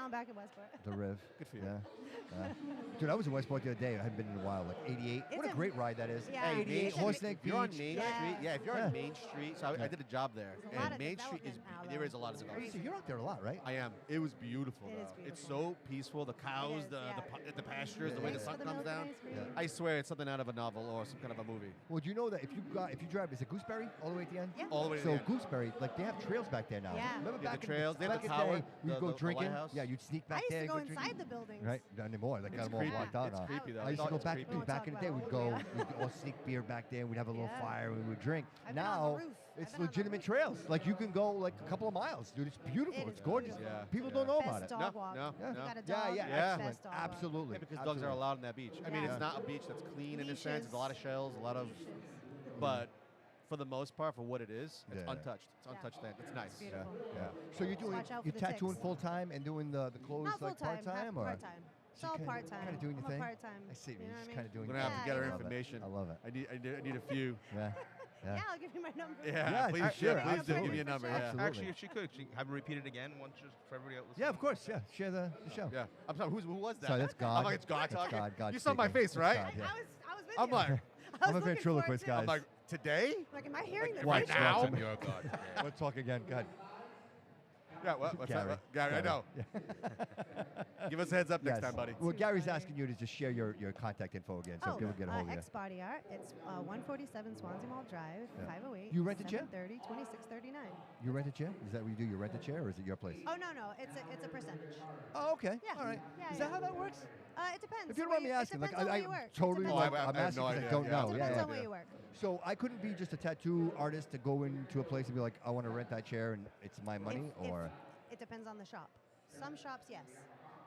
I'm back in Westport. The Riv. Good for you. Yeah. Dude, I was in Westport the other day. I hadn't been in a while. Like 88. What a great ride that is. Yeah. Hey, 88, Horse Neck if you're on Beach. Main Yeah. Street, if you're on Main Street, so I did a job there, There's a lot and of Main Street is development now, there is a lot of though. development. So you're out there a lot, right? I am. It was beautiful. It is though. beautiful. It's so peaceful. The cows, is, the pastures, the way the Thanks sun for the comes milk down. and ice cream. Yeah. I swear, it's something out of a novel or some kind of a movie. Well, do you know that if you drive, is it Gooseberry all the way at the end? Yeah. All the way to So the end. Gooseberry, like they have trails back there now. Yeah. Remember Yeah, back the trails, in they have back the in the tower, day, we'd the go drinking. lighthouse. Yeah, you'd sneak back I used there. to go and inside drinking. the buildings. Right, not anymore. They got them all creepy. locked out It's now. creepy, though. I used to thought go it's back creepy. We won't back in the talk day. about We'd go, it. we'd all sneak beer back there. We'd have a little Yeah. fire and we would drink. I've been on the Now roof. I've it's been on the legitimate roof. trails. Like you can go like a couple of miles, dude. It's beautiful. It It's is gorgeous. beautiful. Yeah. People Yeah. don't know about Best it. dog No, walk. no, You no. got a Yeah, dog. yeah, Yeah. Best excellent. dog walk. Absolutely. Yeah, because Absolutely. dogs are allowed on that beach. I mean, Yeah. it's not a beach that's clean in a sense. Leashes. There's a lot of shells, a lot of, but for the most part, for what it is, it's Yeah. untouched. It's Yeah. untouched land. It's nice. It's beautiful. Yeah. So you're doing watch out you for the tattooing ticks. full time and doing the clothes Not like full part time or part-time. It's all kinda- part-time. Kinda doing your I'm a thing. part-time. I see. You know You're what I just mean? kind of doing. We're your gonna have to thing. get our I love it. information. I love it. I need a few. Yeah. Yeah, I'll give you my number. Yeah, please, sure, please do absolutely. give me a number. Yeah. Absolutely. Actually, if she could, she have her repeat it again once just for everybody else. Yeah, of course. Yeah, share the show. Yeah. I'm sorry. Who was that? Sorry, that's God. I'm like, it's God That's talking. God You saw my speaking. face, That's right? God, yeah. I was with I'm you. like, I was I'm a looking ventriloquist, for it, guys. too. I'm like, today? Like, am I hearing this Right right now? I'm your God. We'll talk again. God. Yeah, what's Gary. that? Gary, I know. Give us a heads up next Yes. time, buddy. Well, Gary's funny. asking you to just share your contact info again, so people get a hold of you. X Body Art. It's 147 Swansea Mall Drive, Yeah. 508. You rent a chair? 2639. You rent a chair? Is that what you do? You rent a chair, or is it your place? Oh no, it's a percentage. Oh, okay. Yeah. All right. Yeah, is yeah. that how that works? It depends. If you don't mind me asking, like it depends on where you I work. totally, It Oh, like, I I'm have asking no because I idea. don't Yeah. know. depends Yeah, on yeah. where you work. So I couldn't be just a tattoo artist to go into a place and be like, I want to rent that chair and it's my money, or It depends on the shop. Some shops, yes.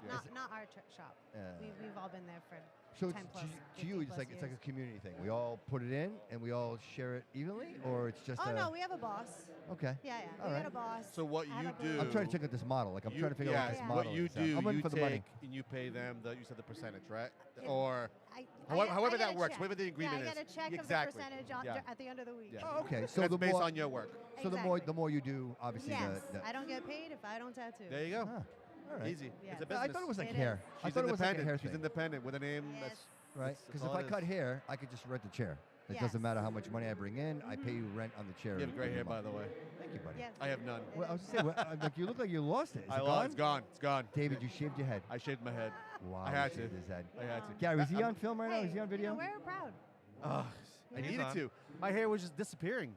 Yes. Not our shop. Yeah. We've all been there for so 10 plus. to you, 15 it's plus like it's like a years. community thing. We all put it in and we all share it evenly, or it's just. Oh no, we have a boss. Okay. Yeah. All We right. got a boss. So what I have you a booth. do- I'm trying to check out this model. Like I'm trying to figure out what this yeah. model What you is. do, I'm in you for the money. take and you pay them. You said the percentage, right? Yeah. Or I however get that a works, check. whatever the agreement yeah, I is. get a check Exactly. of the percentage Yeah. at the end of the week. Yeah. Oh, okay. So That's the based more, on your work. so the more you do, obviously. Yes, The, I don't get paid if I don't tattoo. There you go. Ah, all right. Easy. Yeah. It's a I business. I thought it was like It hair. is. I She's thought it was like a independent. hair She's thing. independent with a name. Yes. That's Right? that's Because if all I it cut is. hair, I could just rent the chair. It Yes. doesn't matter how much money I bring in. I pay you rent on the chair. You have great hair, by the way. Thank you, buddy. Yes. I have none. Well, I was saying, like you look like you lost it. Is I it lost. gone? It's gone. It's gone. David, you shaved your head. I shaved my head. Wow. I had you to. shaved his head. I had to. Gary, is he I'm- on film right now? Hey, Is he on video? we're proud. I He's needed on. to. My hair was just disappearing.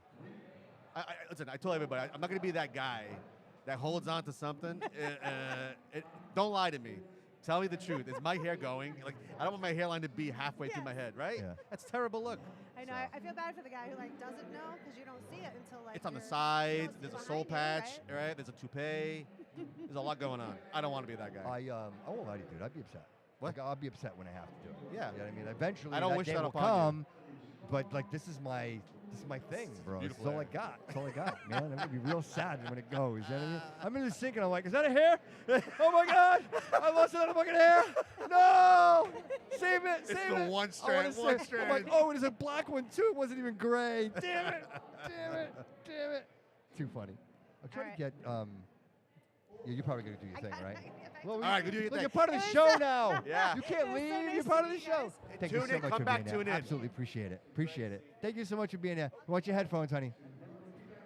Listen, I told everybody, I'm not going to be that guy that holds on to something. Don't lie to me. Tell me the truth. Is my hair going? Like, I don't want my hairline to be halfway through Yes. my head, right? Yeah. That's a terrible look. I know. I feel bad for the guy who doesn't know because you don't see it until It's on the you're- sides. it's There's a behind soul you, patch, right? right? There's a toupee. There's a lot going on. I don't want to be that guy. I won't lie to you, dude. I'd be upset. What? Like, I'll be upset when I have to do it. Yeah. You know what I mean? Eventually, I don't that wish day that will upon come. But like, this is my thing, bro. This is beautiful all I hair. got. That's all I got, man. I'm gonna be real sad when it goes. You know what I mean? I'm in this sink and I'm like, is that a hair? Oh my God! I lost another fucking hair. No! Save it! Save the it! one I strand, wanna one save- I'm like, strand. oh, there's a black one too. It wasn't even gray. Damn it! Damn it! Damn it! Too funny. I'm trying to get. Yeah, you're probably gonna do your thing, right? All right, go do your Look, thing. you're part of the It was show so- now. Yeah. You can't It was so leave. nice You're to part of meet the you show. guys. Thank you Tune so in, much come for back, being here. tune in. Absolutely appreciate it. Appreciate it. Thank you so much for being here. Watch your headphones, honey.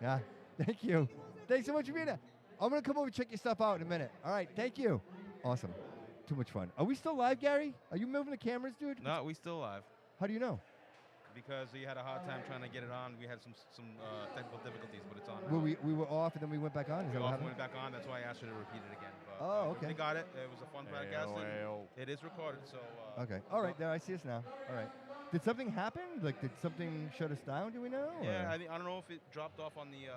Yeah. Thank you. Thanks so much for being here. I'm gonna come over and check your stuff out in a minute. All right. Thank you. Awesome. Too much fun. Are we still live, Gary? Are you moving the cameras, dude? No, we still live How do you know? because we had a hard time trying to get it on. We had some technical difficulties, but it's on. We were off and then we went back on. Is that We what often happened? went back on. That's why I asked her to repeat it again. But, Oh, okay. They got it. It was a fun podcast. and Well. It is recorded, so. Okay. All right. There. I see us now. All right. Did something happen? Like, did something shut us down? Do we know? Yeah, or? I don't know if it dropped off on the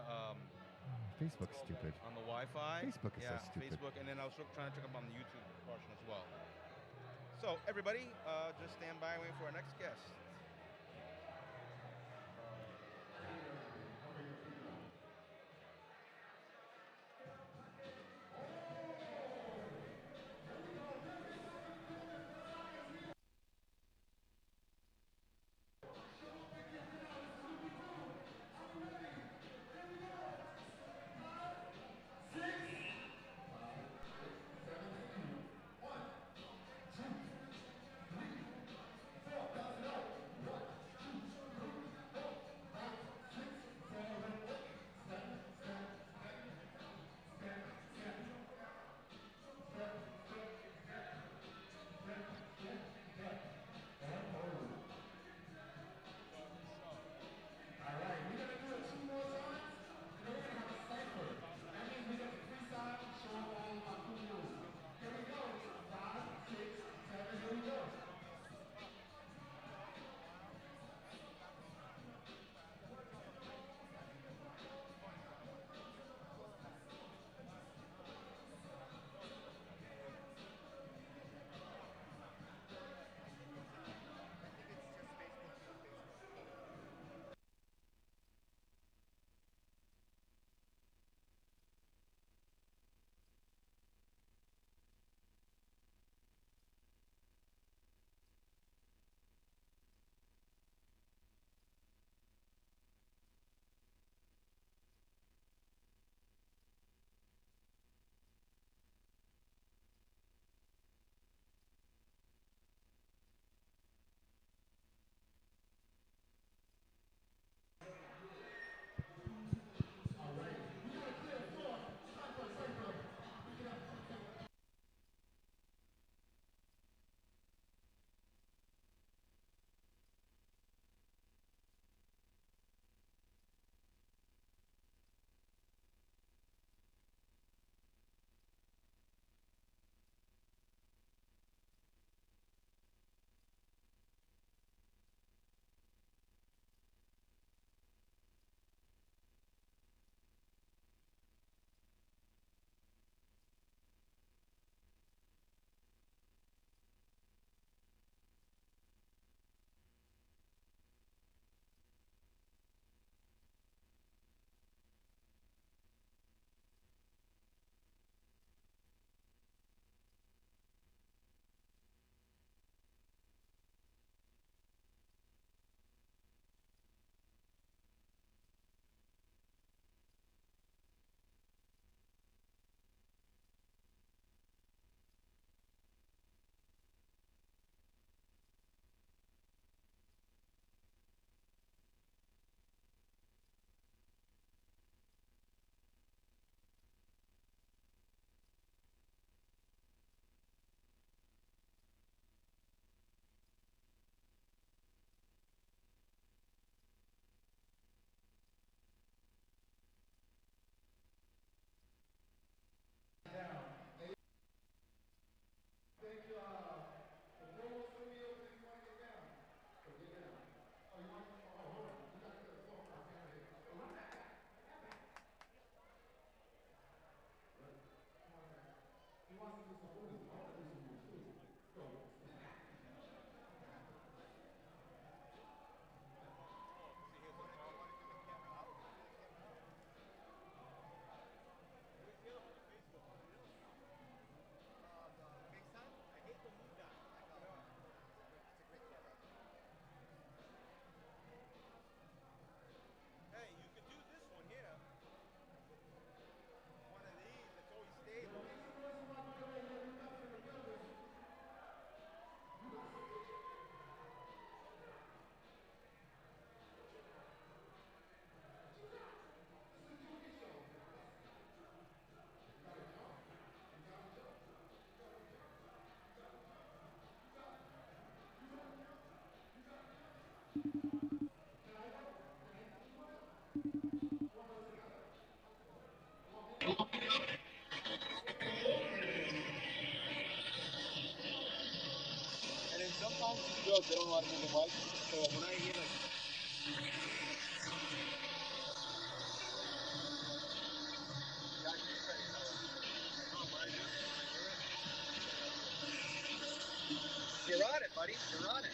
Facebook's stupid. on the Wi-Fi. Facebook is so yeah, stupid. Facebook, and then I was trying to check up on the YouTube portion as well. So everybody, just stand by and wait for our next guest. girls, they don't know how to move a mic. So when I hear like, you're on it, buddy. You're on it.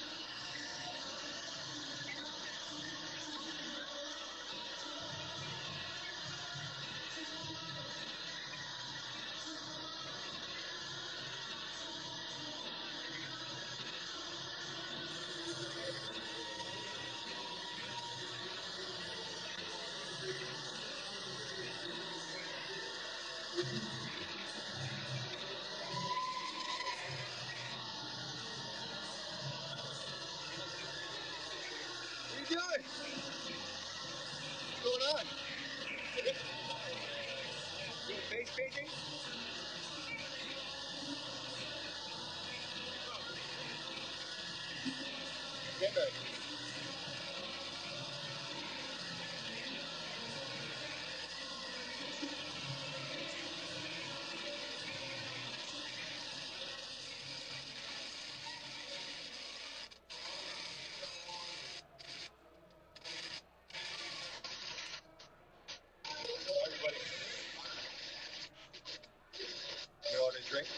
What are you doing? What's going on? Doing face painting? Denver. Everybody. You order a drink?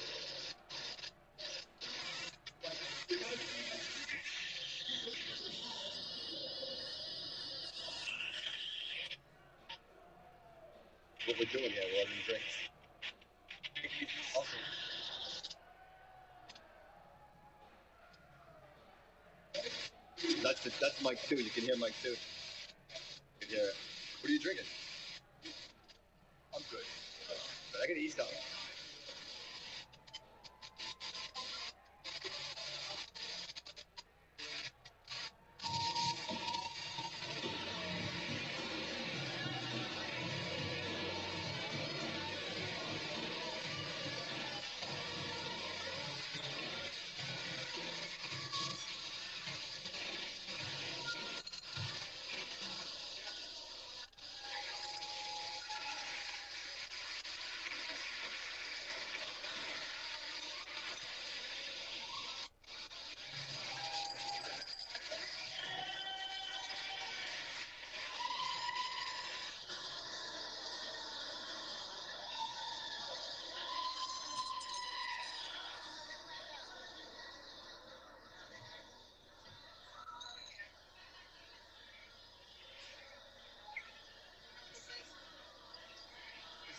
What we're doing here, we're ordering drinks. Awesome. That's Mike 2. You can hear Mike 2. You can hear it. What are you drinking? I'm good. But I gotta eat something.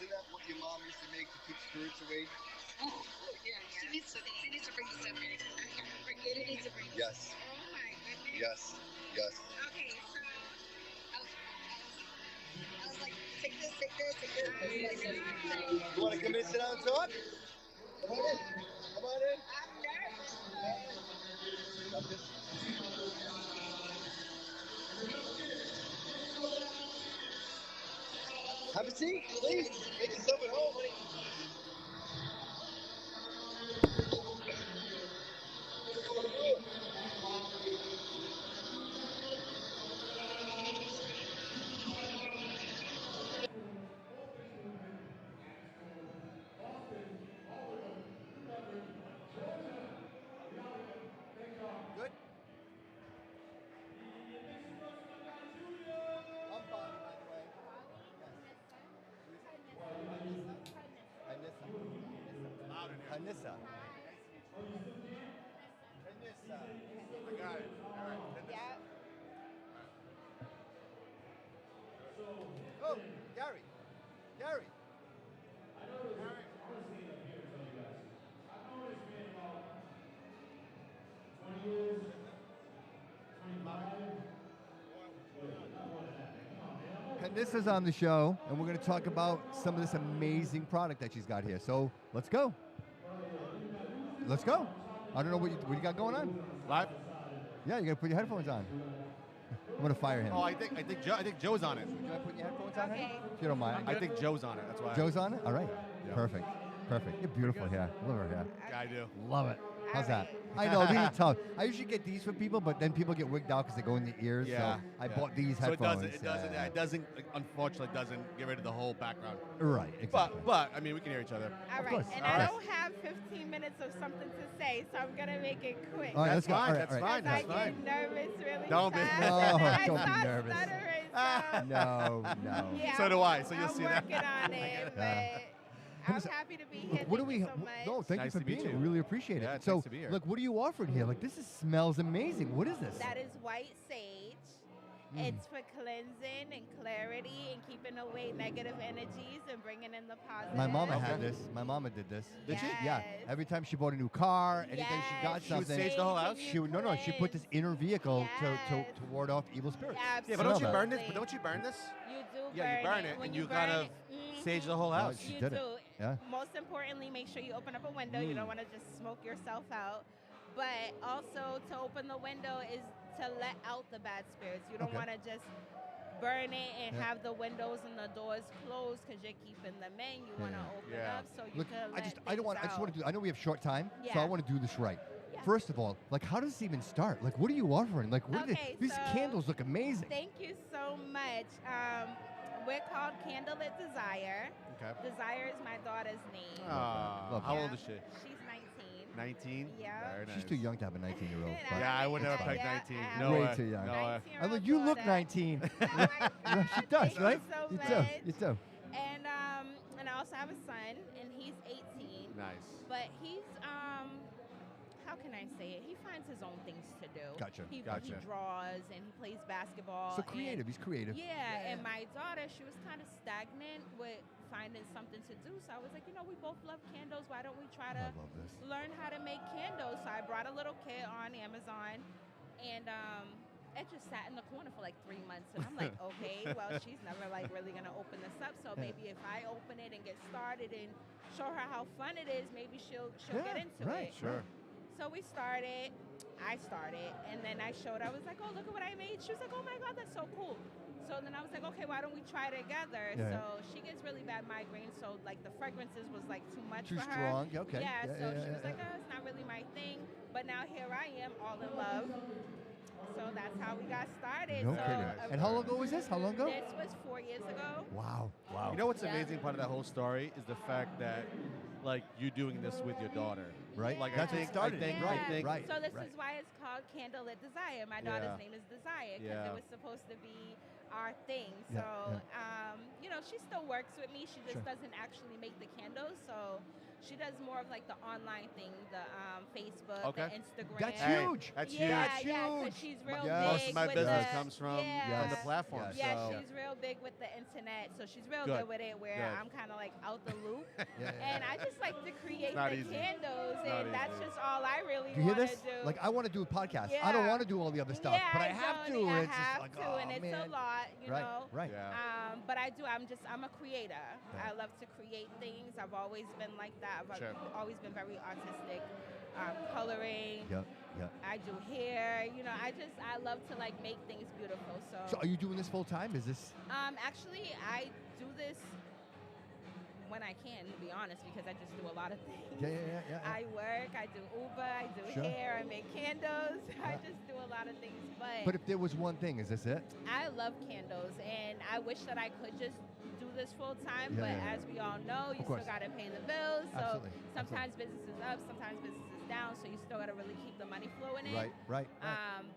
Isn't that what your mom used to make to keep spirits away? Oh, yeah. She needs to bring this up here. It needs to bring this Yes. up. Oh my goodness. Yes. Yes. Okay, so I was like, take this. You want to come in and sit down and talk? Come on in. Come on in. I'm nervous. Got this? Have a seat, please. Make yourself at home, honey. Good. I'm Bobby, by the way. Yes. Hanissa. I got it. All right. Yeah. Oh, Gary. Gary. Canissa's on the show, and we're going to talk about some of this amazing product that she's got here. So let's go. Let's go. I don't know what you got going on. Live? Yeah, you got to put your headphones on. I'm going to fire him. Oh, I think Joe's on it. Can I put your headphones on? Okay. If you don't mind. I think Joe's on it. That's why. Joe's on it? All right. Yeah. Perfect. Perfect. You're beautiful hair. Love her hair. Yeah, I do. Love it. How's All that? I know, these are tough. I usually get these for people, but then people get wigged out because they go in the ears. Yeah. So I bought these So headphones. it doesn't, like, unfortunately, doesn't get rid of the whole background. Right, exactly. But I mean, we can hear each other. All right, course. and All I right. don't have 15 minutes of something to say, so I'm gonna make it quick. All right, That's let's go. fine. All right, That's all right. fine. That's I fine. get nervous really Don't be. fast. Oh, and I don't be start nervous. stuttering, so No, no. yeah, So do I, so you'll I'm see that. working on it, but I'm happy to be here. What do Thank we? you so much. No, thank Nice you to for meet being here. you. Really appreciate it. Yeah, it's so, nice to be here. look, what are you offering here? Like, this smells amazing. What is this? That is white sage. It's for cleansing and clarity and keeping away negative energies and bringing in the positive. My mama had Okay. this. My mama did this. Did she? Yeah. Yes. Every time she bought a new car, anytime she got Yes, She would something, sage the whole house? she would she put this inner vehicle to Yes. ward off evil spirits. Yeah, but don't you Smell burn that. this? But don't you burn this? You do Yeah, you burn it, When and you burn kind of it, sage the whole Oh, house. she You did it. do. Yeah. Most importantly, make sure you open up a window. You don't want to just smoke yourself out. But also to open the window is to let out the bad spirits. You don't Okay. want to just burn it and Yeah. have the windows and the doors closed because you're keeping them in. You want to Yeah. open Yeah. up so you Look, can I let just things want to out. do. I know we have short time, so I Yeah. want to do this right. Yeah. First of all, like, how does this even start? Like, what are you offering? Like, what are Okay, these so- candles look amazing. Thank you so much. We're called Candlelit Desire. Okay. Desire is my daughter's name. Love How Yeah. old is she? She's 19. 19? Yeah. Very nice. She's too young to have a 19-year-old. Yeah, Yeah, I would Yeah, never peg yeah, 19. I No have Way way. too young. No way. 19-year-old I'm like, you look daughter. 19. Oh my God. She does, Thank you right? so You much. do. You do. And I also have a son, and he's 18. Nice. But he's how can I say it? He finds his own things to do. Gotcha. He Gotcha. draws and he plays basketball. So and- creative. He's creative. Yeah, and my daughter, she was kind of stagnant with finding something to do. So I was like, we both love candles. Why don't we try to I love this. learn how to make candles? So I brought a little kit on Amazon, and it just sat in the corner for like 3 months. And I'm like, okay, well, she's never like really gonna open this up. So maybe if I open it and get started and show her how fun it is, maybe she'll get into right, it. Sure. So we started, I started, and then I showed, I was like, oh, look at what I made. She was like, oh my God, that's so cool. So then I was like, okay, why don't we try together? Yeah. So she gets really bad migraines, so like the fragrances was like too much Too for her. strong. Yeah, okay. Yeah, Yeah, so yeah, she yeah, was like, oh, it's not really my thing. But now here I am, all in love. So that's how we got started. No so kidding. uh, And how long ago was this? How long ago? This was 4 years ago. Wow. Wow. You know what's Yeah. amazing part of that whole story is the fact that, like, you doing this with your daughter. Right? Like, That's I what think, started it. I think, Yeah. I think, Right. So this right. is why it's called Candlelit Desire. My daughter's Yeah. name is Desire because Yeah. it was supposed to be our thing. Yeah, So, she still works with me. She just Sure. doesn't actually make the candles. So she does more of like the online thing, the Facebook, Okay. the Instagram. That's Hey, huge. that's Yeah, That's yeah, huge. because she's real Yes. big Most of my with business the, comes from yeah. the platform. Yes. Yeah, so. she's real big with the internet, so she's real Good. good with it. Where Good. I'm kind of like out the loop, Yeah, and I just like to create not the easy. candles, It's not and that's easy. just all I really Do you hear want to this? do. Like, I want to do a podcast. I don't Yeah. want to do all the other stuff, yeah, but I have to. don't. and I it's have just like, to, oh, and it's man. a lot, you right. know. Right. Yeah. But I do. I'm a creator. Yeah. I love to create things. I've always been like that. I've Sure. always been very artistic. Coloring. Yep. Yep. I do hair. I love to like make things beautiful. So, are you doing this full time? Is this? Actually, I do this when I can, to be honest, because I just do a lot of things. Yeah. I work, I do Uber, I do Sure. hair, I make candles. I Yeah. just do a lot of things. But if there was one thing, is this it? I love candles, and I wish that I could just do this full time. Yeah, but yeah, yeah. as we all know, you course. still got to pay the bills. So Absolutely, sometimes business is up, sometimes business is down. So you still got to really keep the money flowing in. Right.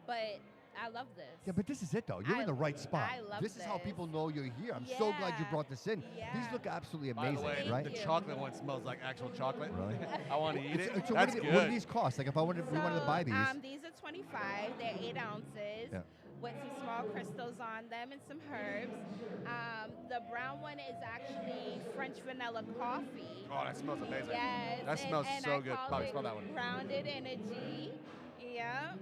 But I love this. Yeah, but this is it though. You're in the right spot. I love this is how this. people know you're here. I'm so glad you Yeah. brought this in. These Yeah. look absolutely By amazing, the way, right? the Thank you. chocolate one smells like actual chocolate. Really? I want to eat it. So That's what, good. what do these cost? Like if we wanted to buy these. These are 25. They're 8 ounces. Yeah. With some small crystals on them and some herbs. The brown one is actually French vanilla coffee. Oh, that smells amazing. Yes. That smells and so I good. call Probably it smell that one. Grounded energy. Yeah.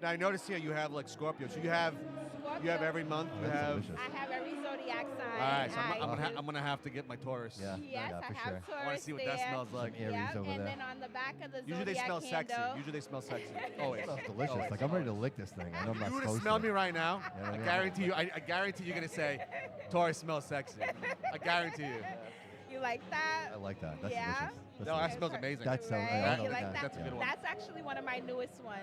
Now I noticed here you have like Scorpio. So you have Scorpio. every month. You That's have. delicious. I have every zodiac sign. All right, so I I'm gonna have to get my Taurus. Yeah. Yes, yeah, I for have sure. Taurus I want to see what that there. smells like. Aries Yep, over and there. then on the back of the Usually they zodiac smell candle, sexy. Usually they smell sexy. Always. It smells delicious. Like I'm ready to lick this thing. I know I'm not You would have supposed smelled to. me right now. Yeah, I yeah. guarantee you. I guarantee you're gonna say, Taurus smells sexy. I guarantee you. You like that? I like that. That's Yeah? delicious. That's No, that delicious. smells amazing. That's so. Right? I You like like that? That's a good one. That's actually one of my newest ones.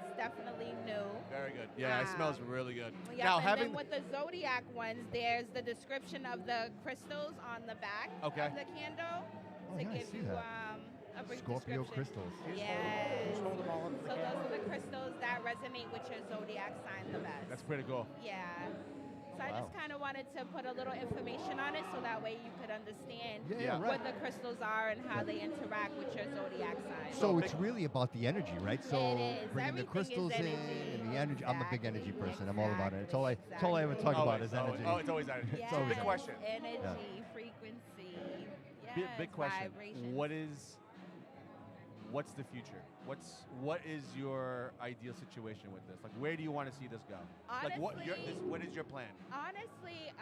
It's definitely new. Very good. Yeah, it smells really good. Yep, Now and having then with the Zodiac ones, there's the description of the crystals on the back Okay. of the candle Oh, to yeah, I give see you that. a brief Scorpio description. crystals. Yes. Just hold them all up So those are the crystals that resonate with your zodiac sign the best. that's pretty cool. Yeah. So I just Wow. kind of wanted to put a little information on it so that way you could understand Yeah, Yeah. right. what the crystals are and how they interact with your zodiac sign. So it's really about the energy, right? So It is. bringing the Everything is crystals in energy. and the energy. I'm a big energy Exactly, person. I'm all about it. It's all I ever talk Always, about is always. energy. Oh, it's always energy. Yes, So big question. Energy, frequency. Yes, Big question. Vibration. What's the future? What is your ideal situation with this? Like, where do you want to see this go? Like, what is your plan? Honestly,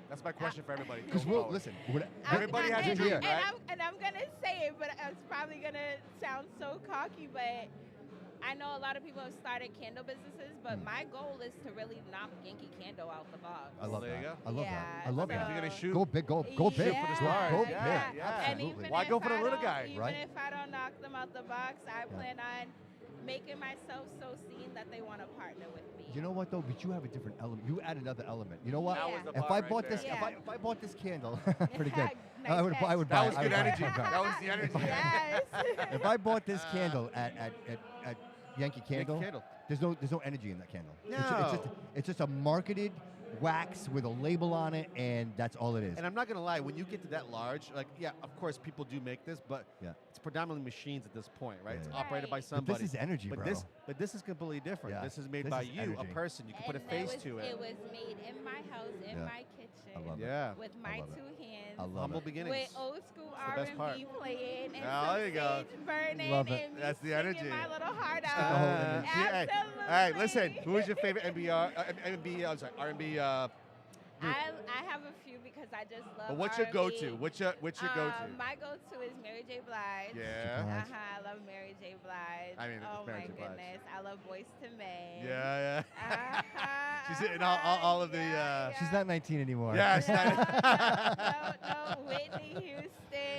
That's my question for everybody. Because Go we'll forward. listen. Everybody has a and, dream, and, right? and I'm gonna say it, but it's probably gonna sound so cocky, but I know a lot of people have started candle businesses, but my goal is to really knock Yankee Candle out the box. I love There you that. go. I love Yeah, that. I love so- If you're that. gonna shoot, Go big. Go big. Yeah, Go big. Go big. yeah, yeah. And Absolutely. even Why if go for the I little don't- guy, even right? if I don't knock them out the box, I plan on making myself so seen that they want to partner with me. You know what though? But you have a different element. You add another element. You know what? That was the If bar I right bought there. this, Yeah. if I bought this candle, pretty good. Nice I would catch. buy. That was I good would buy it. energy. I would buy it. That was the energy. Yes. If I bought this candle at Yankee Candle, Candle. there's no energy in that candle. No. It's just a marketed wax with a label on it, and that's all it is. And I'm not gonna lie, when you get to that large, like, yeah, of course people do make this, but Yeah. it's predominantly machines at this point, right? It's Yeah. operated by Right. But somebody. this is energy, but bro. this is completely different. Yeah. This is made This by is you, energy. a person. You can put a And face was, to it. It was made in my house, in Yeah. my kitchen, I love it. Yeah. with I my love it. two hands, I love Humble it. beginnings. with old school It's the best part. R&B playing, and Oh, some there you go. sage burning, Love it. and me That's the singing energy. my little heart the whole out. energy. Hey, Absolutely. hey, listen, who is your favorite R&B? I have a few because I just love. But what's your R&B. go-to? What's your go-to? My go-to is Mary J. Blige. Yeah. Blige. I love Mary J. Blige. I mean, it's oh Mary my J. Blige. goodness, I love Boyz II Men. Yeah. Uh-huh, She's hitting all of the. yeah. She's not 19 anymore. Yeah, she's not. no, Whitney Houston.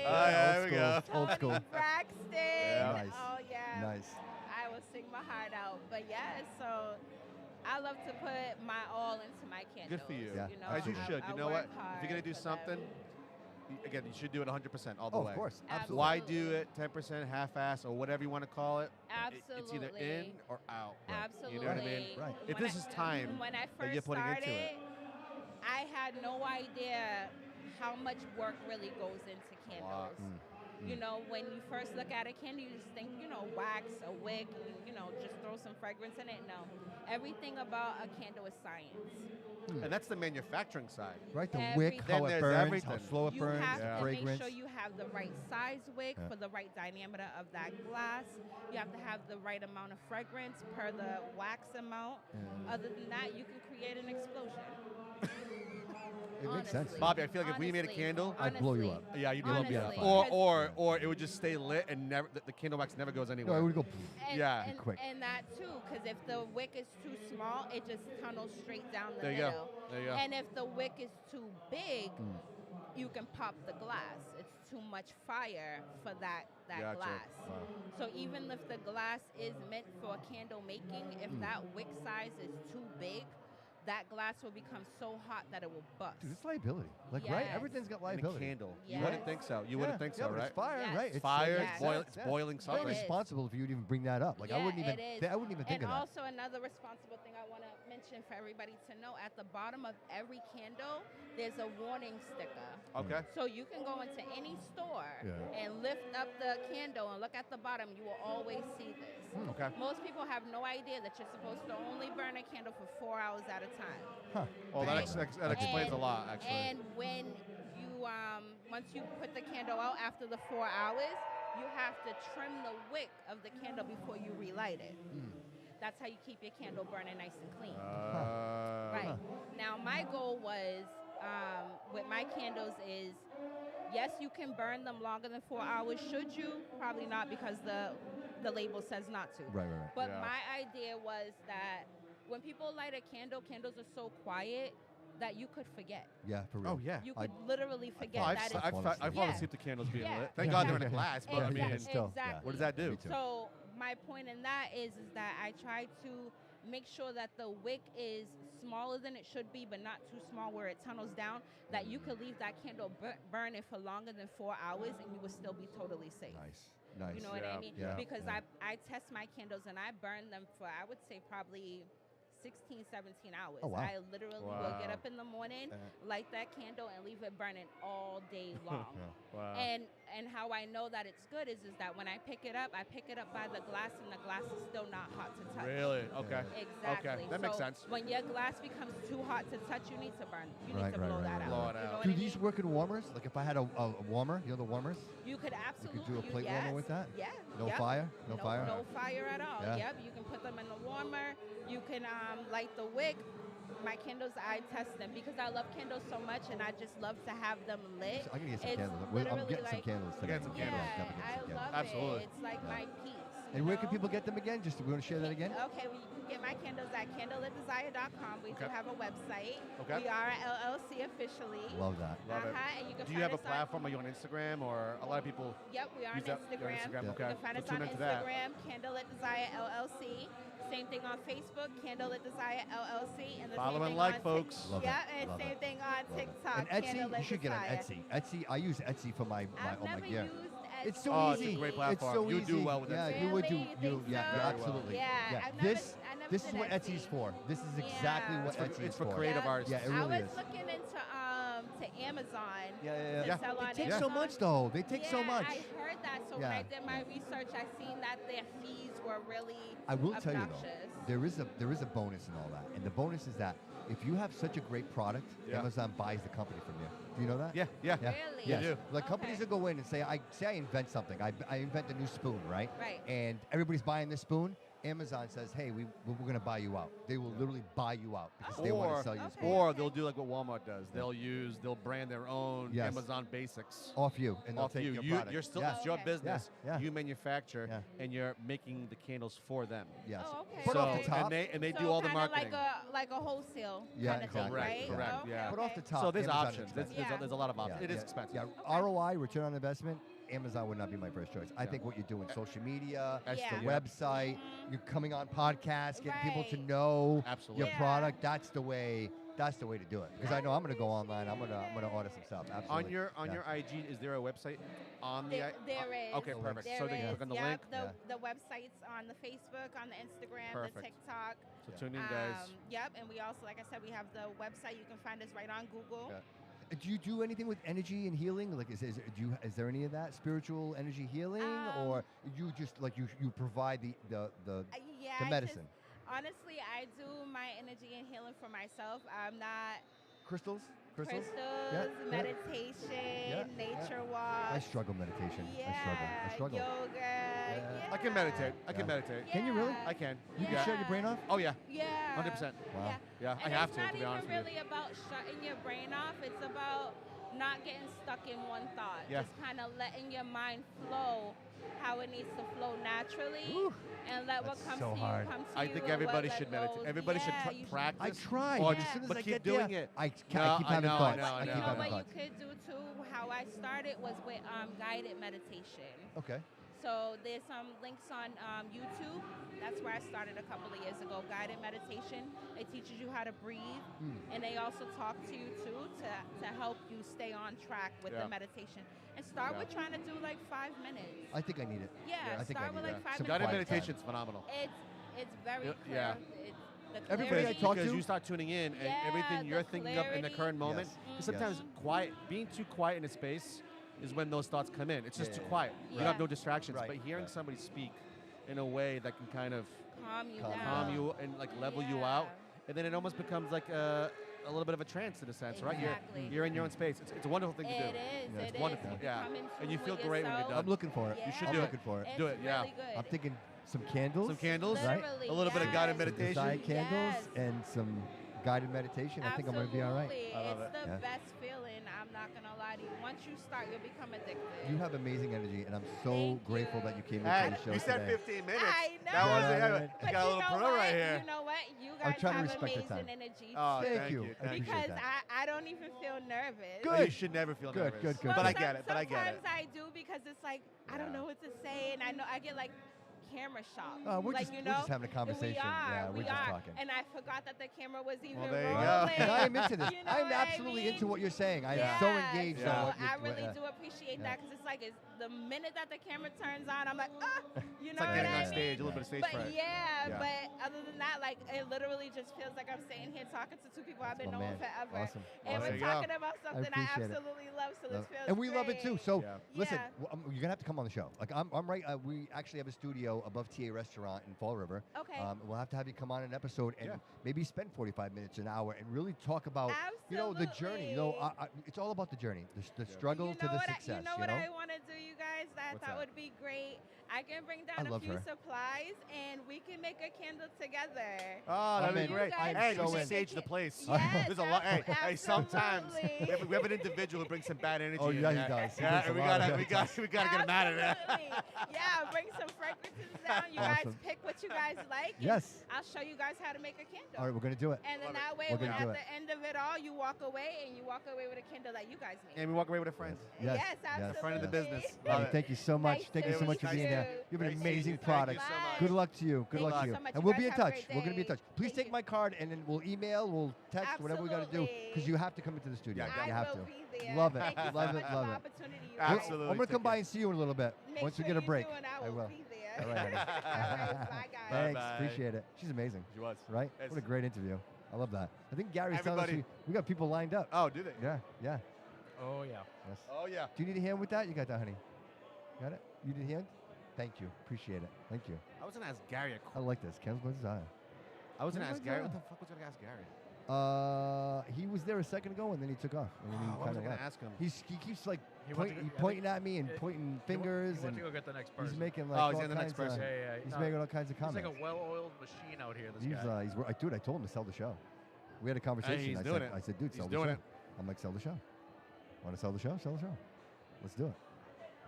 Oh, yeah, there we go. Old school. Toni Braxton. Yeah. Nice. Oh yeah. Nice. I will sing my heart out. But yeah, so I love to put my all into my candles. Good for you. Yeah, You know, As you I- should. I You know work what? If hard you're gonna do for something, them. again, you should do it 100% all the Oh, way. of course. Absolutely. Why do it 10%, half-ass, or whatever you want to call it? It's either in Absolutely. or out. Absolutely. You know what I mean? Right. If When this is time when I that first you're putting started, into it. I had no idea how much work really goes into candles. You know, when you first look at a candle, you just think, wax, a wick, just throw some fragrance in it. No. Everything about a candle is science. And that's the manufacturing side. Right, the wick, Everything. how Then it there's burns, how everything. slow it You burns, have the to fragrance. make sure you have the right size wick Yeah. for the right diameter of that glass. You have to have the right amount of fragrance per the wax amount. Other than that, you can create an explosion. It makes sense. Honestly. Bobby, I feel like if we made a Honestly. candle, I'd blow you up. yeah, you'd be Honestly. up. Because- Or it would just stay lit and never the candle wax never goes No, anywhere. it would go. And, Yeah. and, Quick. and that too, because if the wick is too small, it just tunnels straight down the There you go. middle. There you go. And if the wick is too big, you can pop the glass. It's too much fire for that Gotcha. glass. Wow. So even if the glass is meant for candle making, if that wick size is too big, that glass will become so hot that it will bust. Dude, it's liability. Like, right? Yes. Everything's got And a liability. candle. You Yes. wouldn't think so. You wouldn't think so, but right? It's fire, Yes. right? It's It's fire. Yes. It's boiling It's very something. It is. responsible if you'd even bring that up. Like, I Yeah, wouldn't even. it is. I wouldn't even think And of that. also another responsible thing I want to mention for everybody to know, at the bottom of every candle, there's a warning sticker. Okay. So you can go into any store Yeah. and lift up the candle and look at the bottom. You will always see this. Okay. Most people have no idea that you're supposed to only burn a candle for 4 hours at a time. Huh. Well, that, Right. that explains a lot, actually. And when you, once you put the candle out after the 4 hours, you have to trim the wick of the candle before you relight it. That's how you keep your candle burning nice and clean. Right. Now, my goal was, with my candles is, yes, you can burn them longer than 4 hours. Should you? Probably not, because the label says not to. Right, right. But Yeah. my idea was that when people light a candle, candles are so quiet that you could forget. Yeah, for real. Oh yeah. You I- could literally forget I've, that s- it's I've, fa- I've fallen Yeah. asleep to candles being Yeah. lit. Thank Yeah. God they're in a glass, but I Exactly. mean, still, yeah. Exactly. what does that do? Me too. So my point in that is that I try to make sure that the wick is smaller than it should be, but not too small where it tunnels down, that you could leave that candle burning for longer than 4 hours and you would still be totally safe. Nice. You know what I mean? Yeah. Because Yeah. I test my candles and I burn them for, I would say, probably 16, 17 hours. Oh, wow. I literally will get Wow. up in the morning, Uh, light that candle, and leave it burning all day long. Wow. And how I know that it's good is that when I pick it up by the glass, and the glass is still not hot to touch. Really? Okay. Exactly. Okay, that makes So sense. When your glass becomes too hot to touch, you need to burn. You need Right, to right, blow right, that right, out. Blow it You know out. what Do I these mean? work in warmers? Like if I had a warmer, the warmers? You could You absolutely. could do a plate warmer with that? Yeah. No yep. fire? No fire? No fire at all. Yeah. Yep. You can put them in the warmer. You can light the wick. My candles, I test them because I love candles so much, and I just love to have them lit. I can get some It's candles. I'm literally getting some like- candles today. Get some Yeah, candles. Definitely get I some candles. love Absolutely. it. It's like my peace. And where can know? people get them again? Just we want to share that again? Okay, well, you can get my candles at candleatdesire.com. We do Okay. have a website. Okay. We are a LLC officially. Love that. Love it. And you can Do you find have a us on- platform? Are you on Instagram? Or a lot of people Yep, we are on use that- you're on Instagram. Instagram? Yeah. Okay. You can find So us tune on into that. Instagram, Candle at Desire LLC. Same thing on Facebook, Candle at Desire LLC. And the Follow same and thing like, on folks. Love it. Yeah, and Love same it. thing on Love it. TikTok. And Etsy, Candle you at should get on Desire. Etsy. I use Etsy for my I've oh my never gear. used Etsy. It's so Oh, it's a easy. great It's platform. so You easy. do well with yeah, Etsy. you would do. Really? You, Think yeah, so? Very well. absolutely. Yeah, I've never- This I never this is did what Etsy. Etsy's for. This is exactly Yeah. what It's Etsy's for- it's for creative Yeah. artists. Yeah, it I really was is. looking into Amazon. Yeah. To sell on They take so Amazon. much though. They take so Yeah, much. I heard that. So when Yeah. I did my research, I seen that their fees were really I will obnoxious. tell you though, there is a bonus in all that, and the bonus is that if you have such a great product, Yeah. Amazon buys the company from you. Do you know that? Yeah. Really? Yes. do. Like companies Okay. will go in and say, I invent something. I invent a new spoon, right? Right. And everybody's buying this spoon. Amazon says, hey, we're going to buy you out. They will literally buy you out because they want to sell you a Okay. spoon. Or they'll do like what Walmart does. They'll brand their own Yes. Amazon basics Off you, and they'll off take you. your You product. you're still Yeah. it's your Okay. business. Yeah. You manufacture Yeah. and you're making the candles for them. Yes. Oh, okay. Put so off the top. and they So do all the kinda marketing. like a wholesale Yeah, kind of thing, exactly. right? Correct, Okay, yeah. Put off the okay. top. So there's Amazon options. expensive. Yeah. There's a lot of options. Yeah, It is yeah. expensive. Yeah, ROI, return on investment, Amazon would not be my first choice. I think what you're doing, social media, That's Yeah. the yeah. website, you're coming on podcasts, getting people to Right. know Absolutely. your Yeah. product. That's the way to do it. Because I know I'm going to go online. I'm gonna order some stuff. Absolutely. On Yeah. your IG, is there a website on the? There is. Okay, perfect. There So they can is. click on the Yep, link. The websites on the Facebook, on the Instagram, Perfect. the TikTok. So tune in, guys. Yep, and we also, like I said, we have the website. You can find us right on Google. Yeah. Do you do anything with energy and healing? Like, is there any of that spiritual energy healing, or you just like you provide the Yeah, the I medicine? Honestly, I do my energy and healing for myself. I'm not Crystals? crystals, Yeah, meditation, nature walk. I struggle meditation. Yeah, I struggle. yoga. Yeah. I can meditate. I Yeah. can meditate. Can you really? Yeah. I can. You can Yeah. shut your brain off? Oh yeah. Yeah. 100%. Wow. Yeah. Yeah, I And have it's to not be even honest with you. really about shutting your brain off. It's about not getting stuck in one thought. Yeah. Just kind of letting your mind flow how it needs to flow naturally, Whew. and let what That's comes so to hard. you come to I you. think and everybody what should let meditate. goes. Everybody Yeah, should you practice. I try. Or As just- soon as but I keep get doing there, it. I No, keep I having know, thoughts. I know, I I keep know. You know having what you thoughts. could do too? How I started was with guided meditation. Okay. So there's some links on YouTube. That's where I started a couple of years ago. Guided meditation. It teaches you how to breathe, and they also talk to you too to help you stay on track with Yeah. the meditation. And start Yeah. with trying to do like 5 minutes. I think I need it. Yeah, I think I start with need like that. 5 Some minutes. Guided quiet time. meditation's phenomenal. It's very Yeah, clear. yeah. It's the Everybody I clarity. talk Because to- you start tuning in and Yeah, everything you're the thinking of in the clarity. current moment. Yes. Because sometimes being too quiet in a space is when those thoughts come in. It's just Yeah, too yeah, quiet. You Yeah. have no distractions. Right, But hearing right. somebody speak in a way that can kind of Calm you Calm down. calm you and like level you out, Yeah. and then it almost becomes like a little bit of a trance in a sense, right? Exactly. You're in your own space. It's a wonderful thing to do. It is. Yeah, It it's is. wonderful, You yeah. come in And you tune feel with great when you're yourself. done. I'm looking for it. Yeah. You should I'm do it. looking for it. It's Do it, yeah. really good. I'm thinking some candles. Some candles, Right? Literally, A little bit of yes. guided Some meditation. Desire candles Yes. and some guided meditation. I think I'm going to be all right. Absolutely. I love It's it. the Yeah. best feeling. I'm not gonna lie to you. Once you start, you'll become addicted. You have amazing energy, and I'm so Thank grateful you. that you came Hey, into the show you said today. 15 minutes. I know. That wasn't. Yeah, You right. But got a you little know pro what? right here. You know what? You guys trying to have respect the amazing time. energy Oh, too. Thank you. I appreciate Because that. I don't even feel nervous. No, Good. you should never feel Good, nervous. good, good, Well, But I good. get it. But I get it. Sometimes I do because it's like I don't Yeah. know what to say, and I know I get like camera shock. We're like just, you we're know, just having a conversation. We are. Yeah, we're we just are. talking. And I forgot that the camera was even there you go. rolling. And I am into this. You know I'm what I absolutely mean? into what you're saying. I'm Yeah, so engaged so on what I you're really yeah. do appreciate Yeah. that because it's like it's the minute that the camera turns on, I'm like, you It's know like what getting I on mean? stage, a little bit of stage But fright. yeah, Yeah. but other than that, like it literally just feels like I'm sitting here talking to two people I've been my knowing man. forever, Awesome. and Awesome. we're There you go. talking about something I appreciate it. absolutely love. So this feels And we love it too. great. So Yeah. listen, Yeah. you're gonna have to come on the show. Like I'm right. We actually have a studio above TA Restaurant in Fall River. Okay. We'll have to have you come on an episode and Yeah. maybe spend 45 minutes, an hour, and really talk about the journey. It's all about the journey, the struggle You to know the what success. you know what I want to do, you guys? That I What's thought that? would be great. I can bring down I a love few her. supplies, and we can make a candle together. Oh, that'd be in. great. I'm Hey, so we should in. sage the place. Yes, There's a lot. Hey, sometimes absolutely. we have an individual who brings some bad energy. Oh, in yeah, he there. does. He Yeah, brings and a we lot gotta, of we bad got, we gotta get him out of there. Absolutely. Yeah, bring some fragrances down. You guys Awesome. pick what you guys like. and Yes. I'll show you guys how to make a candle. All right, we're gonna do it. And then Love it. that way, We're when gonna do at it. the end of it all, you walk away and you walk away with a candle that you guys made. And we walk away with a friend. Yes. Yes, absolutely. Friend of the business. Hey, Love it. thank you so much. Nice Thank you to so much for meet being here. you. You have an Thank you. amazing Thank you product. so much. Good luck to you. Good Thank luck to you you. so much. And You we'll guys be in have a touch. great We're gonna be in day. touch. Please Thank take you. my card and then we'll email, we'll text, whatever we gotta do. Because you have to come into the studio. Yeah, you I have will to. be there. Love it. Thank you so Love it, much for love the it. opportunity, you guys. Absolutely. I'm gonna come Take by care. and see you in a little bit. Make Once sure we get a you break. do, and I will be there. All right, honey. All right, bye, guys. Thanks. Bye-bye. Appreciate it. She's amazing. She was. Right? Yes. What a great interview. I love that. I think Gary's telling us Everybody- we got people lined up. Oh, do they? Yeah, yeah. Oh, yeah. Yes. Oh, yeah. Do you need a hand with that? You got that, honey? Got it? You need a hand? Thank you. Appreciate it. Thank you. I was gonna ask Gary. I like this. Ken's Blazes Eye. I was gonna Yeah, ask what's Gary. that? What the fuck was I gonna ask Gary? He was there a second ago and then he took off. And then he What was kind I of gonna left. ask him? He keeps like He went to go- I pointing think- at me and it- pointing He fingers went and to go get the next person. he's making like Oh, he's all in the next kinds of- person. Yeah. He's No, making all kinds of He's comments. like a well-oiled machine out here, this He's guy. dude, I told him to sell the show. We had a conversation. he's I doing said, it. I said, dude, He's sell the doing show. it. I'm like, sell the show. Want to sell the show? Sell the show. Let's do it.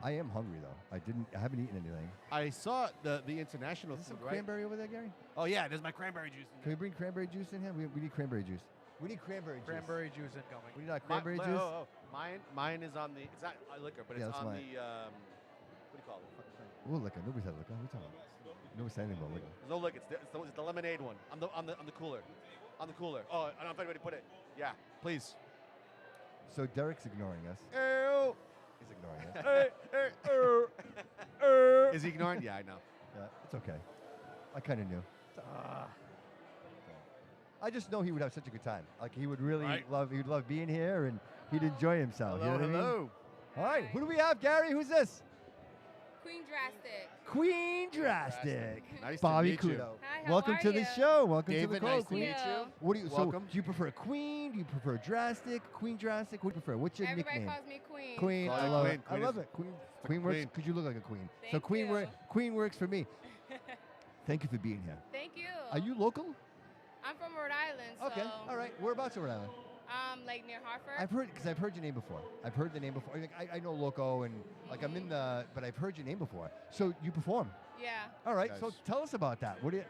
I am hungry though. I haven't eaten anything. I saw the international Is there food, some right? cranberry over there, Gary? Oh yeah, there's my cranberry juice. Can we bring cranberry juice in here? We need cranberry juice. We need cranberry juice. Cranberry juice incoming. We need cranberry juice. Mine is on the. It's not a liquor, but Yeah, it's that's on mine. the. What do you call it? Ooh, liquor. Nobody said liquor. What are you talking about? Nobody said anything about liquor. There's no liquor. It's the lemonade one. On the cooler. On the cooler. Oh, I don't know if anybody put it. Yeah, please. So Derek's ignoring us. Ew. He's ignoring us. Is he ignoring? Yeah, I know. Yeah, it's okay. I kind of knew. I just know he would have such a good time. Like he would really Right. he'd love being here and he'd enjoy himself. Hello, you know what I mean? hello. All right, who do we have, Gary? Who's this? Queen Drastic. Queen Drastic. Nice Bobby to meet you. Couto. Hi, how Welcome are to the you? show. Welcome to David, the call, nice to Queen. meet you. What do you? Welcome. So, do you prefer Queen? Do you prefer Drastic? Queen Drastic? What do you prefer? What's your Everybody nickname? calls me Queen. Queen. Call I you love Queen. it. I Queen love is- it. Queen. a Queen works queen. because you look like a queen. So Thank Queen you. Queen works for me. Thank you for being here. Thank you. Are you local? I'm from Rhode Island. So, Okay. All right. Whereabouts in Rhode Island? like near Hartford. I've heard your name before. I've heard the name before. Like, I know Loco and like I'm in the, but I've heard your name before. So you perform. Yeah. All right. So Nice. tell us about that. What do you?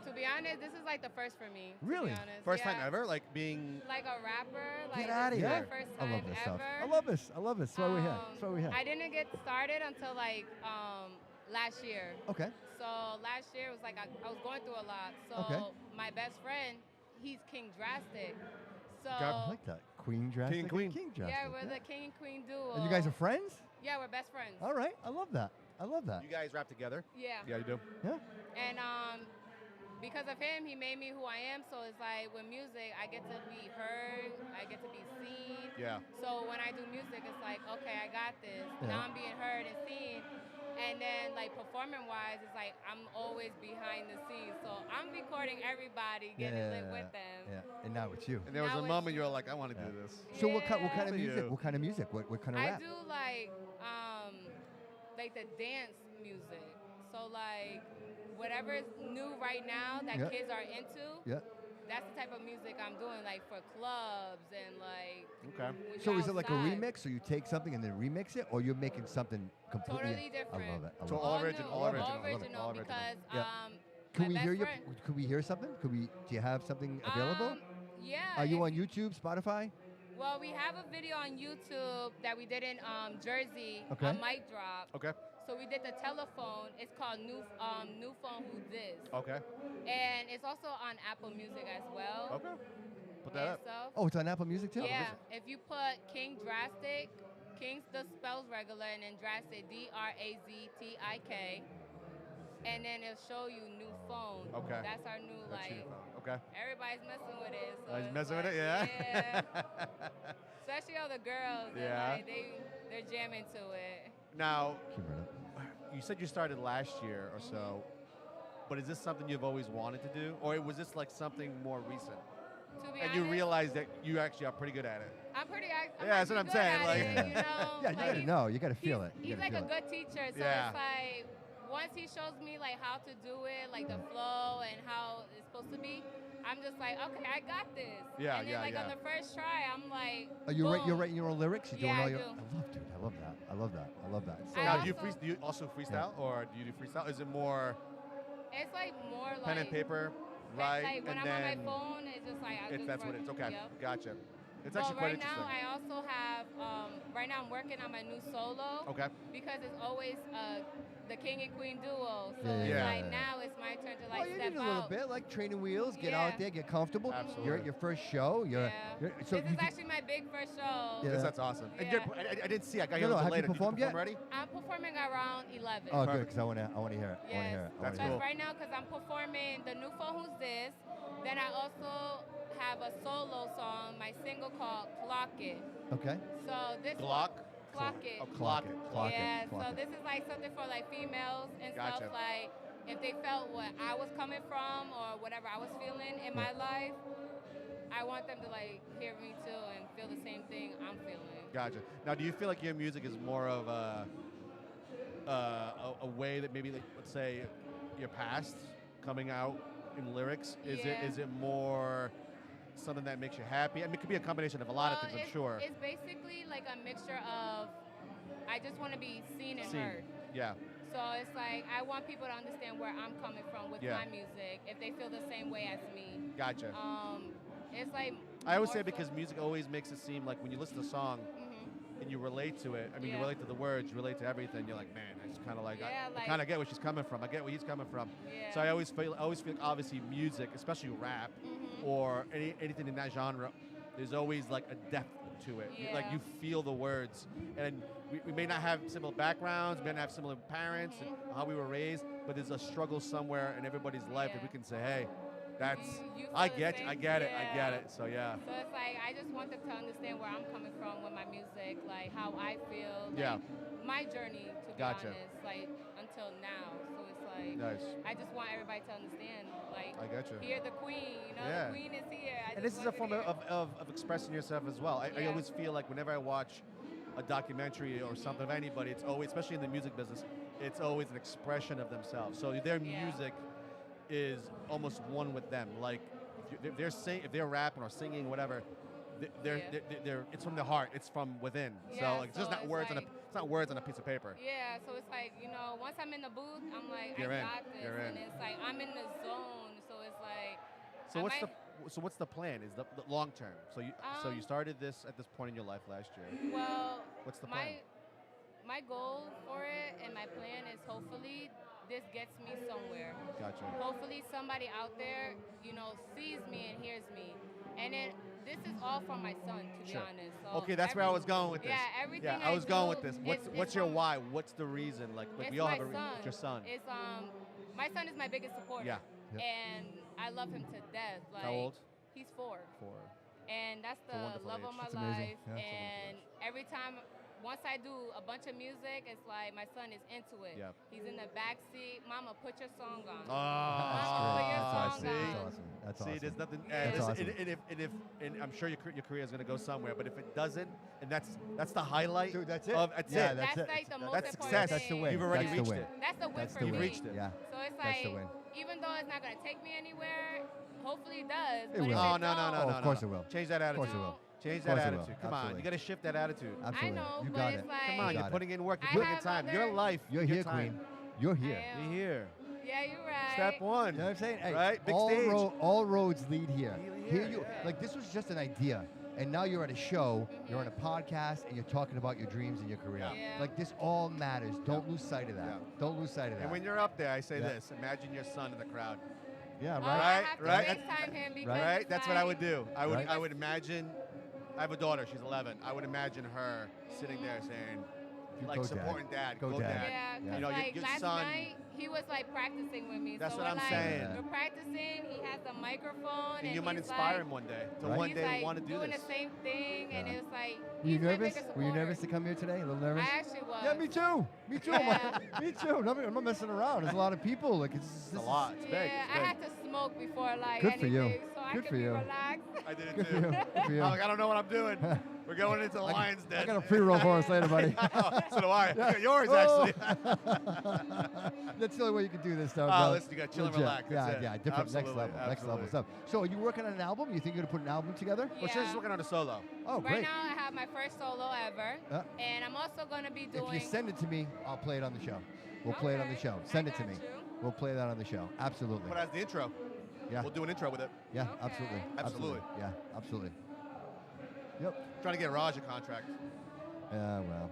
To be honest, this is like the first for me. Really? To be honest. First yeah. time ever, like being. Like a rapper. Like Get out of this is here. my first I time love this ever. stuff. I love this. I love this. That's why we're here. That's why we're here. I didn't get started until like last year. Okay. So last year was like I was going through a lot. So Okay. my best friend, he's King Drastic. So I like that. Queen Drastic. and Queen. King Drastic. yeah, we're the King and Queen duo. And you guys are friends? Yeah, we're best friends. All right. I love that. I love that. You guys rap together? Yeah. Yeah, you do. Yeah. And because of him, he made me who I am. So it's like with music, I get to be heard, I get to be seen. Yeah. So when I do music, it's like, okay, I got this. Yeah. Now I'm being heard and seen. And then like performing wise, it's like I'm always behind the scenes. So I'm recording everybody, getting lit with them. Yeah. And now it's you. And there was Now a it's- moment you were like, I want to Yeah. do this. So what kind of Yeah. music? You. What kind of music? What kind of I rap? do like the dance music. So like whatever is new right now that Yeah. kids are into, Yeah. that's the type of music I'm doing, like for clubs and like. Okay. when So you're is it like a outside. remix? So you take something and then remix it, or you're making something completely Totally different. I love it. I So love all it. All original, new, all original, all I love it, original all original. because Yeah. Can my we best hear friend. Could we hear something? Do you have something available? Yeah. Are you if on YouTube, Spotify? Well, we have a video on YouTube that we did in Jersey, Okay. a mic drop. Okay. So we did the telephone. It's called New Phone Who This. Okay. And it's also on Apple Music as well. Okay. Put that and up. stuff. Oh, it's on Apple Music too. Yeah, if you put King Drastic, King's the spells regular, and then Drastic, DRAZTIK, and then it'll show you new phone. Okay. That's our new, That's like, your phone. Okay. everybody's messing with it. So He's it's messing with like, it, yeah. Yeah. Especially all the girls. Yeah. And, like, they're jamming to it. Now, Keep it up. you said you started last year or so, but is this something you've always wanted to do, or was this like something more recent? To be And honest, you realized that you actually are pretty good at it. I'm Yeah, that's what I'm saying, like- you know, Yeah, you like, gotta know. You gotta feel it. You He's gotta like a feel it. good teacher, so Yeah. it's like once he shows me like how to do it, like the flow and how it's supposed to be, I'm just like, okay, I got this. Yeah, and then yeah, like yeah. on the first try, I'm like, Are you boom. you're writing your own lyrics? You're doing Yeah, all I your. do. I love that. I love that. I love that. So I Now, nice. also- do you also freestyle, or do you do freestyle? Is it more It's like more like pen and paper, right? Like when and I'm on then my phone, it's just like I if just that's what write- it is. Okay, Yep. gotcha. It's Well, actually quite right now interesting. I also have right now I'm working on my new solo. Okay. Because it's always the king and queen duo. So Yeah, it's yeah, like yeah. now it's my turn to Well, like you step need a little out. bit, like training wheels. Get Yeah. out there, get comfortable. Absolutely. You're at your first show. Yeah. So this you is actually my big first show. Yeah. That's awesome. And Yeah. I didn't see. I got No, here a no, little have you later. Did performed yet? already? I'm performing around 11. Oh, good, Perfect. because I want to hear it. I want to hear it. Yes. That's Because cool. right now, because I'm performing the new phone Who's This, then I also have a solo song, my single called Clock It. Okay. So this Glock? Clock It. Oh, clock it. Clock Yeah, it. Clock so it. this is like something for like females and Gotcha. stuff. Like if they felt what I was coming from or whatever I was feeling in my life, I want them to like hear me too and feel the same thing I'm feeling. Gotcha. Now, do you feel like your music is more of a way that maybe, like, let's say, your past coming out in lyrics? Is Yeah. it more something that makes you happy? I mean, it could be a combination of a lot of things, I'm sure. It's basically like a mixture of I just want to be seen and Seen. heard. Yeah. So it's like I want people to understand where I'm coming from with Yeah. my music, if they feel the same way as me. Gotcha. It's like I always more say so- because music always makes it seem like when you listen to a song Mhm. and you relate to it, I mean, you Yeah. relate to the words, you relate to everything, you're like, man, it's kind of like, Yeah, I like- kind of get where she's coming from. I get where he's coming from. Yeah. So I always feel obviously music, especially rap Mhm. or anything in that genre, there's always like a depth to it. Like Yeah. you feel the words, and we may not have similar backgrounds, we may not have similar parents and how we were raised, but there's a struggle somewhere in everybody's life that Yeah. we can say, hey, that's You feel I the get same- I get it. yeah. So yeah. So it's like I just want them to understand where I'm coming from with my music, like how I feel, like Yeah. my journey to be Gotcha. honest, like until now. So it's like Nice. I just want everybody to understand, like I get you. hear the queen, you know, Yeah. the queen is here. I And just this is a want form you to hear. of expressing yourself as well. I Yeah. always feel like whenever I watch a documentary or something of anybody, it's always, especially in the music business, it's always an expression of themselves. So their Yeah. music is almost one with them. Like if they're rapping or singing, whatever, it's from their heart. It's from within. Yeah, so like, it's just so not it's words like- it's not words on a piece of paper. Yeah, so it's like, you know, once I'm in the booth, I'm like, You're I in. got this. You're and in. it's like I'm in the zone. So it's like So I what's might- what's the plan? Is the long term? So you Um, started this at this point in your life last year. well, What's the plan? my goal for it and my plan is hopefully this gets me somewhere. Gotcha. Hopefully somebody out there, you know, sees me and hears me. And this is all from my son, to Sure. be honest. So Okay, that's where I was going with this. Yeah, everything Yeah, I I was going with do, this. it's What's your from- why? What's the reason? Like It's we all my have a reason. son. It's your son. It's my son is my biggest supporter. Yeah. Yep. And I love him to death. Like How old? He's 4. 4. And that's It's a the wonderful love age. of my It's amazing. life. Yeah. It's a And every time, once I do a bunch of music, it's like my son is into it. Yep. He's in the back seat. Mama, put your song on. Oh, That's Mama, great. put your That's song awesome. See? That's on. awesome. That's See, awesome. there's nothing. That's listen, awesome. and I'm sure your career is going to go somewhere, but if it doesn't, and that's the highlight. Dude, that's it. That's Yeah, it. that's That's it. like the most That's important success. That's the thing. win. You've already That's the reached win. it. That's the win That's for the me. win. You've reached it. Yeah. So it's That's the like, win. even though it's not gonna take me anywhere, hopefully it does. It but will. if Oh it no no don't, no Oh, no! of course no. it will. Change that Of course attitude. it will. Change Of that course it will. attitude. Come on, Absolutely. you got to shift that attitude. Absolutely. I know, You but got it's it. like Come on, You you're got it. putting in work. You're I putting in have time. Your other- life. You're your here, time. Queen. You're here. I You're am. here. Yeah, you're right. Step one. You know what I'm saying? Hey, Right? Big all, stage. all roads lead here. Here, you, yeah. like this was just an idea, and now you're at a show, you're on a podcast, and you're talking about your dreams and your career. Yeah. Like this all matters. Don't lose sight of that. Yeah. Don't lose sight of that. And when you're up there, I say Yeah. this: imagine your son in the crowd. yeah, Oh, right. I have to Right? FaceTime him because Right? it's That's what I like- would do. I would. Right. I would imagine. I have a daughter. She's 11. I would imagine her sitting there saying, You like go, Dad. supporting Dad. Go, Dad. Yeah, Yeah. because You know, like your last son- night he was like practicing with me. That's so what we're I'm like, saying. We're practicing. He has a microphone, And you might he's inspire like, him one day to Right. one he's day like want to do doing this. the same thing, and Yeah. it's like Were you he's my nervous? biggest Were you supporter. nervous to come here today? A little nervous? I actually was. Yeah, me too. Me too. Yeah. Me too. I'm not messing around. There's a lot of people. Like It's a lot. It's big. Yeah, It's I big. had to smoke before like Good for you. anything, so I Good could for be you. relaxed. I did it Good for too. you. Good for you. I'm like, I don't know what I'm doing. We're going into the I- Lions Den. I got a pre-roll for us later, buddy. So do I. I got yours, Oh. actually. That's the only way you can do this stuff. Oh, bro. listen, you gotta chill and Legit. relax. That's Yeah, it. yeah, different, Absolutely, next level absolutely. stuff. So, are you working on an album? You think you're gonna put an album together? Well, she's just working on a solo. Oh, Right great. now, I have my first solo ever, Yeah. and I'm also gonna be If doing. you send it to me, I'll play it on the show. We'll play it on the Okay, show. I Send it to got me. you. We'll play that on the show. Absolutely. But as the intro, Yeah. we'll do an intro with it. Yeah, Okay. absolutely. Absolutely. Yeah, absolutely. Yep. Trying to get Raj a contract. Yeah, well. All right.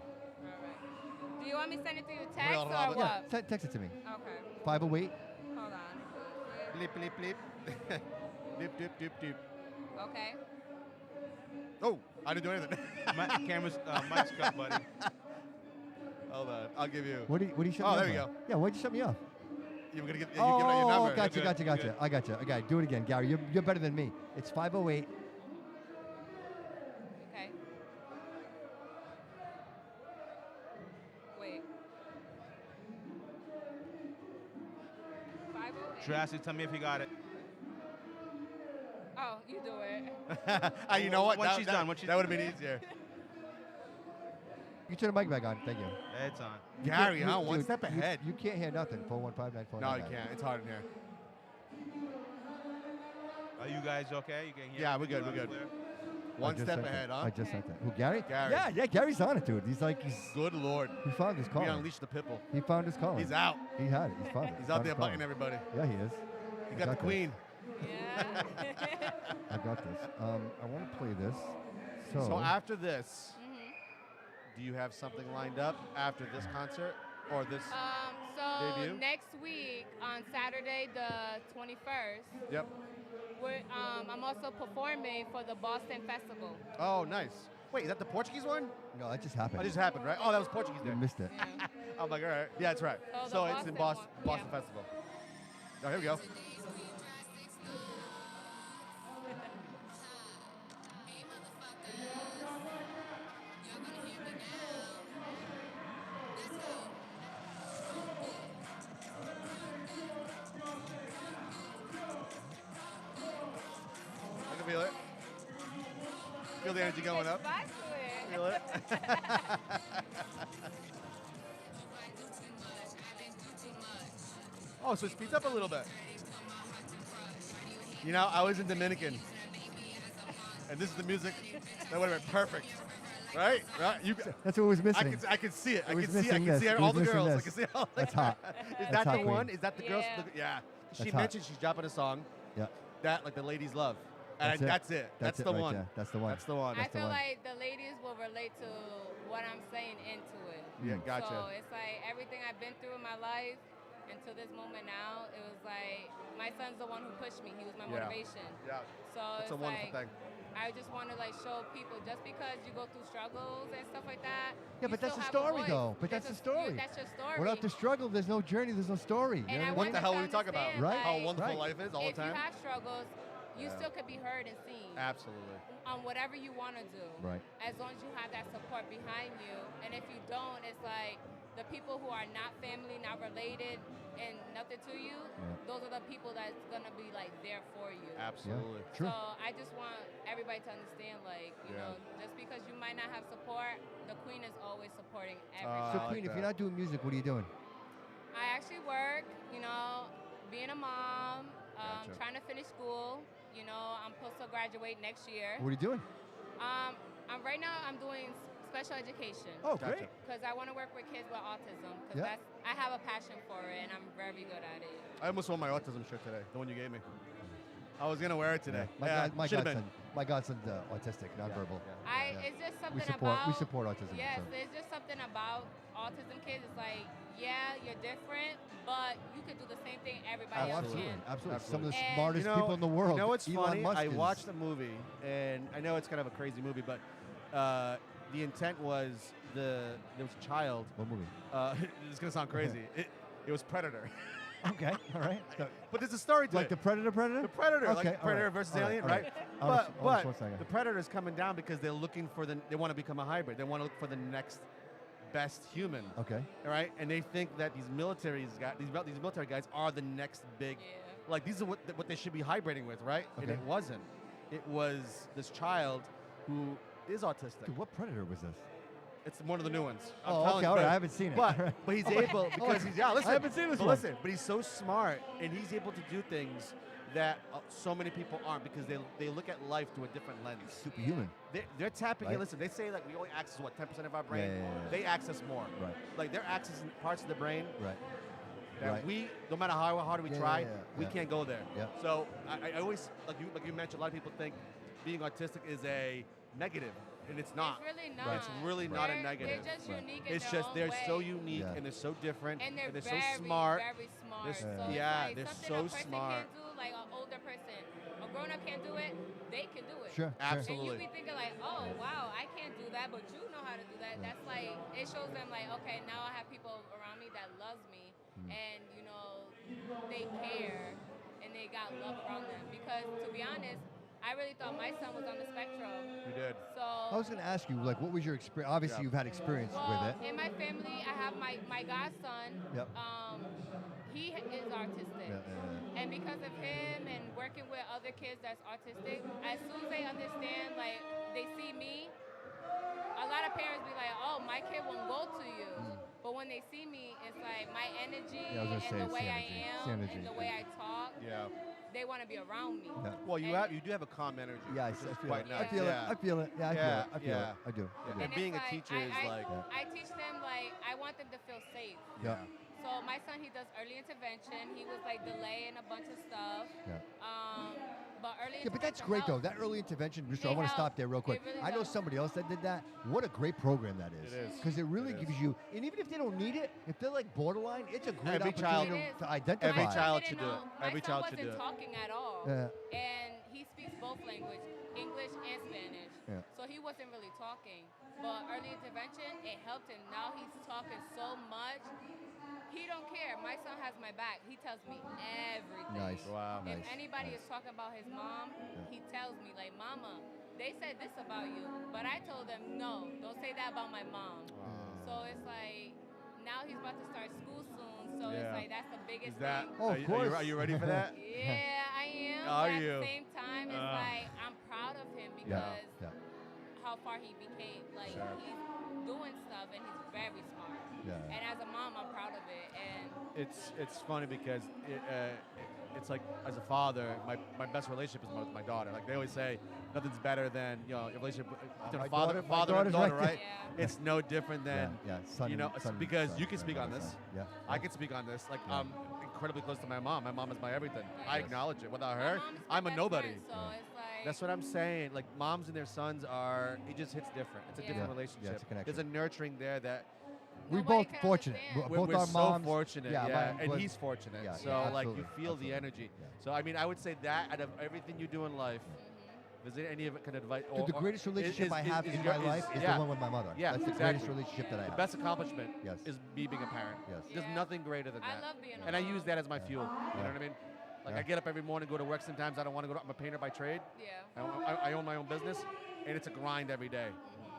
Do you want me to send it through text Well, or Robert. what? Yeah, text it to me. Okay. 508. Hold on. Bleep, bleep, bleep. Doop, doop, doop, doop. Okay. Oh, I didn't do anything. Camera's mic's cut, buddy. Hold on. I'll give you. What do you shut Oh, me there off you for? go. Yeah, why'd you shut me off? You were going to give you giving out your number. Gotcha, You're gotcha, good, you're gotcha. good. I gotcha. Okay, do it again, Gary. You're better than me. It's 508. Okay. Wait. 508. Drastic, tell me if you got it. Oh, you do it. You know what? When That- she's that- done, when she's that would have been easier. You turn the mic back on. Thank you. It's on. You Gary, can't- huh? you- One dude, step ahead. You can't hear nothing. 415-9499. No, you can't. It's hard in here. Are you guys okay? You can hear Yeah, me we're good, loud we're and good. clear? One I just step sent ahead, that. huh? I just sent that. Who, Gary? Gary. Yeah, Gary's on it, dude. He's Good Lord. he found his We calling. unleashed the pitbull. He found his calling. He's out. He had it. He's found it. He's Found out there his calling. bucking everybody. Yeah, he is. He I got the this. queen. Yeah. I got this. I want to play this. So after this, Mhm. do you have something lined up after this concert or this? So Debut? next week on Saturday the 21st, Yep. I'm also performing for the Boston Festival. Oh, nice. Wait, is that the Portuguese one? No, that just happened. Oh, this happened, right? Oh, that was Portuguese You there. missed it. Yeah. I'm like, all right. Yeah, that's right. Oh, the So it's in Boston Boston, one, Boston yeah. Festival. Oh, here we go. I can feel it. Feel the energy going up. Feel it. Oh, so it speeds up a little bit. You know, I was in Dominican, and this is the music that would have been perfect, right? Right? You, That's what was missing. I could see it. I It was could see it. I missing could this. see It all was the missing girls. I this. could see all. That's hot. Is That's that hot, the queen. one? Is that the girls? Yeah. Yeah. She That's hot. mentioned she's dropping a song Yeah. that like the ladies love, and That's it. that's it the right one. there. That's the one. That's the one. I That's the feel one. like the ladies will relate to what I'm saying into it. Yeah, gotcha. So it's like everything I've been through in my life until this moment now, it was like my son's the one who pushed me. He was my Yeah. motivation. Yeah. So That's it's a wonderful like thing. I just want to like show people just because you go through struggles and stuff like that. Yeah, you but that's still the have a story, voice. though. But that's the story. That's your story. Without the struggle, there's no journey. There's no story. You And know I what I What mean? the hell are we talking about? understand, Right. How like, wonderful Right. life is all the if time. you have struggles, you Yeah. still could be heard and seen Absolutely. on whatever you want to do. Right. As long as you have that support behind you. And if you don't, it's like the people who are not family, not related, and nothing to you, those are the people that's gonna be like there for you. Absolutely. True. So I just want everybody to understand, like, you know, just because you might not have support, the queen is always supporting So, everybody. like Queen, if that. you're not doing music, what are you doing? I actually work, you know, being a mom, Gotcha. trying to finish school. You know, I'm supposed to graduate next year. What are you doing? Right now I'm doing special education. Oh, Gotcha. great. Because I want to work with kids with autism. Because Yeah. I have a passion for it, and I'm very good at it. I almost wore my autism shirt today, the one you gave me. I was gonna wear it today. Yeah. My Should've godson, my godson's autistic, nonverbal. Yeah. It's just something We about support autism. Yes, so. there's just something about autism kids. It's like, yeah, you're different, but you could do the same thing everybody else Absolutely, can. absolutely. Some of the And- smartest people in the world. You know what's Elon funny? Musk I is- watched the movie, and I know it's kind of a crazy movie, but the intent was there was a child. What movie? It's gonna sound crazy. It was Predator. Okay, all right. So, But there's a story to like it. the Predator? The Predator, Okay, like all Predator right, versus all right, Alien, all right? right. But Arnold Schwarzenegger. the Predator's coming down because they're looking for they want to become a hybrid. They want to look for the next best human. Okay. All right, and they think that these military guys are the next big, like these are what they should be hybriding with, right? And Okay. it wasn't. It was this child who is autistic. Dude, what Predator was this? It's one of the new ones. I'm Oh, telling okay, you, all right. but- I haven't seen it. But All right. but he's Oh, wait. able Oh, because he's listen. I haven't seen this but one. listen, but he's so smart and he's able to do things that so many people aren't because they look at life through a different lens. Superhuman. They're tapping. Right. Listen, they say like we only access 10% of our brain. Yeah. They access more. Right. Like they're accessing parts of the brain Right. that Right. we, no matter how hard we Yeah, try, yeah, we yeah. can't go there. Yeah. So I always like you mentioned. A lot of people think being autistic is a negative, and it's not. It's really not. It's really not a They're- negative. They're just Right. unique in It's their just own they're way. so unique Yeah. and they're so different And they're so very, smart. very smart. They're- So it's yeah, like they're something so a person smart. can't do, like an older person. A grown-up can't do it, they can do it. Sure. Absolutely. And you be thinking like, oh, wow, I can't do that, but you know how to do that. That's like, it shows them like, okay, now I have people around me that loves me, and, you know, they care, and they got love around them. Because, to be honest, I really thought my son was on the spectrum. You did. So, I was going to ask you, like, what was your experience? Obviously, Yeah. you've had experience well, with it. in my family, I have my godson. Yep. He is autistic. Yeah. And because of him and working with other kids that's autistic, as soon as they understand, like, they see me, a lot of parents be like, oh, my kid won't go to you. But when they see me, it's like my energy Yeah, I was gonna say, and the it's way the I energy. It's am the energy. and the way I talk, Yeah. they want to be around me. Yeah. Well, you And- do have a calm energy. Yeah, I which is feel quite it. nice. I feel yeah. it. I feel it. Yeah, I Yeah, feel it. I feel yeah. it. I do. I do. And it's being a like, teacher is like- I teach them, like, I want them to feel safe. Yeah. So my son, he does early intervention. He was like delaying a bunch of stuff. Yeah. But early Yeah, but that's intervention great though. helps. That early intervention, Mr. I It want to stop helps. there real quick. It really I know does. somebody else that did that. What a great program that is. It is. Because it really It gives is. you, and even if they don't need it, if they're like borderline, it's a great Every child- opportunity It is. to identify. Every My son child didn't should do know- it. My Every son child should wasn't do it. talking at all. Yeah. And he speaks both language, English and Spanish. Yeah. So he wasn't really talking. But early intervention, it helped him. Now he's talking so much. He don't care. My son has my back. He tells me everything. Nice. Wow. If Nice. anybody nice. is talking about his mom, he tells me, like, Mama, they said this about you. But I told them, no, don't say that about my mom. So it's like, now he's about to start school soon. So Yeah. it's like, that's the biggest Is that? thing. Oh, of course. Are you ready for that? Yeah, I am. Are but at you? the same time, it's like, I'm proud of him Yeah. because Yeah. how far he became. Like, Sure. he's doing stuff and he's very smart. Yeah. And as a mom, I'm proud of it. And It's funny because it's like as a father, my best relationship is with my daughter. Like they always say, nothing's better than a relationship between my a father daughter- my and daughter's daughter, right right? there. It's no different than Yeah. Son you know, and- son- because son, you can yeah, speak on son. this. Yeah. I can speak on this. Like Yeah. I'm incredibly close to my mom. My mom is my everything. I Yes. acknowledge it. Without my her, mom's my I'm a best nobody. friend, so it's like, That's what I'm saying. Like moms and their sons are, it just hits different. It's a Yeah. different Yeah, relationship. it's a connection. There's a nurturing there that We Nobody both can fortunate. understand. we're, Both we're our so moms. fortunate. yeah, Yeah, mine and was- he's fortunate. yeah, so yeah, like you absolutely, feel the absolutely. energy. Yeah. So I mean, I would say that out of everything you do in life, Mhm. is there any of it kind of advice? Dude, the greatest relationship I have in my life is yeah. the one with my mother. Yeah, That's the exactly. greatest relationship that I The have. best accomplishment Yes. is me being a parent. Yes. There's Yeah. nothing greater than I that. love being a And I mom. use that as my Yeah. fuel. You Yeah. know what I mean? Like Yeah. I get up every morning, go to work. Sometimes I don't want to go. I'm a painter by trade. Yeah. I own my own business, and it's a grind every day.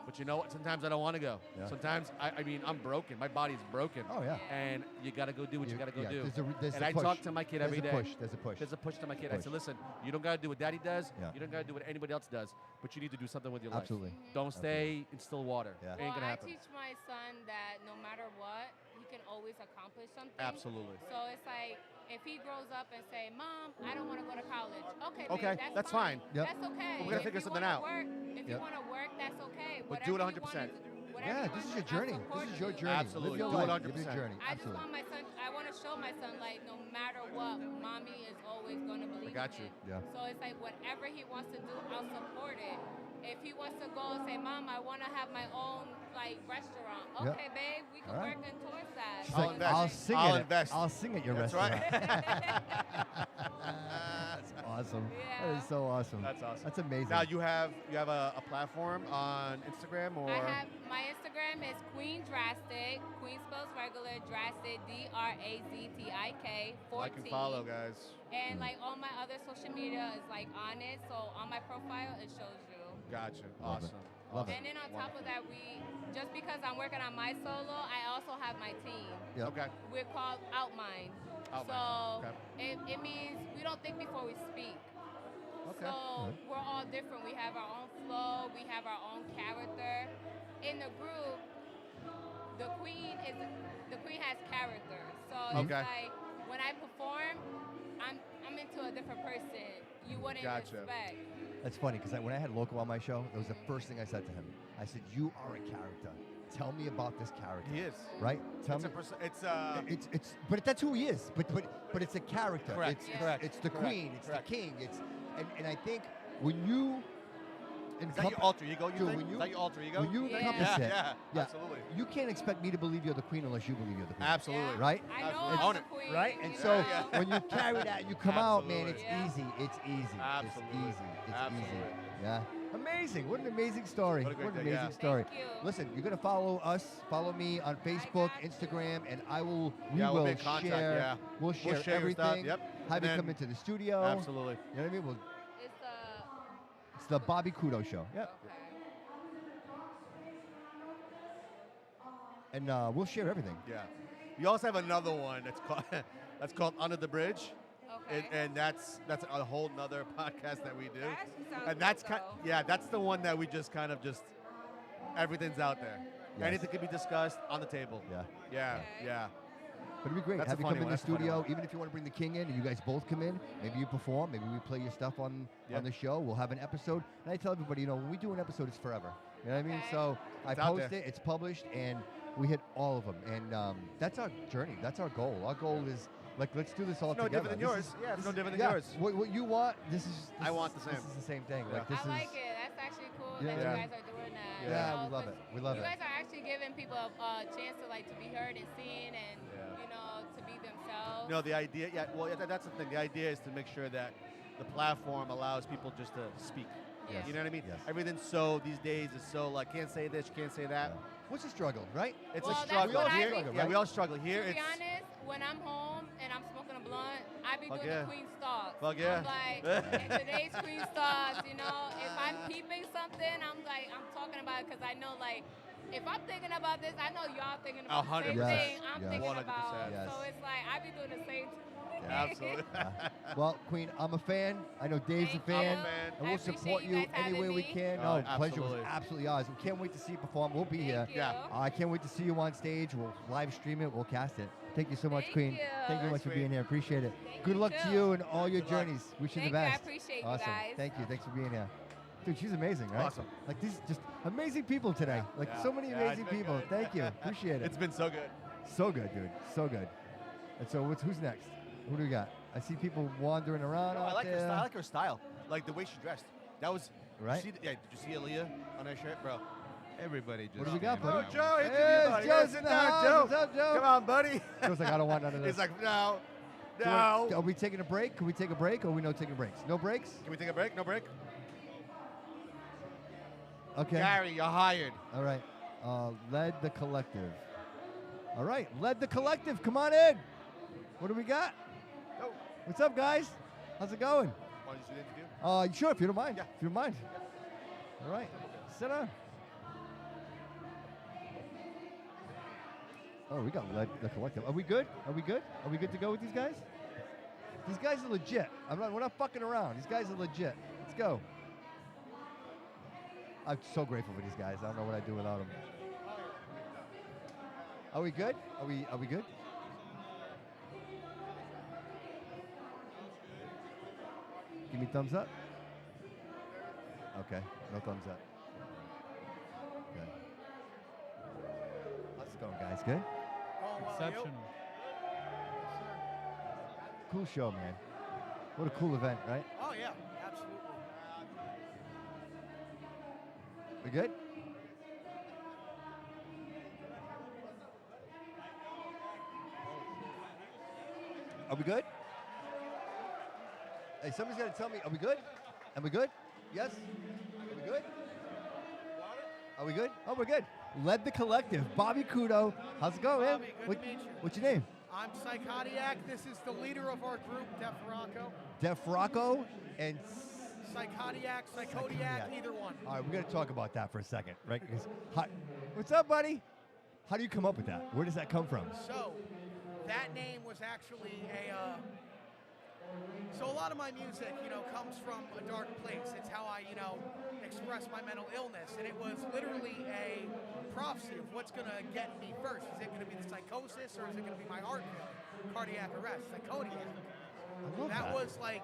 But you know what? Sometimes I don't want to go. Yeah. Sometimes I mean I'm broken. My body's broken. Oh yeah. And you got to go do what you got to go yeah, do. There's And a I push. talk to my kid There's every a day. push. There's a push. There's a push to my kid. I Push. said, listen, you don't got to do what daddy does. Yeah. You don't got to do what anybody else does. But you need to do something with your life. Absolutely. Don't stay in still water. Yeah. Ain't Well, gonna I happen. teach my son that no matter what, he can always accomplish something. Absolutely. So it's like, if he grows up and say, Mom, I don't want to go to college. Okay, Okay, babe, that's fine. Yep. That's okay. We're gonna If figure you something wanna out. Work, if you Yep. want to work, that's okay. But do it Whatever you 100%. wanna do- whatever Yeah, he this wants is to your do, journey. I'll This support is your you. journey. Absolutely. Live Do your it life. Live 100%. your journey. I just Absolutely. want my son. I want to show my son like no matter what, mommy is always going to believe got in you. him. Yeah. So it's like whatever he wants to do, I'll support it. If he wants to go and say, Mom, I want to have my own like restaurant. Yep. Okay, babe, we can All right. work in towards that. She's So like, it's invest. I'll like- sing I'll at invest. I'll sing at your That's restaurant. right. That's awesome. That Yeah. is so awesome. That's awesome. That's amazing. Now you have a platform on Instagram or I have my Instagram is Queen Drastic. Queen spells regular, Drastic DRAZTIK 14. I can follow, guys. And like all my other social media is like on it. So on my profile it shows you. Gotcha. Love it. Awesome. Love it. And then on top of that, we just because I'm working on my solo, I also have my team. Yep. Okay. We're called Outmind. Outmind, So okay. it means we don't think before we speak. Okay. So we're all different. We have our own flow. We have our own character. In the group, the queen has character. So it's Okay. like when I perform, I'm into a different person. You wouldn't Gotcha. expect. That's funny because when I had Loco on my show, that was the first thing I said to him. I said, "You are a character. Tell me about this character." He is. Right? Tell It's me. it's But that's who he is. But it's a character. Correct. It's, Yeah. Correct. It's the Correct. queen. It's Correct. the king. It's and I think when you Is that your alter ego, you Dude, think? when you- Is that your alter ego? when you Yeah. encompass it, Yeah, absolutely. you can't expect me to believe you're the queen unless you believe you're the queen. Absolutely. Yeah. Right? I know Absolutely. I'm Own the it. queen. Right? And you so know? when you carry that, you come out, man, it's Absolutely. easy. It's easy. Absolutely. It's easy. It's Absolutely. easy. Yeah. Amazing. What an amazing story. What a great an day, amazing yeah. story. Thank you. Listen, you're gonna follow us, follow me on Facebook, got you. Instagram, and we Yeah, we'll will be in contact, share yeah. we'll share share your everything. stuff, yep. Have And you then- come into the studio. Absolutely. You know what I mean? It's It's the Bobby Couto Show. Yep. okay. And we'll share everything. Yeah. You also have another one that's called Under the Bridge. Okay. And that's a whole nother podcast that we do. That actually sounds And that's cool, that's the one that we just kind of just everything's out there. Yes. Anything can be discussed on the table. Yeah. Yeah, Okay. yeah. But it'd be great. That's a Have you funny come in one, the that's a funny studio, one. even if you want to bring the king in and you guys both come in. Maybe you perform. Maybe we play your stuff on Yep. the show. We'll have an episode. And I tell everybody, when we do an episode, it's forever. You know what I mean? Okay. So I It's out post there. it. It's published, and we hit all of them. And that's our journey. That's our goal. Our goal is let's do this all It's no together. different than This yours. is- Yeah, it's this no is- different than yeah, yours. What you want? This is. I want the same. This is the same thing. Yeah. Like this I is. like it. That's actually cool Yeah. that Yeah. you guys are doing that. Yeah. Yeah, You we know, love it. 'cause We love you it. guys are actually giving people a chance to be heard and seen and Yeah. to be themselves. No, the idea, that's the thing. The idea is to make sure that the platform allows people just to speak. Yes. You know what I mean? Yes. Everything's these days is so can't say this, you can't say that. Yeah. What's a struggle, right? It's Well, a that's struggle. what I Here, be- yeah, we all struggle. Here, To be it's honest, when I'm home and I'm smoking a blunt, I be Fuck doing yeah. the Queen Stalks. Fuck yeah. I'm like, in today's Queen Stalks, if I'm peeping something, I'm talking about it because I know, if I'm thinking about this, I know y'all thinking about the same 100%. thing I'm Yes. thinking 100%. about. Yes. So it's like, I be doing the same absolutely. Well, Queen, I'm a fan. I know Dave's Thank a fan. you. I'm a fan. And I we'll appreciate support you you guys having any way we me. can. Oh, No, pleasure was absolutely. absolutely ours. We can't wait to see you perform. We'll be here. Thank you. Yeah. I can't wait to see you on stage. We'll live stream it. We'll cast it. Thank you so much, Thank Queen. you. Thank you very much for Thanks, being here. Appreciate it. Thank Good you luck too. to you and all your Good luck. journeys. Wish you Thank the you. I best. appreciate you Awesome. guys. Thank you. Thanks for being here. Dude, she's amazing, right? Awesome. Like these just amazing people today. Like Yeah. so many Yeah, it's amazing been people. good. Thank you. Appreciate it. It's been so good. So good, dude. So good. And so who's next? Who do we got? I see people wandering around No, out I like her there. style. I like her style. Like the way she dressed. That was Right? Did you see Aaliyah on her shirt, bro? Everybody just. What do we got, came buddy? out. Joe, Hey, buddy. Joe's Yeah, in sit the down, house. Joe. What's up, Joe? Come on, buddy. Joe's like, I don't want none of this. He's like, no, So no. Are we taking a break? Can we take a break or are we no taking breaks? No breaks? Can we take a break? No break? Okay. Gary, you're hired. All right. Led the Collective. All right. Led the Collective. Come on in. What do we got? Go. What's up, guys? How's it going? Want to do the interview? Sure, if you don't mind. Yeah. If you don't mind. All right. Sit down. Oh, we got Led the Collective. Are we good? Are we good? Are we good to go with these guys? These guys are legit. We're not fucking around. These guys are legit. Let's go. I'm so grateful for these guys. I don't know what I'd do without them. Are we good? Are we good? Give me thumbs up. Okay, no thumbs up. Okay. That's good. Going well, you? Exceptional. Cool show, man. What a cool event, right? Oh yeah, absolutely. We good? Are we good? Hey, somebody's got to tell me, are we good? Am we good? Yes? Are we good? Are we good? Oh, we're good. Led the collective. Bobby Couto. How's it going, man? Bobby, good to meet you. What's your name? I'm Psychotiac. This is the leader of our group, Def Rocco. Def Rocco and Psychotiac, Psychodiac, either one. All right, we're going to talk about that for a second, right? What's up, buddy? How do you come up with that? Where does that come from? So, that name was actually so a lot of my music, comes from a dark place. It's how I, express my mental illness. And it was literally a prophecy of what's going to get me first. Is it going to be the psychosis or is it going to be my heart failure? Cardiac arrest, Psychodiac. That was like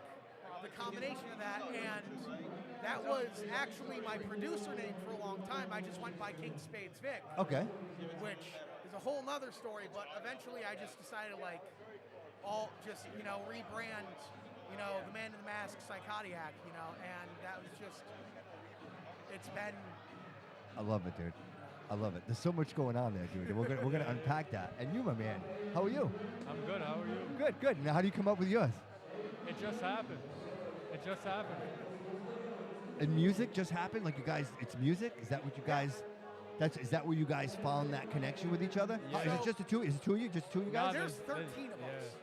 the combination of that, and that was actually my producer name for a long time. I just went by King Spades Vic. Okay. Which is a whole nother story, but eventually I just decided rebrand, the Man in the Mask, Psychotiac, and that was just, it's been. I love it, dude. I love it. There's so much going on there, dude. And we're gonna unpack that. And you, my man, how are you? I'm good. How are you? Good, good. Now, how do you come up with yours? It just happened. It just happened. And music just happened? Like you guys, it's music? Is that what you guys? Is that where you guys found that connection with each other? Yeah. Is it just the two? Is it two of you? Just two of you guys? There's 13 of us.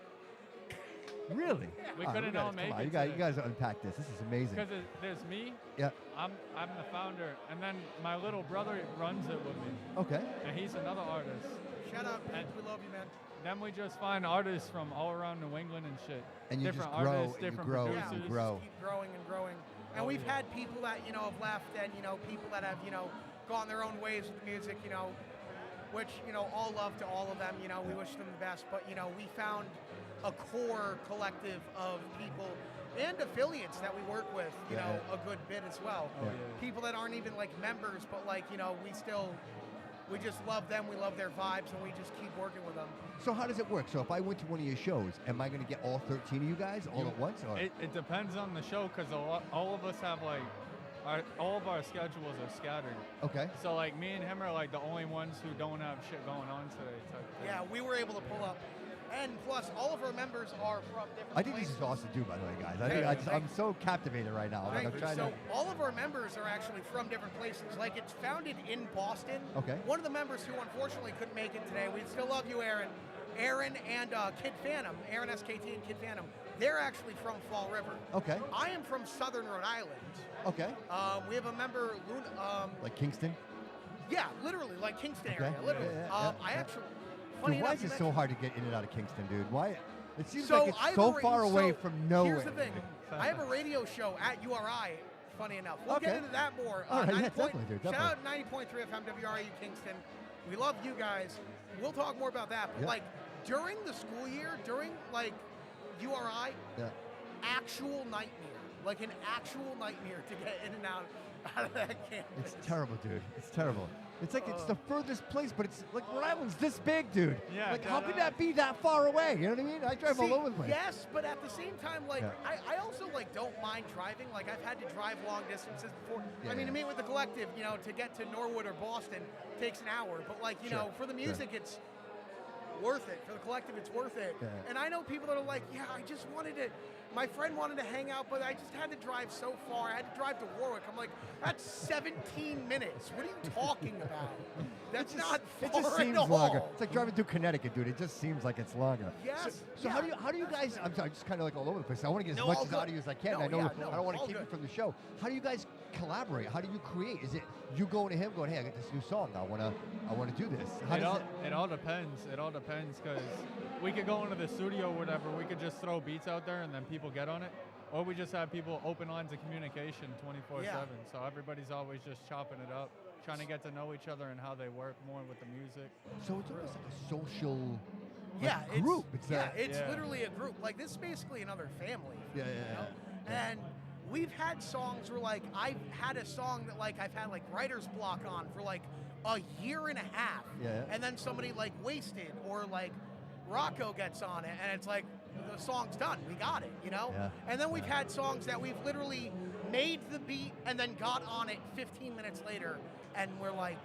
Really? We All right, couldn't all make it. You guys unpack this. This is amazing. Because there's me. Yeah. I'm the founder, and then my little brother runs it with me. Okay. And he's another artist. Shout out, Pete. We love you, man. Then we just find artists from all around New England and shit. And you different just grow, artists, and you different grow, producers. and you grow. Just keep growing and growing. And we've had people that, have left and, people that have, gone their own ways with music, which, all love to all of them, we wish them the best. But, we found a core collective of people and affiliates that we work with, a good bit as well. People that aren't even like members, but like, we just love them, we love their vibes, and we just keep working with them. So how does it work? So if I went to one of your shows, am I going to get all 13 of you guys all at once? Or? It depends on the show, because all of us have all of our schedules are scattered. Okay. So like me and him are like the only ones who don't have shit going on today. Type of thing. Yeah, we were able to pull up. And plus, all of our members are from different I think places. this is awesome to do, by the way, guys. I'm so captivated right now. Like, I'm trying so to. all of our members are actually from different places. Like, it's founded in Boston. Okay. One of the members who unfortunately couldn't make it today, we still love you, Aaron. Aaron and Kid Phantom, Aaron SKT and Kid Phantom, they're actually from Fall River. Okay. I am from Southern Rhode Island. Okay. We have a member, like Kingston? Yeah, literally, like Kingston Okay. area, literally. Yeah. I actually, funny Dude, why enough, is it so hard to get in and out of Kingston, dude? Why? It seems So like it's I have so a far away from nowhere. Here's the thing. I have a radio show at URI, funny enough. We'll Okay. get into that more. All right, yeah, 90 definitely, dude, Shout definitely. out 90.3 FM WRU Kingston. We love you guys. We'll talk more about that. But Yeah. like during the school year, during like URI, actual nightmare. Like an actual nightmare to get in and out of that campus. It's terrible, dude. It's terrible. It's like it's the furthest place, but it's like Rhode Island's this big, dude. Yeah. Like, how could that be that far away? You know what I mean? I drive all over the place. Yes, but at the same time, like, Yeah. I also, like, don't mind driving. Like, I've had to drive long distances before. Yeah, I mean, yeah. to meet with the collective, to get to Norwood or Boston takes an hour. But, like, Sure, for the sure. music, it's worth it. For the collective, it's worth it. Yeah. And I know people that are like, yeah, I just wanted to, my friend wanted to hang out, but I just had to drive so far. I had to drive to Warwick. I'm like, that's 17 minutes. What are you talking about? That's not far It just seems at all. longer. It's like driving through Connecticut, dude. It just seems like it's longer. Yes. So how do you guys? I'm sorry, just kind of like all over the place. I want to get as No, much all as good. audio as I can. No, I know yeah, no, I don't want to all keep good. it from the show. How do you guys collaborate? How do you create? Is it you going to him, going, hey, I got this new song. I wanna do this. How It does all, it all depends. It all depends, because we could go into the studio or whatever. We could just throw beats out there and then people get on it. Or we just have people open lines of communication 24/7. Yeah. So everybody's always just chopping it up, trying to get to know each other and how they work more with the music. So it's almost like a social Yeah, group. It's Yeah. literally a group. Like, this is basically another family. Yeah, yeah, you know? yeah. And we've had songs where, like, I've had a song that, like, I've had, like, writer's block on for, like, a year and a half. Yeah. And then somebody like Wasted or like Rocco gets on it, and it's like, the song's done. We got it, you know? Yeah. And then we've had songs that we've literally made the beat and then got on it 15 minutes later, and we're like,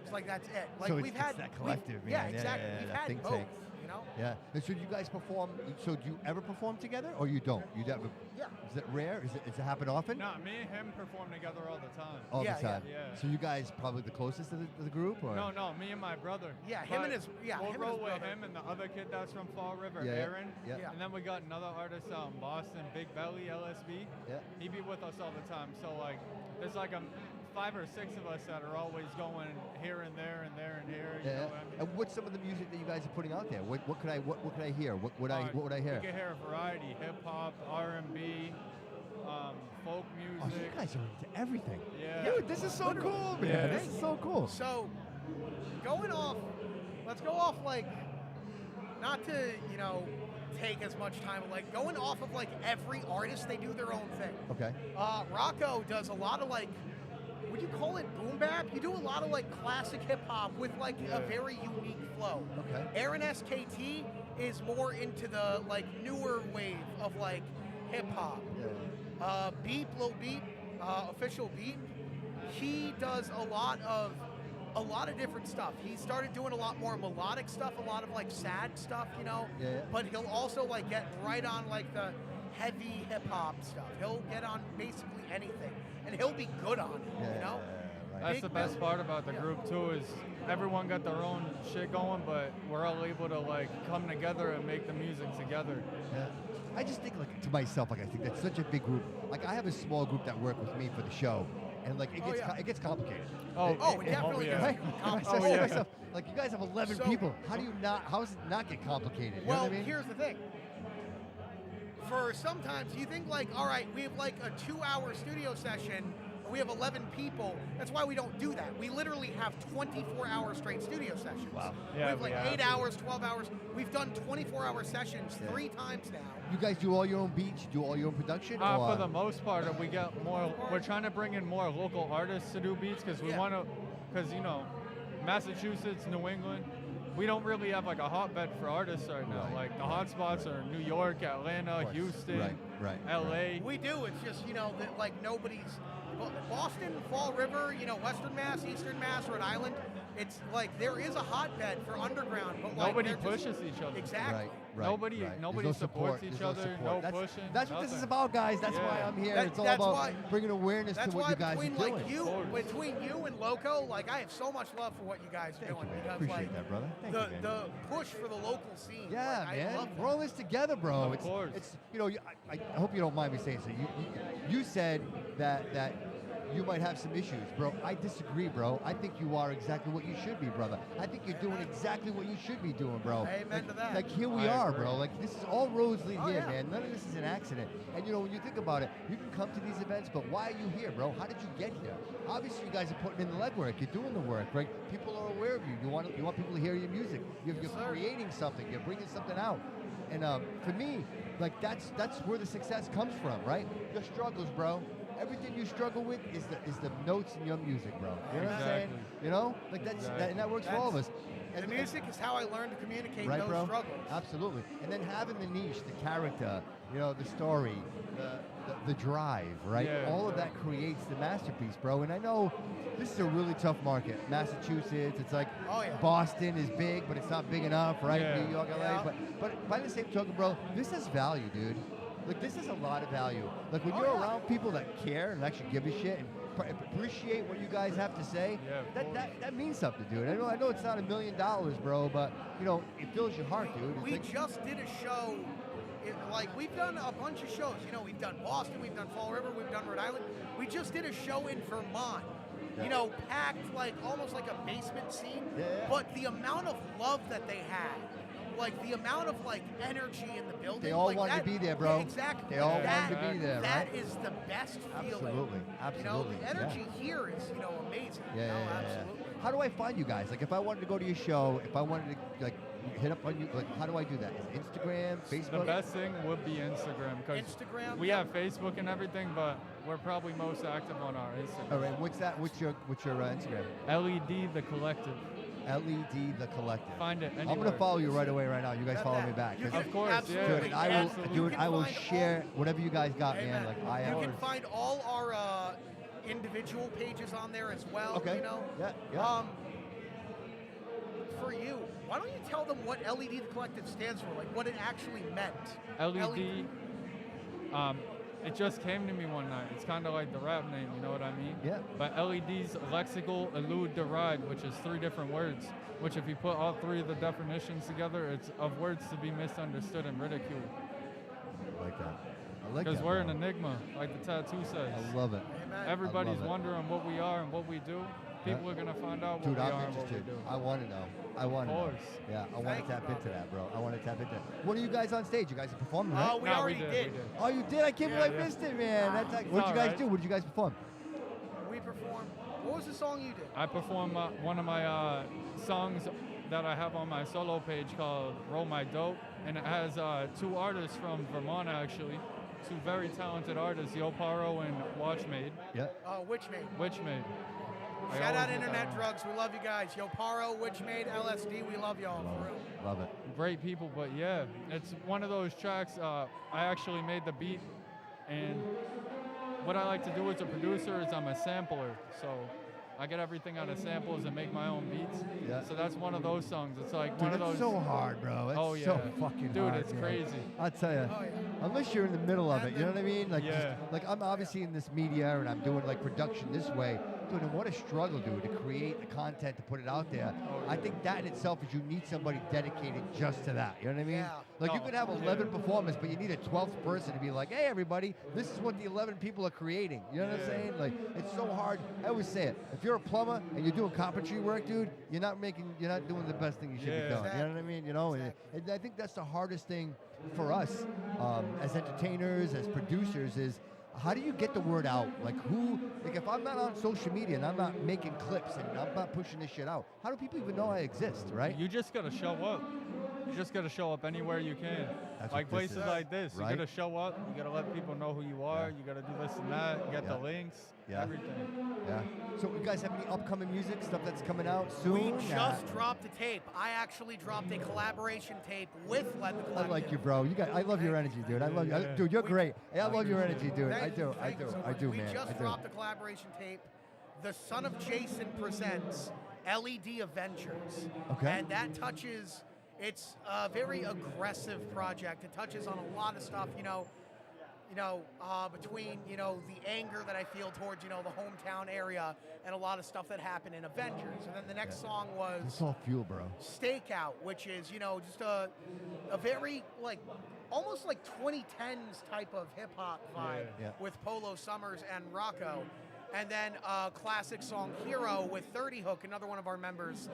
it's like, that's it. Like, So we've had that collective, yeah, man. exactly. Yeah, We've that had think both, tank. you know? Yeah. And so you guys perform. So do you ever perform together, or you don't? You never. Yeah. Is it rare? Does it happen often? No, me and him perform together all the time. All Yeah, the time. yeah. So you guys probably the closest to the group, or? No, me and my brother. Yeah, him and But his- yeah, We'll him and roll his with brother. him and the other kid that's from Fall River, Yeah, Aaron. yeah. Yeah. And then we got another artist out in Boston, Big Belly, LSB. Yeah. He be with us all the time. So like, there's like 5 or 6 of us that are always going here and there and there and here. You Yeah. know what I mean? And what's some of the music that you guys are putting out there? What could I hear? What would I hear? You can hear a variety: hip hop, R&B, folk Oh, so music. you guys are into everything. Yeah. Dude, this is so cool, man. Yeah. This is so cool. So, let's go off, like, not to, you know, take as much time, like, going off of, like, every artist, they do their own thing. Okay. Rocco does a lot of, like, would you call it boom bap? You do a lot of, like, classic hip hop with, like, a very unique flow. Okay. Aaron SKT is more into the, like, newer wave of, like, hip hop. Yeah. Beep, Lil Beep, Official Beep, he does a lot of different stuff. He started doing a lot more melodic stuff, a lot of like sad stuff, you know. Yeah. But he'll also like get right on like the heavy hip hop stuff. He'll get on basically anything, and he'll be good on it, Yeah. you know. Right. That's Big the best Belly. part about the Yeah. group too, is everyone got their own shit going, but we're all able to like come together and make the music together. Yeah. I just think like to myself, like I think that's such a big group. Like I have a small group that work with me for the show, and like it Oh, gets yeah. it gets complicated. Oh, it definitely yeah. does. Right? I Oh, say to yeah. myself, like you guys have 11 So- people. How does it not get complicated? You know Well, what I mean? here's the thing. For sometimes you think like, all right, we have like a 2-hour studio session, we have 11 people. That's why we don't do that. We literally have 24-hour straight studio sessions. Wow. We Yeah, have like we have 8 to. hours, 12 hours. We've done 24-hour sessions 3 times now. You guys do all your own beats, you do all your own production? or? For the most part, we get more. We're trying to bring in more local artists to do beats because we Yeah. want to, because you know, Massachusetts, New England, we don't really have like a hotbed for artists right now. Right. Like the hotspots are New York, Atlanta, course. Houston, Right. LA. We do. It's just, you know, that like nobody's. Boston, Fall River, you know, Western Mass, Eastern Mass, Rhode Island. It's like there is a hotbed for underground, but like Nobody they're just- pushes each other. Exactly. Right. Nobody There's nobody no supports support. each There's other, support. no pushing. That's what this is nothing. about, guys. That's why Yeah. I'm here. That- It's all that's about why- bringing awareness That's to what why you guys between are doing. like you, Of course. between you and Loco, like I have so much love for what you guys are Thank doing you, man. because Appreciate like that, brother. Thank the you, man. the push for the local scene. Yeah, like, I man. love We're all that. this together, bro. Of It's, course. It's you know. I hope you don't mind me saying so. You said that you might have some issues, bro. I disagree, bro. I think you are exactly what you should be, brother. I think you're doing exactly what you should be doing, bro. Amen to that. Like here we I are, agree. bro. Like this is all roads lead Oh, here, yeah. man. None of this is an accident. And you know, when you think about it, you can come to these events, but why are you here, bro? How did you get here? Obviously, you guys are putting in the legwork. You're doing the work, right? People are aware of you. You want people to hear your music. You're sir. creating something. You're bringing something out. And for me, like that's where the success comes from, right? Your struggles, bro. Everything you struggle with is the notes in your music, bro. You know what I'm saying? Exactly. You know, like that's Exactly. and that works for all of us. The music is how I learned to communicate Right, those bro? struggles. Absolutely. And then having the niche, the character, you know, the story, the drive, right? Yeah, All of that creates the masterpiece, bro. And I know this is a really tough market. Massachusetts, it's like Oh, yeah. Boston is big, but it's not big enough, right? Yeah. New York, LA. Yeah. But by the same token, bro, this has value, dude. Like this is a lot of value. Like when Oh, you're yeah. around people that care and actually give a shit and appreciate what you guys have to say, Yeah, of that means something, dude. I know it's not $1 million, bro, but you know it fills your heart, dude. It's We like- just did a show. Like we've done a bunch of shows. You know, we've done Boston, we've done Fall River, we've done Rhode Island. We just did a show in Vermont. Yeah. You know, packed like almost like a basement scene. Yeah. But the amount of love that they had, like the amount of like energy in the building. They all like, wanted that- to be there, bro. Yeah, exactly. They all that, wanted to be there, That right? is the best feeling. Absolutely, You know, absolutely, the yeah. energy here is, you know, amazing. Yeah, you know, yeah, yeah, yeah. absolutely. how do I find you guys? Like, if I wanted to go to your show, if I wanted to like hit up on you, like, how do I do that? Is it Instagram, Facebook? The best thing would be Instagram because Instagram, we have Facebook and everything, but we're probably most active on our Instagram. All right, what's that? What's your Instagram? LED The Collective. LED The Collective. Find it anywhere. I'm gonna follow you right away right now. You guys follow me back. 'Cause- Of course, yeah. Dude, I will, Absolutely. dude, I will find share whatever you guys got, man. Like You can find all our individual pages on there as well. Okay. You know. Yeah. For you, why don't you tell them what LED The Collective stands for? Like what it actually meant. LED. It just came to me one night. It's kind of like the rap name, you know what I mean? Yeah. But LED's lexical elude deride, which is 3 different words. Which, if you put all 3 of the definitions together, it's of words to be misunderstood and ridiculed. I like that. I like that. Because we're bro. an enigma, like the tattoo says. I love it. Everybody's I love it. wondering what we are and what we do. People are gonna find out what Dude, we I'm are and what we interested. do. I want to know. I want to know. Of course. Yeah, I want to tap into that, bro. I want to tap into that. What are you guys on stage? You guys are performing, right? Oh, we already did. Oh, you did? I can't believe I missed it, man. That's like, what did you guys alright. do? What did you guys perform? We performed. What was the song you did? I perform one of my songs that I have on my solo page called Roll My Dope, and it has 2 artists from Vermont, actually. 2 very talented artists, Yo Paro and Watchmade. Yeah. Witchmade. Witchmade. I Shout out always get Internet that Drugs. We love you guys. Yo Paro, Witchmade, LSD. We love y'all. For real. Love it. Great people, but yeah, it's one of those tracks. I actually made the beat, and what I like to do as a producer is I'm a sampler. So I get everything out of samples and make my own beats. Yeah. So that's one of those songs. It's like Dude, one of it's those. so hard, bro. It's oh yeah. so fucking Dude, hard. it's man. crazy. I'll tell you. Oh, yeah. Unless you're in the middle of it, you know what I mean? Like, Yeah. like I'm obviously in this media and I'm doing like production this way. Dude, and what a struggle, dude, to create the content, to put it out there. I think that in itself is you need somebody dedicated just to that. You know what I mean? Yeah. Like you Oh, could have 11 performers, but you need a 12th person to be like, hey, everybody, this is what the 11 people are creating. You know what I'm saying? Like, it's so hard. I always say it. If you're a plumber and you're doing carpentry work, dude, you're not doing the best thing you should be doing. Exactly. You know what I mean? You know, and I think that's the hardest thing for us as entertainers, as producers, is how do you get the word out? Like if I'm not on social media and I'm not making clips and I'm not pushing this shit out, how do people even know I exist, right? You just gotta show up. You just gotta show up anywhere you can. That's Like what this places is, like this, right? you gotta show up. You gotta let people know who you are. You gotta do this and that. Get the links. Yeah. Everything. Yeah. So you guys have any upcoming music, stuff that's coming out soon? We just dropped a tape. I actually dropped a collaboration tape with Let the I Collective. like you, bro. I love your energy, dude. I love you. Dude, you're great. Hey, I love your energy, dude. I do, We man. just I do. dropped a collaboration tape. The Son of Jason presents LED Adventures. Okay. And that touches, it's a very aggressive project. It touches on a lot of stuff, between, the anger that I feel towards, the hometown area and a lot of stuff that happened in Avengers. And then the next song was It's all fuel, bro. Stakeout, which is, just a very, almost like 2010s type of hip-hop vibe Yeah. with Polo Summers and Rocco. And then a classic song, Hero, with 30 Hook, another one of our members,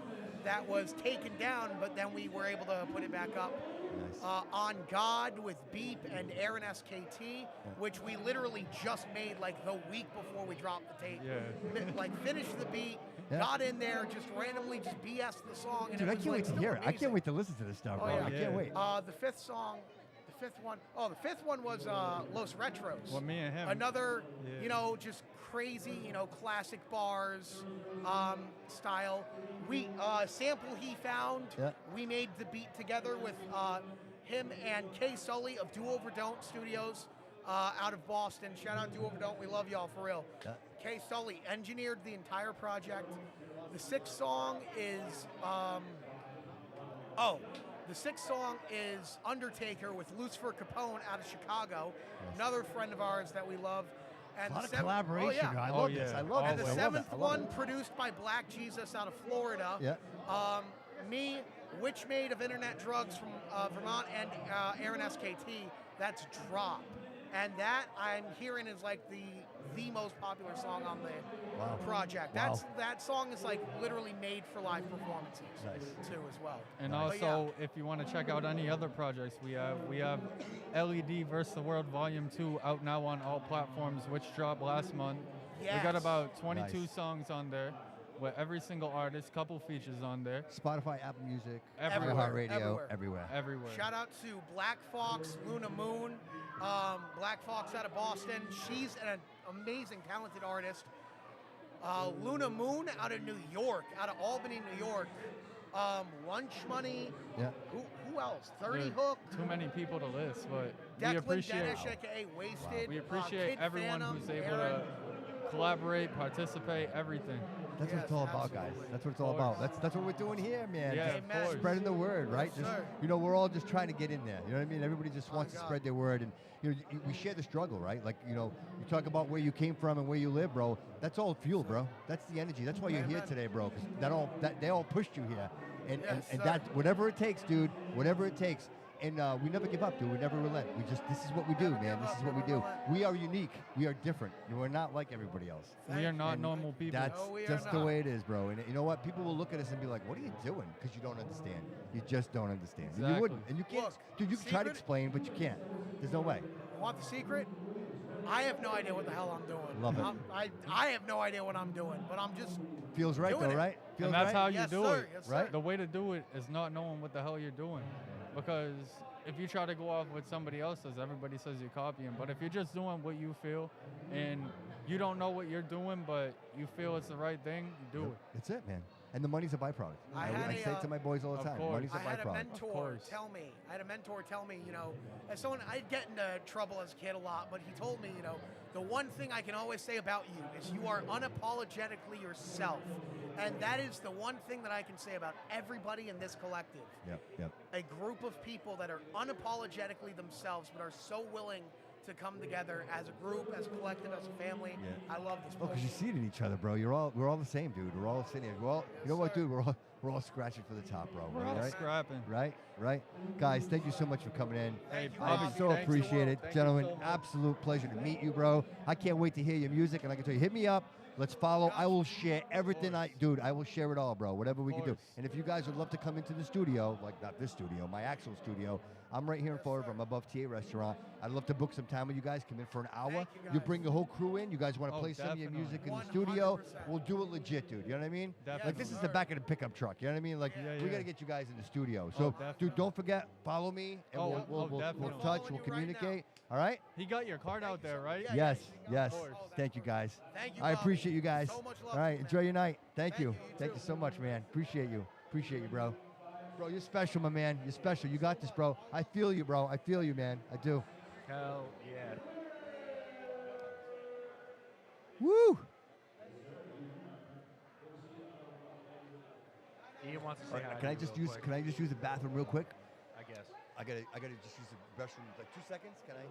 that was taken down, but then we were able to put it back up. Nice. On God with Beep and Aaron SKT, which we literally just made like the week before we dropped the tape. Yeah. Finished the beat, Yeah. got in there, just randomly just BS the song. And Dude, it I was, can't wait to still hear it. I amazing. can't wait to listen to this stuff, bro. Oh, yeah. I can't wait. The fifth one was Los Retros. Well, me and him. Another, Yeah. just crazy, classic bars style. We sample he found. Yeah. We made the beat together with him and Kay Sully of Do Over Don't Studios out of Boston. Shout out Do Over Don't. We love y'all for real. Yeah. Kay Sully engineered the entire project. The sixth song is the sixth song is Undertaker with Lucifer Capone out of Chicago, another friend of ours that we love. And A lot of the seventh- collaboration, oh, bro. yeah. I love this. I love And this. the I love seventh that. I love one it. produced by Black Jesus out of Florida. Yeah. Me, Witchmade of Internet Drugs from Vermont, and Aaron SKT. That's Drop. And that I'm hearing is like the most popular song on the project. Wow. That song is like literally made for live performances too as well. And But also, if you want to check out any other projects we have LED vs. the World Volume 2 out now on all platforms, which dropped last month. We got Yes. about 22 Nice. songs on there. with every single artist, couple features on there. Spotify, Apple Music, Everywhere. iHeartRadio, everywhere. Everywhere. Shout out to Black Fox, Luna Moon, Black Fox out of Boston. She's an amazing, talented artist. Luna Moon out of New York, out of Albany, New York. Lunch Money. Yeah. Who else? 30 There's Hook. Too many people to list, but we Declan appreciate Dennis, aka Wasted. we appreciate Kid everyone Phantom, who's able Aaron. to collaborate, participate, everything. That's what it's all about, guys. That's what it's all about. That's what we're doing here, man. Yeah, Just of course. spreading the word, right? Yes, Just, sir. you know, we're all just trying to get in there. You know what I mean? Everybody just wants to God. spread their word, and you know, we share the struggle, right? Like, you know, you talk about where you came from and where you live, bro. That's all fuel, bro. That's the energy. That's why you're here Amen. today, bro. 'Cause they all pushed you here, and Yes, and sir. that whatever it takes, dude. Whatever it takes. And we never give up, dude. We never relent. This is what we do, man. This is what we do. We are unique. We are different. We're not like everybody else. We are not And normal people. That's No, we are just the not. way it is, bro. And you know what? People will look at us and be like, "What are you doing?" Because you don't understand. You just don't understand. And you wouldn't. Exactly. And you can't. Look, Dude, you can try to secret- explain, but you can't. There's no way. You want the secret? I have no idea what the hell I'm doing. Love it. I have no idea what I'm doing, but I'm just Feels right, Doing though, it. right? Feels And that's right? how you Yes, do sir. it. Yes, right? sir. The way to do it is not knowing what the hell you're doing. Because if you try to go off what somebody else says, everybody says you're copying. But if you're just doing what you feel and you don't know what you're doing, but you feel it's the right thing, you do it. That's it, man. And the money's a byproduct. I I had say a, it to my boys all the of time. course. Money's a I had a byproduct. mentor course. tell me. I had a mentor tell me, you know, as someone I'd get into trouble as a kid a lot, but he told me, you know, the one thing I can always say about you is you are unapologetically yourself. And that is the one thing that I can say about everybody in this collective. Yep, yep. A group of people that are unapologetically themselves, but are so willing to come together as a group, as a collective, as a family. Yeah. I love this Oh, because you place. see it in each other, bro. We're all the same, dude. We're all sitting here. We're all, you know what, sir. dude? We're all scratching for the top, bro. We're all right? scrapping. Right? Guys, thank you so much for coming in. Thank you, I Bobby. so Thanks the appreciate world. it. Thank you Gentlemen, so much. absolute pleasure to meet you, bro. I can't wait to hear your music, and I can tell you, hit me up. Let's follow. I will share everything dude, I will share it all, bro. Whatever we can do. course. And if you guys would love to come into the studio, like not this studio, my actual studio, I'm right here in Florida. I'm above TA Restaurant. I'd love to book some time with you guys. Come in for an hour. Thank you, You guys. bring the whole crew in. You guys want to Oh, play some of your definitely. music in the studio? 100%. We'll do it legit, dude. You know what I mean? Like this is the Definitely. back of the pickup truck. You know what I mean? Like Yeah, we yeah. gotta get you guys in the studio. Oh, So, definitely. dude, don't forget, follow me, and Oh, we'll definitely. touch, Following we'll you right communicate. All right? He got your card out there, right? Yeah, Yes, yeah, yes. course. Thank you, guys. Thank you, I Bobby. appreciate you guys. So much love All right, to you, enjoy man. your night. Thank Thank you. you, you Thank too. you so much, man. Appreciate you. Appreciate you, bro. Bro, you're special, my man. You're special. You got this, bro. I feel you, bro. I feel you, man. I do. Hell yeah. Woo! Ian wants to say hi. Can I to you just real use quick, Can I just use the bathroom real quick? I guess. I gotta just use the restroom like 2 seconds. Can I?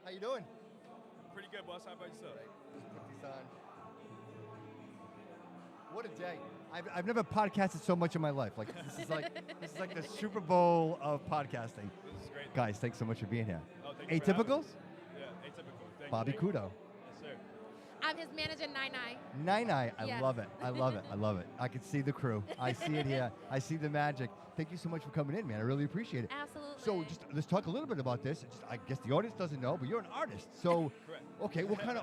How you doing? Pretty good, boss. How about yourself? Put these on. What a day! I've never podcasted so much in my life. Like this is like the Super Bowl of podcasting. This is great. Guys, thanks so much for being here. Oh, thank you for having Atypicals? us. Yeah, atypical. Thank Bobby you. Couto. Yes, sir. I'm his manager, Nine. Nine. I Yes. love it. I love it. I love it. I can see the crew. I see it here. I see the magic. Thank you so much for coming in, man. I really appreciate it. Absolutely. So just let's talk a little bit about this. I guess the audience doesn't know, but you're an artist. So Correct. okay, what kind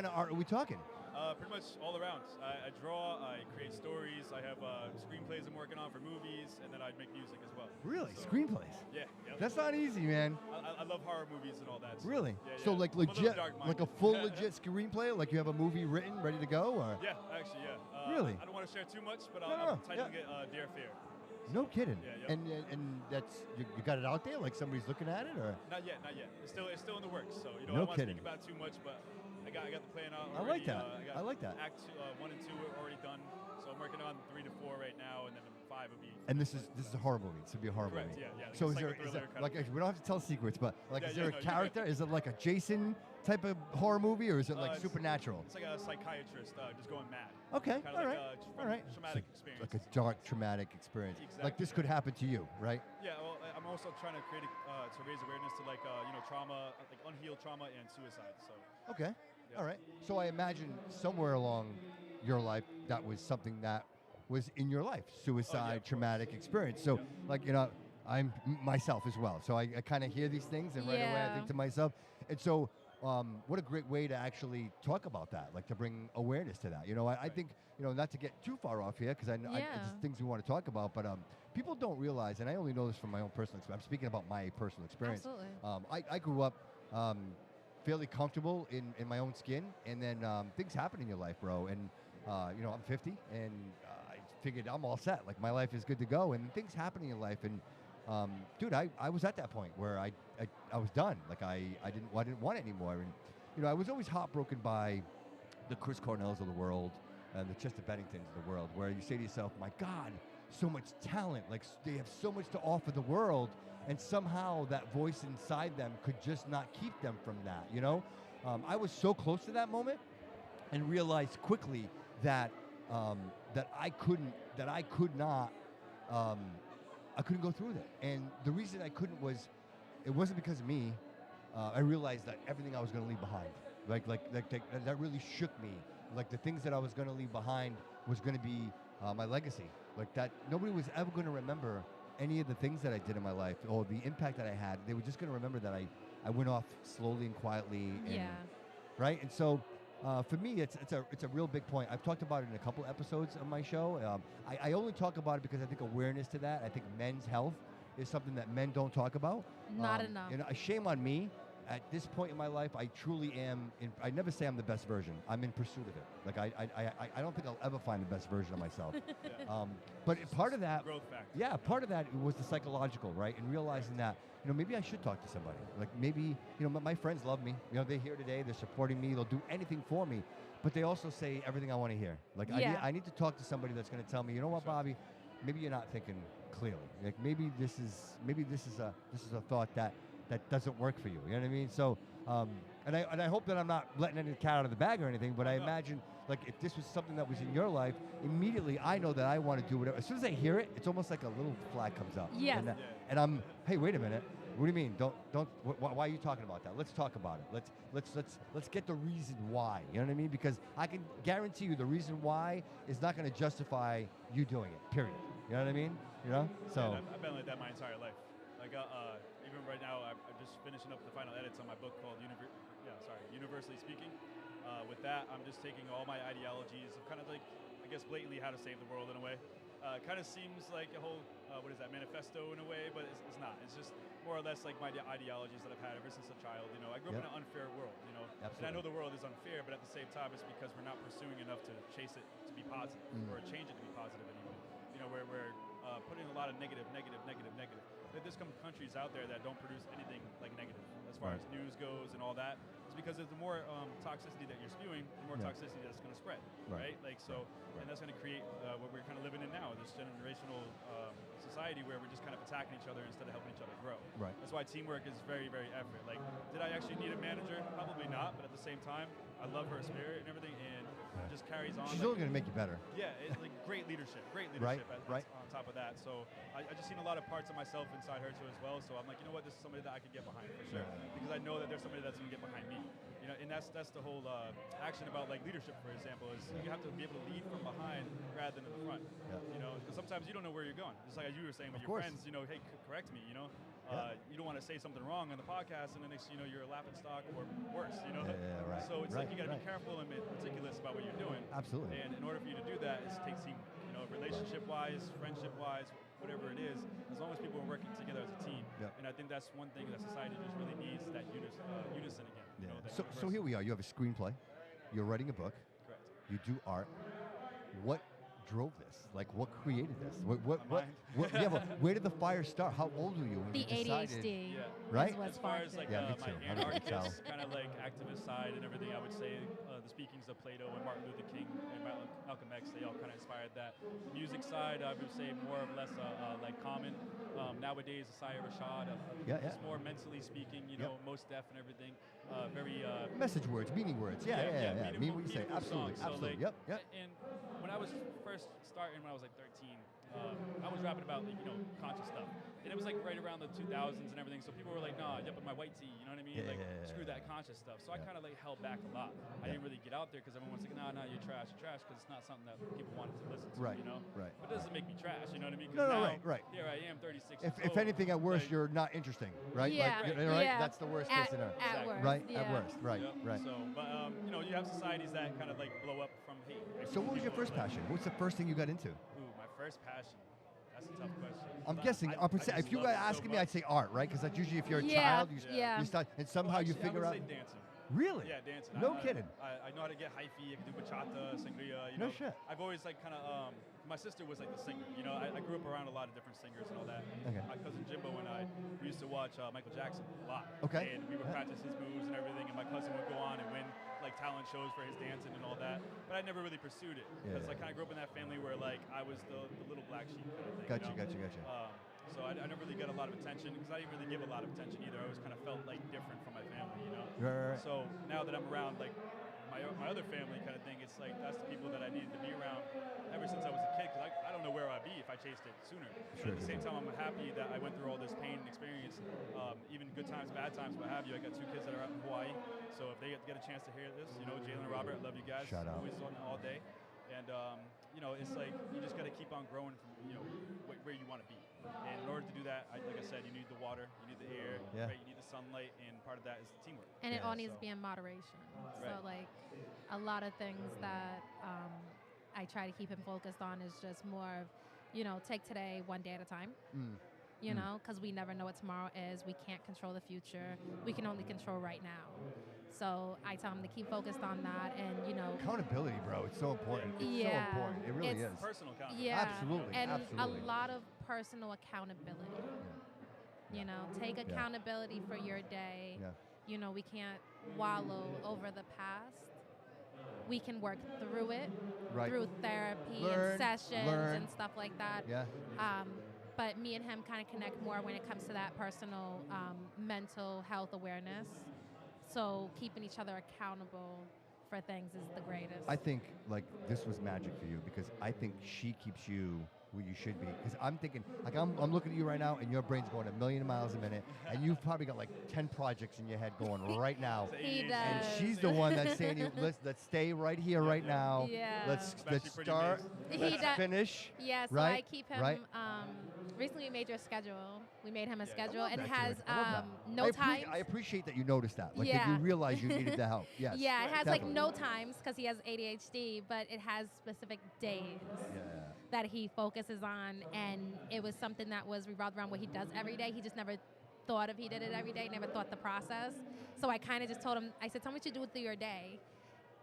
of art are we talking? Pretty much all around. I draw, I create stories, I have screenplays I'm working on for movies, and then I make music as well. Really? So, Screenplays? Yeah. That's not easy, man. I love horror movies and all that. So, Really? Yeah, So yeah. like I'm a little legit, dark-minded. like a full legit screenplay? Like you have a movie written, ready to go? Or? Yeah, actually, yeah. Really? I don't want to share too much, but No, I'm no, titling it Dare Fair. No kidding. Yeah, yeah. And that's you got it out there? Like somebody's looking at it, or? Not yet. It's still in the works. So No I don't want to kidding. speak about it too much, but I got the plan out. I like already. that. I got I like that. Act 1 and 2 are already done. So I'm working on 3 to 4 right now, and then 5 will be. And this is a horror movie. This would be a horror Correct, movie. yeah, yeah, So like is a there thriller kind like of we don't have to tell secrets, but like Yeah, is there yeah, a no, you're character? Is it like a Jason type of horror movie, or is it like It's- supernatural? It's like a psychiatrist just going mad. Okay, Kinda all like right, a all right. traumatic So, experience. like a dark traumatic experience. Like this could happen to you, right? Yeah, well, I'm also trying to create to raise awareness to like trauma, like unhealed trauma and suicide. So. Okay. Yeah. All right. So I imagine somewhere along your life that was something that was in your life, suicide, traumatic experience. So like, I'm myself as well. So I kind of hear these things and right away I Yeah. think to myself. And so what a great way to actually talk about that, like to bring awareness to that. I think, not to get too far off here because it's Yeah. things we want to talk about, but people don't realize, and I only know this from my own personal experience. I'm speaking about my personal experience. Absolutely. I grew up fairly comfortable in my own skin, and then things happen in your life, bro. And I'm 50, and I figured I'm all set. Like my life is good to go, and things happen in your life. And dude, I was at that point where I was done. Like I didn't want it anymore. And I was always heartbroken by the Chris Cornells of the world and the Chester Benningtons of the world, where you say to yourself, my God, so much talent. Like they have so much to offer the world. And somehow that voice inside them could just not keep them from that, I was so close to that moment and realized quickly that I couldn't go through that. And the reason I couldn't was, it wasn't because of me. I realized that everything I was going to leave behind, that really shook me. Like the things that I was going to leave behind was going to be my legacy. Like that, nobody was ever going to remember any of the things that I did in my life or the impact that I had. They were just going to remember that I went off slowly and quietly. And, Yeah. Right. And so for me, it's a real big point. I've talked about it in a couple episodes of my show. I only talk about it because I think awareness to that. I think men's health is something that men don't talk about. Not enough. Shame on me. At this point in my life, I truly am. I never say I'm the best version. I'm in pursuit of it. Like I don't think I'll ever find the best version of myself. But part of that, growth factor. yeah, part of that was the psychological, right? And realizing that, maybe I should talk to somebody. Like maybe, my friends love me. They're here today. They're supporting me. They'll do anything for me. But they also say everything I want to hear. Like Yeah. I need to talk to somebody that's going to tell me, you know what, Bobby, maybe you're not thinking clearly. Like maybe this is a thought that doesn't work for you. You know what I mean? So, and I hope that I'm not letting any cat out of the bag or anything, but I imagine, like, if this was something that was in your life, immediately I know that I want to do whatever. As soon as I hear it, it's almost like a little flag comes up. Yes. And I'm, hey, wait a minute. What do you mean? Why are you talking about that? Let's talk about it. Let's get the reason why. You know what I mean? Because I can guarantee you the reason why is not going to justify you doing it. Period. You know what I mean? So. Yeah, I've been like that my entire life. Like even right now, I'm just finishing up the final edits on my book called Universally Speaking. With that, I'm just taking all my ideologies of kind of like, I guess, blatantly how to save the world in a way. Kind of seems like a whole, manifesto in a way, but it's not. It's just more or less like my ideologies that I've had ever since a child. I grew up in an unfair world, Absolutely. and I know the world is unfair, but at the same time, it's because we're not pursuing enough to chase it to be positive or change it to be positive anyway. We're putting a lot of negative. There's some countries out there that don't produce anything like negative as far as news goes and all that. is because of the more toxicity that you're spewing, the more toxicity that's going to spread, right? Like so, and that's going to create what we're kind of living in now, this generational society where we're just kind of attacking each other instead of helping each other grow. Right. That's why teamwork is very, very effort. Like, did I actually need a manager? Probably not, but at the same time, I love her spirit and everything, and it just carries on. She's like, only going to make you better. Yeah, it's like great leadership on top of that. So I just seen a lot of parts of myself inside her too as well. So I'm like, you know what, this is somebody that I could get behind for sure, because I know that there's somebody that's going to get behind me. You know, and that's the whole action about like leadership, for example, is you have to be able to lead from behind rather than in the front. You know, because sometimes you don't know where you're going. Just like as you were saying with your friends, you know, hey, correct me. You know. You don't want to say something wrong on the podcast, and then next, you know, you're a laughing stock or worse, you know. Right. So it's like you got to be careful and meticulous about what you're doing. Absolutely. And in order for you to do that, it takes teamwork. You know, relationship-wise, friendship-wise, whatever it is, as long as people are working together as a team. And I think that's one thing that society just really needs, that unison again. You know, So here we are. You have a screenplay. You're writing a book. Correct. You do art. What drove this? Like, what created this? Where did the fire start? How old were you when you decided? ADHD. Right? As far as like me my too. anarchist kind of like activist side and everything, I would say the speakings of Plato and Martin Luther King and Malcolm X, they all kind of inspired that. The music side, I would say more or less like common. Nowadays, Isaiah Rashad, just more mentally speaking, you know, most deaf and everything. Very message words, meaning words. Yeah. Mean what you say. Absolutely. Songs. Absolutely. So, like, And when I was first starting, when I was like 13, I was rapping about like, you know, conscious stuff. And it was like right around the 2000s and everything. So people were like, nah, you up in my white tee, you know what I mean? Screw that conscious stuff. So I kind of like held back a lot. I didn't really get out there because everyone was like, nah, you're trash, because it's not something that people wanted to listen to, you know? Right. But it doesn't make me trash, you know what I mean? No, right. Here I am, 36 If anything, at worst, you're not interesting, right? Yeah. Right? That's the worst case scenario. At worst. Right? Yeah. At worst. Right. Right. So, but, you know, you have societies that kind of like blow up from hate. So what was your first passion? What's the first thing you got into? Ooh, my first passion. That's a tough question. I'm guessing. If you were asking me, I'd say art, right? Because that's usually if you're a child, you start, and somehow you figure out. I would say dancing. Really? Yeah, dancing. No kidding. I know how to get hyphy. I can do bachata, sangria. You No know, shit. I've always like kind of. My sister was like the singer. You know, I grew up around a lot of different singers and all that. Okay. My cousin Jimbo and I, we used to watch Michael Jackson a lot. Okay. And we would practice his moves and everything. And my cousin would go on and win like talent shows for his dancing and all that. But I never really pursued it because I kind of grew up in that family where like I was the little black sheep kind of thing. Gotcha. So I never really got a lot of attention because I didn't really give a lot of attention either. I always kind of felt like different from my family, you know. Right. So now that I'm around like my other family kind of thing, it's like that's the people that I needed to be around ever since I was a kid, because I don't know where I'd be if I chased it sooner. But at the same time, I'm happy that I went through all this pain and experience, even good times, bad times, what have you. I got 2 kids that are out in Hawaii, so if they get a chance to hear this, you know, Jalen and Robert, I love you guys. Shout out. Always on all day. And, you know, it's like you just got to keep on growing from, you know, where you want to be. And in order to do that, like I said, you need the water, you need the air, right? You need the sunlight, and part of that is teamwork. And it all needs to be in moderation. So, like, a lot of things that I try to keep him focused on is just more of, you know, take today one day at a time. You know, because we never know what tomorrow is. We can't control the future. We can only control right now. So I tell him to keep focused on that, and you know, accountability, bro. It's so important. It's so important. It really is. Personal accountability. Yeah, absolutely. And absolutely. a lot of personal accountability. You know, take accountability for your day. You know, we can't wallow over the past. We can work through it through therapy and sessions and stuff like that. But me and him kind of connect more when it comes to that personal mental health awareness. So keeping each other accountable for things is the greatest. I think like this was magic for you because I think she keeps you where you should be. Because I'm thinking, like I'm looking at you right now and your brain's going 1,000,000 miles a minute and you've probably got like 10 projects in your head going right now. He does. And she's the one that's saying, to you, let's stay right here right now. Yeah. Let's start, let's finish. Yeah, so right? I keep him, recently we made your schedule. We made him a schedule and it has no times. I appreciate that you noticed that. Like that you realized you needed the help. Yes. Yeah, it has definitely. like no times because he has ADHD, but it has specific days that he focuses on, and it was something that was revolved around what he does every day. He just never thought of he did it every day, never thought the process. So I kind of just told him, I said, tell me what you do through your day.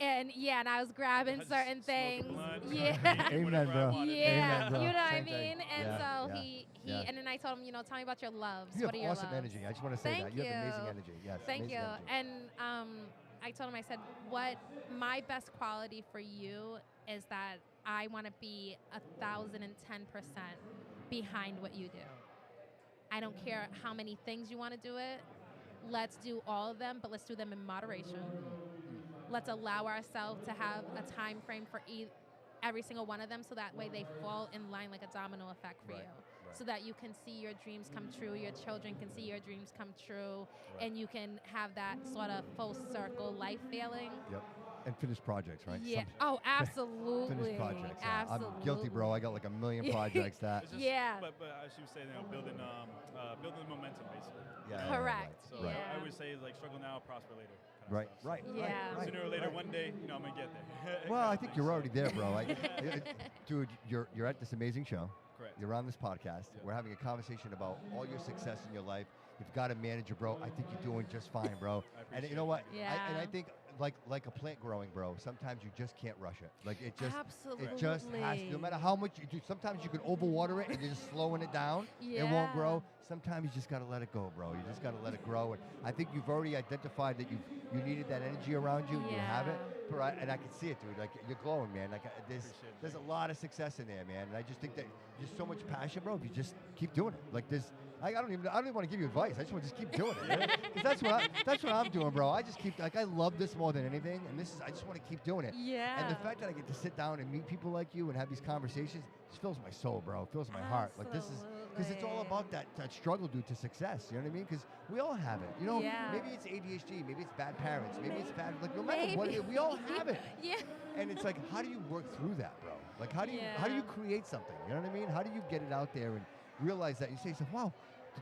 And yeah, and I was grabbing Just certain smoke a things. blunt, Yeah. Amen, whatever I bro. wanted. Yeah, Amen, bro. you know what I Same thing. mean? And Yeah, so yeah, he yeah. and then I told him, tell me about your loves. You What have are your awesome loves? energy. I just want to say Thank that. You have amazing you. energy. Yes, Thank amazing you. energy. And I told him, I said, what my best quality for you is that I want to be 1,010% behind what you do. I don't care how many things you want to do it. Let's do all of them, but let's do them in moderation. Let's allow ourselves to have a time frame for every single one of them, so that way they fall in line like a domino effect for you. So that you can see your dreams come true, your children can see your dreams come true, and you can have that sort of full circle life feeling. Yep. And finished projects, right? Yeah. Oh, absolutely. Finished projects. Yeah. Absolutely. I'm guilty, bro. I got like a million projects that. It's just, Yeah. But as you say, building momentum, basically. Yeah. Correct. So Right. I always say, like, struggle now, prosper later. kind of Right, stuff. So right. Yeah. Right, Sooner or later, right. one day, I'm gonna get there. Well, Kind I of think thing. you're So- already there, bro. Dude, you're at this amazing show. Correct. You're on this podcast. Yeah. We're having a conversation about all your success in your life. You've got a manager, bro. I think you're doing just fine, bro. And you know what? Yeah. I think like a plant growing, bro. Sometimes you just can't rush it. Like it just Absolutely. it just has to. No matter how much you do, sometimes you can overwater it and you're just slowing it down. It won't Yeah. grow. Sometimes you just gotta let it go, bro. You just gotta let it grow. And I think you've already identified that you needed that energy around you. You have it. And I can see it, dude. Like you're glowing, man. Like there's a lot of success in there, man. And I just think that there's so much passion, bro. If you just keep doing it, like there's. I don't even want to give you advice. I just want to keep doing it. Because that's what I'm doing, bro. I just keep I love this more than anything, and I just want to keep doing it. Yeah. And the fact that I get to sit down and meet people like you and have these conversations just fills my soul, bro. It fills my heart. Like this is because it's all about that struggle, dude, to success. You know what I mean? Because we all have it. You know, maybe it's ADHD, maybe it's bad parents, maybe it's bad. Like no matter what it is, we all have it. Yeah. And it's like, how do you work through that, bro? Like how do you create something? You know what I mean? How do you get it out there and realize that you say, wow,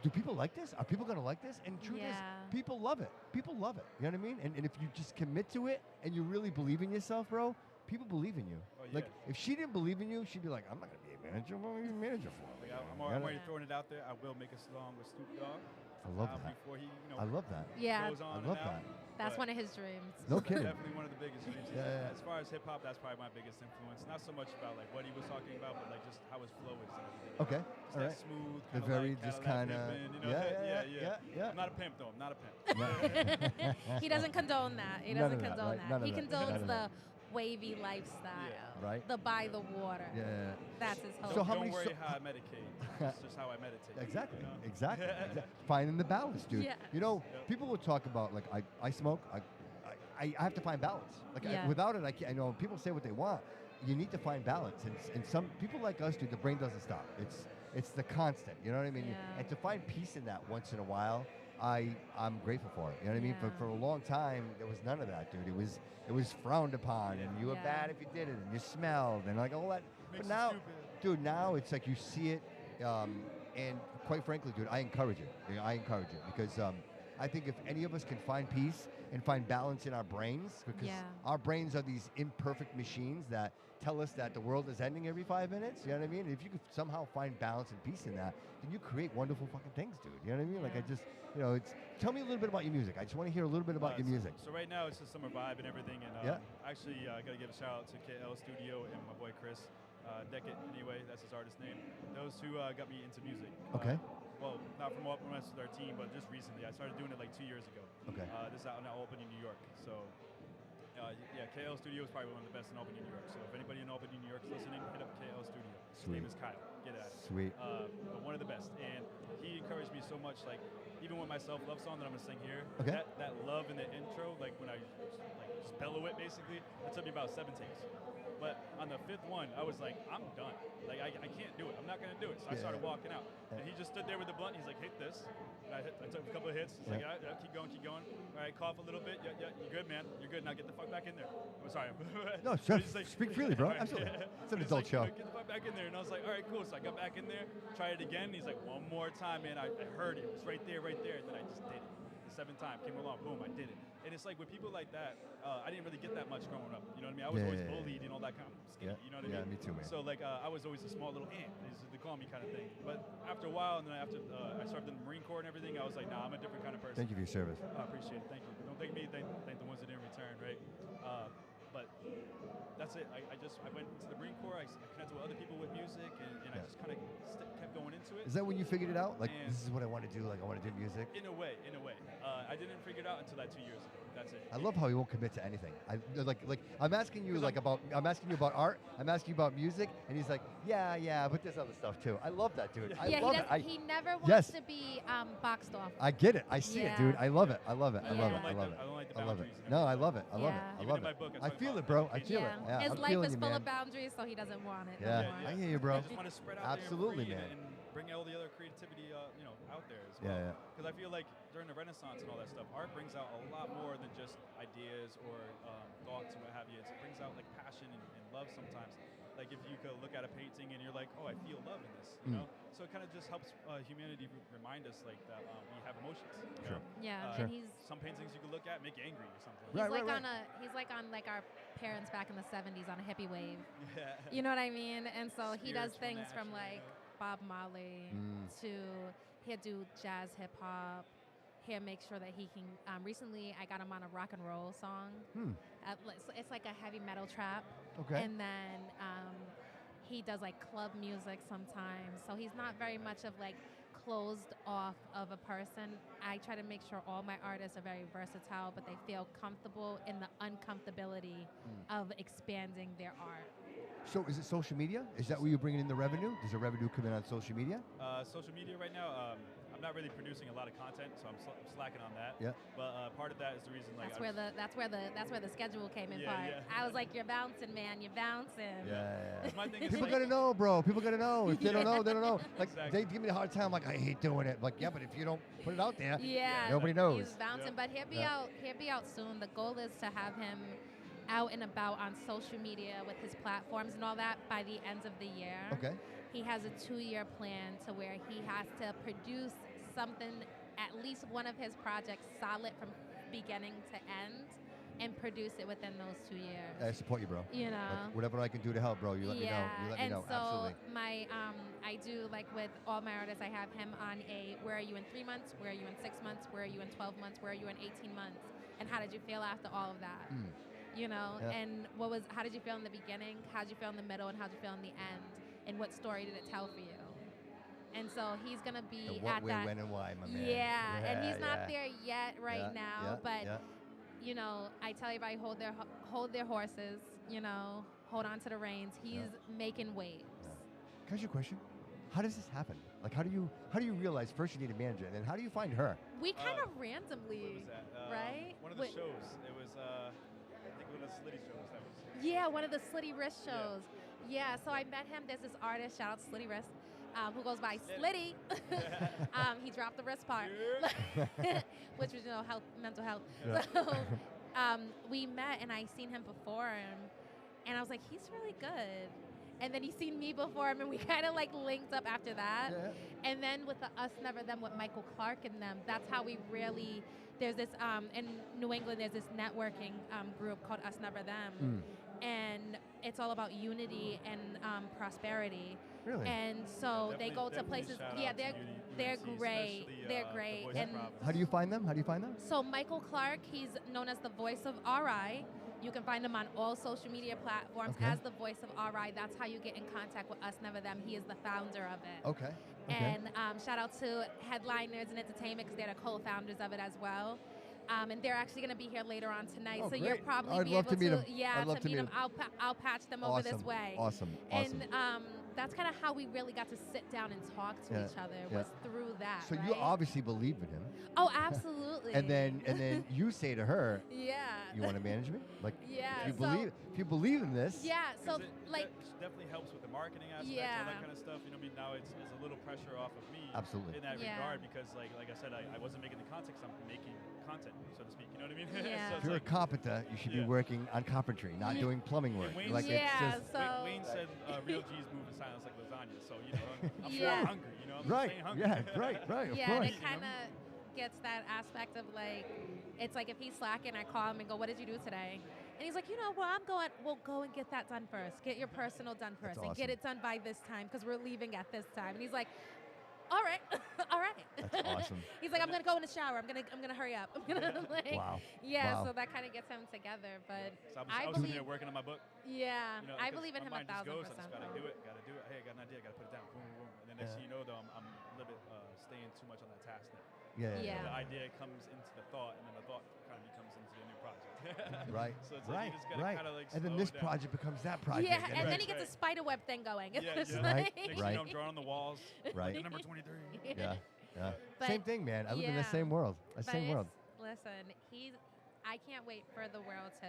do people like this? Are people gonna like this? And the truth is, people love it. People love it. You know what I mean? And if you just commit to it and you really believe in yourself, bro, people believe in you. Oh, yeah. Like if she didn't believe in you, she'd be like, I'm not gonna be a manager. What am I gonna be a manager for? Like, I'm already throwing it out there. I will make a song with Snoop Dogg. I love that. Before he, I love that. Yeah. goes on I love and out. that. That's But one of his dreams. No kidding. Definitely one of the biggest dreams. Yeah. As far as hip hop, that's probably my biggest influence. Not so much about like what he was talking about, but like just how his flow is and everything. Okay. Just All that right. smooth, The kinda very like just Cadillac kinda- pimpin', you know? yeah. I'm not a pimp though. I'm not a pimp. He doesn't condone that. He None doesn't of that, condone right? that. None of He that. None condones of the that. wavy lifestyle. Right. The by the water. Yeah. That's his hope. So how Don't many worry so- how I meditate. It's just how I meditate. Exactly. You know? Exactly. Finding the balance, dude. Yeah. You know, people will talk about like I smoke. I have to find balance. Like Yeah. without it, I can't. I know people say what they want. You need to find balance, and some people like us, dude, the brain doesn't stop. It's the constant. You know what I mean? Yeah. And to find peace in that once in a while, I'm grateful for it. You know what I mean? Yeah. For a long time, there was none of that, dude. It was frowned upon, and you were Yeah. bad if you did it, and you smelled, and like all that. Makes But you now, stupid. dude, now it's like you see it, and quite frankly, dude, I encourage it. You know, I encourage it because I think if any of us can find peace and find balance in our brains, because our brains are these imperfect machines that tell us that the world is ending every 5 minutes. You know what I mean? And if you could somehow find balance and peace in that, then you create wonderful fucking things, dude. You know what I mean? Like I just, tell me a little bit about your music. I just want to hear a little bit about your music. So right now it's just summer vibe and everything. And actually, I got to give a shout out to KL Studio and my boy Chris. Decade, anyway, that's his artist name. Those two got me into music. Okay. Well, not from up when I was 13, but just recently. I started doing it like 2 years ago. Okay. This is out in Albany, New York. So, KL Studio is probably one of the best in Albany, New York. So if anybody in Albany, New York is listening, hit up KL Studio. His name is Kyle. Get at it. Sweet. But one of the best. And he encouraged me so much, like, even with my self-love song that I'm going to sing here, Okay. that love in the intro, like when I just bellow it, basically, it took me about 7 takes. But on the 5th one, I was like, I'm done. Like, I can't do it. I'm not going to do it. So I started walking out. And he just stood there with the blunt. He's like, hit this. And I took a couple of hits. He's like, all right, keep going, keep going. All right, cough a little bit. Yeah, you're good, man. You're good. Now get the fuck back in there. I'm sorry. No, sure. Speak freely, bro. Absolutely. It's an adult show. Get the fuck back in there. And I was like, all right, cool. So I got back in there, tried it again. And he's like, one more time, man. I heard it. It was right there, right there. And then I just did it. The 7th time, came along, boom, I did it. And it's like with people like that, I didn't really get that much growing up. You know what I mean? I was always bullied and all that kind of skinny. You know what I mean? Yeah, me too, man. So like, I was always a small little ant. They call me kind of thing. But after a while, and then after I served in the Marine Corps and everything, I was like, nah, I'm a different kind of person. Thank you for your service. I appreciate it. Thank you. But don't thank me. Thank the ones that didn't return, right? that's it. I went into the Marine Corps. I connected with other people with music, and I just kind of kept going into it. Is that when you figured it out? Like, And this is what I want to do. Like, I want to do music. In a way. I didn't figure it out until that 2 years ago. That's it. I love how he won't commit to anything. I'm asking you I'm asking you about art. I'm asking you about music, and he's like, yeah, but there's other stuff too. I love that, dude. I love it. He never wants to be boxed off. I get it. I see it, dude. I love it. I love it. I love it. I I love it. I don't like the I love it. boundaries. No, I love it. I love it. I Even love in my it. book, I talk feel about it, bro. I vacation. feel it. Yeah, His I'm life feeling is you, full man. of boundaries, so he doesn't want it. Yeah. I hear you, bro. I just want to spread out Absolutely, there man. and bring all the other creativity, out there as well. Yeah. Because I feel like during the Renaissance and all that stuff, art brings out a lot more than just ideas or thoughts and what have you. It brings out like passion and love sometimes. Like if you could look at a painting and you're like, oh, I feel love in this, you know? So it kind of just helps humanity remind us like that we have emotions. You know? Yeah, and he's some paintings you could look at make you angry or something. He's like on like our parents back in the 70s on a hippie wave. Yeah. You know what I mean? And so he does Spiritual things from national. like Bob Marley to he'll do jazz, hip hop. He'll make sure that he can. Recently, I got him on a rock and roll song. It's like a heavy metal trap. Okay. And then he does like club music sometimes. So he's not very much of like closed off of a person. I try to make sure all my artists are very versatile, but they feel comfortable in the uncomfortability of expanding their art. So is it social media? Is that where you're bringing in the revenue? Does the revenue come in on social media? Social media right now, I'm not really producing a lot of content, so I'm slacking on that. Yeah. But part of that is the reason, like, That's where the schedule came in Yeah, part. yeah. I was like, you're bouncing, man. You're bouncing. Yeah. My thing is People like, gotta know, bro. People gotta know. If they don't know, they don't know. Like Exactly. they give me a hard time. Like I hate doing it. Like yeah, but if you don't put it out there, Yeah. nobody knows. He's bouncing, but he'll be out soon. The goal is to have him out and about on social media with his platforms and all that by the end of the year. Okay. He has a 2-year plan to where he has to produce something, at least one of his projects, solid from beginning to end, and produce it within those 2 years. I support you, bro. You know. Like, whatever I can do to help, bro. You let me know. You let me know. So Absolutely. my I do like with all my artists, I have him on a where are you in 3 months, where are you in 6 months, where are you in 12 months, where are you in 18 months, and how did you feel after all of that? You know, and how did you feel in the beginning, how did you feel in the middle, and how did you feel in the end, and what story did it tell for you? And so he's gonna be The what, at where, that. when, and why, my man. Yeah, and he's not there yet now, but yeah. you know, I tell everybody hold their horses. You know, hold on to the reins. He's making waves. Can I ask you a question? How does this happen? Like, how do you realize first you need a manager, and then how do you find her? We kind of randomly, What was that? right? One of the shows. It was, I think one of the Slitty shows. That was. Yeah, one of the Slitty Wrist shows. Yeah, so I met him. There's this artist, shout out to Slitty Wrist, who goes by Slitty. He dropped the wrist part, which was, mental health. Yeah. So we met, and I seen him perform, and I was like, he's really good. And then he seen me before him, and we kind of like linked up after that. Yeah. And then with the Us Never Them with Michael Clark and them, that's how we really, there's this, in New England, there's this networking group called Us Never Them. And it's all about unity and prosperity. Really? And so they go to Definitely places, shout yeah, out to they're UNC, great. especially, They're the great. Voice of And Providence. How do you find them? How do you find them? so Michael Clark, he's known as the voice of RI. You can find him on all social media platforms as the voice of RI. That's how you get in contact with Us Never Them. He is the founder of it. Okay. And shout out to Headliners and Entertainment because they're the co-founders of it as well. And they're actually going to be here later on tonight, Oh, so great. you'll probably I'd be love able to meet 'em. yeah, I'd love to meet them. I'll patch them over this way. Awesome. And that's kind of how we really got to sit down and talk to each other was through that. So right? you obviously believe in him. Oh, absolutely. And then you say to her, yeah. you want to manage me? Like, Yeah, if so- you believe in this. Yeah. So It like. definitely helps with the marketing aspect, Yeah. all that kind of stuff. You know, what I mean, now it's a little pressure off of me. Absolutely. In that Yeah. regard, because like I said, I wasn't making the content, 'cause I'm making content, so to speak. You know what I mean? Yeah. So If it's you're like, a carpenter, you should be working on carpentry, not doing plumbing work. Wayne Like said- it's Yeah, just, so Wayne said real G's move in silence like lasagna. So you know, I'm sure Yeah. I'm hungry. You know, I'm right. staying hungry. Yeah. Right. Of Yeah, course. and it kind of gets that aspect of like, it's like if he's slacking, I call him and go, "What did you do today?" And he's like, "We'll go and get that done first. Get your personal done first, That's and get awesome. it done by this time because we're leaving at this time." And he's like, all right, all right. That's awesome. He's like, I'm gonna go in the shower. I'm gonna hurry up. I'm gonna like, Wow. yeah. Wow. So that kind of gets him together. But So I I was sitting believe, there working on my book. yeah, You know, I 'cause believe in my him mind just goes, 1,000%. I just gotta do it. Hey, I got an idea. Gotta put it down. Boom, boom, boom. And then next thing you know, though, I'm a little bit staying too much on that task. Yeah. Yeah. The idea comes into the thought, and then the thought kind of becomes into the new project. Right. So it's like you just gotta kind of like And then slow this down. project becomes that project. Yeah, and Right, then he gets a right. spider web thing going. Yeah, It's yeah. Right, like- Next right. thing you know, I'm drawing on the walls. Right. Look at number 23. Yeah. Yeah. But Same thing, man. I live in the yeah. same world. The But same world. listen, I can't wait for the world to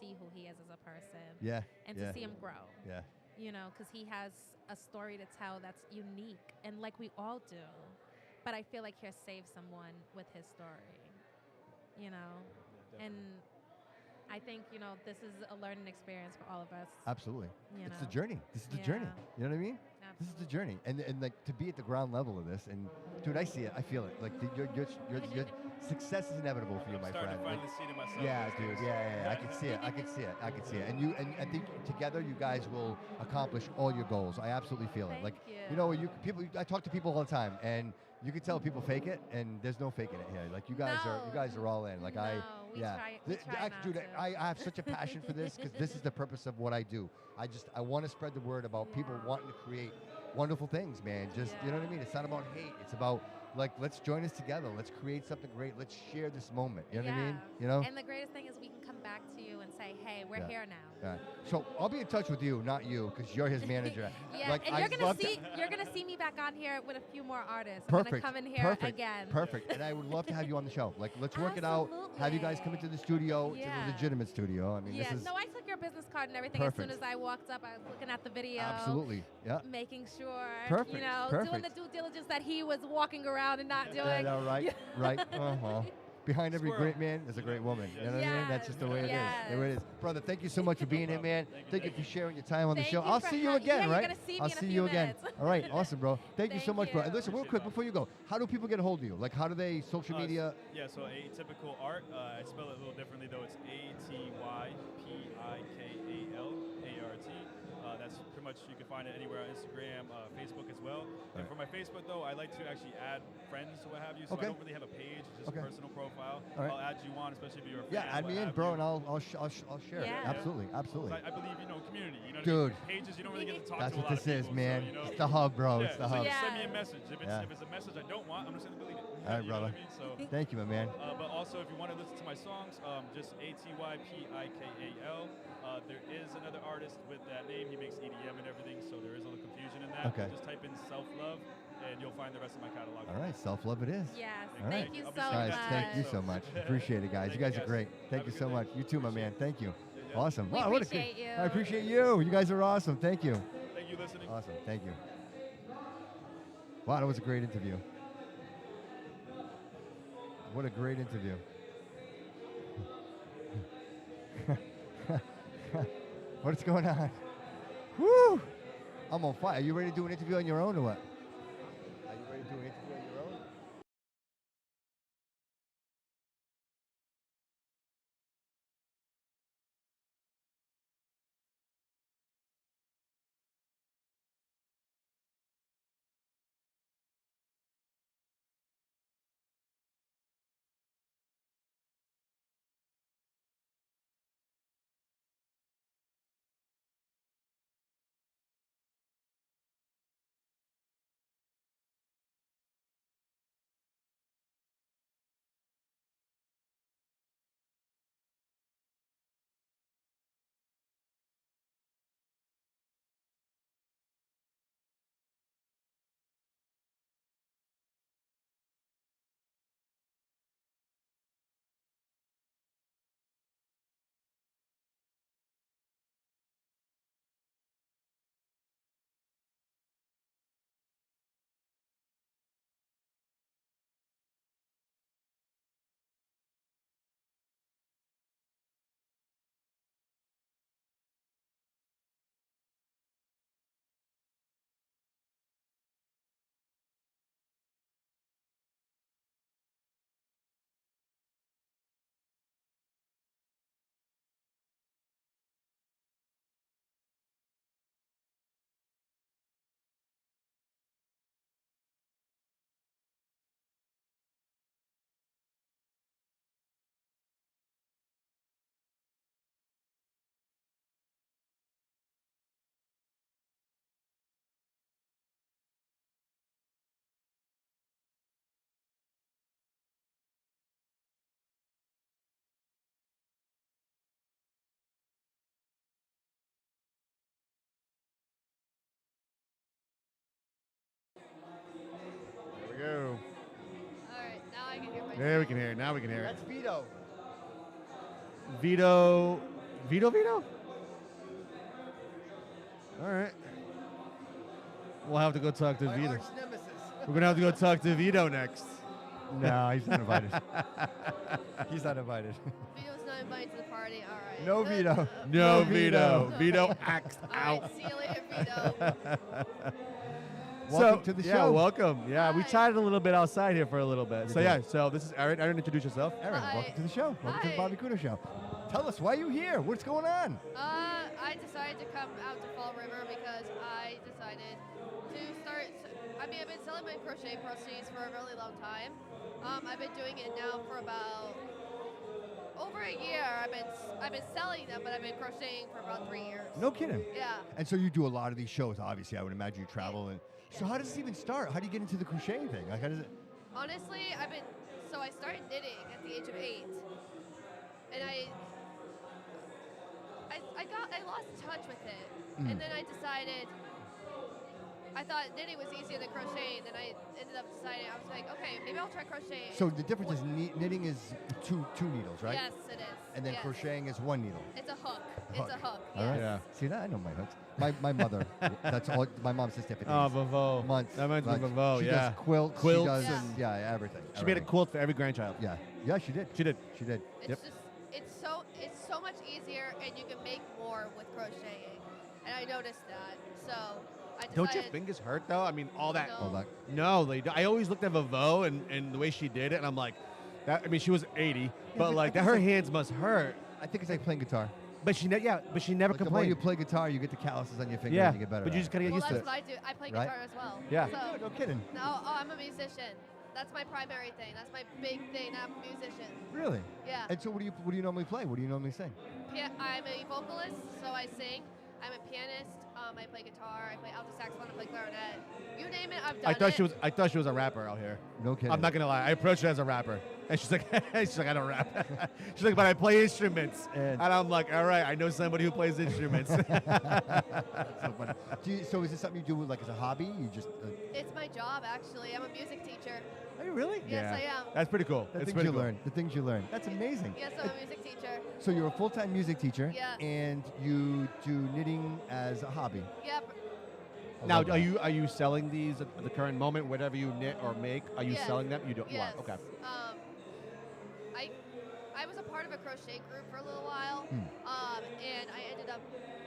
see who he is as a person. Yeah. And yeah. to see him grow. Yeah. You know, because he has a story to tell that's unique, and like we all do. But I feel like he'll save someone with his story. You know, and I think this is a learning experience for all of us. Absolutely. You It's know? the journey. This is the Yeah. journey. You know what I mean? This is the journey. And like to be at the ground level of this, and dude, I see it. I feel it. Like your success is inevitable for you, my Starting friend. to Like, finally see it in myself. yeah, these dude. days. Yeah. I can see it. I can see it. I can see it. And I think together you guys will accomplish all your goals. I absolutely feel it. Like you. know, I talk to people all the time, and you can tell people fake it, and there's no faking it here. Like you guys are all in. Like we try not dude, to. I have such a passion for this because this is the purpose of what I do. I want to spread the word about people wanting to create wonderful things, man. Just you know what I mean? It's not about hate. It's about like let's join us together. Let's create something great. Let's share this moment. You know what I mean? You know? And the greatest thing is we can come back to you and say, hey, we're here now. Yeah. So I'll be in touch with you, not you, because you're his manager. Yeah, Like, and I'd you're love gonna see me back on here with a few more artists. Perfect. I'm gonna come in here Perfect. again. Perfect. And I would love to have you on the show. Like, let's work it out. Have you guys come into the studio, to Yeah. the legitimate studio. I mean, Yeah, this is no, I took your business card and everything Perfect. as soon as I walked up. I was looking at the video. Absolutely. Yeah. Making sure, Perfect, doing the perfect. due diligence that he was walking around and not doing. Yeah, no, right, right. Uh-huh. Behind every great man, there's a great woman. You know what I mean? That's just the way it is. The way it is. Brother, thank you so much for being here, man. Thank you for sharing your time on the Thank show. you I'll for see you having- again, yeah, you're right? gonna see me I'll in a see few you again. minutes. All right, awesome, bro. Thank you so much, bro. you. And listen, real quick before you go, how do people get a hold of you? Like, how do they social media? Yeah, so Atypical Art. I spell it a little differently though. It's ATYPIKALART. That's pretty much, you can find it anywhere on Instagram, Facebook as well. And for my Facebook though, I like to actually add friends or what have you. So I don't really have a page, just a personal profile. All right. I'll add you on, especially if you're a fan. Yeah, add me in, bro, and I'll share it. Absolutely, absolutely. I believe, community. You know what Dude. I mean? Pages, you don't really get to talk That's to a what lot this of is, people. man. So, you know, It's the hub, bro. It's the so hub. just send me a message. If Yeah. it's a message I don't want, I'm just going to delete it. All right, You know brother. what I mean? So, Thank you, my man. but also, if you want to listen to my songs, just ATYPIKAL. There is another artist with that name. He makes EDM and everything, so there is a little confusion in that. Okay. Just type in self-love, and you'll find the rest of my catalog. All right, self-love it is. Yes, All thank right. you so Guys, much. thank you so much. Appreciate it, guys. You guys are great. Thank you so much. You too, my man. Thank you. Awesome. We Wow, what a appreciate you. I appreciate you. You guys are awesome. Thank you. Thank you, listening. Awesome. Thank you. Wow, that was a great interview. What a great interview. What's going on? Woo! I'm on fire. Are you ready to do an interview on your own or what? Are you ready to do an interview on your own? There we can hear it. Now we can hear it. That's Vito. Vito? All right. We'll have to go talk to My Vito. arch nemesis. We're going to have to go talk to Vito next. No, he's not invited. He's not invited. Vito's not invited to the party. All right. No Vito. No Vito. Vito axed All out. right, see you later, Vito. Welcome to the show. Welcome. Yeah, we chatted a little bit outside here for a little bit. We So did. yeah, so this is Aaron. Aaron, introduce yourself. Aaron, Hi. welcome to the show. Welcome to the Hi. Bobby Couto Show. Tell us, why are you here? What's going on? I decided to come out to Fall River because I decided to start. I've been selling my crochet proceeds for a really long time. I've been doing it now for about over a year. I've been selling them, but I've been crocheting for about 3 years. No kidding. Yeah. And so you do a lot of these shows, obviously. I would imagine you travel. And so how does this even start? How do you get into the crocheting thing? Like, how does it? Honestly, I started knitting at the age of 8, and I lost touch with it, and then I decided. I thought knitting was easier than crocheting, and I ended up deciding, I was like, okay, maybe I'll try crocheting. So the difference is knitting is two needles, right? Yes, it is. And then yes. crocheting is one needle. It's a hook. It's a hook. All right. Yes. Yeah. See that? I know my hooks. My mother. That's all. My mom says Tiffany. Oh, Vavo. Months. That reminds me of like, Vavo, She yeah. does quilts. Quilts. She does Yeah. everything. She made a quilt for every grandchild. Yeah. Yeah, she did. She did. She did. It's Yep. just, it's so much easier, and you can make more with crocheting. And I noticed that. So I decided. Don't your fingers hurt though? I mean, all that. No. Hold on. No, they do. I always looked at Vavo and the way she did it, and I'm like, that. I mean, she was 80, but like that, her hands must hurt. I think it's like playing guitar. But she never Like the more complained. you play guitar, you get the calluses on your finger Yeah, and you get better. but you at just it. gotta get Well, used to that's it. what I do. I play Right? guitar as well. Yeah. So, No kidding. no, I'm a musician. That's my primary thing. That's my big thing. I'm a musician. Really? Yeah. And so what do you normally play? What do you normally sing? I'm a vocalist, so I sing. I'm a pianist. I play guitar. I play alto saxophone. I play clarinet. You name it, I've done it. I thought she was a rapper out here. No kidding. I'm not gonna lie. I approached her as a rapper, and she's like, I don't rap. She's like, but I play instruments, and I'm like, all right, I know somebody who plays instruments. So funny. So is this something you do like as a hobby? You just It's my job, actually. I'm a music teacher. Are you really? Yes, I am. That's pretty cool. The It's things pretty you cool. learn. The things you learn. That's amazing. Yes, I'm a music teacher. So you're a full-time music teacher, Yes. and you do knitting as a hobby. Yep. I Now, love that. are you selling these at the current moment? Whatever you knit or make, are you Yes. selling them? You do. Yes. You are. Okay. I was a part of a crochet group for a little while, and I ended up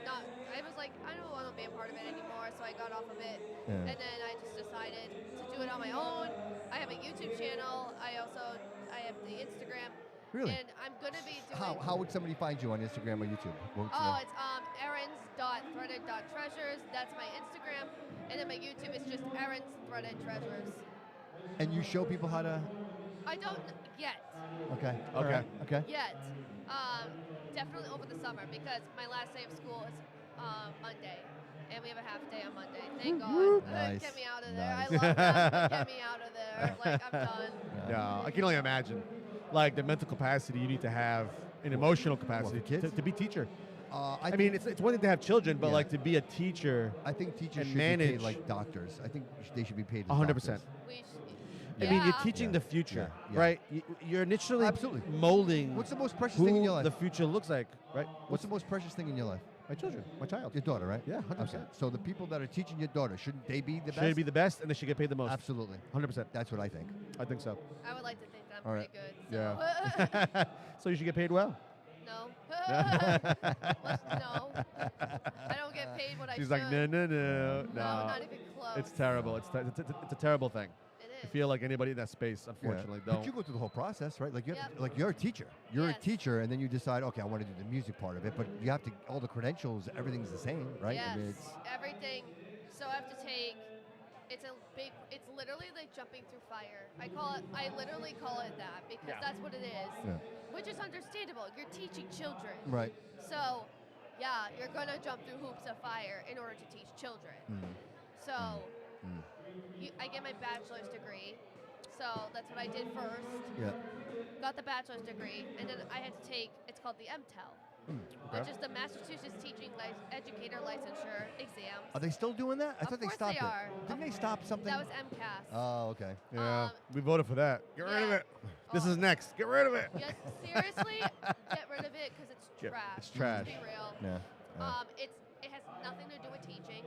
not. I was like, I don't want to be a part of it anymore, so I got off of it. Yeah. And then I just decided to do it on my own. I have a YouTube channel. I have the Instagram. Really? And I'm gonna be doing. How would somebody find you on Instagram or YouTube? What's Oh, it's errands.threaded.treasures. That's my Instagram, and then my YouTube is just Errands Threaded Treasures. and you show people how to. I don't yet. Okay. Okay. All right. Okay. Yet. Definitely over the summer because my last day of school is Monday, and we have a half day on Monday. Thank God. Nice. Get me out of there. Nice. I love that. But get me out of there. Like I'm done. Yeah, I can only imagine, like the mental capacity you need to have, an emotional capacity kids? to be teacher. I mean, it's one thing to have children, but Yeah. like to be a teacher. I think teachers and should manage be paid like doctors. I think they should be paid as 100%. doctors. I mean, you're Yeah. teaching Yeah. the future, Yeah. right? You're initially Absolutely. molding. What's the most precious who thing in your life? the future looks like, right? What's the most precious thing in your life? My children, my child. Your daughter, right? Yeah, 100%. Okay. So the people that are teaching your daughter, shouldn't they be the best? Should be the best, and they should get paid the most. Absolutely. 100%. That's what I think. I think so. I would like to think that I'm All pretty right. good. So. Yeah. So you should get paid well. No. No. I don't get paid what I She's should. like, no. No, not even close. It's terrible. It's a terrible thing. It I is. feel like anybody in that space, unfortunately, But don't. you go through the whole process, right? Like Yep. like you're a teacher. You're Yes. a teacher, and then you decide, okay, I want to do the music part of it, but you have to all the credentials, everything's the same, right? Yes. I mean, it's Everything. So I have to take. It's literally like jumping through fire. I literally call it that because that's what it is. Yeah. Which is understandable. You're teaching children. right. So, yeah, you're gonna jump through hoops of fire in order to teach children. So, I get my bachelor's degree. So that's what I did first. Yeah. Got the bachelor's degree, and then I had to take. It's called the MTEL, which is the Massachusetts Teaching Educator Licensure exam. Are they still doing that? I Of thought they course stopped they are. it. Didn't they stop something? That was MCAS. Oh, okay. Yeah, we voted for that. Get rid of Yeah. it. This is next. Get rid of it. Yes, seriously, get rid of it because it's Yeah, trash. it's trash. Let's be real. Yeah. It has nothing to do with teaching.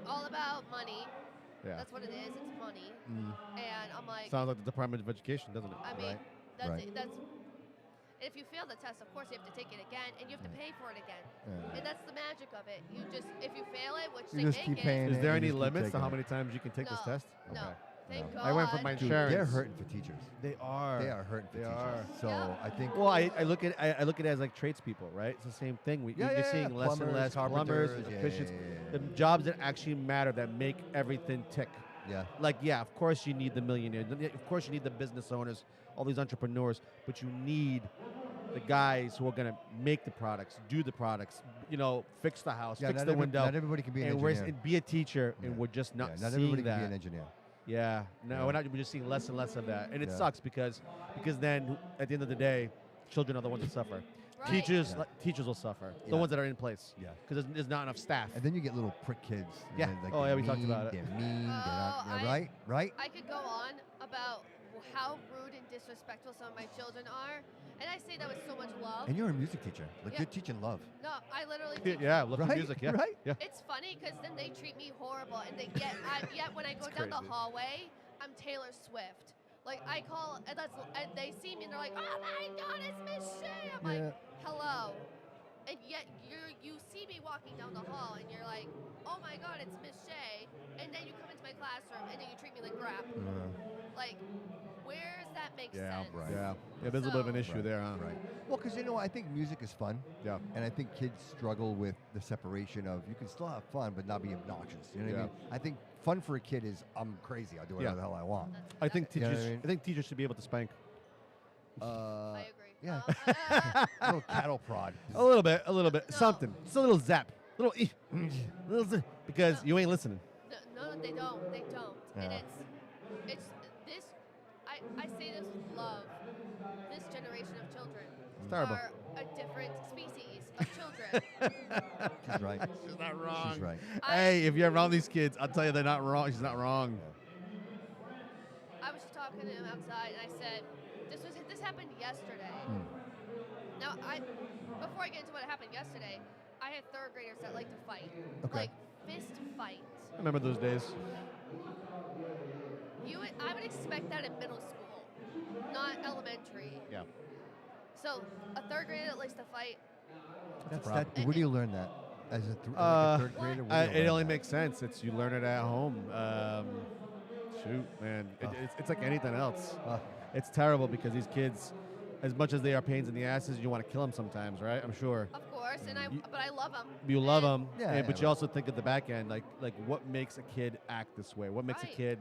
All about money. Yeah. That's what it is. It's money. And I'm like, Sounds like the Department of Education, doesn't it? I mean, that's Right. that's. If you fail the test, of course you have to take it again, and you have to pay for it again. Yeah. And that's the magic of it. You just, if you fail it, which You they just make keep paying Is it, there you any just keep limits to taking how it. many times you can take this No. test? No. Okay. Thank I went for God. my Dude, insurance. they're hurting for teachers. They are. They are hurting for They teachers. are. So Yeah. I think. Well, I look at it as like tradespeople, right? It's the same thing. You're seeing less and Plumbers, less plumbers, carpenters, yeah, electricians, yeah. the jobs that actually matter, that make everything tick. Yeah. Like, yeah, of course you need the millionaires. Of course you need the business owners, all these entrepreneurs, but you need the guys who are going to make the products, do the products, fix the house, Yeah, fix not the window. Not everybody can be an and engineer. and be a teacher, Yeah. and we're just not Not seeing everybody that. can be an engineer. Yeah, no, Yeah. we're just seeing less and less of that, and it Yeah. sucks because then at the end of the day, children are the ones that suffer. Right. Teachers will suffer. The Yeah. ones that are in place. Yeah. Because there's not enough staff. And then you get little prick kids. and Yeah. then, like, Oh, they're yeah, we talked mean, about it. They're mean. They're not, Oh, yeah, right? I could go on about how rude and disrespectful some of my children are, and I say that with so much love. And you're a music teacher. Like, Yeah. you're teaching love. No, I literally teach. Yeah, love the Right? music. Yeah, Right? Yeah. It's funny because then they treat me horrible, and yet when I go down the crazy. hallway, I'm Taylor Swift. Like I call, and they see me and they're like, "Oh my God, it's Miss Shay!" I'm like, "Hello," and yet you see me walking down the hall, and you're like, "Oh my God, it's Miss Shay," and then you come into my classroom and then you treat me like crap. Like, where does that make sense? Right. Yeah, there's a little bit of an issue Right. there, huh? Right. Well, because I think music is fun. Yeah. And I think kids struggle with the separation of you can still have fun but not be obnoxious. You know what I Yeah. mean? I think fun for a kid is I'm crazy. I'll do whatever the hell I want. I think You know teachers. what I mean? I think teachers should be able to spank. I agree. Yeah. A little cattle prod. A little bit, something. Just a little zap, little because you ain't listening. No, they don't. They don't. And Yeah. it's this. I say this with love. This generation of children It's terrible. are a different species of children. She's right. She's not wrong. She's right. Hey, if you're around these kids, I'll tell you they're not wrong. She's not wrong. I was just talking to him outside, and I said, "This happened yesterday." Now, before I get into what happened yesterday, I had third graders that like to fight, Okay. like fist fights. I remember those days. I would expect that in middle school, not elementary. Yeah. So a third grader that likes to fight. Where do you learn that? As a, like a third grader? Where do you It learn only that? makes sense. You learn it at home. Shoot, man, it's like anything else. It's terrible because these kids, as much as they are pains in the asses, you want to kill them sometimes, right? I'm sure. Of course, but I love them. You love them, Yeah, but you also think at the back end, like what makes a kid act this way? What makes a Right. kid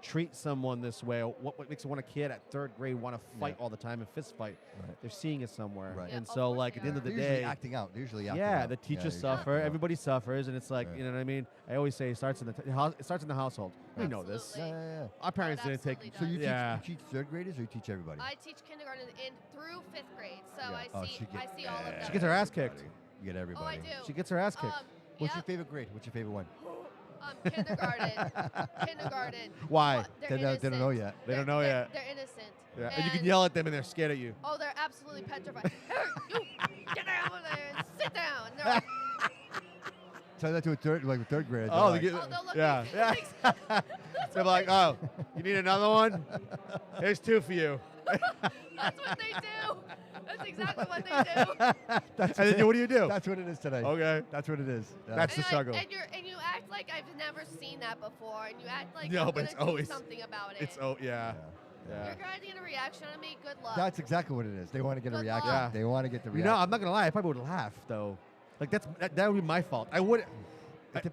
treat someone this way? What makes a kid at third grade want to fight all the time and fist fight? They're seeing it somewhere, Right. and so like at the end of the They're usually day, acting out. They're usually acting yeah, out. the teachers usually suffer. acting out. Everybody suffers, and it's like you know what I mean. I always say it starts in the household. We know this. Yeah. Our parents didn't take. So you yeah. teach third graders or you teach everybody? I teach kindergarten through fifth grade, so Yeah. I Oh, see all of them. She gets her ass kicked. You get everybody. Oh, I do. She gets her ass kicked. What's your favorite grade? What's your favorite one? Kindergarten. Why? They're They don't know yet. They don't know yet. They're innocent. Yeah. And you can yell at them, and they're scared at you. Oh, they're absolutely petrified. Hey, you get over there and sit down. And they're like, Tell that to a third grader. Oh, they're they like, get, yeah, yeah. They're like, oh, you need another one? Here's two for you. that's what they do. That's exactly what they do. That's And then what do you do? That's what it is today. Okay. That's what it is. That's the struggle. And you act like I've never seen that before, and you act like No, I'm but gonna it's do always something about it. It's yeah. You're trying to get a reaction out of me. Good luck. That's exactly what it is. They want to get a Good reaction. luck. They want to get the You reaction. know, I'm not gonna lie. I probably would laugh though. Like that would be my fault. I would.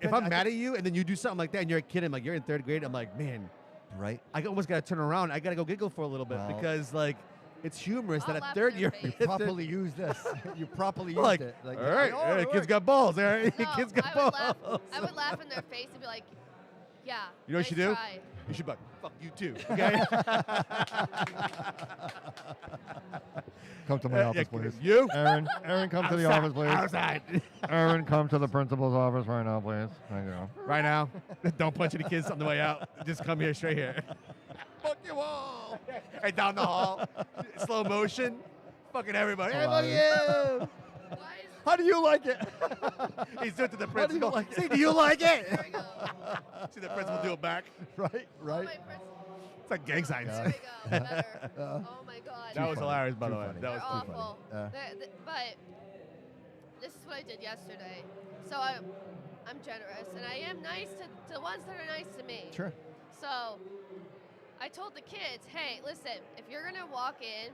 If I'm mad at you and then you do something like that and you're a kid and like you're in third grade, I'm like, man, right? I almost gotta turn around. I gotta go giggle for a little bit Well. because like it's humorous I'll that laugh at third in year their face. You properly use this. You properly used like, it. Like, all right, oh, hey, it kids worked. got balls. All right, No, kids got I would balls. I would laugh in their face and be like, yeah. You know what you nice do? try. You should be like, fuck you too. Okay. Come to my office, please. You? Aaron, come to the office, please. Outside. Aaron, come to the principal's office right now, please. Thank you. Right now. Don't punch any kids on the way out. Just come here, straight here. Fuck you all. Hey, down the hall, slow motion, fucking everybody. Hey, look Hilarious. you. How do you like it? He's doing it to the How do principal. you like Say, it? do you like it? See the principal do it back. Right, right. It's like gang signs. There we go. Better. Oh my God. That was hilarious, by the Too way. funny. That was They're too awful. funny. But this is what I did yesterday. So I'm generous, and I am nice to the ones that are nice to me. Sure. So I told the kids, hey, listen, if you're gonna walk in,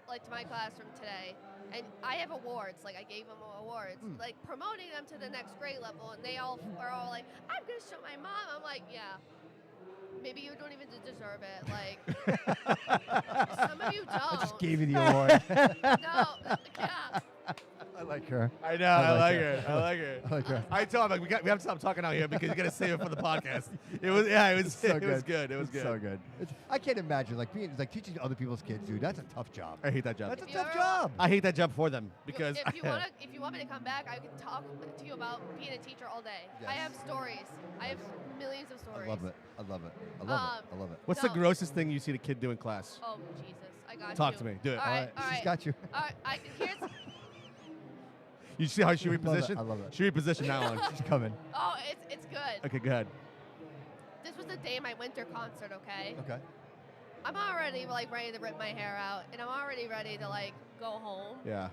like to my classroom today, and I have awards, like I gave them awards, like promoting them to the next grade level, and they all are all like, I'm gonna show my mom. I'm like, yeah. Maybe you don't even deserve it. Like, some of you don't. I just gave you the award. No, yeah. I like her. I know. I like her. I like her. I like her. I told him like, we have to stop talking out here because you got to save it for the podcast. It was it was So it was good. It was It's good. so good. I can't imagine like teaching other people's kids, dude. That's a tough job. I hate that job. That's a If tough you're- job. I hate that job for them because if you want me to come back, I can talk to you about being a teacher all day. I Yes. have stories. I have millions of stories. I love it. I love it. I love it. I love it. What's No. the grossest thing you see the kid do in class? Oh Jesus, I got you. Talk to me. Do it. All right, all right. She's got you. All right, here's. You see how she I love it. repositioned? I love it. She repositioned that one. She's coming. Oh, it's good. Okay, go ahead. This was the day of my winter concert. Okay. Okay. I'm already like ready to rip my hair out, and I'm already ready to like go home. Yeah.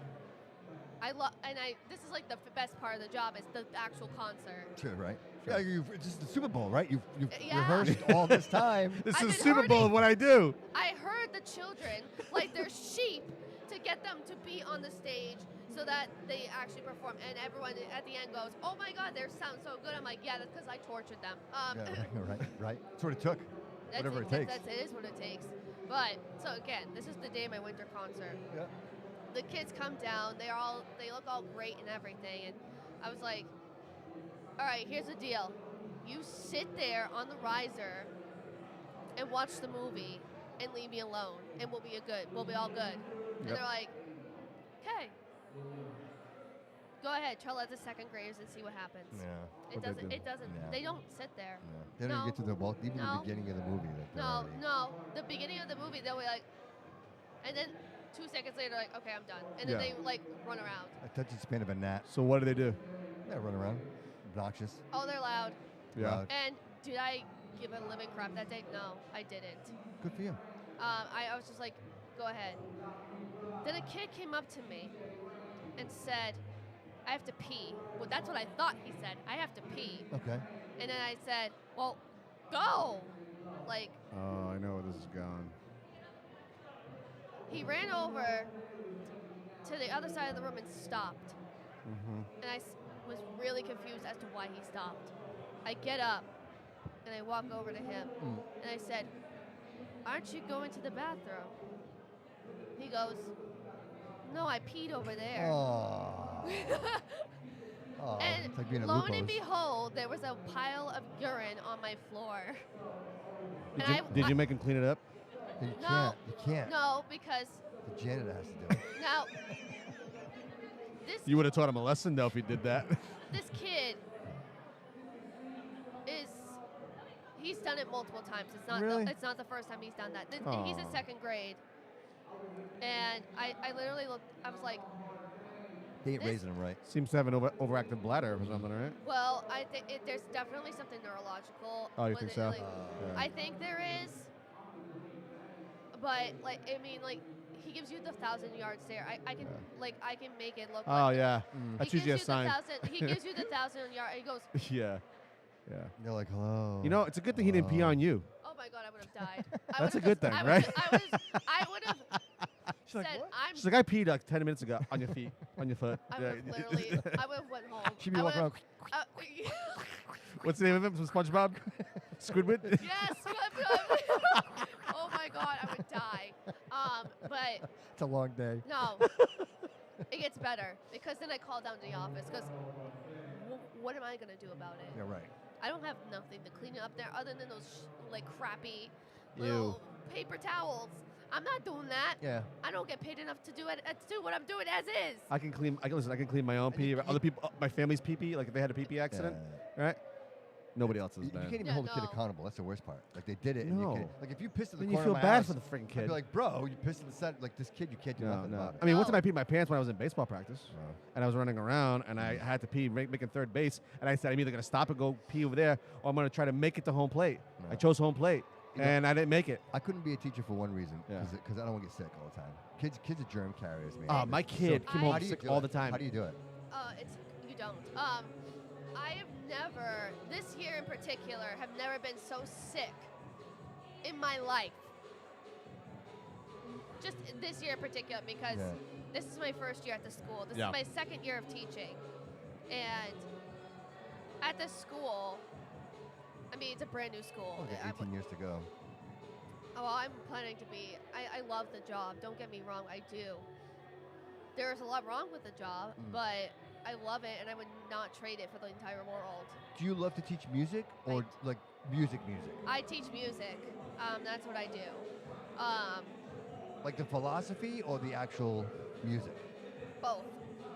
This is like the best part of the job is the actual concert. Sure, right? Yeah, this is the Super Bowl, right? You've Yeah. rehearsed all this time. This I've is been Super Bowl hurting. of what I do. I heard the children like they're sheep to get them to be on the stage so that they actually perform. And everyone at the end goes, "Oh my God, they sound so good." I'm like, "Yeah, that's because I tortured them." Yeah, right. That's what it took. Whatever it takes. It is what it takes. But so again, this is the day of my winter concert. Yeah. The kids come down. They look all great and everything. And I was like, "All right, here's the deal. You sit there on the riser and watch the movie and leave me alone, and we'll be all good." And they're like, "Okay, go ahead, try out the second graders and see what happens." Yeah. It doesn't. Yeah. They don't sit there. Yeah. They don't even get to the even the beginning of the movie. That they're already- No. The beginning of the movie, they'll be like, and then 2 seconds later, like, "Okay, I'm done," and then Yeah. they like run around. Attention span of a gnat. So what do they do? Yeah, run around. Obnoxious. Oh, they're loud. Yeah. Loud. And did I give a living crap that day? No, I didn't. Good for you. I was just like, "Go ahead." Then a kid came up to me and said, "I have to pee." Well, that's what I thought he said. "I have to pee." Okay. And then I said, "Well, go." Like, Oh, I know where this is going. he ran over to the other side of the room and stopped. Mm-hmm. And I was really confused as to why he stopped. I get up and I walk over to him and I said, "Aren't you going to the bathroom?" He goes, "No, I peed over there." Oh. Oh, And it's like being a lo and Lupo's. behold, there was a pile of urine on my floor. Did you make him clean it up? You No, can't. You can't. no, because The janitor has to do it. now this You would have taught him a lesson though if he did that. this kid he's done it multiple times. It's not Really? it's not the first time he's done that. He's in Aw. second grade, and I literally looked. I was like, They ain't This- raising him right. Seems to have an overactive bladder or something, right? well, I think there's definitely something neurological. Oh, you with think it, so? like, Yeah. I think there is, but like I mean, like he gives you the 1,000-yard stare. I can I can make it look. Oh like yeah, Mm. that's he gives usually a you the sign. 1,000. He gives you the 1,000-yard. He goes, Yeah, yeah. They're like, hello. You know, it's a good thing he didn't pee on you. "Oh my God, I would have died." That's a good thing, right? I would have She's like, said, what? "I'm." She's like, I peed like 10 minutes ago on your feet, on your foot. I Yeah. would have literally. I would have went home. She'd be I walking would've- around. What's the name of him from SpongeBob? Squidward? Yes. Oh my God, I would die. But It's a long day. no, it gets better because then I call down to the office because what am I gonna do about it? Yeah, right. I don't have nothing to clean up there other than those like crappy Ew. little paper towels. I'm not doing that. Yeah. I don't get paid enough to do it. To do what I'm doing as is. I can clean my own pee, other people, my family's pee-pee, like if they had a pee-pee accident, right? Nobody else's You band. can't even Yeah, hold a kid no. accountable. That's the worst part. Like they did it. And you No. can't, like if you pissed in the Then you corner feel of my bad house, for the freaking I'd kid. be like, bro, you pissed in the set. Like this kid, you can't do nothing about it. I mean, one time No. I peed my pants when I was in baseball practice, Oh. and I was running around, and I had to pee, making third base, and I said, I'm either going to stop and go pee over there, or I'm going to try to make it to home plate. No. I chose home plate, You know- and I didn't make it. I couldn't be a teacher for one reason, Yeah. because I don't want to get sick all the time. Kids are germ carriers, man. My kid came how home do you sick do all it? the time. How do you do it? You don't. I have never, this year in particular, have never been so sick in my life. Just this year in particular, because Yeah. this is my first year at the school. This Yeah. is my second year of teaching. And at this school, I mean, it's a brand new school. Okay, 18 years to go. Well, I'm planning to be. I love the job. Don't get me wrong, I do. There's a lot wrong with the job, but I love it, and I would not trade it for the entire world. Do you love to teach music or like music? I teach music. That's what I do. Like the philosophy or the actual music? Both.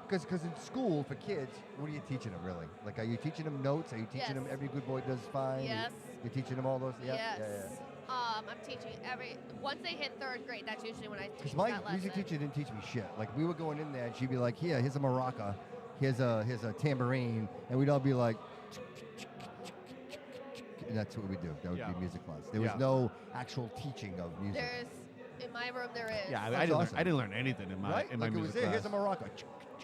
Because in school for kids, what are you teaching them really? Like, are you teaching them notes? Are you teaching them Yes. every good boy does fine? Yes. You're teaching them all those? Yeah. Yes. Yeah. I'm teaching once they hit third grade, that's usually when I teach Because my that music lesson. teacher didn't teach me shit. Like we were going in there and she'd be like, here's a maraca, here's a tambourine, and we'd all be like, and that's what we do. That would be music class. There was no actual teaching of music. In my room there is. Yeah, That's I didn't. awesome. I didn't learn anything in my Right? in my Like it was music there, class. here's a maraca.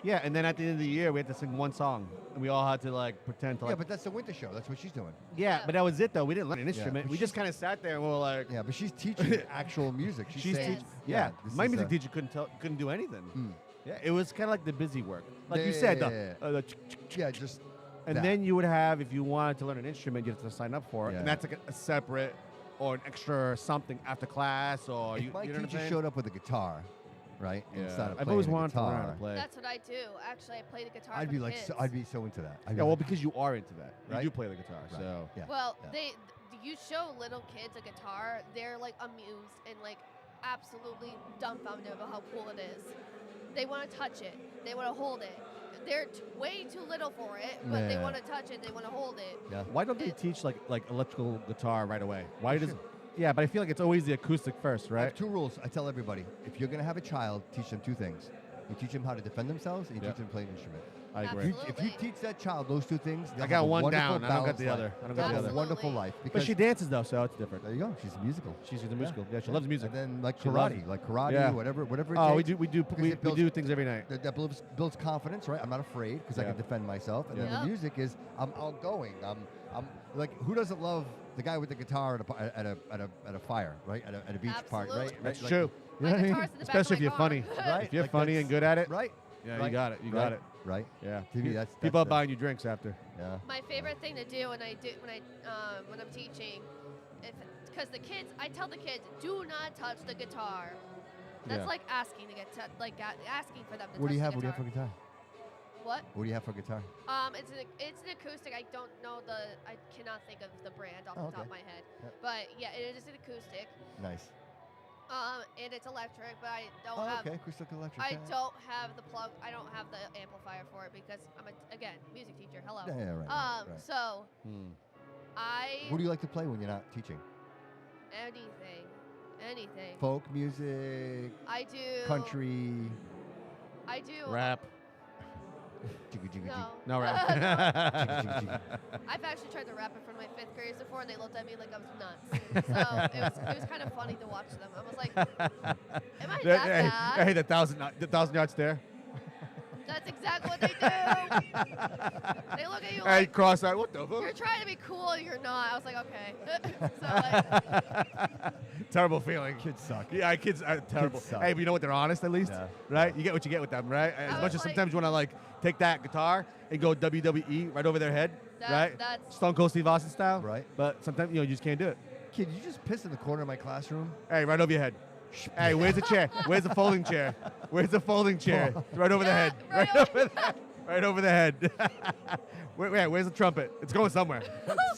Yeah, and then at the end of the year, we had to sing one song, and we all had to like pretend to. Yeah, Like, but that's the winter show. That's what she's doing. yeah, but that was it though. We didn't learn an Yeah, instrument. but We just kind of sat there and we were like. Yeah, but she's teaching actual music. She's saying, teaching. Yeah, this my is, music teacher couldn't do anything. Mm. Yeah, it was kind of like the busy work, like Yeah, you said. yeah, yeah, just. And that. then you would have, if you wanted to learn an instrument, you have to sign up for it, Yeah. and that's like a separate or an extra something after class, or If you, my you know what I'm teacher saying? showed up with a guitar, right, and Yeah. started I've playing always the wanted to learn how to guitar, play. That's what I do. Actually, I play the guitar. I'd for be the like, kids. I'd be so into that. I'd be Yeah, well, like- because you are into that, Right? you do play the guitar, Right. so Yeah. Well, Yeah. you show little kids a guitar, they're like amused and like absolutely dumbfounded about how cool it is. They want to touch it. They want to hold it. They're way too little for it, but they Yeah. want to touch it. They want to hold it. Yeah. Why don't they teach like electrical guitar right away? Why They does? should. Yeah, but I feel like it's always the acoustic first, I right? have two rules. I tell everybody: if you're gonna have a child, teach them two things. You teach them how to defend themselves, and you Yeah. teach them to play an instrument. I agree. If you teach that child those two things, they'll I got have a one wonderful, down. I don't got balanced the life. other. I don't They'll got the have other. a wonderful life. But because she dances though, so it's different. there you go. She's a musical. She's a musical. Yeah, she loves music. And then like She loves karate, it. Yeah. whatever it Oh, takes. we do because we it builds- do things every night. That builds confidence, right? I'm not afraid because I Yeah. can defend myself. And then Yeah. the music is I'm outgoing. I'm like, who doesn't love the guy with the guitar at a fire, right? At a beach park, right? Absolutely. That's Like, true. You know My what I mean? guitar's in the back of Especially if my you're car. funny. Right? If you're Like funny that's- and good at it, Right? yeah, Right. you got it. You right. got it. Right? Yeah. To me, that's People are the- buying you drinks after. Yeah. My favorite thing to do when I'm teaching, because the kids, I tell the kids, do not touch the guitar. That's Yeah. like asking to get asking for them to What do you touch have? the What do you have for guitar. guitar? What? What do you have for guitar? It's an acoustic. I don't know I cannot think of the brand off Oh, the top okay. of my head. Yeah. But yeah, it is an acoustic. Nice. And it's electric, but I don't Oh, have. okay. Acoustic electric. I yeah. don't have the plug. I don't have the amplifier for it because I'm again music teacher. Hello. Yeah, yeah, right, right. So I What do you like to play when you're not teaching? anything. Folk music. I do Country. I do Rap. Jiggy, jiggy, No. No rap. Jiggy, jiggy, jiggy. I've actually tried to rap in front of my 5th graders before, and they looked at me like I was nuts. So it was kind of funny to watch them. I was like, "Am I that bad?" Hey, the thousand yard stare. That's exactly what they do. They look at you Hey, like, cross-eyed. What the fuck? "You're trying to be cool, you're not." I was like, "Okay." So like, Terrible feeling. Kids suck. Yeah, kids are terrible. suck. Hey, but you know what? They're honest at least, Yeah. right? You get what you get with them, right? As I much was as like- sometimes you want to like take that guitar and go WWE right over their head, right? that's- Stone Cold Steve Austin style, Right. But sometimes you just can't do it. Kid, you just pissed in the corner of my classroom? Hey, right over your head. Hey, where's the chair? Where's the folding chair? Where's the folding chair? Right over the head. Right over the head. Right over the head. Where's the trumpet? It's going somewhere.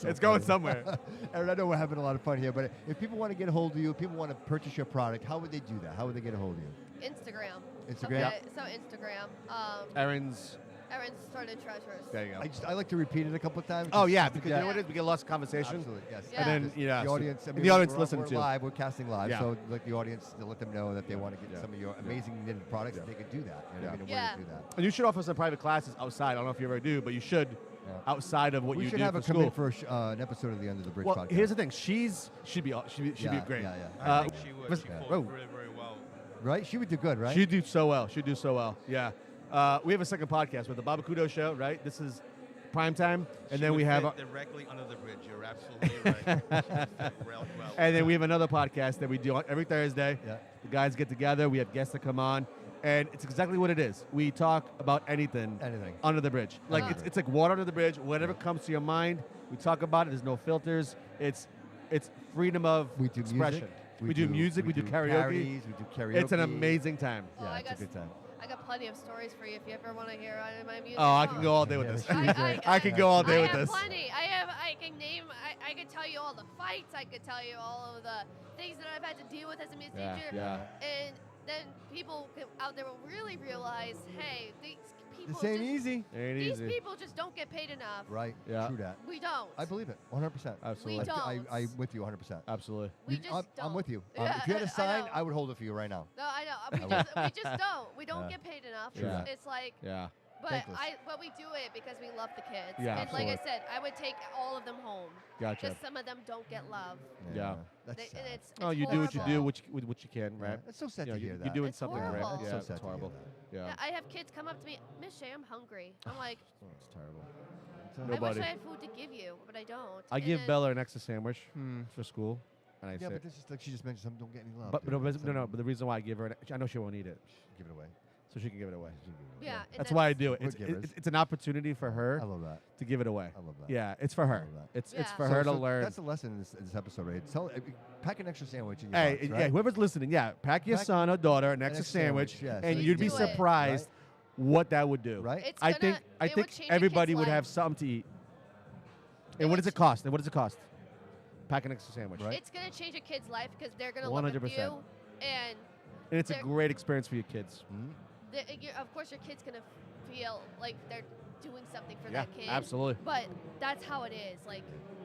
It's going somewhere. Aaron, I know we're having a lot of fun here, but if people want to get a hold of you, if people want to purchase your product, how would they do that? How would they get a hold of you? Instagram. Instagram? Okay, so Instagram. Aaron's Aaron's Sordid Treasures. There you go. I like to repeat it a couple of times. Oh just yeah, to because get- you know what it is? We get lost conversation. Absolutely, yes. And then The so audience, I mean, the audience we're, listen we're too. live. We're casting live, Yeah. so like the audience to let them know that they want to get Yeah. some of your amazing knitted products. They could do that. You know, what I mean, Yeah. to do that. And you should offer some private classes outside. I don't know if you ever do, but you should outside of what we you should do have for her come school. in for an episode of the Under the Bridge Well, podcast. here's the thing. She'd be Yeah, great. yeah, yeah. I think she would. She yeah. quotes really, very well. Right? She would do good, right? She'd do so well. She'd do so well. Yeah. We have a second podcast with the Bobby Couto Show, right? This is prime time, and She then would we have. fit directly under the bridge. You're absolutely right. She would fit well. And then we have another podcast that we do every Thursday. Yeah. The guys get together. We have guests that come on, and it's exactly what it is. We talk about anything. Under the bridge. Like it's like water under the bridge. Whatever comes to your mind, we talk about it. There's no filters. It's freedom of expression. We do music. We do karaoke. parodies, we do karaoke. It's an amazing time. Yeah, I it's a guess good time. I got plenty of stories for you if you ever want to hear my music. Oh, I can go all day with this. I can go all day with this. I have plenty. I can name. I can tell you all the fights. I could tell you all of the things that I've had to deal with as a musician. Yeah. And then people out there will really realize, hey, these people. This ain't just, easy. These people just don't get paid enough. Right. Yeah. True that. We don't. I believe it. 100%. Absolutely. We don't. I'm with you 100%. Absolutely. We just I'm don't. with you. Yeah, if you had a I sign, know. I would hold it for you right now. No, I know. We just don't. We don't get paid enough. Yeah. It's like. Yeah. But but we do it because we love the kids. Yeah, and like I absolutely. said, I would take all of them home. Gotcha. Because some of them don't get love. Yeah. That's They- and it's Oh, you do what you do with what you can, right? It's so sad You know, to hear You're that. doing It's something right. horrible. Yeah, It's so sad it's to hear horrible. Yeah. I have kids come up to me, Miss Shay, I'm hungry. I'm like, It's terrible. I Nobody. wish I had food to give you, but I don't. I And give then- Bella an extra sandwich for school, and I Yeah, say, but this is like she just mentioned something. Don't get any love. but dude. no, It's no, like- but the reason why I give her, I know she won't eat it, Give it away. so she can give it away. Yeah, and That's why I do it. We're It's, givers. it's an opportunity for her I love that. to give it away. I love that. Yeah, it's for her. love that. It's Yeah. for her to learn. That's the lesson in this episode, right? Pack an extra sandwich in your Hey, box, yeah, right? whoever's listening, pack your Pack son or daughter an extra extra sandwich, sandwich, yes. and Please you'd be do it. surprised what that would do. Right? It's I gonna- think it would change a kid's everybody would have life. something to eat. And what does it cost? And what does it cost? Pack an extra sandwich. Right. It's going to change a kid's life because they're going to look at 100%. you and And it's a they're- great experience for your kids. of course your kid's going to feel like they're doing something for Yeah, that kid. absolutely. But that's how it is. Like,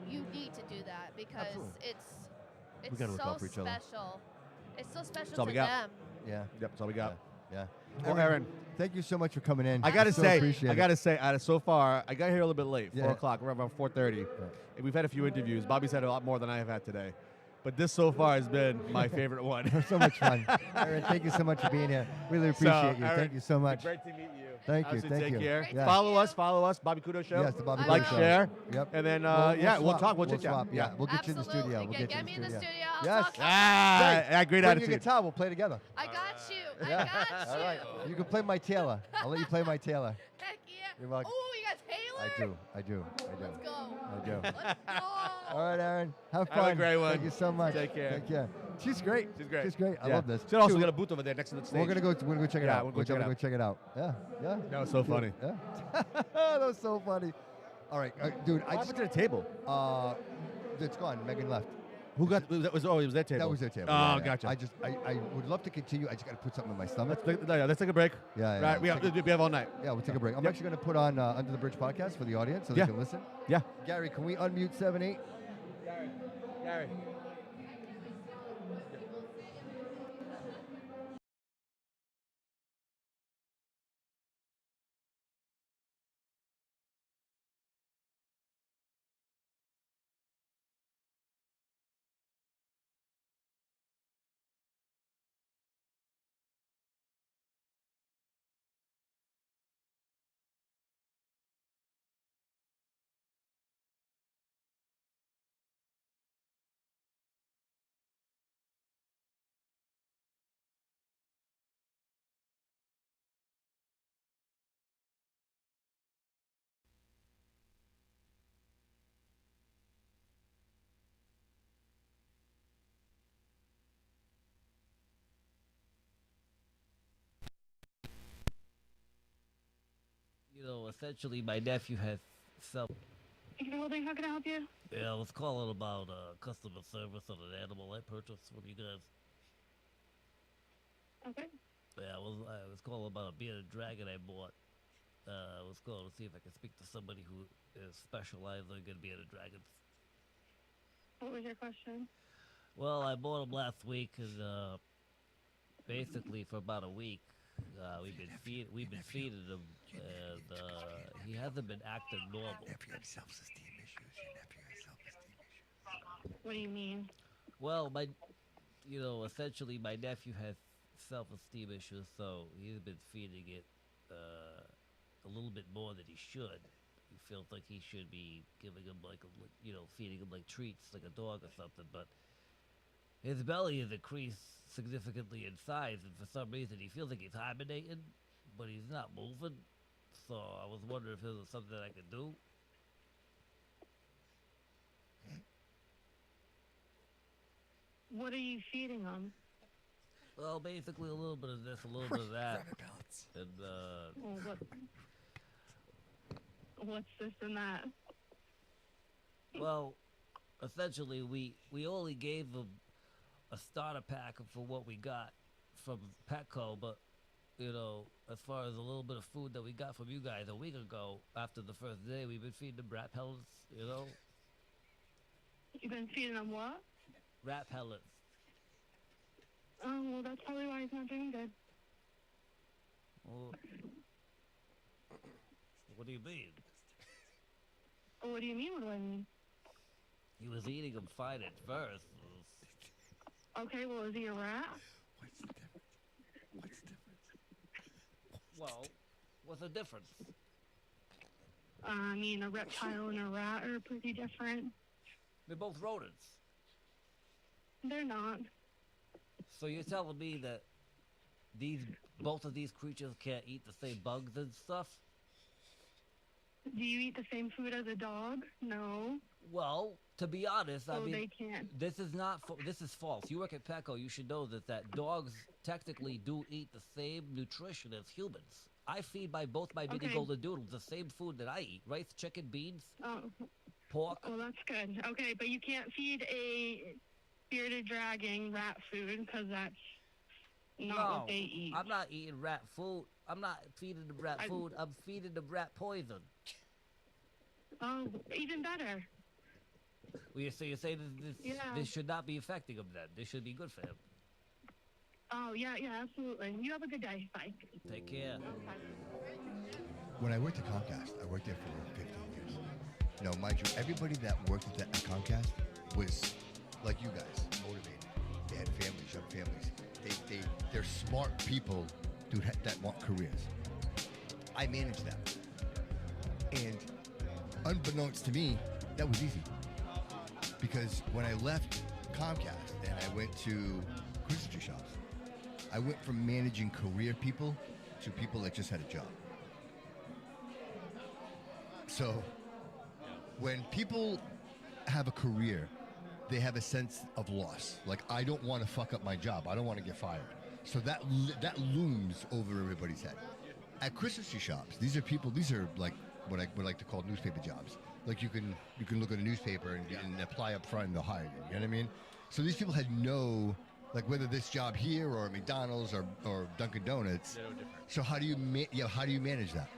you need to do that because Absolutely. it's gotta look so out for each other. special. It's so special all to we got. them. Yeah. Yep, that's all we got. Yeah. Well, Aaron, thank you so much for coming in. I gotta so say, appreciate it. so far, I got here a little bit late, Yeah. 4 o'clock. We're around 4:30, and we've had a few interviews. Bobby's had a lot more than I have had today, but this so far has been my favorite one. So much fun. Aaron, thank you so much for being here. Really appreciate you. Aaron, thank you so much. Great to meet you. Thank you. Absolutely, Thank take you. care. Yeah. Follow us, Bobby Couto Show. Yes, the Bobby Like, Couto Show. share. Yep. And then, We'll we'll swap. talk. We'll chit chat. swap. Yeah, we'll get you in the Absolutely. studio. We'll Get me in the studio. I'll Yes. talk. Great Bring attitude. your guitar. We'll play together. I got you. I Yeah. got you. All right. You can play my Taylor. I'll let you play my Taylor. Heck yeah. You're welcome. Oh, you got Taylor? I do. Let's go. I do. Let's go. All right, Aaron. Have Have a fun. great one. Thank you so much. Take care. Take care. She's great. She's great. She's great. I Yeah. love this. She's also Dude, got a booth over there next to the stage. We're gonna go check it Yeah, out. we'll go We're check it gonna go out. check it out. Yeah. Yeah. That was so funny. Yeah. that was so funny. All right, dude. What happened to the table? It's gone. Megan left. Who got? That was it was their table. That was their table. Oh, yeah, yeah. gotcha. I would love to continue. I just got to put something in my stomach. Let's take a break. Yeah. Right. We have all night. Yeah, we'll take a break. I'm Yep. actually going to put on Under the Bridge podcast for the audience so Yeah. they can listen. Yeah. Gary, can we unmute 7-8? Gary. You know, essentially, my nephew has some. Thank you for holding. How can I help you? Yeah, I was calling about customer service on an animal I purchased from you guys. Okay. Yeah, I was calling about a bearded dragon I bought. I was going to see if I could speak to somebody who is specializing in bearded dragons. What was your question? Well, I bought him last week, and basically for about a week, we've been feeding him, and he hasn't been acting normal. Nephew has self-esteem issues. Your nephew has self-esteem issues. What do you mean? Well, essentially my nephew has self-esteem issues, so he's been feeding it a little bit more than he should. He feels like he should be giving him feeding him like treats, like a dog or something, but his belly has increased significantly in size, and for some reason he feels like he's hibernating, but he's not moving. So I was wondering if there was something I could do. What are you feeding them? Well, basically a little bit of this, a little bit of that. And Well, what's this and that? well, essentially we only gave him a starter pack for what we got from Petco, but as far as a little bit of food that we got from you guys a week ago, after the first day, we've been feeding them rat pellets. You've been feeding them what? Rat pellets. Oh, well, that's probably why he's not doing good. Well, what do you mean? What do you mean? What do I mean? He was eating them fine at first. Okay, well, is he a rat? Well, what's the difference? I mean, a reptile and a rat are pretty different. They're both rodents. They're not. So you're telling me that both of these creatures can't eat the same bugs and stuff? Do you eat the same food as a dog? No. Well, to be honest, I So mean, they can't. this is false. You work at Petco, you should know that dogs technically do eat the same nutrition as humans. I feed both my mini Okay. golden doodles the same food that I eat: rice, chicken, beans, Oh, pork. well, that's good. Okay, but you can't feed a bearded dragon rat food because that's not No, what they eat. I'm not eating rat food. I'm not feeding the rat food. I'm feeding the rat poison. Oh, even better. Well, so you say Yeah. this should not be affecting him then? This should be good for him. Oh, yeah, absolutely. You have a good day. Bye. Take care. When I worked at Comcast, I worked there for 15 years. Now, mind you, everybody that worked at Comcast was like you guys, motivated. They had families, young families. They're smart people, dude, that want careers. I managed them. And unbeknownst to me, that was easy. Because when I left Comcast and I went to Christmas shops, I went from managing career people to people that just had a job. So when people have a career, they have a sense of loss. Like, I don't want to fuck up my job. I don't want to get fired. So that looms over everybody's head. At Christmas tree shops, these are like what I would like to call newspaper jobs. Like you can look at a newspaper and apply up front and they'll hire you. You know what I mean? So these people had no, like whether this job here or McDonald's or Dunkin' Donuts. They're no different. So how do you manage that?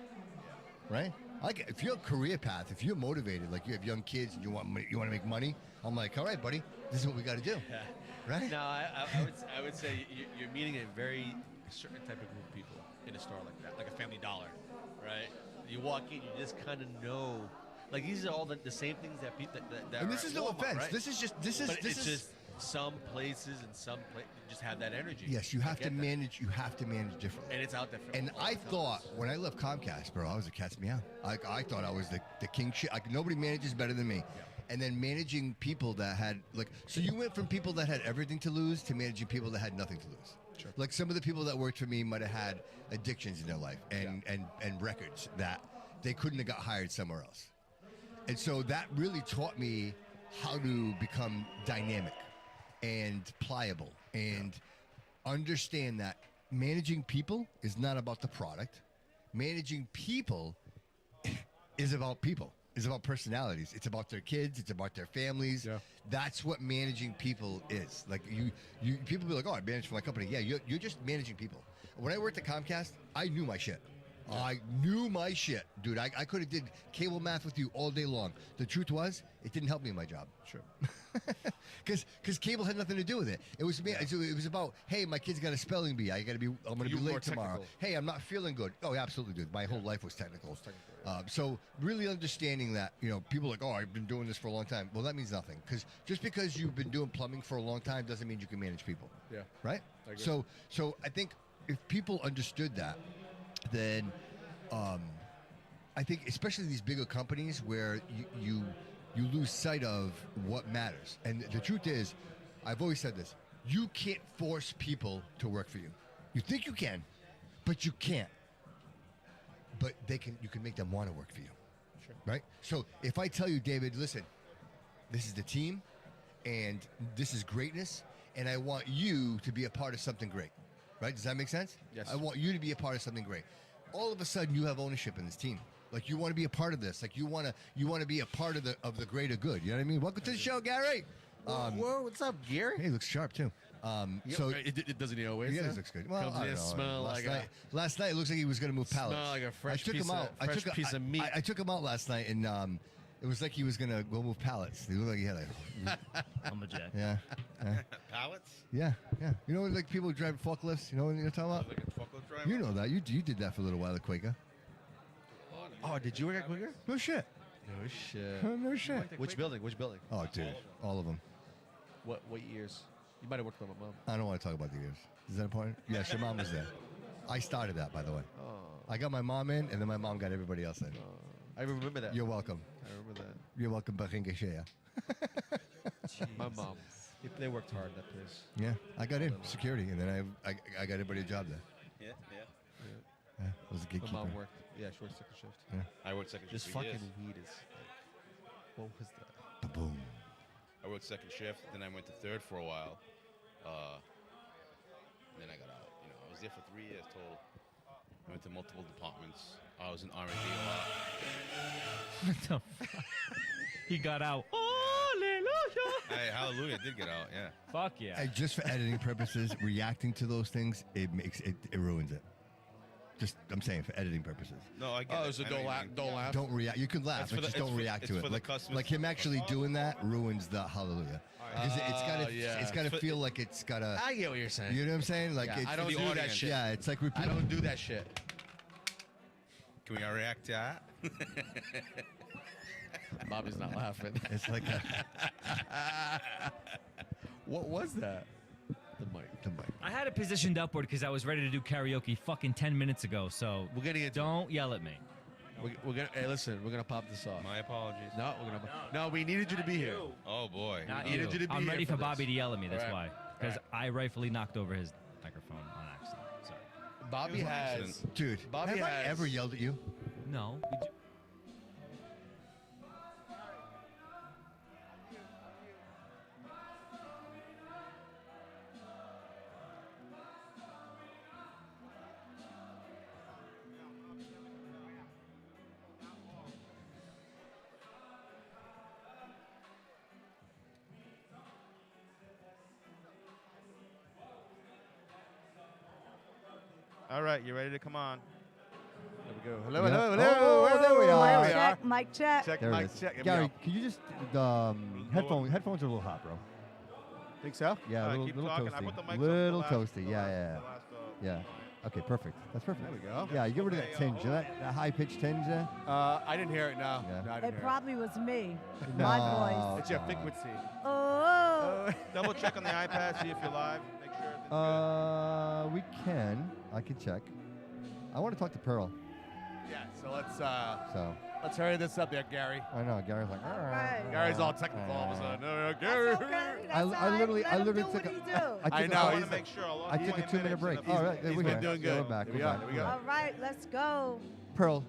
Right? Like if you're a career path, if you're motivated, like you have young kids and you want to make money, I'm like, all right, buddy, this is what we got to do. Yeah. Right? No, I would say you're meeting a very certain type of group of people in a store like that, like a Family Dollar, right? You walk in, you just kind of know, like these are all the same things that people that And are this at is no Walmart, offense. right? This is just some places and some just have that energy. Yes, you I have to get that. manage. You have to manage differently. And it's out there. For And all I the time. thought when I left Comcast, bro, I was a cat's meow. I thought I was the king shit. Like nobody manages better than me. Yeah. And then managing people that had so you went from people that had everything to lose to managing people that had nothing to lose. Sure. Like some of the people that worked for me might have had addictions in their life and records that they couldn't have got hired somewhere else. And so that really taught me how to become dynamic and pliable and understand that managing people is not about the product. Managing people is about people. It's about personalities. It's about their kids. It's about their families. Yeah. That's what managing people is. Like you people be like, oh, I manage for my company. Yeah, you're just managing people. When I worked at Comcast, I knew my shit. I knew my shit, dude. I could have did cable math with you all day long. The truth was, it didn't help me in my job. Sure. Because cable had nothing to do with it. It was me. It was about, hey, my kid's got a spelling bee. I'm going to be late tomorrow. Hey, I'm not feeling good. Oh, absolutely, dude. My whole life was technical. So really understanding that, people are like, oh, I've been doing this for a long time. Well, that means nothing. Because just because you've been doing plumbing for a long time doesn't mean you can manage people. Yeah. Right? I agree. So I think if people understood that, then I think especially these bigger companies where you lose sight of what matters. And the truth is, I've always said this, you can't force people to work for you. You think you can, but you can't. But you can make them want to work for you. Sure. Right? So if I tell you, David, listen, this is the team and this is greatness and I want you to be a part of something great. Right? Does that make sense? Yes. I want you to be a part of something great. All of a sudden you have ownership in this team. Like you want to be a part of this. Like you want to be a part of the greater good. You know what I mean? Welcome to the show, Gary. Whoa, what's up, Gary? He looks sharp too. So it doesn't he always? Yeah, it looks good. Well, Comes I in, don't know. smell Last night it looks like he was going to move pallets. Smell like a fresh I took piece him out. of fresh piece of meat. I took him out last night, and it was like he was going to go move pallets. He looked like he had lumberjack. Yeah. Pallets? Yeah. You know, like people who drive forklifts. You know what you're talking about? Like a forklift driver? You know that. You did that for a little while at Quaker. Oh, did you work at Quaker? No shit. No shit. No shit. Which building? Oh, dude, all of them. What years? You might have worked with my mom. I don't want to talk about the years. Is that important? Yes, your mom was there. I started that, by the way. Oh. I got my mom in, and then my mom got everybody else in. I remember that. You're welcome. I remember that. You're welcome, Baringa Shea. My mom. They worked hard in that place. Yeah, I got in security, and then I got everybody a job there. Yeah. Yeah, I was a gatekeeper. My mom worked. Yeah, she worked second shift. Yeah. I worked second shift. This for fucking years. weed is. What was that? Ba-boom. I worked second shift, then I went to third for a while. Then I got out. I was there for 3 years total. I went to multiple departments. I was in R&D a lot. What the fuck? He got out. Hallelujah! Hey, hallelujah, did get out, yeah. Fuck yeah. Hey, just for editing purposes, reacting to those things, it ruins it. Just, I'm saying, for editing purposes. No, I get it. So I don't know laugh. you Don't laugh. Don't react. You can laugh, It's but for the- just it's don't for- react it's to for it. the customers. Like him actually doing that ruins the hallelujah. Because it's got to feel like it's got to. I get what you're saying. You know what I'm saying? Like Yeah, it's, I don't the do that audience. shit. Yeah, it's like I repeat. don't do that shit. Can we react to that? Bobby's not laughing. It's like a, What was that? The mic. I had it positioned upward because I was ready to do karaoke fucking 10 minutes ago, so We're getting into. don't yell at me. We're gonna. Hey, listen. We're gonna pop this off. My apologies. No, we're gonna. No, we needed you to be here. Oh, boy. Not We needed you. you to be I'm here ready for this. Bobby to yell at me, that's Right. why. Because I rightfully knocked over his microphone on accident. So. Bobby It was an has. accident. dude. Bobby have I has- ever yelled at you? No. All right, you ready to come on? There we go. Hello, Yeah. hello, hello. Oh, there we are. There we are. Mic check. Check, There mic it is. check. Here we Gary, go. can you just headphones are a little hot, bro. Think so? Yeah, All a right, little, keep little talking. I toasty. put the mics up Little the last- toasty. Yeah. Okay, perfect. That's perfect. There we go. Yeah, you get rid of that tinge, that high pitched tinge there. I didn't hear it. No. Yeah. No, I didn't It hear probably was me. No. My voice. It's your frequency. Oh. Double check on the iPad, see if you're live. Make sure everything's We can. I can check. I want to talk to Pearl. Yeah. So let's So hurry this up there, Gary. I know Gary's like. Right. Gary's all technical all of a sudden. No, Gary. That's okay. That's I all right. literally Let him took do what he do. I know, I want he's to make sure. I took a 2-minute break. All right, there he's we been go. doing Yeah, good. We're back. Here we We're are, back. here we we're go. back. All right, let's go. Pearl,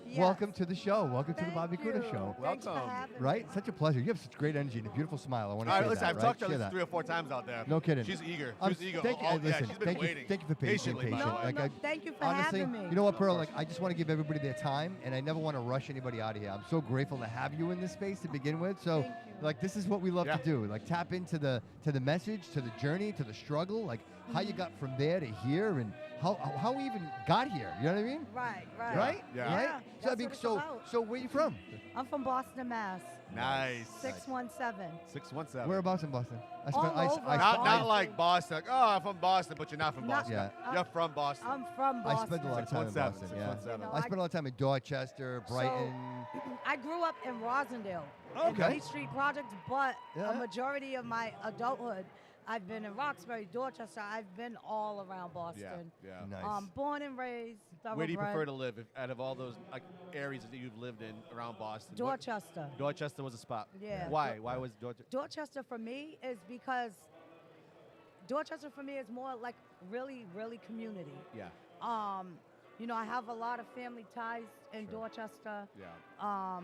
Yes. welcome to the show. Welcome to the Bobby Couto Show. Thanks for having me. Right? Such a pleasure. You have such great energy and a beautiful smile. I want to All say right, listen, that. I've right? talked to Share her that. 3 or 4 times out there. No kidding. She's eager. I'm- She's eager. Thank you. Oh, Listen, yeah, she's been thank waiting. you. Thank you for being Patiently, by patient. the way. Like, Thank you for honestly, having me. you know what, Pearl? Like, I just want to give everybody their time, and I never want to rush anybody out of here. I'm so grateful to have you in this space to begin with. So, like, this is what we love to do. Like, tap into the message, to the journey, to the struggle. Like, how you got from there to here, and how we even got here. You know what I mean? Right. Right? Yeah. Right? That's So, I mean, what it's so, about. so where you from? I'm from Boston, Mass. Nice. 617. 617. Whereabouts in Boston? All over. Not like Boston. Like, oh, I'm from Boston, but you're not from Not- Boston. Yeah. You're from Boston. I'm from Boston. I spent a lot of time in 617, Boston. Yeah. 617. You know, I spent a lot of time in Dorchester, Brighton. I grew up in Rosendale, in Okay. Fleet Street Projects, but Yeah. a majority of my adulthood, I've been in Roxbury, Dorchester. I've been all around Boston. Yeah. Nice. Born and raised. Where do you thoroughbred. prefer to live out of all those like areas that you've lived in around Boston? Dorchester. Dorchester was a spot. Yeah. Why? Why was Dorchester? Dorchester for me is because Dorchester for me is more like really, really community. Yeah. You know, I have a lot of family ties in Dorchester. Yeah.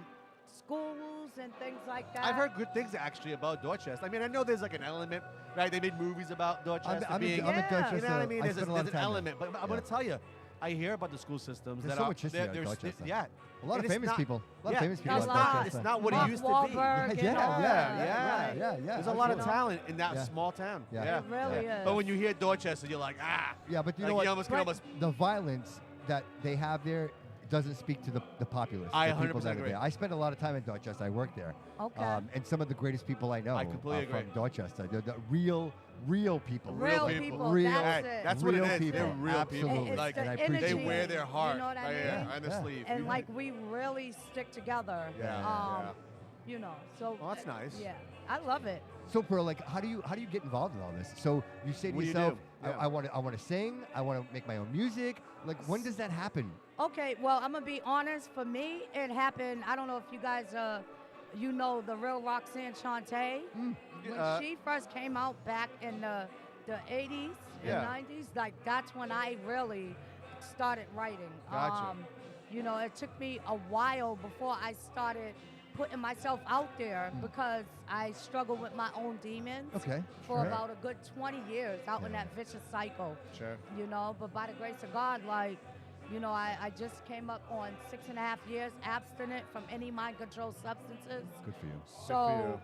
Schools and things like that. I've heard good things actually about Dorchester. I mean, I know there's like an element, right? They made movies about Dorchester I'm in being. Dorchester. You know what I mean? I There's, spent a lot there's of an time there. element, but I'm going to tell you, I hear about the school systems There's that so are much history they're- out of they're Dorchester. yeah. A lot And of it's famous not- people. A lot yeah, of famous people it's out not- Dorchester. It's not what Mark it used to be. Wahlberg and Yeah, all yeah, that. yeah. There's a lot of absolutely. talent in that Yeah. small town. Yeah. It really is. But when you hear Dorchester, you're like, ah. Yeah, but you Like, know what? you almost can almost- the violence that they have there doesn't speak to the populace. I the people 100% that are agree. there. I spent a lot of time in Dorchester. I worked there. Okay. And some of the greatest people I know I completely are agree. from Dorchester. They're the real people. Real people, Real, that's it. That's what it real is. people. They're real people. Absolutely. It's Like the and I energy, appreciate they wear their heart You know what I right mean? here on the sleeve. And like we really stick together. Yeah. You know, so. Well, that's nice. Yeah, I love it. So, Pearl, like, how do you get involved in all this? So you say to What do you yourself, do? Yeah. I want to sing. I want to make my own music. Like, when does that happen? Okay, well, I'm gonna be honest. For me, it happened. I don't know if you guys, you know, the real Roxanne Shante. When she first came out back in the 80s Yeah. and 90s, like that's when I really started writing. Gotcha. You know, it took me a while before I started putting myself out there because I struggled with my own demons Okay. for sure. about a good 20 years out in that vicious cycle. Sure. You know, but by the grace of God, like, you know, I just came up on 6.5 years abstinent from any mind control substances. Good for you. So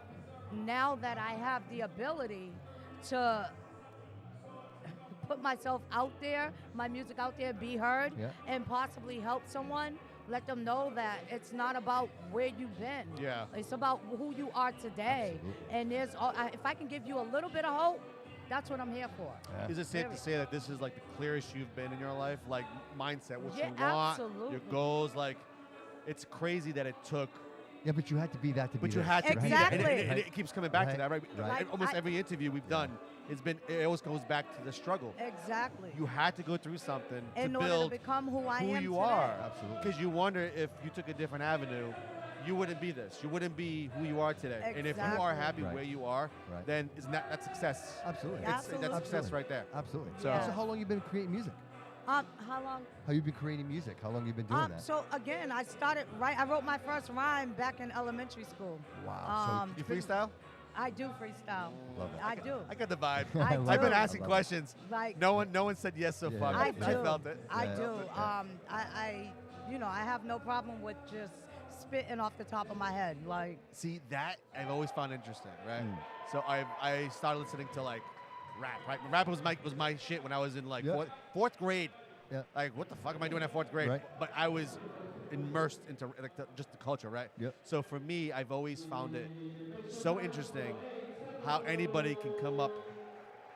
now that I have the ability to put myself out there, my music out there, be heard, Yeah. and possibly help someone, let them know that it's not about where you've been. Yeah. It's about who you are today. Absolutely. And if I can give you a little bit of hope, that's what I'm here for. Is it safe to say that this is like the clearest you've been in your life? Like mindset, what Yeah, you want, your absolutely. goals. Like, it's crazy that it took. Yeah, but you had to be that to be But you this, had to right? be that. And Exactly. it keeps coming back to Right. that, right? Right. Like, Almost I- every interview we've done, it always goes back to the struggle. Exactly. You had to go through something In to order build to become who I who am you today. are. Absolutely. Because you wonder if you took a different avenue, you wouldn't be this. You wouldn't be who you are today. And if you are Exactly. happy Right. where you are, Right. then that's success. Absolutely. That's success Absolutely. right there. Absolutely. So- Yeah. So how long you been creating music? How long? How you been creating music? How long you been doing that? So again, I wrote my first rhyme back in elementary school. Wow. You freestyle? I do freestyle. Love it. I do. I got the vibe. I I've been do. asking questions. Like No one said yes so far. I do. I felt it. I Yeah. do. Yeah. I have no problem with just spitting off the top of my head. Like See, that I've always found interesting, right? Mm. So I started listening to like rap. Right? Rap was my shit when I was in like Yeah. fourth grade. Yeah. Like, what the fuck am I doing at fourth grade? Right. But I was immersed into like just the culture, right? Yep. So for me, I've always found it so interesting how anybody can come up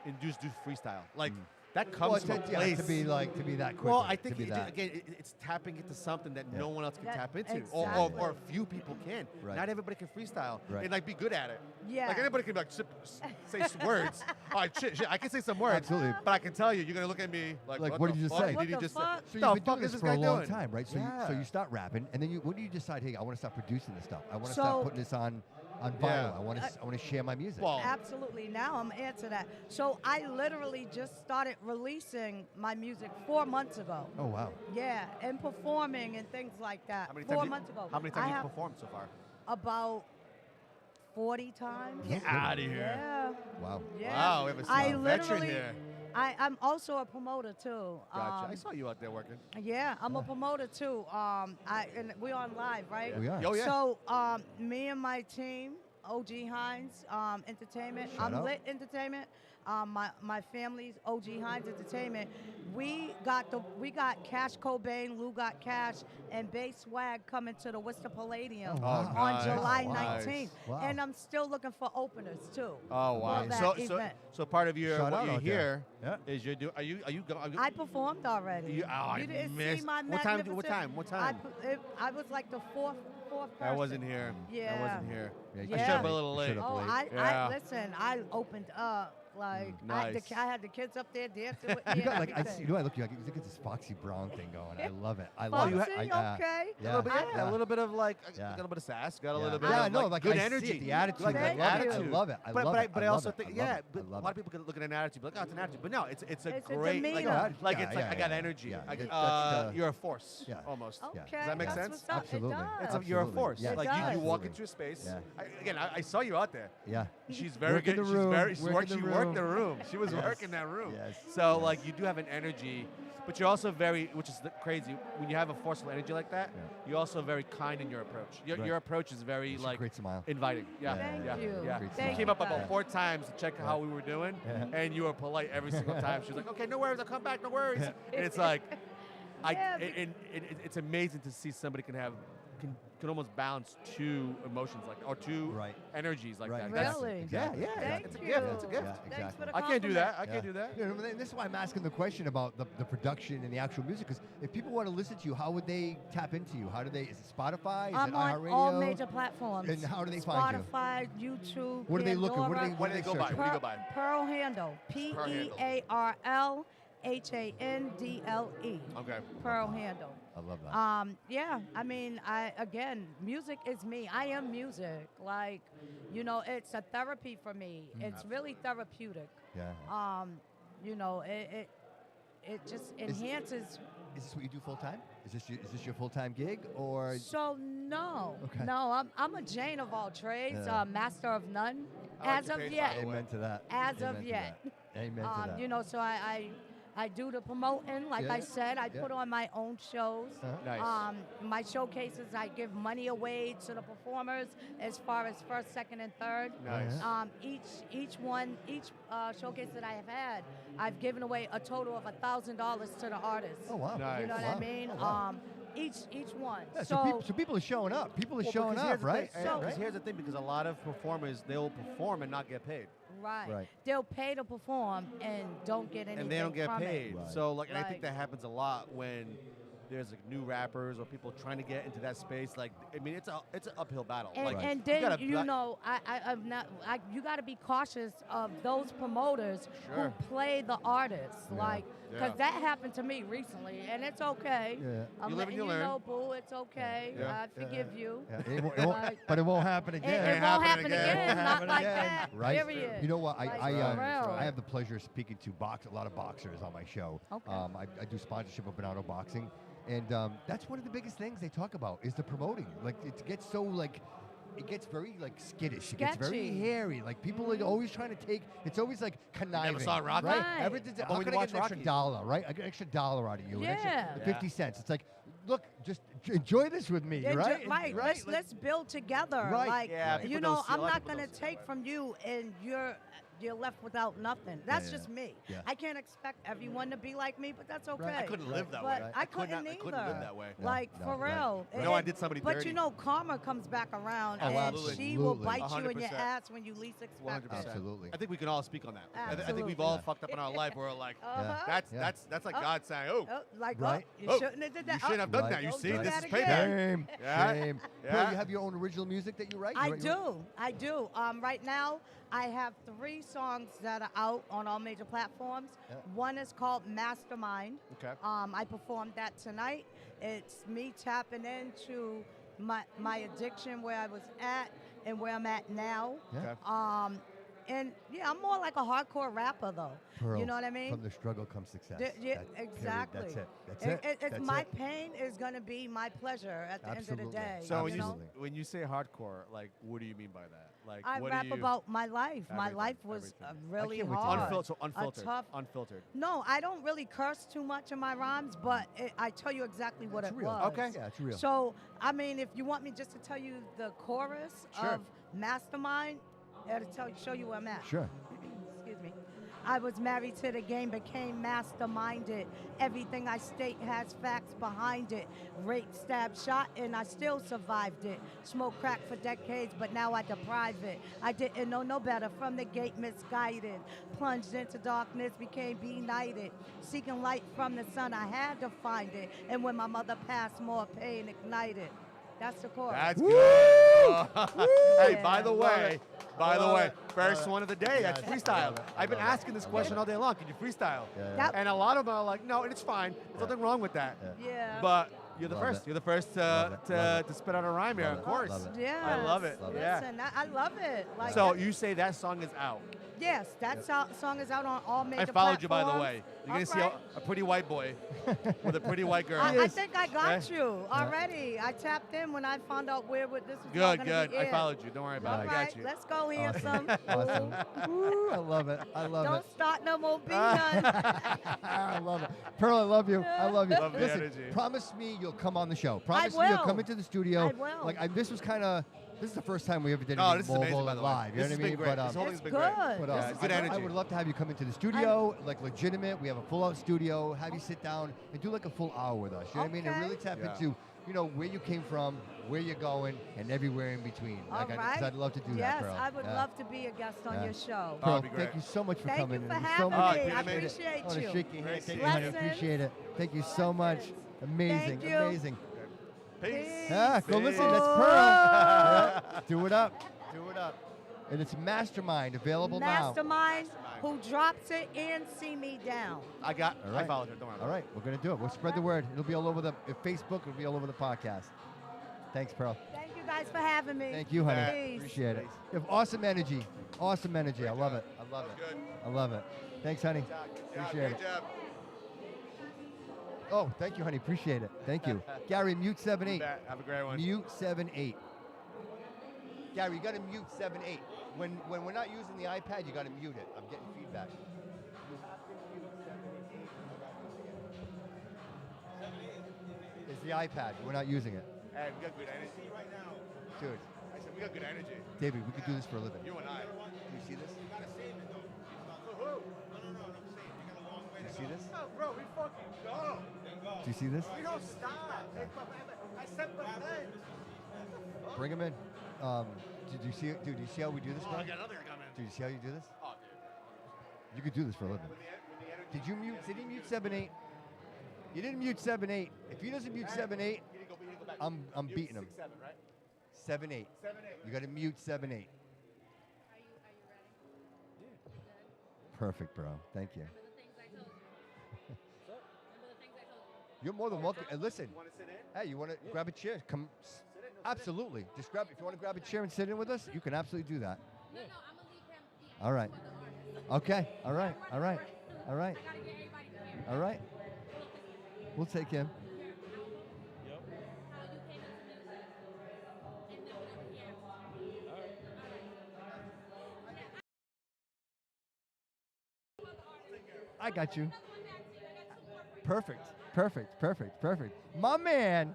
and just do freestyle. Like that comes from a place. to be that quick. Well, I think to be that. again, it's tapping into something that Yeah. no one else can That- tap into, exactly. or few people can. Right. Not everybody can freestyle Right. and like be good at it. Yeah. Like anybody can like say some words. All right, shit, I can say some words. Absolutely. But I can tell you, you're gonna look at me like Like, what what the did you just fuck say? Did he What the just fuck? So the you've been fuck doing is this this for a guy long doing? time, right? So Yeah. you start rapping, and then when do you decide, hey, I want to start producing this stuff? I want to So- start putting this on on vinyl. Yeah. I want to share my music. Absolutely. Now I'm answer that. So I literally just started releasing my music 4 months ago. Oh wow. Yeah, and performing and things like that. How many 4 times months ago. How many I times you have performed so far? about 40 times. Get outta here. Yeah. Wow. Yeah. Wow, we have a I veteran literally, here. I'm also a promoter too. Gotcha. I saw you out there working. Yeah, I'm a promoter too. And we're on live, right? We are. Oh, yeah. So me and my team, OG Hines Entertainment, Shout out. Lit Entertainment. My family's OG Hines Entertainment. We got Cash Cobain, Lou Got Cash, and Bass Swag coming to the Worcester Palladium wow. on nice. July Nice. 19th. Wow. And I'm still looking for openers too. Oh wow! for that So event. part of your Shout what out you're out here there. is you're doing. Are you I performed already. You, oh, I didn't missed. see my What time? What magnificent- time? What time? I was like the fourth person. I wasn't here. Yeah. I wasn't here. Yeah, you I Yeah. showed up a little late. Oh, Yeah. listen. I opened up like Nice. I had the kids up there dancing with me. You got and like I see, everything. you know I look like this Foxy Brown thing going. I love it. I Oh, love you it. okay. A little bit, Yeah. a little bit of like, Yeah. got a little bit of sass, got a Yeah. little bit Yeah, of no, like, like, good I see energy, it, the attitude, like I that love it. attitude. I love it. I but, love but I, it. but I I love also it. think, I love yeah, it. but I love a lot it. of people can look at an attitude, be like, oh, it's an attitude, but no, it's a It's a great, demeanor. like Yeah, it's like yeah, I got yeah. energy. Yeah. I, That's you're a force, Yeah. almost. Okay, Does that make that's sense? what's up. Absolutely. It does. You're a Absolutely. force. Yes. Like It you does. walk into a space. Yeah. I saw you out there. Yeah. She's very Work in good. the room, She work worked in the the room. room. She was Yes. working that room. Yes. So like you do have an energy, but you're also very, which is crazy. When you have a forceful energy like that, you're also very kind in your approach. Your, Right. your approach is very It's a like great smile. inviting. Yeah. Thank yeah. you. Yeah. Great You smile. came up Thank you, about guys. 4 times to check how we were doing, Yeah. and you were polite every single time. She was like, "Okay, no worries, I'll come back. No worries." And it's like, Yeah, it's amazing to see somebody can almost balance 2 emotions like or 2 Right. energies like Right. that. That's- Really? Exactly. Yeah. Thank It's a you. gift. It's a gift. Yeah, Thanks exactly. for the I can't do that. I compliment. can't do that. You know, and this is why I'm asking the question about the production and the actual music. Because if people want to listen to you, how would they tap into you? How do they? Is it Spotify? Is I'm it on iHeartRadio? all major platforms. And how do they find you? Spotify, YouTube. What are they looking? What are Pandora. they? What are they go by? searching? What do you go by? Pearl Handle. PEARL HANDLE. Okay. Pearl Handle. I love that. Yeah, I mean, music is me. I am music. Like, you know, it's a therapy for me. It's really therapeutic. Yeah. You know, it just enhances. Is this what you do full time? Is this your full time gig or? So no, Okay. no, I'm a Jane of all trades, Yeah. Master of none, I like as your of page, by yet. the way. Amen to that. As Amen of to yet. that. Amen to that. You know, so I do the promoting, like I Yeah, said. I yeah. put on my own shows. Nice. My showcases, I give money away to the performers as far as first, second, and third. Nice. Each showcase that I have had, I've given away a total of $1,000 to the artists. Oh wow. Nice. You know what Wow. I mean? Oh, wow. Each one. Yeah, so people are showing up. People are Well, showing because here's up, the right? thing- So- Because here's the thing, because a lot of performers, they will perform and not get paid. Right. Right. They'll pay to perform and don't get anything And they don't get from paid. it. Right. So, like, and I Like- think that happens a lot when there's like new rappers or people trying to get into that space. Like, I mean, it's an uphill battle. And, like, and you then gotta, you know, I'm not. You got to be cautious of those promoters Sure. who play the artists, Yeah. like, because Yeah. that happened to me recently, and it's okay. Yeah. I'm You live letting and you you learn. know, boo, it's okay. Yeah. I forgive you. Yeah, it won't- Like- but it won't happen It, again. it Ain't won't happening happen again. again. Won't Not happen like again. that. Right. Period. You know what? Like, I for real. I have the pleasure of speaking to a lot of boxers on my show. Okay. I do sponsorship of Bernardo Boxing, and that's one of the biggest things they talk about is the promoting. Like it gets so like. It gets very like skittish. It gets very Sketchy. hairy. Like people are always trying to take. It's always like conniving. saw Rocky? right? Right. Everything's. But How when can you I get watch an extra Rocky- dollar? Right? I get an extra dollar out of you. An extra Yeah. 50 cents. It's like, look, just enjoy this with me, Enjoy- right? Right. Right. Let's build together. Right. Like, Yeah, you people know, don't see- a I'm lot of not people gonna don't see it take that from you, and you're left without nothing. That's yeah. just me. Yeah. I can't expect everyone to be like me, but that's okay. Right. I couldn't live that But way. I couldn't I couldn't live either. that way. No, Like no, for right. real. You know, I did somebody But dirty. you know, karma comes back around, Oh, and she will absolutely. bite you in your 100%. ass when you least expect 100%. it. Absolutely. I think we can all speak on that. I think Absolutely. we've all fucked up in our life where we're like, Uh-huh. that's like Oh. God saying, oh, Oh, like, Right. you Oh, shouldn't have did that. you shouldn't have done that. You Don't see, do this that is again. payback. Shame. Yeah. Shame. Yeah. Pearl, you have your own original music that you write? I You write your own- do. I do. Right now, I have 3 songs that are out on all major platforms. Yeah. One is called Mastermind. Okay. I performed that tonight. It's me tapping into my addiction, where I was at, and where I'm at now. Yeah. And yeah, I'm more like a hardcore rapper though. Pearl, You know what I mean? From the struggle comes success. Yeah, That- period. exactly. That's it. That's it. It's That's my it. pain is gonna be my pleasure at the end of the day. So you know? when you say hardcore, like, what do you mean by that? Like, I what rap do you, about my life. My Everything, life was really can't wait to hard. hear it. So unfiltered. A tough, Unfiltered. No, I don't really curse too much in my rhymes, but I tell you exactly what it real. was. Okay. Yeah, it's real. So, I mean, if you want me just to tell you the chorus of Mastermind, it'll show you where I'm at. Sure. Excuse me. I was married to the game, became masterminded. Everything I state has facts behind it. Raped, stabbed, shot, and I still survived it. Smoked crack for decades, but now I deprive it. I didn't know no better, from the gate misguided. Plunged into darkness, became benighted. Seeking light from the sun, I had to find it. And when my mother passed, more pain ignited. That's the chorus. That's good. Hey, by the way, Love it. first one of the day. That's Yes. freestyle. Love it. I've been Love it. asking this question all day long. Can you freestyle? Yeah. And a lot of them are like, no, and it's fine. There's nothing wrong with that. Yeah. But you're the Love first. it. You're the first Love it. to spit out a rhyme here, Love of it. course. Love it. Yeah. I love it. Yeah. Listen, I love it. Like So that- you say that song is out. yes, that song is out on all major I followed you, by the platforms. way. You're going to see Okay. a pretty white boy with a pretty white girl. I think I got Yeah. you already. I tapped in when I found out where this was all Good, gonna good. be I aired. followed you. Don't worry about it. I Alright, got you. let's go here some. Awesome. Woo, I love it. I love Don't it. start no more none. I love it. Pearl, I love you. I love you. Love the Listen, energy. promise me you'll come on the show. Promise me will. you'll come into the studio. I will. Like this was kind of. This is the first time we ever did Oh, anything this is mobile amazing, by and the way. live. You This know has what I been mean? great. But, This whole thing's It's been great. good. But, Yeah, it's good I energy. would love to have you come into the studio, like legitimate. We have a full-out studio. Have you sit down and do like a full hour with us. You know what I mean? And really tap Yeah. into, where you came from, where you're going, and everywhere in between. All Because right. I'd love to do yes, that, Pearl. I would Yeah. love to be a guest on Yeah. your show. Pearl, That'd be thank great. you so much for Thank coming. you for It was having so me. much I appreciated. appreciate I want to you. shake your hand. Great Thank seeing you, honey. you. Appreciate it. Thank you so much. Amazing. Thank you. Amazing. Peace. Yeah, go Peace. listen. That's Pearl. Yeah. Do it up. Do it up. And it's Mastermind available Mastermind who drops it and see me down. I got. All right. I followed her. Don't worry. All right, we're gonna do it. We'll spread the word. It'll be all over the Facebook. It'll be all over the podcast. Thanks, Pearl. Thank you guys for having me. Thank you, honey. Peace. Appreciate it. You have awesome energy. Awesome energy. I love it. I love it. Good. I love it. Thanks, honey. Appreciate it. Great job. Oh, thank you, honey. Appreciate it. Thank you. Gary, mute 7-8. Bet. Have a great one. Mute 7-8. Gary, you got to mute 7-8. When we're not using the iPad, you got to mute it. I'm getting feedback. You have to mute 7-8. It's the iPad. We're not using it. Hey, we got good energy right now. Dude, I said we got good energy. David, we could do this for a living. You and I. Do you see this? You gotta save it though. For who? No. I'm saying you got a long way Do you to see go. this? No, bro, we fucking go. Then go. Do you see this? We don't stop. I said but Bring him in. Did you see? Dude, do you see how we do this, Oh, guy? I got another coming. Do you see how you do this? Oh, dude. You could do this for a living. Did you mute? Did he mute 7-8? You didn't mute 7-8. If he doesn't mute 7-8, I'm beating him. 6-7, right? 7-8. 7-8. You got to mute 7-8. Are you ready? Perfect, bro. Thank you. Remember the things I told you. Remember the things I told you. You're more than welcome. And listen, Want to sit in? hey, you want to grab a chair? Come. Absolutely. Just grab. If you want to grab a chair and sit in with us, you can absolutely do that. No, I'm gonna leave him. All right. Okay. All right. All right. All right. I gotta get everybody here. All right. We'll take him. Yep. How you came into music, and then whatever he asked. All right. I got you. Perfect. Perfect. Perfect. Perfect. My man.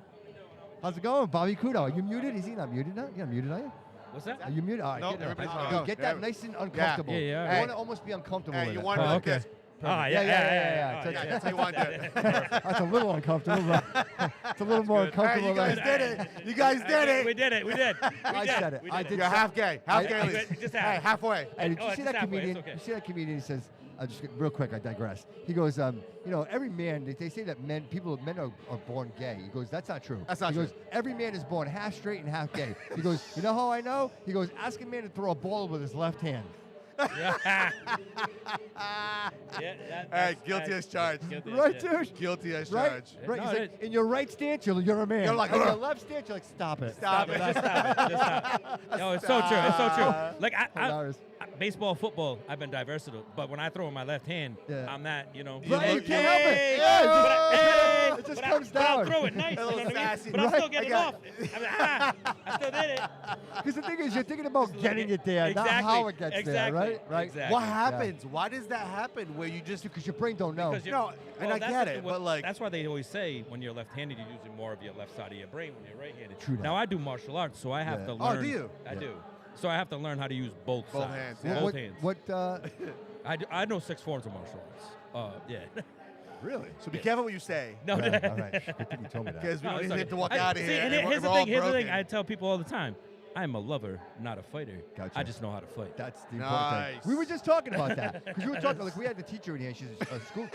How's it going, Bobby Couto? Are you muted? Is he not muted now? You're not muted, are you? What's that? Are you muted? All right. No, get that. everybody's Dude, gone. get Yeah. that nice and uncomfortable. Yeah, yeah. You Hey. want to almost be uncomfortable Hey, with you it. want Oh, to okay. this? Ah, Yeah, yeah. Yeah, That's that's how you want it. That's a little uncomfortable. But it's a little more good. uncomfortable. Hey, you guys than- did it. You guys did it. We did it. We did. I said it. We I did did You're say- half gay. Half gay. I- Lise. just Hey, half. halfway. Hey, did Oh, you it's see just that halfway, it's comedian? okay. You see that comedian? He says, just real quick, I digress. He goes, every man. They say that men are born gay. He goes, that's not true. That's not he true. goes, every man is born half straight and half gay. He goes, you know how I know? He goes, ask a man to throw a ball with his left hand. Hey, guilty as charged. Right, dude? Guilty as Right? charged. Right. No, He's like, in your right stance, you're a man. You're like, in your "Ugh." left stance, you're like, stop it. Stop it. Just stop it. Just stop. No, it's so true. It's so true. Like Hilarious. baseball, football, I've been versatile. But when I throw in my left hand, Yeah. I'm that, you know. Right, you can't help it. Hey, Yeah, but it just but comes but I'll down. throw it nice. A You know little what I mean? sassy. But I'll still Right, get I it got off. I still did it. Because the thing is, you're thinking about getting it there, not Exactly. how it gets there, Exactly. right? Right. Exactly. What happens? Why does that happen where you just... Because your brain don't know. Because you're- No, and I that's get the- it, but like... that's why they always say when you're left-handed, you're using more of your left side of your brain when you're right-handed. True that. Now I do martial arts, so I have Yeah. to Oh, learn. do you? I do. So I have to learn how to use both Both sides. hands, yeah. Both hands. What I know 6 forms of martial arts. Yeah. Really? So be careful what you say. No. Yeah, all right. Good thing you told me that. Because we No, don't it's need okay. him to walk I- out of see, here. and and here's we're the all thing. Here's the thing. broken. I tell people all the time. I'm a lover, not a fighter. Gotcha. I just know how to fight. That's the important Nice. thing. We were just talking about that. Because we were talking, like, we had the teacher in here. She's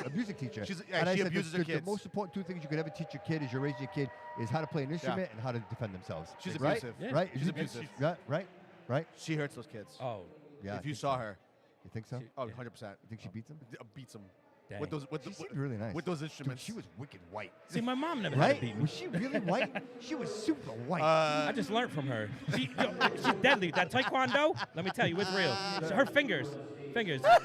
a music teacher. And I she said abuses the her kids. most important 2 things you could ever teach your kid as you're raising your kid is how to play an instrument and how to defend themselves. She's right? abusive. Yeah. Right? She's You- abusive. Yeah, right? Right? She hurts those kids. Oh, Yeah. If you saw her. You think so? Oh, You 100%. think she beats him? Beats them. dang. With those, She seemed really nice. with those Dude, instruments. she was wicked white. See, my mom never had to Right? beat me. Was she really white? She was super white. I just learned from her. She's deadly. That taekwondo, let me tell you, it's real. Her fingers.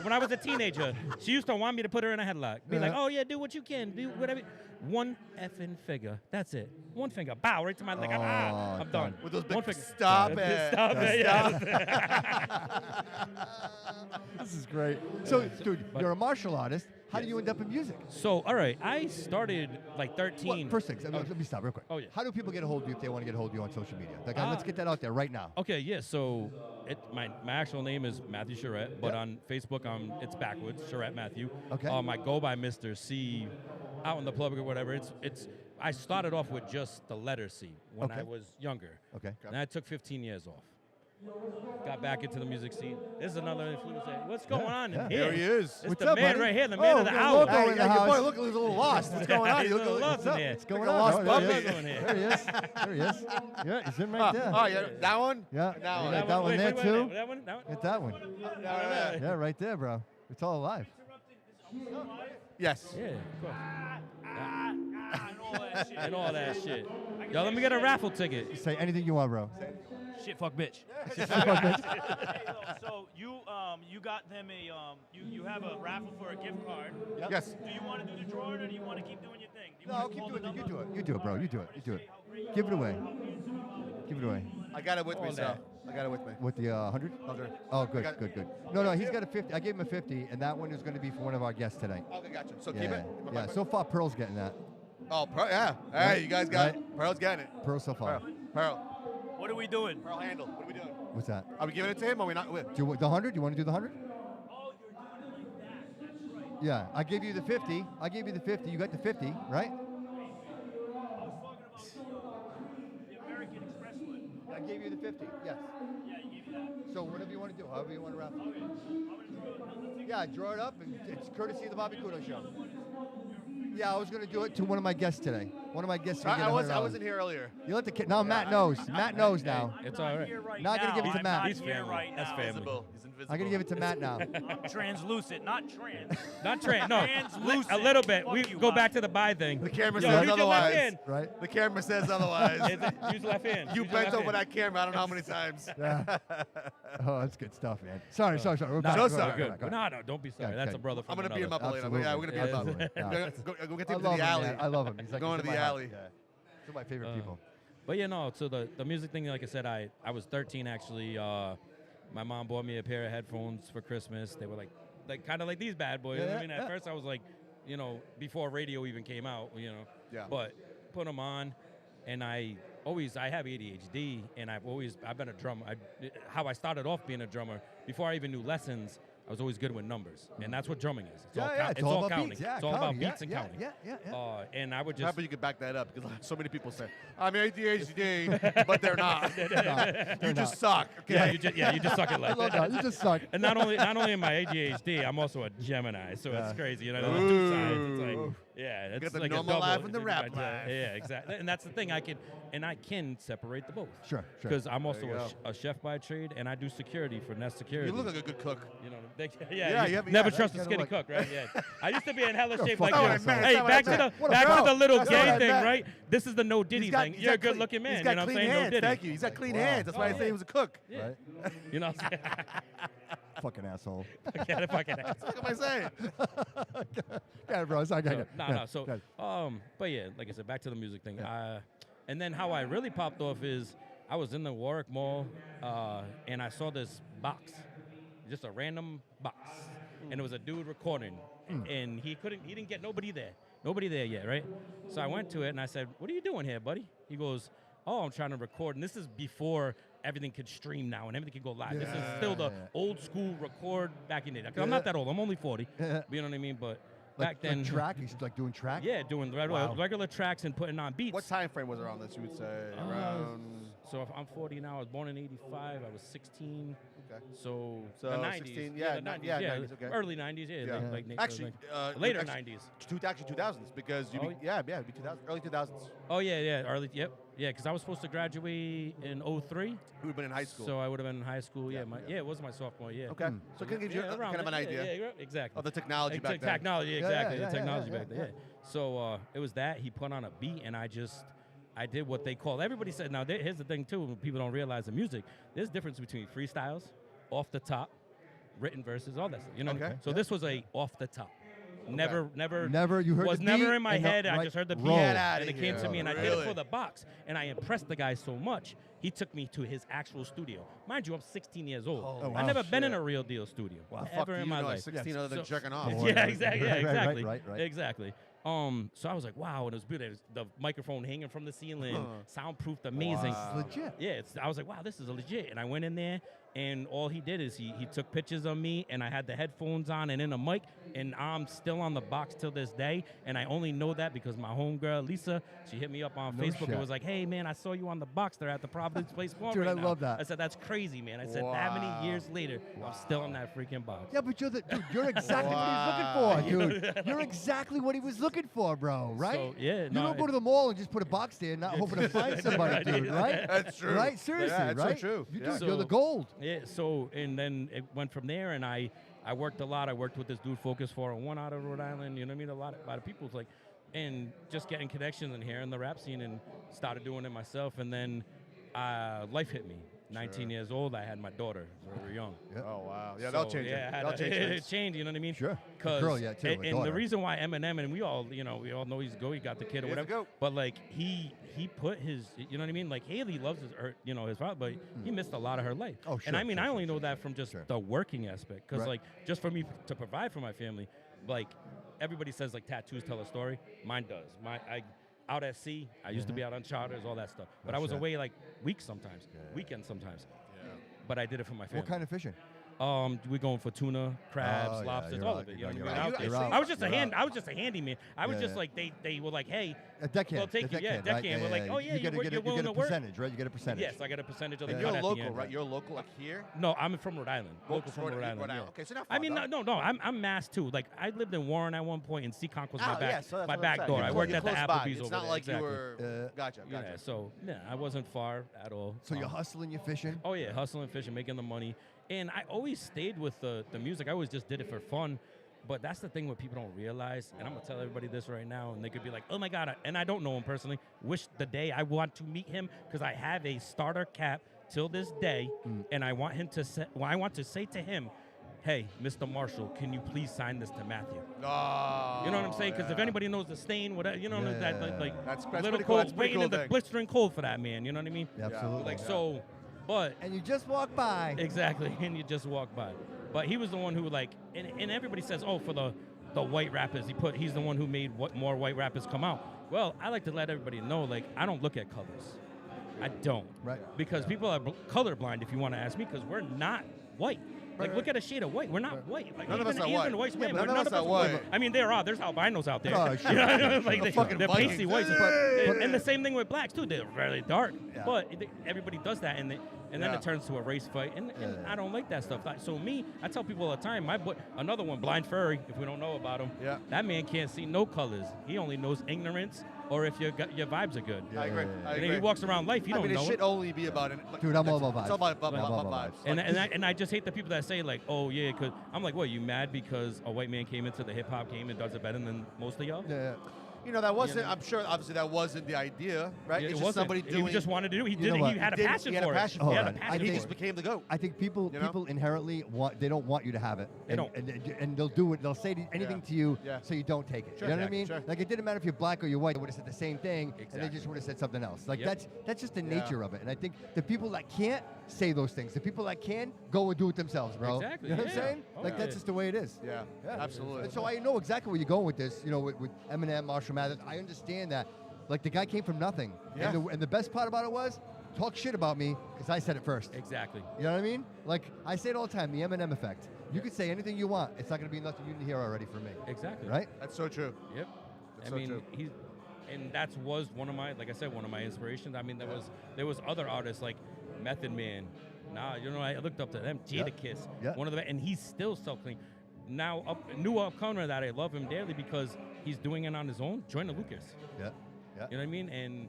When I was a teenager, she used to want me to put her in a headlock. Be like, oh yeah, do what you can, do whatever. One effing finger. That's it. One finger. Bow right to my leg. I'm done. With those big One finger. stop it. Stop it. Yeah. This is great. So, dude, you're a martial artist. How do you end up in music? So, all right, I started like 13. Well, first things, let me stop real quick. Oh, yeah. How do people get a hold of you if they want to get a hold of you on social media? Like, let's get that out there right now. Okay, yeah. So my actual name is Matthew Charette, but Yep. on Facebook it's backwards, Charette Matthew. Okay. I go by Mr. C, out in the public or whatever. It's. I started off with just the letter C when Okay. I was younger. Okay. And I took 15 years off. Got back into the music scene. This is another influencer. What's going on in here? There he is. It's What's the up, man buddy? right here, the man of the we got hour. Loco Hey, in the your house. boy, look, he's a little lost. What's going on? He's You a look little lost in here. What's going like a on? lost Oh, puppy. there he is. Going here. There he is. There he is. Yeah, he's in right there. Oh, yeah. That one? Yeah. That You one. got that one there, Wait, too? That one? Get that one. Yeah, right there, bro. It's all alive. Yes. Yeah, of course. And all that shit. Yo, let me get a raffle ticket. Say anything you want, bro. Shit, fuck, bitch. So you got them you have a raffle for a gift card. Yep. Yes. Do you want to do the drawing or do you want to keep doing your thing? Do you No, wanna keep call doing the it. You number? do it. You do it, bro. You do it. You do it. Give it away. Give it away. I got it with me, All so. that. I got it with me. With the 100? 100. Oh, good, got it. good, good. No, he's got a 50. I gave him a 50, and that one is going to be for one of our guests tonight. Okay, gotcha. So yeah, keep it? yeah. So far, Pearl's getting that. Oh, Pearl, yeah. Hey, Right? you guys got Right? it. Pearl's getting it. Pearl so far. Pearl. What are we doing? Pearl handle. What are we doing? What's that? Are we giving it to him or are we not? Do you want the 100? You want to do the 100? Oh, you're doing it like that. That's right. Yeah, I gave you the 50. I gave you the 50. You got the 50, right? I was talking about the American Express one. I gave you the 50. Yes. Yeah, you gave me that. So whatever you want to do, however you want to raffle. Okay. I'm gonna draw it. Yeah, draw it up, and it's courtesy of the Bobby Couto Show. Yeah, I was going to do it to one of my guests today. One of my guests. I wasn't here earlier. You let the kid. No, Matt knows. Matt knows now. It's all right. Here right Not now. gonna give it to I'm Matt. not He's here family. right That's now. family. Invisible. He's invisible. I'm going to give it to Matt now. I'm translucent, not trans. Not trans. No, Translucent. a little bit. Fuck We you, go Mike. back to the buy thing. The camera Yo, says use your left otherwise. hand. Right? The camera says otherwise. Use left hand. You Use your bent left over hand. that camera I don't know how many times. Yeah. Oh, that's good stuff, man. Sorry. We're So back. sorry. Go back. No, don't be sorry. Yeah, That's okay. a brother from I'm going to beat him another. up later. But yeah, we're going to beat him up. Absolutely. Go get I him to love the him, alley. man. I love him. He's like Going he's to in the my heart. alley. Yeah. Two of my favorite people. But yeah, no. So the music thing, like I said, I was 13 actually. My mom bought me a pair of headphones for Christmas. They were like kind of like these bad boys. You know what I mean, at first I was like, before radio even came out, Yeah. But put them on, and I have ADHD, and I've been a drummer. How I started off being a drummer before I even knew lessons. I was always good with numbers, and that's what drumming is. It's It's all all about counting. beats. Yeah, It's all about counting. beats and Yeah, counting. yeah. And I would I'm just happy you could back that up because so many people say, I'm ADHD, but they're not. You just suck. Okay? you just suck at life. I love that. You just suck. And not only am I ADHD, I'm also a Gemini, so it's crazy. The two sides. It's like, Yeah, You it's got the like a normal double- laugh and the it's rap like, laugh. Yeah, exactly. And that's the thing. I can separate the both. Sure. Because I'm also you a chef by trade, and I do security for Nest Security. You look like a good cook. You know, Yeah, you you have- never yeah, trust a that's skinny kinda cook, right? Yeah. I used to be in hella You're a shape like fucking this. asshole. Hey, That's back what I to meant. the What a back to bro. the little That's what gay I thing, meant. right? This is the no Diddy thing. You're a good looking man. He's You got know what I'm clean saying? hands. No Diddy. Thank you. He's got clean Wow. hands. That's why I say he was a cook. Yeah. Right? You know what I'm saying? Fucking asshole. Yeah, the fucking ass. What am I saying? Yeah, bro. Sorry, go So, ahead. no, Yeah, no. So, go ahead. but yeah, like I said, back to the music thing. And then how I really popped off is I was in the Warwick Mall, and I saw this box, just a random box, and it was a dude recording, and he didn't get nobody there yet, right? So I went to it and I said, "What are you doing here, buddy?" He goes, "Oh, I'm trying to record," and this is before everything could stream now and everything could go live. This is still the old school record back in the day. 'Cause I'm not that old. I'm only 40. You know what I mean? But back then, Like track? He's like doing track? yeah, doing regular tracks and putting on beats. What time frame was around this? You would say around. So if I'm 40 now, I was born in '85. I was 16. Okay. So So the '90s. 16, yeah, yeah, the ni- 90s. yeah, Yeah, 90s, okay. early '90s. Yeah, like Actually, later actually, '90s. Actually, 2000s because you. Oh, Be, yeah, it'd be 2000, early 2000s. Oh yeah, early. Yep. Yeah, because I was supposed to graduate in '03. You would have been in high school. So I would have been in high school. Yeah, it was my sophomore year. Okay. So it kind of gives you Yeah, kind around of an there. idea. Yeah, exactly. Of the technology back then. Technology, Yeah, exactly. yeah, the yeah, technology yeah, back then. yeah. Yeah. So it was that he put on a beat, and I did what they call. Everybody said. Now here's the thing too. When people don't realize the music, there's a difference between freestyles, off the top, written verses, all that stuff. You know. Okay. So this was a off the top. Never. You heard was the never beat in my and the head. I right just heard the beat, roll. Get outta and it came here. to me, and I did Really? it for the box. And I impressed the guy so much, he took me to his actual studio. Mind you, I'm 16 years old. Oh, I've wow. never been in Shit. a real deal studio. Wow, fuck ever you in my know at life. 16 other than jerking off. Yeah, exactly. Yeah, Right, right, exactly. right. Exactly. So I was like, wow, and it was beautiful. The microphone hanging from the ceiling, soundproofed, amazing. Wow. It's legit. Yeah, I was like, wow, this is a legit. And I went in there, and all he did is he took pictures of me, and I had the headphones on and in a mic, and I'm still on the box till this day. And I only know that because my homegirl, Lisa, she hit me up on No Facebook shit. and was like, hey, man, I saw you on the box there at the Providence Place Mall Dude, right I now. love that. I said, that's crazy, man. I said, that many years later, I'm still in that freaking box. Yeah, but you're exactly what he was looking for, dude. You're exactly what he was looking for, bro, right? So, yeah, you no, don't go to the mall and just put a box there and not hoping to find somebody, dude, right? That's true. Right? Seriously, Yeah, that's so right? true. You're Yeah. the gold. Yeah, so, and then it went from there, and I worked a lot. I worked with this dude, Focus 401 out of Rhode Island, you know what I mean? A lot of people, it's like, and just getting connections in here in the rap scene and started doing it myself, and then life hit me. 19 years old, I had my daughter very young. Oh, wow. Yeah, that'll change it. Yeah, That'll change it things. changed, you know what I mean? Sure. Cause Girl, yeah, too, a and the daughter. reason why Eminem, and we all know he's go, he got the kid or He's the whatever. goat. But like he put his, you know what I mean? Like Haley loves his father, but he missed a lot of her life. Oh, And sure, I mean, sure, I only know that from just the working aspect, because Right. like just for me to provide for my family, like everybody says like tattoos tell a story. Mine does. Out at sea, I used to be out on charters, all that stuff. But Oh, I was shit. away like weeks sometimes, weekends sometimes. But I did it for my family. What kind of fishing? We're going for tuna, crabs, Oh, yeah, lobsters, you're all out, of it. you're You know out, what I mean? you're out. I was just You're out. I was just a handyman. I was Yeah, just yeah. like they were like, hey, A deckhand. we'll take a you. Yeah, deckhand, deckhand. right? We're like, oh yeah, you get you're willing a to work. percentage, right? You get a percentage. Yes, I get a percentage of the And cut you're at the local, end. right? You're local, like here? No, I'm from Rhode Island. Local Local from Rhode- Rhode Island. Rhode yeah. Island. Okay, so not I far, mean, though. no, I'm Mass too. Like I lived in Warren at one point, and Seekonk was my Oh, back, yeah, so that's my what I'm back saying. door. You're I clo- worked you're at the close by. Applebee's It's over not there. like exactly. you were. Gotcha. Yeah, so I wasn't far at all. So you're hustling, you're fishing. Oh yeah, hustling, fishing, making the money. And I always stayed with the music. I always just did it for fun. But that's the thing what people don't realize. And I'm going to tell everybody this right now. And they could be like, oh, my God. And I don't know him personally. Wish the day I want to meet him because I have a starter cap till this day. And I want him to say, I want to say to him, hey, Mr. Marshall, can you please sign this to Matthew? Oh, You know what I'm saying? Because if yeah. anybody knows the stain, whatever, you know, Yeah, that yeah, like That's little pretty cool. cold, That's pretty waiting cool in the thing. blistering cold for that man. You know what I mean? Absolutely. Like so, but And you just walk by. exactly, and you just walk by. But he was the one who like, and everybody says, oh, for the white rappers, he's the one who made more white rappers come out. Well, I like to let everybody know, like, I don't look at colors. I don't. Right. Because people are colorblind, if you want to ask me, because we're not white. Like, look at a shade of white. We're not white. Like, None of us are even white. the white Yeah, man, but but none of us are white. I mean, there's albinos out there. Oh, sure, You know, sure, like sure. they, Fucking they're Vikings. pasty whites. But- And the same thing with blacks, too. They're really dark. Yeah. But everybody does that. And and then it turns to a race fight, and I don't like that stuff. So me, I tell people all the time, my boy, another one, Blind Furry, if we don't know about him, that man can't see no colors. He only knows ignorance or if your vibes are good. I agree. I And agree. he walks around life, he don't I mean, know it should only be about it. Dude, I'm all about vibes. It's all about vibes. vibes. And I just hate the people that say like, oh yeah, because I'm like, what, you mad because a white man came into the hip hop game and does it better than most of y'all? Yeah. You know, that wasn't, I'm sure, obviously, that wasn't the idea, right? Yeah, it's it just wasn't. somebody doing. He just wanted to do it. He You know did it. what? He had a passion He had a for passion it. for He it. had a passion And he for just it. became the GOAT. I think people You know? people inherently they don't want you to have it. They and, don't. And they'll do it. They'll say anything to you so you don't take it. Sure, you know what I exactly, mean? sure. Like it didn't matter if you're black or you're white. They would have said the same thing, and they Exactly. just would have said something else. Like Yep. that's just the Yeah. nature of it. And I think the people that can't say those things, the people that can go and do it themselves, bro. Exactly, You know what I'm yeah. saying? Oh, Like yeah. that's just the way it is. Yeah, absolutely. And so I know exactly where you're going with this. You know, with Eminem, Marshall Mathers. I understand that. Like the guy came from nothing. Yeah. And the best part about it was, talk shit about me because I said it first. Exactly. You know what I mean? Like I say it all the time, the Eminem effect. You could say anything you want. It's not going to be nothing you didn't hear already from me. Exactly. Right? That's so true. Yep. That's I so mean, true. and that was one of my, like I said, one of my inspirations. I mean, there was other artists like Method Man. Nah, you know, I looked up to them. Jadakiss, one of the, and he's still self-clean. Now, new upcomer that I love him dearly because he's doing it on his own. Joyner Lucas. Yeah. Yeah. You know what I mean? And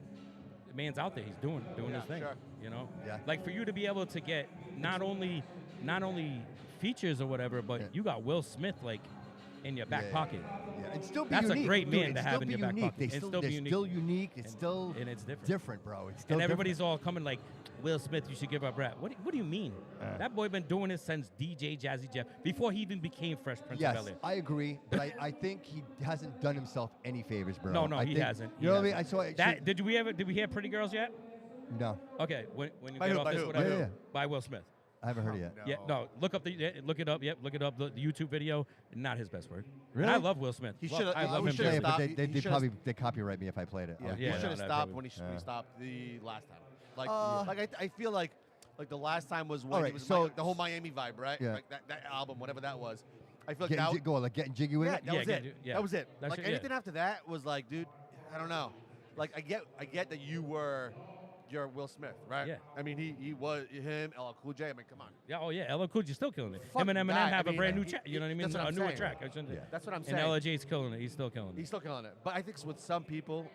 the man's out there. He's doing his thing. sure. You know? Yeah. Like for you to be able to get not only features or whatever, but you got Will Smith like in your back pocket. Yeah. And still be That's unique. a great Dude, man and to still have in be your back unique. pocket. They're still unique. It's still and it's different. Different, bro. It's still And everybody's all coming like, Will Smith, you should give up rap. What do you mean? That boy been doing this since DJ Jazzy Jeff, before he even became Fresh Prince of Yes, Bel-Air. I agree, but I think he hasn't done himself any favors, bro. No, I he think- hasn't. You know what I mean? I saw that. Did we hear Pretty Girls yet? No, Okay, when you By get who? off By this, who? whatever, By who? by Will Smith. I haven't heard it yet. Yeah, no, look it up. Yep, look it up. The YouTube video, not his best work. Really? And I love Will Smith. He Love- should've- I love he him. should've dearly. But stopped- they he should've- probably they copyright me if I played it. Yeah, Yeah, he should have no, stopped probably. when he stopped the last time. Like, Uh, I feel like the last time was when all he right, was so- the whole Miami vibe, right? Yeah. Like that album, whatever that was. I feel like Getting, that, go on, like getting jiggy with yeah, it. that was it. yeah. That was it. That's Like it, yeah. anything after that was like, dude, I don't know. Like I get that you're Will Smith, right? Yeah. I mean, he was him, LL Cool J. I mean, come on. Yeah, oh yeah, LL Cool J's still killing it. Fuck Him and Eminem that. have I a mean, brand new track. You know what I mean? that's what A I'm newer saying. track. I shouldn't say. That's what I'm And saying. LJ's killing it. He's still killing it. He's still killing it. But I think with some people,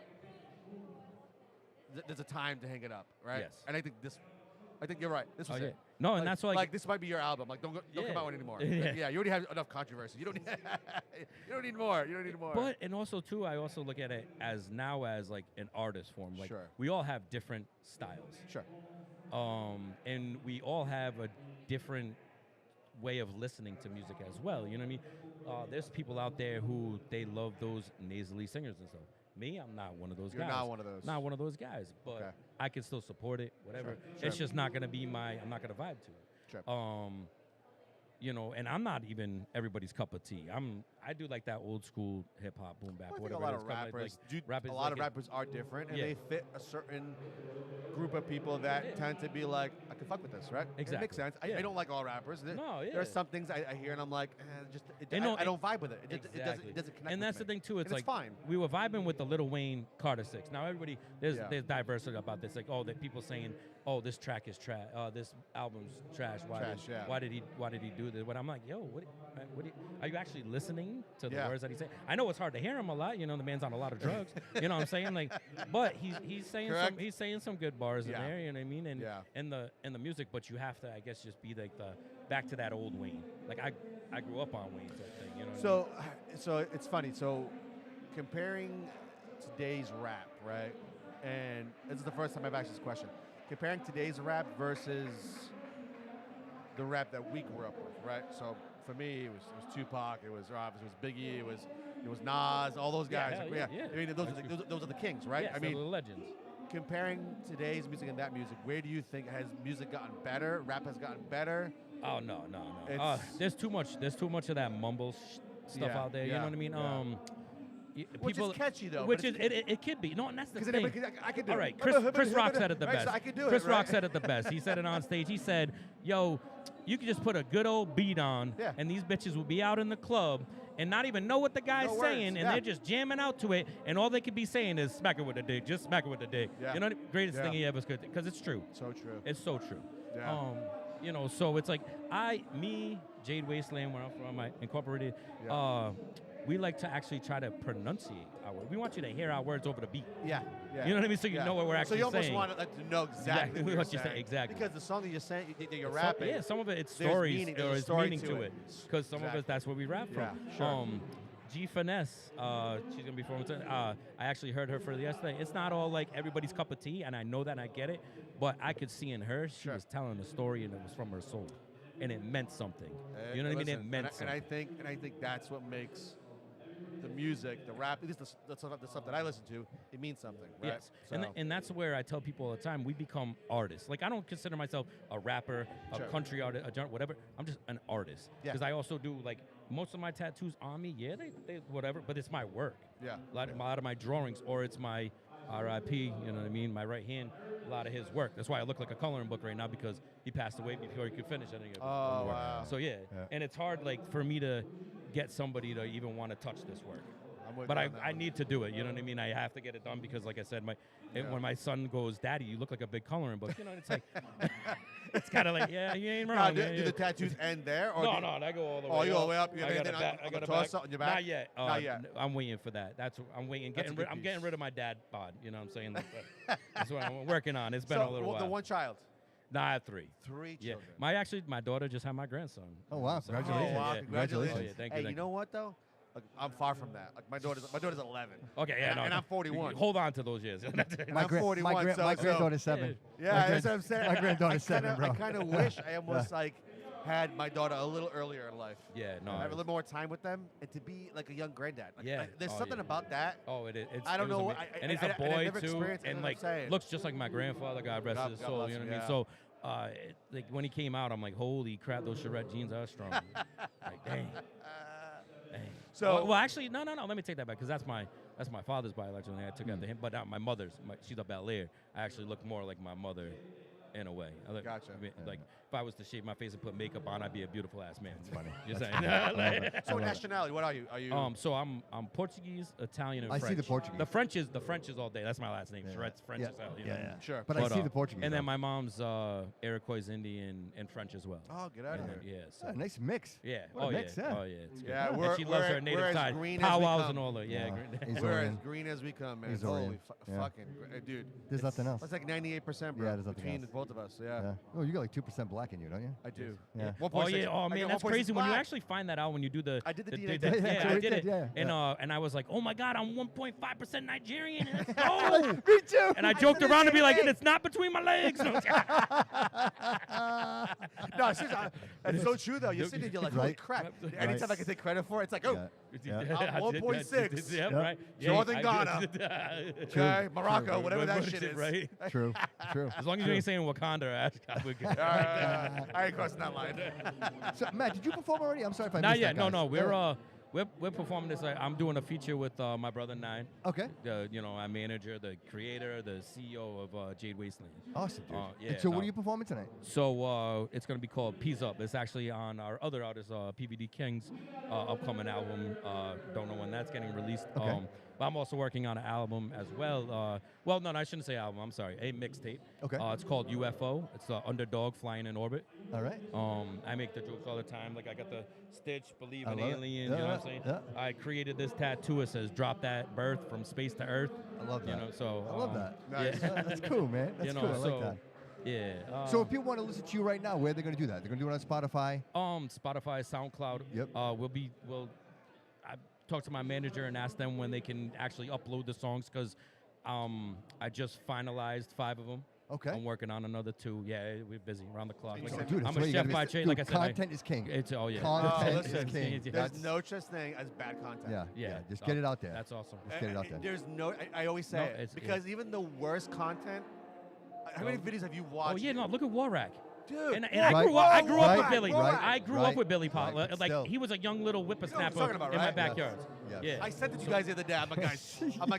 there's a time to hang it up, right? Yes. And I think you're right. This was Oh, it. yeah. No, and Like- that's why, like this might be your album. Like don't Yeah. come out anymore. Yeah. Like, yeah, you already have enough controversy. You don't need you don't need more. You don't need more. But and also too, I also look at it as now as like an artist form. Like Sure. we all have different styles. Sure. And we all have a different way of listening to music as well. You know what I mean? There's people out there who they love those nasally singers and stuff. Me, I'm not one of those You're guys. not one of those. Not one of those guys. But Okay. I can still support it, whatever. Sure. It's just not gonna be I'm not gonna vibe to it. Sure. You know, and I'm not even everybody's cup of tea. I do like that old school hip hop, boom bap, I think whatever. a lot it is. of Kinda rappers, rappers a lot like of it. rappers are different, and Yeah. they fit a certain group of people that tend to be like, I can fuck with this, right? It Exactly. makes sense. Yeah. I don't like all rappers. No, yeah. There are some things I hear and I'm like, And no, I don't vibe with it. It Exactly. doesn't connect. And with that's me. the thing too. It's And like fine. we were vibing with the Lil Wayne Carter 6. Now everybody there's Yeah. diversity about this. Like that people saying, oh, this track is trash. This album's trash. Trash, yeah. Why did he do this? But I'm like, yo, are you actually listening to the Yeah. words that he's saying? I know it's hard to hear him a lot. You know, the man's on a lot of drugs. You know what I'm saying? Like, but he's saying some good bars in Yeah. there. You know what I mean? And Yeah. in the music, but you have to, I guess, just be like the back to that old Wayne. Like I grew up on Wayne type thing. You know. What I mean? So it's funny. So comparing today's rap, right? And this is the first time I've asked this question. Comparing today's rap versus the rap that we grew up with, right? So for me, it was Tupac, it was obviously it was Biggie, it was Nas, all those Yeah, guys. hell Like, yeah. I mean, those are the kings, right? Yes, I they're mean, the legends. comparing today's music and that music, where do you think has music gotten better? Rap has gotten better? Oh no. It's- There's too much of that mumble stuff Yeah, out there. You yeah, know what I mean? yeah. People, Which is catchy, though, Which but is it could be. No, and that's the 'Cause thing. I could do All it. right, Chris Rock said it the Right, best. so I could do it, Chris Rock right? said it the best. He said it on stage. He said, "Yo, you could just put a good old beat on, Yeah. and these bitches will be out in the club and not even know what the guy's No words, saying, and yeah. they're just jamming out to it, and all they could be saying is smack it with the dick, just smack it with the dick. Yeah. You know, the greatest Yeah. thing he ever could, because it's true. So true. It's so true. Yeah. You know, so it's like me, Jade Wasteland, where I'm from, I incorporated. Yeah. We like to actually try to pronunciate our words. We want you to hear our words over the beat. Yeah. You know what I mean? So you know what we're actually saying. So you almost want to know exactly what you're saying. Exactly. Because the song that you're saying, that you're rapping. Yeah, some of it, it's there's stories meaning, or there's a it's story meaning to it. Because some of us, that's where we rap from. Yeah, sure. G Finesse, she's gonna be performing. I actually heard her for yesterday. It's not all like everybody's cup of tea, and I know that and I get it. But I could see in her, she was telling a story, and it was from her soul, and it meant something. You know what I mean? It meant something. And I think that's what makes the music, the rap, at least the stuff that I listen to, it means something, right? Yes, So, and that's where I tell people all the time, we become artists. Like, I don't consider myself a rapper, a country artist, a genre, whatever. I'm just an artist. Yeah. Because I also do, like, most of my tattoos on me, they whatever, but it's my work. Yeah. A lot of my drawings, or it's my RIP, you know what I mean, my right hand, a lot of his work. That's why I look like a coloring book right now, because he passed away before he could finish any of his work. wow. So, yeah, and it's hard, like, for me to get somebody to even want to touch this work. But I need to do it, you know what I mean? I have to get it done because, like I said, when my son goes, Daddy, you look like a big coloring book. You know, it's like, it's kind of like, yeah, you ain't wrong. Do the tattoos end there? Or No, I go all the way up. Oh, you go all the way up? You have I anything got on a the torso, on your back? Not yet. Not yet. I'm waiting for that. I'm waiting. I'm getting rid of my dad bod. You know what I'm saying? That's what I'm working on. It's been a little while. The one child? No, I have three. Three Yeah. children. My daughter just had my grandson. Oh, wow. So- Congratulations. Oh, wow. Yeah. Congratulations. Oh, yeah. Thank Hey, you. you Thank know what, though? Like, I'm far from that. Like, my daughter's 11. Okay, yeah, and I'm 41. Hold on to those years. I'm 41. My granddaughter's 7. Yeah, that's what I'm saying. My granddaughter's 7, bro. I kind of wish I almost had my daughter a little earlier in life. Yeah, no. Have a little more time with them and to be like a young granddad. Like, Yeah. there's something about that. Oh, it's. I don't it was know. ama- and he's a I've boy never too, experienced it, and that's like what I'm saying. looks just like my grandfather. God rest God his bless soul. him, You know what I yeah. mean? So, like when he came out, I'm like, holy crap, those Charette jeans are strong. Like, dang. So- well, actually, no. Let me take that back because that's my father's biological name. I took after him, but not my mother's. She's a ballet. I actually look more like my mother. In a way, Gotcha. I mean, like if I was to shave my face and put makeup on, I'd be a beautiful ass man. That's funny. You're That's saying? funny. So what nationality? What are you? Are you? So I'm Portuguese, Italian, and I French. see the Portuguese. The French is all day. That's my last name. Tourette's French Yeah. as hell. You Yeah, know? yeah. Sure. But I see the Portuguese, And then though. my mom's Iroquois Indian and French as well. Oh, get out of And here. then- Yeah. So. Yeah, nice mix. Yeah. What a Oh mix, yeah. yeah. Oh yeah. It's good. Yeah, And she loves her native we're as side. green as we Powwows come. and all that. Yeah. He's We're as Orion. green as we come, man. He's Holy Orion. Yeah. fucking, dude. There's nothing else. That's like 98%, bro. Yeah, there's nothing between else. both of us. Yeah. Yeah. Oh, you got like 2% black in you, don't you? I do. Yeah. 1.6. Oh yeah! Oh I man, got that's 1.6 crazy when you black. actually find that out when you do the. I did the the DNA the- test. yeah, so I we did did, it. yeah, And I was like, oh my god, I'm 1.5% Nigerian. Let's go. Oh, me too. And I joked around to be like, and it's not between my legs. No, seriously, it's so true though. You're sitting there, you're like, holy Right. crap. Anytime I can take credit for it, it's like, oh, Yeah. I'm 1.6. Yeah, right. Northern I Ghana. did. Okay, Morocco, True. whatever that What shit it, is. Right? True. True. As long as you ain't saying Wakanda, we're good. I ain't crossing that line. So, Matt, did you perform already? I'm sorry if I Not missed yet. that, No. guys. We're performing this. I'm doing a feature with my brother Nine. Okay. My manager, the creator, the CEO of Jade Wasteland. Awesome, dude. Yeah. And so what are you performing tonight? So it's going to be called Peace Up. It's actually on our other artist, PVD King's upcoming album. Don't know when that's getting released. Okay. But I'm also working on an album as well. No, I shouldn't say album. I'm sorry. A mixtape. Okay. It's called UFO. It's Underdog Flying in Orbit. All right. I make the jokes all the time. Like I got the Stitch, Believe I in love it. Aliens. Yeah, You know what I'm saying? yeah. I created this tattoo. It says "Drop that birth from space to Earth." I love that. You know, so I love that. Yeah. That's cool, man. That's You know, cool. I like so, that. Yeah. So if people want to listen to you right now, where are they going to do that? They're going to do it on Spotify? Spotify, SoundCloud. Yep. I talk to my manager and ask them when they can actually upload the songs because I just finalized 5 of them. Okay. I'm working on another 2. Yeah, we're busy around the clock. Oh, dude, I'm that's a right, you chef gotta by be- trade. dude, Like I said, content is king. It's Content is Listen, king. there's no such thing as bad content. Yeah. Just get it out there. That's awesome. Just get it out there. There's no, I always say No, it, it's- because even the worst content, how many videos have you watched? Oh yeah, no, look at Warrack. Dude, And I grew up with Billy. I grew up with Billy Pot. Right, but Like still. he was a young little whippersnapper talking about, in my right? backyard. Yes. Yeah. I said to you guys the other day, I'm like,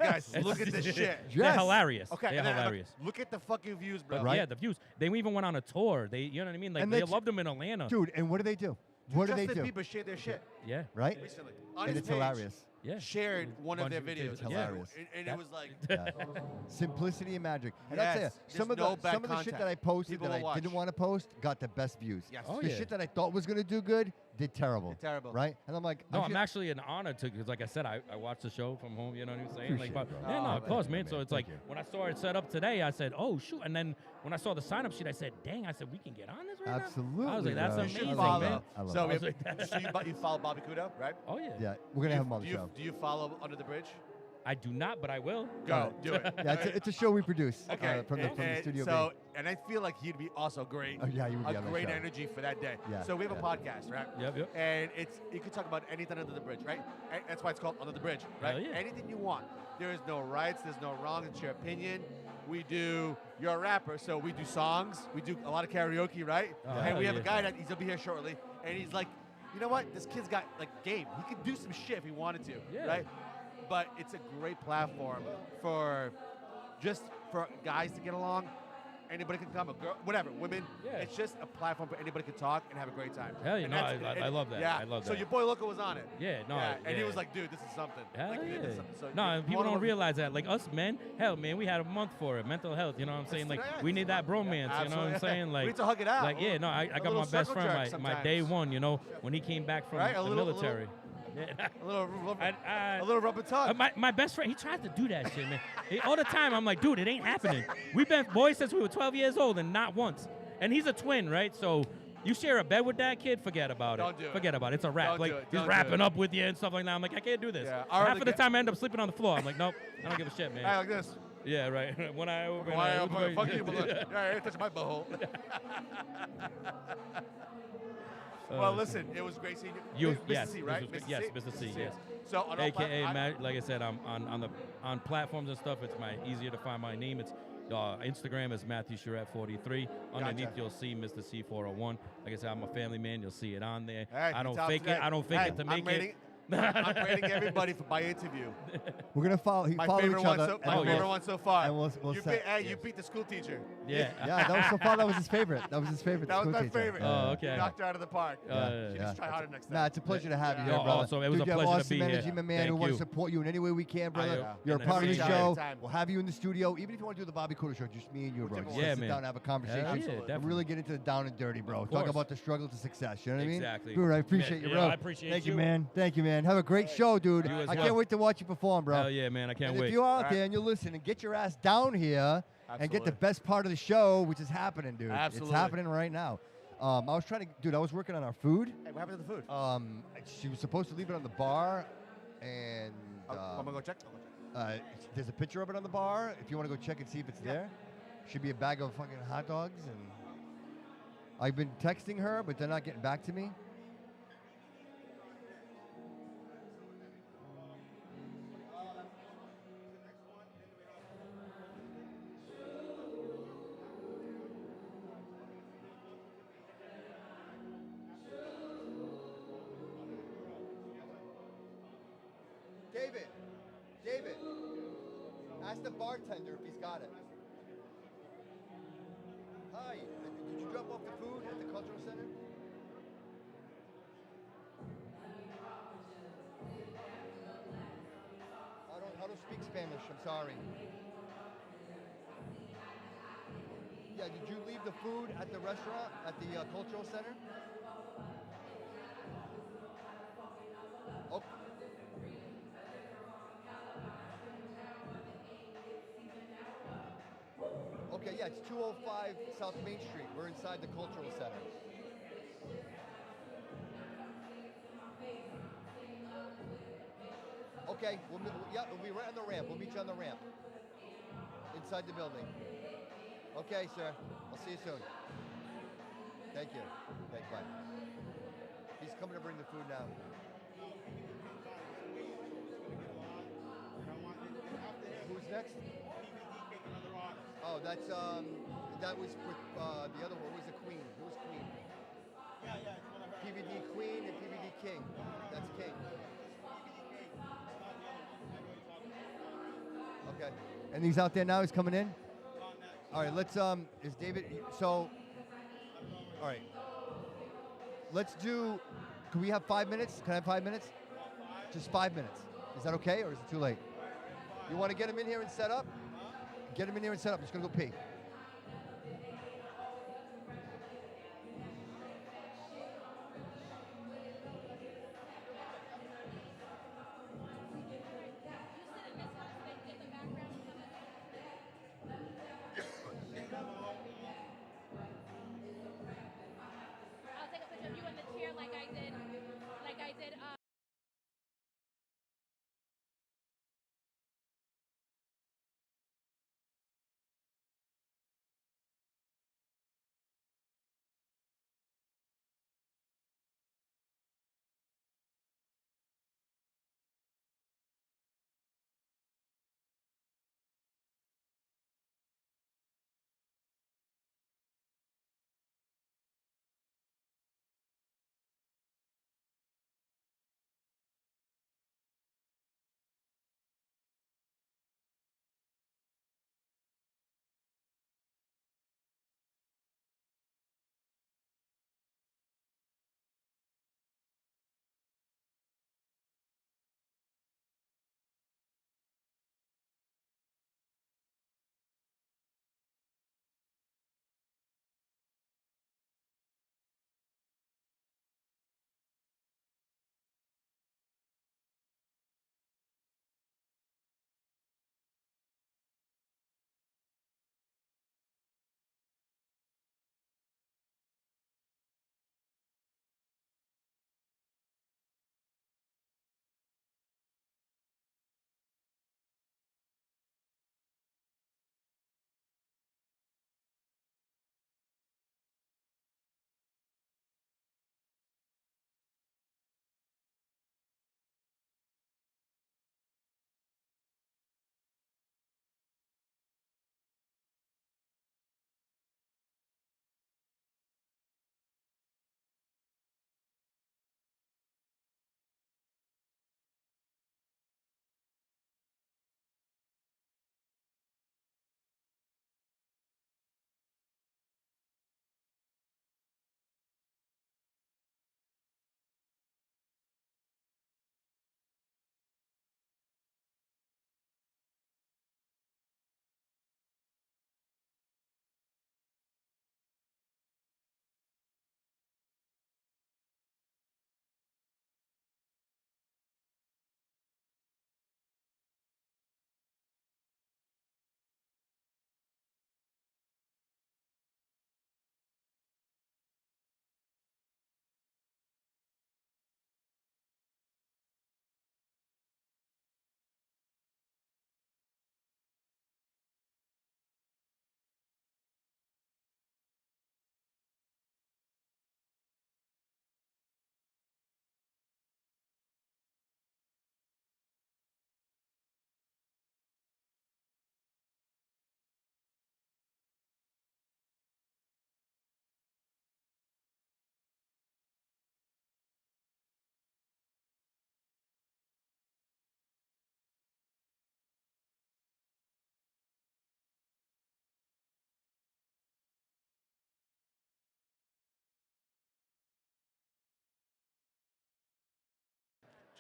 guys, look at this shit. They're hilarious. Okay, They're and then I'm like, hilarious. look at the fucking views, bro. Yeah, the views. They even went on a tour. They, you know what I mean? Like And they that's- loved them in Atlanta. Dude, and what do they do? What do they Justin do? Bieber shared their shit. Yeah. Right? Recently. On And his it's page. hilarious. shared one of their Bunch videos. it's hilarious. And it was like, Yeah. Simplicity and magic. And I'll tell you, Yes, some there's of no the bad some of the shit content. that I posted People that will I didn't watch. want to post got the best views. Yes. Oh, the yeah. shit that I thought was gonna do good did terrible. terrible. Right? And I'm like, No, I I'm should- actually an honor to, because like I said, I watched the show from home, you know what I'm saying? Appreciate Like, it, bro. yeah, no, Oh, of course, thank you, man. man. So it's Thank like, you. when I saw it set up today, I said, oh, shoot. And then when I saw the sign-up sheet, I said, dang, I said, we can get on this right Absolutely. now? I was like, that's bro. You should amazing, follow. man. I love So, it. I was like, so you follow Bobby Couto, right? Oh, yeah. Yeah, we're gonna have him on the do you, show. Do you follow Under the Bridge? I do not, but I will. Go, do it. Yeah, it's a show we produce Okay. from the studio. So, and I feel like he'd be also great. Oh, yeah, he would be a on that great show. energy for that day. Yeah, So we have a yeah. podcast, right? Yep. And you can talk about anything under the bridge, right? And that's why it's called Under the Bridge, right? Hell yeah. Anything you want. There is no rights. There's no wrong. It's your opinion. We do. You're a rapper, so we do songs. We do a lot of karaoke, right? Oh, and hell we have a yeah. guy that he's gonna be here shortly, and he's like, you know what? This kid's got like game. He could do some shit if he wanted to, Yeah. right? But it's a great platform for guys to get along. Anybody can come, a girl, whatever, women. Yeah. It's just a platform for anybody to talk and have a great time. Hell yeah, And no, that's- I love that. Yeah. I love So that. your boy Loco was on it. Yeah, no, Yeah, and he yeah. was like, dude, this is something. Hell Like, yeah. this is something. So No, you're people one of don't them- realize that. Like us men, hell, man, we had a month for it. Mental health, you know what I'm saying? Like, yeah. we need that bromance, you know what Absolutely. I'm saying? Like, We need to hug it out. Like, yeah, no, I A got little my best circle friend, jerk my day sometimes. one, you know, when he came back from Right, the military. Yeah. A little rubber tug. My best friend, he tries to do that shit, man. All the time, I'm like, dude, it ain't happening. We've been boys since we were 12 years old, and not once. And he's a twin, right? So you share a bed with that kid, forget about Don't do it. it. Forget about it. It's a wrap. Don't Like do it. he's Don't do wrapping it. up with you and stuff like that. I'm like, I can't do this. Yeah. Half of the time, I end up sleeping on the floor. I'm like, nope, I don't give a shit, man. Hey, like this. Yeah, right. One eye open. Why eye open? open. Fuck you, but look. Yeah, you touch my butthole. Well, listen, it was great seeing you. Mr. Yes, C, this right? was Mr. good. Yes, C? Mr. C. Yes. So, on all AKA, plat- like I said, I'm on platforms and stuff. It's easier to find my name. It's Instagram is Matthew Charette 43. Underneath Gotcha. you'll see Mr. C 401. Like I said, I'm a family man. You'll see it on there. Hey, I don't top fake today. it. I don't fake Hey, it to I'm make rating- it. I'm rating everybody by interview. We're gonna follow My follow favorite each one other. so, and my we'll- favorite one so far. And we'll you, set- hey, you beat the school teacher. Yeah. Yeah, that was so far. That was his favorite. That was his favorite. That was school my teacher. favorite. Oh, okay. You knocked her out of the park. Yeah, She needs to try harder next time. Nah, it's a pleasure to have you here, Yeah, brother. also, it was Dude, a you have pleasure to awesome be here. energy, my man. Thank we want you. to support you in any way we can, brother. You're a and part of the appreciate it. show. Time. We'll have you in the studio, even if you want to do the Bobby Couto Show, just me and you, bro. Just Yeah, sit man. down and have a conversation. Hell yeah, and definitely. really get into the down and dirty, bro. Of Talk course. about the struggle to success. You know what I mean? Exactly. Dude, I appreciate Yeah, you, bro. I appreciate Thank you, you. man. Thank you, man. Have a great show, dude. You as I well. can't wait to watch you perform, bro. Hell yeah, man. I can't and wait. if you're out All right. there and you're listening, get your ass down here and get the Absolutely. best part of the show, which is happening, dude. Absolutely. It's happening right now. I was trying to, dude, I was working on our food. Hey, what happened to the food? She was supposed to leave it on the bar, and I'm gonna go check. there's a picture of it on the bar. If you want to go check and see if it's there, should be a bag of fucking hot dogs. And I've been texting her, but they're not getting back to me. David, ask the bartender if he's got it. Hi, did you drop off the food at the cultural center? I don't speak Spanish, I'm sorry. Yeah, did you leave the food at the restaurant, at the cultural center? Oh. Okay, yeah, it's 205 South Main Street. We're inside the cultural center. Okay, we'll be right on the ramp. We'll meet you on the ramp. Inside the building. Okay, sir. I'll see you soon. Thank you. Thanks, bye. He's coming to bring the food now. Who's next? Oh, that's that was with the other one. Who was the Queen? Who was Queen? Yeah, it's one of her. PVD Queen and PVD King. That's King. Okay. And he's out there now. He's coming in. All right. Let's is David? So. All right. Let's do. Can we have 5 minutes? Can I have 5 minutes? Just 5 minutes. Is that okay, or is it too late? You want to get him in here and set up? Get him in here and set up. I'm just going to go pee. I'll take a picture of you in the chair like I did.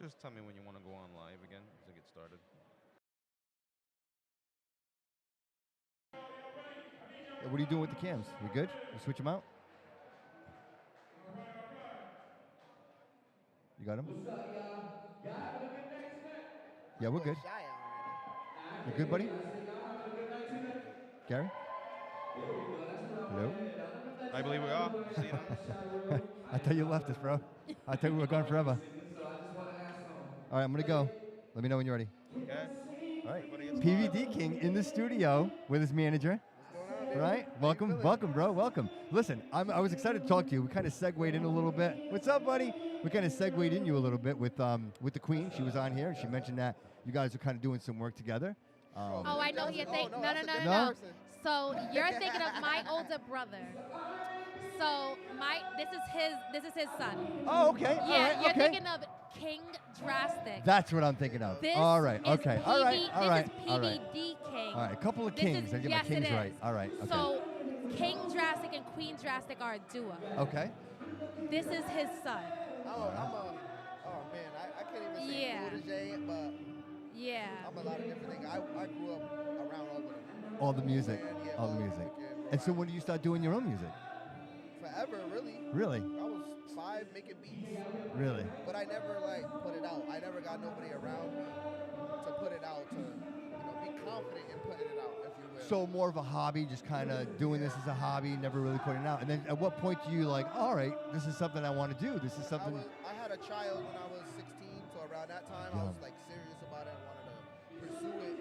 Just tell me when you want to go on live again to get started. What are you doing with the cams? You good? You switch them out? You got them? Yeah, we're good. You good, buddy? Gary? Hello? I believe we are. See you then. I thought you left us, bro. I thought we were gone forever. All right, I'm going to go. Let me know when you're ready. Okay. All right. PVD King in the studio with his manager. Right? Welcome, welcome, bro. Welcome. Listen, I was excited to talk to you. We kind of segued in a little bit. What's up, buddy? We kind of segued in you a little bit with the Queen. She was on here, and she mentioned that you guys are kind of doing some work together. Oh, I know you're thinking. No. So you're thinking of my older brother. So this is his son. Oh, okay. Yeah, all right, you're okay. thinking of King Drastic. That's what I'm thinking of. This all right. is Okay. PV, all right. All right. This is all right. PVD King. All right. A couple of This kings. is- I get yes, my kings it right. is. All right. Okay. So King Drastic and Queen Drastic are a duo. Okay. This is his son. Oh, man. man, I can't even say Yeah. protege, but Yeah. I'm a lot of different things. I grew up around all of them. All the music. Yeah, All the music. And so when did you start doing your own music? Forever, really. Really? I was 5 making beats. Really? But I never like put it out. I never got nobody around me to put it out, to be confident in putting it out, if you will. So more of a hobby, just kind of doing this as a hobby, never really putting it out. And then at what point do you like, all right, this is something I want to do. This is something. I had a child when I was 16, so around that time I was like serious about it. I wanted to pursue it.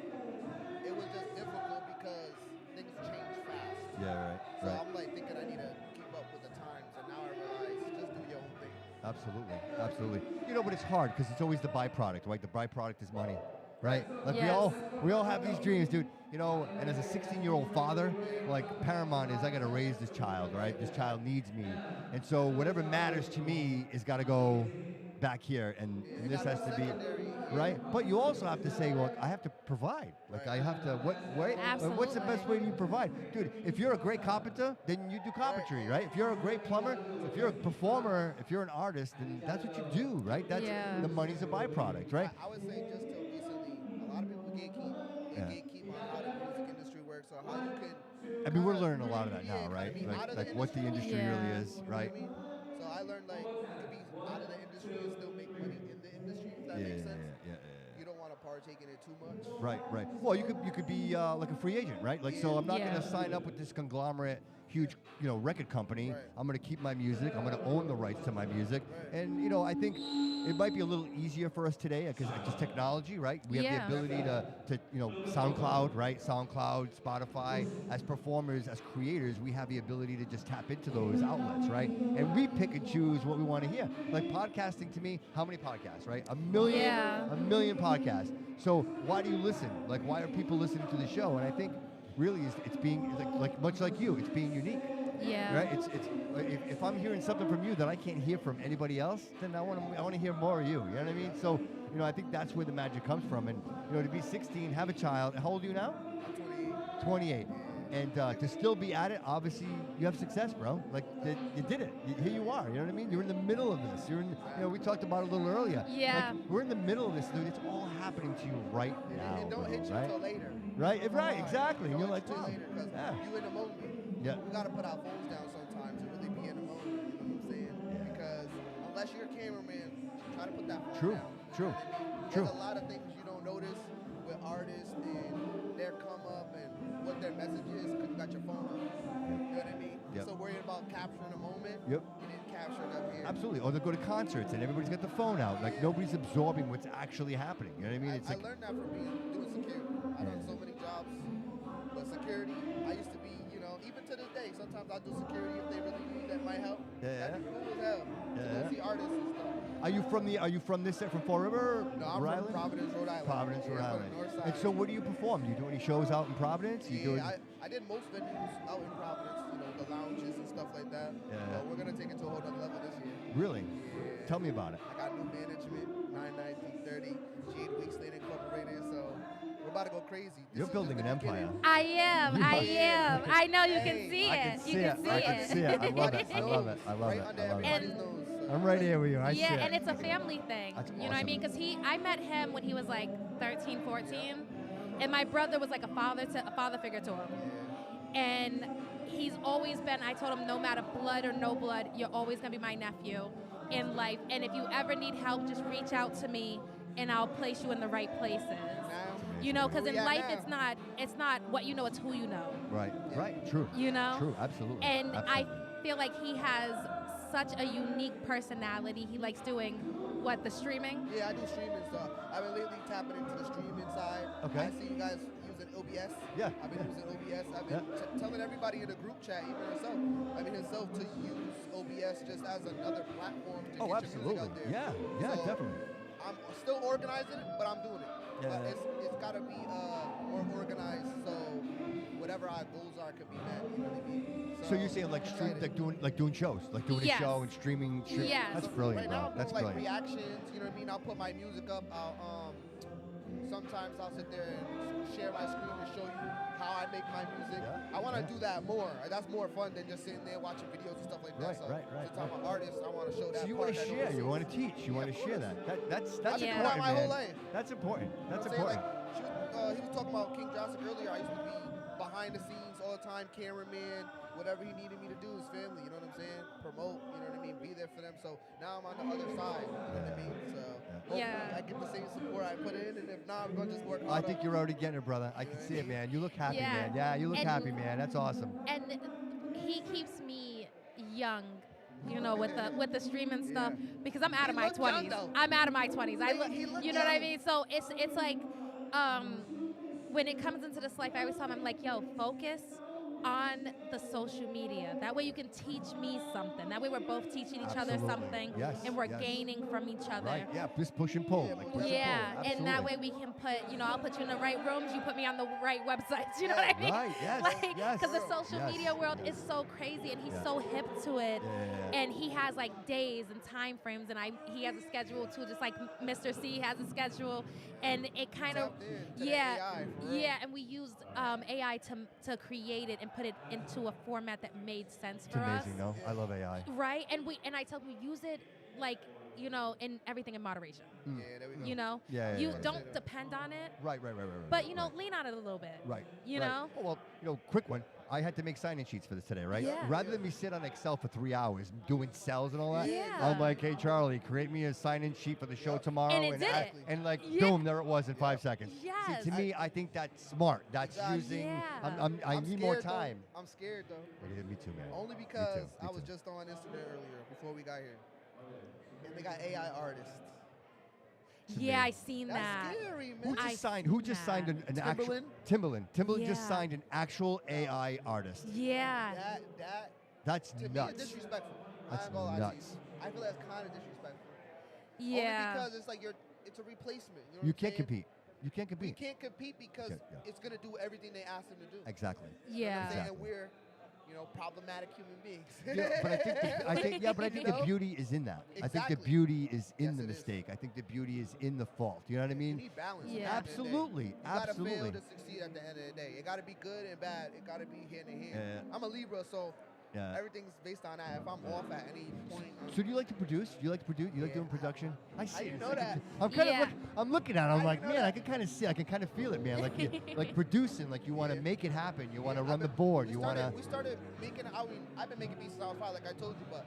It was just difficult because things change fast. Yeah, right. So Right. I'm like thinking I need to keep up with the times, and now I realize just do your own thing. Absolutely, absolutely. But it's hard because it's always the byproduct, right? The byproduct is money, right? Like Yes. we all have these dreams, dude. And as a 16-year-old father, like paramount is I got to raise this child, right? This child needs me, and so whatever matters to me is got to go back here, and this has to be right. But you also have to say, look, I have to provide. Like I have to. What's the best way you provide, dude? If you're a great carpenter, then you do carpentry, right? If you're a great plumber, if you're a performer, if you're an artist, then that's what you do, right? That's the money's a byproduct, right? I would say just till recently, a lot of people gatekeep on how the music industry works or how you can. I mean, we're learning a lot of that now, right? Like what the industry really is, right? So I learned like you could be out of the industry and still make money in the industry. If that makes sense. You don't want to partake in it too much. Right. Well, you could be like a free agent, right? Like, so I'm not going to sign up with this conglomerate, huge, record company. I'm going to keep my music. I'm going to own the rights to my music. And I think it might be a little easier for us today because just technology, right? We have the ability to SoundCloud, right? SoundCloud, Spotify. As performers, as creators, we have the ability to just tap into those outlets, right? And we pick and choose what we want to hear. Like podcasting to me, how many podcasts, right? A million podcasts. So why do you listen? Like, why are people listening to the show? And I think really it's being like much like you, it's being unique. Yeah. Right. It's if I'm hearing something from you that I can't hear from anybody else, then I want to hear more of you. You know what I mean? So I think that's where the magic comes from. And to be 16, have a child. How old are you now? I'm 28. And to still be at it, obviously you have success, bro. Like you did it. Here you are. You know what I mean? You're in the middle of this. You're in. We talked about it a little earlier. Yeah. Like, we're in the middle of this, dude. It's all happening to you right now. It don't hit you right? till later. Right. Right. Exactly. And you're like, wow. You in the moment. Yeah. We gotta put our phones down sometimes and really be in the moment. You know what I'm saying? Because unless you're a cameraman, try to put that phone down. True. There's a lot of things you don't notice with artists and their come up and what their message is because you got your phone up. You know what I mean? So worrying about capturing a moment. You didn't capture it up here. Absolutely. Or they go to concerts and everybody's got the phone out. Like nobody's absorbing what's actually happening. You know what I mean? I learned that from doing security. I've done so many jobs, but security, I used to be, even to this day, sometimes I'll do security if they really need that might help. That'd be cool as hell. To go see artists and stuff. Are you from this from Fall River? No, I'm from Providence, Rhode Island. Providence, Rhode Island. From the north side. And so what do you perform? Do you do any shows out in Providence? I did most venues out in Providence, the lounges and stuff like that. But we're going to take it to a whole other level this year. Really? Tell me about it. I got new management, 99330, Jade Weekslade Incorporated, so we're about to go crazy. You're building an empire. I am. I know you can see it. You can see it. I can see it. I love it. I love it. I love it. I love it. I'm right here with you. I see it. And it's a family thing. That's You know what I mean? Because I met him when he was like 13, 14, and my brother was like a father figure to him. And he's always been. I told him, no matter blood or no blood, you're always gonna be my nephew in life. And if you ever need help, just reach out to me, and I'll place you in the right places. Because in life, it's not what you know, it's who you know. Right. True. True. Absolutely. And absolutely. I feel like he has such a unique personality. He likes doing the streaming? Yeah, I do streaming stuff. I've been lately tapping into the streaming side. Okay. I see you guys using OBS. Yeah. I've been using OBS. I've been telling everybody in the group chat, even himself, to use OBS just as another platform to get absolutely. your music out there. Yeah, So, definitely. I'm still organizing it, but I'm doing it. But it's got to be more organized, so whatever our goals are can be met. You know what I mean? So you're saying like doing shows, like doing a show and streaming. Yes. That's brilliant, Right now, bro. That's I'm doing brilliant. reactions. You know what I mean? I'll put my music up. Sometimes I'll sit there and share my screen and show you how I make my music. I want to do that more. That's more fun than just sitting there watching videos and stuff like that. Right. Since I'm an artist, I want to show that. So you part want to that share, nobody you sees. want to teach, you want to share that. That's I've been doing important, that my whole man. life. That's important. That's You know what I'm important. saying? Like, he was talking about King Johnson earlier. I used to be behind the scenes all the time, cameraman, whatever he needed me to do, his family, you know what I'm saying? Promote, you know what I mean? Be there for them. So now I'm on the other side, you know what I mean? So hopefully I get the same support I put in, and if not, we're going to just work I hard. think you're already getting it, brother. I can see it, man. You look happy, Yeah. man. Yeah, you look And- happy, man. That's awesome. And he keeps me young, you know, with the stream and stuff, because I'm out of my 20s. I'm out of my 20s. I look, you know what I mean? So it's like, when it comes into this life, I always tell him, I'm like, yo, focus on the social media. That way you can teach me something. That way we're both teaching each other Absolutely. something, Yes, and we're yes. gaining from each other. Right, yeah, just push and pull. Like push Yeah, and pull. and that way Absolutely. we can put, you know, I'll put you in the right rooms, you put me on the right websites, you know what I mean? Right, yes, Like, yes. because the social Yes, media world yes. is so crazy, and he's Yeah. so hip to it, Yeah. and he has like days and time frames, and he has a schedule too, just like Mr. C has a schedule, and it kind of, Tapped in to the yeah, AI, for real. yeah, and we used AI to create it and put it into a format that made sense It's for us. amazing, no? I love AI. Right, and I tell them, use it like, you know, in everything in moderation. Mm. Yeah, there we go. You know, Yeah, you yeah. don't depend on it, Right. but you know, lean on it a little bit. Right. You right. know. Oh, well, you know, quick one. I had to make sign-in sheets for this today, right? Yeah. Rather than me sit on Excel for 3 hours doing cells and all that, Yeah. I'm like, hey, Charlie, create me a sign-in sheet for the show tomorrow. And it did it. And like, Yeah. boom, there it was in 5 seconds. Yes. See, to me, I think that's smart. That's using, Yeah. I need more scared, though. time. I'm scared, though. Yeah, me too, man. Only Me because too, I me was too. just on Instagram earlier before we got here, and they got AI artists. Yeah, I seen That's that. scary, man. Who just signed? Who just signed an actual Timbaland? Timbaland just Yeah. signed an actual AI artist. Yeah. That That's to me is nuts. disrespectful. That's I ain't gonna lie to nuts. you. I feel that's kind of disrespectful. Yeah. Only because it's like it's a replacement. You know You what I'm can't saying? compete. You can't We compete. can't compete because Yeah. it's gonna do everything they ask them to do. Exactly. You know what I'm Yeah. saying? Exactly. And we're, problematic human beings. Yeah, but I think You the know? beauty is in that. I think the Exactly. beauty is in Yes, the it is. mistake. I think the beauty is in the fault. You know what I mean? You need balance. Yeah. at the end of the day. Absolutely, You gotta absolutely. fail to succeed at the end of the day. It gotta be good and bad. It gotta be hand in hand. Yeah. I'm a Libra, so Yeah. everything's based on that. If I'm off at any point, So do you like to produce? Do you like to produce? You like doing production? I see. you it. know It's like that? I'm kind Yeah. of I'm looking at it. I'm How like, you know man, I that? can kind of see. I can kind of feel it, man. Like you, like producing. Like you want to make it happen. You want to run the board. You want to. We started making. I've been making beats since I was 5, like I told you, but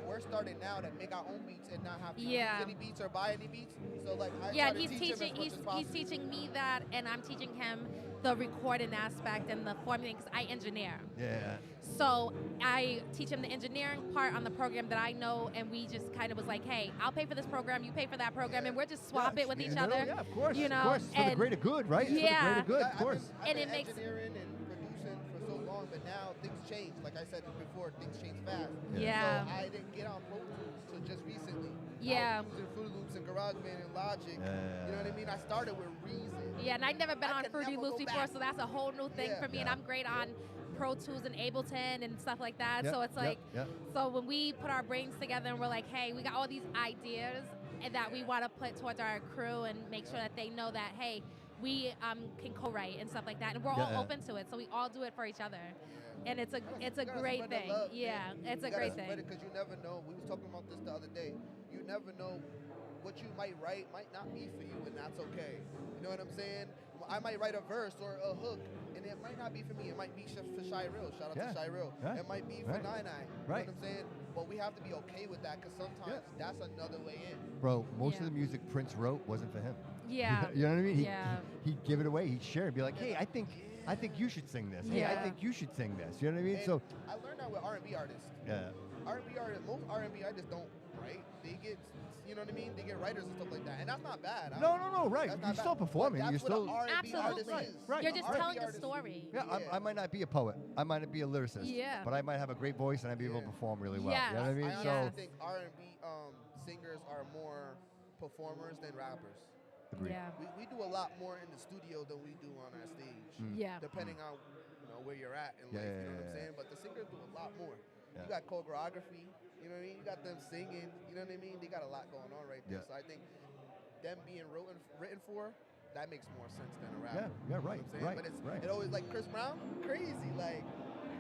we're starting now to make our own beats and not have to Yeah. use any beats or buy any beats. So like, I Yeah, try to he's teach him as teaching. much He's as he's possible. teaching me that, and I'm teaching him the recording aspect and the formulating, because I engineer. Yeah. So I teach him the engineering part on the program that I know, and we just kind of was like, hey, I'll pay for this program, you pay for that program, and we're just swap it with meet each in the other. middle. Yeah, of course. You know, of course. It's for the and- greater good, right? It's Yeah. for the greater good, of I've course. been And it makes- engineering and producing for so long, but now things change. Like I said before, things change fast. Yeah. So I didn't get on Pro Tools till just recently. Yeah. I was using Fruity Loops and GarageBand and Logic. Yeah. You know what I mean? I started with Reason. Yeah, and I've never been I on can Fruity never Loops go before, back. so that's a whole new thing Yeah. for me, and Yeah. I'm great on Pro Tools and Ableton and stuff like that. Yep, So it's yep, like, yep. so when we put our brains together and we're like, hey, we got all these ideas and that we want to put towards our crew and make sure that they know that, hey, we can co-write and stuff like that, and we're Yeah, all yeah. open to it, so we all do it for each other, and it's a You gotta great spread the thing. love, Yeah, man. it's a You great gotta spread thing. it, 'cause you never know. We was talking about this the other day. You never know what you might write might not be for you, and that's okay. You know what I'm saying? I might write a verse or a hook, and it might not be for me. It might be for Shy Real. Shout out Yeah. to Shy Real. Right. It might be for Right. Nine Nine. You Right. know what I'm saying? But we have to be okay with that, because sometimes that's another way in. Bro, most Yeah. of the music Prince wrote wasn't for him. Yeah. You know what I mean? Yeah. He'd give it away. He'd share it. Be like, hey, I think you should sing this. Hey, I Yeah. think you should sing this. You know what I mean? And So, I learned that with R&B artists. yeah. R&B artists, most R&B artists don't write. They get, you know what I mean? They get writers and stuff like that, and that's not bad. No, right. That's You're not still bad. performing. But You're that's what still. an R&B artist Absolutely. is. Right. You're just R&B telling a artist- story. Yeah, I might not be a poet. I might not be a lyricist. Yeah. But I might have a great voice and I'd be able to perform really well. Yes. You know what I mean? I So, honestly think R&B singers are more performers than rappers. agreed. Yeah. We do a lot more in the studio than we do on our stage. Mm. Yeah. Depending on where you're at in life, Yeah, you know yeah, what I'm yeah. saying? But the singers do a lot more. Yeah. You got choreography, you know what I mean? You got them singing, you know what I mean? They got a lot going on right there. Yeah. So I think them being written for, that makes more sense than a Yeah, rapper. yeah, You know right, what I'm saying? right, But it's right. it always, like Chris Brown, crazy, like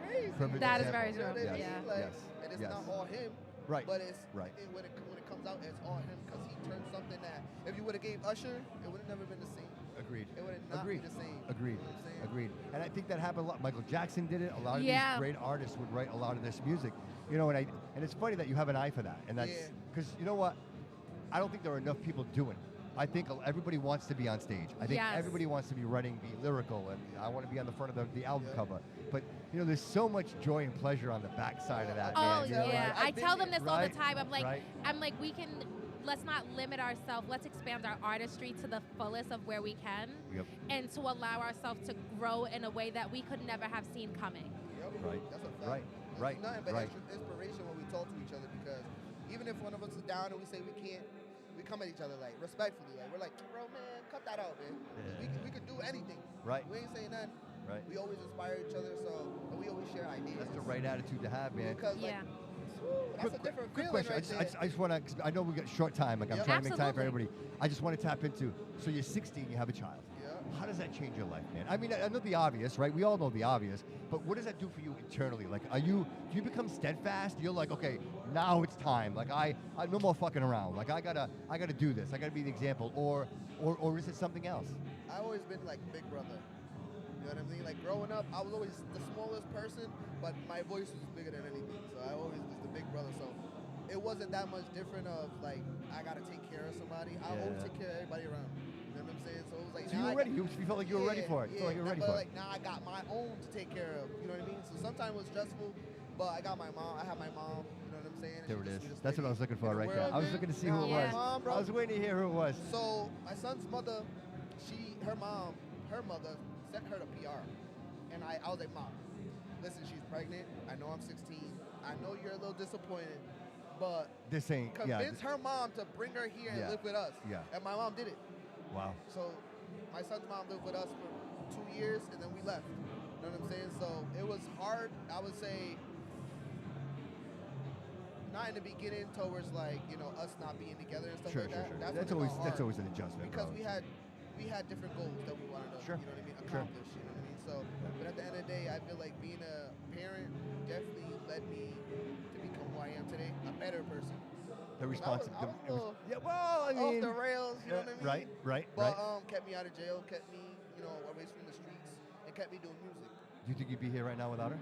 crazy. Perfect That is example. very You know true. what I mean? Yeah. Like, Yes, and it's yes. not all him. Right. But it's Right. when it comes out, it's all him because he turned something that if you would have gave Usher, it would have never been the same. Agreed. It would have not Agreed. been the same. Agreed. You know what I'm saying? Agreed. And I think that happened a lot. Michael Jackson did it. A lot of Yeah. these great artists would write a lot of this music. You know, and it's funny that you have an eye for that. And that's Yeah. because you know what? I don't think there are enough people doing it. I think everybody wants to be on stage. I think Yes. everybody wants to be writing, be lyrical, and I want to be on the front of the album cover. But you know, there's so much joy and pleasure on the backside of that. Oh man. You know, yeah, like, I tell them this all the Right, time. I'm like, right. let's not limit ourselves. Let's expand our artistry to the fullest of where we can, Yep. and to allow ourselves to grow in a way that we could never have seen coming. Yep. Right. That's a fact. Right. There's Right. nothing but Right. inspiration when we talk to each other because even if one of us is down and we say we can't, we come at each other like respectfully. Like we're like, bro, man, cut that out, man. We could do anything. Right. We ain't saying nothing. Right. We always inspire each other, and we always share ideas. That's the right attitude to have, man. Because like, that's a different Quick feeling question. right there. I just want to. I know we got short time. Like I'm Yep. trying to make time for Absolutely. everybody. I just want to tap into. So you're 16. You have a child. Yeah. How does that change your life, man? I mean, I know the obvious, right? We all know the obvious. But what does that do for you internally? Like, do you become steadfast? You're like, okay, now it's time. Like I no more fucking around. Like I gotta do this. I gotta be the example. Or is it something else? I've always been like big brother. You know what I mean? Like growing up, I was always the smallest person, but my voice was bigger than anything. So I always was the big brother. So it wasn't that much different of like I gotta take care of somebody. I always take care of everybody around. You know what I'm saying? So it was like So you were ready. You felt like you were ready for it. You felt like you were ready but for like it. now I got my own to take care of. You know what I mean? So sometimes it was stressful, but I got my mom. I have my mom. You know what I'm saying? And There she's it the is. sweetest That's what I lady was looking in for the right there. world, I was man. looking to see who it Yeah. was. Mom, bro. I was waiting to hear who it was. So my son's mother, her mother sent her to PR. And I was like, Mom, listen, she's pregnant. I know I'm 16. I know you're a little disappointed, but This ain't. convince her mom to bring her here and Yeah. live with us. Yeah. And my mom did it. Wow. So my son's mom lived with us for 2 years, and then we left. You know what I'm saying? So it was hard, I would say, not in the beginning towards like, us not being together and stuff Sure, like sure, that. sure. That's when it got That's hard. always an adjustment. Because bro. we had different goals that we wanted to, Sure. you know what I mean, Sure. accomplish, you know what I mean? So, but at the end of the day, I feel like being a parent definitely led me to become who I am today, a better person. The responsibility. I was a little Yeah, well, I mean, off the rails, you know what I mean? Right. But kept me out of jail, kept me, away from the streets, and kept me doing music. Do you think you'd be here right now without her?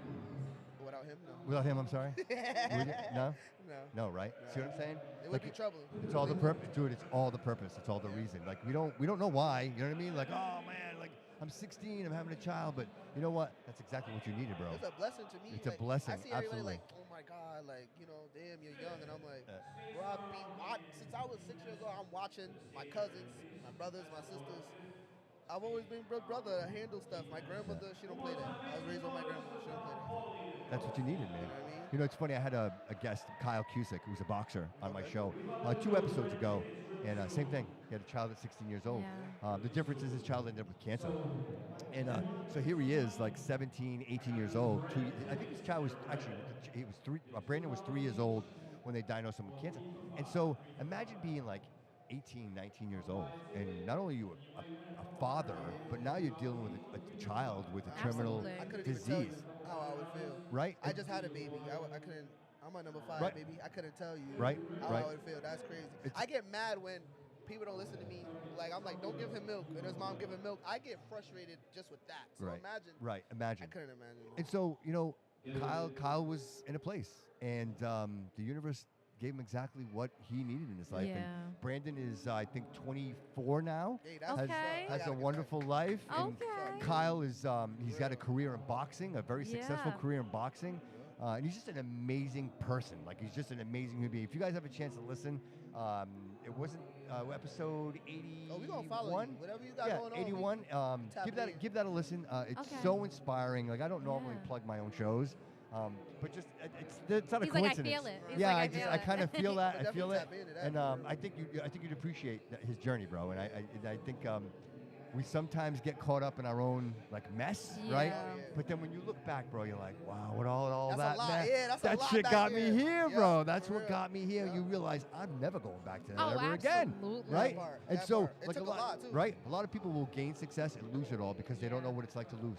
Without him, no. Without him, I'm sorry. Would you? No. No. No, right? See what I'm saying? It would be troubling. It's all the purpose, dude. It's all the purpose. It's all the reason. Like we don't know why. You know what I mean? Like, oh man, like I'm 16, I'm having a child, but you know what? That's exactly what you needed, bro. It's a blessing to me. It's a like, blessing, I see everybody absolutely. like, oh my God, like, damn, you're young. And I'm like, bro, since I was 6 years old, I'm watching my cousins, my brothers, my sisters. I've always been brother to handle stuff. My grandmother, she don't play that. I was raised with my grandmother. She don't play that. That's what you needed, man. You know what I mean? You know, it's funny. I had a guest, Kyle Cusick, who's a boxer, on my show 2 episodes ago, and same thing. He had a child at 16 years old. The difference is his child ended up with cancer, and so here he is, like 17, 18 years old. I think his child was actually he was 3. Brandon was 3 years old when they diagnosed him with cancer, and so imagine being like 18, 19 years old, and not only are you a father, but now you're dealing with a child with a terminal I couldn't even tell disease. you how I would feel. Right? I just had a baby. I couldn't. I'm a number 5 Right. baby. I couldn't tell you Right, how right. I would feel. That's crazy. I get mad when people don't listen to me. Like I'm like, don't give him milk, and his mom give him milk. I get frustrated just with that. So imagine. Right. Imagine. I couldn't imagine. And so, Kyle was in a place, and the universe gave him exactly what he needed in his life. Yeah. And Brandon is, I think, 24 now. Hey, has Okay. has a wonderful life. And Okay. Kyle is, he's got a career in boxing, a very successful Yeah. career in boxing. And he's just an amazing person. Like, he's just an amazing human being. If you guys have a chance to listen, it wasn't episode 81. Oh, we gonna follow you. Whatever you got Yeah, going on. 81. tap Give it that in. give that a listen. It's Okay. so inspiring. Like I don't normally plug my own shows, but just it's not a He's like, I coincidence. feel it. He's Yeah, like, I feel I it. kind of feel that. I feel Definitely it, tap into that, and for I think you'd appreciate his journey, bro. And I think we sometimes get caught up in our own like mess, right? Yeah. But then when you look back, bro, you're like, wow, what all That's a that lot. mess- Yeah, that's a that lot shit back got me here. here, Yeah, bro. That's for what real. got me here. Yeah. You realize I'm never going back to that Oh, ever again, absolutely. right? That part, And that so, part. It like took a lot, too. right? A lot of people will gain success and lose it all because they don't know what it's like to lose.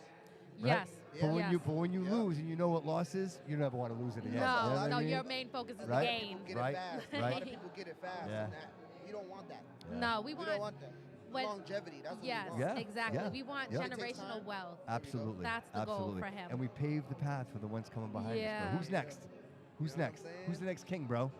Yes. But when you lose and you know what loss is, you never want to lose it again. No, You know what no, I mean? your main focus is Right? the game. Get Right. it fast. Right. A lot of people get it fast. Yeah. And that, we don't want that. No, we don't want want that. when- Longevity. That's what Yes, we want. Yeah, exactly. yeah, We want yeah. generational wealth. Absolutely. That's the Absolutely. goal for him. And we pave the path for the ones coming behind us, Yeah. bro. Who's next? Who's You know what next? I'm saying? Who's the next king, bro?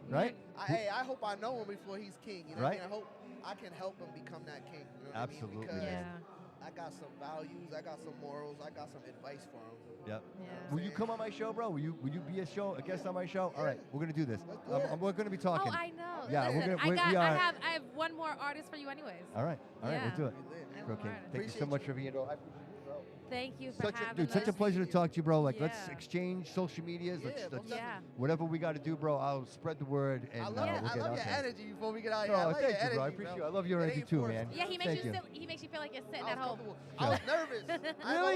Right? I hope I know him before he's king. You know Right. what I mean? I hope I can help him become that king. You know what Absolutely. I mean? Because Yeah. I got some values, I got some morals, I got some advice for him. Yep. Yeah. Will you come on my show, bro? Will you be a guest on my show? All right, we're gonna do this. We're gonna be talking. Oh, I know. Yeah, Listen, we are. I have one more artist for you, anyways. All right, Yeah. we'll do it. I have Okay, one artist. thank you so much for being here. I appreciate you, bro. Thank you for Such a, having dude, such a us. pleasure to talk to you, bro. Like, let's Yeah. exchange social medias. Yeah, Let's Yeah. whatever we got to do, bro. I'll spread the word, and I love, we'll I get love out your there. energy before we get out No, here. I love thank your you, energy, bro. I appreciate you. I love your It energy ain't too, forced. man. Yeah, he makes Thank you you. he makes you feel like you're sitting I at was home. comfortable. I was nervous. Really?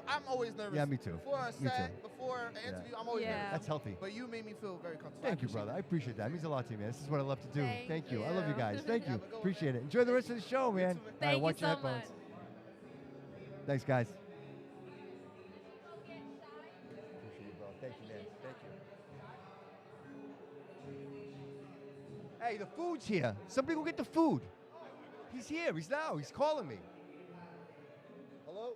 I'm always nervous. Yeah, me too. Before a Me set, too. before an Yeah. interview, I'm always Yeah. nervous. That's healthy. But you made me feel very comfortable. Thank you, brother. I appreciate that. It means a lot to me, man. This is what I love to do. Thank you. I love you you. guys. Thank you. Have a good one, Appreciate it. Enjoy the rest of the show, man. All right, Thank you watch your so headphones. much. Thanks, guys. Appreciate you, bro. Thank you, man. Thank you. Hey, the food's here. Somebody go get the food. He's here. He's calling me. Hello?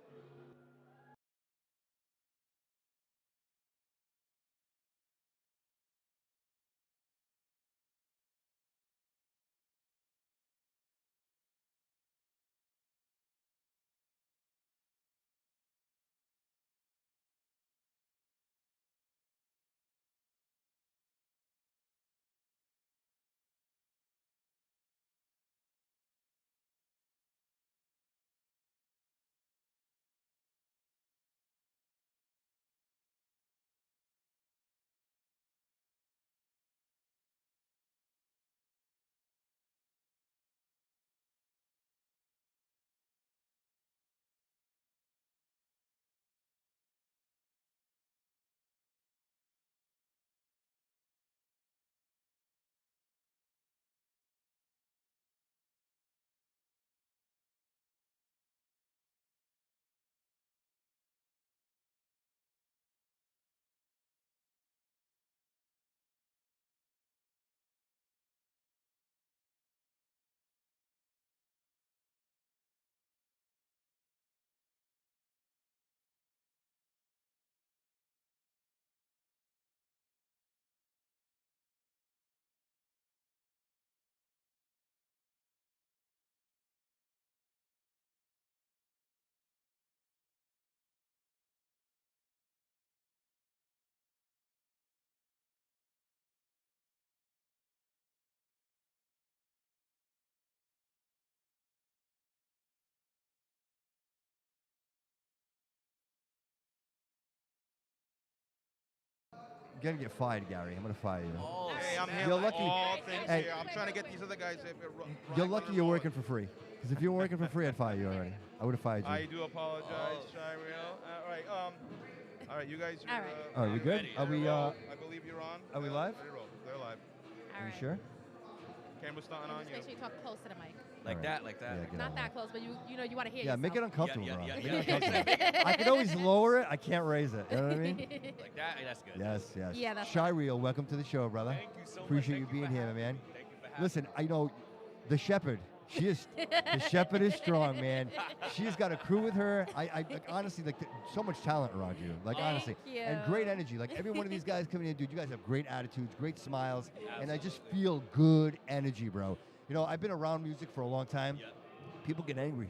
You're gonna get fired, Gary. I'm gonna fire you. Hey, I'm You're handling lucky. all things Hey, here. I'm trying to get these other guys. you're lucky you're working for free. Because if you weren't working for free, I'd fire you already. I would have fired you. I do apologize, Shireel. All right, you guys. All right. Are we good? Are we? I believe you're on. Are we live? Ready to roll. They're live. All Are you right. sure? Camera's starting on Just you. make sure you talk close to the mic. Like All that, right. like that. Yeah, get Not on that close, but you know you want to hear Yeah, make it yourself. uncomfortable, Yeah, bro. yeah, Make yeah, it yeah. uncomfortable. I can always lower it. I can't raise it. You know what I mean? Like that, that's good. Yes, yes. Yeah, that's Shireel, welcome to the show, brother. Thank you so much. Appreciate Thank you you being for here, having man. me. Thank you for having Listen, I know the shepherd. She is the shepherd is strong, man. She's got a crew with her. I like, honestly like so much talent around you. Like honestly, you. and great energy. Like every one of these guys coming in, dude. You guys have great attitudes, great smiles, and I just feel good energy, bro. You know, I've been around music for a long time. People get angry.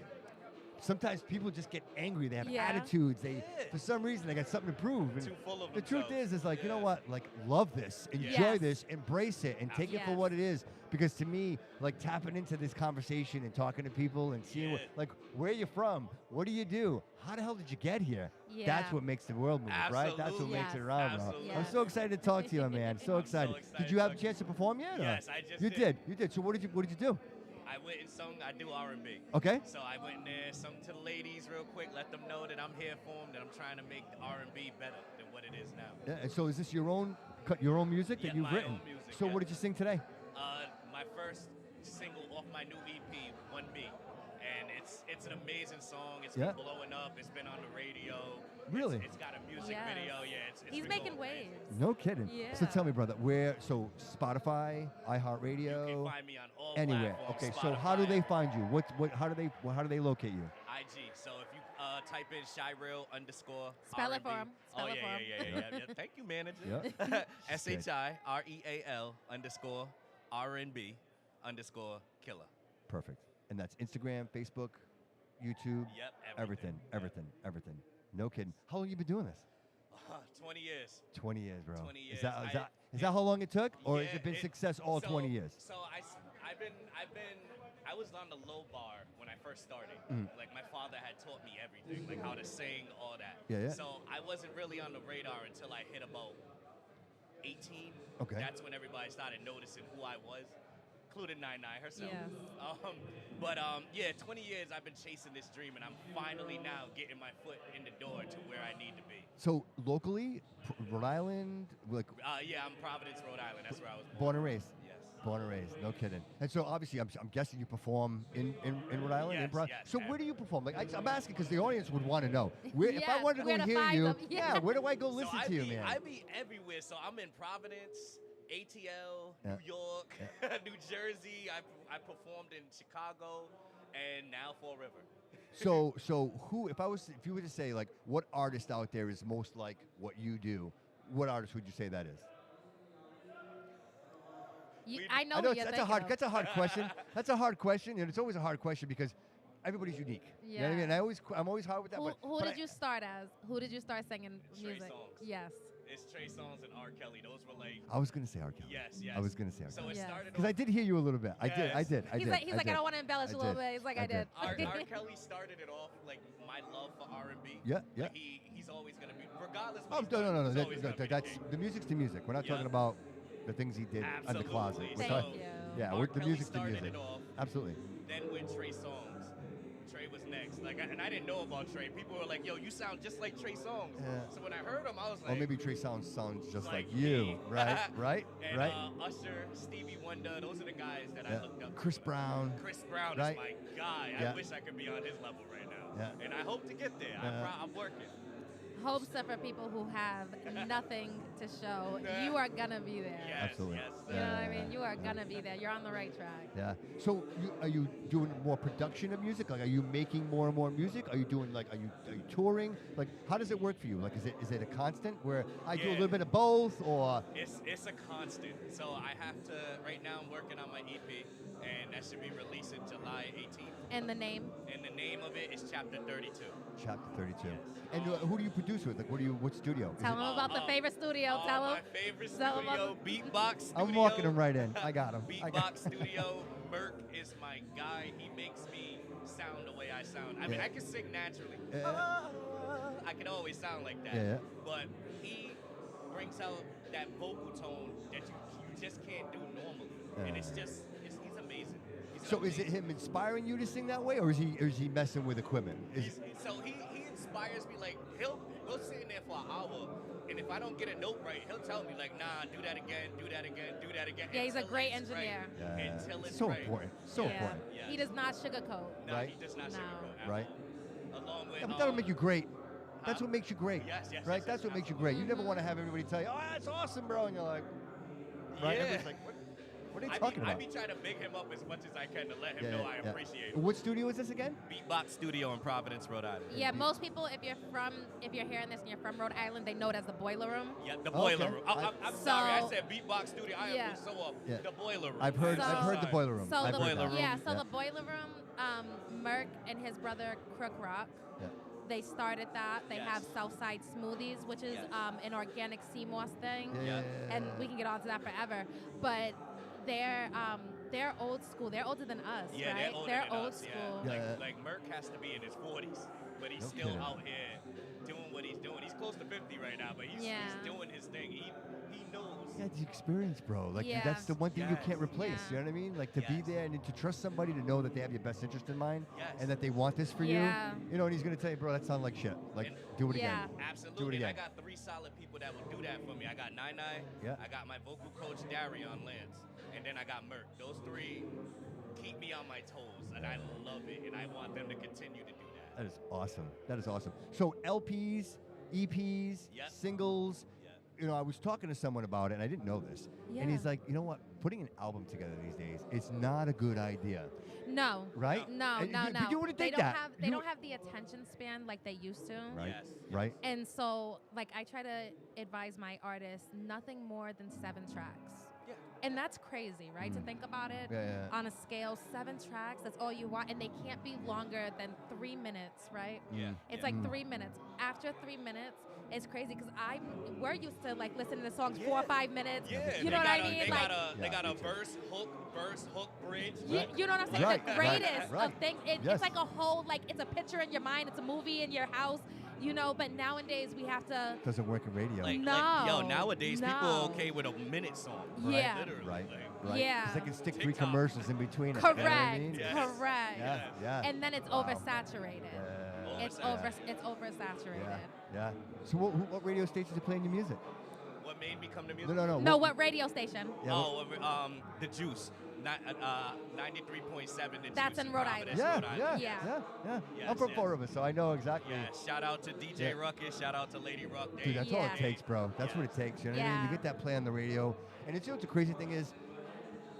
Sometimes people just get angry. They have Yeah. attitudes. They, for some reason, they got something to prove. And Too full of the truth themselves. is like, you know what? Like, love this, enjoy Yes. this, embrace it, and take it for Yes. what it is. Because to me, like tapping into this conversation and talking to people and seeing what, like, where you from, what do you do, how the hell did you get here? Yeah. That's what makes the world move, right? That's what Absolutely. makes it Yes. around, bro. Absolutely. I'm so excited to talk to you, man. So I'm excited. so excited Did you have a to chance to perform yet? or- Yes, I just You did. You did. So what did you do? I went and sung. I do R&B. Okay. So I went in there, sung to the ladies real quick, let them know that I'm here for them, that I'm trying to make R&B better than what it is now. Yeah, and so is this your own music Yeah, that you've my written? own music, So yeah. what did you sing today? My first single off my new EP, 1B, and it's an amazing song. It's Yeah. been blowing up. It's been on the radio. Really? It's got a music Yes. video. Yeah, it's He's been making going crazy. waves. No kidding. So Yeah. tell me, brother, where? So Spotify, iHeartRadio, You can find me on all anywhere. platforms, Okay. So how do Spotify. they find you? What? How do they locate you? IG. So if you type in Shireel _ Spell it R&B. for him. Spell Oh it yeah, for him. yeah. Thank you, manager. Yeah. SHIREAL _ R&B _ killer. Perfect. And that's Instagram, Facebook, YouTube. Yep, Everything. Everything. No kidding. How long you been doing this? 20 years. 20 years, bro. 20 years. Is that how long it took, or has Yeah, it been success all 20 years? So I was on the low bar when I first started. Mm. Like my father had taught me everything, like how to sing, all that. Yeah. So I wasn't really on the radar until I hit about 18. Okay. That's when everybody started noticing who I was, including Nine herself. Yes. But 20 years I've been chasing this dream, and I'm finally now getting my foot in the door to where I need to be. So locally, Rhode Island, like Yeah, I'm Providence, Rhode Island. That's where I was born and raised. Yes. Born and raised, no kidding. And so obviously, I'm guessing you perform in Rhode Island. Yes, in Bro- yes, so where do you perform? Like I'm asking because the audience would want to know. If I Yes, wanted to where go to hear find you, them. Yeah. where do I go So listen I to you, be, man? I be everywhere. So I'm in Providence, ATL, Yeah. New York, New Jersey. I performed in Chicago, and now Fall River. So who? If you were to say like, what artist out there is most like what you do? What artist would you say that is? I know I know what you're that's a thinking hard. of. That's a hard question. That's a hard question, and it's always a hard question because everybody's unique. You know what I mean? Yeah. I'm always hard with that. Who, but, who but did you start as? Who did you start singing Trey music? Songz. Yes. It's Trey Songz and R. Kelly. Those were like. I was gonna say R. Kelly. Yes, yes. I was gonna say R. So Kelly. it started Because I did hear you a little bit. I did. Yes. He's like, I did. don't want to embellish a little did. bit. He's like, I did. R. Kelly started it off like my love for R&B. Yeah, yeah. Like he's always gonna be, regardless. Oh, What he's no. done, he's That, always gonna be the that's king. the music's the music. We're not Yeah. talking about the things he did in the closet. Absolutely. We're So, talking- you. Yeah, R. with the Kelly music's the started music. it off. Absolutely. Then with Trey Songz, Trey was next. Like, and I didn't know about Trey. People were like, "Yo, you sound just like Trey Songz." Yeah. So when I heard him, I was like, Or maybe Trey sounds just like me. you, right? Right? And Right? Usher, Stevie Wonder, those are the guys that Yeah. I looked up. Chris Brown. Chris Brown right? is my guy. Yeah. I wish I could be on his level right now. Yeah. And I hope to get there. Yeah. I'm working. Hopes are for people who have nothing to show. Yeah. You are gonna be there. Yes, Absolutely. yes. You know what I mean? You are gonna be there. You're on the right track. Yeah. So are you doing more production of music? Like, are you making more and more music? Are you doing like, are you touring? Like, how does it work for you? Like, is it a constant where I do a Yeah. little bit of both, or? It's a constant. So I have to. Right now, I'm working on my EP, and that should be releasing July 18th. And the name? And the name of it is Chapter 32. Chapter 32. And who do you produce with? Like, what studio? Is Tell it- them about the favorite studio. Tell them. My favorite Tell 'em studio, about Beatbox Studio. I'm walking them right in. I got them. Beatbox Studio. Merc is my guy. He makes me sound the way I sound. I mean, Yeah. I can sing naturally. Yeah. I can always sound like that. Yeah. But he brings out that vocal tone that you just can't do normally. And it's just, he's amazing. He's So is it amazing. him inspiring you to sing that way, or is he messing with equipment? So he inspires me. Like, we'll sit in there for an hour, and if I don't get a note right, he'll tell me like, nah, do that again, do that again, do that again. Yeah, he's a until great it's right. engineer. Yeah. Until it's so right. important. So Yeah. important. Yes. He does not sugarcoat. No, Right. he does not No. sugarcoat. at Right. all. Along with Yeah, but that'll make you great. That's Huh? what makes you great. Yes, yes, right? yes, That's yes, what makes you great. You never want to have everybody tell you, "Oh, that's awesome, bro," and you're like, right? Yeah. Everybody's like, what are you talking I about? be trying to big him up as much as I can to let him Yeah, know yeah, I yeah. appreciate it. What studio is this again? Beatbox Studio in Providence, Rhode Island. Yeah, most people, if you're hearing this and you're from Rhode Island, they know it as the Boiler Room. Yeah, the Oh, Boiler okay. Room. I'm sorry, I said Beatbox Studio. I Yeah. am so off. Yeah. The Boiler Room. I've heard So- the Boiler Room. So I've the heard that. yeah, so the Boiler Room, Merc and his brother Crook Rock, Yeah. they started that. They Yes. have Southside Smoothies, which is Yes. an organic sea moss thing, Yeah, yeah, yeah, and yeah. we can get on to that forever. But they're old school. They're older than us, Yeah, right? they're older than old us, school. Yeah. Like Merc has to be in his 40s, but he's No still kidding. out here doing what he's doing. He's close to 50 right now, but he's Yeah. doing his thing. He knows. Yeah, the experience, bro. Like Yeah. that's the one thing you can't replace. Yeah. You know what I mean? Like to be Yes. there and to trust somebody to know that they have your best interest in mind Yes. and that they want this for Yeah. you. You know, and he's gonna tell you, bro, that sounded like shit. Like, And- do it Yeah. again. Absolutely. And I again. got 3 solid people that will do that for me. I got Nine. Yeah. I got my vocal coach Darion Lance, and then I got Merc. Those 3 keep me on my toes, and I love it, and I want them to continue to do that. That is awesome. That is awesome. So LPs, EPs, Yep. singles. You know, I was talking to someone about it, and I didn't know this. Yeah. And he's like, you know what? Putting an album together these days, it's not a good idea. No. Right? No, And no, you- no. but you wouldn't they think don't that. have they You- don't have the attention span like they used to. Right. Right. And so, like, I try to advise my artists nothing more than 7 tracks. Yeah. And that's crazy, right? To think about it Yeah, yeah. on a scale, 7 tracks, that's all you want. And they can't be longer than 3 minutes, right? Yeah. It's Yeah. like 3 minutes. After 3 minutes, it's crazy because we're used to like listening to songs 4 or 5 minutes. Yeah, You know what I mean? They got a verse, hook, bridge. You know what I'm saying? Right, The right, greatest right. of things. Yes. It's like a whole, like, it's a picture in your mind. It's a movie in your house, you know, but nowadays we have to. Doesn't work in radio. Yo, nowadays people are no. okay with a minute song. Yeah. Literally. Right. like- Right. Yeah. Because they can stick 3 TikTok. commercials in between it. Correct. You know what I mean? Correct. Yeah. Yeah. And then it's Wow. oversaturated. It's oversaturated. Yeah. Yeah. So what radio stations are playing your music? What made me come to music? No. No, what radio station? Yeah, The Juice. 93.7 The That's Juice in Rhode Providence, Island. Rhode Yeah. Island. Yeah. Yes, I'm from yes. Fall River, so I know exactly. Yeah, shout out to DJ Yeah. Ruckus, shout out to Lady Ruck. Dude, that's all it takes, bro. That's what it takes. You know what I mean? Yeah. You get that play on the radio, and it's, you know what the crazy thing is?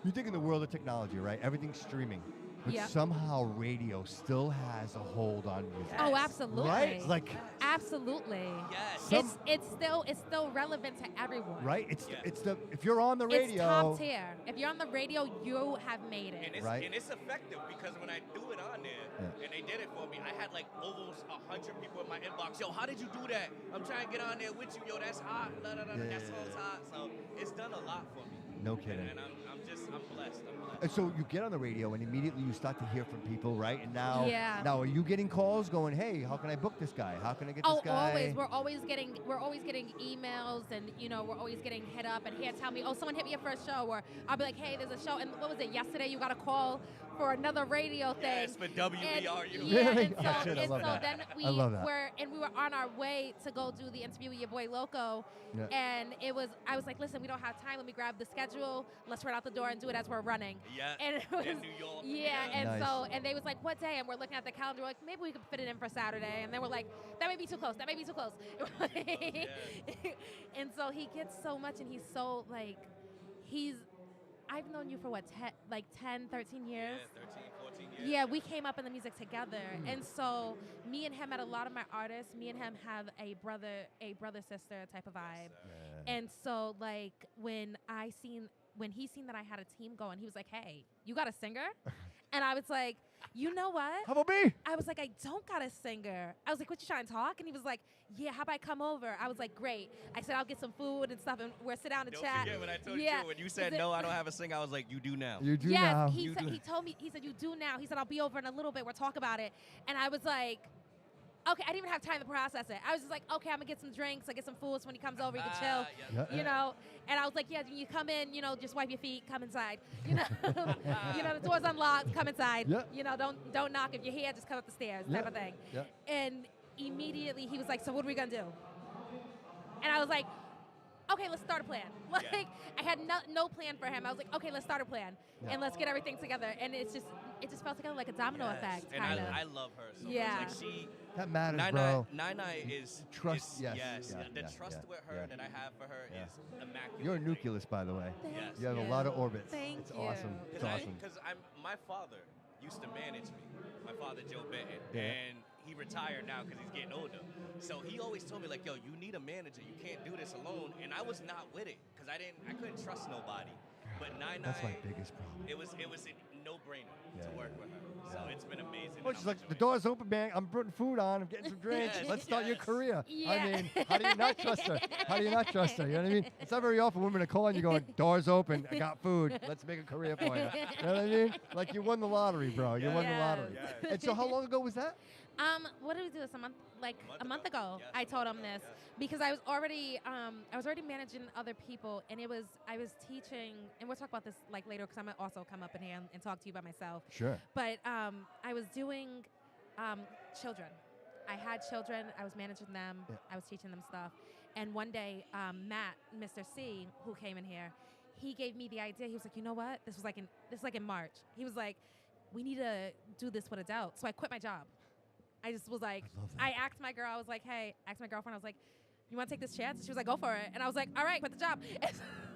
You think in the world of technology, right? Everything's streaming, but Yep. somehow radio still has a hold on music. Oh, absolutely. Right? Like, Absolutely. Yes. It's still relevant to everyone. right? It's the if you're on the It's radio. top tier. If you're on the radio, you have made it. And it's effective because when I do it on there, and they did it for me, I had like almost 100 people in my inbox. Yo, how did you do that? I'm trying to get on there with you. Yo, that's hot. That song's hot. So it's done a lot for me. No kidding. And I'm blessed. I'm blessed. And so you get on the radio, and immediately you start to hear from people, right? And now, Yeah. now are you getting calls going, "Hey, how can I book this guy? How can I get Oh, this guy?" always. We're always getting emails, and you know, we're always getting hit up, and here tell me, oh, someone hit me up for a show, or I'll be like, hey, there's a show, and what was it yesterday? You got a call for another radio thing. Yes, for WBRU. And, yeah, Really? and so, Oh, shit, I and love so that. then I love that. we were on our way to go do the interview with your boy Loco, Yeah. and I was like, listen, we don't have time. Let me grab the schedule. Let's run out the door and do it as we're running. Yeah. And it was, In New York. Yeah, and Nice. so and they was like, what day? And we're looking at the calendar, we're like, maybe we could fit it in for Saturday. And they were like, that may be too close. That may be too close. And so he gets so much, and he's so like, I've known you for what, 10, 13 years? Yeah, 13, 14 years. Yeah, we came up in the music together. And so me and him, at a lot of my artists, me and him have a brother-sister type of vibe. And so like when he seen that I had a team going, he was like, hey, you got a singer? And I was like, you know what? How about me? I was like, I don't got a singer. I was like, what, you trying to talk? And he was like, yeah, how about I come over? I was like, great. I said, I'll get some food and stuff, and we'll sit down and Don't chat. forget when I told Yeah. you, when you said Is it- no, I don't have a singer, I was like, you do now. You do Yes, now. he told me, he said, you do now. He said, I'll be over in a little bit. We'll talk about it. And I was like, okay, I didn't even have time to process it. I was just like, okay, I'm going to get some drinks. I'll get some food so when he comes over, he can chill, Yeah. you know. And I was like, yeah, when you come in, you know, just wipe your feet, come inside. You know, you know, the door's unlocked, come inside. Yeah. You know, don't knock. If you're here, just come up the stairs, type of thing. Yeah. And immediately he was like, so what are we going to do? And I was like, okay, let's start a plan. Like, I had no plan for him. I was like, okay, let's start a plan, and let's get everything together. And it just felt together like a domino effect, And kind of. I love her so Yeah. much. Like she, That matters, Nina, bro. Nina is Trust, is- yes, yes. yeah, The yeah, trust yeah, with her yeah. that I have for her Yeah. is immaculate. You're a nucleus, by the way. Yes. You have a lot of orbits. Thank it's you. awesome. It's awesome. Because my father used to manage me. My father, Joe Benton, Yeah. and he retired now because he's getting older. So he always told me like, yo, you need a manager. You can't do this alone. And I was not with it because I couldn't trust nobody. But Nine That's my biggest problem. it was a no-brainer Yeah. to work with her. So it's been amazing. Oh, and she's I'm like, the door's open, man. I'm putting food on. I'm getting some drinks. Yes, Let's start your yes. career. Yeah. I mean, how do you not trust her? How do you not trust her? You know what I mean? It's not very often women are calling you going, door's open. I got food. Let's make a career for you. You know what I mean? Like you won the lottery, bro. You won the lottery. Yes. And so how long ago was that? What did we do this a month ago? Yes, I told him ago, this yes. because I was already managing other people, and I was teaching, and we'll talk about this like later because I'm gonna also come up in here and talk to you about myself. Sure. But I was doing children. I had children. I was managing them. Yeah. I was teaching them stuff. And one day, Matt, Mr. C, who came in here, he gave me the idea. He was like, you know what? This was like in March. He was like, we need to do this with adults. So I quit my job. I just was like, I asked my girl, I was like, hey, asked my girlfriend, I was like, you want to take this chance? And she was like, go for it. And I was like, all right, quit the job.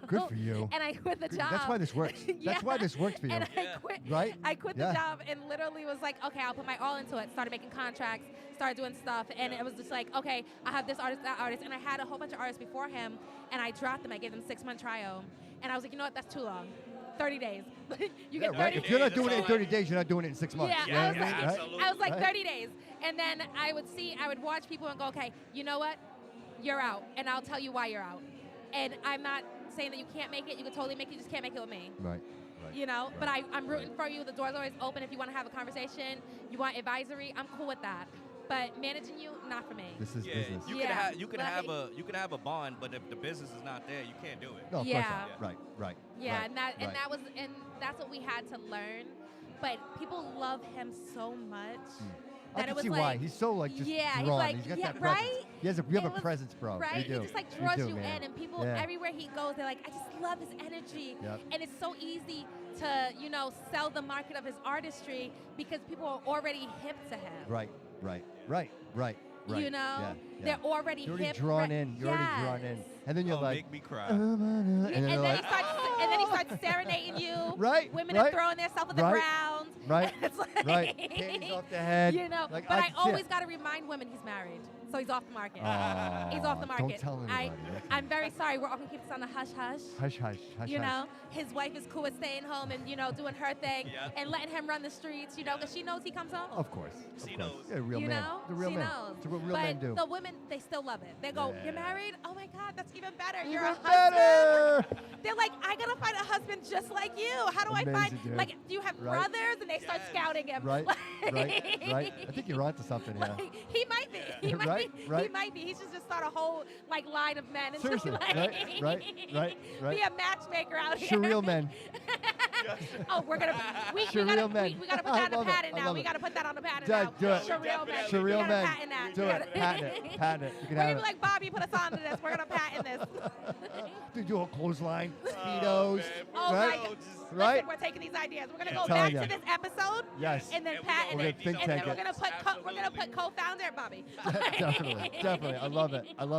Good for you. And I quit the job. That's why this works. That's why this works for you. And I quit. Right? I quit the job and literally was like, okay, I'll put my all into it. Started making contracts, started doing stuff. And it was just like, okay, I have this artist, that artist. And I had a whole bunch of artists before him. And I dropped them. I gave them 6-month trial. And I was like, you know what? That's too long. 30 days. You get 30 right. days. If you're not doing it in 30 days, you're not doing it in 6 months. Yeah, You know I what was, I mean? like, I was like 30 days. And then I would watch people and go, okay, you know what? You're out. And I'll tell you why you're out. And I'm not saying that you can't make it. You can totally make it. You just can't make it with me. Right. You know, but I'm rooting for you. The door's always open if you want to have a conversation. You want advisory, I'm cool with that. But managing you, not for me. This is business. You can have a bond, but if the business is not there, you can't do it. No, of course not. Right. Yeah, right, and that's what we had to learn. But people love him so much. I That can it was see like, why. He's so like just yeah, drawn. he's like, He's got yeah, that presence. right? You have a presence, bro. Right? You do. He just like draws do, you man. in, and people Yeah. everywhere he goes, they're like, I just love his energy. Yep. And it's so easy to, sell the market of his artistry because people are already hip to him. Right. You know, Yeah. they're already You're already hip. drawn in. You're already drawn in. And then you're like, make me cry. and then you're like, And then he starts serenading you. Right, Women right, are throwing themselves on the right, ground. right, It's like, right. Panties off the head. You know, Like, but I see always it. got to remind women he's married. So he's off the market. Aw, He's off the market. don't tell anybody. I'm very sorry. We're all going to keep this on the hush-hush. Hush. You know, his wife is cool with staying home and, doing her thing and letting him run the streets, because she knows he comes home. Of course. She knows. Yeah, real You man. know? The real She man. knows. It's what real but men do. the women, they still love it. They go, Yeah. you're married? Oh my God, that's even better. You're Even a better. husband. They're like, I gotta find a husband just like you. How do I Amazing, find, dude. like, do you have Right. brothers? And they start scouting him. Right, Like- right. I think you're onto something here. He might be. He might Right, be. right. He might be. He should just start a whole line of men and Seriously, just like right. be a matchmaker out here. Surreal men. Oh, we gotta Surreal men. we gotta put I that on love the it, patent I now. love We it. gotta put that on the patent Yeah, now. do it. Surreal men. Surreal we gotta men. patent that. Do We it. gotta- Patent it. Patent it. You can We're have gonna be it. like, Bobby, put us onto this. We're gonna patent this. Do a clothesline, speedos, Oh right? my God. Right? Listen, we're taking these ideas. We're gonna go telling back to ya. this episode. Yes. And then We're patent gonna it. think And then tank we're it. gonna put co-founder Bobby. Definitely. I love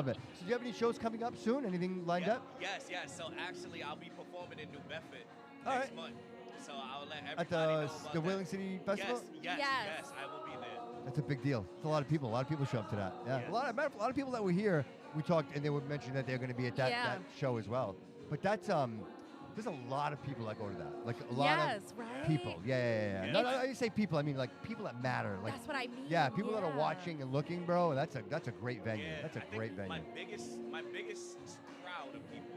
it. So do you have any shows coming up soon? Anything lined up? Yes. So actually, I'll be performing in New Bedford All next right. month. So I'll let everybody At know about the that. Whaling City Festival? Yes, I will be there. That's a big deal. It's a lot of people. A lot of people show up to that. Yeah. Yeah. A lot of people that were here, we talked, and they would mention that they're going to be at that show as well. But that's there's a lot of people that go to that. Like a lot of right? people. Yeah. No, I say people. I mean like people that matter. Like That's what I mean. yeah, people that are watching and looking, bro. That's a great venue. Yeah, That's a great venue. My biggest crowd of people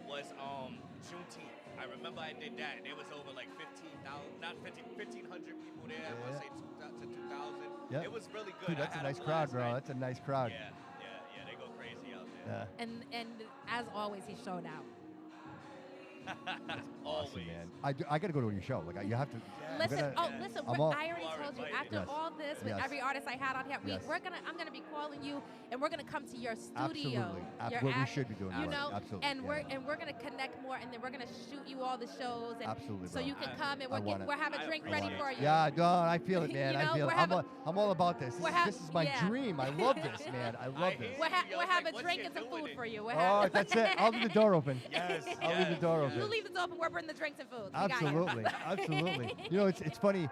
was Juneteenth. I remember I did that. There was over like 1,500 people there. I want to say 2,000. Yeah. It was really good. Dude, that's I a had nice crowd, blast, bro. right? That's a nice crowd. Yeah, they go crazy out there. Yeah. And as always, he showed out. Awesome, man. I got to go to your show. Like you have to. Listen, listen. I already told you. After Yes. all this, with Yes. every artist I had on here, Yes. I'm gonna be calling you, and we're gonna come to your studio. Absolutely. What we should be doing. You right. know, Absolutely. and yeah. we're gonna connect more, and then we're gonna shoot you all the shows, and Absolutely, so bro. you can come and I want it. we'll have a drink I ready want it. for you. Yeah, no, I feel it, man. You I know, feel we're it. having- I'm all about this. This is my yeah. dream. I love this, man. I love this. We'll have a drink and some food for you. Oh, that's it. I'll leave the door open. Yes. I'll leave the door open. You leave the door open. We're bringing the drinks and food. We got you. Absolutely. You know, it's funny.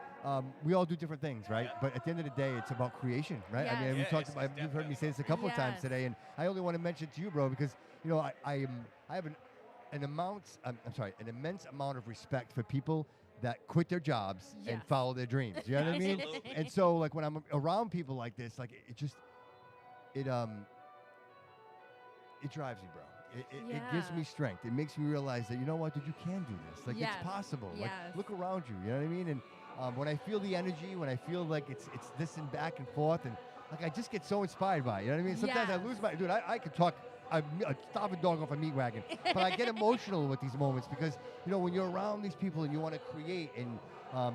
We all do different things, right? But at the end of the day, it's about creation, right? I mean, we talked about. You've heard me say this a couple of times Yes. today, and I only want to mention to you, bro, because you know I have an immense amount of respect for people that quit their jobs and Yes. follow their dreams. You know what I mean? Absolutely. And so, like when I'm around people like this, like it drives me, bro. It gives me strength. It makes me realize that, you know what, dude, you can do this. Like, Yes. it's possible. Yes. Like, look around you. You know what I mean? And when I feel the energy, when I feel like it's this and back and forth, and like I just get so inspired by it. You know what I mean? Sometimes I Yes. lose my dude. I could talk I stop a dog off a meat wagon. But I get emotional with these moments because, when you're around these people and you want to create and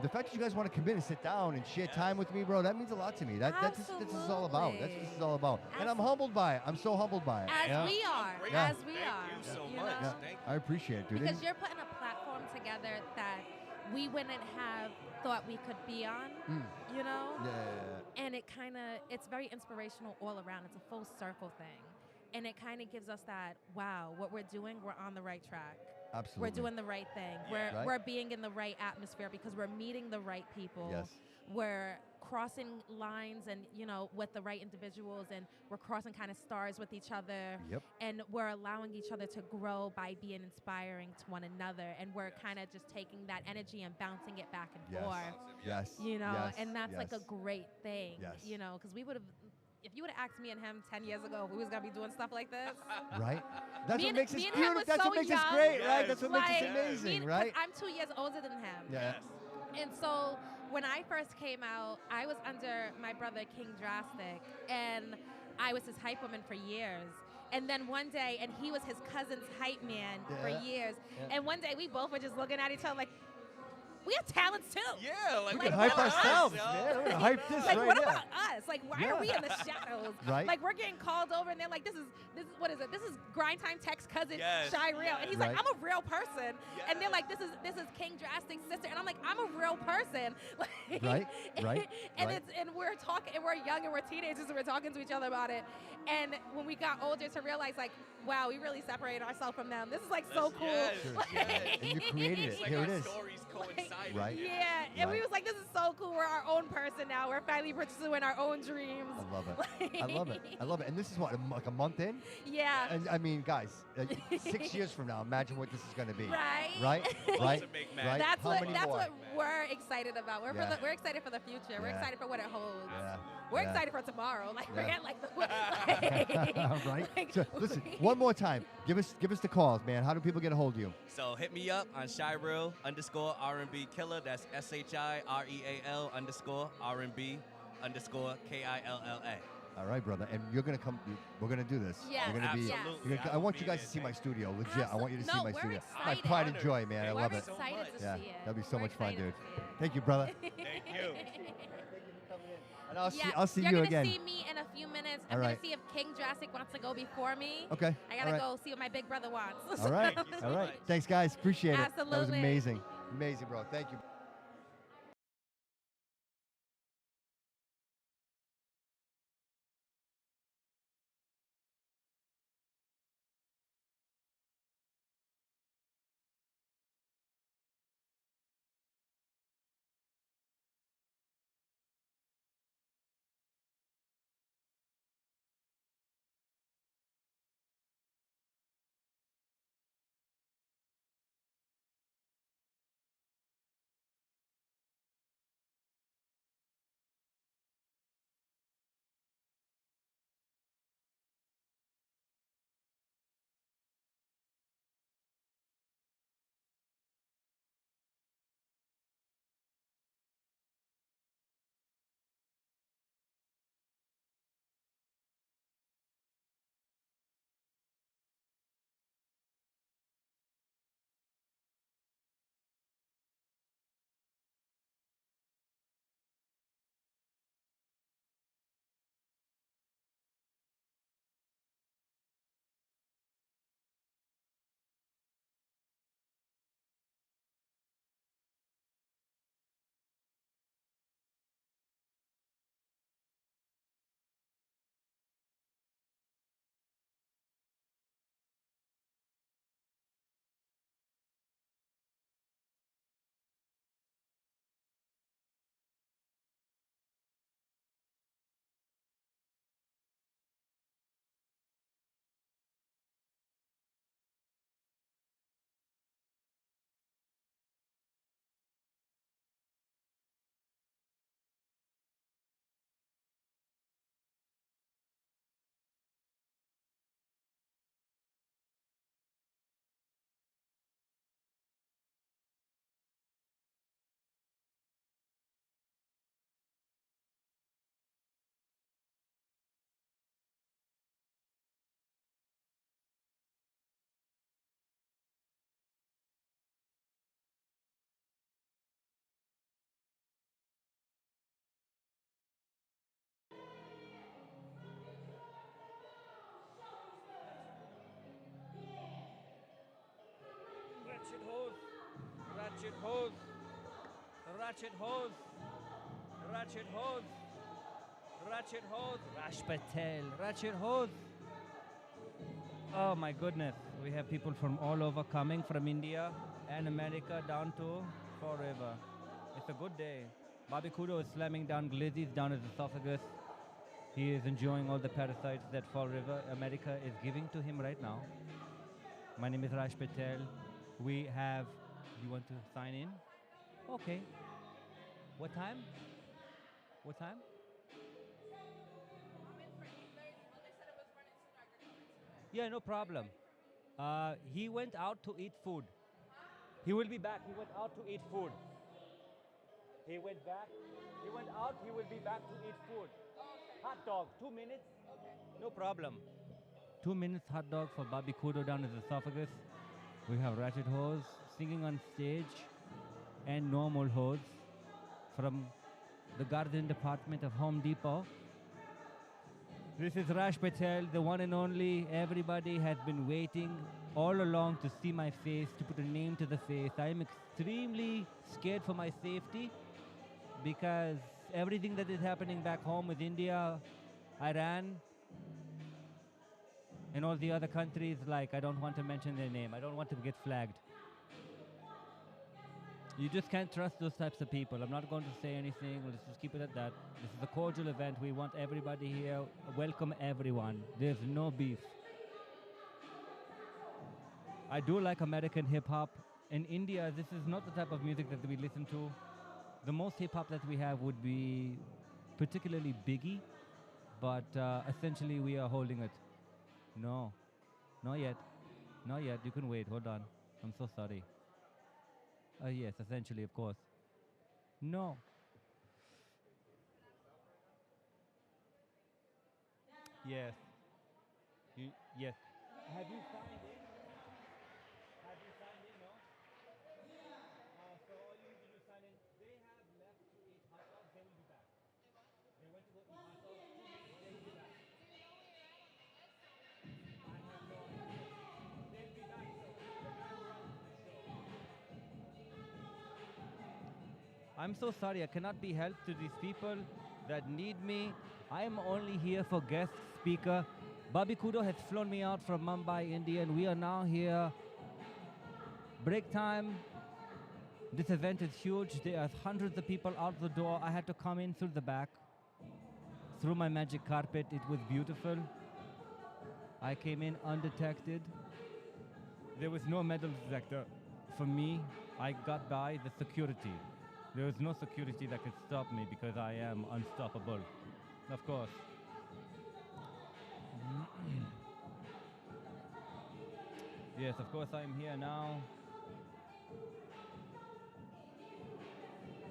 the fact that you guys want to come in and sit down and share time with me, bro, that means a lot to me. That's what this is all about. That's what this is all about. And I'm humbled by it. I'm so humbled by it. As we are. Yeah. As we are. Thank you so you much. know? Thank I appreciate it, dude. Because And- you're putting a platform together that we wouldn't have thought we could be on, Yeah. And it's very inspirational all around. It's a full circle thing. And it kind of gives us that, wow, what we're doing, we're on the right track. Absolutely. We're doing the right thing. Right. We're being in the right atmosphere because we're meeting the right people. Yes. We're crossing lines and, with the right individuals, and we're crossing kind of stars with each other. Yep. And we're allowing each other to grow by being inspiring to one another. And we're kind of just taking that energy and bouncing it back and Yes. forth. Yes. Yes. And that's like a Yes. great thing. Yes. Because we would have. If you would have asked me and him 10 years ago, we was gonna be doing stuff like this. Right? That's Me what and- makes us me and him beautiful. was That's so what makes us young. great, right? That's what makes us Like, amazing, me- right? I'm 2 years older than him. Yes. And so when I first came out, I was under my brother King Drastic, and I was his hype woman for years. And then one day, and he was his cousin's hype man for Yeah. years. Yeah. And one day we both were just looking at each other like, we have talents too. Yeah, like, We what can hype about us, ourselves, yo? man. We're gonna hype this Like, right what here. about us? Like, why are we in the Yeah. shadows? Right. Like, we're getting called over, and they're like, this is what is it? This is Grind Time Tech's cousin, Yes, Shy Real. And he's like, Right. I'm a real person. And they're like, this is King Drastic's sister. And I'm like, I'm a real person. Like, Right, right, And right. we're talking, and we're young, and we're teenagers, and we're talking to each other about it. And when we got older, to realize, like, wow, we really separated ourselves from them. This is like so cool. Yes, And you created it. It's like Here our it is. stories coincided. Right. Yeah, and we Right. was like, this is so cool. We're our own person now. We're finally pursuing our own dreams. I love it. I love it. I love it. And this is what, like a month in? Yeah. And I mean, guys, 6 years from now, imagine what this is going to be. Right. Right? Right? Right? That's How what many that's more? what we're excited about. Yeah. We're excited for the future. We're Yeah. excited for what it holds. Yeah. We're Yeah. excited for tomorrow. Like Yeah. forget like the right? So listen, one more time. Give us the calls, man. How do people get a hold of you? So hit me up on Shireel _R&B Killer. That's SHIREAL _R&B _KILLA. All right, brother. And you're gonna come. We're gonna do this. Yes, You're gonna be. absolutely. You're gonna, I want you guys to see my studio. Legit. I want you to see No, my we're studio. My excited. pride and joy, man. I We're love it. excited to Yeah, see it. that'd be so We're much fun, excited dude. to see it. Thank you, brother. Thank you. And I'll Yeah, I'll see you're you gonna again. see me in a few minutes. All I'm right. gonna see if King Drastic wants to go before me. Okay, I gotta all right. go see what my big brother wants. All right. All right. Thanks, guys. Appreciate it. That was Absolutely. amazing. Amazing, bro. Thank you. hose, ratchet hose, ratchet hose, ratchet hose, Rash Patel, ratchet hose. Oh my goodness, we have people from all over coming from India and America down to Fall River. It's a good day. Bobby Couto is slamming down glizzies down his esophagus. He is enjoying all the parasites that Fall River, America is giving to him right now. My name is Raj Patel. We have, you want to sign in? Okay. What time? What time? Yeah, no problem. He went out to eat food. He will be back. He went out to eat food. He went back. He went out. He will be back to eat food. Hot dog, 2 minutes. No problem. 2 minutes hot dog for Bobby Couto down his esophagus. We have Ratchet Hose singing on stage and Normal Hose from the garden department of Home Depot. This is Raj Patel, the one and only. Everybody has been waiting all along to see my face, to put a name to the face. I am extremely scared for my safety because everything that is happening back home with India, Iran, and all the other countries, like, I don't want to mention their name. I don't want to get flagged. You just can't trust those types of people. I'm not going to say anything. Let's just keep it at that. This is a cordial event. We want everybody here. Welcome everyone. There's no beef. I do like American hip-hop. In India, this is not the type of music that we listen to. The most hip-hop that we have would be particularly Biggie, but essentially we are holding it. No, not yet. Not yet. You can wait. Hold on. I'm so sorry. Yes, essentially, of course. No. Yes. Yes. Have you signed in? Have you signed in, no? So all you need to do is sign in. They have left to eat hot dogs. They will be back. They went to go eat hot dogs. 2 minutes, they will be back. I have no idea. They'll be back, though. The guy who runs the show. I'm so sorry. I cannot be helped to these people that need me. I am only here for guest speaker. Bobby Couto has flown me out from Mumbai, India, and we are now here. Break time. This event is huge. There are hundreds of people out the door. I had to come in through the back, through my magic carpet. It was beautiful. I came in undetected. There was no metal detector. For me, I got by the security. There was no security that could stop me because I am unstoppable. Of course. Yes, of course I am here now.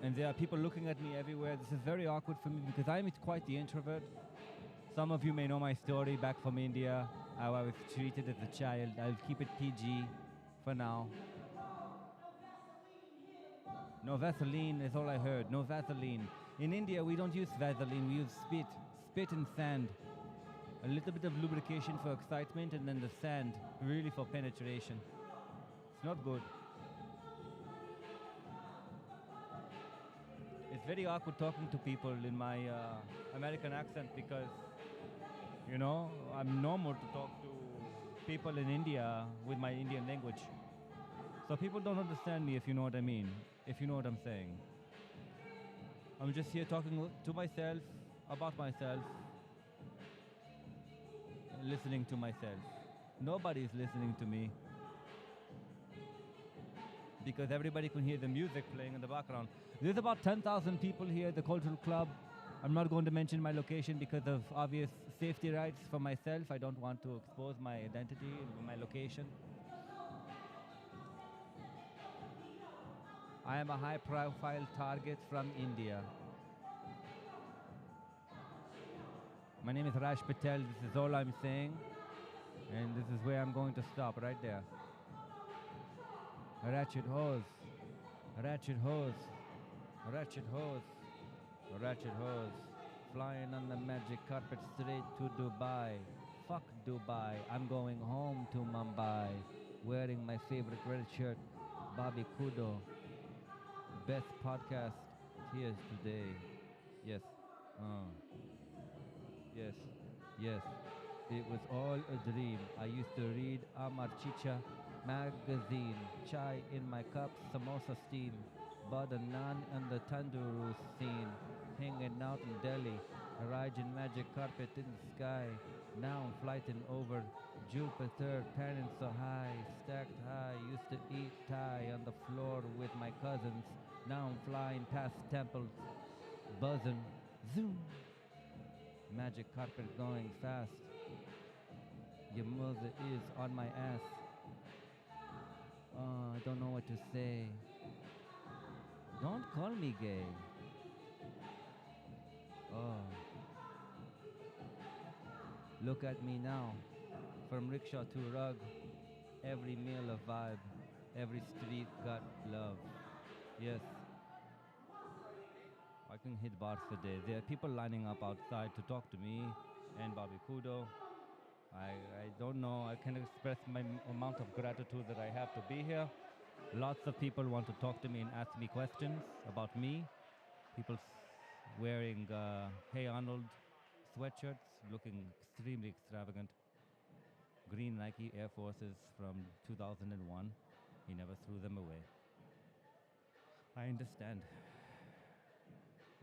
And there are people looking at me everywhere. This is very awkward for me because I'm quite the introvert. Some of you may know my story back from India, how I was treated as a child. I'll keep it PG for now. No Vaseline is all I heard. No Vaseline. In India, we don't use Vaseline. We use spit. Spit and sand. A little bit of lubrication for excitement, and then the sand really for penetration. It's not good. It's very awkward talking to people in my American accent because, you know, I'm normal to talk to people in India with my Indian language. So people don't understand me, if you know what I mean, if you know what I'm saying. I'm just here talking to myself, about myself, listening to myself. Nobody's listening to me because everybody can hear the music playing in the background. There's about 10,000 people here at the Cultural Club. I'm not going to mention my location because of obvious safety rights for myself. I don't want to expose my identity and my location. I am a high-profile target from India. My name is Raj Patel. This is all I'm saying. And this is where I'm going to stop, right there. Ratchet hose. Ratchet hose. Ratchet hose. Ratchet hose. Flying on the magic carpet straight to Dubai. Fuck Dubai. I'm going home to Mumbai. Wearing my favorite red shirt. Bobby Couto. best podcast here today. Yes. Yes. Yes. It was all a dream. I used to read Amar Chicha magazine. Chai in my cup, samosa steam. Butter naan and the tandoor scene. Hanging out in Delhi. Riding magic carpet in the sky. Now I'm flighting over Jupiter, panning so high, stacked high. Used to eat Thai on the floor with my cousins. Now I'm flying past temples, buzzing, zoom. Magic carpet going fast. Your mother is on my ass. Oh, I don't know what to say. Don't call me gay. Oh. Look at me now. From rickshaw to rug. Every meal a vibe. Every street got love. Yes. I can hit bars for days. There are people lining up outside to talk to me and Bobby Couto. I don't know. I can express my amount of gratitude that I have to be here. Lots of people want to talk to me and ask me questions about me. People wearing Hey Arnold sweatshirts, looking extremely extravagant. Green Nike Air Forces from 2001. He never threw them away. I understand.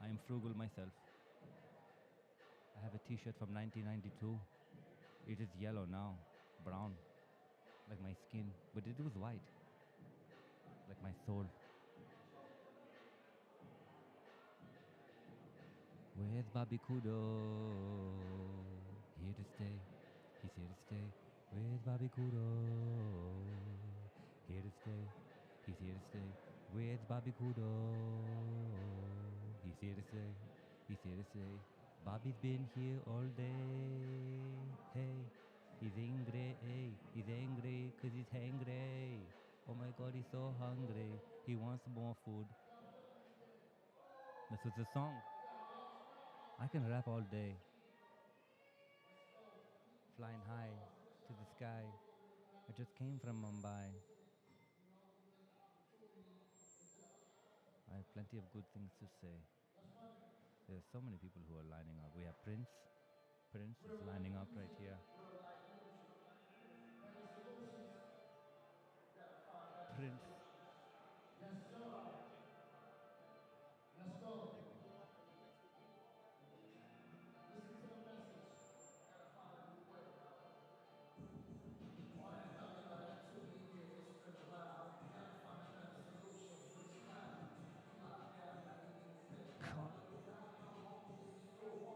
I am frugal myself. I have a t-shirt from 1992. It is yellow now, brown, like my skin, but it was white, like my soul. Where's Bobby Couto? Here to stay. He's here to stay. Where's Bobby Couto? Here to stay. He's here to stay. Where's Bobby Couto? He's here to stay. He's here to stay. Bobby's been here all day. Hey, he's angry. Hey, he's angry 'cause he's hungry. Oh my God, he's so hungry. He wants more food. This was the song. I can rap all day. Flying high to the sky. I just came from Mumbai. I have plenty of good things to say. There's so many people who are lining up. We have Prince. Prince is lining up right here. Prince.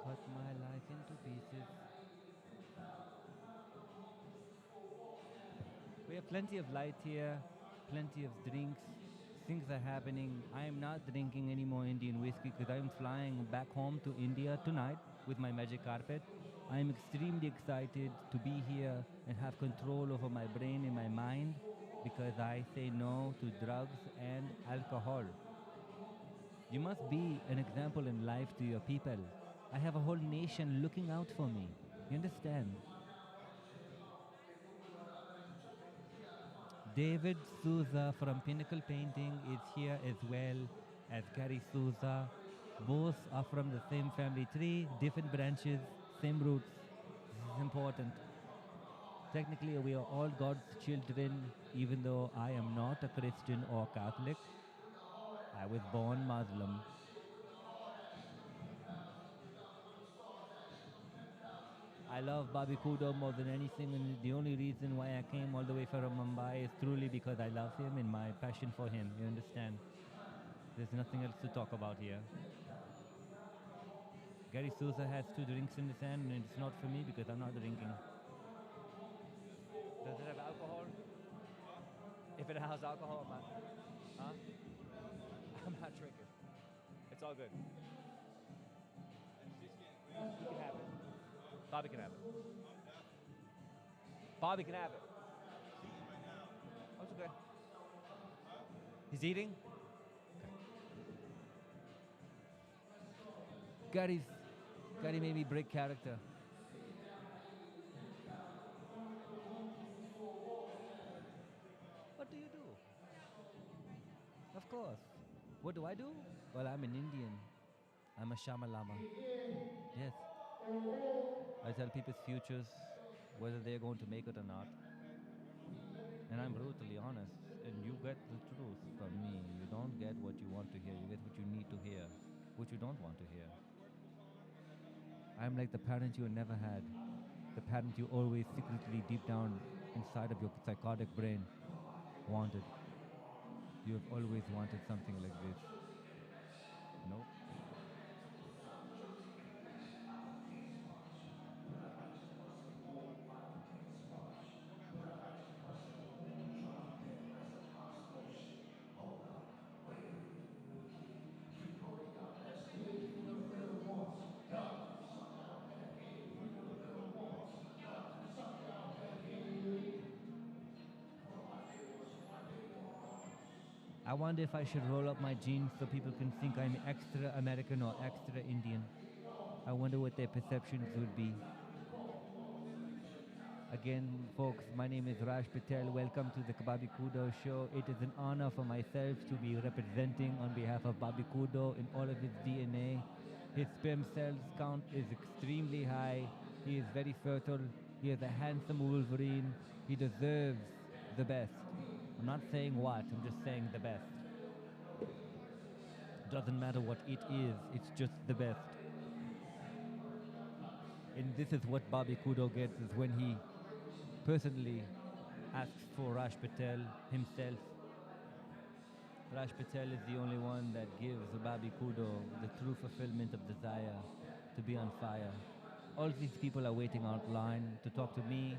Cut my life into pieces. We have plenty of light here, plenty of drinks. Things are happening. I am not drinking any more Indian whiskey because I am flying back home to India tonight with my magic carpet. I am extremely excited to be here and have control over my brain and my mind because I say no to drugs and alcohol. You must be an example in life to your people. I have a whole nation looking out for me. You understand? David Souza from Pinnacle Painting is here as well as Gary Souza. Both are from the same family tree, different branches, same roots. This is important. Technically, we are all God's children, even though I am not a Christian or Catholic. I was born Muslim. I love Bobby Couto more than anything, and the only reason why I came all the way from Mumbai is truly because I love him and my passion for him. You understand? There's nothing else to talk about here. Gary Souza has 2 drinks in his hand, and it's not for me because I'm not drinking. Does it have alcohol? If it has alcohol, I'm not. Huh? I'm not drinking. It's all good. You can have it. Bobby can have it. Bobby can have it. Oh, it's okay. He's eating? Okay. Gary made me break character. What do you do? Of course. What do I do? Well, I'm an Indian. I'm a Shamalama. Yes. I tell people's futures, whether they're going to make it or not. And I'm brutally honest. And you get the truth from me. You don't get what you want to hear. You get what you need to hear, what you don't want to hear. I'm like the parent you never had. The parent you always secretly deep down inside of your psychotic brain wanted. You have always wanted something like this. Nope. I wonder if I should roll up my jeans so people can think I'm extra American or extra Indian. I wonder what their perceptions would be. Again, folks, my name is Raj Patel. Welcome to the Bobby Couto Show. It is an honor for myself to be representing on behalf of Bobby Couto in all of his DNA. His sperm cells count is extremely high. He is very fertile. He is a handsome Wolverine. He deserves the best. I'm not saying what, I'm just saying the best. Doesn't matter what it is, it's just the best. And this is what Bobby Couto gets, is when he personally asks for Raj Patel himself. Raj Patel is the only one that gives Bobby Couto the true fulfillment of desire to be on fire. All these people are waiting out line to talk to me,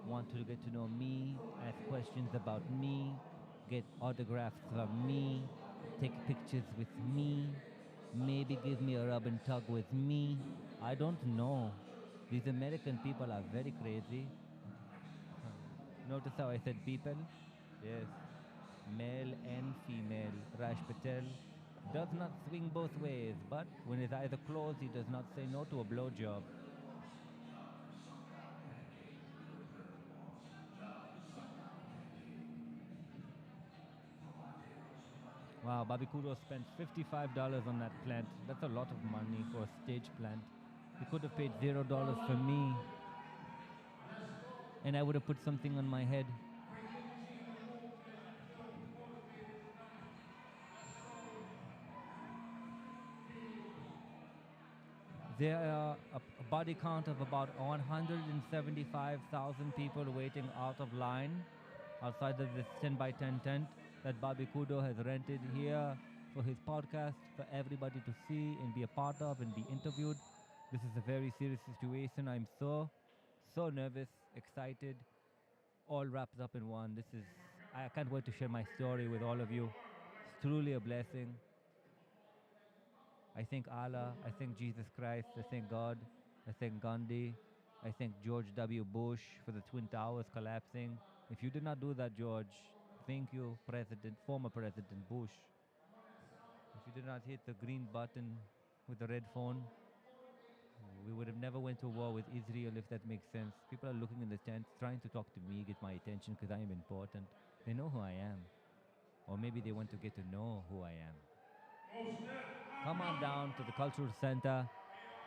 want to get to know me, ask questions about me, get autographs from me, take pictures with me, maybe give me a rub and tug with me. I don't know. These American people are very crazy. Notice how I said people? Yes. Male and female. Raj Patel does not swing both ways, but when his eyes are closed, he does not say no to a blowjob. Wow, Bobby Couto spent $55 on that plant. That's a lot of money for a stage plant. He could have paid $0 for me, and I would have put something on my head. There are a body count of about 175,000 people waiting out of line outside of this 10 by 10 tent that Bobby Couto has rented here for his podcast for everybody to see and be a part of and be interviewed. This is a very serious situation. I'm so nervous, excited, all wrapped up in one. I can't wait to share my story with all of you. It's truly a blessing. I thank Allah, I thank Jesus Christ, I thank God, I thank Gandhi, I thank George W. Bush for the Twin Towers collapsing. If you did not do that, George, thank you, former President Bush. If you did not hit the green button with the red phone, we would have never went to war with Israel, if that makes sense. People are looking in the tent, trying to talk to me, get my attention because I am important. They know who I am. Or maybe they want to get to know who I am. Come on down to the Cultural Center.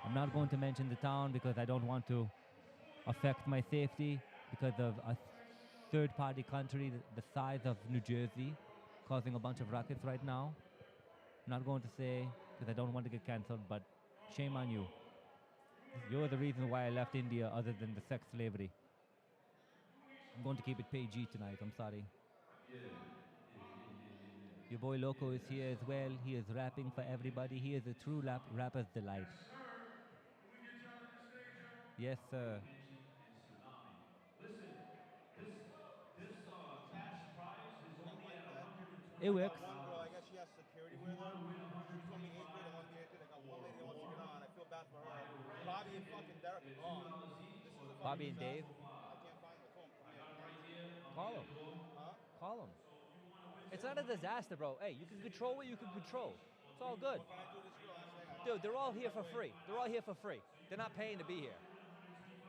I'm not going to mention the town because I don't want to affect my safety because of a third-party country the size of New Jersey causing a bunch of rackets right now. I'm not going to say because I don't want to get cancelled, but shame on you. You're the reason why I left India other than the sex slavery. I'm going to keep it PG tonight, I'm sorry. Your boy Loco is here as well. He is rapping for everybody. He is a true rapper's delight. Yes, sir. Listen, this cash prize is only at $120. It works. One girl, I guess she has security with her. She told me 8th grade, I want to be 8th grade. I got one lady that wants to get on. I feel bad for her. Bobby and fucking Derek are gone. This is a fucking Bobby and Dave. I can't find them. Call him. Call him. It's not a disaster, bro. Hey, you can control what you can control. It's all good. Dude, they're all here for free. They're all here for free. They're not paying to be here.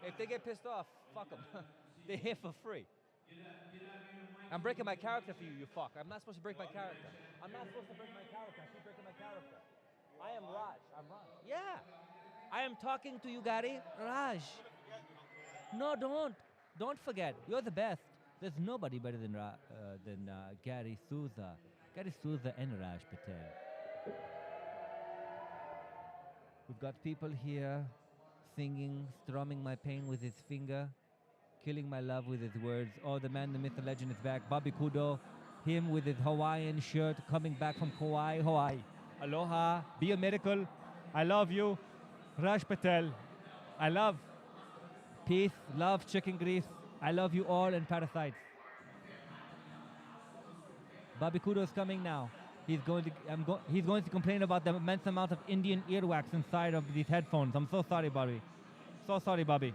If they get pissed off, fuck them. They're here for free. I'm breaking my character for you, you fuck. I'm not supposed to break my character. I'm not supposed to break my character. am Raj. I'm Raj. Yeah. I am talking to you, Gary. Raj. No, don't. Don't forget. You're the best. There's nobody better than Gary Souza. Gary Souza and Raj Patel. We've got people here singing, strumming my pain with his finger, killing my love with his words. Oh, the man, the myth, the legend is back. Bobby Couto, him with his Hawaiian shirt coming back from Kauai, Hawaii. Aloha, be a miracle. I love you. Raj Patel, I love peace, love, chicken grease. I love you all and parasites. Bobby Couto is coming now. He's going to complain about the immense amount of Indian earwax inside of these headphones. I'm so sorry, Bobby. So sorry, Bobby.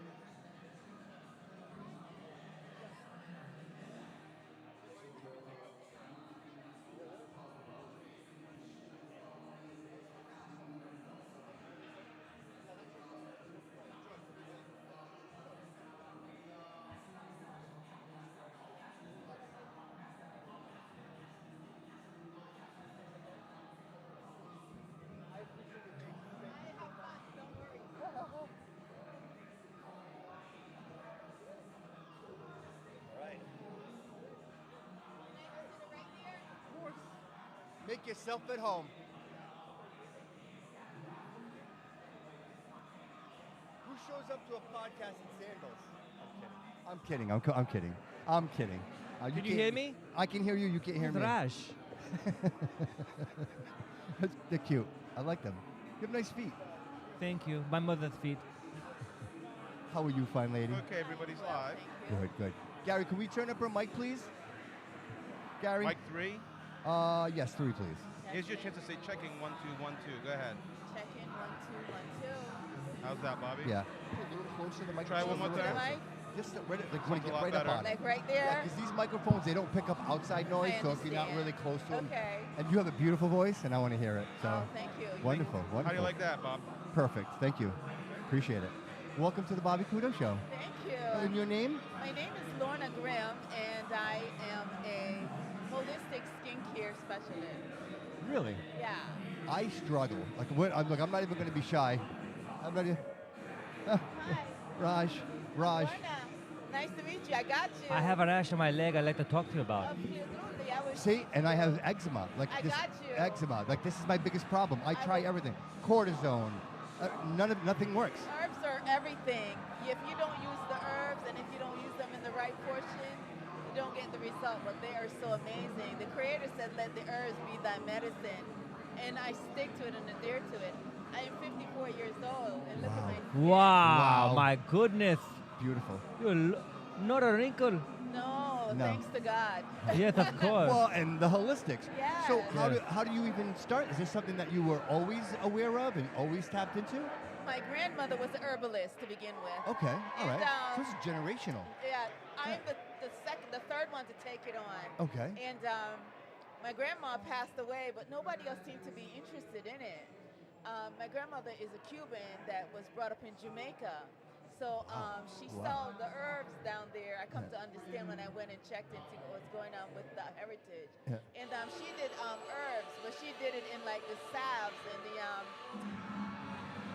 Make yourself at home. Who shows up to a podcast in sandals? I'm kidding. I'm kidding. I'm kidding. Can you hear me? I can hear you. You can't hear It's me. Raj. They're cute. I like them. You have nice feet. Thank you. My mother's feet. How are you, fine lady? Okay, everybody's live. Good, good. Gary, can we turn up our mic, please? Gary? Mic 3. Yes, 3, please. Here's your chance to say checking 1 2 1 2. Go ahead. Check-in 1 2 1 2. How's that, Bobby? Yeah. A little closer to the microphone. Try one more time. Just right, like when you Sounds a get lot right up better. on it. Like right there? Yeah, because these microphones, they don't pick up outside noise, so if you're not understand. really close to them. Okay. And you have a beautiful voice, and I want to hear it. So. Oh, thank you. Wonderful, wonderful. How do you like that, Bob? Perfect. Thank you. Appreciate it. Welcome to the Bobby Couto Show. Thank you. And your name? My name is Lorna Grimm, and I am a holistic skincare specialist. Really? Yeah. I struggle. Like, I'm not even going to be shy. I'm ready. Raj. Lorna, nice to meet you. I got you. I have a rash on my leg I'd like to talk to you about. Absolutely. I was See, and I have eczema. Like I this got you. eczema. Like this is my biggest problem. I try everything. Cortisone. Nothing works. Herbs are everything. If you don't use the herbs and if you don't use them in the right portion, you don't get the result. But they are so amazing. The Creator said, "Let the herbs be thy medicine," and I stick to it and adhere to it. I am 54 years old, and look at my skin. Wow, my goodness. Beautiful. You're not a wrinkle. No, thanks to God. Yes, of course. Well, and the holistics. Yes. So how do you even start? Is this something that you were always aware of and always tapped into? My grandmother was an herbalist to begin with. Okay, all right. And, So this is generational. Yeah, I'm the third one to take it on. Okay. And my grandma passed away, but nobody else seemed to be interested in it. My grandmother is a Cuban that was brought up in Jamaica. So she sold the herbs down there. I come to understand when I went and checked into what's going on with the heritage. Yeah. And she did herbs, but she did it in like the salves and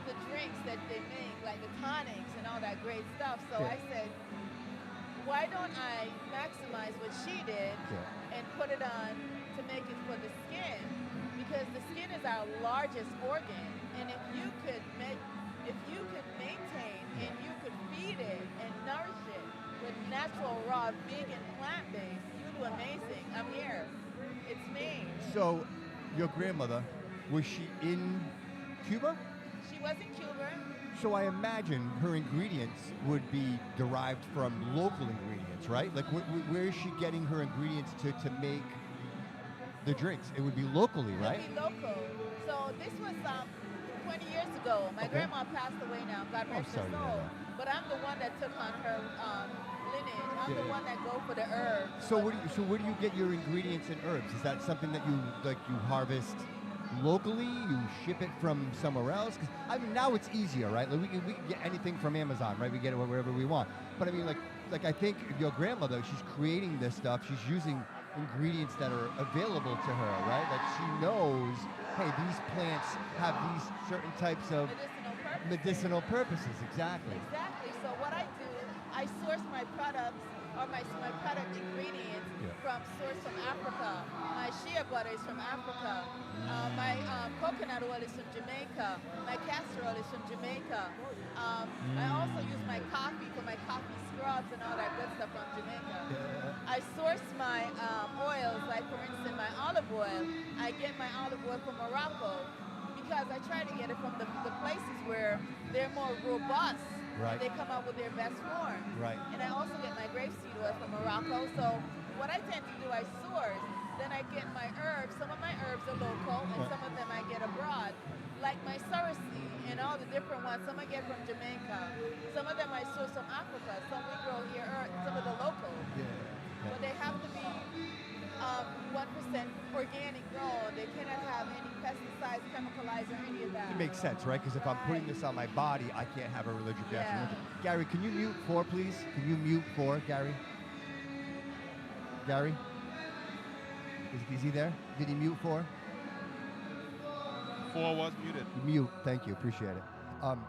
the drinks that they make, like the tonics and all that great stuff. So Yeah. I said, why don't I maximize what she did and put it on to make it for the skin? Because the skin is our largest organ, and if you could maintain and you could feed it and nourish it with natural, raw, vegan, plant-based, you do amazing. I'm here. It's me. So, your grandmother, was she in Cuba? She was in Cuba. So I imagine her ingredients would be derived from local ingredients, right? Like where is she getting her ingredients to make the drinks? It would be locally, right? It would be local. So this was 20 years ago. My Okay. grandma passed away now, God rest her sorry to hear soul. that. But I'm the one that took on her lineage. I'm the one that go for the herbs. So where do you get your ingredients and herbs? Is that something that you harvest locally? You ship it from somewhere else? 'Cause, I mean, now it's easier, right? Like we can get anything from Amazon, right? We get it wherever we want. But I mean, like I think your grandmother, she's creating this stuff. She's using ingredients that are available to her, right? Like she knows hey, these plants have these certain types of medicinal purposes. Exactly. Exactly. So what I do, I source my products or my product ingredients from Africa. My shea butter is from Africa. My coconut oil is from Jamaica. My castor oil is from Jamaica. I also use my coffee for my coffee scrubs and all that good stuff from Jamaica. I source my oils, like for instance my olive oil. I get my olive oil from Morocco because I try to get it from the places where they're more robust. Right. And they come out with their best form. Right. And I also get my grapeseed oil from Morocco. So what I tend to do, I source. Then I get my herbs. Some of my herbs are local, and some of them I get abroad. Like my sorrel and all the different ones. Some I get from Jamaica. Some of them I source from Africa. Some we grow here, some of the locals. But they have to be 1% organic grown. They cannot have any pesticides, chemicalized, or any of that. It makes sense, right? Because if I'm putting this on my body, I can't have a religious reaction. Gary, can you mute 4, please? Can you mute 4, Gary? Gary? Is he there? Did he mute 4? 4 was muted. Mute. Thank you. Appreciate it. I'm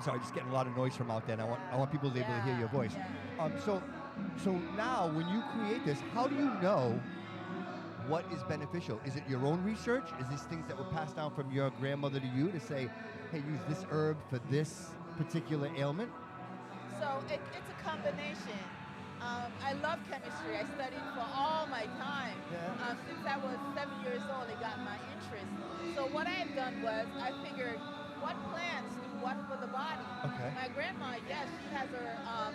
sorry, just getting a lot of noise from out there. And I want people to be able to hear your voice. So now, when you create this, how do you know what is beneficial? Is it your own research? Is these things that were passed down from your grandmother to you to say, hey, use this herb for this particular ailment? So it's a combination. I love chemistry. I studied for all my time. Since I was 7 years old, it got my interest. So what I had done was I figured what plants do what for the body. Okay. My grandma, yes, she has her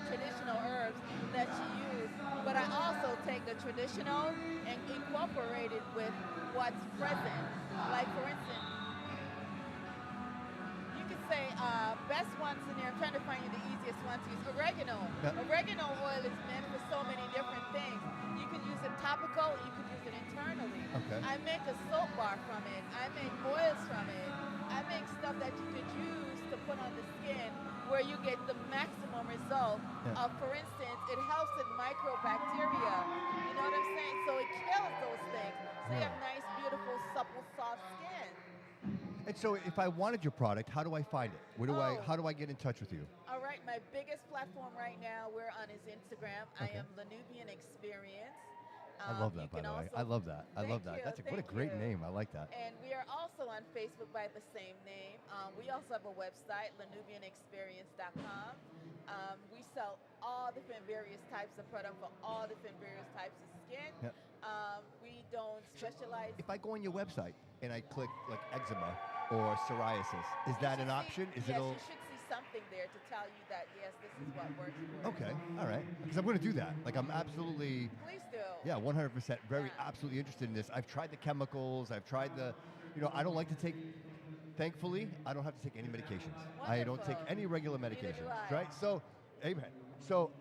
traditional herbs that she used, but I also take the traditional and incorporate it with what's present. Like for instance, you could say best ones in there, I'm trying to find you the easiest one to use, oregano. Oregano oil is meant for so many different things. You can use it topical, you can use it internally. Okay. I make a soap bar from it. I make oils from it. I make stuff that you could use to put on the skin where you get the maximum result. For instance, it helps with microbacteria. You know what I'm saying? So it kills those things. So you have nice, beautiful, supple, soft skin. And so if I wanted your product, how do I find it? How do I get in touch with you? All right, my biggest platform right now we're on is Instagram. I am Lanubian Experience. I love that, by the way. I love that. I love that. What a great name. I like that. And we are also on Facebook by the same name. We also have a website, lanubianexperience.com. We sell all different various types of product for all different various types of skin. We don't specialize. If I go on your website and I click like eczema or psoriasis, is that an option? Yes, you should see something there to tell you that, yes, this is what works for you. Okay, all right. Because I'm going to do that. Like, I'm absolutely... Please do. Yeah, 100%. Absolutely interested in this. I've tried the chemicals. I've tried the... I don't like to take... Thankfully, I don't have to take any medications. I don't take any regular medications, right? So, amen. So,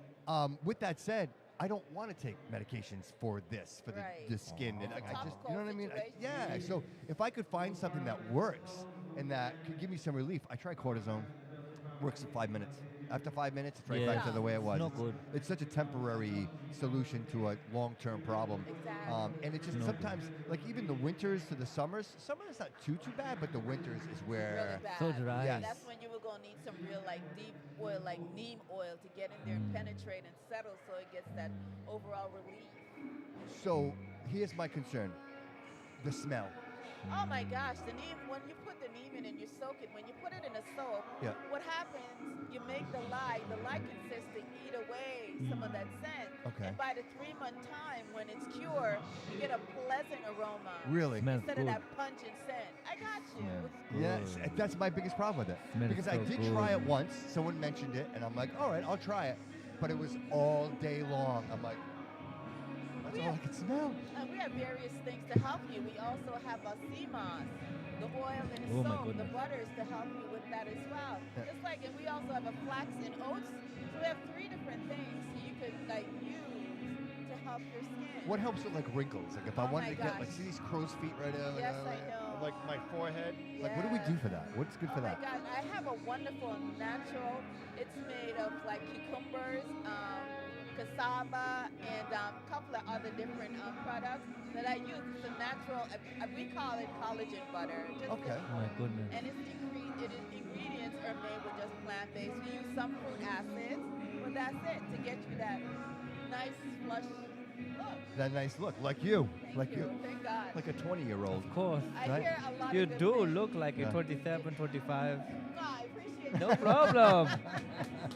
with that said, I don't want to take medications for this, for the skin. And I just, you know what I mean? So if I could find something that works and that could give me some relief, I try cortisone. Works in 5 minutes. After 5 minutes, it's right back to the way it was. Not good. It's such a temporary solution to a long-term problem. And it just sometimes, like even the winters to the summers, summer is not too bad, but the winters is where... Really bad. So dry. Yes. That's when you were going to need some real deep oil, like neem oil, to get in there and penetrate and settle so it gets that overall relief. So here's my concern. The smell. Oh my gosh, the neem, when you put the neem in and you soak it, when you put it in a soap, what happens, you make the lye consists to eat away some of that scent. And by the 3-month time, when it's cured, you get a pleasant aroma. Really? Instead of that pungent scent. I got you. Yes, that's my biggest problem with it. Because I did try it once, someone mentioned it, and I'm like, all right, I'll try it. But it was all day long. I'm like, that's all I could smell. We have various things to help you. We also have a sea moss, the oil and the soap, the butters to help you with that as well. Just like, and we also have a flax and oats. So we have 3 different things you could use to help your skin. What helps with like wrinkles? Like if I wanted to get see these crow's feet right there. Yes, I know. like my forehead. Like, what do we do for that? What's good for Oh my that? God, I have a wonderful natural. It's made of like cucumbers, cassava, and a couple of other different products that I use. It's a natural. We call it collagen butter. Just Okay. with- Oh my goodness. And ingredients are made with just plant-based. We use some fruit acids, but that's it to get you that nice flush look. That nice look, like you. Thank you. Thank God. Like a 20-year-old. Of course. I right? hear a lot You of good do things. look like Yeah. a 27, 25. No, I appreciate No that. problem.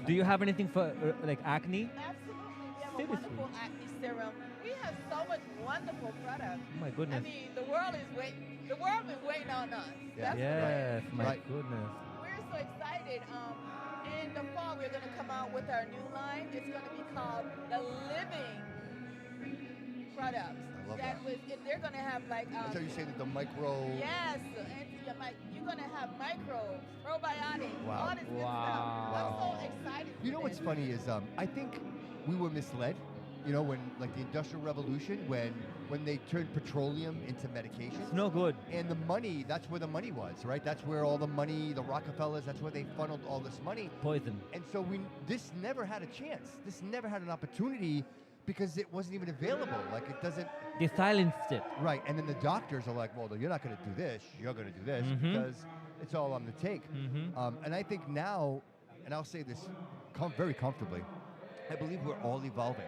Do you have anything for like acne? Absolutely. We have Seriously? a wonderful acne serum. We have so much wonderful products. Oh my goodness. I mean, the world is waiting. The world is waiting on us. That's Yes, my Right. goodness. We're so excited. In the fall, we're going to come out with our new line. It's going to be called the Living Products. I love that. They're going to have like. That's how you say that the micro. Yes, and you're going to have microbes, probiotics, Wow. all this good stuff. I'm so excited. You know what's funny is I think we were misled. You know, when like the Industrial Revolution, when they turned petroleum into medication. It's no good. And the money, that's where the money was, right? That's where all the money, the Rockefellers, that's where they funneled all this money. Poison. And so this never had a chance. This never had an opportunity because it wasn't even available. Like it doesn't. They silenced it. Right. And then the doctors are like, well, you're not going to do this. You're going to do this Mhm. because it's all on the take. Mhm. And I think now, and I'll say this very comfortably, I believe we're all evolving.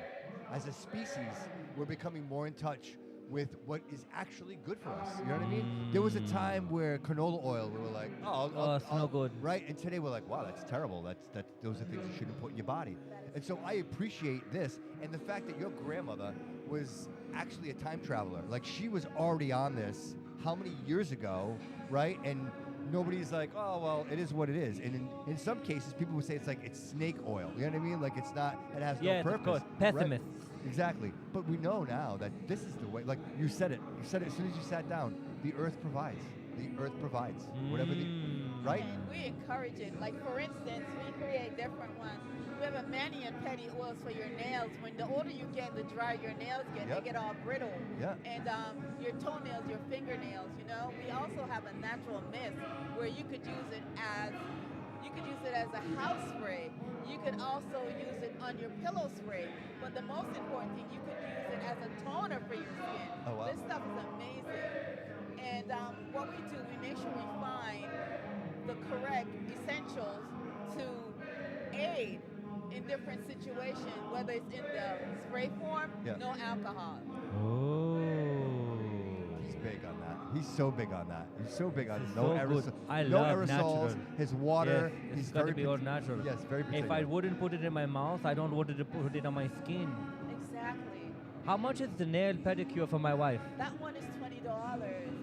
As a species, we're becoming more in touch with what is actually good for us. You know what I mean? There was a time where canola oil, we were like, it's no good. Right? And today we're like, wow, that's terrible. Those are things you shouldn't put in your body. And so I appreciate this. And the fact that your grandmother was actually a time traveler. Like she was already on this how many years ago, right? And nobody's like, oh, well, it is what it is. And in some cases, people would say it's snake oil. You know what I mean? Like it's not, it has Yes, no of purpose. course. right? Pessimists. Exactly. But we know now that this is the way, like you said it. You said it as soon as you sat down. The earth provides. The earth provides. Whatever the, right? And we encourage it. Like for instance, we create different ones. We have a mani and pedi oils for your nails. When the older you get, the drier your nails get. Yep. They get all brittle. Yeah. And your toenails, your fingernails, you know. We also have a natural mist where you could use it as a house spray. You could also use it on your pillow spray. But the most important thing, you could use it as a toner for your skin. Oh, wow. This stuff is amazing. And what we do, we make sure we find the correct essentials to aid in different situations, whether it's in the spray form, Yeah. no alcohol. He's big on that. He's so big on that. He's so big on It's no so good. I no love aerosols. natural. His water. Yes, He's it's got to very be all natural. Yes, very If particular. I wouldn't put it in my mouth, I don't want to put it on my skin. Exactly. How much is the nail pedicure for my wife? That one is $20,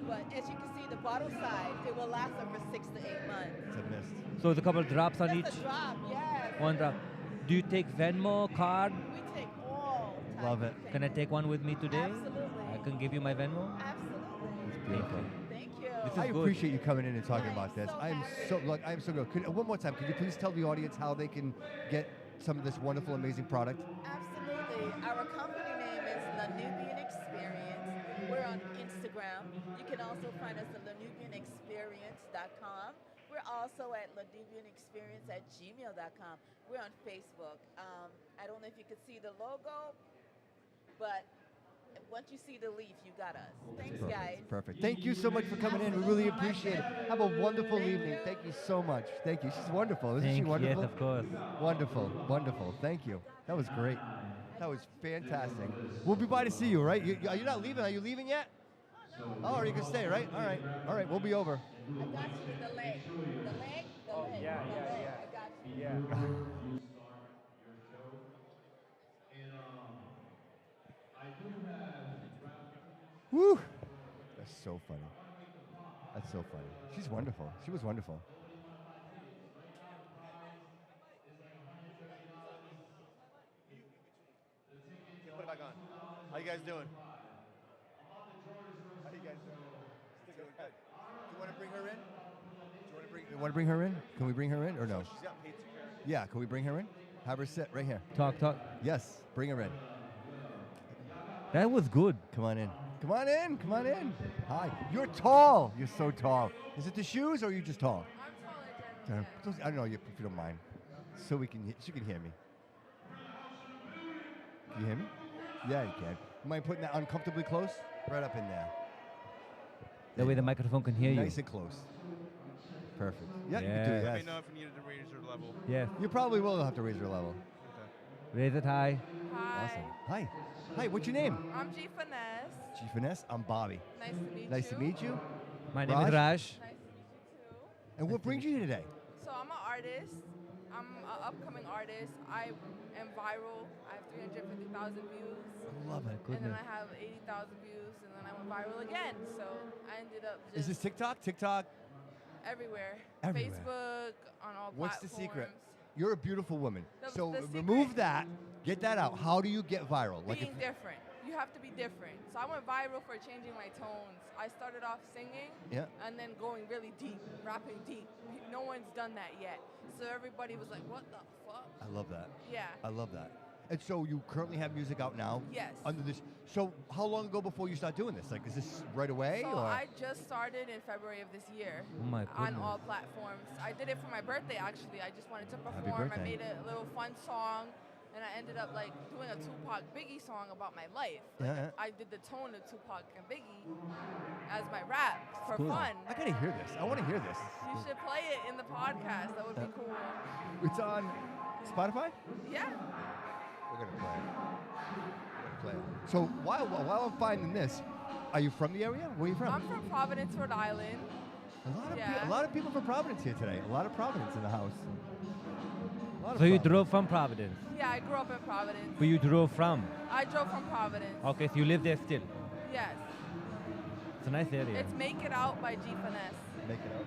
but as you can see, the bottle size, it will last her for 6 to 8 months. It's a mist. So it's a couple drops on each. Just a drop, yes. One drop. Do you take Venmo card? We take all types Love it. Can I take one with me today? Absolutely. I can give you my Venmo. Absolutely. Beautiful. Thank you. This is I good. appreciate you coming in and talking about this. I'm so good. One more time, could you please tell the audience how they can get some of this wonderful, amazing product? Absolutely. Our company name is Lanubian Experience. We're on Instagram. You can also find us at lanubianexperience.com. We're also at lanubianexperience@gmail.com. We're on Facebook. I don't know if you could see the logo, but once you see the leaf, you got us. Thanks, guys. Perfect. Thank you so much for coming in. We really appreciate it. Have a wonderful evening. Thank you so much. Thank you. She's wonderful. Isn't she Thank you. wonderful? Yes, of course. Wonderful. Wonderful. Thank you. That was great. That was fantastic. We'll be by to see you, right? Are you not leaving? Are you leaving yet? Oh, or you can stay, right? All right. All right. We'll be over. I got you the leg. The leg? The leg. yeah, the yeah, leg. yeah. I got you. Yeah. Woo! That's so funny. That's so funny. She's wonderful. She was wonderful. Yeah, put it back on. How you guys doing? How you guys doing? Doing good. Do you want to bring her in? You want to bring her in? Can we bring her in or no? She's got pizza. Yeah, can we bring her in? Have her sit right here. Talk. Yes, bring her in. That was good. Come on in. Come on in. Come on in. Hi. You're tall. You're so tall. Is it the shoes or are you just tall? I'm taller. I don't know if you don't mind. So she can hear me. Can you hear me? Yeah, you can. You mind putting that uncomfortably close? Right up in there. That way the microphone can hear you. Nice and close. Perfect. Yeah, you can do Yes. that. Let me know if you needed to raise your level. Yes. You probably will have to raise your level. Raise it high. Hi. Awesome. Hi. Hi, what's your name? I'm G Finesse. G Finesse. I'm Bobby. Nice to meet you. Nice to meet you. My name is Raj. Nice to meet you too. And what brings you here today? So I'm an artist. I'm an upcoming artist. I am viral. I have 350,000 views. I love it. And then I have 80,000 views, and then I went viral again. So I ended up just Is this TikTok? TikTok? everywhere. Everywhere. Facebook, on all What's platforms. the secret? You're a beautiful woman. The- So the remove secret- that. Get that out. How do you get viral? Being different. You have to be different. So I went viral for changing my tones. I started off singing Yeah. and then going really deep, rapping deep. No one's done that yet. So everybody was like, what the fuck? I love that. Yeah. I love that. And so you currently have music out now? Yes. Under this. So how long ago before you start doing this? Like, is this right away? So or? I just started in February of this year Oh my on goodness. all platforms. I did it for my birthday actually. I just wanted to Happy perform. I birthday. made a little fun song and I ended up like doing a Tupac Biggie song about my life. Yeah, yeah. I did the tone of Tupac and Biggie as my rap for Cool. fun. I gotta hear this. I want to hear this. You should play it in the podcast. That would be cool. It's on Spotify? Yeah. We're gonna play it. We're gonna play it. So while I'm finding this, are you from the area? Where are you from? I'm from Providence, Rhode Island. A lot of people from Providence here today. A lot of Providence in the house. A lot of So you Providence. drove from Providence. Yeah, I grew up in Providence. Where you drove from? I drove from Providence. Okay, so you live there still. Yes. It's a nice area. It's Make It Out by G Finesse. Make It Out.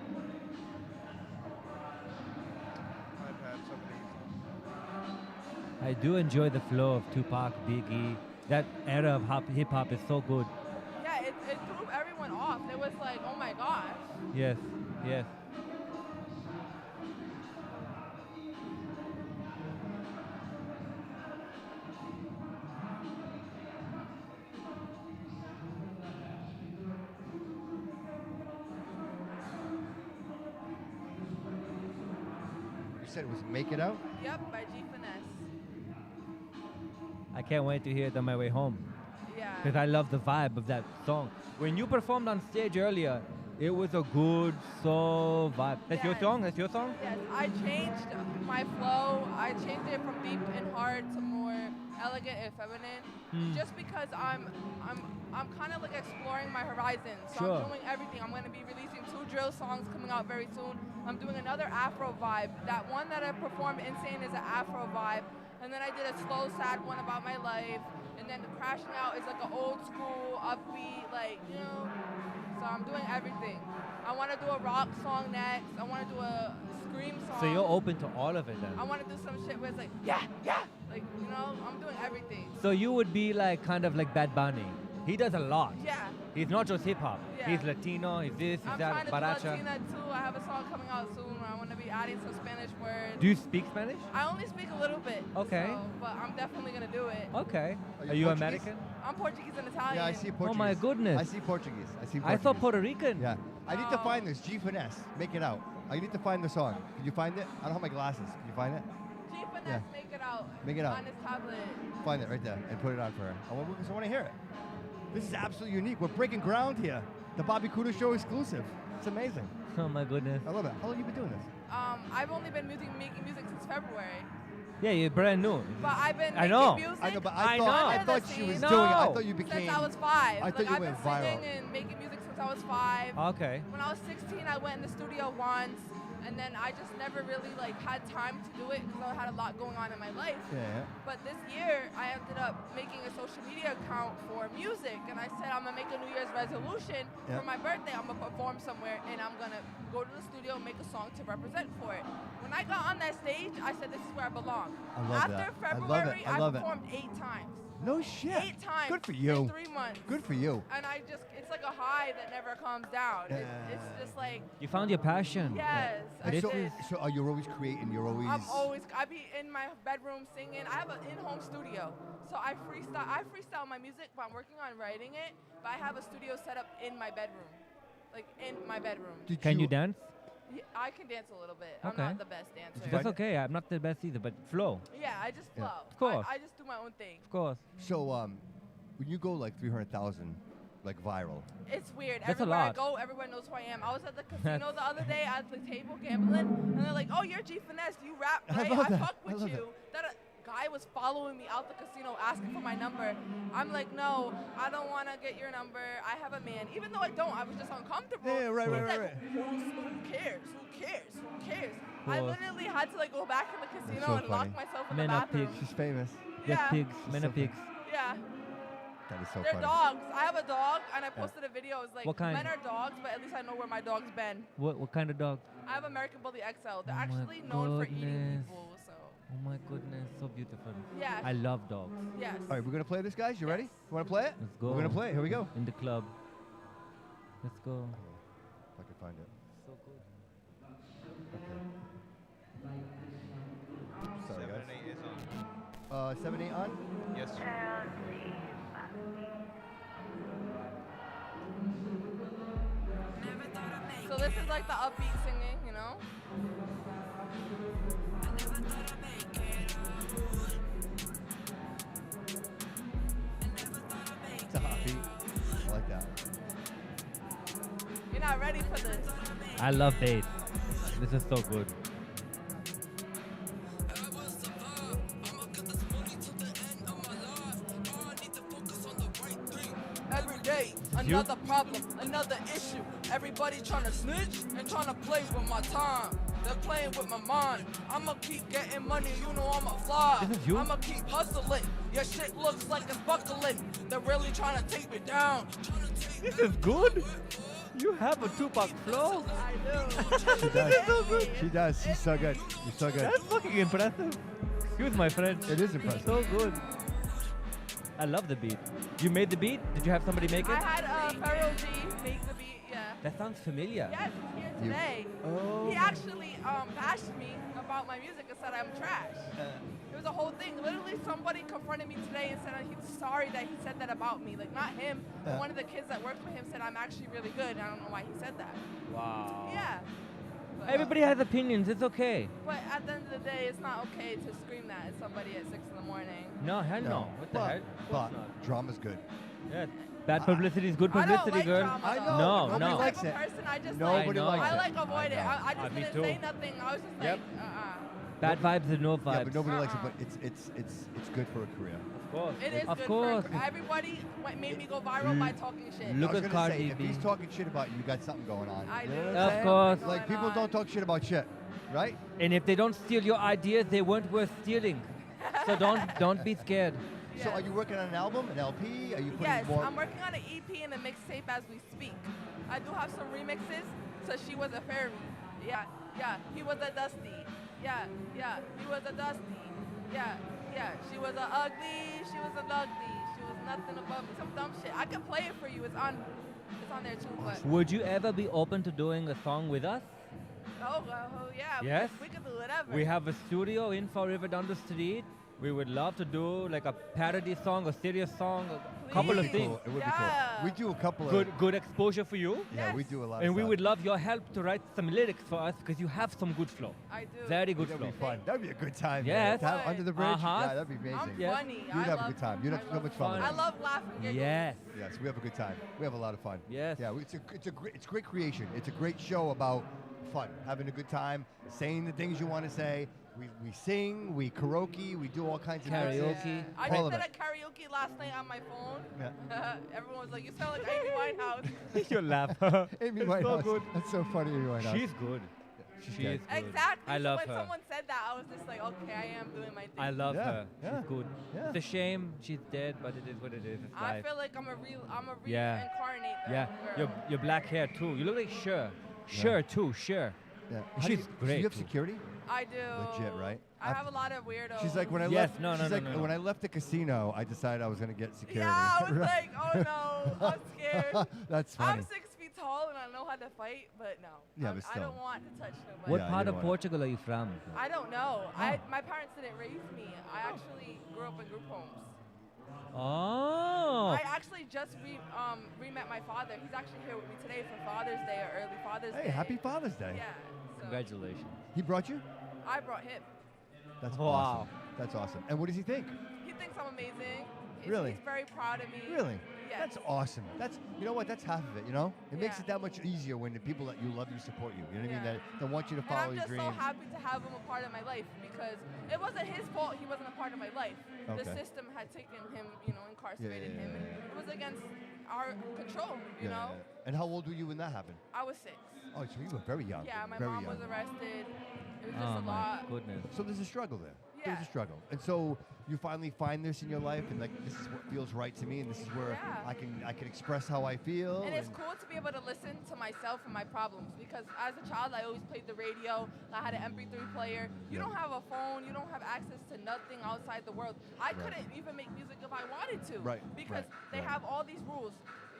I do enjoy the flow of Tupac, Biggie. That era of hip hop is so good. Yeah, it threw everyone off. It was like, oh my gosh. Yes, yes. You said it was Make It Out? Yep, by G Finesse. I can't wait to hear it on my way home. Yeah. Because I love the vibe of that song. When you performed on stage earlier, it was a good soul vibe. That's your Yes. song? That's your song? Yes, I changed my flow. I changed it from deep and hard to more elegant and feminine. Just because I'm kind of like exploring my horizons. So Sure. I'm doing everything. I'm going to be releasing 2 drill songs coming out very soon. I'm doing another Afro vibe. That one that I performed, Insane, is an Afro vibe. And then I did a slow, sad one about my life. And then Crashing Out is like an old school, upbeat, like, you know. So I'm doing everything. I want to do a rock song next. I want to do a scream song. So you're open to all of it then? I want to do some shit where it's like, yeah, yeah. Like, you know, I'm doing everything. So you would be like kind of like Bad Bunny. He does a lot. Yeah. He's not just hip hop. Yeah. He's Latino, he's this, he's I'm that, trying to baracha. do Latina too. I have a song coming out soon where I want to be adding some Spanish words. Do you speak Spanish? I only speak a little bit. Okay. So, but I'm definitely going to do it. Okay. Are Are you you Portuguese? American? I'm Portuguese and Italian. Yeah, I see Portuguese. Oh my goodness. I see Portuguese. I thought Puerto Rican. Yeah. I need to find this. G Finesse. Make It Out. I need to find the song. Can you find it? I don't have my glasses. Can you find it? G Finesse, Yeah. Make It Out. Make It Out. On his tablet. Find it right there and put it on for her. I want to hear it. This is absolutely unique. We're breaking ground here. The Bobby Couto Show exclusive. It's amazing. Oh my goodness. I love it. How long have you been doing this? I've only been making music since February. Yeah, you're brand new. But I've been I making know. music. I know, but I I know. thought she was No. doing it. I thought you became. Since I was 5. I thought like, you I've went been viral. singing and making music since I was 5. Okay. When I was 16, I went in the studio once, and then I just never really like had time to do it because I had a lot going on in my life. Yeah. But this year, I ended up making a social media account for music, and I said I'm gonna make a New Year's resolution Yeah. for my birthday. I'm gonna perform somewhere, and I'm gonna go to the studio and make a song to represent for it. When I got on that stage, I said this is where I belong. I love After that. I love February, it. I love it. performed 8 times. No shit. 8 times. Good for you. In 3 months. Good for you. And I just, it it's like a high that never comes down. It's just like. You found your passion. Yes, I And so, did. so are you always creating? You're always. I be in my bedroom singing. I have an in-home studio, so I freestyle my music, but I'm working on writing it. But I have a studio set up in my bedroom, like in my bedroom. Can you dance? Yeah, I can dance a little bit. Okay. I'm not the best dancer. That's okay. I'm not the best either, but flow. Yeah, I just flow. Of course. I just do my own thing. Of course. So when you go like 300,000, like viral. It's weird. That's a Everywhere I lot. go, everyone knows who I am. I was at the casino the other day at the table gambling, and they're like, "Oh, you're G Finesse. You rap, right? love that. fuck I with love you." That guy was following me out the casino asking for my number. I'm like, "No, I don't want to get your number. I have a man." Even though I don't, I was just uncomfortable. Yeah, right, He's right, like, right. Who cares? Who cares? Who cares? I Course. literally had to like go back in the casino so and lock funny. myself in Men the are bathroom. pigs. She's famous. Get Yeah. pigs. Men So are pigs. Yeah. That is so They're funny. dogs. I have a dog, and I posted a video. It's like, What kind? men are dogs, but at least I know where my dog's been. What kind of dog? I have American Bully XL. They're Oh my actually known for eating goodness. people, so. Oh my goodness, so beautiful. Yeah. I love dogs. Yes. All right, we're gonna play this, guys. You ready? You want to play it? Let's go. We're gonna play it. Here we go. In the club. Let's go. If I can find it. So good. Sorry, 7 guys. and 8 is on. 7, 8 on. Yes, sir. So this is like the upbeat singing, you know? It's a hot beat. I like that. You're not ready for this. I love bass. This is so good. Every day, another problem, another issue. Everybody trying to snitch and trying to play with my time. They're playing with my mind. I'ma keep getting money, you know I'ma fly. This is you? I'ma keep hustling. Your shit looks like it's buckling. They're really trying to take me down. This is good. You have a Tupac flow. I do. She does. She does. She's so good. You're so good. That's fucking impressive. Excuse my friend. It is impressive. So good. I love the beat. You made the beat? Did you have somebody make it? I had Pharoah G make the beat, yeah. That sounds familiar. Yes, he's here today. Oh. He actually bashed me about my music and said I'm trash. It was a whole thing. Literally, somebody confronted me today and said he's sorry that he said that about me. Like, not him, but one of the kids that worked with him said I'm actually really good. And I don't know why he said that. Wow. Yeah. But, Everybody has opinions. It's okay. But at the end of the day, it's not okay to scream that at somebody at 6 in the morning. No, hell no. What the heck? But drama's good. Yeah. Bad publicity is good I don't publicity, like girl. drama, I though. know. No, Nobody no. likes I'm the it. type of person, I just Nobody like, likes I it. like avoid it. I Me just didn't too. say nothing. I was just Yep. like, Bad vibes and no vibes. Yeah, but nobody likes it. But it's good for a career. Of course. It is Of good course. for everybody made me go viral by talking shit. Look I was at gonna Cardi say, if B. he's talking shit about you, you got something going on. I You do. know what I'm Of saying? course. Like people don't talk shit about shit, right? And if they don't steal your ideas, they weren't worth stealing. So don't be scared. So are you working on an album, an LP? Are you putting Yes, more? I'm working on an EP and a mixtape as we speak. I do have some remixes. So She Was a Fairy. Yeah, yeah. He was a Dusty. Yeah, yeah. He was a Dusty. Yeah, yeah. She was a ugly. She was a ugly. She was nothing above me. Some dumb shit. I can play it for you. It's on there too. But Would you ever be open to doing a song with us? oh yeah. Yes? We could do whatever. We have a studio in Fall River down the street. We would love to do like a parody song, a serious song, a couple of Please. things. It would be Yeah. cool. We do a couple Good exposure for you. Yeah, we do a lot. And of we stuff. would love your help to write some lyrics for us because you have some good flow. I do. Very good That'd flow. be fun. That'd be a good time. Yes. Man. To have Under the Bridge. Uh-huh. Yeah, that'd be amazing. I'm Yes. funny. You'd I have a love good time. You'd have so much fun. with I it. love laughing. Giggles. Yes. Yes, we have a good time. We have a lot of fun. Yes. Yeah, it's great creation. It's a great show about fun, having a good time, saying the things you want to say. We sing, we karaoke, we do all kinds of Karaoke. things. I All just of did it. a karaoke last night on my phone. Yeah. Everyone was like, "You sound like Amy Winehouse." You laugh. Amy It's Winehouse. so good. That's so funny, Amy Winehouse. She's good. She's She good. is good. Exactly. I so love when her. someone said that, I was just like, "Okay, I am doing my thing." I love Yeah, her. yeah, She's good. yeah. It's a shame she's dead, but it is what it is. It's I life. feel like I'm a Yeah. reincarnate. Yeah. Girl. Your black hair too. You look like Cher. Cher too. Cher. Yeah. She's So great. you have too. security? I do. Legit, right? I have a lot of weirdos. She's like when I Yes, left. no, no, she's no, like no, no. when I left the casino, I decided I was gonna get security. Yeah, I was Right. like, oh no. I'm scared. That's funny. I'm 6 feet tall and I know how to fight, but no. Yeah, I'm- but I still. don't want to touch nobody. What Yeah, part you of don't wanna- Portugal are you from? I don't know. My parents didn't raise me. I actually grew up in group homes. Oh. I actually just re-met my father. He's actually here with me today for Father's Day or early Father's Day. Hey, happy Father's Day. Yeah. So Congratulations. He brought you? I brought him. That's Wow. awesome. That's awesome. And what does he think? He thinks I'm amazing. Really? He's very proud of me. Really? Yes. That's awesome. That's, you know what? That's half of it. You know, it makes Yeah. it that much easier when the people that you love you support you. You know what I mean? Yeah. That want you to And follow I'm your just dreams. so happy to have him a part of my life because it wasn't his fault he wasn't a part of my life. The Okay. system had taken him, incarcerated yeah, him, yeah. and it was against our control, you know? Yeah. And how old were you when that happened? I was 6. Oh, so you were very young. Yeah, my very mom young. was arrested. It was just Oh a my lot. goodness. So there's a struggle there. Yeah. There's a struggle. And so you finally find this in your life, and like this is what feels right to me, and this is where Yeah. I can express how I feel. And it's cool to be able to listen to myself and my problems because as a child I always played the radio. I had an MP3 player. You don't have a phone. You don't have access to nothing outside the world. I couldn't even make music if I wanted to. Right, Because right, they right. have all these rules.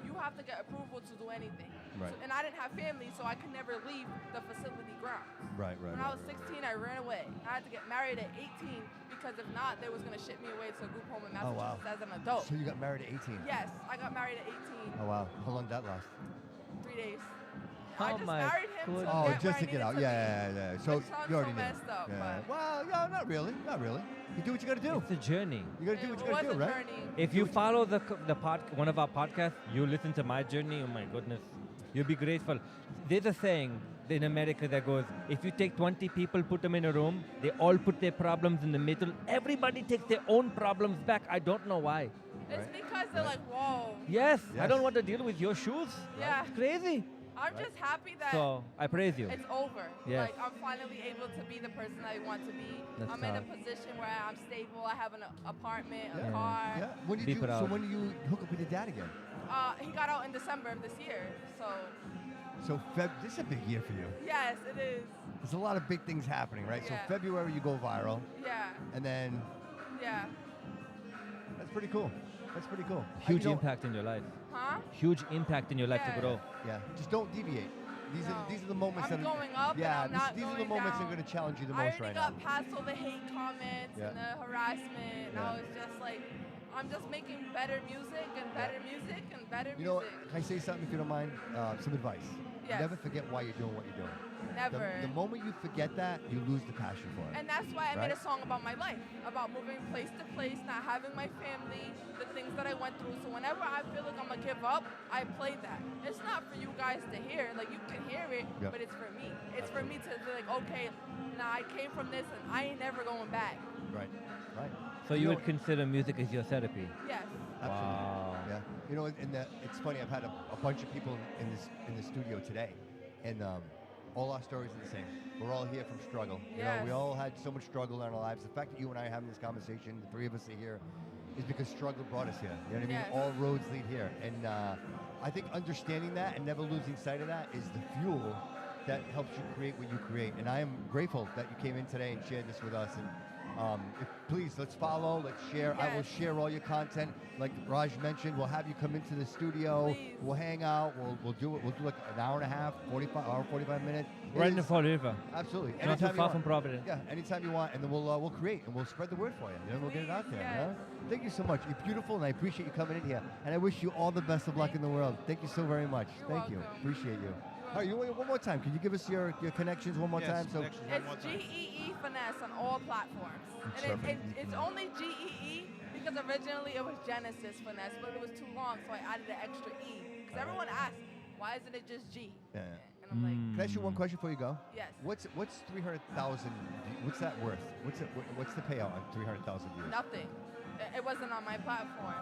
You have to get approval to do anything. Right. And I didn't have family, so I could never leave the facility grounds. Right, right. When I was 16, I ran away. I had to get married at 18 because if not, they was going to ship me away to a group home in Oh, wow. Massachusetts as an adult. So you got married at 18? Yes, I got married at 18. Oh, wow. How long did that last? 3 days. Oh I just my married him to Oh, get just where to I get needed out. to Yeah, be. yeah, yeah. So Which sounds you already so knew. messed up, Yeah. but- Well, no, not really. Not really. You do what you got to do. It's a journey. You got to do what you It got to was do, a right? journey. If you follow one of our podcasts, you listen to my journey. Oh my goodness, you'll be grateful. There's a saying in America that goes, if you take 20 people, put them in a room, they all put their problems in the middle. Everybody takes their own problems back. I don't know why. It's because they're like, whoa. Yes, I Yes. don't want to deal with your shoes. Yeah. It's crazy. I'm just happy that So I praise you. it's over. Yes. Like, I'm finally able to be the person I want to be. That's I'm in a tough. position where I'm stable. I have an apartment, a Yeah. car. Yeah. When did Be you? So proud. when did you hook up with your dad again? He got out in December of this year. So, So this is a big year for you. yes, it is. There's a lot of big things happening, right? Yeah. So February you go viral, Yeah. and then Yeah. that's pretty cool. That's pretty cool. Huge You know- impact in your life. Huh? Huge impact in your life Yeah. to grow. Yeah. Just don't deviate. These No. are these are the moments I'm that going up yeah. and I'm not these are the going moments that are down. going to challenge you the I most already right now. got past all the hate comments Yeah. and the harassment. Yeah. Now it's just like, I'm just making better music and better music and better You know, music. can I say something if you don't mind? Some advice. Yes. Never forget why you're doing what you're doing. Never. The moment you forget that, you lose the passion for it. And that's why I made Right? a song about my life, about moving place to place, not having my family, the things that I went through. So whenever I feel like I'm gonna give up, I play that. It's not for you guys to hear. Like, you can hear it, Yep. but it's for me. It's for me to be like, okay, nah, I came from this and I ain't never going back. Right. Right. So you would consider music as your therapy? Yes. Absolutely. Wow. Yeah. You know, it's funny. I've had a bunch of people in the studio today, and all our stories are the same. We're all here from struggle. You know, we Yes. all had so much struggle in our lives. The fact that you and I are having this conversation, the three of us are here, is because struggle brought us here. You know what I mean? Yes. All roads lead here, and I think understanding that and never losing sight of that is the fuel that helps you create what you create. And I am grateful that you came in today and shared this with us. And please, let's follow, let's share. I will Yes. share all your content. Like Raj mentioned, we'll have you come into the studio. Please. We'll hang out. We'll do it. We'll do like an hour and a half, 45 minutes. Right in the Fall River. Absolutely. Not too Anytime you far want. from Providence. Yeah, anytime you want, and then we'll create and we'll spread the word for you. You know, we'll get it out there. Please, You know? yes. Thank you so much. You're beautiful, and I appreciate you coming in here. And I wish you all the best of luck in the world. Thank you so very much. You're Thank you. welcome. Appreciate you. All right, one more time. Can you give us your connections one more Yes, time? So connections one more It's time. GEE Finesse on all platforms. And it's only GEE because originally it was Genesis Finesse, but it was too long, so I added an extra E. Because everyone asks, why isn't it just G? Yeah. And I'm like, Can I ask you one question before you go? Yes. What's 300,000? What's that worth? What's the payout on 300,000 views? nothing. It wasn't on my platform.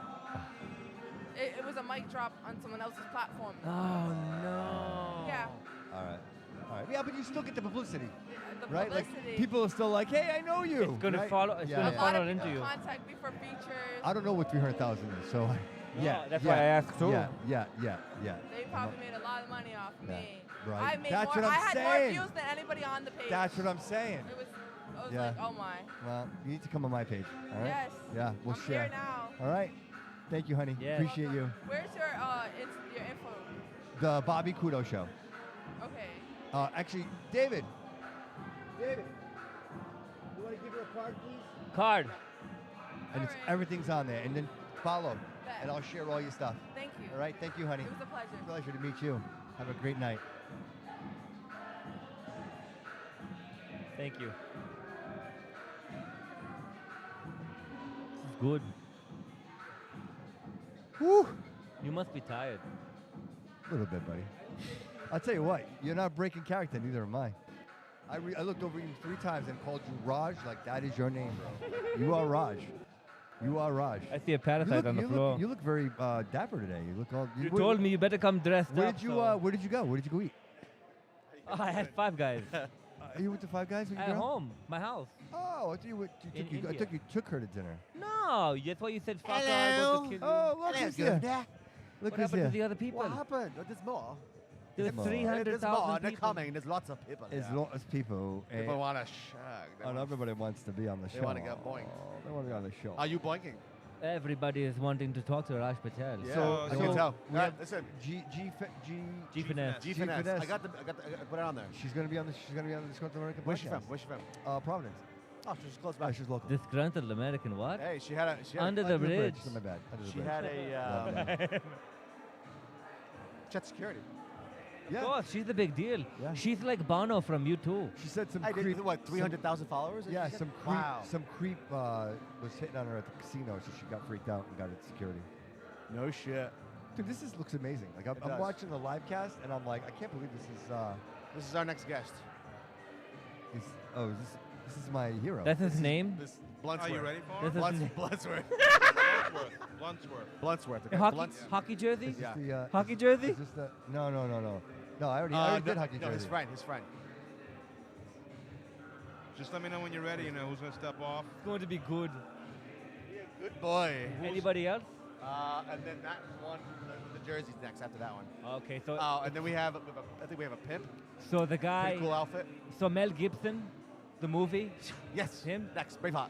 It was a mic drop on someone else's platform. Oh no. Yeah. All right. All right. Yeah, but you still get the publicity, The right? publicity. Like people are still like, hey, I know you. It's gonna right? follow. It's Yeah, gonna yeah. A lot follow of into people you. contact me for features. I don't know what 300,000 is, so yeah. that's why I asked too. Yeah. They probably made a lot of money off Yeah, me. right. I made That's more. what I'm I had saying. more views than anybody on the page. That's what I'm saying. It was. I was Yeah. like, oh my. Well, you need to come on my page. All right. Yes. Yeah, we'll I'm share. here now. All right. Thank you, honey. Yes. Appreciate you. Where's your info? The Bobby Couto Show. Okay. Actually, David, you want to give her a card, please? Card. And everything's on there. And then follow, and I'll share all your stuff. Thank you. All right. Thank you, honey. It was a pleasure. Pleasure to meet you. Have a great night. Thank you. This is good. Woo! You must be tired. A little bit, buddy. I'll tell you what, you're not breaking character, neither am I. I looked over you 3 times and called you Raj, like that is your name, bro. You are Raj. You are Raj. I see a parasite on the floor. You look very dapper today. You look all. You told me you better come dressed Where up. did you? so- Where did you go? Where did you go eat? Oh, I had 5 Guys. You went to Five Guys with your At girl? home, my house. Oh, I thought you, In I India. took you took her to dinner. No, that's why you said fuck her. Hello. Go to kill you. Oh, look who's here. Look What who's happened here. to the other people? What happened? There's more. There There's were more. 300,000 There's more. They're people. coming. There's lots of people. As yeah. long as people. People want to shag. They And wanna- everybody wants to be on the show. They want to get boinked. They want to be on the show. Are you boinking? Everybody is wanting to talk to Raj Patel. Yeah, I can tell. we have Listen, G Finesse. G Finesse. I got I put it on there. She's gonna be on the. She's gonna be on the Disgruntled American Where's she podcast. from? Where's she from? Providence. Oh, she's close by. She's local. Disgruntled American what? Hey, she had Under the bridge. My bad. Under the She bridge. had Yeah. a chat security. Of course, she's the big deal. Yeah. She's like Bono from U2. She said some I creep. did what? 300,000 followers? Yeah, She said? some creep. Wow. Some creep was hitting on her at the casino, so she got freaked out and got into security. No shit. Dude, this looks amazing. Like I'm does. watching the live cast, and I'm like, I can't believe this is. This is our next guest. This is my hero. That's his name? This Bluntsworth. Are you ready for This him? is Bluntsworth. Bluntsworth. Bluntsworth. Okay. Hockey, Blunts. hockey jersey? Is this Yeah. the, Hockey jersey? Is this the, no. No, I already did hockey no, jersey. his friend. His friend. Just let me know when you're ready. You know who's gonna step off. It's going to be good. Good boy. Anybody else? And then that one, the jersey's next after that one. Okay, so And then we have, I think we have a pimp. so the guy. Pretty cool outfit. So Mel Gibson, the movie. Yes. Him. Next, Braveheart.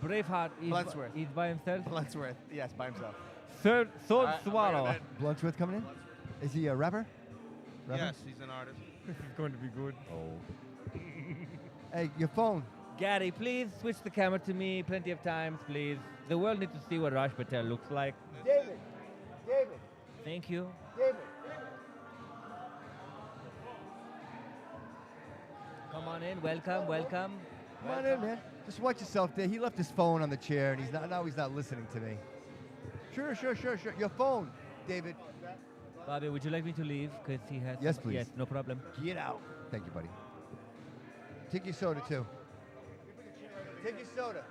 Braveheart. Bluntsworth. He's by himself. Bluntsworth. Yes, by himself. Sword Alright, I'm Swallow. bringing him Bluntsworth coming in? Is he a rapper? Yes, he's an artist. This is going to be good. Oh. Hey, your phone. Gary, please switch the camera to me plenty of times, please. The world needs to see what Raj Patel looks like. David. Thank you. David. Come on in. Welcome. Come on in, man. Just watch yourself there. He left his phone on the chair, and he's not listening to me. Sure. Your phone, David. Bobby, would you like me to leave? Because he has. Yes, please. Yes, no problem. Get out. Thank you, buddy. Take your soda too. Take your soda.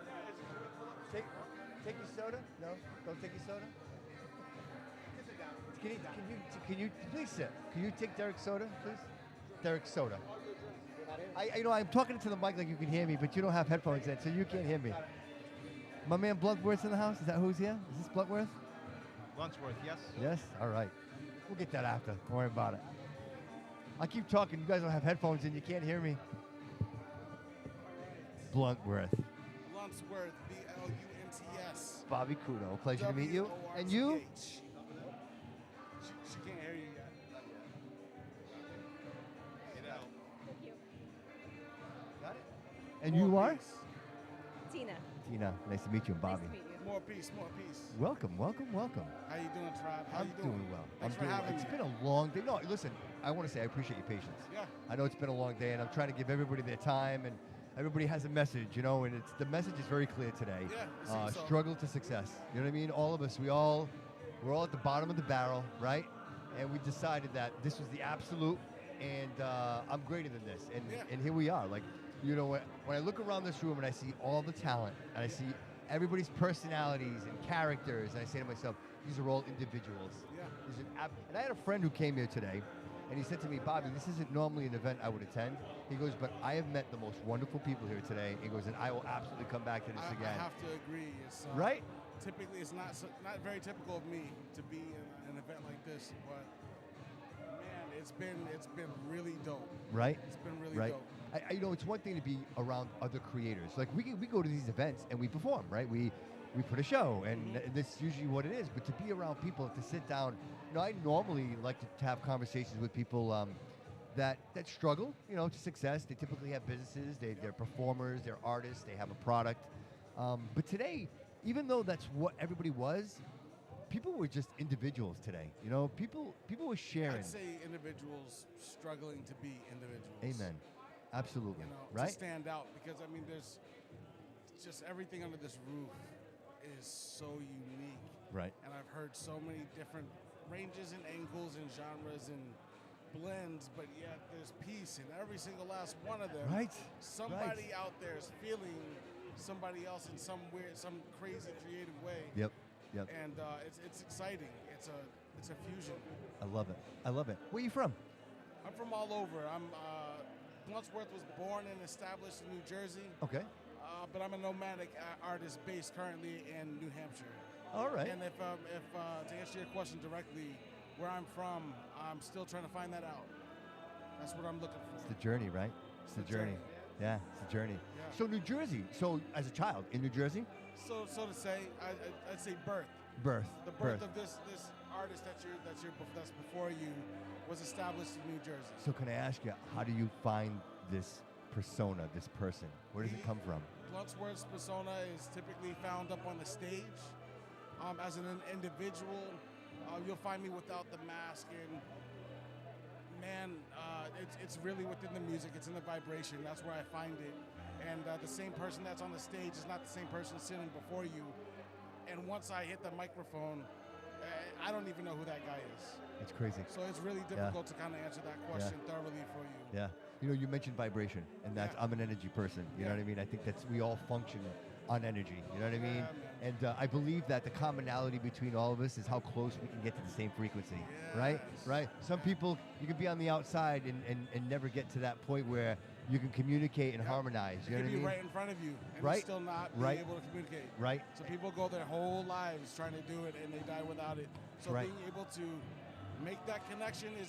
Take your soda. No, don't take your soda. Can you please sit? Can you take Derek's soda, please? Derek's soda. I'm talking to the mic like you can hear me, but you don't have headphones in, so you can't hear me. My man Bluntworth's in the house. Is that who's here? Is this Bluntworth? Bluntsworth, yes. Yes? All right. We'll get that after. Don't worry about it. I keep talking. You guys don't have headphones in. You can't hear me. Bluntworth. Bluntsworth, B-L-U-N-T-S. Bobby Couto. Pleasure to meet you. And you? She can't hear you yet. Got it? And you are? Tina. Tina. Nice to meet you. And Bobby. Nice to meet you. More peace, more peace. Welcome. How you doing, Tribe? How I'm you doing? doing well. Thanks I'm for doing well. having It's me. been a long day. No, listen, I want to say I appreciate your patience. Yeah. I know it's been a long day, and I'm trying to give everybody their time, and everybody has a message, and the message is very clear today. Yeah, it seems so. Struggle to success. You know what I mean? All of us, we're all at the bottom of the barrel, right? And we decided that this was the absolute, and I'm greater than this, and here we are. Like, when I look around this room and I see all the talent, and I see everybody's personalities and characters, and I say to myself, these are all individuals. Yeah. And I had a friend who came here today, and he said to me, Bobby, this isn't normally an event I would attend. He goes, but I have met the most wonderful people here today. He goes, and I will absolutely come back to this again. I have to agree. It's, right? Typically, it's not very typical of me to be in an event like this, but man, it's been really dope. Right? It's been really right. dope. It's one thing to be around other creators. Like we go to these events and we perform, right? We we put a show, and that's usually what it is. But to be around people, to sit down, I normally like to have conversations with people that struggle, to success. They typically have businesses, they're performers, they're artists, they have a product. But today, even though that's what everybody was, people were just individuals today. People were sharing. I'd say individuals struggling to be individuals. Amen. Absolutely. Right? To stand out, because there's just everything under this roof is so unique. Right. And I've heard so many different ranges and angles and genres and blends, but yet there's peace in every single last one of them. Right. Somebody out there is feeling somebody else in some crazy creative way. Yep. And it's exciting. It's a fusion. I love it. Where are you from? I'm from all over. Bluntsworth was born and established in New Jersey. Okay. But I'm a nomadic artist based currently in New Hampshire. All right. And if to answer your question directly, where I'm from, I'm still trying to find that out. That's what I'm looking for. It's the journey, right? It's the journey. Yeah, it's the journey. Yeah. So New Jersey. So as a child in New Jersey. So to say, I'd say birth. Birth. The birth of this artist that's before you was established in New Jersey. So can I ask you, how do you find this persona, this person? Where does it come from? Bluntsworth's persona is typically found up on the stage. As an individual, you'll find me without the mask, and man, it's really within the music. It's in the vibration. That's where I find it. And the same person that's on the stage is not the same person sitting before you. And once I hit the microphone, I don't even know who that guy is. It's crazy. So it's really difficult to kind of answer that question thoroughly for you. Yeah. You mentioned vibration, and I'm an energy person. You know what I mean? I think we all function on energy. You know what I mean? And I believe that the commonality between all of us is how close we can get to the same frequency. Right? Right? Some people, you can be on the outside and never get to that point where you can communicate and harmonize. You know what I mean? Right in front of you, and right? still not be able to communicate. Right. So people go their whole lives trying to do it, and they die without it. So being able to make that connection is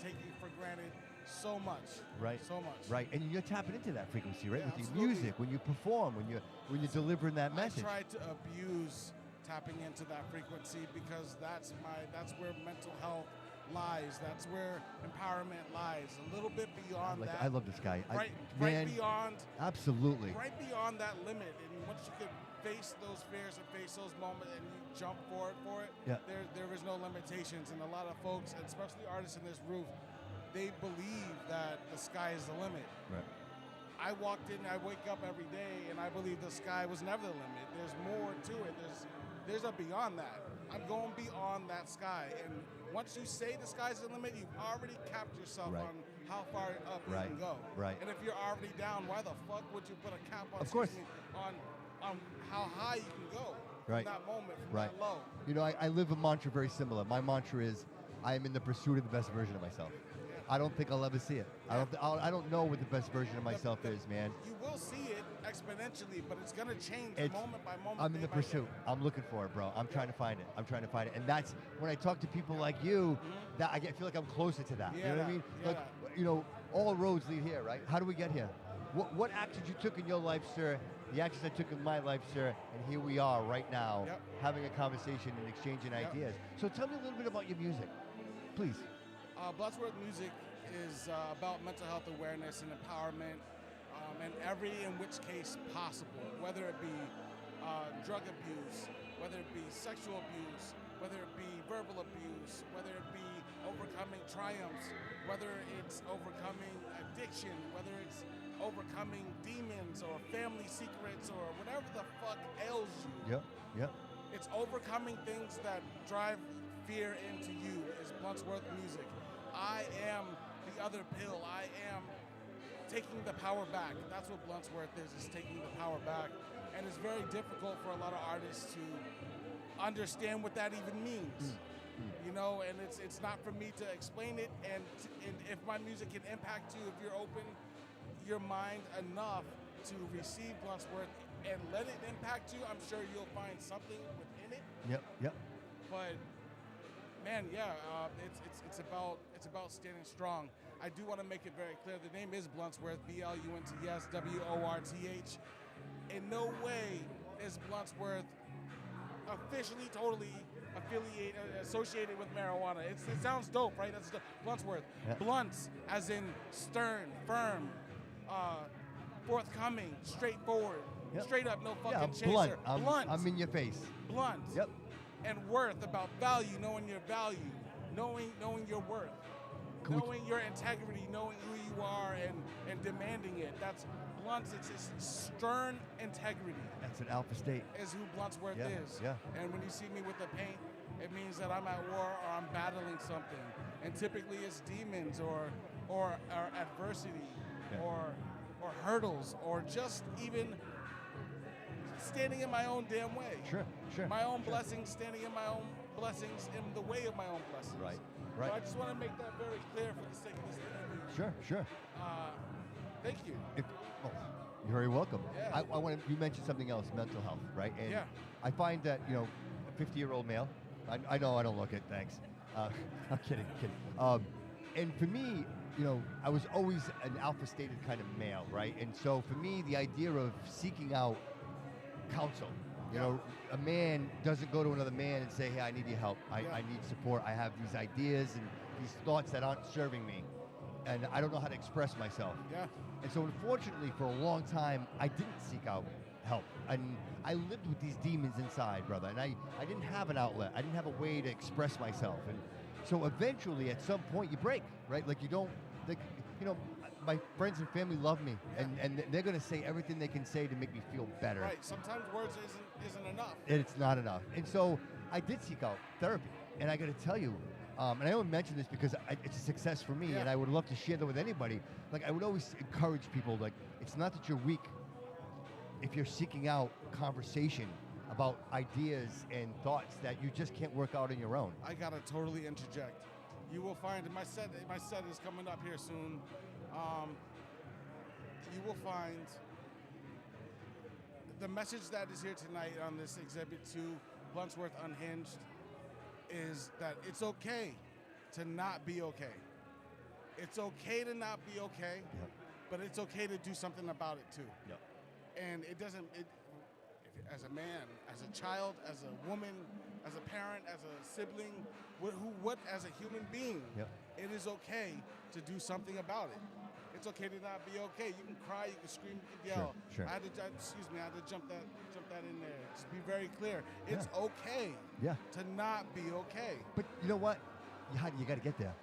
taking for granted so much. Right. So much. Right. And you're tapping into that frequency, right? Yeah, with absolutely. your music, when you perform, when you're delivering that message. I try to abuse tapping into that frequency because that's where mental health lies. That's where empowerment lies. A little bit beyond that. I love this guy. Right beyond. Absolutely. Right beyond that limit, and once you can face those fears and face those moments, and you jump for it. Yeah. There is no limitations, and a lot of folks, especially artists in this roof, they believe that the sky is the limit. Right. I walked in, I wake up every day, and I believe the sky was never the limit. There's more to it. There's a beyond that. I'm going beyond that sky, and once you say the sky's the limit, you've already capped yourself on how far up you can go. Right. And if you're already down, why the fuck would you put a cap on? Of course. On how high you can go from that moment, from that low. I live a mantra very similar. My mantra is, I am in the pursuit of the best version of myself. I don't think I'll ever see it. I don't know what the best version of myself is, man. You will see it exponentially, but it's gonna change moment by moment. I'm in the pursuit. I'm looking for it, bro. I'm trying to find it. And that's when I talk to people like you, that I feel like I'm closer to that. You know what I mean? Like, all roads lead here, right? How do we get here? What actions you took in your life, sir? The actions I took in my life, sir, and here we are right now, having a conversation and exchanging ideas. So tell me a little bit about your music, please. Bluntsworth music is about mental health awareness and empowerment, in every in which case possible, whether it be drug abuse, whether it be sexual abuse, whether it be verbal abuse, whether it be overcoming triumphs, whether it's overcoming addiction, whether it's overcoming demons or family secrets or whatever the fuck ails you. Yep. It's overcoming things that drive fear into you is Bluntsworth music. I am the other pill. I am taking the power back. That's what Bluntsworth is taking the power back. And it's very difficult for a lot of artists to understand what that even means. And it's not for me to explain it. And if my music can impact you, if you're open your mind enough to receive Bluntsworth and let it impact you, I'm sure you'll find something within it. Yep. But man, it's about standing strong. I do want to make it very clear. The name is Bluntsworth, BLUNTS, WORTH. In no way is Bluntsworth officially, totally associated with marijuana. It sounds dope, right? That's Bluntsworth. Yeah. Blunts, as in stern, firm, forthcoming, straightforward, Yep. straight up, no fucking Yeah, chaser. blunt. Blunt. I'm in your face. Blunt. Yep. And worth, about value, knowing your value, knowing your worth, knowing your integrity, knowing who you are, and demanding it. That's Blunts. It's stern integrity. That's an alpha state. Is who Bluntsworth Yeah, is. yeah. And when you see me with the paint, it means that I'm at war or I'm battling something. And typically it's demons or adversity Yeah. or hurdles or just even standing in my own damn way. Sure. My own blessings, standing in my own blessings, in the way of my own blessings. Right. So I just want to make that very clear for the sake of this interview. Sure. Thank you. You're very welcome. Yeah. I want to. You mentioned something else, mental health, right? And Yeah. I find that a 50-year-old male. I know I don't look it. Thanks. I'm kidding. And for me, I was always an alpha-stated kind of male, right? And so for me, the idea of seeking out counsel. A man doesn't go to another man and say, hey, I need your help. I need support. I have these ideas and these thoughts that aren't serving me. And I don't know how to express myself. Yeah. And so unfortunately, for a long time, I didn't seek out help. And I lived with these demons inside, brother. And I didn't have an outlet. I didn't have a way to express myself. And so eventually, at some point, you break, right? Like you don't, my friends and family love me. And they're going to say everything they can say to make me feel better. Right. Sometimes words isn't enough. And it's not enough. And so I did seek out therapy. And I got to tell you, and I only mention this because it's a success for me, and I would love to share that with anybody. Like, I would always encourage people, like, it's not that you're weak if you're seeking out conversation about ideas and thoughts that you just can't work out on your own. I gotta totally interject. You will find, my set is coming up here soon. You will find the message that is here tonight on this Exhibit 2, Bluntsworth Unhinged, is that it's okay to not be okay. It's okay to not be okay, but it's okay to do something about it too. Yep. And it doesn't, as a man, as a child, as a woman, as a parent, as a sibling, as a human being, it is okay to do something about it. It's okay to not be okay. You can cry, you can scream, you can yell. Sure. I had to jump that in there. Just be very clear. It's okay to not be okay. But you know what? You got to get there,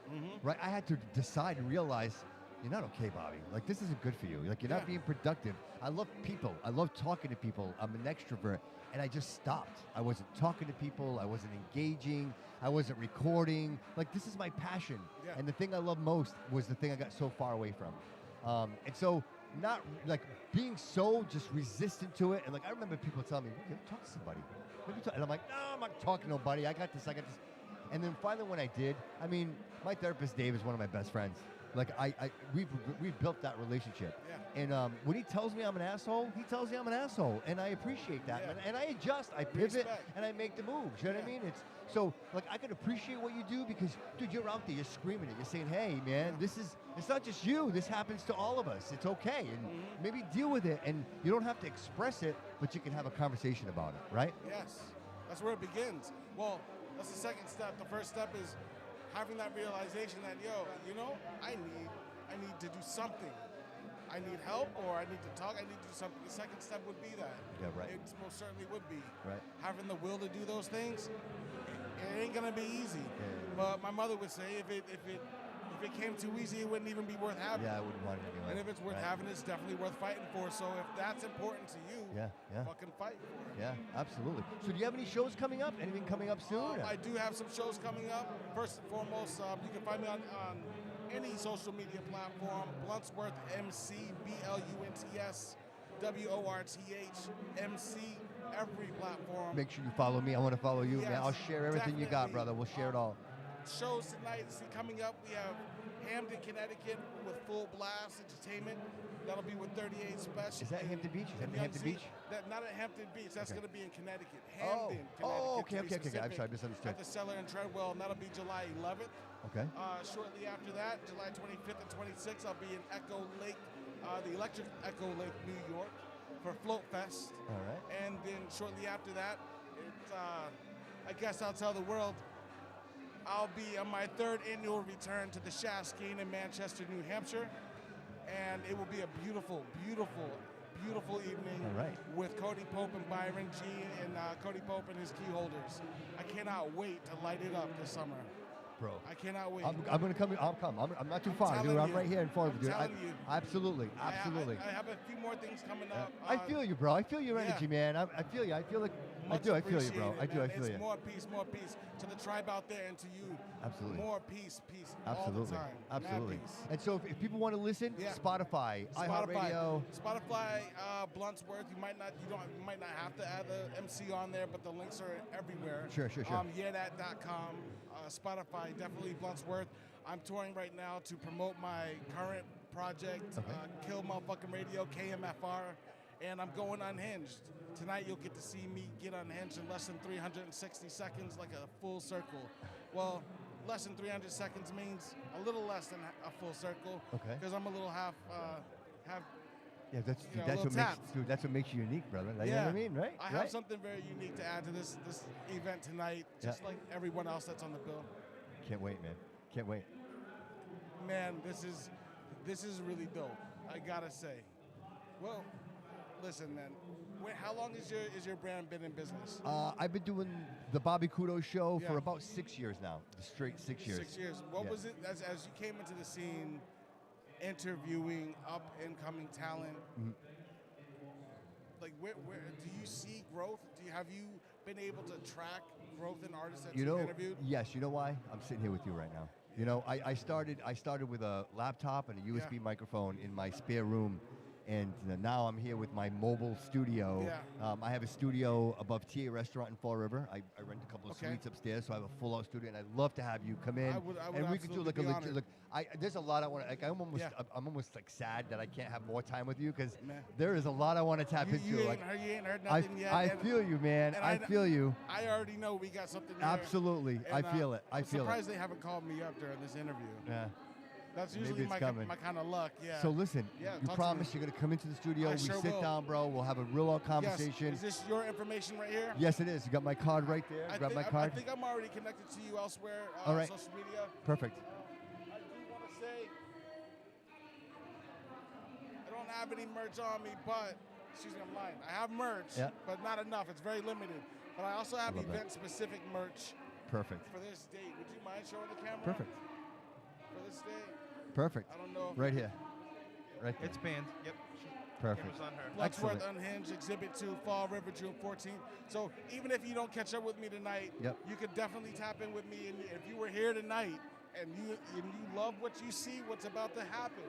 right? I had to decide and realize you're not okay, Bobby. Like, this isn't good for you. Like, you're not being productive. I love people. I love talking to people. I'm an extrovert. And I just stopped. I wasn't talking to people. I wasn't engaging. I wasn't recording. Like, this is my passion. Yeah. And the thing I love most was the thing I got so far away from. And so, not like being so just resistant to it. And like, I remember people telling me, you ever talk to somebody? And I'm like, no, I'm not talking to nobody. I got this. And then finally when I did, I mean, my therapist, Dave, is one of my best friends. Like, we've built that relationship. Yeah. And when he tells me I'm an asshole, he tells me I'm an asshole. And I appreciate that. Yeah. And I adjust, I pivot, Respect. and I make the moves. You know what I mean? So, like, I can appreciate what you do because, dude, you're out there, you're screaming it. You're saying, hey, man, it's not just you. This happens to all of us. It's okay. And maybe deal with it. And you don't have to express it, but you can have a conversation about it, right? Yes. That's where it begins. Well, that's the second step. The first step is having that realization that, I need to do something. I need help, or I need to talk. I need to do something. The second step would be that. Yeah, right. It most certainly would be. Right. Having the will to do those things, it ain't gonna be easy. Yeah. But my mother would say, if it came too easy, it wouldn't even be worth having. Yeah, I wouldn't want it anyway. And if it's worth having, it's definitely worth fighting for. So if that's important to you, fucking fight for it. Yeah, absolutely. So do you have any shows coming up? Anything coming up soon? I do have some shows coming up. First and foremost, you can find me on any social media platform, Bluntsworth MC, BLUNTS, WORTH, MC, every platform. Make sure you follow me. I want to follow you, man. Yes, I'll share everything you got, definitely. brother. We'll share it all. Shows tonight, coming up, we have Hamden, Connecticut with Full Blast Entertainment. That'll be with 38 Special. Is that Hampton Beach? Is that And Hampton Beach? Not at Hampton Beach. That's Okay. going to be in Connecticut. Oh. Hamden, Oh, Connecticut. okay. I'm sorry, I misunderstood. At the Cellar in Treadwell, and that'll be July 11th. Okay. Shortly after that, July 25th and 26th, I'll be in Echo Lake, the Electric Echo Lake, New York, for Float Fest. All right. And then shortly after that, I guess I'll tell the world I'll be on my 3rd annual return to the Shaft Skiing in Manchester, New Hampshire, and it will be a beautiful, beautiful, beautiful evening with Cody Pope and Byron G and Cody Pope and his key holders. I cannot wait to light it up this summer. Bro, I cannot wait. I'm gonna come. I'll come. I'm not too far, dude. I'm right here in front of you, dude. telling you. Absolutely, absolutely. I have a few more things coming up. I feel you, bro. I feel your energy, man. I feel you. I feel like I do. I feel you, bro. I do. I feel it's you. more peace to the tribe out there and to you. Absolutely. More peace, all the Absolutely. time. Absolutely. Mad peace. And so if people want to listen, Spotify, iHeartRadio. Spotify, Bluntsworth. You might not have to add the MC on there, but the links are everywhere. Sure. Yedat.com, Spotify, definitely Bluntsworth. I'm touring right now to promote my current project, Kill Motherfucking Radio, KMFR, and I'm going unhinged. Tonight you'll get to see me get unhinged in less than 360 seconds, like a full circle. Well, less than 300 seconds means a little less than a full circle. Okay. Because I'm a little half. Yeah, that's you know, that's a what little makes tapped. dude. That's what makes you unique, brother. You know what I mean, right? I have something very unique to add to this event tonight, just like everyone else that's on the bill. Can't wait, man. Can't wait. Man, this is really dope. I gotta say. Well, listen, man. How long is your brand been in business? I've been doing the Bobby Couto Show Yeah. for about 6 years now. Straight 6 years. 6 years. What was it as you came into the scene, interviewing up and coming talent? Like, where do you see growth? Have you been able to track growth in artists that you've interviewed? Yes. You know why? I'm sitting here with you right now. You know, I started with a laptop and a USB microphone in my spare room. And now I'm here with my mobile studio. I have a studio above TA Restaurant in Fall River. I rent a couple of suites upstairs, so I have a full-out studio, and I'd love to have you come in. I would and we could do like a absolutely be legit. Look, there's a lot I want. Like I'm almost like sad that I can't have more time with you because there is a lot I want to tap into. You ain't heard nothing yet. I feel you, man. I feel you. I already know we got something there. Absolutely, I feel it. I'm surprised they haven't called me up during this interview. Yeah. That's Maybe usually it's my coming. kind of luck, yeah. So listen, Yeah, you talk to promise me. you're gonna come into the studio. I We sure sit will. down, bro. We'll have a real Yes. conversation. Is this your information right here? Yes, it is. You got my card right there. Grab my card. I think I'm already connected to you elsewhere All on right. social media. Perfect. I do want to say, I don't have any merch on me, but, excuse me, I'm lying. I have merch, but not enough. It's very limited. But I also have Love that. event-specific merch Perfect. for this date. Would you mind showing the camera? Perfect. For this date? Perfect. I don't know if Right we- here. Right there. It's banned. Yep. Perfect. Camera's on her. Excellent. Bluntsworth Unhinged, Exhibit 2, Fall River, June 14th. So even if you don't catch up with me tonight, you could definitely tap in with me. And if you were here tonight and you love what you see, what's about to happen,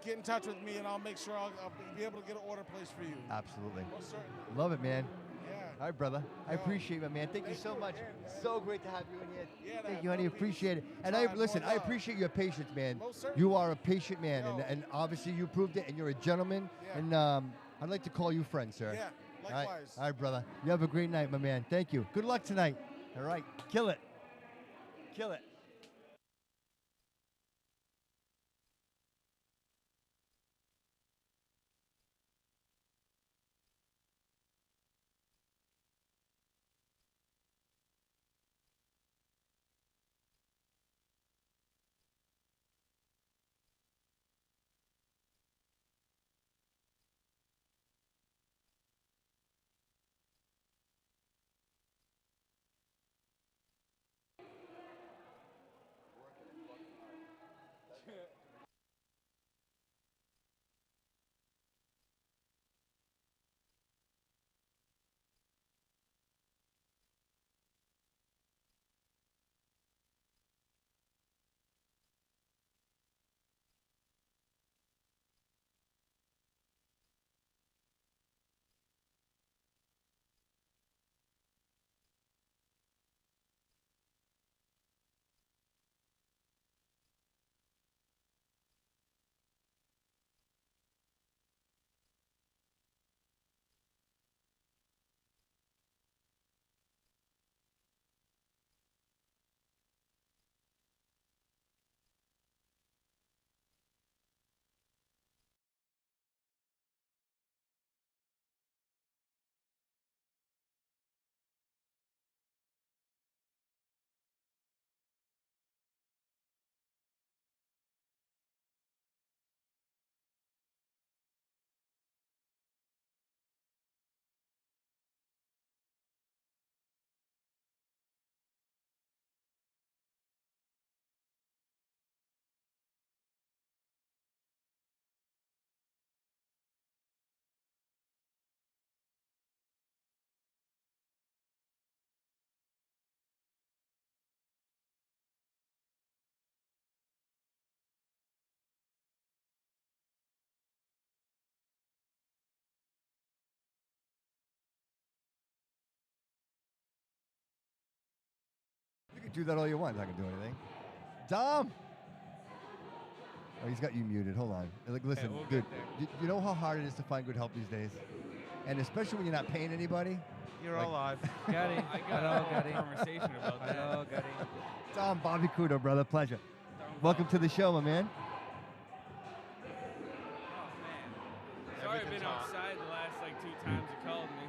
get in touch with me and I'll make sure I'll be able to get an order placed for you. Absolutely. Most certainly. Love it, man. Yeah. All right, brother. I appreciate it, man. Thank you so much. So great to have you in here. Thank you, honey. Appreciate it. And listen, I appreciate your patience, man. You are a patient man, and obviously you proved it, and you're a gentleman. And I'd like to call you friend, sir. Yeah, All right. likewise. All right, brother. You have a great night, my man. Thank you. Good luck tonight. All right. Kill it. Kill it. do that all you want. It's not gonna do anything. Dom. Oh, he's got you muted. Hold on. Like, listen, we'll dude. get You know how hard it is to find good help these days, and especially when you're not paying anybody. You're like, alive. Got it. I got a whole conversation about that. Hello, got it. Dom, Bobby Couto, brother. Pleasure. Welcome to the show, my man. Sorry, I've been outside the last like 2 times you called me.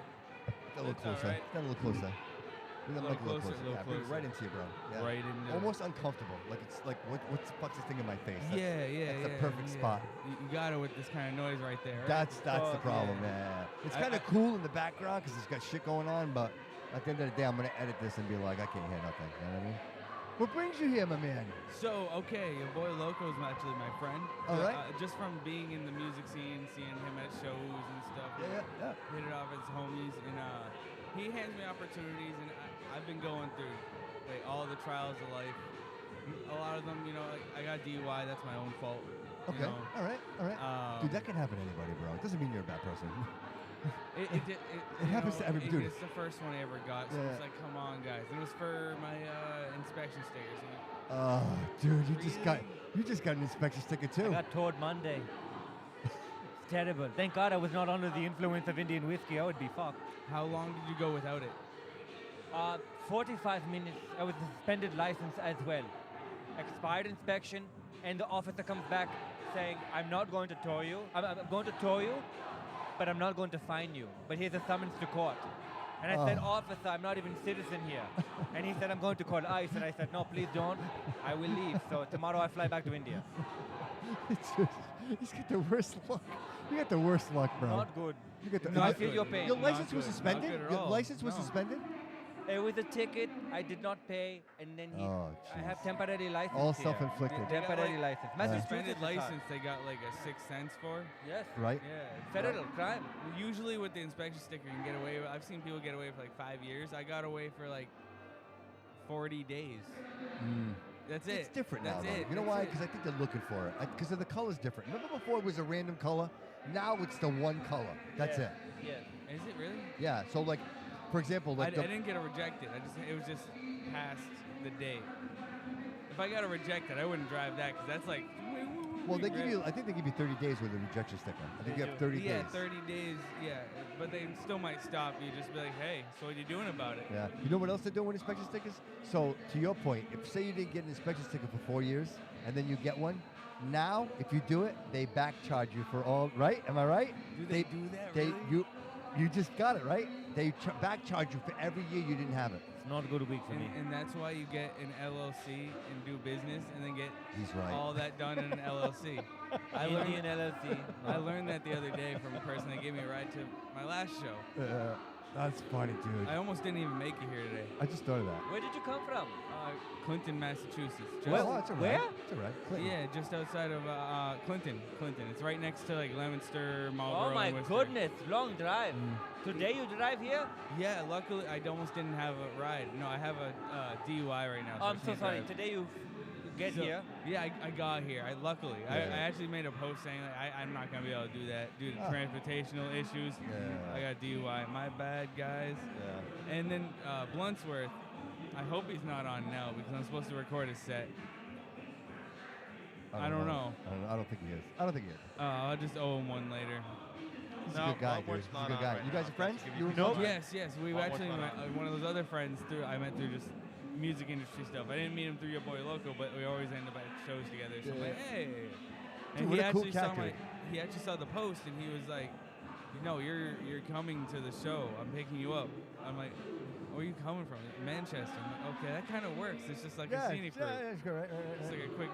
Get a little It's closer. all right. Get a little closer. Bring the A mic little a little closer, closer. a little Yeah, bring it closer. right into you, bro. Yeah. Right into- Almost uncomfortable. Like it's like what the fuck's this thing in my face? That's, Yeah. That's the perfect spot. You got it with this kind of noise right there. Right? That's the problem. Yeah. It's kind of cool in the background because it's got shit going on, but at the end of the day, I'm gonna edit this and be like, I can't hear nothing. You know what I mean? What brings you here, my man? So, okay, your boy Loco is actually my friend. All right. Just from being in the music scene, seeing him at shows and stuff. Yeah. Hit it off as homies, and he hands me opportunities, and I've been going through like all the trials of life. A lot of them, like I got DUI. That's my own fault. Okay. All right. Dude, that can happen to anybody, bro. It doesn't mean you're a bad person. It happens to every dude. It's the first one I ever got, so it's like, come on, guys. And it was for my inspection stickers. Oh, dude, you just got an inspection sticker too. I got towed Monday. It's terrible. Thank God I was not under the influence of Indian whiskey. I would be fucked. How long did you go without it? 45 minutes. I was suspended license as well. Expired inspection, and the officer comes back saying, I'm not going to tow you. I'm going to tow you, but I'm not going to fine you. But here's a summons to court. And I said, officer, I'm not even citizen here. And he said, I'm going to call ICE. And I said, no, please don't. I will leave. So tomorrow I fly back to India. He's got the worst luck. You got the worst luck, bro. Not good. You got the No, I feel your pain. Your license Not was good. suspended? Not good at Your all. license was No. suspended? It was a ticket. I did not pay. And then I have temporary license All here. self-inflicted. Temporary license. Suspended Massachusetts is hard. license, they got like a 6 cents for. Yes. Right. Yeah. Federal crime. Usually with the inspection sticker, you can get away with, I've seen people get away for like 5 years. I got away for like 40 days. That's it. It's different That's now, though. it. You know That's why? it. Because I think they're looking for it. Because the color's different. Remember before it was a random color? Now it's the one color. That's it. Yeah. Is it really? Yeah. So like, for example, I like the, didn't get it rejected. It was just past the date. If I got it rejected, I wouldn't drive that because that's like. well, they give you. I think they give you 30 days with a rejection sticker. I think you have 30 Yeah, days. 30 days. Yeah, but they still might stop you. Just be like, hey, so what are you doing about it? Yeah. You know what else they're doing with inspection stickers? So to your point, if say you didn't get an inspection sticker for 4 years and then you get one, now if you do it, they back charge you for all. Right? Am I right? Do they do that, They really? you just got it right. They back charge you for every year you didn't have it. It's not a good week for me. And that's why you get an LLC and do business and then get He's right. all that done in an LLC. Indian LLC. I learned that the other day from a person that gave me a ride to my last show. That's funny, dude. I almost didn't even make it here today. I just thought of that. Where did you come from? Clinton, Massachusetts. Well, that's all right. Where? It's all right. Clinton. Yeah, just outside of Clinton. It's right next to like Leominster, Marlboro. Oh my and Worcester. goodness, long drive. Today you drive here? Yeah, luckily I almost didn't have a ride. No, I have a DUI right now. Oh, I'm I so can't sorry. drive. Today you get So- here. Yeah, I got here. Luckily, I Yeah. actually made a post saying like, I'm not gonna be able to do that due to Ah. transportational issues. Yeah. I got DUI. My bad, guys. Yeah. And then Bluntsworth. I hope he's not on now because I'm supposed to record a set. I don't know. I don't think he is. I don't think he is. I'll just owe him one later. He's a good guy, dude. He's a good guy. You guys are friends? You were friends? Yes. We actually met one of those other friends I met through just music industry stuff. I didn't meet him through your boy Loco, but we always end up at shows together. So I'm like, hey. And Dude, what a cool actually cat, saw dude. he actually saw the post and he was like, you're coming to the show. I'm picking you up. I'm like, where are you coming from? Manchester. I'm like, okay, that kind of works. It's just like a scenic route. Yeah, it's good, right? It's like a quick.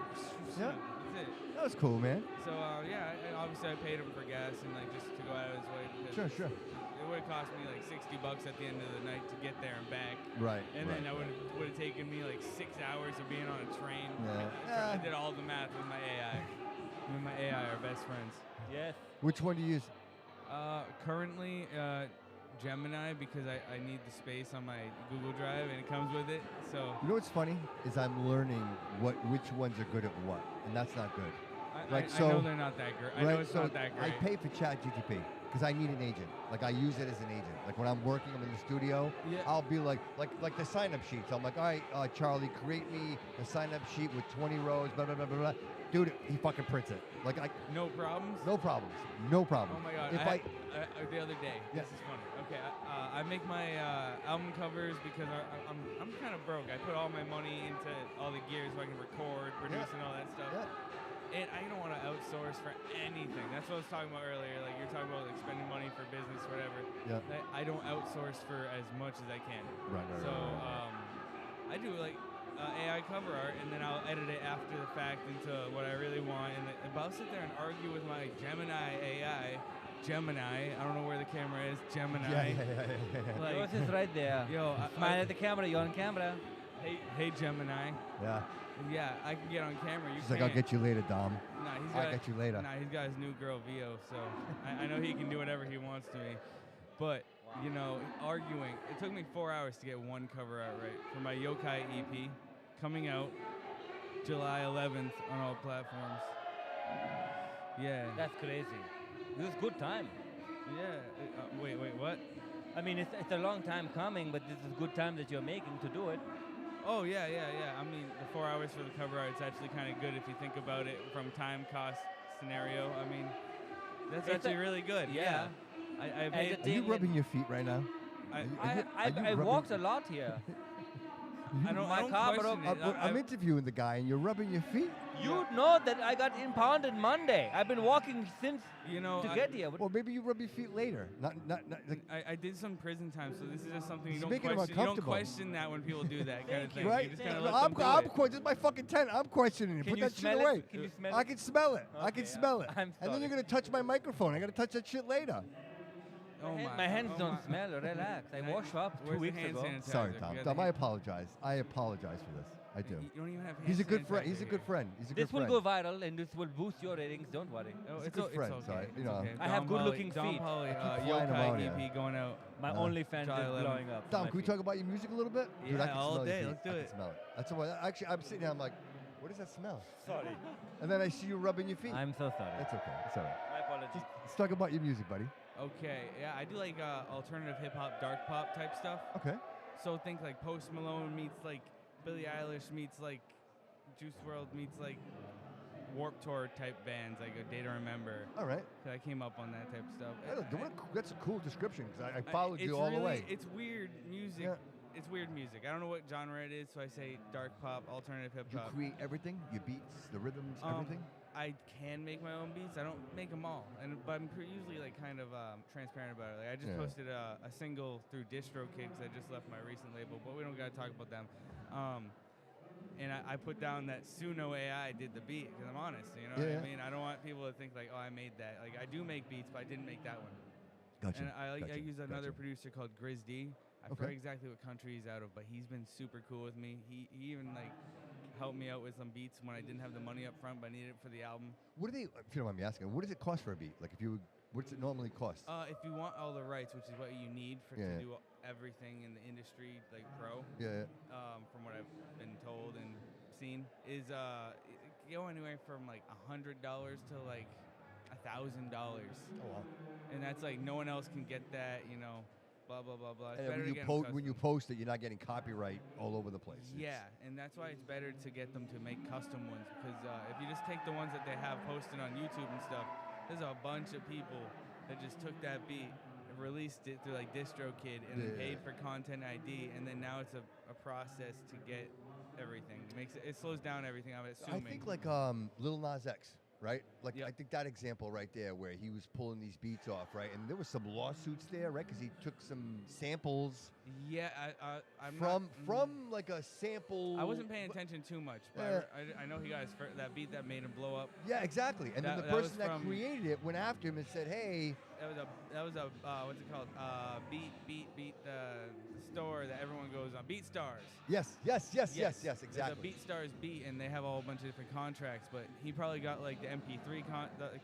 Yeah. That's it. That was cool, man. So obviously I paid him for gas and like just to go out of his way. Because Sure. It would have cost me like $60 at the end of the night to get there and back. Right, And right. then I would have taken me like 6 hours of being on a train. Yeah. I did all the math with my AI. Me and my AI are best friends. Yes. Which one do you use? Currently, Gemini because I need the space on my Google Drive and it comes with it. So You know what's funny is I'm learning which ones are good at what, and that's not good. Like I so, know they're not that great. I know it's so not that great. I pay for ChatGPT because I need an agent. Like I use it as an agent. Like when I'm working, I'm in the studio. Yeah. I'll be like the sign-up sheets. I'm like, all right, Charlie, create me a sign-up sheet with 20 rows. Blah blah blah blah blah. Dude, he fucking prints it. Like no problems. No problems. No problems. Oh my god! If the other day, this is funny. Okay, I make my album covers because I'm kind of broke. I put all my money into all the gear so I can record, produce, and all that stuff. And I don't want to outsource for anything. That's what I was talking about earlier. Like you're talking about like spending money for business, whatever. Yeah. I don't outsource for as much as I can. Right. So I do like AI cover art, and then I'll edit it after the fact into what I really want. But I'll sit there and argue with my Gemini AI. Gemini, I don't know where the camera is. Gemini. Yeah. Like, Yours is right there. Yo, Smile at the camera. You're on camera. Hey, Gemini. Yeah. Yeah, I can get on camera. You She's like, I'll get you later, Dom. I'll get you later. Nah, he's got his new girl, Vio, so I know he can do whatever he wants to me. But, you know, arguing. It took me 4 hours to get one cover art right for my Yokai EP, coming out July 11th on all platforms. Yeah. That's crazy. This is good time. Yeah. Wait, what? I mean, it's a long time coming, but this is good time that you're making to do it. Oh, yeah. I mean, the 4 hours for the cover art, it's actually kind of good if you think about it from time, cost, scenario. I mean, that's actually really good. Yeah. Are you rubbing your feet right now? I walked a lot here. I don't question it. I'm interviewing the guy, and you're rubbing your feet. You know that I got impounded Monday. I've been walking since to get here. Well, maybe you rub your feet later. Not like I did some prison time, so this is just something you It's don't making him question. You don't uncomfortable. question that when people do that kind of thing. Right? You just kind of No, let them do I'm it. questioning. This is my fucking tent. I'm questioning it. Can Put you that shit smell it? away. Can you smell I it? can smell it. I can Okay, smell it. I'm And then you're gonna touch my microphone. I gotta touch that shit later. My hands don't smell. Relax. I washed up 2 Where's the weeks hand ago. sanitizer? Sorry, You Tom. got Tom, the I hand- apologize. I apologize for this. I do. You don't even have He's a hand good friend. sanitizer He's a good here. friend. He's a This good will friend. go viral, and this will boost your ratings. Don't worry. Oh, He's a good friend, It's so okay. you know. It's okay. I have Dom good-looking Polly- feet. Dom Polly, I keep flying them Yokai out here. EP going out. My OnlyFans July is 11th. blowing up. Dom, My can we feet. talk about your music a little bit? Dude, I Yeah, can all smell your day. feet. Let's do I it. can smell it. That's why. Actually, I'm sitting here. I'm like, what does that smell? Sorry. And then I see you rubbing your feet. I'm so sorry. That's okay. It's all right. My apologies. Let's talk about your music, buddy. Okay, yeah, I do like alternative hip hop, dark pop type stuff. Okay. So think like Post Malone meets like Billie Eilish meets like Juice WRLD meets like Warped Tour type bands, like A Day to Remember. All right. I came up on that type of stuff. That's a cool description because I followed you It's all the really- way. It's weird music. Yeah. It's weird music. I don't know what genre it is, so I say dark pop, alternative hip You hop. create everything, your beats, the rhythms, everything. I can make my own beats. I don't make them all, but I'm usually like kind of transparent about it. Like I just Yeah. posted a single through DistroKid because I just left my recent label, but we don't gotta talk about them. And I put down that Suno AI did the beat because I'm honest. You know what Yeah. I mean? I don't want people to think like, oh, I made that. Like I do make beats, but I didn't make that one. Gotcha. And I Gotcha. use another Gotcha. producer called Grizz D. I Okay. forget exactly what country he's out of, but he's been super cool with me. He even like helped me out with some beats when I didn't have the money up front, but I needed it for the album. What do they? If you don't mind me asking, what does it cost for a beat? Like if you, what's it normally cost? If you want all the rights, which is what you need for Yeah. to do everything in the industry, like pro. Yeah. From what I've been told and seen, is it go anywhere from like $100 to like $1,000. Oh wow. And that's like no one else can get that, you know. Blah blah blah blah. It's And better when to you, get 'em when you custom. post it, you're not getting copyright all over the place. It's- Yeah, and that's why it's better to get them to make custom ones because if you just take the ones that they have posted on YouTube and stuff, there's a bunch of people that just took that beat and released it through like DistroKid and then Yeah. paid for Content ID, and then now it's a process to get everything. It slows down everything. I'm I assuming. think like Lil Nas X, right? Like I think that example right there where he was pulling these beats off, right? And there was some lawsuits there, right? Because he took some samples Yeah, I'm from not, like a sample. I wasn't paying attention too much, but I know he got his that beat that made him blow up. Yeah, exactly. And then That- the that was person that from- created it went after him and said, "Hey, That was a what's it called? Beat the store that everyone goes on. Beat Stars. yes, There's a exactly." Beat Stars beat, and they have a whole bunch of different contracts. But he probably got like the MP3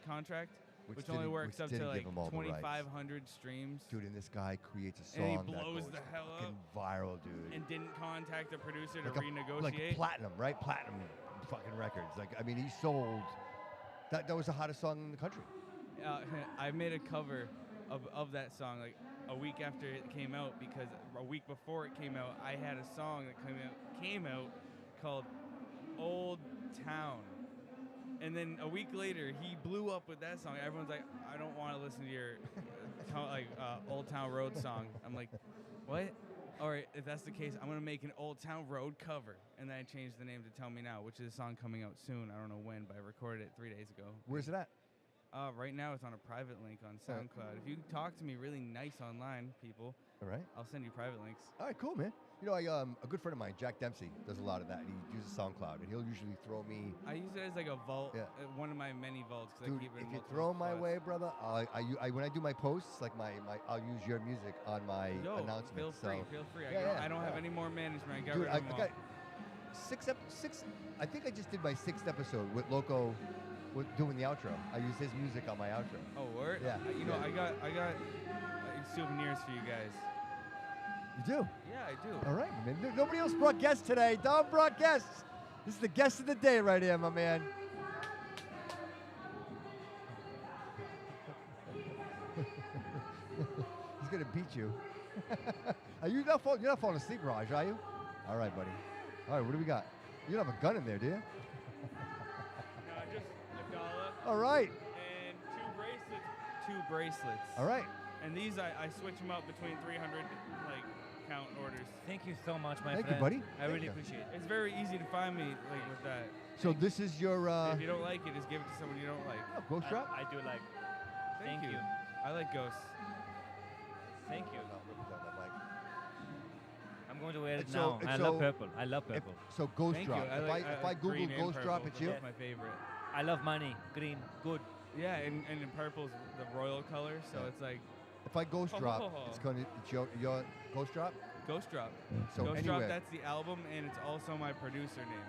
contract, which only didn't- works which up to didn't like give him all the rights. 2,500 streams. Dude, and this guy creates a song And he that blows goes the hell up. fucking viral, dude. And didn't contact the producer to like renegotiate. like platinum, right? Platinum fucking records. Like I mean, he sold That was the hottest song in the country. I made a cover of that song like a week after it came out, because a week before it came out, I had a song that came out called Old Town. And then a week later, he blew up with that song. Everyone's like, I don't want to listen to your Old Town Road song. I'm like, what? All right, if that's the case, I'm going to make an Old Town Road cover. And then I changed the name to Tell Me Now, which is a song coming out soon. I don't know when, but I recorded it 3 days ago. Where's it at? Right now, it's on a private link on SoundCloud. If you talk to me really nice online, people, all right, I'll send you private links. All right, cool, man. You know, a good friend of mine, Jack Dempsey, does a lot of that. And he uses SoundCloud, and he'll usually throw me. I use it as like a vault, Yeah. One of my many vaults. Cause Dude, I keep it in if you multiple throw my spots. way, brother, when I do my posts, like I'll use your music on my announcements. Feel free, so. feel free. Yeah, I don't have any more management. I got Dude, rid of them I all. got six. I think I just did my 6th episode with Loco, doing the outro. I use his music on my outro. Oh, word? Yeah. You know, I got souvenirs for you guys. You do? Yeah, I do. All right, man. Nobody else brought guests today. Dom brought guests. This is the guest of the day right here, my man. He's gonna beat you. Are you not you're not falling asleep, Raj, are you? All right, buddy. All right, what do we got? You don't have a gun in there, do you? No, just a dollar. All right. And two bracelets. All right. And these, I switch them out between 300 count orders. Thank you so much, my Thank friend. you, buddy. I really appreciate it. It's very easy to find me with that. So this is your. If you don't like it, just give it to someone you don't like. Oh, Ghost Drop? I do like. Thank you. I like ghosts. Thank you. I'm going to wear it And now. so- I and love so purple. I love purple. So Ghost Thank Drop. you. If I Google green and Ghost Drop, purple, it's you. That's my favorite. I love money. Green. Good. Yeah, and in purple's the royal color, so Yeah. it's like. If I Ghost Drop, it's your Ghost Drop. Ghost Drop. So Ghost anywhere. Drop, that's the album, and it's also my producer name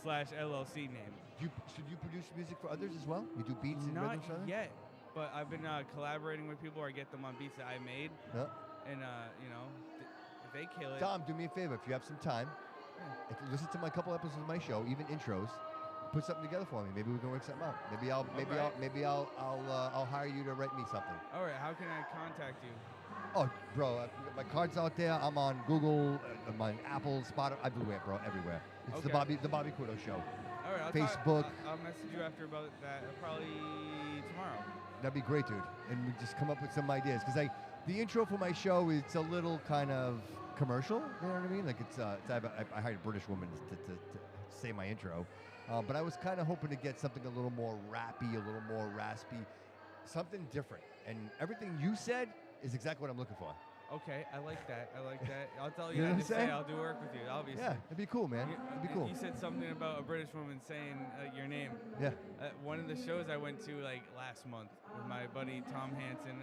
/ LLC name. Should you produce music for others as well? You do beats and Not rhythms for others? yet, but I've been collaborating with people, or I get them on beats that I made, Yeah. and if they kill it. Tom, do me a favor. If you have some time, if you listen to my couple episodes of my show, even intros, put something together for me. Maybe we can work something out. Maybe I'll hire you to write me something. All right, how can I contact you? Oh, bro, my card's out there. I'm on Google, I'm on Apple, Spotify, everywhere, bro, everywhere. It's the Okay. Bobby Couto Show. All right, Facebook. I'll message you after about that, probably tomorrow. That'd be great, dude. And we just come up with some ideas. Because the intro for my show is a little kind of commercial. You know what I mean? Like I hired a British woman to say my intro. But I was kind of hoping to get something a little more rappy, a little more raspy, something different. And everything you said is exactly what I'm looking for. Okay, I like that. I'll tell You you know how what to I'm say saying? I'll do work with you, obviously. Yeah, it'd be cool, man. It'd be cool. You said something about a British woman saying your name. Yeah. One of the shows I went to last month with my buddy Tom Hansen.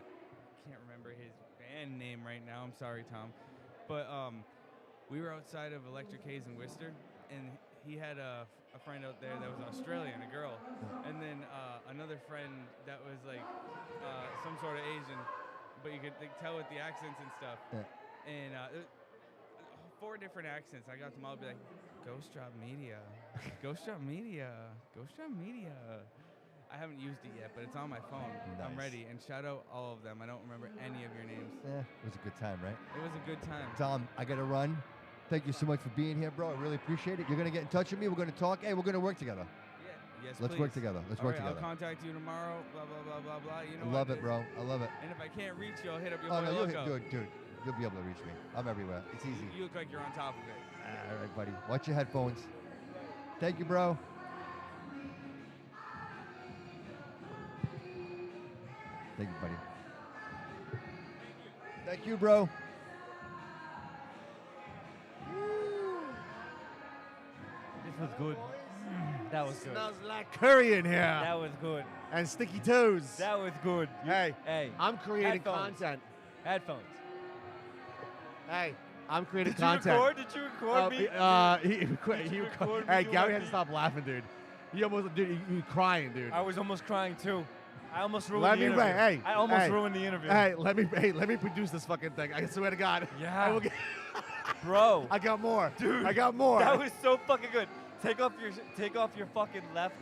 Can't remember his band name right now. I'm sorry, Tom. But we were outside of Electric Haze in Worcester, and he had a friend out there that was Australian, a girl, and then another friend that was some sort of Asian, but you could tell with the accents and stuff. Yeah. And 4 different accents. I got them all to be like, Ghost Drop Media, Ghost Drop Media, Ghost Drop Media. I haven't used it yet, but it's on my phone. I'm Nice. ready. And shout out all of them. I don't remember any of your names. Yeah, it was a good time, right? It was a good time. Tom, I got to run. Thank you so much for being here, bro. I really appreciate it. You're going to get in touch with me. We're going to talk. Hey, we're going to work together. Yes, Let's work together. Let's All work right, together. I'll contact you tomorrow. Blah blah blah blah blah. You know. I love what it, bro. I love it. And if I can't reach you, I'll hit up your Oh, boy no, Loco. dude, you'll be able to reach me. I'm everywhere. It's easy. You look like you're on top of it. All right, buddy. Watch your headphones. Thank you, bro. Thank you, buddy. Thank you, bro. This was good. That was good. Smells like curry in here. That was good. And sticky toes. That was good. Hey, Hey. I'm creating Headphones. content. Headphones. Hey, I'm creating Did you content. record? Did you record me? He record Hey, me Gary doing had to stop laughing, dude. He almost, dude, he was crying, dude. I was almost crying too. I almost ruined Let the me interview. hey, I almost hey, ruined the interview. Hey, let me produce this fucking thing. I swear to God. Yeah. I will get Bro. I got more. Dude. I got more. That was so fucking good. Take off your fucking left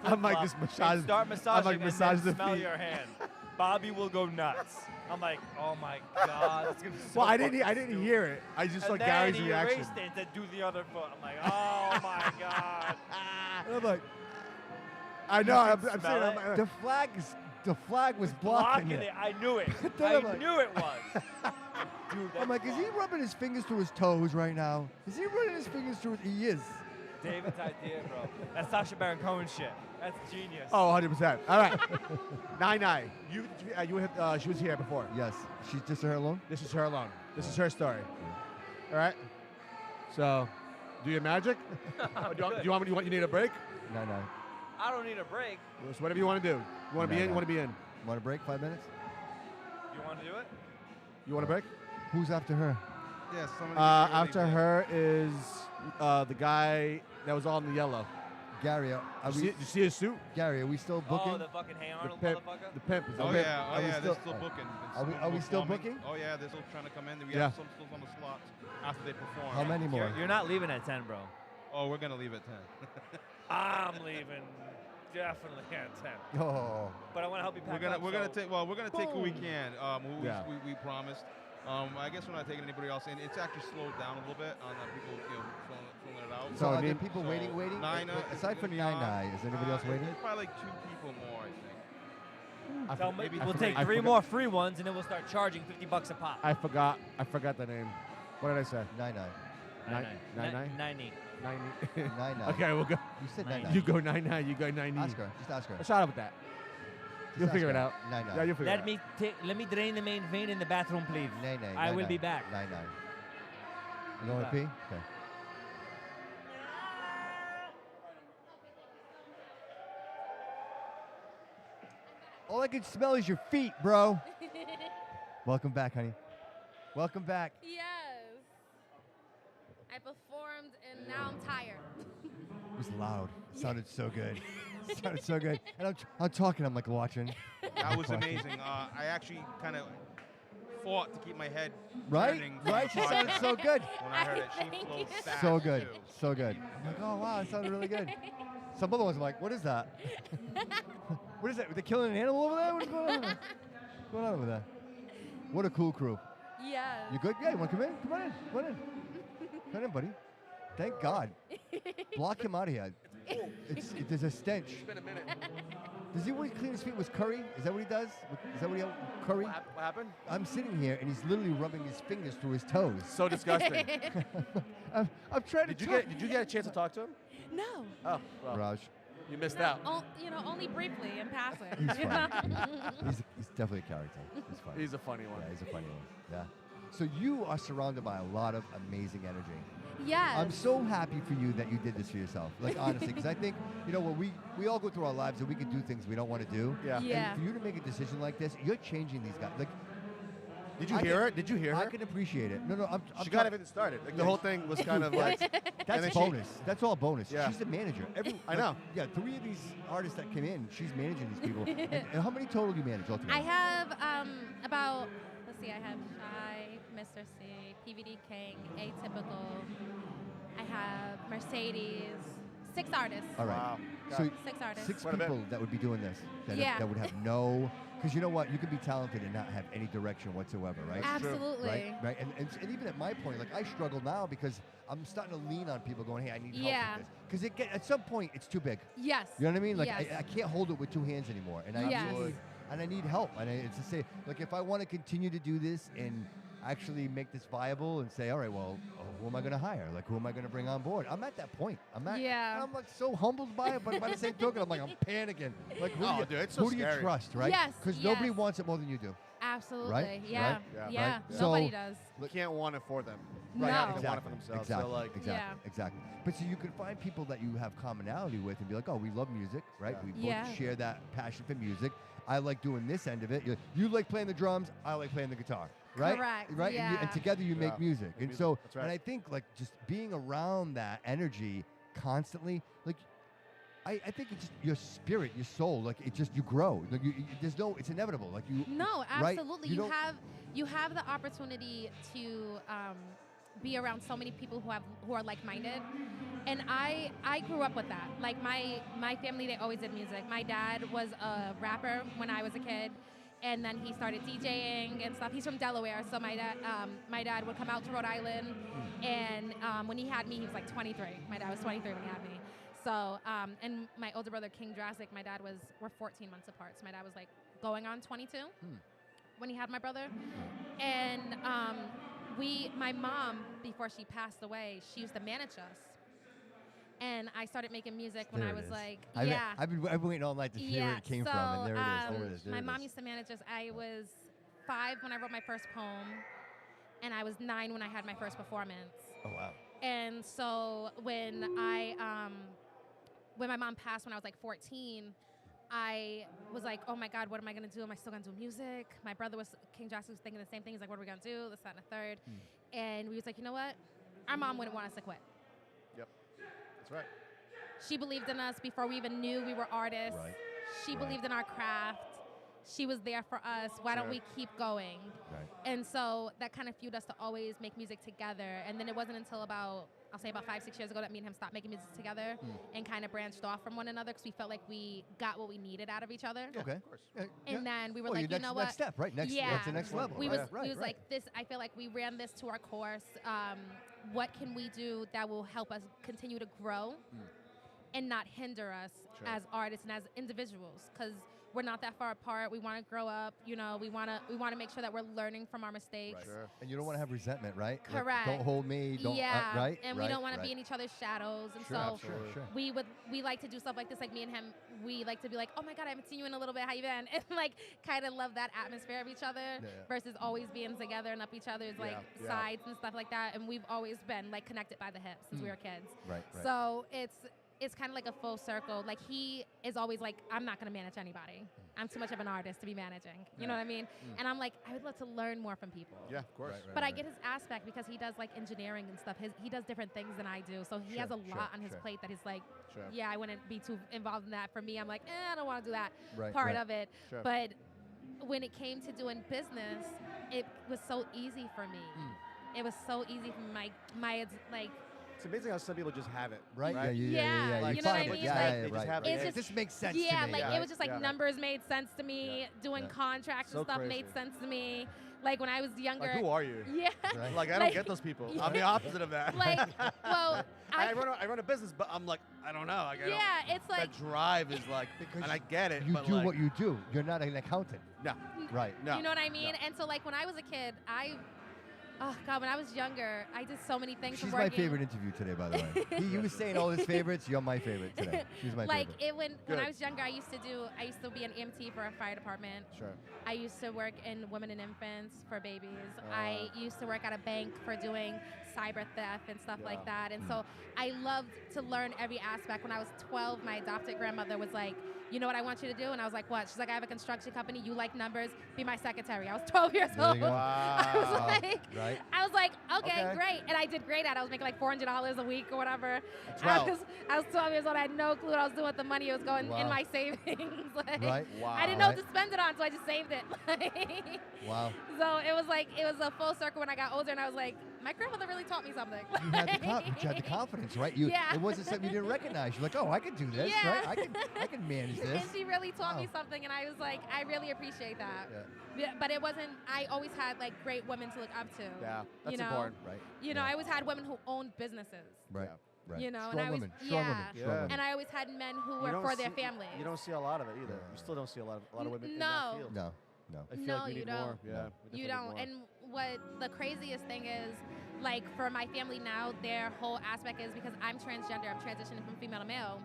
I might flip-flop just massage- and start I massaging might and massage then the smell feet. your hand. Bobby will go nuts. I'm like, oh my God, it's gonna be so Well, I fucking didn't stupid. hear it. I just saw And Gary's then he reaction. erased it and said, do the other foot. I'm like, oh my God. And I'm like, I know. You I'm, can I'm smell saying. it. the flag was blocking Blocking it. it. I knew it. Then I I'm like- knew it was. Dude, I'm like, is he rubbing his fingers through his toes right now? Is he running his fingers through? He is. David's idea, bro. That's Sacha Baron Cohen shit. That's genius. Oh, 100%. All right. Nine. She was here before. Yes. She's just her alone? This is her alone. This is her story. All right. So, do your magic. Do you need a break? No. I don't need a break. So whatever you want to do. You want to be in? You want to be in? Want a break? 5 minutes? You want to do it? You want a break? Who's after her? Yeah, somebody. After her is the guy that was all in the yellow. Gary, are You see his suit? Gary, are we still booking? Oh, the fucking Hey Arnold pimp. motherfucker? The pimp. Is Oh the pimp. yeah, Are we they're still- still booking. Are we still booking? Oh yeah, they're still trying to come in. We Yeah. have some still on the slots after they perform. How many more? You're not leaving at 10, bro. Oh, we're gonna leave at 10. I'm leaving definitely at 10. Oh. But I want to help you pack up. We're gonna so- take. Well, we're gonna take who we can. Yeah. We promised. I guess we're not taking anybody else in. It's actually slowed down a little bit on people, filling it out. So are there I mean- people waiting? Nina, Aside from Nine, is anybody else waiting? There's probably like 2 people more, I think. Tell maybe- we'll I take forgot- 3 more free ones, and then we'll start charging $50 a pop. I forgot the name. What did I say? Nine. 90. 9. Okay, we'll go. You said 9. You go 9. You go 90. Ask her. Just ask her. Shut up with that. You'll ask figure it her. out. 9. Yeah, you'll figure it Let me drain the main vein in the bathroom, please. 9. I will be back. 9. You going to pee? Okay. All I can smell is your feet, bro. Welcome back, honey. Welcome back. Yes. I performed and now I'm tired. It was loud. It sounded so good. It sounded so good. And I'm talking, I'm like watching. That was amazing. I actually kind of fought to keep my head Right? turning for Right? the She sounded podcast so good. When I heard it, she flowed fast. So good. Too. So good. I'm like, oh, wow, it sounded really good. Some other ones I'm like, what is that? What is that? They're killing an animal over there? What's going on? What's going on over there? What a cool crew. Yes. You good? Yeah, you want to come in? Come on in. Come on in. Come on in, buddy. Thank God. Block him out of here. There's a stench. It's been a minute. Does he always clean his feet with curry? Is that what he does? Is that what he curry? What happened? I'm sitting here and he's literally rubbing his fingers through his toes. So disgusting. I'm trying to. Did you get a chance to talk to him? No. Oh, well, Raj. you missed out. Only briefly in passing. He's you funny. know? he's definitely a character. He's funny. He's a funny one. Yeah, he's a funny one. Yeah. So you are surrounded by a lot of amazing energy. Yes. I'm so happy for you that you did this for yourself. Like honestly, because I think when we all go through our lives and we can do things we don't want to do. Yeah. Yeah. And for you to make a decision like this, you're changing these guys. Like, Did you hear her? Did you hear her? I can appreciate it. No, I'm She got everything started. Like the whole thing was kind of like. and That's then bonus. That's all bonus. Yeah. She's the manager. I know. Yeah, 3 of these artists that came in, she's managing these people. and how many total do you manage altogether? I have about, let's see, I have Shy, Mr. C, PVD King, Atypical. I have Mercedes, 6 artists. All right. Wow. So 6 artists. 6 Quite a bit. people that would be doing this. That, Yeah. that would have no. Because you know what? You can be talented and not have any direction whatsoever, right? Absolutely. Right. And even at my point, like I struggle now because I'm starting to lean on people going, hey, I need help Yeah. with this. Because at some point, it's too big. Yes. You know what I mean? Like Yes. I can't hold it with 2 hands anymore. And I Yes. need help. And it's to say, like if I want to continue to do this and actually make this viable and say, all right, well, who am I going to hire? Like, who am I going to bring on board? I'm at that point. I'm like so humbled by it, but by the same token, I'm like, I'm panicking. Like, who, Oh, dude, it's so who do you scary. trust, right? Yes, Because yes. nobody wants it more than you do. Absolutely. Right? Yeah. Right? Yeah. Yeah. Right? Nobody So- does. You can't want it for them. No. Right. They want it Exactly. for themselves. Exactly. So like, Exactly. But so you can find people that you have commonality with and be like, oh, we love music, right? Yeah. We both Yeah. share that passion for music. I like doing this end of it. You like playing the drums. I like playing the guitar. Right? Correct, Right? And, yeah. and together you make Yeah. music. And Music. so, That's right. and I think like just being around that energy constantly, like I think it's just your spirit, your soul, like it just, you grow. Like it's inevitable. Like you. No, right? absolutely. You You don't- have the opportunity to be around so many people who are like-minded, And I grew up with that. Like my family, they always did music. My dad was a rapper when I was a kid, and then he started DJing and stuff. He's from Delaware, so my dad would come out to Rhode Island, and when he had me, he was like 23. My dad was 23 when he had me. So and my older brother King Drastic, we're 14 months apart. So my dad was like going on 22 when he had my brother, and my mom, before she passed away, she used to manage us. And I started making music when I was like, I've been waiting all night to hear where it came from, and there it is. My mom used to manage us. I was 5 when I wrote my first poem, and I was 9 when I had my first performance. Oh wow! And so when my mom passed when I was like 14, I was like, oh my God, what am I gonna do? Am I still gonna do music? My brother King Josh was thinking the same thing. He's like, what are we gonna do? This, that, and the third. And we was like, you know what? Our mom wouldn't want us to quit. Yep. That's right. She believed in us before we even knew we were artists. Right. She believed in our craft. She was there for us. Why don't we keep going? Right. And so that kind of fueled us to always make music together. And then it wasn't until about 5-6 years ago that me and him stopped making music together and kind of branched off from one another because we felt like we got what we needed out of each other. Okay. Of course. And then we were Well, like, you know what? Next step, right? That's the next level. We right? was like, this. I feel like we ran this to our course. What can we do that will help us continue to grow and not hinder us as artists and as individuals? Because we're not that far apart. We want to grow up. You know, we want to make sure that we're learning from our mistakes. Right. Sure. And you don't want to have resentment, right? Correct. Like, don't hold me. Don't. Right. And we don't want to be in each other's shadows. And so we like to do stuff like this. Like me and him, we like to be like, oh my God, I haven't seen you in a little bit. How you been? And like kind of love that atmosphere of each other versus always being together and up each other's sides and stuff like that. And we've always been like connected by the hip since we were kids. Right. So it's kind of like a full circle. Like he is always like, I'm not going to manage anybody. I'm too much of an artist to be managing. You know what I mean? And I'm like, I would love to learn more from people. Yeah, of course. But I get his aspect because he does like engineering and stuff. He does different things than I do. So he has a lot on his plate that he's like, I wouldn't be too involved in that. For me, I'm like, I don't want to do that part of it. But when it came to doing business, it was so easy for me. It was so easy for my like. It's amazing how some people just have it. Right? Right? Yeah. You know what I mean? It just makes sense to me. Like it was just like numbers made sense to me. Doing contracts and stuff made sense to me. Like when I was younger. Like, who are you? Yeah. Right. Like, I don't get those people. I'm the opposite of that. Like, well, I run a business, but I'm like, I don't know. Like, it's like. That drive is like, because and I get it. You but do like, what you do. You're not an accountant. No. Right. No. You know what I mean? And so, like, when I was a kid, oh God, when I was younger, I did so many things. She's my favorite interview today, by the way. He was saying all his favorites. You're my favorite today. She's my favorite. When I was younger, I used to be an EMT for a fire department. Sure. I used to work in women and infants for babies. I used to work at a bank for doing cyber theft and stuff like that. And so I loved to learn every aspect. When I was 12, my adopted grandmother was like, you know what I want you to do? And I was like, what? She's like, I have a construction company. You like numbers. Be my secretary. I was 12 years old. Wow. I was like, okay, great. And I did great at it. I was making like $400 a week or whatever. 12. I was 12 years old. I had no clue what I was doing with the money. It was going in my savings. Right. Wow. I didn't know what to spend it on, so I just saved it. Wow. So it was a full circle when I got older, and I was like, my grandmother really taught me something. You had the confidence, right? It wasn't something you didn't recognize. You're like, oh, I can do this, right? I can manage this. And she really taught me something, and I was like, I really appreciate that. Yeah. But it wasn't. I always had like great women to look up to. Yeah, that's important, right? You know, I always had women who owned businesses. Right. Right. You know, strong and I was women. Strong women. And I always had men who were for their family. You don't see a lot of it either. You still don't see a lot of women in that field. No. I feel like we need more. Yeah. You don't. And what the craziest thing is, like for my family now, their whole aspect is because I'm transgender. I'm transitioning from female to male.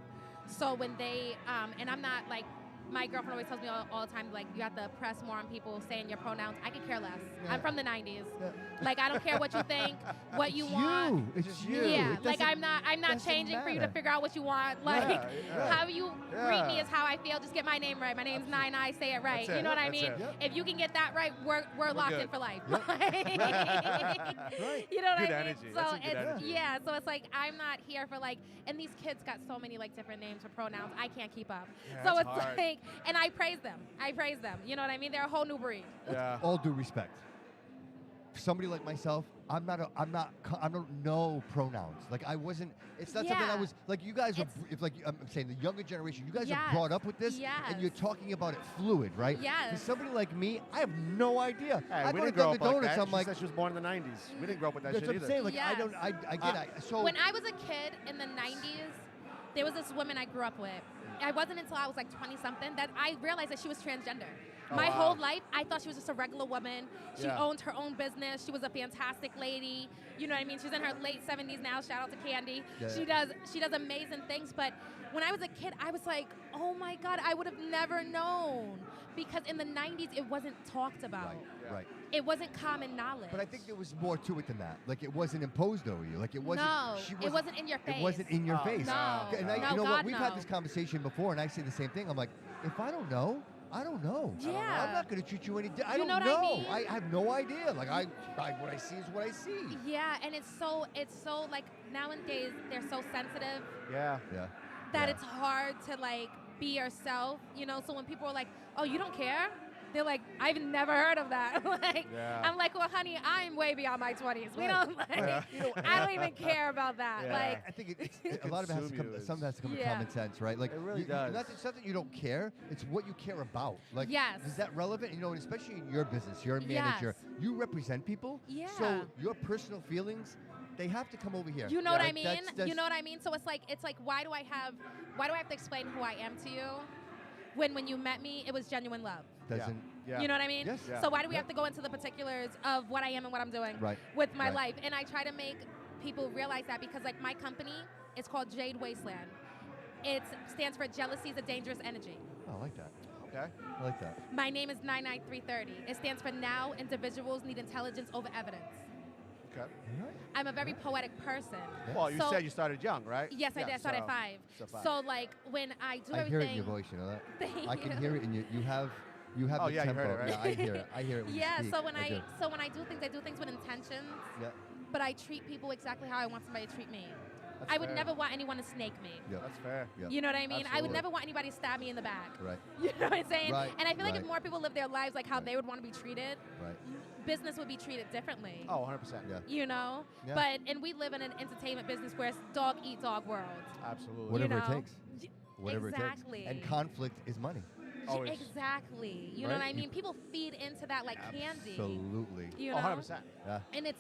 So when they and I'm not like. My girlfriend always tells me all the time, like, you have to press more on people saying your pronouns. I could care less. I'm from the 90s. Like, I don't care what you think, what you want. It's you. Yeah, like I'm not changing for you to figure out what you want. Like, how you greet me is how I feel. Just get my name right. My name's Nine Eyes. Say it right. You know what I mean? If you can get that right, we're locked in for life. You know what good I mean? Energy. So That's a good energy. so it's like I'm not here for like, and these kids got so many like different names for pronouns. I can't keep up. So it's hard. like. And I praise them. You know what I mean? They're a whole new breed. Yeah. All due respect. somebody like myself, I don't know pronouns. Like I wasn't. It's not something I was like. You guys are. If like I'm saying the younger generation, you guys are brought up with this, and you're talking about it fluid, right? Yes. For somebody like me, I have no idea. Hey, I we go to didn't grow Dunkin' up like Donuts. that. I'm She like, said she was born in the 90s. We didn't grow up with that that's shit what I'm either. saying. Like Yes. I get it. So when I was a kid in the 90s, there was this woman I grew up with. It wasn't until I was like 20-something that I realized that she was transgender. Oh, My wow. whole life, I thought she was just a regular woman. She Yeah. owned her own business. She was a fantastic lady. You know what I mean? She's in her late 70s now. Shout out to Candy. Yeah. She does amazing things. But when I was a kid, I was like, oh my God, I would have never known. Because in the 90s, it wasn't talked about. Right. It wasn't common knowledge. But I think there was more to it than that. Like it wasn't imposed over you. Like it wasn't. No, she it wasn't in your face. It wasn't in your face. No. And No, you know God, what? We've had no. this conversation before, and I say the same thing. I'm like, if I don't know, I don't know. Yeah. I'm not going to treat you any. I You don't know what I mean? I have no idea. Like what I see is what I see. Yeah, and it's so like nowadays they're so sensitive Yeah. that it's hard to like be yourself, you know. So when people are like, "Oh, you don't care," they're like, "I've never heard of that." Like, Yeah. I'm like, "Well, honey, I'm way beyond my 20s. We don't like, You know, I don't even care about that." Like, I think a lot of it has to come. Some of it has to come to Yeah. common sense, right? Like It really you, does. It's not that you don't care. It's what you care about. Like, Yes. is that relevant? You know, and especially in your business, you're a manager. Yes. You represent people. Yeah. So your personal feelings, they have to come over here. you know what I Like, mean? that's- You know what I mean? So it's like why do I have to explain who I am to you when you met me, it was genuine love. Doesn't. Yeah. You know what I mean? Yes. Yeah. So why do we Yeah. have to go into the particulars of what I am and what I'm doing Right. with my Right. life? And I try to make people realize that because like my company is called Jade Wasteland. It stands for Jealousy is a Dangerous Energy. Oh, I like that. Okay. I like that. My name is 99330. It stands for Now Individuals Need Intelligence Over Evidence. Okay. I'm a very poetic person. Well, you So- said you started young, right? Yes, I Yeah, did. I started so- at 5. so 5. So like when I do I everything. hear it in your voice. You know that. Thank I can you. hear it in you have. Oh, the yeah, you tempo. heard it, right? Yeah, I hear it. I hear it when Yeah, you speak. so when I do. when I do things with intentions. Yeah. But I treat people exactly how I want somebody to treat me. That's I would fair. never want anyone to snake me. Yeah. That's fair. Yeah. You know what I mean? I would Absolutely. never want anybody to stab me in the back. Right. You know what I'm saying? Right, And I feel like if right. more people live their lives like how they would want to be treated, Right. business would be treated differently. Oh, 100%. Yeah. You know? Yeah. And we live in an entertainment business where it's dog eat dog world. Absolutely. Whatever You it know? takes. Whatever Exactly. it takes. And conflict is money. Always. Exactly. You know Right? what I You- mean? People feed into that like candy. Absolutely. You Oh, know? 100%. Yeah. And it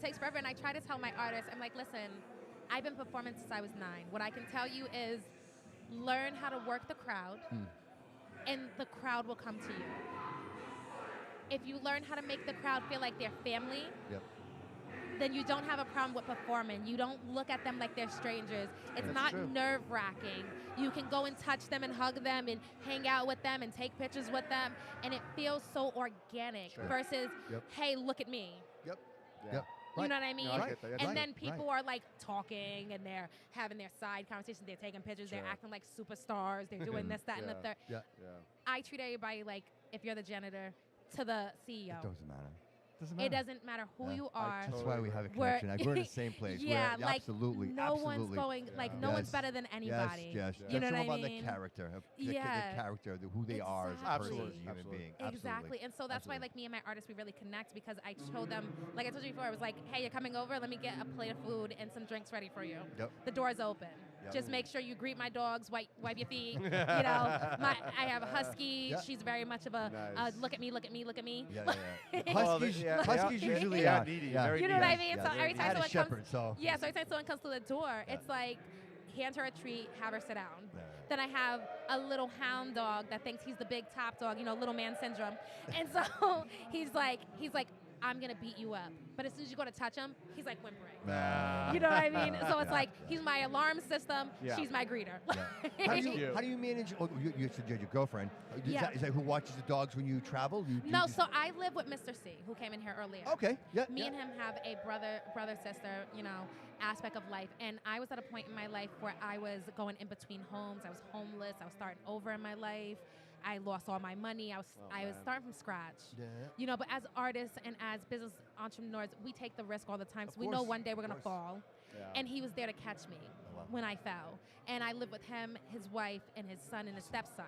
takes forever. And I try to tell my artists, I'm like, listen, I've been performing since I was 9. What I can tell you is learn how to work the crowd, and the crowd will come to you. If you learn how to make the crowd feel like they're family, Yep. then you don't have a problem with performing. You don't look at them like they're strangers. It's That's not true. nerve-wracking. You can go and touch them and hug them and hang out with them and take pictures with them, and it feels so organic Sure. versus, Yep. hey, look at me. Yep. Yeah. Yep. You know what I mean? No, I get that. Yeah, And right, then people are like talking and they're having their side conversations. They're taking pictures. They're Sure. acting like superstars. They're doing this, that, and the Yeah. third. Yeah. Yeah. I treat everybody like if you're the janitor to the CEO. It doesn't matter. It doesn't matter who Yeah. you are. That's why we have a We're- connection. We're in the same place. Yeah, We're like absolutely. no absolutely. one's going like no one's Yes. better than anybody. Yes. You know It's what all I about mean? the character. The Yeah. character, who they are as a person, Exactly. as a human being. Exactly. And so that's why like me and my artists we really connect because I show them like I told you before, I was like, hey, you're coming over, let me get a plate of food and some drinks ready for you. Yep. The door's open. Yep. Just make sure you greet my dogs, wipe your feet. You know, I have a husky. Yeah. She's very much of a Nice. look at me, look at me, look at me. Yeah, yeah. Well, Huskies, yeah, Huskies yeah, usually yeah, are needy, yeah. very You know what I needy. mean? Yeah, So every I time had a someone shepherd, comes, so yeah. So every time someone comes to the door, it's like hand her a treat, have her sit down. Then I have a little hound dog that thinks he's the big top dog, you know, little man syndrome, and so he's like, I'm gonna beat you up. But as soon as you go to touch him, he's like whimpering. You know what I mean? So it's like he's my alarm system. Yeah. She's my greeter. How do you manage? Oh, you said you had your girlfriend. Yeah. Is that who watches the dogs when you travel? No, so I live with Mr. C, who came in here earlier. Okay, yeah, Me yeah. and him have a brother, sister, you know, aspect of life. And I was at a point in my life where I was going in between homes. I was homeless. I was starting over in my life. I lost all my money. I was starting from scratch. Yeah. You know, but as artists and as business entrepreneurs, we take the risk all the time. Of So we know course, one day we're of gonna course. fall. Yeah. And he was there to catch me wow. when I fell. And I lived with him, his wife, and his son and his stepson.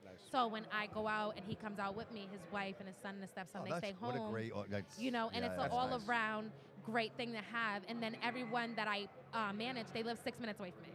Nice. So when I go out and he comes out with me, his wife and his son and his stepson, they stay home. What a great, that's, you know, and yeah, it's an that's all nice. around great thing to have. And then everyone that I manage, they live 6 mintes away from me.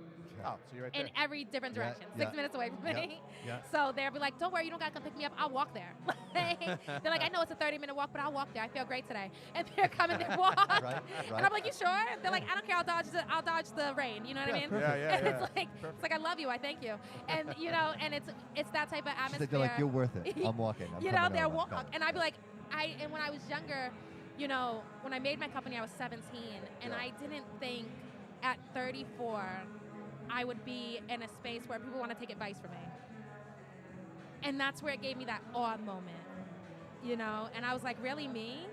Oh, so you're right there. In every different direction, 6 minutes away from me. Yeah. So they'll be like, don't worry, you don't got to come pick me up. I'll walk there. They're like, I know it's a 30-minute walk, but I'll walk there. I feel great today. And they're coming to walk. Right. And I'm like, you sure? They're like, I don't care. I'll dodge the rain. You know what I mean? Perfect. And it's like I love you. I thank you. And you know, and it's that type of atmosphere. They're like, you're worth it. I'm walking. I'm you know, coming they're over. walk. Got it. And I'd be like, and when I was younger, you know, when I made my company, I was 17, and I didn't think at 34 I would be in a space where people want to take advice from me. And that's where it gave me that awe moment, you know? And I was like, really, me?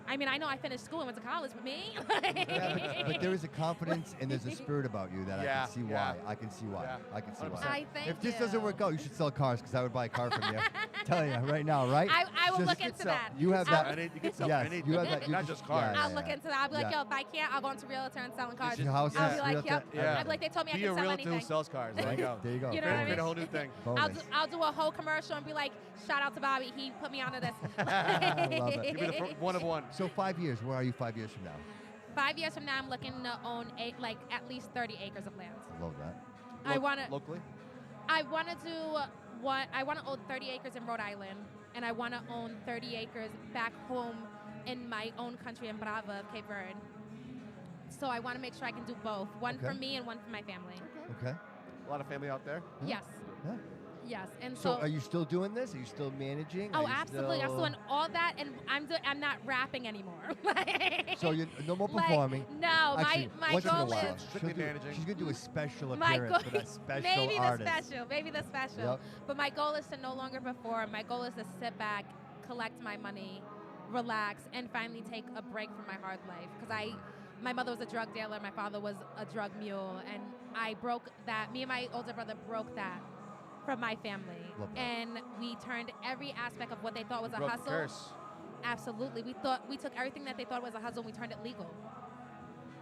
I mean, I know I finished school and went to college, but me? But there is a confidence and there's a spirit about you that I can see why. I can see why. Yeah. I can see why. I thank if this you. doesn't work out, you should sell cars because I would buy a car from you. Tell you right now, right? I will Just look into that. You have that. You can sell yes, anything. you have that. You Not just cars. I'll look into that. I'll be like, Yeah. yo, if I can't, I'll go into realtor and selling cars. Your house I'll is be like, realtor? yep. Yeah. I'll be like, they told me I Be can a sell realtor anything. who sells cars. There you go. There you go. You know what I Create mean? a whole new thing. I'll do a whole commercial and be like, shout out to Bobby. He put me onto this. I love it. Give me the one of one. So 5 years, where are you 5 years from now? 5 years from now, I'm looking to own at least 30 acres of land. Love that. I want to locally. I want to do what I want to own 30 acres in Rhode Island, and I want to own 30 acres back home in my own country in Brava, Cape Verde. So I want to make sure I can do both, one for me and one for my family. Okay. A lot of family out there. Yes. Yeah. Yes, and So are you still doing this? Are you still managing? Oh, Are you absolutely! I'm still- doing all that, and I'm not rapping anymore. So you're no more Like, performing. no, Actually, my once in a goal while. is- She'll do- She's gonna do a special My appearance goal- for that special maybe artist. maybe the special. Yep. But my goal is to no longer perform. My goal is to sit back, collect my money, relax, and finally take a break from my hard life. Because my mother was a drug dealer, my father was a drug mule, and I broke that. Me and my older brother broke that from my family, Love that. and we turned every aspect of what they thought was a Broke the hustle. curse. Absolutely, we took everything that they thought was a hustle and we turned it legal.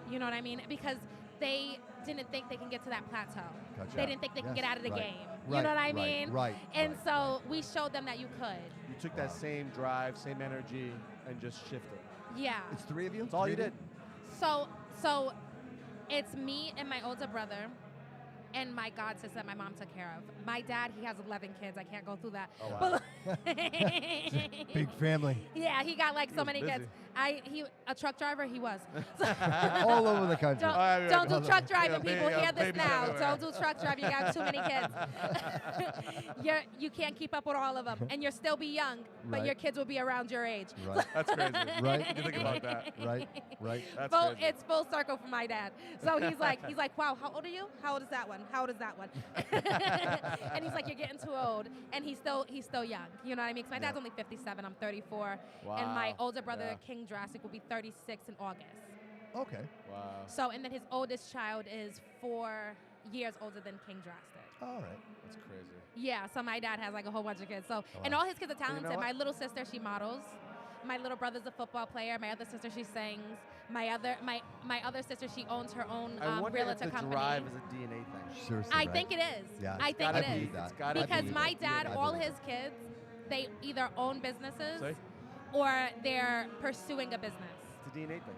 You know what I mean? Because they didn't think they can get to that plateau. Gotcha. They didn't think they could Yes, get out of the right, game. right, You know what I right, mean? right, And right. so we showed them that you could. You took that same drive, same energy, and just shifted. Yeah. It's 3 of you? That's all Three you of did. So it's me and my older brother and my god sister that my mom took care of. My dad, he has 11 kids. I can't go through that. Oh, wow. Big family. Yeah, he got like so was many busy. kids. He a truck driver, he was. All over the country. Don't do truck driving, Yeah, people. Hear this babies now. everywhere. Don't do truck driving. You got too many kids. You can't keep up with all of them, and you'll still be young, but Right. your kids will be around your age. Right. That's crazy. Right. You think about that. Right. Right. That's Full, crazy. it's full circle for my dad. So he's like, wow, how old are you? How old is that one? How old is that one? And he's like, you're getting too old, and he's still young. You know what I mean? 'Cause my dad's only 57. I'm 34, and my Wow. older brother Yeah. King Jurassic will be 36 in August. Okay. Wow. So, and then his oldest child is 4 years older than King Drastic. All right. That's crazy. Yeah, so my dad has like a whole bunch of kids. So, Oh, and wow. all his kids are talented. what? My little sister, she models. My little brother's a football player. My other sister, she sings. My other sister, she owns her own I wonder realtor if the company. drive is a DNA thing. Seriously. I right? think it is. Yeah, I it's think gotta it be is. that. It's gotta Because be. my dad, I all believe his kids, they either own businesses See? or they're pursuing a business. It's a DNA thing.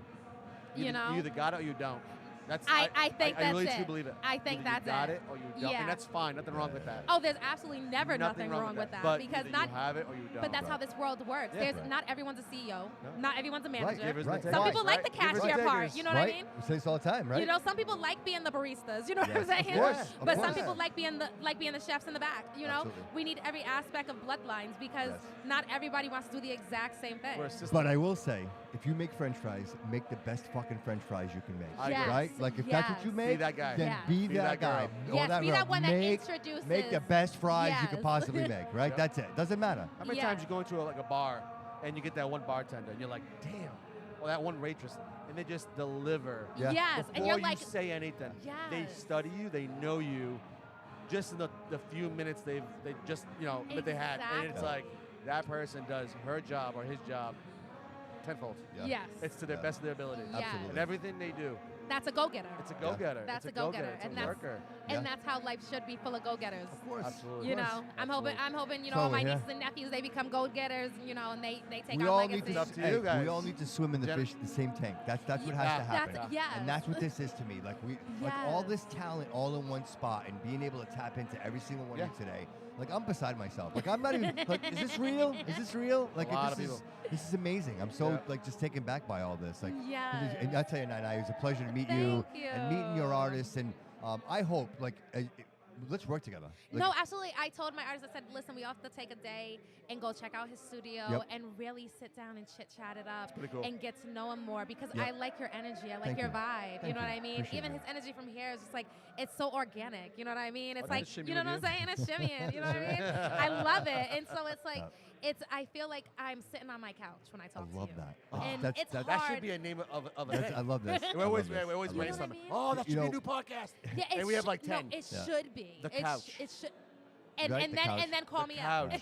You know? You either got it or you don't. That's I think I really that's truly it. believe it. I think Either that's you got it. it or you don't. Yeah. And that's fine. Nothing wrong with that. Oh, there's absolutely never nothing wrong with that. But because either not you have it or you don't. But that's how this world works. Yeah. There's not everyone's a CEO. No. Not everyone's a manager. Givers Right. and Some takers, people like right? the Givers and cashier part. takers. You know right? what I mean? We say this all the time, right? You know, some people like being the baristas. You know what I'm Yes, saying? of course, of But some course. people like being the chefs in the back. You know, Absolutely. we need every aspect of bloodlines because Yes. not everybody wants to do the exact same thing. We're a system. But I will say, if you make French fries, make the best fucking French fries you can make. I agree. Right? Like if that's what you Yes. make, Be that guy. then Yeah. be Be that that girl. guy. or Yes, be girl. that one that make, introduces. Make the best fries you could Yes. possibly make. Right? Yep. That's it. Doesn't matter. How many Yeah. times you go into a bar and you get that one bartender and you're like, damn, or that one waitress, and they just deliver. Yeah. Yes, Before and you're you like, say anything, they Yes. study you, they know you, just in the few minutes they just that they had, and it's Exactly. like that person does her job or his job tenfold. Yeah. yes, It's to the best of their ability. Yes. Absolutely. And everything they do, that's a go-getter. it's a go-getter. That's it's a go-getter, It's and a that's worker. And that's how life should be, full of go-getters. Of course. Absolutely. You know, I'm hoping, you know, So, all my yeah. nieces and nephews, they become go-getters, you know, and they take We our all legacy. need to, to you guys. we all need to swim in the same tank. That's what has to happen. Yes. And that's what this is to me. Like like all this talent all in one spot and being able to tap into every single one of you today. Like I'm beside myself. Like I'm not even like, is this real? Is this real? Like A lot this of is this is amazing. I'm so like just taken back by all this. Like and I tell you, Nana, it was a pleasure to meet you and meeting your artists. And I hope like let's work together. Like, No, absolutely. I told my artist, I said, listen, we all have to take a day and go check out his studio and really sit down and chit-chat it up cool. and get to know him more because I like your energy. I like Thank your you. vibe. Thank you know you. what I mean? Appreciate Even that. his energy from here is just like, it's so organic. You know what I mean? It's Oh, like, that's shimmy you know with what I'm you. saying? It's shimmying. You know what I mean? I love it. And so it's like, I feel like I'm sitting on my couch when I talk to you. I love that. And That's- it's that's- That hard. should be a name of a That's- thing. I love this. We I always love this. we always I love brainstorm. this. Oh, that You should be a know- new podcast. Yeah, And we have like 10. No, it Yeah. should be. The It couch. It should. And, Right, and the then couch. and then call The me up. couch. And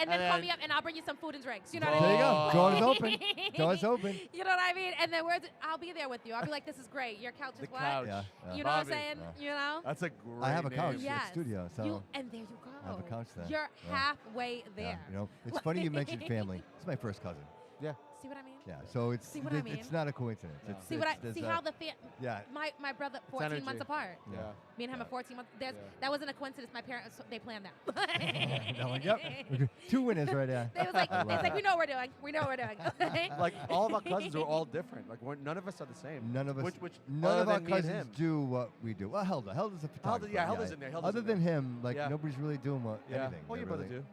then call And me up and I'll bring you some food and drinks. You know There what I you mean? go. Door's open. Door's open. You know what I mean? And then I'll be there with you. I'll be like, this is great. Your couch is The what? couch. Yeah, yeah. You know what I'm Bobby. saying? You know? That's a great I have a couch name. Yes. at studio, so And there you go. I have a couch there. You're Yeah. halfway there. Yeah, you know, it's funny you mentioned family. It's my first cousin. Yeah. See what I mean? Yeah, so it's See what I mean? it's not a coincidence. It's, See what I there's see a- how the yeah. my brother 14 energy. months apart. Yeah. Me and him are 14 months. That wasn't a coincidence. My parents they planned that. They're like, yep, okay. 2 winners right there. They was like, I love we that. know what we're doing. We know what we're doing. Like all of our cousins are all different. Like none of us are the same. None of us. Which none other of our than me and cousins him. do what we do. Well, Helda's a photographer. Helda's in there. Helda's Other in than there. him, like Yeah. nobody's really doing anything. Well, your They're brother really- do.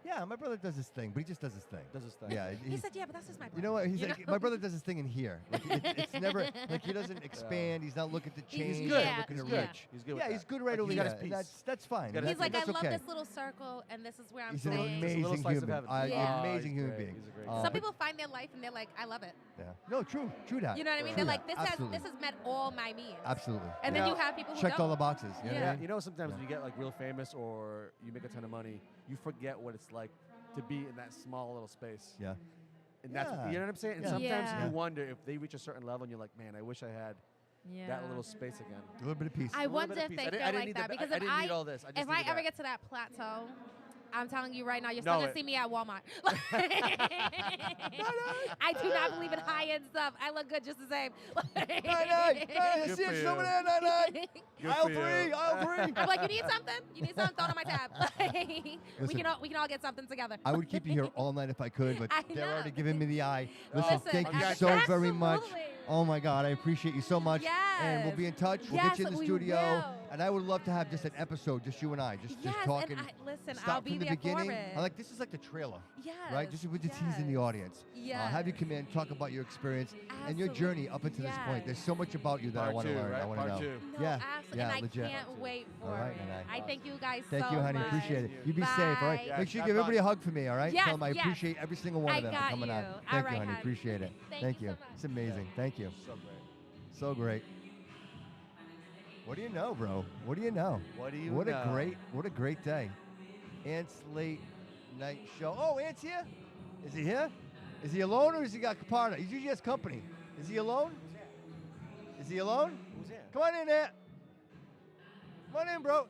Yeah, my brother does his thing, but he just does his thing. Does his thing. Yeah, he said, yeah, but that's just my brother. You know what? He's You like, know? my brother does his thing in here. Like, it's never like he doesn't expand. He's not looking to change. He's not good. looking He's to good. reach. He's good with Yeah, he's that. good right Like, over he's got here. his and piece. That's fine. He's got He's like, I that's love okay. this little circle, and this is where I'm He's an staying. amazing little slice of human. heaven. Yeah. Amazing he's human great. being. He's a great Some but- people find their life and they're like, I love it. Yeah. No, true that. You know what I mean? True They're like, that. this Absolutely. has met all my needs. Absolutely. And then you have people who checked don't. all the boxes. You know what I Yeah, mean? you know, sometimes when you get like real famous or you make a ton of money, you forget what it's like to be in that small little space. Yeah. And that's Yeah. you know what I'm saying? And Yeah. sometimes Yeah. you wonder if they reach a certain level and you're like, man, I wish I had Yeah. that little space again. A little bit of peace. I A little wonder bit of if peace. they I didn't- feel I didn't like need that the- because I didn't need all this. I just if I needed ever that. get to that plateau, I'm telling you right now, you're Know still gonna it. see me at Walmart. I do not believe in high-end stuff. I look good just the same. Good See for it you. over there, Nine. Good Aisle for you. 3, aisle 3. I'm like, you need something? You need something? Throw it on my tab. we Listen. can all get something together. I would keep you here all night if I could, but I they're know. already giving me the eye. Listen, Listen, thank you ab- so very much. absolutely. Oh my God, I appreciate you so much. And we'll Yes. be in touch. We'll Yes, get you in the we studio. will. And I would love to have just an episode, just you and I, just Yes, talking. and listen, Start I'll be from the there for beginning. it. I like this is like the trailer, Yes. right? Just with the tease in the audience. Have you come in, talk about your experience and your journey up until this point. There's so much about you that I Part want to two, learn. I right? want to Part know. two. No, Yeah, absolutely. yeah, and legit. I can't wait for All right, it. Nana. I thank you guys Thank so you, honey. much. Appreciate it. You be safe, all right? Bye. Make sure you Have give everybody a fun. hug for me, all right? Yes, Tell them I yes. appreciate every single one I of them for got coming you. on. All Thank right, you, honey. honey. Appreciate it. Thank you. you so much. It's amazing. Thank you. So great. So great. What do you know, bro? What do you know? What do you what know? What a great day. Ant's late night show. Oh, Ant's here? Is he here? Is he alone or has he got partner? He usually has company. Is he alone? Is he alone? Who's there? Come on in, Ant. Come on in, bro.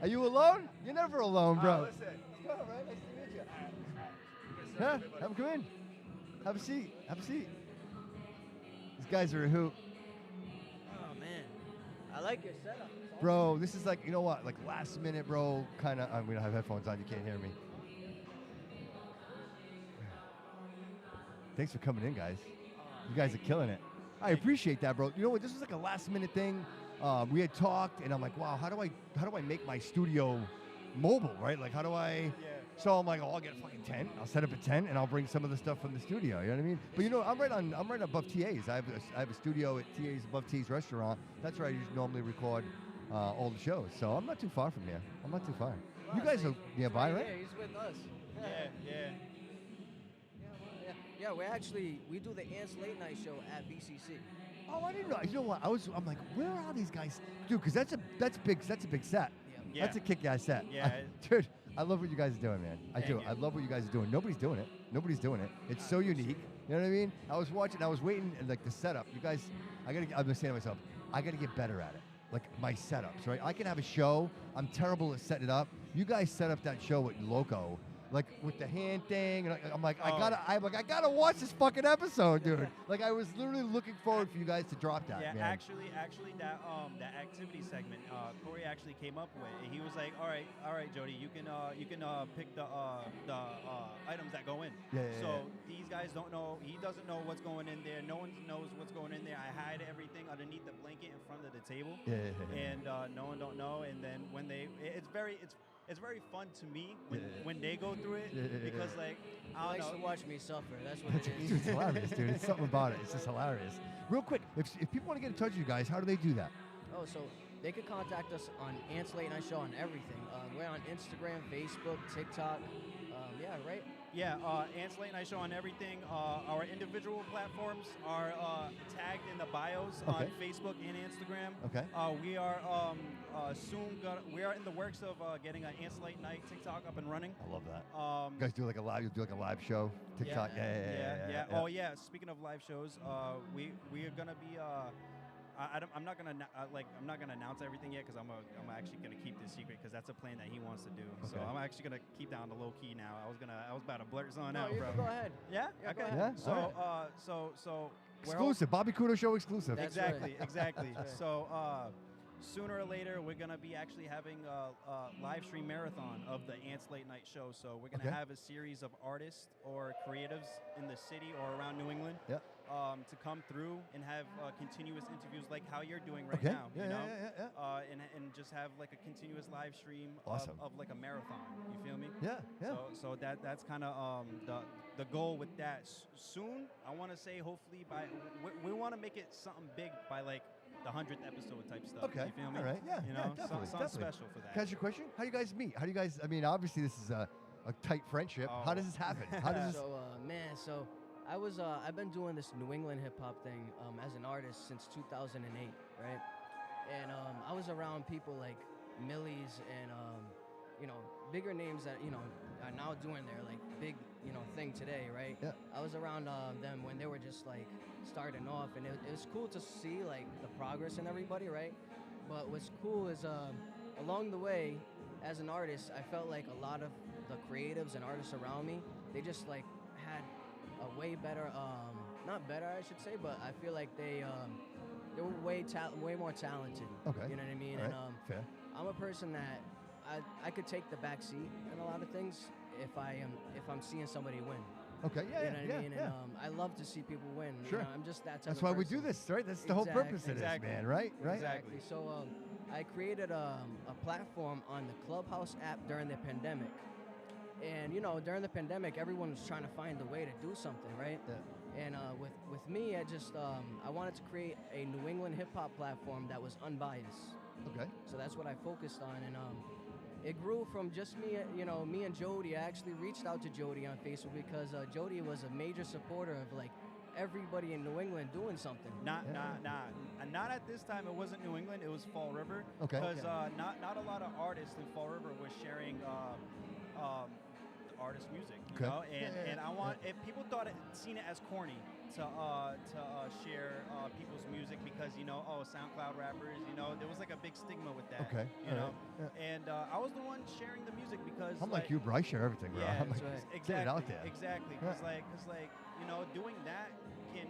Are you alone? You're never alone, bro. listen. Come on, right? Nice to meet you. Huh? Have him come in. Have a seat. Have a seat. These guys are a hoot. Oh man, I like your setup. Bro, this is like, you know what? Like last minute, bro, kind of, we don't have headphones on. You can't hear me. Thanks for coming in, guys. You guys are killing it. I appreciate that, bro. You know what? This was like a last minute thing. We had talked, and I'm like, wow, how do I make my studio mobile, right? Like, how do I? Yeah. So I'm like, oh, I'll get a fucking tent. I'll set up a tent, and I'll bring some of the stuff from the studio. You know what I mean? But you know, I'm right above TA's. I have a studio at TA's above TA's restaurant. That's where I usually normally record all the shows. So I'm not too far from here. I'm not too far. You guys are nearby, right? Yeah, he's with us. Yeah. Yeah, we do the Ants Late Night Show at BCC. Oh, I didn't know. You know what? I'm like, where are these guys, dude? Because that's a big set. Yeah. That's a kick-ass set. Yeah. Dude, I love what you guys are doing, man. I do. Thank you. I love what you guys are doing. Nobody's doing it. It's so unique. You know what I mean? I was watching. I was waiting, and like the setup. You guys, I'm saying to myself, I gotta get better at it. like my setups, right? I can have a show. I'm terrible at setting it up. You guys set up that show with Loco, like with the hand thing, and I'm like, I gotta watch this fucking episode, dude. Like I was literally looking forward for you guys to drop that. Yeah, man. actually, that activity segment, Corey actually came up with. And he was like, all right, Jody, you can pick the items that go in. So these guys don't know. He doesn't know what's going in there. No one knows what's going in there. I hide everything underneath the blanket in front of the table. And no one don't know. And then when it's very fun to me when they go through it because like I don't know. Likes to watch me suffer. That's what it is. It's hilarious, dude. It's something about it. It's just hilarious. Real quick, if people want to get in touch with you guys, how do they do that? Oh, so they could contact us on Ants Late Night Show on everything. We're on Instagram, Facebook, TikTok. Yeah, right? Yeah, Ants Late Night Show on everything. Our individual platforms are tagged in the bios on Facebook and Instagram. Okay. We are we are in the works of getting an Ants Late Night TikTok up and running. I love that. You guys do like a live show TikTok. Yeah. Oh yeah. Speaking of live shows, we are gonna be. I'm not gonna announce everything yet because I'm actually gonna keep this secret because that's a plan that he wants to do. So Okay. I'm actually gonna keep that on the low key now. I was about to blurt something No, out, you bro. can go ahead. Yeah. Yeah, go Okay. ahead. So all so we're Exclusive. Bobby Couto Show exclusive. That's exactly. right. Exactly. That's right. So sooner or later we're gonna be actually having a live stream marathon of the Ants Late Night Show. So we're gonna Okay. have a series of artists or creatives in the city or around New England. Yeah. To come through and have continuous interviews like how you're doing right Okay. now, Yeah, you know, yeah. And just have like a continuous live stream Awesome. of like a marathon. You feel me? Yeah, yeah. So that's kind of the goal with that. Soon, I want to say hopefully by we want to make it something big by like the 100th episode type stuff. Okay. You feel me? All right. Yeah. You yeah, know, definitely. something definitely. special for that. Can I ask you a question? How do you guys meet? How do you guys? I mean, obviously this is a tight friendship. How does this happen? How does this? So I've been doing this New England hip hop thing as an artist since 2008, right? And I was around people like Millie's and bigger names that are now doing their like big thing today, right? Yeah. I was around them when they were just like starting off, and it was cool to see like the progress in everybody, right? But what's cool is along the way, as an artist, I felt like a lot of the creatives and artists around me, they just like had a way better, not better I should say, but I feel like they were way more talented. Okay. You know what I mean? All right. And Fair. I'm a person that I could take the back seat in a lot of things if I'm seeing somebody win. Okay. Yeah. You know what I mean? yeah. And I love to see people win. Sure. You know, I'm just that type That's of why we person. do this, right? That's the whole purpose of this, man. Right. Right. Exactly. So I created a platform on the Clubhouse app during the pandemic. And during the pandemic, everyone was trying to find a way to do something, right? Yeah. And with me, I wanted to create a New England hip hop platform that was unbiased. Okay. So that's what I focused on, and it grew from just me, me and Jody. I actually reached out to Jody on Facebook because Jody was a major supporter of like everybody in New England doing something. Not at this time. It wasn't New England. It was Fall River. Okay. Because not a lot of artists in Fall River were sharing artist music. You Okay. know, and I want if people seen it as corny to share people's music because SoundCloud rappers. There was like a big stigma with that. Okay. You know, and I was the one sharing the music because I'm like you, bro. I share everything, bro. Yeah, I'm like, exactly. get it out there. Exactly. Because doing that can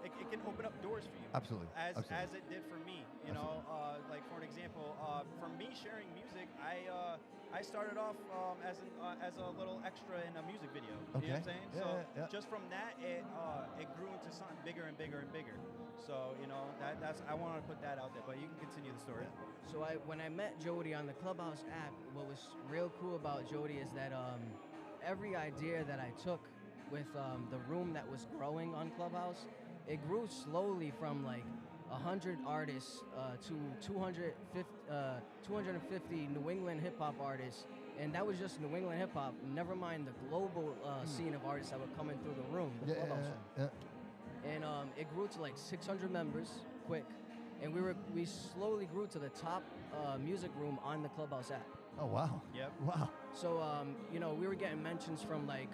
it can open up doors for you. Absolutely. As Absolutely. it did for me. Like for an example, for me sharing music, I started off as a little extra in a music video. You know what I'm saying? Yeah, so just from that, it grew into something bigger and bigger and bigger. So that's I wanted to put that out there, but you can continue the story. So when I met Jody on the Clubhouse app, what was real cool about Jody is that every idea that I took with the room that was growing on Clubhouse, it grew slowly from like 100 artists to 250 New England hip hop artists, and that was just New England hip hop. Never mind the global scene of artists that were coming through the room, the Clubhouse room. And it grew to like 600 members quick, and we slowly grew to the top music room on the Clubhouse app. Oh wow. Yep. Wow. So we were getting mentions from like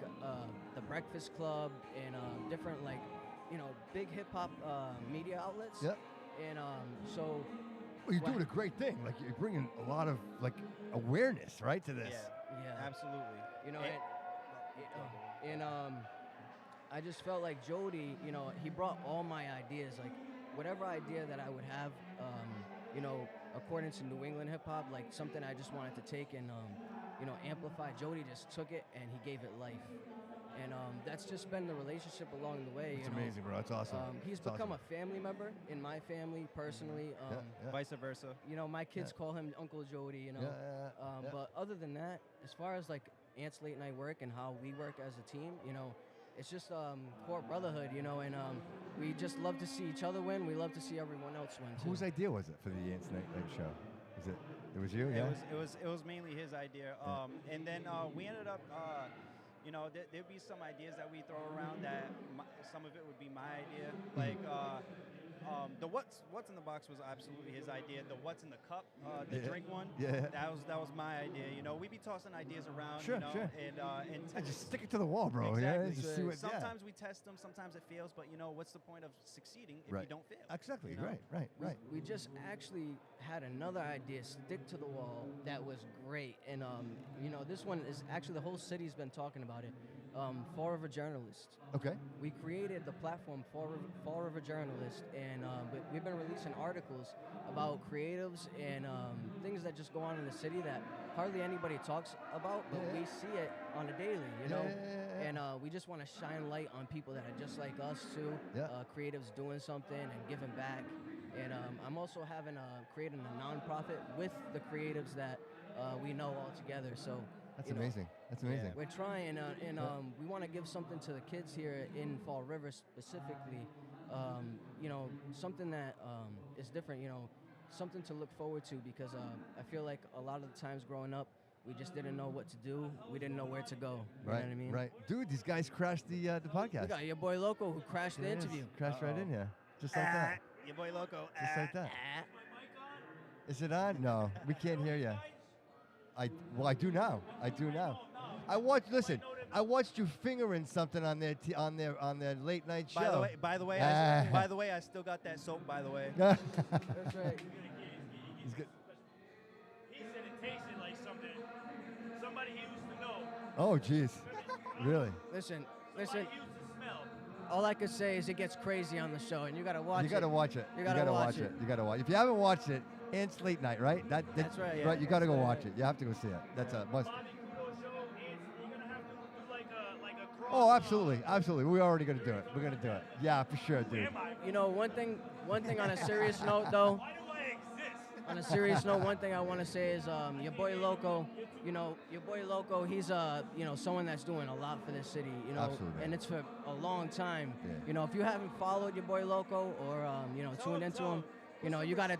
the Breakfast Club and different like big hip hop media outlets. Yep. And so. Well, you're doing a great thing. Like you're bringing a lot of like awareness, right, to this. Yeah. Absolutely. You know, and I just felt like Jody, you know, he brought all my ideas, like whatever idea that I would have, you know, according to New England hip hop, like something I just wanted to take and, you know, amplify. Jody just took it and he gave it life. And that's just been the relationship along the way. It's you know. amazing, bro. It's awesome. He's It's become awesome. a family member in my family personally. Vice versa. You know, my kids call him Uncle Jody, you know. Yeah. But other than that, as far as like Ant's late night work and how we work as a team, you know, it's just core brotherhood, you know, and we just love to see each other win. We love to see everyone else win too. Whose idea was it for the Ants Night show? It was you? Yeah. It was mainly his idea. And then we ended up. You know, there'd be some ideas that we throw around that some of it would be my idea. Like the what's in the box was absolutely his idea. The what's in the cup, the drink one, that was my idea. You know, we'd be tossing ideas around. Sure, you know, sure. And just stick it to the wall, bro. Exactly. Yeah, just see what, Sometimes we test them, sometimes it fails. But you know, what's the point of succeeding if you don't fail? Exactly. You know? Right. We just actually had another idea, stick to the wall, that was great. And, you know, this one is actually the whole city's been talking about it. Fall River Journalist. Okay. We created the platform Fall River Journalist, and we've been releasing articles about creatives and things that just go on in the city that hardly anybody talks about, but we see it on a daily, you know? And we just want to shine light on people that are just like us too, creatives doing something and giving back. And I'm also creating a nonprofit with the creatives that we know all together. So That's amazing. That's amazing. we're trying, and we want to give something to the kids here in Fall River specifically. You know, something that is different. You know, something to look forward to, because I feel like a lot of the times growing up, we just didn't know what to do. We didn't know where to go. You know what I mean? Right. Dude, these guys crashed the podcast. We got your boy Loco who crashed the interview. Crashed right in here, just like that. Your boy Loco. Just like that. Is it on? No, we can't hear you. I do now. I watched you fingering something on their late night show. By the way, I still got that soap. By the way. That's right. He's good. He said it tasted like somebody he used to know. Oh, jeez. Really? Listen. Somebody he used to smell. All I could say is it gets crazy on the show, and you gotta watch it. You gotta watch it. You gotta watch it. You gotta watch. If you haven't watched it, Ant's Late Night, right? That's right. Yeah. Right. You gotta go watch it. You have to go see it. That's a must. Bobby Couto Show, you're gonna have to do like a cross. Oh, absolutely. We're already gonna do it. We're gonna do it. Yeah, for sure, dude. You know, one thing on a serious note, though. Why do I exist? On a serious note, one thing I want to say is your boy Loco. You know, he's someone that's doing a lot for this city. You know, Absolutely. and it's for a long time. Yeah. You know, if you haven't followed your boy Loco or tuned into him, you know, you gotta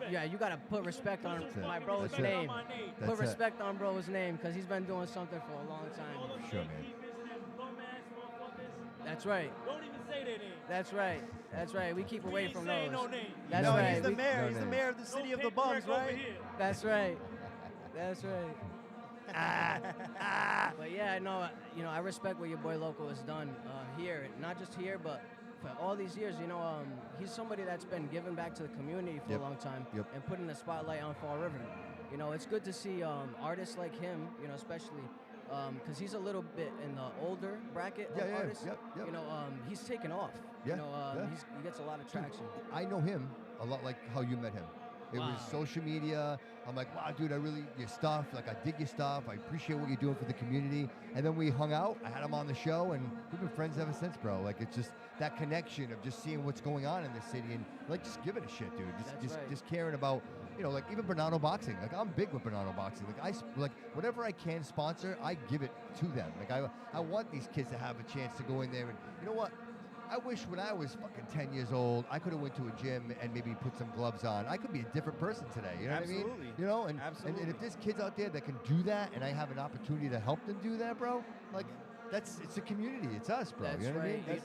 put respect on my bro's That's it. name. That's Put it. respect on bro's name, because he's been doing something for a long time. Sure, man. That's right. Don't even say their name. That's right. We keep away from Say those. no name. That's No, right. he's the We- mayor. No He's the names. mayor of the city of the bums, Over right? here. That's right. But yeah, no, I respect what your boy Loco has done here, not just here, but for all these years. You know, he's somebody that's been giving back to the community for a long time and putting the spotlight on Fall River. You know, it's good to see artists like him, you know, especially because he's a little bit in the older bracket of artists. You know, he's taken off. You know, he gets a lot of traction. I know him a lot like how you met him. It was social media. I'm like, wow, dude, your stuff. Like, I dig your stuff. I appreciate what you're doing for the community. And then we hung out. I had him on the show, and we've been friends ever since, bro. Like, it's just that connection of just seeing what's going on in the city and, like, just giving a shit, dude. Just caring about, you know, like, even Bernardo Boxing. Like, I'm big with Bernardo Boxing. Like, whatever I can sponsor, I give it to them. Like, I want these kids to have a chance to go in there and, you know what? I wish when I was fucking 10 years old, I could have went to a gym and maybe put some gloves on. I could be a different person today. You know what I mean? You know, and if there's kids out there that can do that, and I have an opportunity to help them do that, bro, like it's a community. It's us, bro. That's you know right. what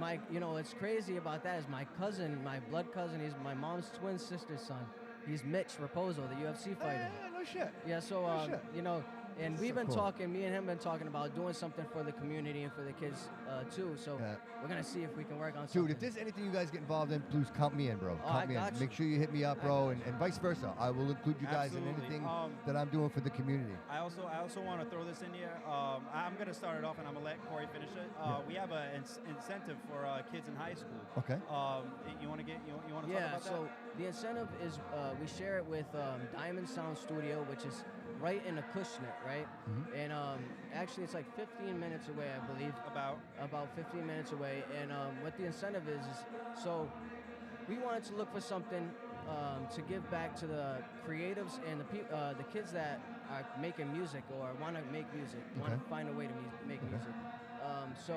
I mean? You know, what's crazy about that is my cousin, my blood cousin, he's my mom's twin sister's son. He's Mitch Raposo, the UFC fighter. Yeah, no shit. Yeah, so No shit. you know, And So we've been cool. talking, me and him been talking about doing something for the community and for the kids too. So we're gonna see if we can work on something. Dude, if there's anything you guys get involved in, please count me in, bro. Oh, Count I me got in. you. Make sure you hit me up, bro, and vice versa. I will include you guys Absolutely. in anything that I'm doing for the community. I also want to throw this in here. I'm going to start it off, and I'm going to let Corey finish it. We have an incentive for kids in high school. Okay. You want to talk about that? So the incentive is we share it with Diamond Sound Studio, which is right in Acushnet, right? And actually, it's like 15 minutes away, I believe. About 15 minutes away. And what the incentive is so we wanted to look for something to give back to the creatives and the kids that are making music or want to make music, want to find a way to make music. So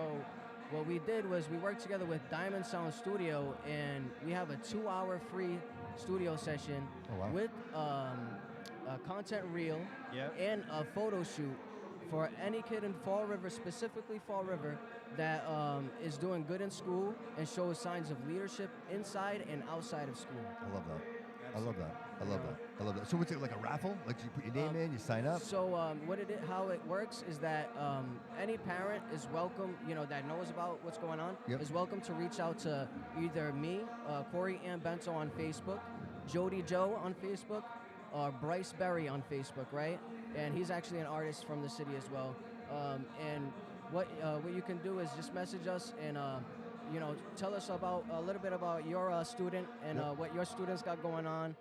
what we did was we worked together with Diamond Sound Studio, and we have a 2-hour free studio session with a content reel and a photo shoot for any kid in Fall River, specifically Fall River, that is doing good in school and shows signs of leadership inside and outside of school. I love that. I love that. I love that. I love that. So what's it like a raffle? Like you put your name in, you sign up? So how it works is that any parent is welcome, that knows about what's going on, is welcome to reach out to either me, Corey and Bento on Facebook, Jody Joe on Facebook, or Bryce Berry on Facebook, right? And he's actually an artist from the city as well. And what you can do is just message us and tell us about a little bit about your student and what your students got going on.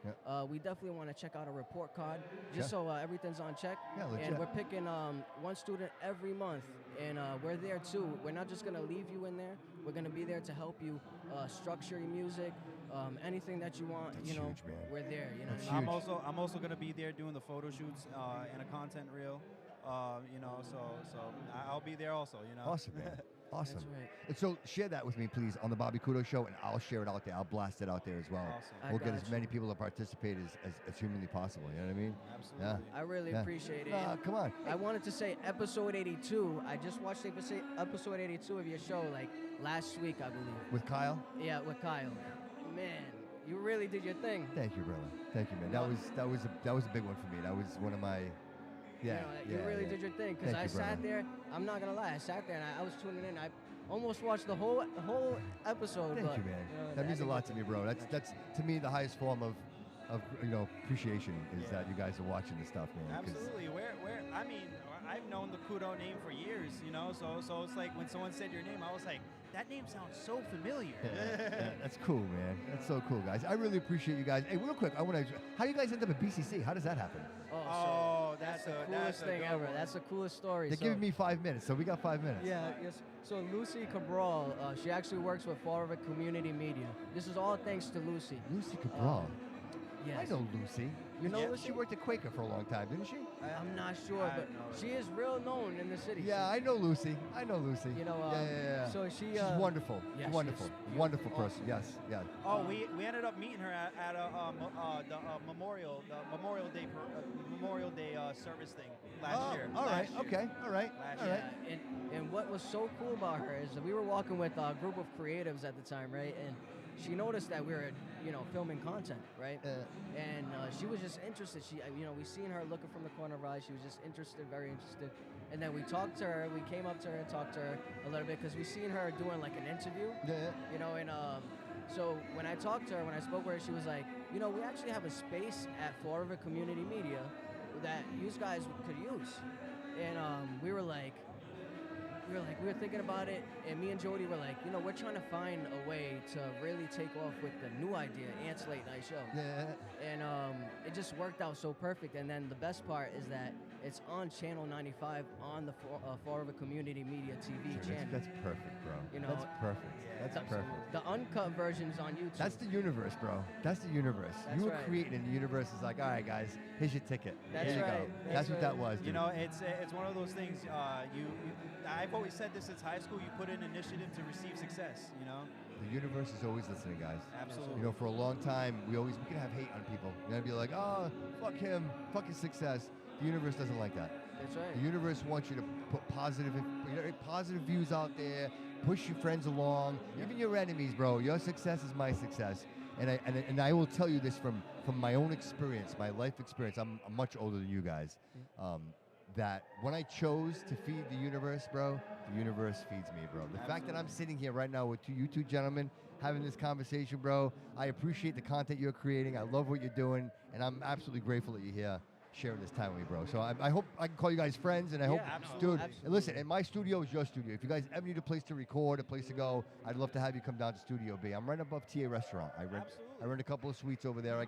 We definitely want to check out a report card just so everything's on check. Legit. And we're picking one student every month, and we're there too. We're not just gonna leave you in there. We're gonna be there to help you structure your music. Anything that you want, That's huge, man. we're there. That's I'm also going to be there doing the photo shoots and a content reel. So I'll be there also. Awesome, man. Awesome. That's right. And so share that with me, please, on the Bobby Couto Show, and I'll share it out there. I'll blast it out there as well. Awesome. We'll I get got as you. many people to participate as humanly possible. You know what I mean? Absolutely. Yeah. I really appreciate it. And Come on. I wanted to say episode 82. I just watched episode 82 of your show like last week, I believe. With Kyle? Yeah, with Kyle. Man, you really did your thing. Thank you, brother. Thank you, man. That was a big one for me. That was one of my. You really did your thing, because Thank I you, sat brother. there. I'm not gonna lie, I sat there and I was tuning in. I almost watched the whole episode. Thank but, you, man. That means a lot to me, bro. That's to me the highest form of appreciation is that you guys are watching this stuff, man. 'cause Absolutely. I mean, I've known the Couto name for years, so it's like when someone said your name, I was like, that name sounds so familiar. Yeah, that's cool, man. That's so cool, guys. I really appreciate you guys. Hey, real quick, how do you guys end up at BCC? How does that happen? That's the coolest thing ever. That's the coolest story. They're giving me 5 minutes, so we got 5 minutes. Yeah, yes. So Lucy Cabral, she actually works with Fall River Community Media. This is all thanks to Lucy. Lucy Cabral. Yes. I know Lucy. You know Lucy? She worked at Quaker for a long time, didn't she? I'm not sure, but she is real known in the city. Yeah, I know Lucy. You know, yeah. so she's wonderful. Yeah, She's wonderful. she's Wonderful awesome. person. Yes, yeah. Oh, we ended up meeting her at the Memorial Day service thing last year. All right. Last year. Okay. All right. Last All year. right. And what was so cool about her is that we were walking with a group of creatives at the time, right? And she noticed that we were, filming content, right? And she was just interested. We seen her looking from the corner of her eye. She was just interested, very interested. And then we talked to her. We came up to her and talked to her a little bit because we seen her doing like an interview. Yeah. And so when I talked to her, when I spoke with her, she was like, we actually have a space at Fall River Community Media that you guys could use. And we were thinking about it, and me and Jody were like, we're trying to find a way to really take off with the new idea, Ant's Late Night Show. Yeah. And it just worked out so perfect. And then the best part is that it's on Channel 95 on the Fall River Community Media TV channel. That's perfect, bro. That's perfect. That's perfect. The uncut version's on YouTube. That's the universe, bro. That's the universe. That's You were right. creating, and the universe is like, all right, guys, here's your ticket. That's Here you right. go. That's That's what right. that was. Dude. It's one of those things. I've always said this since high school. You put in initiative to receive success. The universe is always listening, guys. Absolutely. For a long time, we can have hate on people. Be like, oh, fuck him, fuck his success. The universe doesn't like that. That's right. The universe wants you to put positive views out there, push your friends along, even your enemies, bro. Your success is my success. And I will tell you this from my own experience, my life experience. I'm much older than you guys. that when I chose to feed the universe, bro, the universe feeds me, bro. The fact that I'm sitting here right now with you two gentlemen having this conversation, bro, I appreciate the content you're creating. I love what you're doing, and I'm absolutely grateful that you're here sharing this time with me, bro. So I hope I can call you guys friends, and I hope, dude, and listen, and my studio is your studio. If you guys ever need a place to record, a place to go, I'd love to have you come down to Studio B. I'm right above TA Restaurant. I rent a couple of suites over there. I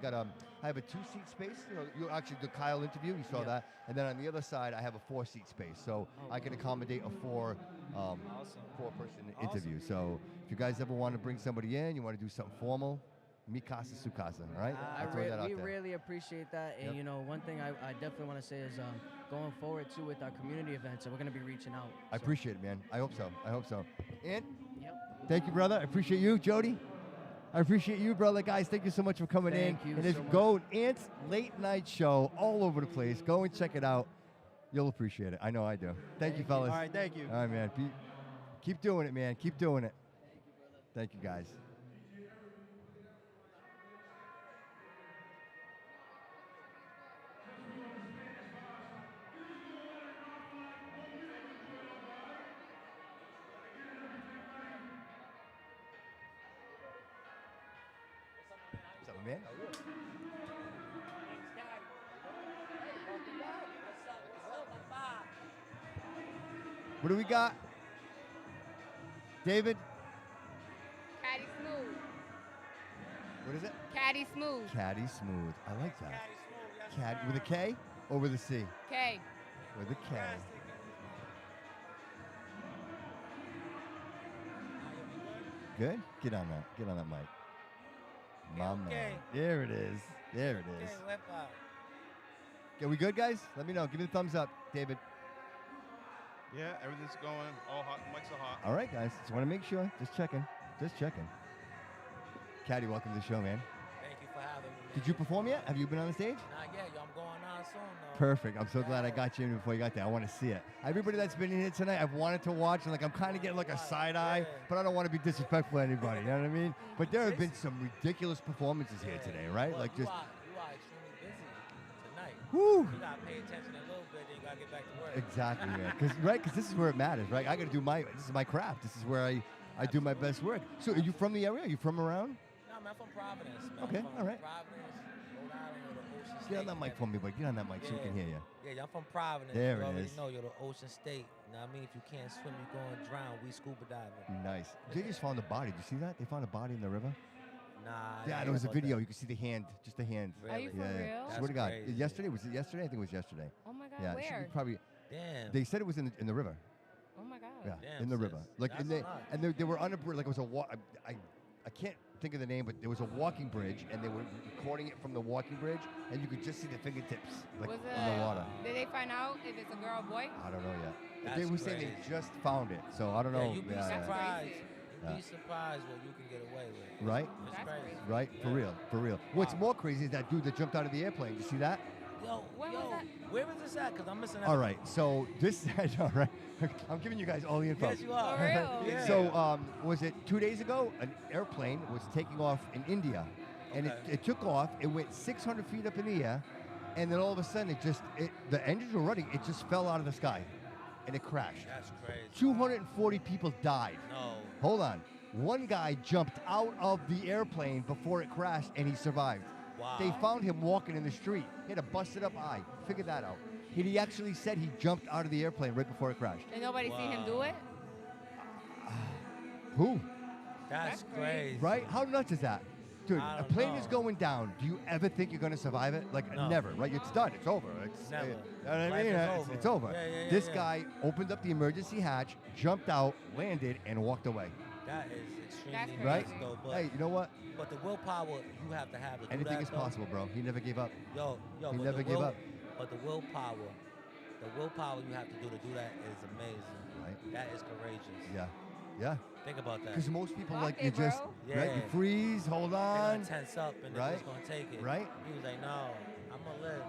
have a 2-seat space. You actually the Kyle interview, you saw that, and then on the other side I have a 4-seat space, so I can accommodate a four-person interview. So if you guys ever want to bring somebody in, you want to do something formal, mi casa su casa, all right? We really appreciate that, and you know, one thing I definitely want to say is going forward too with our community events, so we're going to be reaching out. I appreciate it, man. I hope so. And thank you, brother. I appreciate you, Jody. I appreciate you, brother. Guys, thank you so much for coming in. Thank you And so go Ant's Late Night Show all over the place. Go and check it out. You'll appreciate it. I know I do. Thank you, fellas. All right, thank you. All right, man. Keep doing it, man. Keep doing it. Thank you, guys. What's up, man? What do we got? David? Caddy Smooth. What is it? Caddy Smooth. Caddy Smooth. I like that. Cad with a K or with a C? K. With a K. Good? Get on that mic. My man. There it is. There it is. Okay, we good, guys? Let me know. Give me the thumbs up, David. Yeah, everything's going. All hot. Mics are hot. All right, guys. Just want to make sure. Just checking. Caddy, welcome to the show, man. Thank you for having me. Did you perform yet? Have you been on the stage? Not yet, yo. I'm going on soon, though. Perfect. I'm so glad I got you in before you got there. I want to see it. Everybody that's been in here tonight, I've wanted to watch, and I'm kind of getting a side eye, but I don't want to be disrespectful to anybody. You know what I mean? But there have been some ridiculous performances here today, right? Well, just. You are extremely busy tonight. Woo! You gotta pay attention a little bit, then you gotta get back to work. Exactly, man. Because this is where it matters, right? I got to do this is my craft. This is where I do my best work. So, are you from the area? Are you from around? No, man, I'm from Providence. Man. Okay, I'm from all right. Providence, Rhode Island, you're the Ocean State. Get on that mic for me, boy. Get on that mic so we can hear you. Yeah, I'm from Providence. There you it already is. know you're the Ocean State. You know what I mean? If you can't swim, you're going to drown. We scuba diving. Nice. They just found a body. Did you see that? They found a body in the river. Nah. Yeah, there was a video. You could see the hand, just the hand. Really? Are you yeah, for yeah. real? Swear to God. That's crazy. Yesterday? Was it yesterday? I think it was yesterday. Oh my God, Yeah, where? probably. Damn. They said it was in the river. Oh my God. Yeah, Damn, in the sis. river. Like, That's and they were on a bridge. Like it was I can't think of the name, but there was a walking bridge, and they were recording it from the walking bridge, and you could just see the fingertips like Was in the water. Did they find out if it's a girl or boy? I don't know yet. But That's they were saying crazy. they just found it, so I don't know. Yeah, you'd be surprised. Yeah. You'd be surprised what you can get away with. Right? It's crazy. Right? For real. For real. What's more crazy is that dude that jumped out of the airplane. You see that? Yo, where is this at? Because I'm missing All right. So this, all right. I'm giving you guys all the info. Yes, you are. For real? Yeah. So was it 2 days ago? An airplane was taking off in India, and it took off. It went 600 feet up in the air, and then all of a sudden the engines were running. It just fell out of the sky, and it crashed. That's crazy. 240 people died. No. Hold on. One guy jumped out of the airplane before it crashed, and he survived. Wow. They found him walking in the street. He had a busted up eye. Figured that out. He actually said he jumped out of the airplane right before it crashed. Did nobody see him do it? Who? That's crazy. Right? How nuts is that? Dude, I a don't plane know. is going down. Do you ever think you're going to survive it? Like, No. never, right? It's done. It's over. It's, Never. You know what I Life mean? is It's, over. it's over. Yeah, This yeah. guy opened up the emergency hatch, jumped out, landed, and walked away. That is extremely Right? nice, though. But, Hey, you know what? But the willpower you have to have to do Anything that, is though. possible, bro. He never gave up. Yo, He but never the gave will- up. But the willpower you have to do that is amazing. Right. That is courageous. Yeah. Yeah. Think about that. Because most people, Fuck like, it, you just, bro. right? Yeah. You freeze, hold They're on. gonna tense up and they're Right? just gonna take it. Right? He was like, no, I'm gonna live.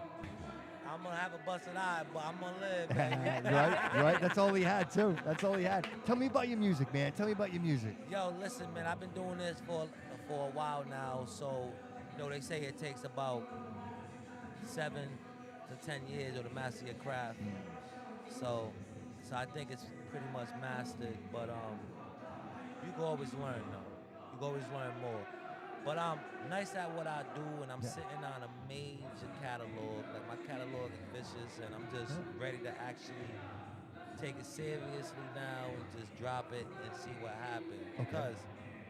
I'm gonna have a busted eye, but I'm gonna live. baby." right? That's all he had, too. That's all he had. Tell me about your music, man. Tell me about your music. Yo, listen, man, I've been doing this for a while now. So, they say it takes about 7 after 10 years or to master your craft. So I think it's pretty much mastered, but you can always learn though. You can always learn more. But I'm nice at what I do, and I'm sitting on a major catalog. Like my catalog is vicious, and I'm just ready to actually take it seriously now and just drop it and see what happens. Because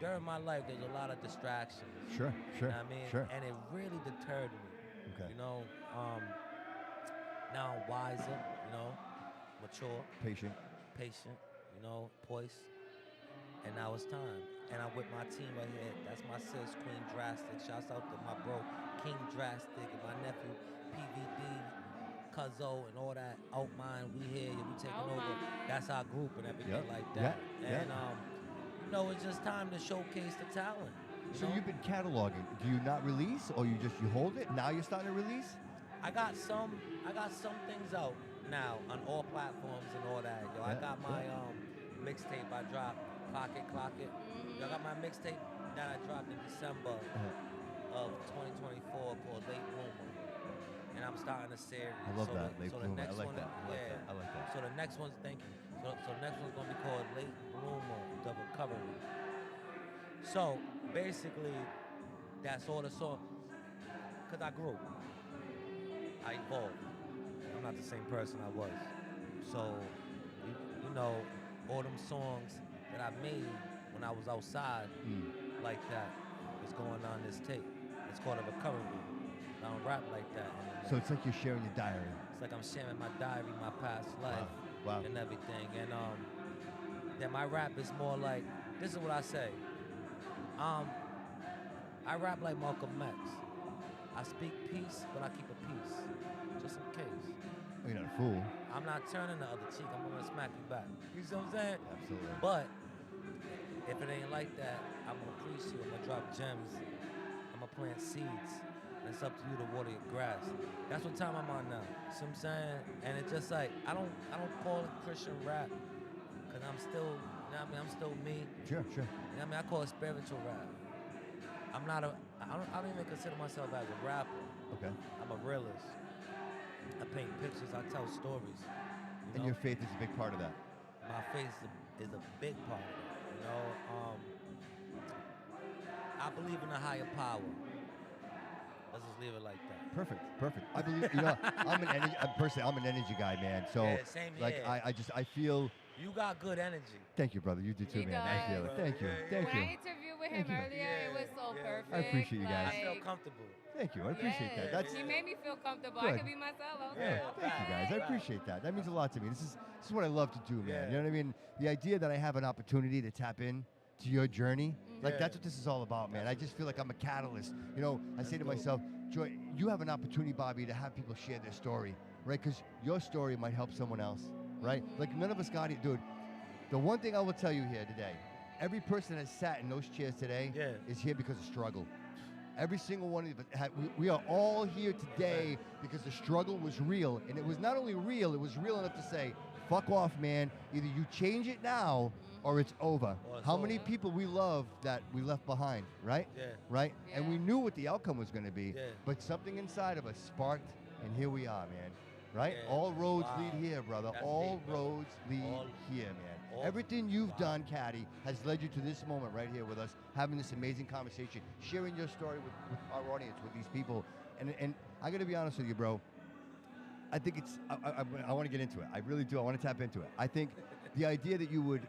during my life, there's a lot of distractions. Sure, You know what I mean? sure. And it really deterred me. Okay. You know, now I'm wiser, you know, mature. Patient. You know, poised. And now it's time. And I'm with my team right here. That's my sis, Queen Drastic. Shouts out to my bro, King Drastic, and my nephew, PVD, Cuzzo, and all that. Outmind, we here, we taking over. That's our group and everything like that. And, you know, it's just time to showcase the talent. So you've been cataloging. Do you not release, or you hold it? Now you're starting to release? I got some things out now on all platforms and all that. Yo, I got my mixtape I dropped, Clock It. Yo, I got my mixtape that I dropped in December of 2024 called Late Bloomer. And I'm starting a series. I love that, Late Bloomer. I like that. I like that. So the next one's, thank you. So the next one's gonna be called Late Bloomer, The Recovery. So basically, that's all the song. Cause I grew. I evolved. I'm not the same person I was. So, you know, all them songs that I made when I was outside like that is going on this tape. It's called a recovery. I don't rap like that anymore. So it's like you're sharing your diary. It's like I'm sharing my diary, my past life, and everything. And then my rap is more like, this is what I say. I rap like Malcolm X. I speak peace, but I keep a peace, just in case. Well, you're not a fool. I'm not turning the other cheek. I'm gonna smack you back. You see what I'm saying? Absolutely. But if it ain't like that, I'm gonna preach you. I'm gonna drop gems. I'm gonna plant seeds. And it's up to you to water your grass. That's what time I'm on now. See what I'm saying? And it's just like I don't call it Christian rap, cause I'm still, you know what I mean? I'm still me. Sure. You know what I mean? I call it spiritual rap. I'm not I don't even consider myself as a rapper. Okay. I'm a realist. I paint pictures, I tell stories. And your faith is a big part of that. My faith is a big part of it. You know, I believe in a higher power. Let's just leave it like that. Perfect. I believe, you know, I'm an energy guy, man. So, same like, here. I feel. You got good energy. Thank you, brother. You do too, He man. I feel it. Thank you. When I interviewed with him earlier, it was so perfect. I appreciate you guys. I feel comfortable. Thank you. I appreciate that. That's He made me feel comfortable. Good. I could be myself. I was yeah. like, Thank you guys. I appreciate that. That means a lot to me. This is what I love to do, man. You know what I mean? The idea that I have an opportunity to tap in to your journey, like that's what this is all about, man. I just feel like I'm a catalyst. You know, I say to myself, Joy, you have an opportunity, Bobby, to have people share their story, right? Because your story might help someone else, right? Like none of us got it, dude. The one thing I will tell you here today, every person that sat in those chairs today is here because of struggle. Every single one of us, we are all here today because the struggle was real. And it was not only real, it was real enough to say, fuck off, man. Either you change it now or it's over. How many people we love that we left behind, right? Right? And we knew what the outcome was going to be, but something inside of us sparked, and here we are, man. Right? All roads lead here, brother. All roads lead here, man. Everything you've done, Caddy, has led you to this moment right here with us, having this amazing conversation, sharing your story with our audience, with these people. And I got to be honest with you, bro. I think it's, I want to get into it. I really do. I want to tap into it. I think the idea that you would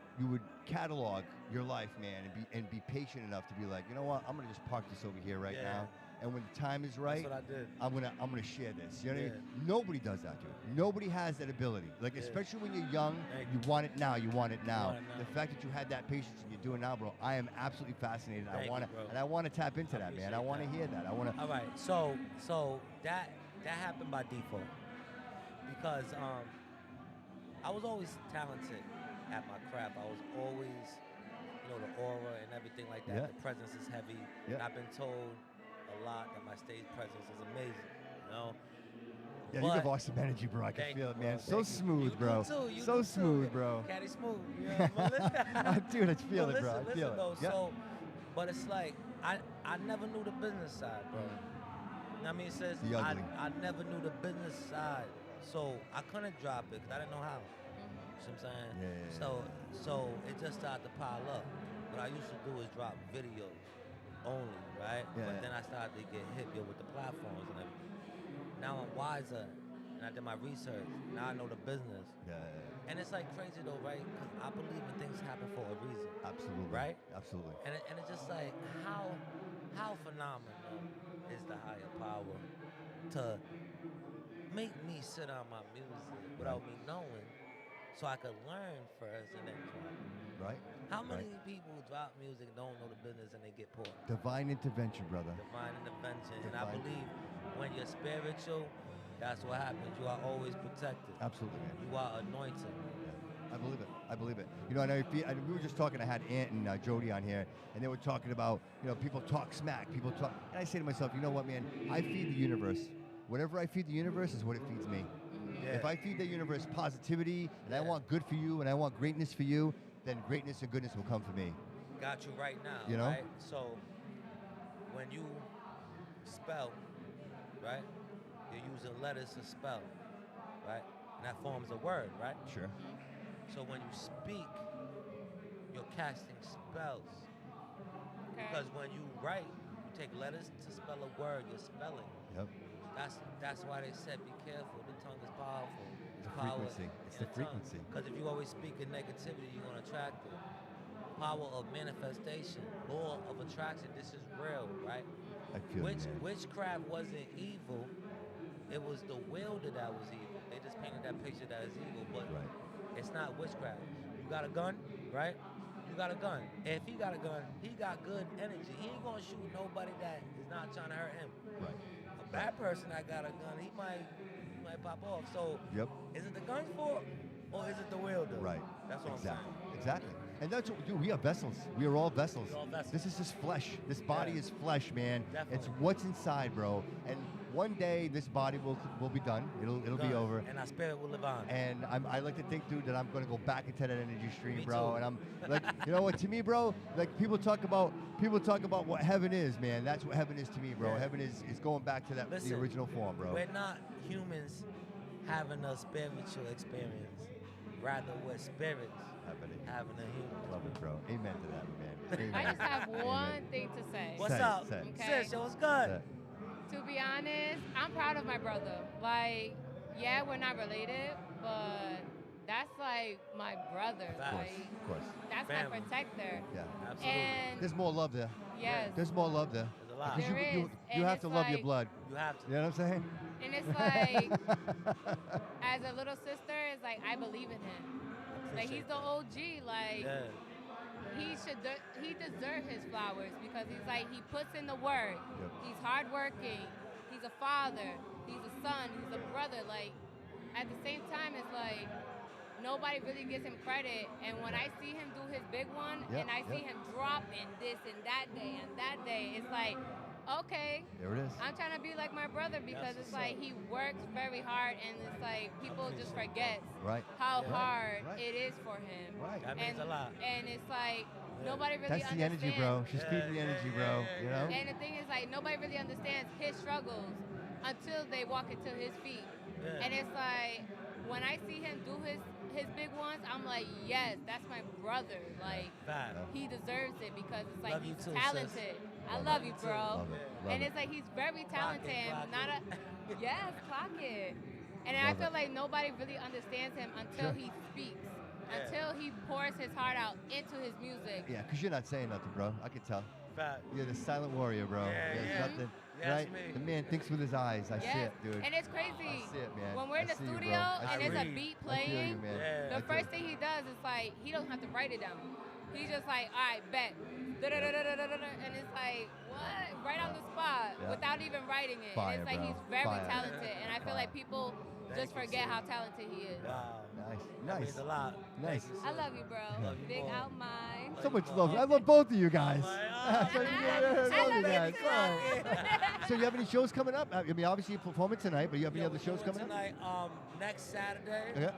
catalog your life, man, and be patient enough to be like, you know what, I'm going to just park this over here right now. And when the time is right, That's what I did. I'm gonna share this. You know what I mean? Nobody does that, dude. Nobody has that ability. Like especially when you're young, you want it now. You want it now. The fact that you had that patience and you're doing it now, bro, I am absolutely fascinated. I want to tap into that, man. I want to hear that. I want to. All right. So that happened by default because I was always talented at my craft. I was always, you know, the aura and everything like that. The presence is heavy. And I've been told a lot that my stage presence is amazing, you know. Yeah, you give awesome energy, bro. I can feel it, man. So smooth, bro. You so do smooth, too. bro. Caddy smooth. You know, dude, I feel it, bro. I feel it. Though, so, but it's like I never knew the business side, bro. I mean, sis, The ugly. I never knew the business side, so I couldn't drop it because I didn't know how. You know what I'm saying? Yeah. So it just started to pile up. What I used to do is drop videos only, right? Yeah. But then I started to get hip with the platforms and everything. Now I'm wiser, and I did my research. Now I know the business. Yeah. And it's like crazy though, right? Because I believe in things happen for a reason. Absolutely. Right? Absolutely. And it's just like how phenomenal is the higher power to make me sit on my music without me knowing, so I could learn first and then drop. Right. How many people drop music, don't know the business, and they get poor? Divine intervention, brother. Divine intervention. And I believe when you're spiritual, that's what happens. You are always protected. Absolutely, man. You are anointed. I believe it. I believe it. You know, and we were just talking. I had Ant and Jody on here, and they were talking about, people talk smack. People talk, and I say to myself, you know what, man? I feed the universe. Whatever I feed the universe is what it feeds me. Yeah. If I feed the universe positivity, and I want good for you, and I want greatness for you, then greatness and goodness will come for me. Got you right now. You know? Right? So when you spell, right? You're using letters to spell, right? And that forms a word, right? Sure. So when you speak, you're casting spells. Because when you write, you take letters to spell a word, you're spelling. Yep. That's why they said be careful. The tongue is powerful. It's the frequency. It's the frequency. Because if you always speak in negativity, you're gonna attract it. Power of manifestation, law of attraction. This is real, right? I feel you, man. Witchcraft wasn't evil. It was the wielder that was evil. They just painted that picture that is evil, but it's not witchcraft. You got a gun, right? You got a gun. If he got a gun, he got good energy. He ain't gonna shoot nobody that is not trying to hurt him. Right. A bad person that got a gun, he might pop off. So is it the gun's fault or is it the wielder? Right. That's what I'm saying. Exactly. And that's what we do. We are vessels. We are all vessels. We're all vessels. This is just flesh. This body is flesh, man. Definitely. It's what's inside, bro. And one day this body will be done. It'll be over. And our spirit will live on. And I like to think, dude, that I'm gonna go back into that energy stream, Me bro. too. And I'm like, you know what? To me, bro, like people talk about what heaven is, man. That's what heaven is to me, bro. Yeah. Heaven is going back to Listen, the original form, bro. We're not humans having a spiritual experience. Rather, we're spirits having a human. Love it, bro. Amen to that, man. I Amen. just have one thing to say. What's up? Say it. Okay. Sis, yo, what's good? To be honest, I'm proud of my brother. Like, yeah, we're not related, but that's like my brother. Of course. That's Family. my protector. Yeah. Absolutely. And There's more love there. Yes. There's more love there. There's a lot. Because There you is. you And have to it's love your like- blood. You have to. You know what I'm saying? And it's like, as a little sister, it's like I believe in him. Like he's the OG. Like Yeah. he deserves his flowers because he's like he puts in the work. Yep. He's hardworking. He's a father. He's a son. He's a brother. Like at the same time, it's like nobody really gives him credit. And when I see him do his big one, Yep, and I see yep. him drop in this and that day, it's like, okay, There it is. I'm trying to be like my brother because That's it's like he works very hard, and it's like people just forget Right. how Right. hard Right. it is for him. Right. That means and, a lot. And it's like nobody really That's the energy, bro. She's feeding the energy, bro. You know? And the thing is, like, nobody really understands his struggles until they walk into his feet. Yeah. And it's like, when I see him do his big ones, I'm like, yes, that's my brother. Like, Fact. he deserves it because it's like Love you he's too, talented. sis. I love you, bro. Love it. Love And it. it's like he's very talented. Clock it. Not a yes, clock it. And I Love feel it. like nobody really understands him until Sure. he speaks, Yeah. until he pours his heart out into his music. Yeah, because you're not saying nothing, bro. I can tell. Fact. You're the silent warrior, bro. Yeah, There's yeah. nothing. Yes, right? me. The man thinks with his eyes. I see Yes. it, dude. And it's crazy. I see it, man. When we're in I the see you, bro. studio I and see there's a you. beat I feel playing, you, man. Yeah. the I feel first thing he does is like, he doesn't have to write it down. He's just like, all right, bet. Da-da-da-da-da-da-da. And it's like, what? Right on the spot Yeah. without even writing it. Fire, and it's like bro. he's very Fire. talented. And I feel like people just Thank you, forget sis. how talented he is. Wow. Nice. That Nice. means a lot. Nice. Thank you, I sis. love you, bro. Love you Big more. out mine. So much love. I love both of you guys. I So, yeah, I love you guys. So you have any shows coming up? I mean, obviously you're performing tonight, but you have any other shows coming up? Tonight, next Saturday, Yeah.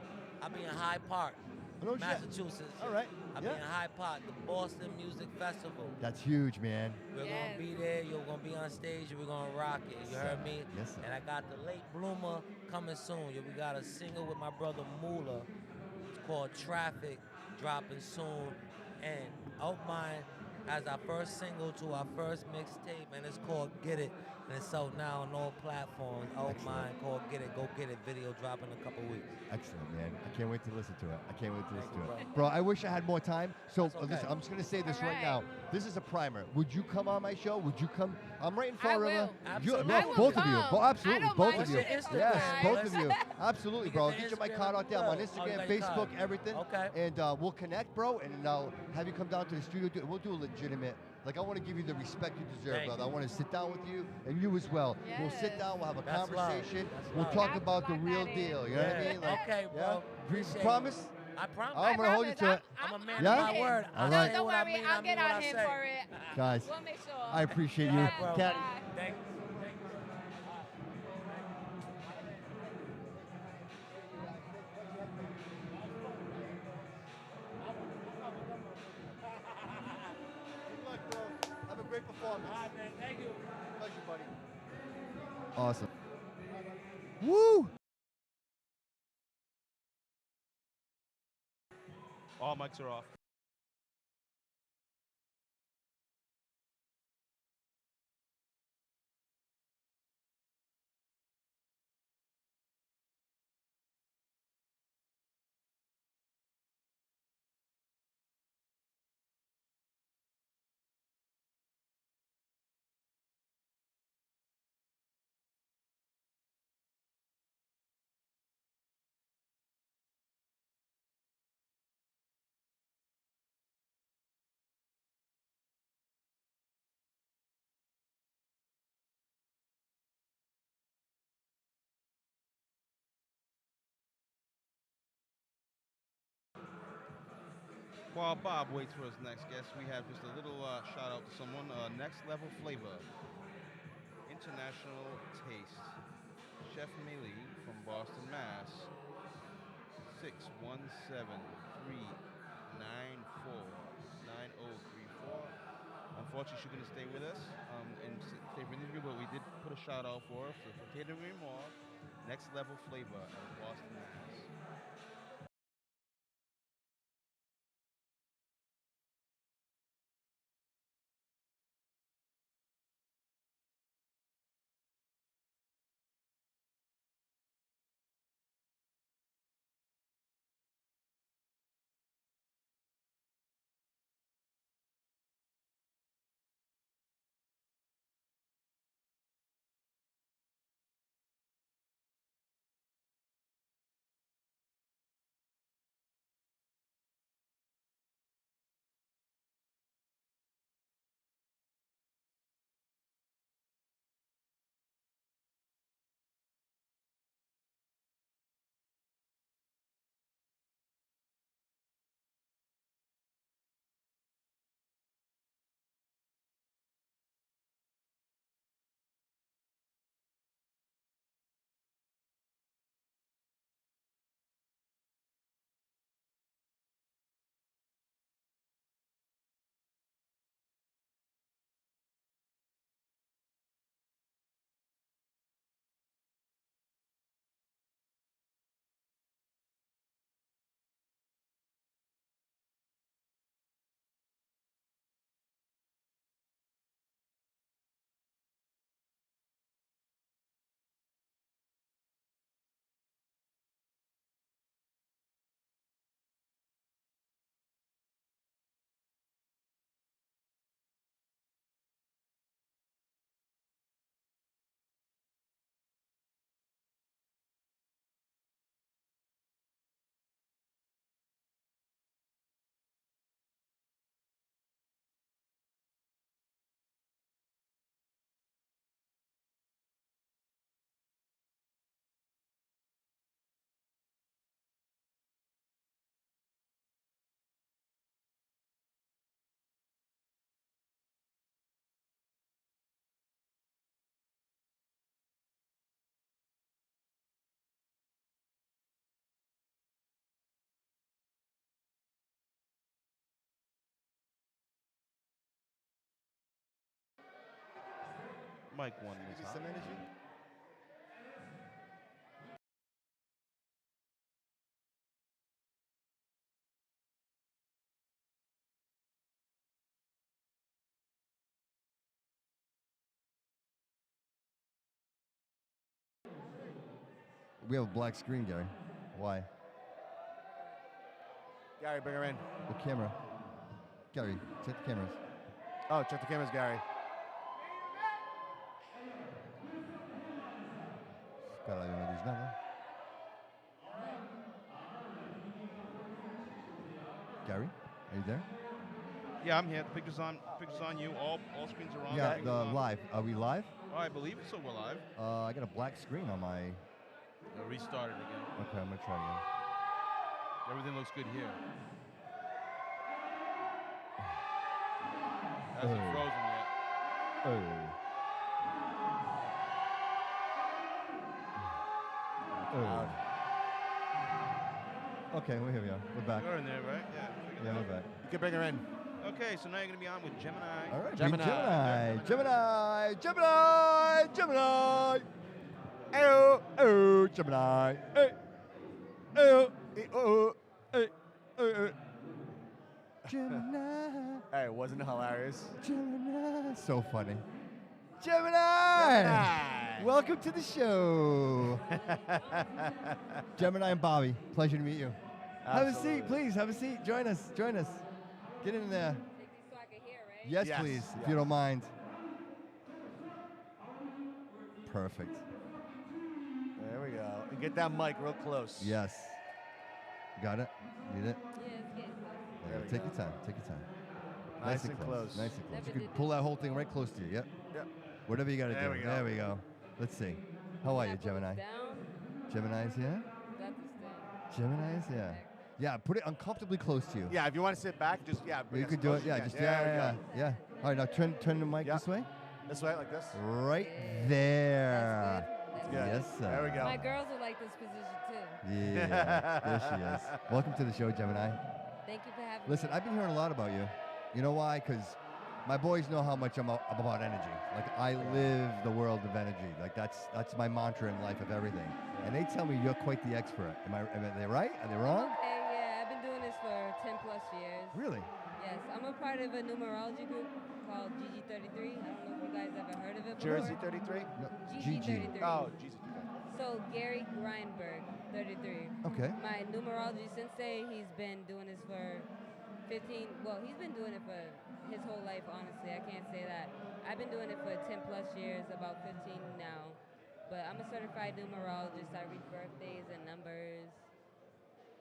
I'll be in Hyde Park. No shit. Massachusetts. All right. I'll Yeah. be in Hyde Park, the Boston Music Festival. That's huge, man. We're gonna be there. You're gonna be on stage, and we're gonna rock it. You heard me? Yes, sir. And I got the late bloomer coming soon. We got a single with my brother Moolah. It's called Traffic, dropping soon. And Outmind has our first single to our first mixtape, and it's called Get It. And it's out now on all platforms. Outmind, called Get It. Go get it. Video dropping in a couple weeks. Excellent, man. I can't wait to listen to it. I can't wait to listen to it. Bro, I wish I had more time. So That's okay. listen, I'm just going to say this right now. This is a primer. Would you come on my show? Would you come? I'm right in Fall River. Absolutely. No, both of you. Absolutely, both of you. What's your Instagram? Yes, both of you. Absolutely, bro. Get Get the your my Instagram card out there. I'm on up. Instagram, Oh, you got your Facebook, card. everything. Okay. And we'll connect, bro. And I'll have you come down to the studio. We'll do a legitimate. Like, I want to give you the respect you deserve, Thank brother. you. I want to sit down with you and you as well. We'll sit down. We'll have a That's love. conversation. That's We'll love. talk about the real deal. You know what I mean? Like, Okay, bro. Yeah? Appreciate it. Promise? I promise. I'm going to hold you to it. I'm a man Yeah? of my word. All I right. say Don't what I worry, mean, I'll I get mean what on I him say. for it. Guys, We'll make sure. I appreciate you. Yeah, bro. Cat, Thank you. Good luck, bro. Have a great performance. All right, man. Thank you. Pleasure, buddy. Awesome. Woo! All mics are off. While Bob waits for his next guest, we have just a little shout out to someone. Next Level Flavor, International Taste, Chef Meili from Boston, Mass. 617-394-9034. Unfortunately, she couldn't stay with us and stay for the interview, but we did put a shout out for her. So for catering more, Next Level Flavor in Boston, Mass. Mike 1 was Give me hot. some energy. We have a black screen, Gary. Why? Gary, bring her in. The camera. Gary, check the cameras. Oh, check the cameras, Gary. Got all your these numbers. Gary, are you there? Yeah, I'm here. The picture's on you. All screens are on. Yeah, Everything's the on. live. Are we live? Oh, I believe so. We're live. I got a black screen on my. I'll restart it again. Okay, I'm gonna try again. Everything looks good here. Hasn't Oh. frozen yet. Okay, well, here we are. We're back. You're in there, right? Yeah. Yeah, we're back. You can bring her in. Okay, so now you're gonna be on with Gemini. All right, Gemini. Gemini. Oh, oh, Gemini. Hey, oh, hey, Gemini. Hey, wasn't it hilarious? Gemini. So funny. Gemini. Welcome to the show. Gemini and Bobby. Pleasure to meet you. Have a Absolutely. seat, please. Have a seat. Join us. Join us. Get in there. So I can hear, right? Yes, Yes, please, yes. if you don't mind. Perfect. There we go. And get that mic real close. Yes. Got it? Need it? Yeah, it's getting close. Yeah, take your time. Take your time. Nice and close. Nice and close. Never You did can pull that whole thing right close to you. Yep. Yep. Whatever you got to There do. we go. There we go. Let's see. How are you, Gemini? Down. Gemini's here? That's the stand. Gemini's here. Yeah, put it uncomfortably close to you. Yeah, if you want to sit back, just bring You us could as do close it. as Yeah, you can. just There we yeah. go. All right, now turn the mic this way. This way, like this. Right there. That's good. Yes, sir. There we go. My girls will like this position too. Yeah, there she is. Welcome to the show, Gemini. Thank you for having Listen, me. I've been hearing a lot about you. You know why? Because my boys know how much I'm about energy. Like, I live the world of energy. Like, that's my mantra in life of everything. And they tell me you're quite the expert. Am they right? Are they wrong? Okay, yeah, I've been doing this for 10 plus years. Really? Yes, I'm a part of a numerology group called GG33. I don't know if you guys ever heard of it Jersey before. 33? No, GG33. Oh, Jesus. So Gary Greinberg, 33. Okay. My numerology sensei, he's been doing this for 15, well, he's been doing it for his whole life, honestly. I can't say that. I've been doing it for 10 plus years, about 15 now. But I'm a certified numerologist. I read birthdays and numbers.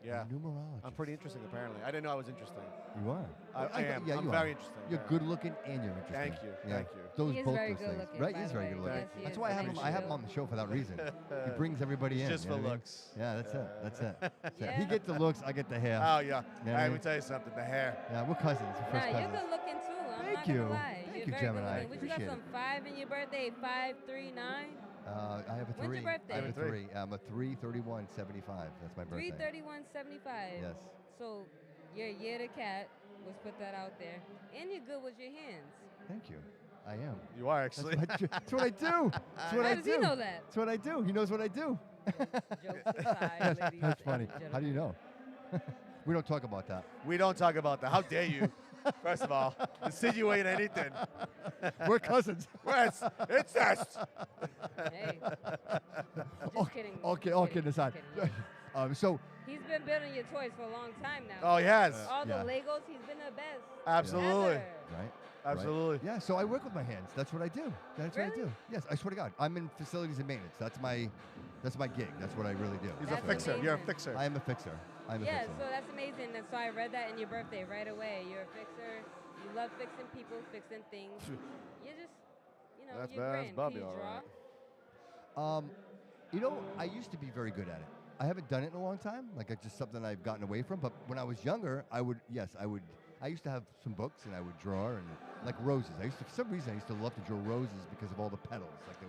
Yeah. Numerology. I'm pretty interesting, apparently. I didn't know I was interesting. You are. I am. Yeah, I'm you very are. interesting. You're very. good looking and you're interesting. Thank you. Yeah. Thank you. Those He is both very those good things. looking, Right? by He's the very way. good looking. Yes, he That's is. why I Thank have him you. on the show for that reason. He brings everybody It's in. just you know for what I mean? looks. Yeah, that's it. That's it. That's it. Yeah. He gets the looks, I get the hair. Oh, yeah. You know what I Let me mean? tell you something. The hair. Yeah, we're cousins. We're Nah, first you're cousins. good looking too. I'm Thank not you. gonna lie. Thank You're you, very Gemini. good looking. What you got, Appreciate some 5 in your birthday? 5, 3, 9? I have a When's 3. your birthday? I have a You have a 3. I'm a 3/31/75. That's my birthday. 3/31/75. Yes. So you're a year to cat. Let's put that out there. And you're good with your hands. Thank you. I am. You are, actually. That's what I do. That's what How I does do. he know that? That's what I do. He knows what I do. Jokes aside, ladies That's and funny. How do you gentlemen. know? We don't talk about that. We don't talk about that. How dare you? First of all, insinuate anything. We're cousins. We're incest. Hey. Just Oh, kidding. Okay, Just all kidding, kidding just aside. kidding. So, He's been building your toys for a long time now. Oh, he has. All Yeah. the Legos, he's been the best. Absolutely. Ever. right? Absolutely. Right. Yeah, so I work with my hands. That's what I do. That's what I Really? do. Yes, I swear to God. I'm in facilities and maintenance. That's my gig. That's what I really do. He's That's a fixer. You're a amazing. fixer. I am a fixer. I'm a Yeah, fixer. so that's amazing. And so I read that in your birthday right away. You're a fixer. You love fixing people, fixing things. You're just, That's you're bad. grand. That's Bobby, Can you all draw? right. You know, I used to be very good at it. I haven't done it in a long time. Like, it's just something I've gotten away from. But when I was younger, I used to have some books and I would draw and like roses. For some reason, I used to love to draw roses because of all the petals. Like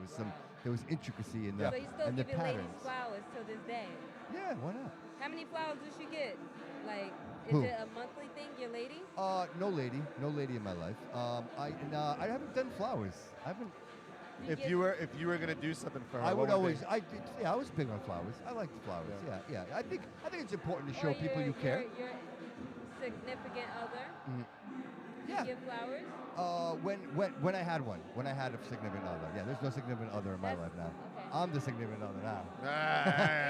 there was intricacy in the So you still and the give your ladies patterns. flowers till this day. Yeah, why not? How many flowers does she get? Like, is Who? it a monthly thing, your lady? No lady in my life. I haven't done flowers. I haven't. If you were gonna do something for her, I what would would it always. be? I was big on flowers. I like flowers. Yeah. I think it's important to show people you care. Your significant other. Yeah. You give flowers. When I had one, when I had a significant other. Yeah, there's no significant other in my life now. Okay. I'm the significant other now.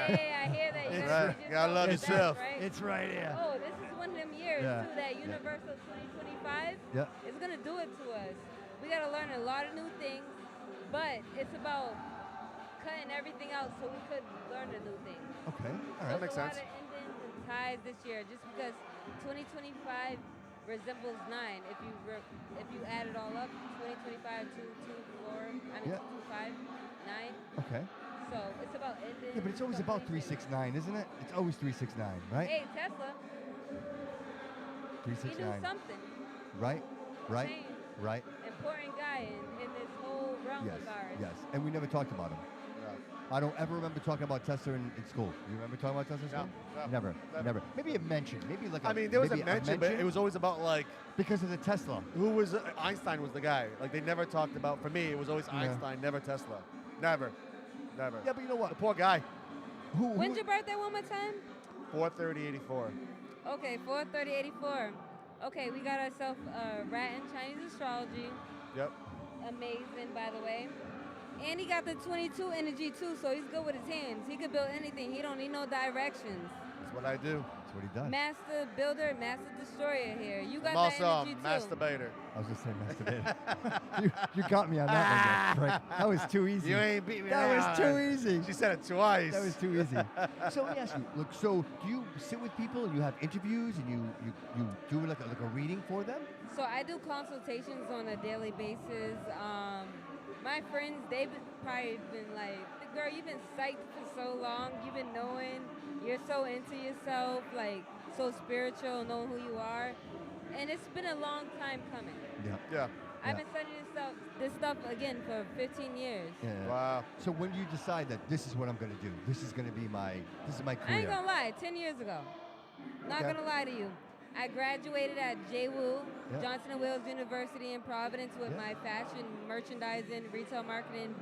Hey, I hear that. It's You right. just Gotta love that's yourself. Right? It's right here. Oh, this is one of them years Yeah. too. That Universal 2025. Yeah. It's gonna do it to us. We gotta learn a lot of new things, but it's about cutting everything out so we could learn the new things. Okay. All right. There's Makes a lot sense. of endings and ties this year, just because 2025 resembles 9. If you add it all up, 2025, 2, 2, 4. I mean, Yeah. 2, 5, 9. Okay. So it's about ending. Yeah, but it's always about 369, isn't it? It's always 369, right? Hey, Tesla. He knew 369. something. Right. Right. Change. Right. Important guy in this whole realm Yes. of ours. Yes. And we never talked about him. I don't ever remember talking about Tesla in school. You remember talking about Tesla in school? Never. Maybe a mention. Maybe like a. I mean, there was a maybe mention, but it was always about like because of the Tesla. Who was Einstein was the guy. Like they never talked about. For me, it was always Einstein, never Tesla. Never. Yeah, but you know what? The poor guy. When's your birthday one more time? 4/30/84. Okay, 4/30/84. Okay, we got ourselves Rat in Chinese astrology. Yep. Amazing, by the way. And he got the 22 energy too, so he's good with his hands. He could build anything. He don't need no directions. That's what I do. That's what he does. Master builder, master destroyer here. You got I'm that also a energy too. masturbator. I was just saying masturbator. you got me on that one, you prick. That was too easy. You ain't beat me That down. was too easy. She said it twice. That was too easy. So let me ask you. Look, so do you sit with people and you have interviews and you do like a reading for them? So I do consultations on a daily basis. My friends, they've probably been like, girl, you've been psyched for so long. You've been knowing, you're so into yourself, like so spiritual, knowing who you are. And it's been a long time coming. Yeah. I've been studying this stuff again for 15 years. Yeah. Wow. So when do you decide that this is what I'm going to do? This is going to be my I career. ain't gonna lie, 10 years ago. Not Okay. gonna lie to you. I graduated at JWU, Yeah. Johnson & Wales University in Providence with Yeah. my fashion, merchandising, retail marketing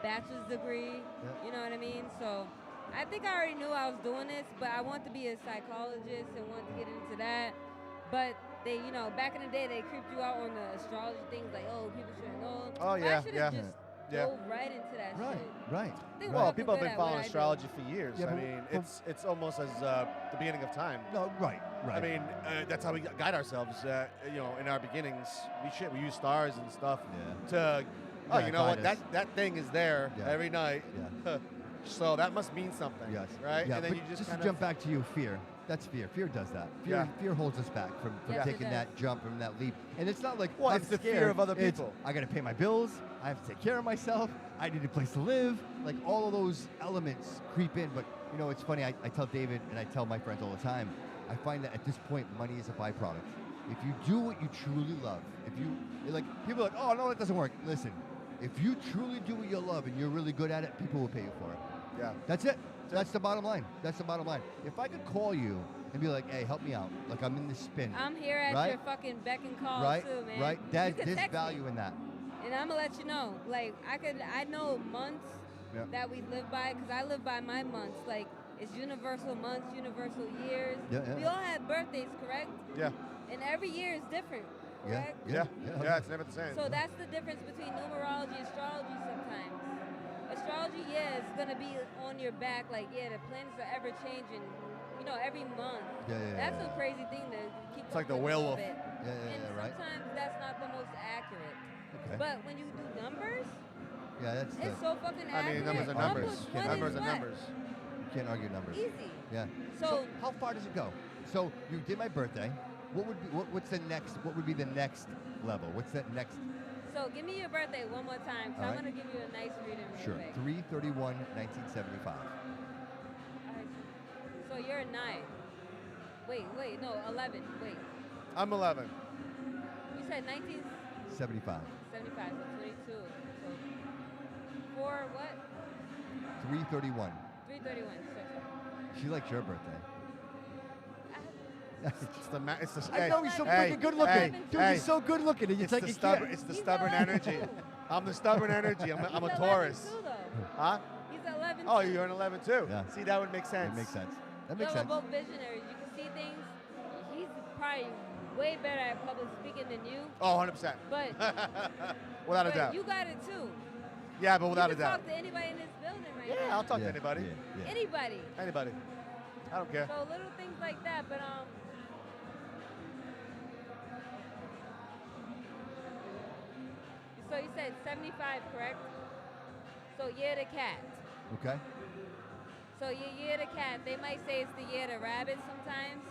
bachelor's degree. You know what I mean? So I think I already knew I was doing this, but I wanted to be a psychologist and wanted to get into that. But they, back in the day, they creeped you out on the astrology things like, oh, people shouldn't know. Oh, But yeah, I should yeah. have just Yeah. dove right into that shit. Right. Think Well, about people the have been good at what following I do. astrology for years. Yeah, I but- mean, but- it's almost as the beginning of time. No, right. I mean, that's how we guide ourselves. In our beginnings, we use stars and stuff to. Oh, Yeah, you know what? guide us. That thing is there Yeah. every night. Yeah. So that must mean something. Yes. Right. Yeah, And then but you just to kind jump back to you, fear. That's fear. Fear does that. Fear holds us back from Yes, it taking does. that jump and that leap. And it's not like, Well, I'm it's the scared. fear of other It's, people. I got to pay my bills. I have to take care of myself. I need a place to live. Like all of those elements creep in. But it's funny. I tell David and I tell my friends all the time. I find that at this point, money is a byproduct. If you do what you truly love, people are like, oh no, that doesn't work. Listen, if you truly do what you love and you're really good at it, people will pay you for it. Yeah. That's it. That's the bottom line. That's the bottom line. If I could call you and be like, hey, help me out. Like I'm in this spin. I'm here at right? your fucking beck and call Right? too, man. Right? You There's can text value me. in that. And I'm gonna let you know. Like I know months Yeah. that we live by because I live by my months. Like it's universal months, universal years. Yeah, yeah. We all have birthdays, correct? Yeah. And every year is different, Yeah. correct? Yeah. It's never the same. So that's the difference between numerology and astrology sometimes. Astrology, is gonna be on your back, like the planets are ever changing, every month. Yeah, yeah, That's yeah. a crazy thing to keep It's like up the with a little werewolf. bit. Yeah, And right. sometimes that's not the most accurate. Okay. But when you do numbers, Yeah, that's it's so fucking I accurate. mean, numbers are One numbers. plus one Numbers is are what? numbers. You can't argue numbers. Easy. Yeah. So- how far does it go? So you did my birthday. What would be what's the next? What would be the next level? What's that next? So give me your birthday one more time. So All I'm right. gonna give you a nice reading real Sure. quick. 3/31/1975. Alright. So you're a 9. Wait, no, 11. Wait. I'm 11. You said 1975, 75. so 22. So 4 what? 3/31. 331. So She likes your birthday. It's the I know he's so freaking good looking. Dude, he's so good looking. It's like the you stubborn. can't. It's the stubborn energy. I'm the stubborn energy. I'm a He's 11 Taurus. too, though. Huh? He's 11 Oh, too. you're an 11 too. Yeah. See, that would make sense. That makes sense. That Y'all makes are sense. both visionaries. You can see things. He's probably way better at public speaking than you. Oh, 100%. But without a but doubt. you got it too. Yeah, but without you a can doubt. talk to anybody in this building right Yeah, now. I'll talk to anybody. Anybody. Anybody. I don't care. So little things like that, but So you said 75, correct? So year the cat. Okay. So your year the cat, they might say it's the year the rabbit sometimes,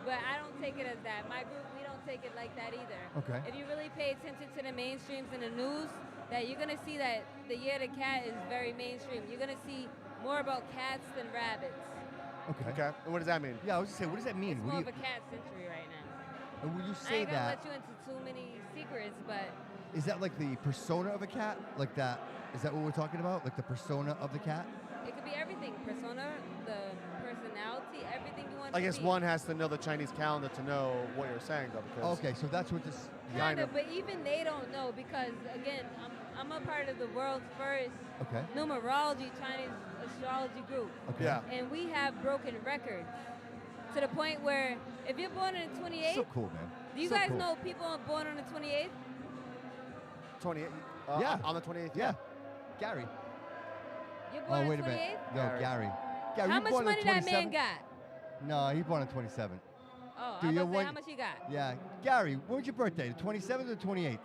but I don't take it as that. My group, we don't take it like that either. Okay. If you really pay attention to the mainstreams in the news, that you're gonna see that the year the cat is very mainstream. You're gonna see more about cats than rabbits. Okay. Okay. And what does that mean? Yeah, I was just saying, what does that mean? It's What more do of a cat century right now. and when you I say ain't gonna that, let you into too many secrets, but is that like the persona of a cat? Like that? Is that what we're talking about? Like the persona of the cat? it could be everything. Persona, the personality, everything you want I to guess be. one has to know the Chinese calendar to know what you're saying, though. Because Okay, so that's what this. Kind of, but even they don't know because, again, I'm a part of the world's first Okay. numerology Chinese astrology group. Okay. Yeah. And we have broken records to the point where if you're born on the 28th, So cool, man. do you So guys cool. know people are born on the 28th? 28. Yeah. On the 28th. Yeah. Gary. You're born Oh, on wait the a 28th? minute. No, Gary. Gary, How you much born on money the that man 27th? got? No, he born on 27. Oh, Do I you was say, want- how much he got? Yeah. Gary, when was your birthday? The 27th or 28th?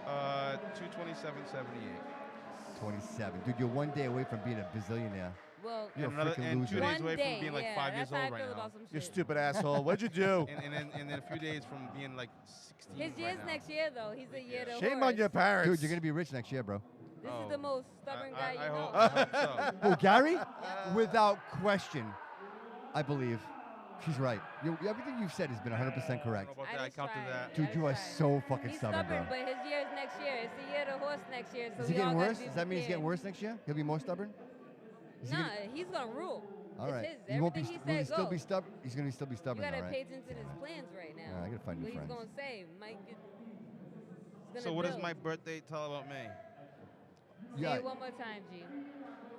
227.78. 27. Dude, you're one day away from being a bazillionaire. Well, You're And another- a freaking and loser. 2 days One away day, from being like yeah, 5 years that's how I old right feel now. about some You shit. stupid asshole. What'd you do? And then a few days from being like 16. His right year's now. next year, though. He's a year to Shame on horse. your parents. Dude, you're going to be rich next year, bro. This is the most stubborn guy you know. I hope so. Oh, Gary? Without question, I believe. She's right. Everything you've said has been 100% correct. I counted that. Dude, you are so fucking He's stubborn, bro. but his year's next year. It's the year of the horse next year. So Is he we all getting gotta worse? be Does that mean he's getting prepared. worse next year? He'll be more stubborn? Is he Nah, gonna- he's gonna rule. all right. It's his. He won't be. Everything he Will he said still be goes. stubborn? He's gonna still be You stubborn, gotta all right. pay attention to his plans right now. Yeah, I gotta find new what friends. he's gonna say. Mike, So what does my birthday tell about me? Say it one more time, G.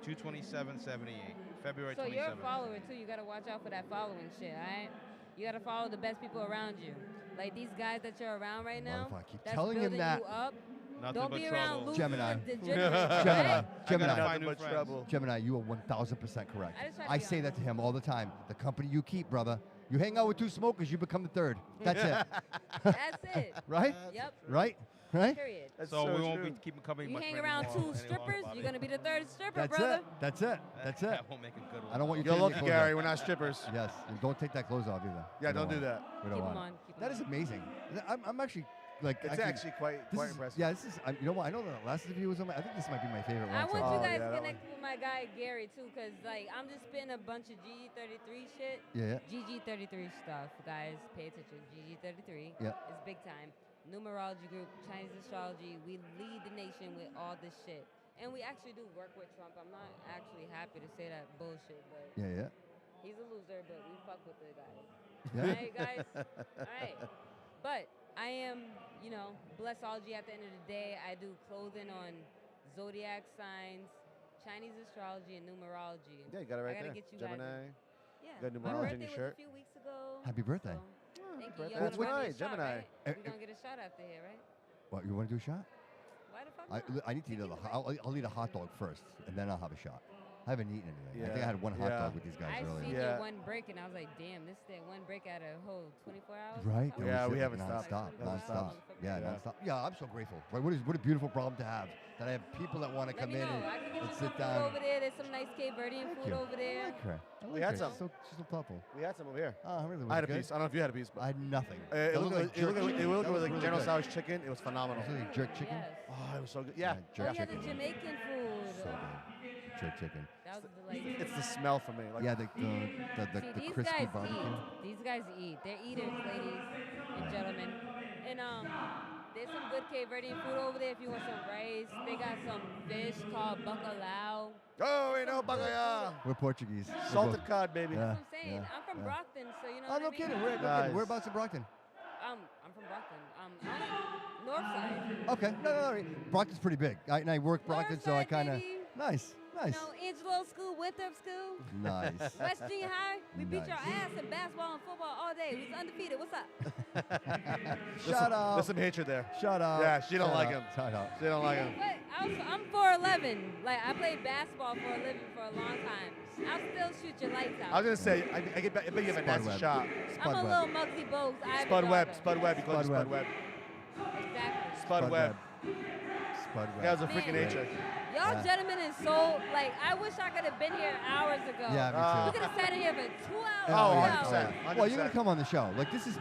227.78. February So 27th. you're a follower too. You gotta watch out for that following shit, alright? You gotta follow the best people around you. Like these guys that you're around right now. Motherfucker, keep that's telling him building that. you up. Nothing Don't but be around trouble. losers Gemini. and degenerates, Gemini. right? Gemini. Nothing but trouble. Gemini, you are 1,000% correct. I just try to I be say that to him all the time. The company you keep, brother. You hang out with two smokers, you become the third. That's it. That's it. Right? Yep. Right? Right? Period. So we won't be keeping company You much hang for around anymore- two any strippers, longer, Bobby. you're gonna be the third stripper, That's brother. it. That's it. That's it. That won't make a good one. I don't want you You're taking lucky, your clothes Gary. off. We're not strippers. Yes. And don't take that clothes off either. Yeah, We don't do want that. it. We don't Keep 'em want on, it. keep 'em That is amazing. I'm actually like. It's actually quite this is- impressive. Yeah, this is. You know what? I know the last interview was on. I think this might be my favorite one. I want so- you guys to connect with my guy Gary too, cause like I'm just spitting a bunch of GG33 shit. Yeah. GG33 stuff, guys. Pay attention. GG33. Yeah. It's big time. Numerology group, Chinese astrology. We lead the nation with all this shit, and we actually do work with Trump. I'm not actually happy to say that bullshit, but Yeah. he's a loser, but we fuck with the guy. Yeah. Alright, guys? Alright. But I am, blessology at the end of the day. I do clothing on zodiac signs, Chinese astrology, and numerology. Yeah, you got it right I gotta there. get you guys. Gemini. Yeah. You got My numerology in birthday your was shirt. a few weeks ago. Happy birthday. Thank you. birthday. Y'all That's gonna buy me a right, shot, Gemini. right? We're gonna get a shot after here, right? What, you want to do a shot? Why the fuck I need to eat I'll eat a hot dog first, and then I'll have a shot. I haven't eaten anything. I think I Yeah. had one hot Yeah. dog with these guys I earlier. seen your one break and I was like, damn, this thing one break out of whole 24 hours. or Right? something? Yeah, we did, haven't non-stop, stopped. Never non-stop. stopped. Yeah, Yeah. non-stop. Yeah, I'm so grateful. Right? What a beautiful problem to have. That I have people that want to Let come me in know. and, I can get you and some sit food down. over there. There's some nice Cape Verdean food you. over there. I like her. I We like had her. some. She's so thoughtful. We had some over here. Oh, really? Was I had it a good? piece. I don't know if you had a piece, but I had nothing. It That looked like jerky. That was like really General good. Tso's chicken. It was phenomenal. Was it like jerk chicken? Yes. Oh, it was so good. Yeah. jerk Oh, yeah, the chicken. Jamaican food. So good. Jerk chicken. That was delightful. It's the smell for me. Like, Yeah, the See, these crispy guys barbecue. eat. These guys eat. They're eaters, ladies and gentlemen. And there's some good Cape Verdean food over there if you want some rice. They got some fish called bacalao. Oh, ain't no bacalhau. We're Portuguese. We're Salted both- cod, baby. Yeah, That's what I'm saying. yeah, I'm from yeah. Brockton, so you know Oh, what no I mean? kidding. Nice. Whereabouts in Brockton? I'm from Brockton. North side. Okay. No. Brockton's pretty big. I work Brockton, so I kind of. baby. Nice. You know, Angelo School, Winthrop School. Nice. West Junior High. We beat your Nice. ass in basketball and football all day. We was undefeated. What's up? Shut up. There's some hatred there. Shut up. Yeah, she don't Shut like up. him. Shut up. She don't like him. But I'm 4'11". Like, I played basketball for a living for a long time. I'll still shoot your lights out. I was gonna say, I bet you have a nasty shot. I'm a little Muggsy Bogues. Spud Webb. Spud Webb. You call him Spud Spud Webb. Exactly. Spud Webb. Spud Webb. That was a freaking Man. nature. Y'all gentlemen is so, like, I wish I could have been here hours ago. Yeah, me too. We could have sat in here for 2 hours. Oh, 100%. Well, you're gonna come on the show. Like this is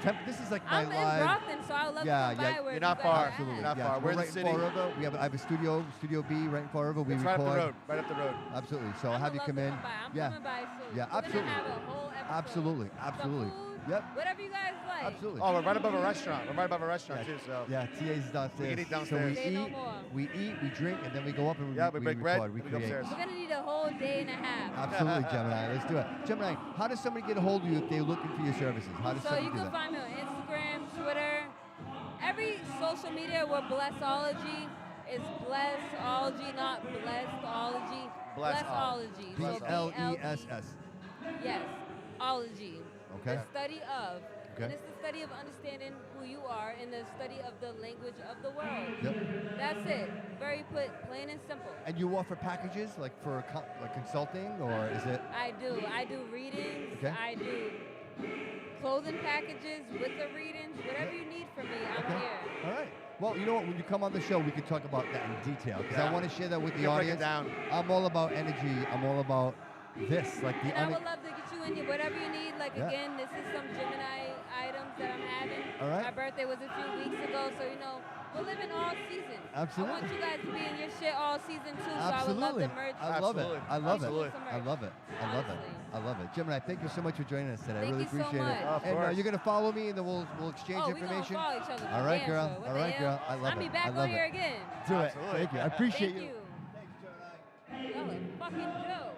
like my I'm in live. Brockton, so I would love to come by where You're not you guys far. are Absolutely. at. You're not yeah. far. We're in right the city. Fall River. I have a Studio B right in Fall River. We It's record. right up the road. Right up the road. Absolutely. So I'll I have would you love come to in. come by. I'm Yeah. coming by soon. Yeah, We're absolutely. gonna have a whole episode. Absolutely. Absolutely. Some food, Yep. whatever you guys like. Absolutely. Oh, we're right above a restaurant. We're right above a restaurant too. So Yeah, TA's downstairs. We can eat So downstairs. Say no more. we drink, and then we go up and Yeah, we break bread, record. We we go create. upstairs. We're gonna need a whole day and a half. Absolutely, Gemini. Let's do it. Gemini, how does somebody get a hold of you if they're looking for your services? How does So somebody you do can that? find me on Instagram, Twitter, every social media. We're Blessology. It's Blessology, not Blessology. Blessology. So BLESS. Yes, ology. Okay. The study of. Okay. And it's the study of understanding who you are and the study of the language of the world. Yep. That's it. Very plain and simple. And you offer packages like for like consulting, or is it? I do readings. Okay. I do clothing packages with the readings. Whatever you need from me, I'm Okay. here. All right. Well, you know what? When you come on the show, we can talk about that in detail because I Yeah. want to share that with We the can break it audience. down. I'm all about energy. I'm all about this, like the. And I would love to get you in here, whatever you need. Like, Yeah. again, this is some Gemini items that I'm having. All right. My birthday was a few weeks ago, so, you know, we're living all season. Absolutely. I want you guys to be in your shit all season, too, so I would Absolutely. love to merge. I love it. I love it. Absolutely. I love it. I love it. I love it. Gemini, thank you so much for joining us today. I Thank really you so appreciate much. it. Of And course. you're gonna follow me, and then we'll exchange Oh, we gonna information. follow each other. All right, Damn, girl. sure. What All the right, girl. hell? I love I'll it. be back I on love here it. again. Do it. Absolutely. Thank you. I appreciate Thank you. you. Y'all a fucking joke.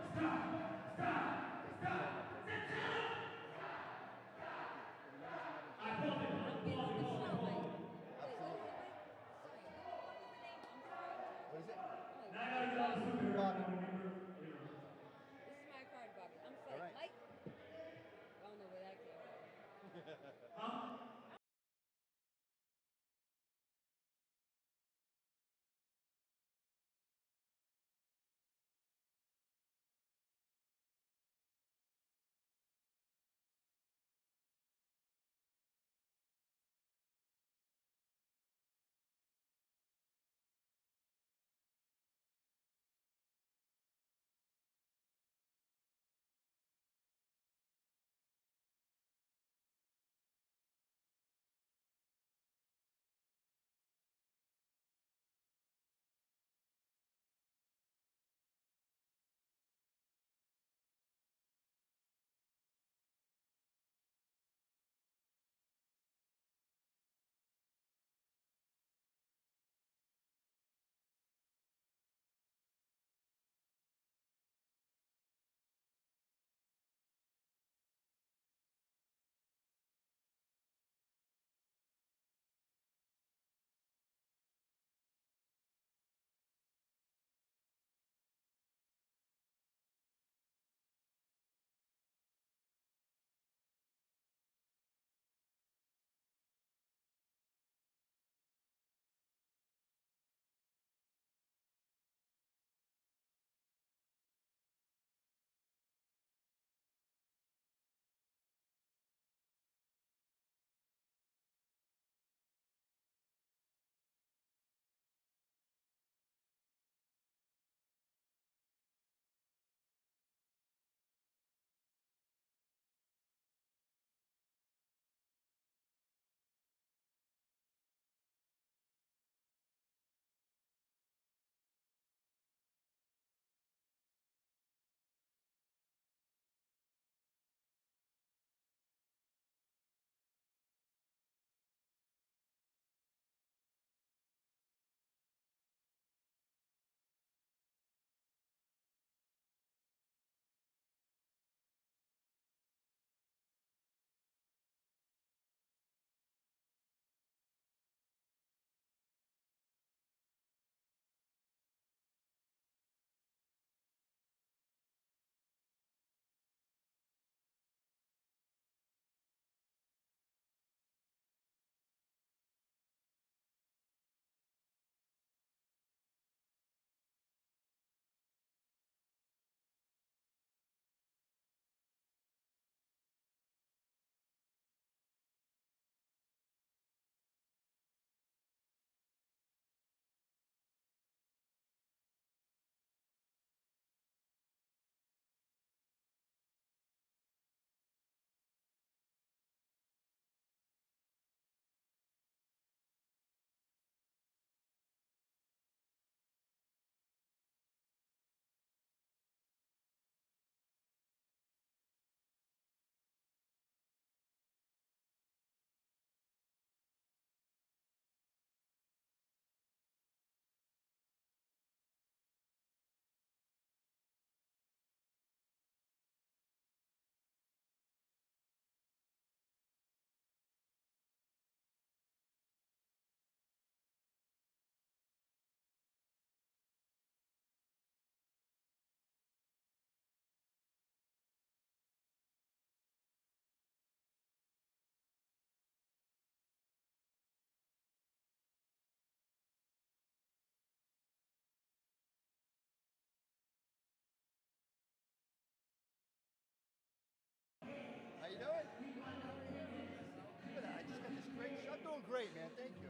doing great, man. Thank you.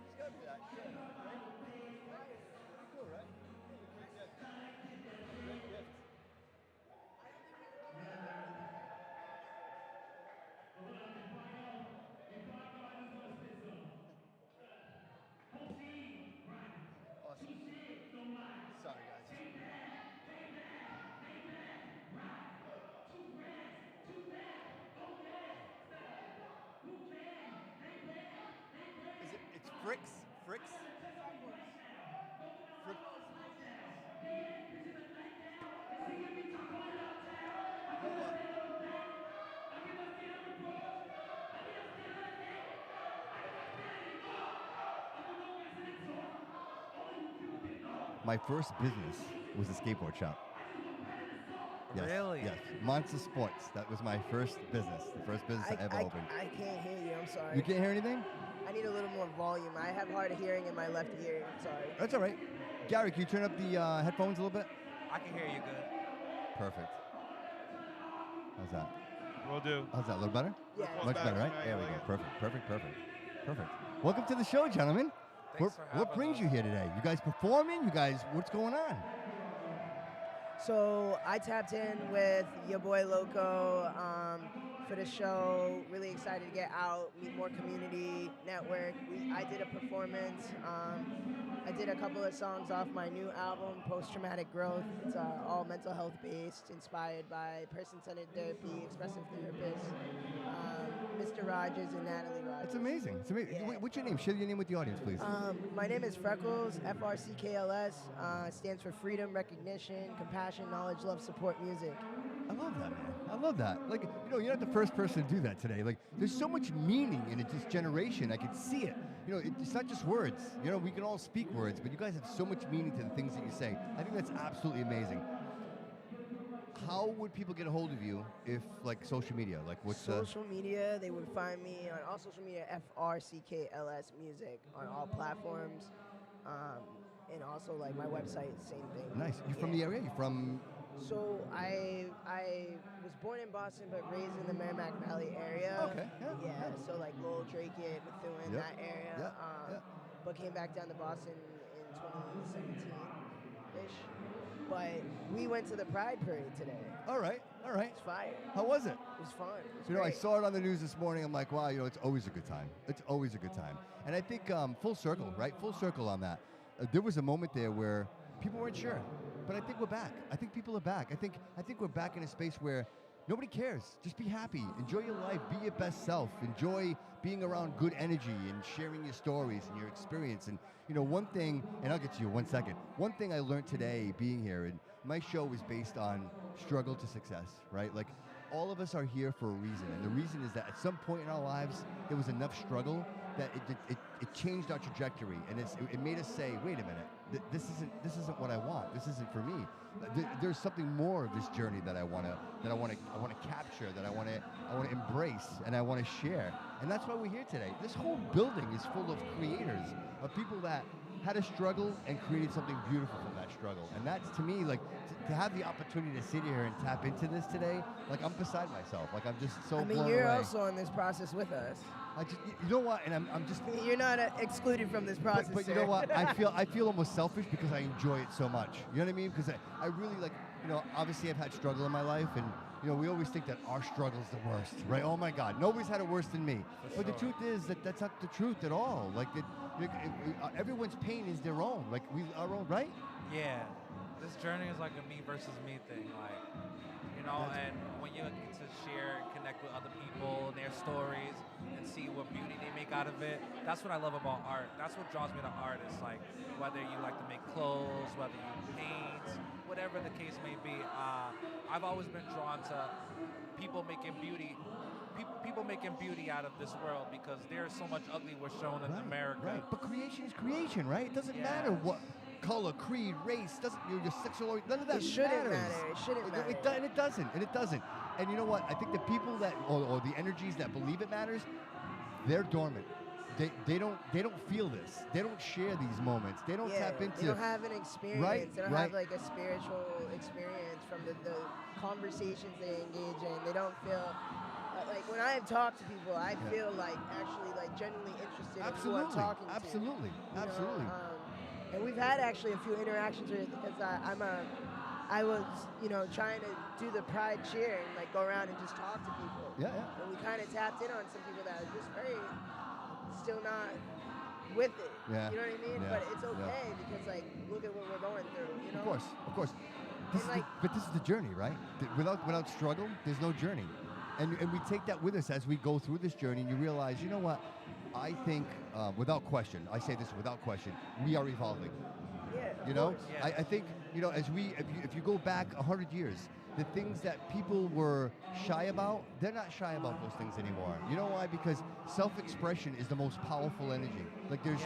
It's gotta be that. Yeah, right? Pretty cool, right? Great gift. Great gift. Awesome. Sorry, guys. Is it? It's Fricks. Fricks. Frick. My first business was a skateboard shop. Yes, Really? Yes. Monster Sports. That was my first business. The first business I ever opened. I can't hear you. I'm sorry. You can't hear anything? I need a little more volume. I have hard of hearing in my left ear. I'm sorry. That's all right. Gary, can you turn up the headphones a little bit? I can hear you good. Perfect. How's that? Will do. How's that? A little better? Yeah. Much better, right? There we go. Perfect. Welcome to the show, gentlemen. What brings you here today? You guys performing? What's going on? So I tapped in with your boy Loco for the show. Really excited to get out, meet more community, network. I did a performance. I did a couple of songs off my new album, Post Traumatic Growth. It's all mental health based, inspired by person-centered therapy, expressive therapists, Mr. Rogers and Natalie Rogers. It's amazing. It's amazing. Yeah. What's your name? Share your name with the audience, please. My name is Freckles, FRCKLS. Stands for Freedom, Recognition, Compassion, Knowledge, Love, Support, Music. I love that, man. I love that. Like, you're not the first person to do that today. Like, there's so much meaning in it, this generation. I can see it. It's not just words. We can all speak words, but you guys have so much meaning to the things that you say. I think that's absolutely amazing. How would people get a hold of you if, like, social media? Like, what's social media? They would find me on all social media, FRCKLS Music, on all platforms. And also, like, my website, same thing. Nice. You from the area? You from... So I was born in Boston, but raised in the Merrimack Valley area. Okay. Yeah. So like Lowell, Drake, Methuen, Yep. that area. Yep. But came back down to Boston in 2017-ish. But we went to the Pride Parade today. All right. It's fire. How was it? It was fun. It was I great. saw it on the news this morning. I'm like, wow, it's always a good time. It's always a good time. And I think full circle, right? Full circle on that. There was a moment there where people weren't sure. But I think we're back. I think people are back. I think we're back in a space where nobody cares. Just be happy. Enjoy your life. Be your best self. Enjoy being around good energy and sharing your stories and your experience. And one thing, and I'll get to you in 1 second. One thing I learned today being here, and my show is based on struggle to success, right? Like, all of us are here for a reason. And the reason is that at some point in our lives, there was enough struggle that it changed our trajectory, and it made us say, wait a minute, this isn't what I want. This isn't for me. There's something more of this journey that I want to capture, that I want to embrace, and I want to share. And that's why we're here today. This whole building is full of creators, of people that had a struggle and created something beautiful from that struggle. And that's, to me, like, to have the opportunity to sit here and tap into this today, like, I'm beside myself. Like, I'm just so blown away. You're also in this process with us. You know what? And I'm just... You're not excluded from this process, But you know what? I feel almost selfish because I enjoy it so much. You know what I mean? Because I really, like, obviously I've had struggle in my life, and, we always think that our struggle is the worst, right? Oh my God, nobody's had it worse than me. But the truth is that that's not the truth at all. Like, everyone's pain is their own. Like, our own, right? Yeah. This journey is like a me versus me thing. Like, and when you get to share and connect with other people and their stories and see what beauty they make out of it, that's what I love about art. That's what draws me to art. It's like, whether you like to make clothes, whether you paint, whatever the case may be, I've always been drawn to people making beauty. People making beauty out of this world, because there's so much ugly we're shown in America. Right. But creation is creation, right? It doesn't matter what color, creed, race, your sexual orientation, none of that It shouldn't matters. matter. It shouldn't matter. And it doesn't. And you know what? I think the people that, or the energies that believe it matters, they're dormant. They don't feel this. They don't share these moments. They don't tap into. They don't have an experience. Right, They don't have like a spiritual experience from the conversations they engage in. They don't feel like when I talk to people, I feel like actually like genuinely interested in who I'm talking to. Absolutely. you know? Absolutely. And we've had actually a few interactions with because I was, trying to do the pride cheer and like go around and just talk to people. Yeah, yeah. And we kind of tapped in on some people that are just very still not with it. Yeah. You know what I mean? Yeah. But it's Yeah. okay because like look at what we're going through. You know? Of course. But this is the journey, right? Without struggle, there's no journey. And we take that with us as we go through this journey, and you realize, you know what? I think, without question, I say this without question, we are evolving. Yeah, You know, I think, if you go back 100 years, the things that people were shy about, they're not shy about those things anymore. You know why? Because self-expression is the most powerful energy. Like you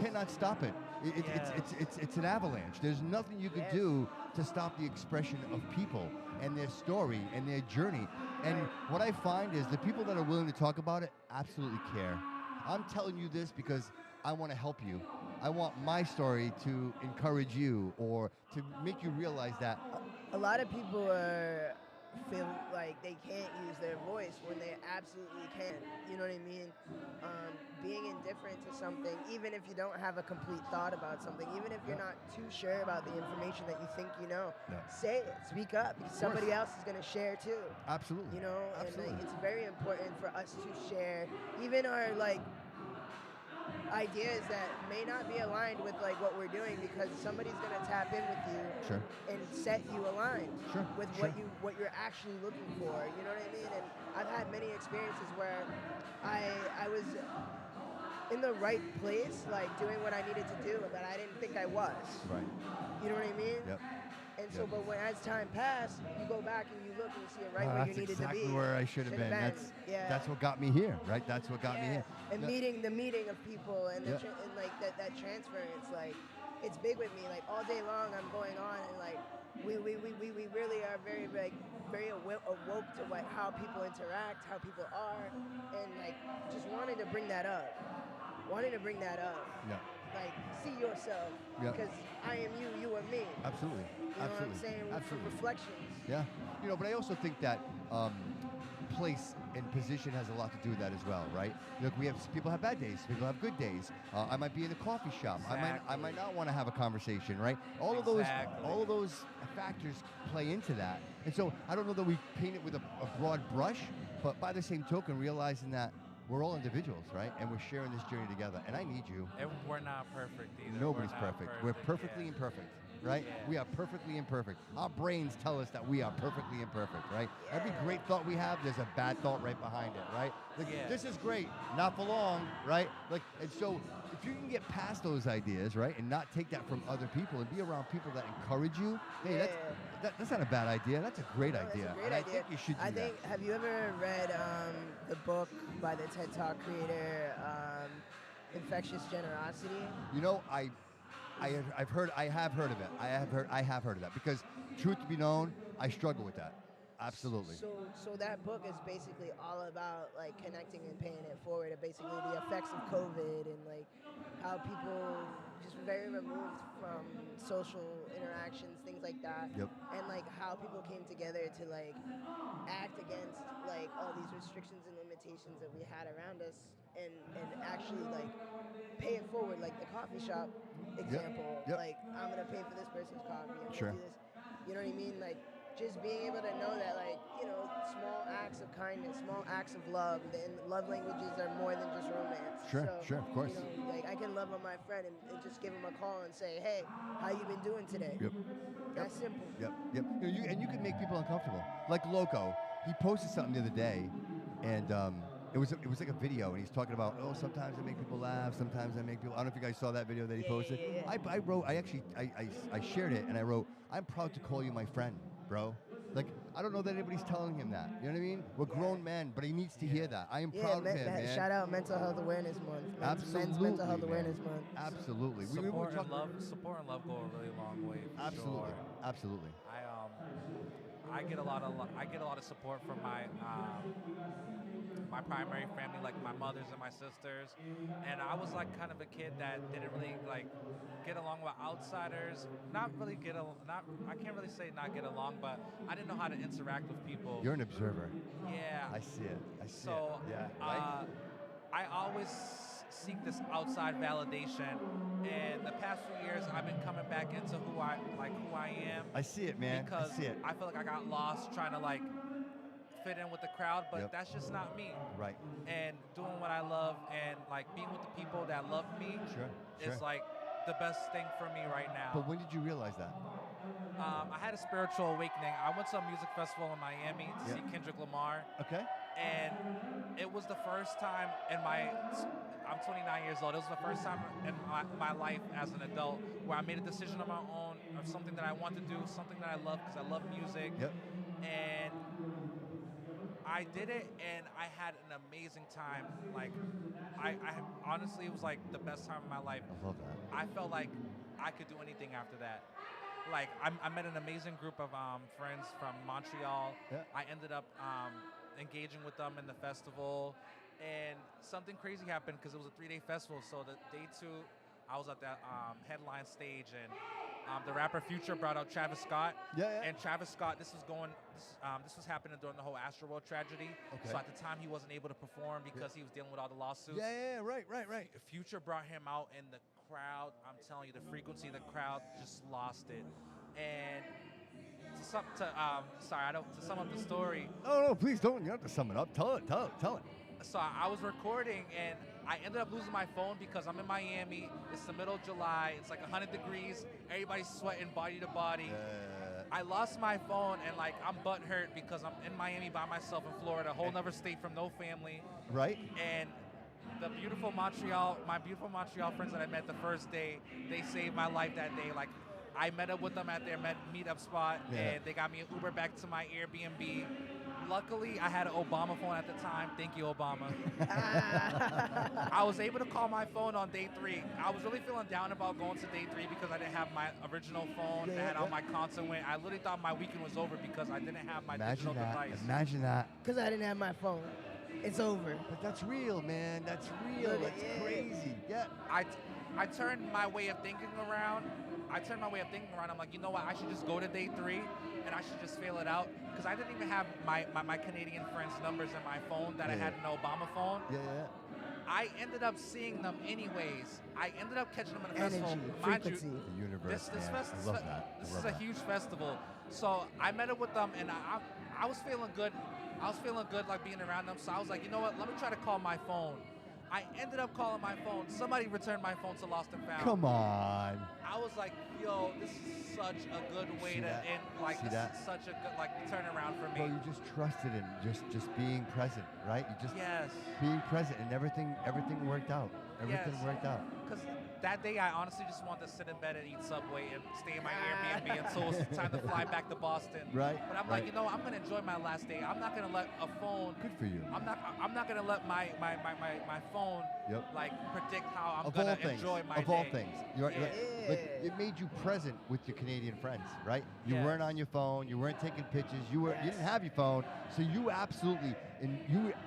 cannot stop it. It's an avalanche. There's nothing you could do to stop the expression of people and their story and their journey. And what I find is the people that are willing to talk about it absolutely care. I'm telling you this because I want to help you. I want my story to encourage you or to make you realize that. A lot of people feel like they can't use their voice when they absolutely can. You know what I mean? Being indifferent to something, even if you don't have a complete thought about something, even if you're not too sure about the information that you think you know, say it, speak up, because somebody else is going to share too. Absolutely. You know, Absolutely. and it's very important for us to share even our ideas that may not be aligned with like what we're doing, because somebody's going to tap in with you and set you aligned with what you're actually looking for. You know what I mean? And I've had many experiences where I was in the right place, like doing what I needed to do, but I didn't think I was. Right. You know what I mean? Yep. And so, but when as time passed, you go back and you look and you see it right where you needed to be. That's exactly where I should have been. That's what got me here, right? That's what got me here. And the meeting of people and and like that transference, like it's big with me. Like all day long, I'm going on and like we really are very awoke to like how people interact, how people are, and like just wanting to bring that up. Yeah. Like, see yourself, because I am you, you are me. Absolutely. You know what I'm saying? Absolutely. Reflections. Yeah. But I also think that place and position has a lot to do with that as well, right? Look, people have bad days, people have good days. I might be in a coffee shop. I might not want to have a conversation, right? All of those factors play into that. And so I don't know that we paint it with a broad brush, but by the same token, realizing that we're all individuals, right? And we're sharing this journey together. And I need you. And we're not perfect either. Nobody's perfect. We're perfectly imperfect, right? Yeah. We are perfectly imperfect. Our brains tell us that we are perfectly imperfect, right? Every great thought we have, there's a bad thought right behind it, right? Like, this is great, not for long, right? Like, and so if you can get past those ideas, right, and not take that from other people and be around people that encourage you, hey, that's not a bad idea. That's a great idea. That's a great and idea. I think you should do that. Have you ever read the book by the TED Talk creator, Infectious Generosity? I have heard of it. I have heard of that because, truth to be known, I struggle with that. Absolutely. So that book is basically all about like connecting and paying it forward, and basically the effects of COVID and like how people just very removed from social interactions, things like that. Yep. And like how people came together to like act against like all these restrictions and limitations that we had around us, and actually like pay it forward, like the coffee shop example. Yep. Like I'm gonna pay for this person's coffee. I'm Sure. gonna do this. You know what I mean? Like just being able to know that, like, small acts of kindness, small acts of love, and love languages are more than just romance. Sure, of course. Like I can love on my friend and just give him a call and say, hey, how you been doing today? Yep. That's simple. Yep. You can make people uncomfortable. Like Loco, he posted something the other day, and it was like a video, and he's talking about, sometimes I make people laugh, sometimes I make people. I don't know if you guys saw that video that he posted. I shared it, and I wrote, I'm proud to call you my friend, bro. Like, I don't know that anybody's telling him that. You know what I mean? We're grown men, but he needs to hear that. I am proud of him, man. Shout out Mental Health Awareness Month. Absolutely, Men's Mental Health Awareness Month. Absolutely. Support and love go a really long way. Absolutely. Sure. Absolutely. I get a lot of support from my primary family, like my mothers and my sisters, and I was like kind of a kid that didn't really like get along with outsiders. Not really I can't really say not get along, but I didn't know how to interact with people. You're an observer. Yeah. I see it. I see So, it. Yeah. Right? I always seek this outside validation, and the past few years I've been coming back into who I am. I see it, man. Because I see it. I feel like I got lost trying to like fit in with the crowd, but that's just not me. Right. And doing what I love and like being with the people that love me is like the best thing for me right now. But when did you realize that? I had a spiritual awakening. I went to a music festival in Miami to see Kendrick Lamar. Okay. And it was the first time in I'm 29 years old. It was the first time in my life as an adult where I made a decision on my own of something that I want to do, something that I love because I love music. Yep. And I did it, and I had an amazing time. Like, I honestly, it was like the best time of my life. I love that. I felt like I could do anything after that. Like, I met an amazing group of friends from Montreal. Yeah. I ended up engaging with them in the festival, and something crazy happened because it was a 3-day festival. So the day 2, I was at that headline stage, and the rapper Future brought out Travis Scott. And Travis Scott, this was happening during the whole Astroworld tragedy. Okay. So at the time, he wasn't able to perform because he was dealing with all the lawsuits. Right. Future brought him out, and the crowd, I'm telling you, the frequency of the crowd just lost it. And to sum up the story. Oh, no, please don't. You don't have to sum it up. Tell it. So I was recording, and I ended up losing my phone because I'm in Miami. It's the middle of July. It's like 100 degrees. Everybody's sweating body to body. I lost my phone, and like I'm butthurt because I'm in Miami by myself in Florida, a whole nother state from no family. Right. And my beautiful Montreal friends that I met the first day, they saved my life that day. Like, I met up with them at their meetup spot, and they got me an Uber back to my Airbnb. Luckily, I had an Obama phone at the time. Thank you, Obama. I was able to call my phone on day 3. I was really feeling down about going to day 3 because I didn't have my original phone that had all my content with. I literally thought my weekend was over because I didn't have my digital device. Imagine that. Because I didn't have my phone. It's over. But that's real, man. That's real. That's crazy. Yeah. I turned my way of thinking around. I'm like, you know what? I should just go to day 3, and I should just fail it out. Because I didn't even have my Canadian friends' numbers in my phone that I had an Obama phone. I ended up seeing them anyways. I ended up catching them in a festival. Mind you, the universe, this man. I love that. This is a huge festival. So I met up with them, and I was feeling good. I was feeling good, like being around them. So I was like, you know what? Let me try to call my phone. I ended up calling my phone. Somebody returned my phone to Lost and Found. Come on. I was like, yo, this is such a good way to end. Like, this is such a good turnaround for me. Well, you just trusted in just being present, right? You just being present, and everything worked out. Everything worked out. Because that day, I honestly just wanted to sit in bed and eat Subway and stay in my Airbnb until it was time to fly back to Boston. Right. But I'm like, you know, I'm gonna enjoy my last day. I'm not gonna let a phone. Good for you. I'm not gonna let my phone like predict how I'm gonna enjoy my day. Of all things, like, it made you present with your Canadian friends, right? You weren't on your phone. You weren't taking pictures. You didn't have your phone, so you absolutely and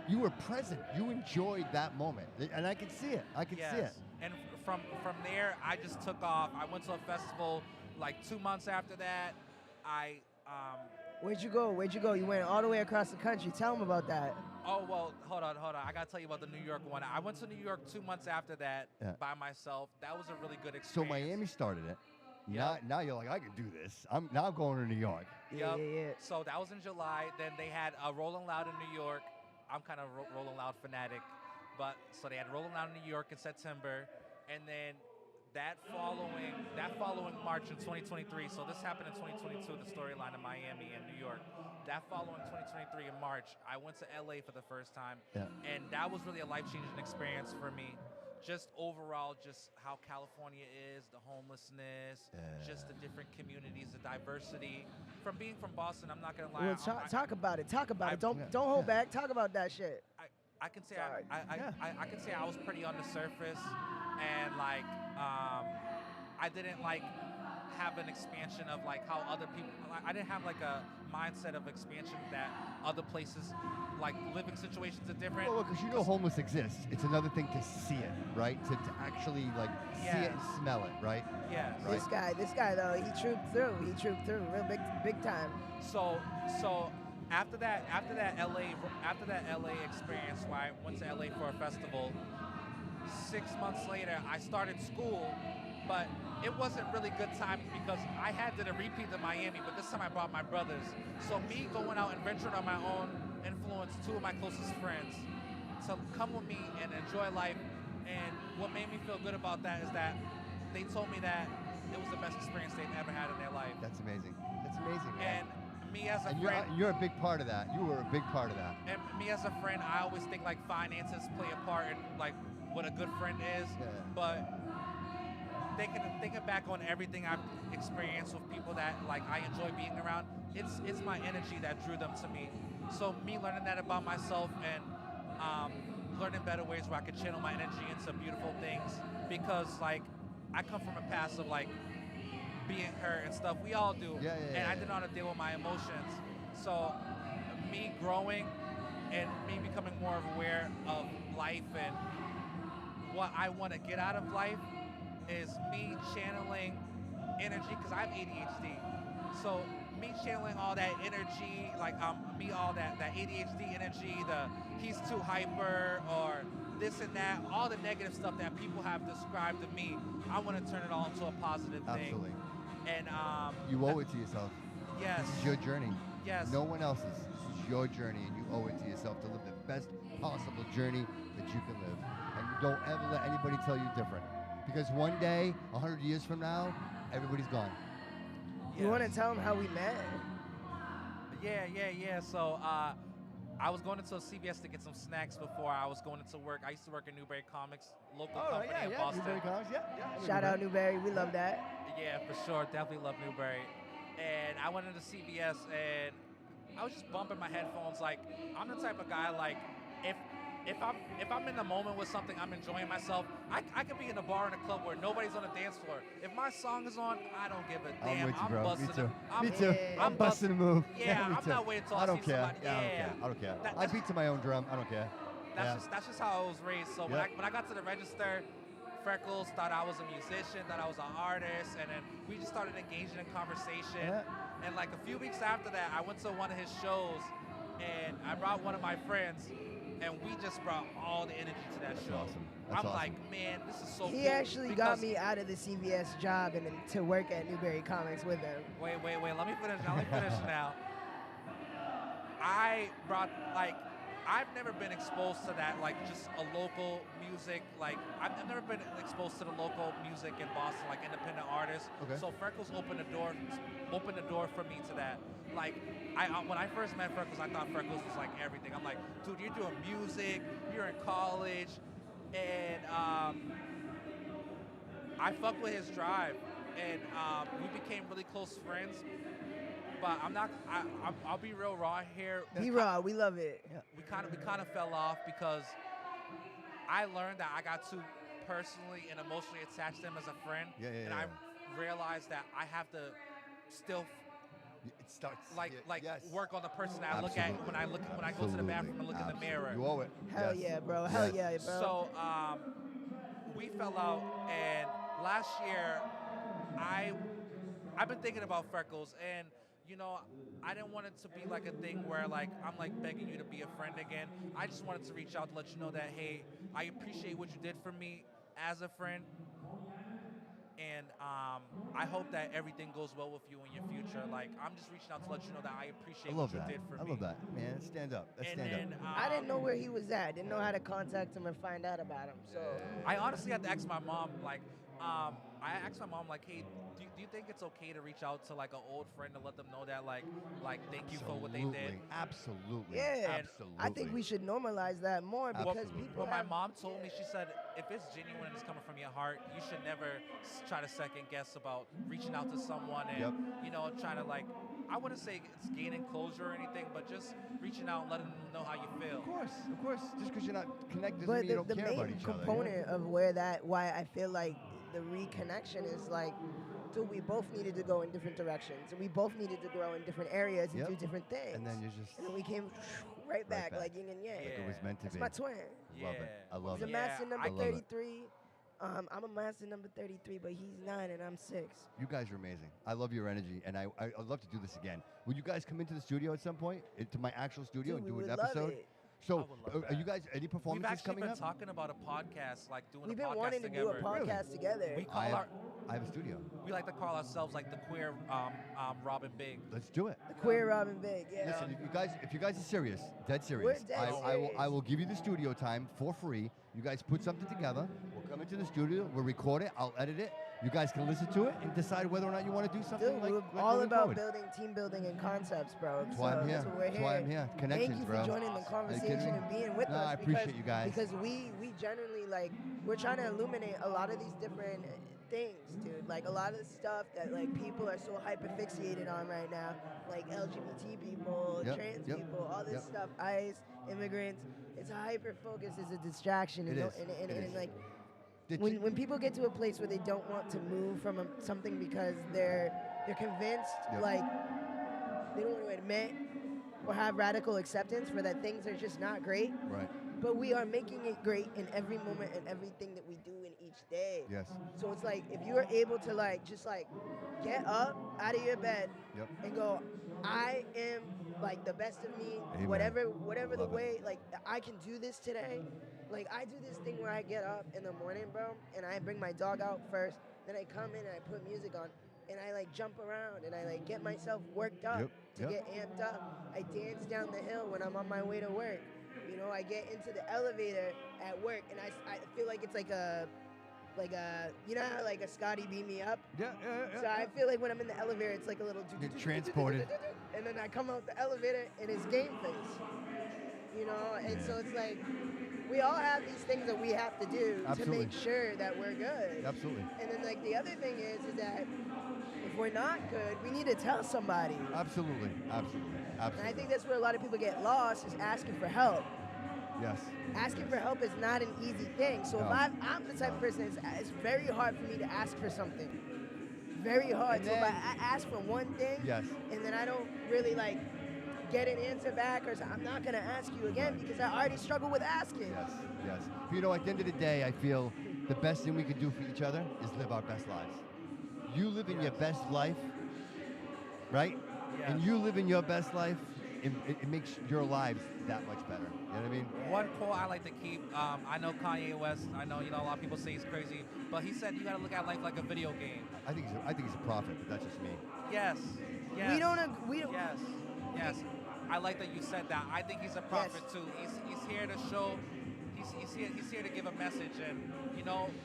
you were present. You enjoyed that moment, and I can see it. I can see it. And from there, I just took off. I went to a festival like 2 months after that. Where'd you go? You went all the way across the country. Tell them about that. Oh, well, hold on. I got to tell you about the New York one. I went to New York 2 months after that by myself. That was a really good experience. So Miami started it. Now you're like, I can do this. I'm now going to New York. Yeah. So that was in July. Then they had Rolling Loud in New York. I'm kind of Rolling Loud fanatic. But so they had Rolling Loud in New York in September. And then that following March in 2023, so this happened in 2022, the storyline in Miami and New York. That following 2023 in March, I went to LA for the first time. And that was really a life-changing experience for me. Just overall, just how California is, the homelessness, just the different communities, the diversity. From being from Boston, I'm not gonna lie. Well, talk about it. Don't hold back. Talk about that shit. I can say I can say I was pretty on the surface, and like I didn't like have an expansion of like how other people. I didn't have like a mindset of expansion that other places, like living situations are different. Well, because you know homeless exists. It's another thing to see it, right? To actually like see it and smell it, right? Yes. Right? This guy though, he trooped through. He trooped through, real big time. So after that LA experience where I went to LA for a festival, 6 months later I started school, but it wasn't really good timing because I had did a repeat to Miami, but this time I brought my brothers. So me going out and venturing on my own influenced two of my closest friends to come with me and enjoy life. And what made me feel good about that is that they told me that it was the best experience they've ever had in their life. That's amazing. That's amazing, man. And me as a And friend, you're a big part of that. You were a big part of that. and me as a friend, I always think like finances play a part in like what a good friend is. Yeah. But thinking back on everything I've experienced with people that like I enjoy being around, it's my energy that drew them to me. So me learning that about myself and learning better ways where I could channel my energy into beautiful things, because like I come from a past of like being hurt and stuff. We all do. And I didn't know how to deal with my emotions. So me growing and me becoming more aware of life and what I want to get out of life is me channeling energy, because I have ADHD. So me channeling all that energy, like me all that ADHD energy, he's too hyper or this and that, all the negative stuff that people have described to me, I want to turn it all into a positive thing. Absolutely. And you owe it to yourself. Yes. This is your journey. Yes. No one else's. This is your journey, and you owe it to yourself to live the best possible journey that you can live. And don't ever let anybody tell you different. Because one day, 100 years from now, everybody's gone. You want to tell him how we met? Yeah. So I was going into a CVS to get some snacks before I was going into work. I used to work at Newberry Comics, local company in Boston. Newberry Comics, yeah. Shout out Newberry, we love that. Yeah, for sure. Definitely love Newberry. And I went into CVS and I was just bumping my headphones. Like, I'm the type of guy, like, if I'm in the moment with something, I'm enjoying myself. I could be in a bar in a club where nobody's on the dance floor. If my song is on, I don't give a damn. I'm with you, bro. busting Me too. I'm, Me too. I'm busting a move. Yeah, Me I'm too. not waiting until I don't see care. somebody. Yeah, I don't care. I beat to my own drum. I don't care. That's just how I was raised. So when I got to the register, Freckles thought I was a musician, thought I was an artist, and then we just started engaging in conversation. And like a few weeks after that, I went to one of his shows, and I brought one of my friends, and we just brought all the energy to that show. Awesome. That's I'm awesome. like, man, this is so cool. He actually got me out of the CVS job and to work at Newberry Comics with him. Wait. Let me finish now. I brought, like, I've never been exposed to that, like, just a local music. Like, I've never been exposed to the local music in Boston, like independent artists. Okay. So Freckles opened the door for me to that. Like, when I first met Freckles, I thought Freckles was like everything. I'm like, dude, you're doing music, you're in college, and I fucked with his drive, and we became really close friends. But I'll be real raw here. Be raw, we love it. We kind of fell off because I learned that I got too personally and emotionally attached to him as a friend. And I realized that I have to still work on the person that I look at when I go to the bathroom and look in the mirror. You owe it. Hell yeah, bro. Hell yeah, bro. So we fell out, and last year I've been thinking about Freckles, and you know, I didn't want it to be like a thing where like I'm like begging you to be a friend again. I just wanted to reach out to let you know that, hey, I appreciate what you did for me as a friend, and I hope that everything goes well with you in your future. Like, I'm just reaching out to let you know that I appreciate what you did for me. I love that, man. Stand up. Stand up. I didn't know where he was at. Didn't know how to contact him and find out about him. So I honestly had to ask my mom, like, I asked my mom, like, hey, do you think it's okay to reach out to like an old friend and let them know that like thank you for what they did? Absolutely. yeah, Absolutely. I think we should normalize that more because people. What my mom told me, she said, if it's genuine and it's coming from your heart, you should never try to second guess about reaching out to someone and you know, trying to like, I wouldn't say it's gaining closure or anything, but just reaching out and letting them know how you feel. Of course. Just because you're not connected doesn't But mean you don't the care about main each other. component of why I feel like the reconnection is like Dude, we both needed to go in different directions, and we both needed to grow in different areas and Yep. do different things. And then you just and then we came right back like yin and yang. Like it was meant to That's be. my twin. Love it. I love He's it. a master number I love it. 33. I'm a master number 33, but he's 9 and I'm 6. You guys are amazing. I love your energy, and I'd love to do this again. Will you guys come into the studio at some point, into my actual studio, Dude, and we do an would love episode? it. So, I would love are you that. guys any We've performances actually coming been up? talking about a podcast, like doing We've a been podcast wanting to together. do a podcast together. We call I have a studio. we like to call ourselves like the queer Robin Big. Let's do it. The queer Robin Big, yeah. Listen, if you guys are serious, dead serious, dead I will give you the studio time for free. You guys put something together. We'll come into the studio. We'll record it. I'll edit it. You guys can listen to it and decide whether or not you want to do something. Dude, like we're all moving about forward. building, team building, and concepts, bro. That's why I'm here. That's what we're That's why I'm here. Connections, Thank you bro. for joining the Are you conversation kidding me? and being with No, us. I appreciate you guys. Because we genuinely, like, we're trying to illuminate a lot of these different things, dude. Like, a lot of the stuff that, like, people are so hyper-fixated on right now, like LGBT people, Yep, trans yep, people, all this yep. stuff, ICE, immigrants. It's a hyper-focus. It's a distraction. It is. And, It is. like, Did when, you- when people get to a place where they don't want to move from something because they're convinced, Yep. like, they don't want to admit or have radical acceptance for that things are just not great. Right. But we are making it great in every moment and everything that we do in each day. Yes. So it's like if you are able to like just like get up out of your bed Yep. and go, I am like the best of me, Amen. whatever the Love it. way, like I can do this today. Like I do this thing where I get up in the morning, bro, and I bring my dog out first, then I come in and I put music on and I like jump around and I like get myself worked up Yep, to yep. get amped up. I dance down the hill when I'm on my way to work. You know, I get into the elevator at work and I feel like it's like a you know how like a Scotty beat me up? Yeah. So I feel like when I'm in the elevator, it's like a little Get transported. and then I come out the elevator and it's game face. You know, and so it's like we all have these things that we have to do Absolutely. to make sure that we're good. Absolutely. And then like the other thing is that if we're not good, we need to tell somebody. Absolutely. Absolutely. And Absolutely. I think that's where a lot of people get lost is asking for help. Yes. Asking for help is not an easy thing. So No. if I'm the type of person, it's very hard for me to ask for something. Very hard. And So if then- I ask for one thing, Yes. and then I don't really like get an answer back, or I'm not gonna ask you again because I already struggle with asking. Yes. Yes. But you know, at the end of the day, I feel the best thing we can do for each other is live our best lives. You live in your best life, right? And you live in your best life, it makes your lives that much better. You know what I mean? One quote I like to keep, I know Kanye West, I know, a lot of people say he's crazy, but he said you gotta look at life like a video game. I think he's a prophet, but that's just me. Yes. Yes. We don't. Yes. Yes. I like that you said that. I think he's a prophet too. He's here to show. He's here to give a message, and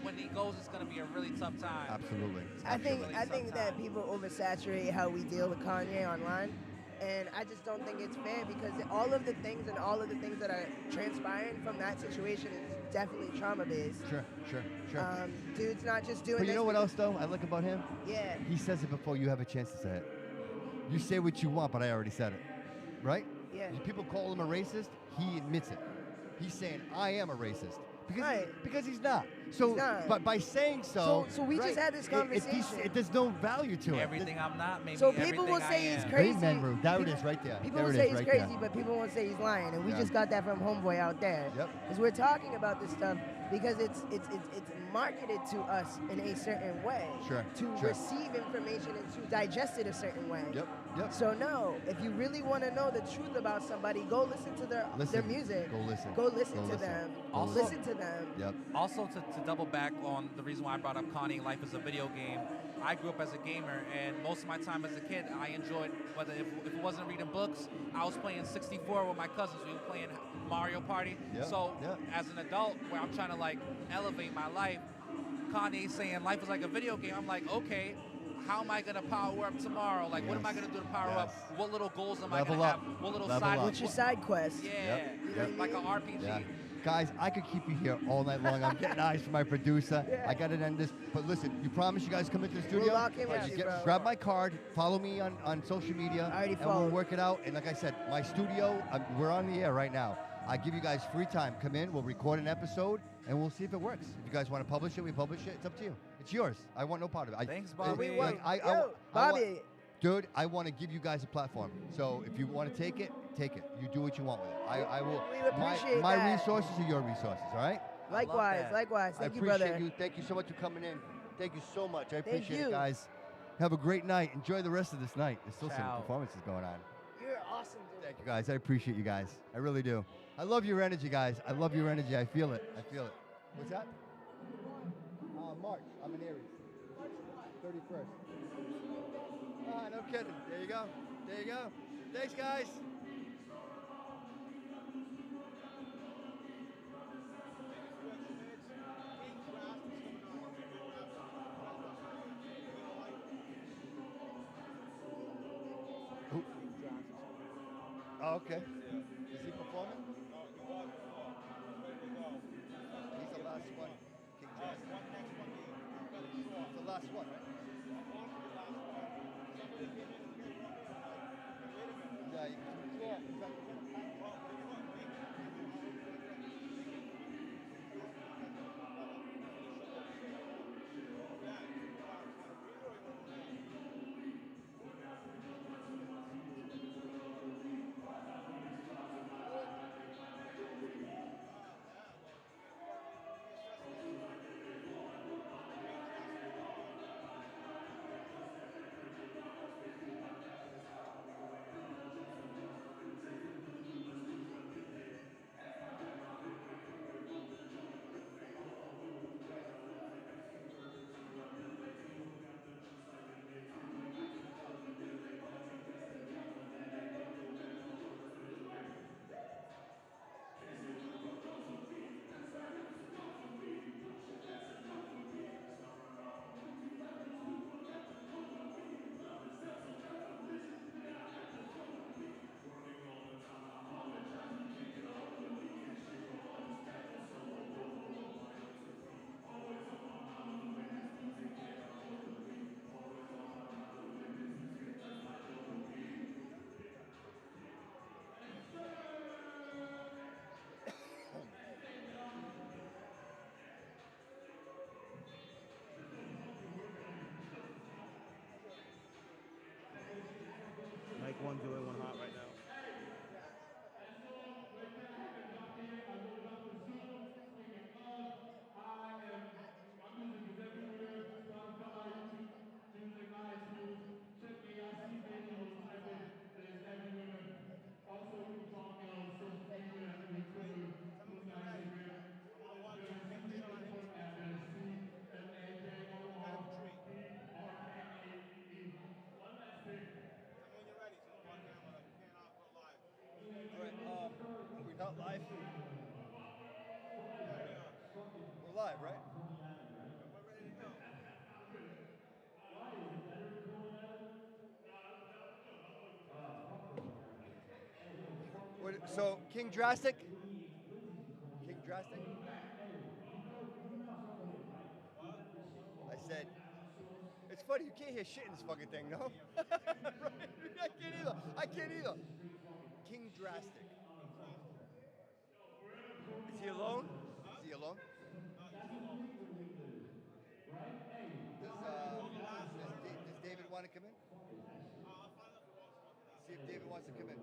when he goes, it's gonna be a really tough time. Absolutely. I think Really I think tough that time. people oversaturate how we deal with Kanye online, and I just don't think it's fair because all of the things that are transpiring from that situation is definitely trauma based. Sure. Dude's not just doing. But you this know what because- else, though, I like about him? Yeah. He says it before you have a chance to say it. You say what you want, but I already said it. Right? Yeah. People call him a racist. He admits it. He's saying, I am a racist. Because he's not. So, He's not. but by saying so, So we just had this conversation. There's no value to it. Everything I'm not, maybe So everything people will I say am. he's crazy. Great man, there it is, right there. People There will it say is, he's right crazy, there. but people won't say he's lying, and we Yeah. just got that from Homeboy out there. Yep. Because we're talking about this stuff because it's marketed to us in a certain way. Sure, To sure. receive information and to digest it a certain way. Yep. So no, if you really want to know the truth about somebody, go listen to their music. Go listen. Go listen to them. Also- Listen to them. Yep. Also, to double back on the reason why I brought up Kanye, life is a video game. I grew up as a gamer, and most of my time as a kid, I enjoyed, whether if it wasn't reading books, I was playing 64 with my cousins. We were playing Mario Party. Yeah, So yeah. as an adult, where I'm trying to like elevate my life, Kanye saying life is like a video game. I'm like, okay, how am I gonna power up tomorrow? Like, what am I gonna do to power up? What little goals am I Level gonna up. have? What little Level side? up. What's your side quest? Yeah, Yep, yep. like an RPG. Yeah. Guys, I could keep you here all night long. I'm getting eyes from my producer. I got to end this. But listen, you promise you guys come into the studio? We'll lock in with you, bro. Grab my card. Follow me on social media. I already and we'll followed. work it out. And like I said, my studio, we're on the air right now. I give you guys free time. Come in, we'll record an episode, and we'll see if it works. If you guys want to publish it, we publish it. It's up to you. It's yours. I want no part of it. Thanks, Bobby. Bobby. Dude, I want to give you guys a platform. So if you want to take it, take it. You do what you want with it. I will. We appreciate my that. resources are your resources. All right. Likewise. Thank you, brother. I appreciate you. Thank you so much for coming in. Thank you so much. I appreciate you. it, guys. Have a great night. Enjoy the rest of this night. There's still some Ciao. performances going on. You're awesome, dude. Thank you, guys. I appreciate you guys. I really do. I love your energy, guys. I love your energy. I feel it. I feel it. What's that? March. I'm an Aries. 31st. No kidding. There you go. There you go. Thanks, guys. Oh, okay. Is he performing? He's the last one. King Jackson. He's the last one, right? Yeah, you can't. Mic one doing one hot right now. Are we not live? We're live, right? So, King Drastic? King Drastic? I said, it's funny, you can't hear shit in this fucking thing, no? I can't either. I can't either. King Drastic. Is he alone? Is he alone? Does David want to come in? See if David wants to come in.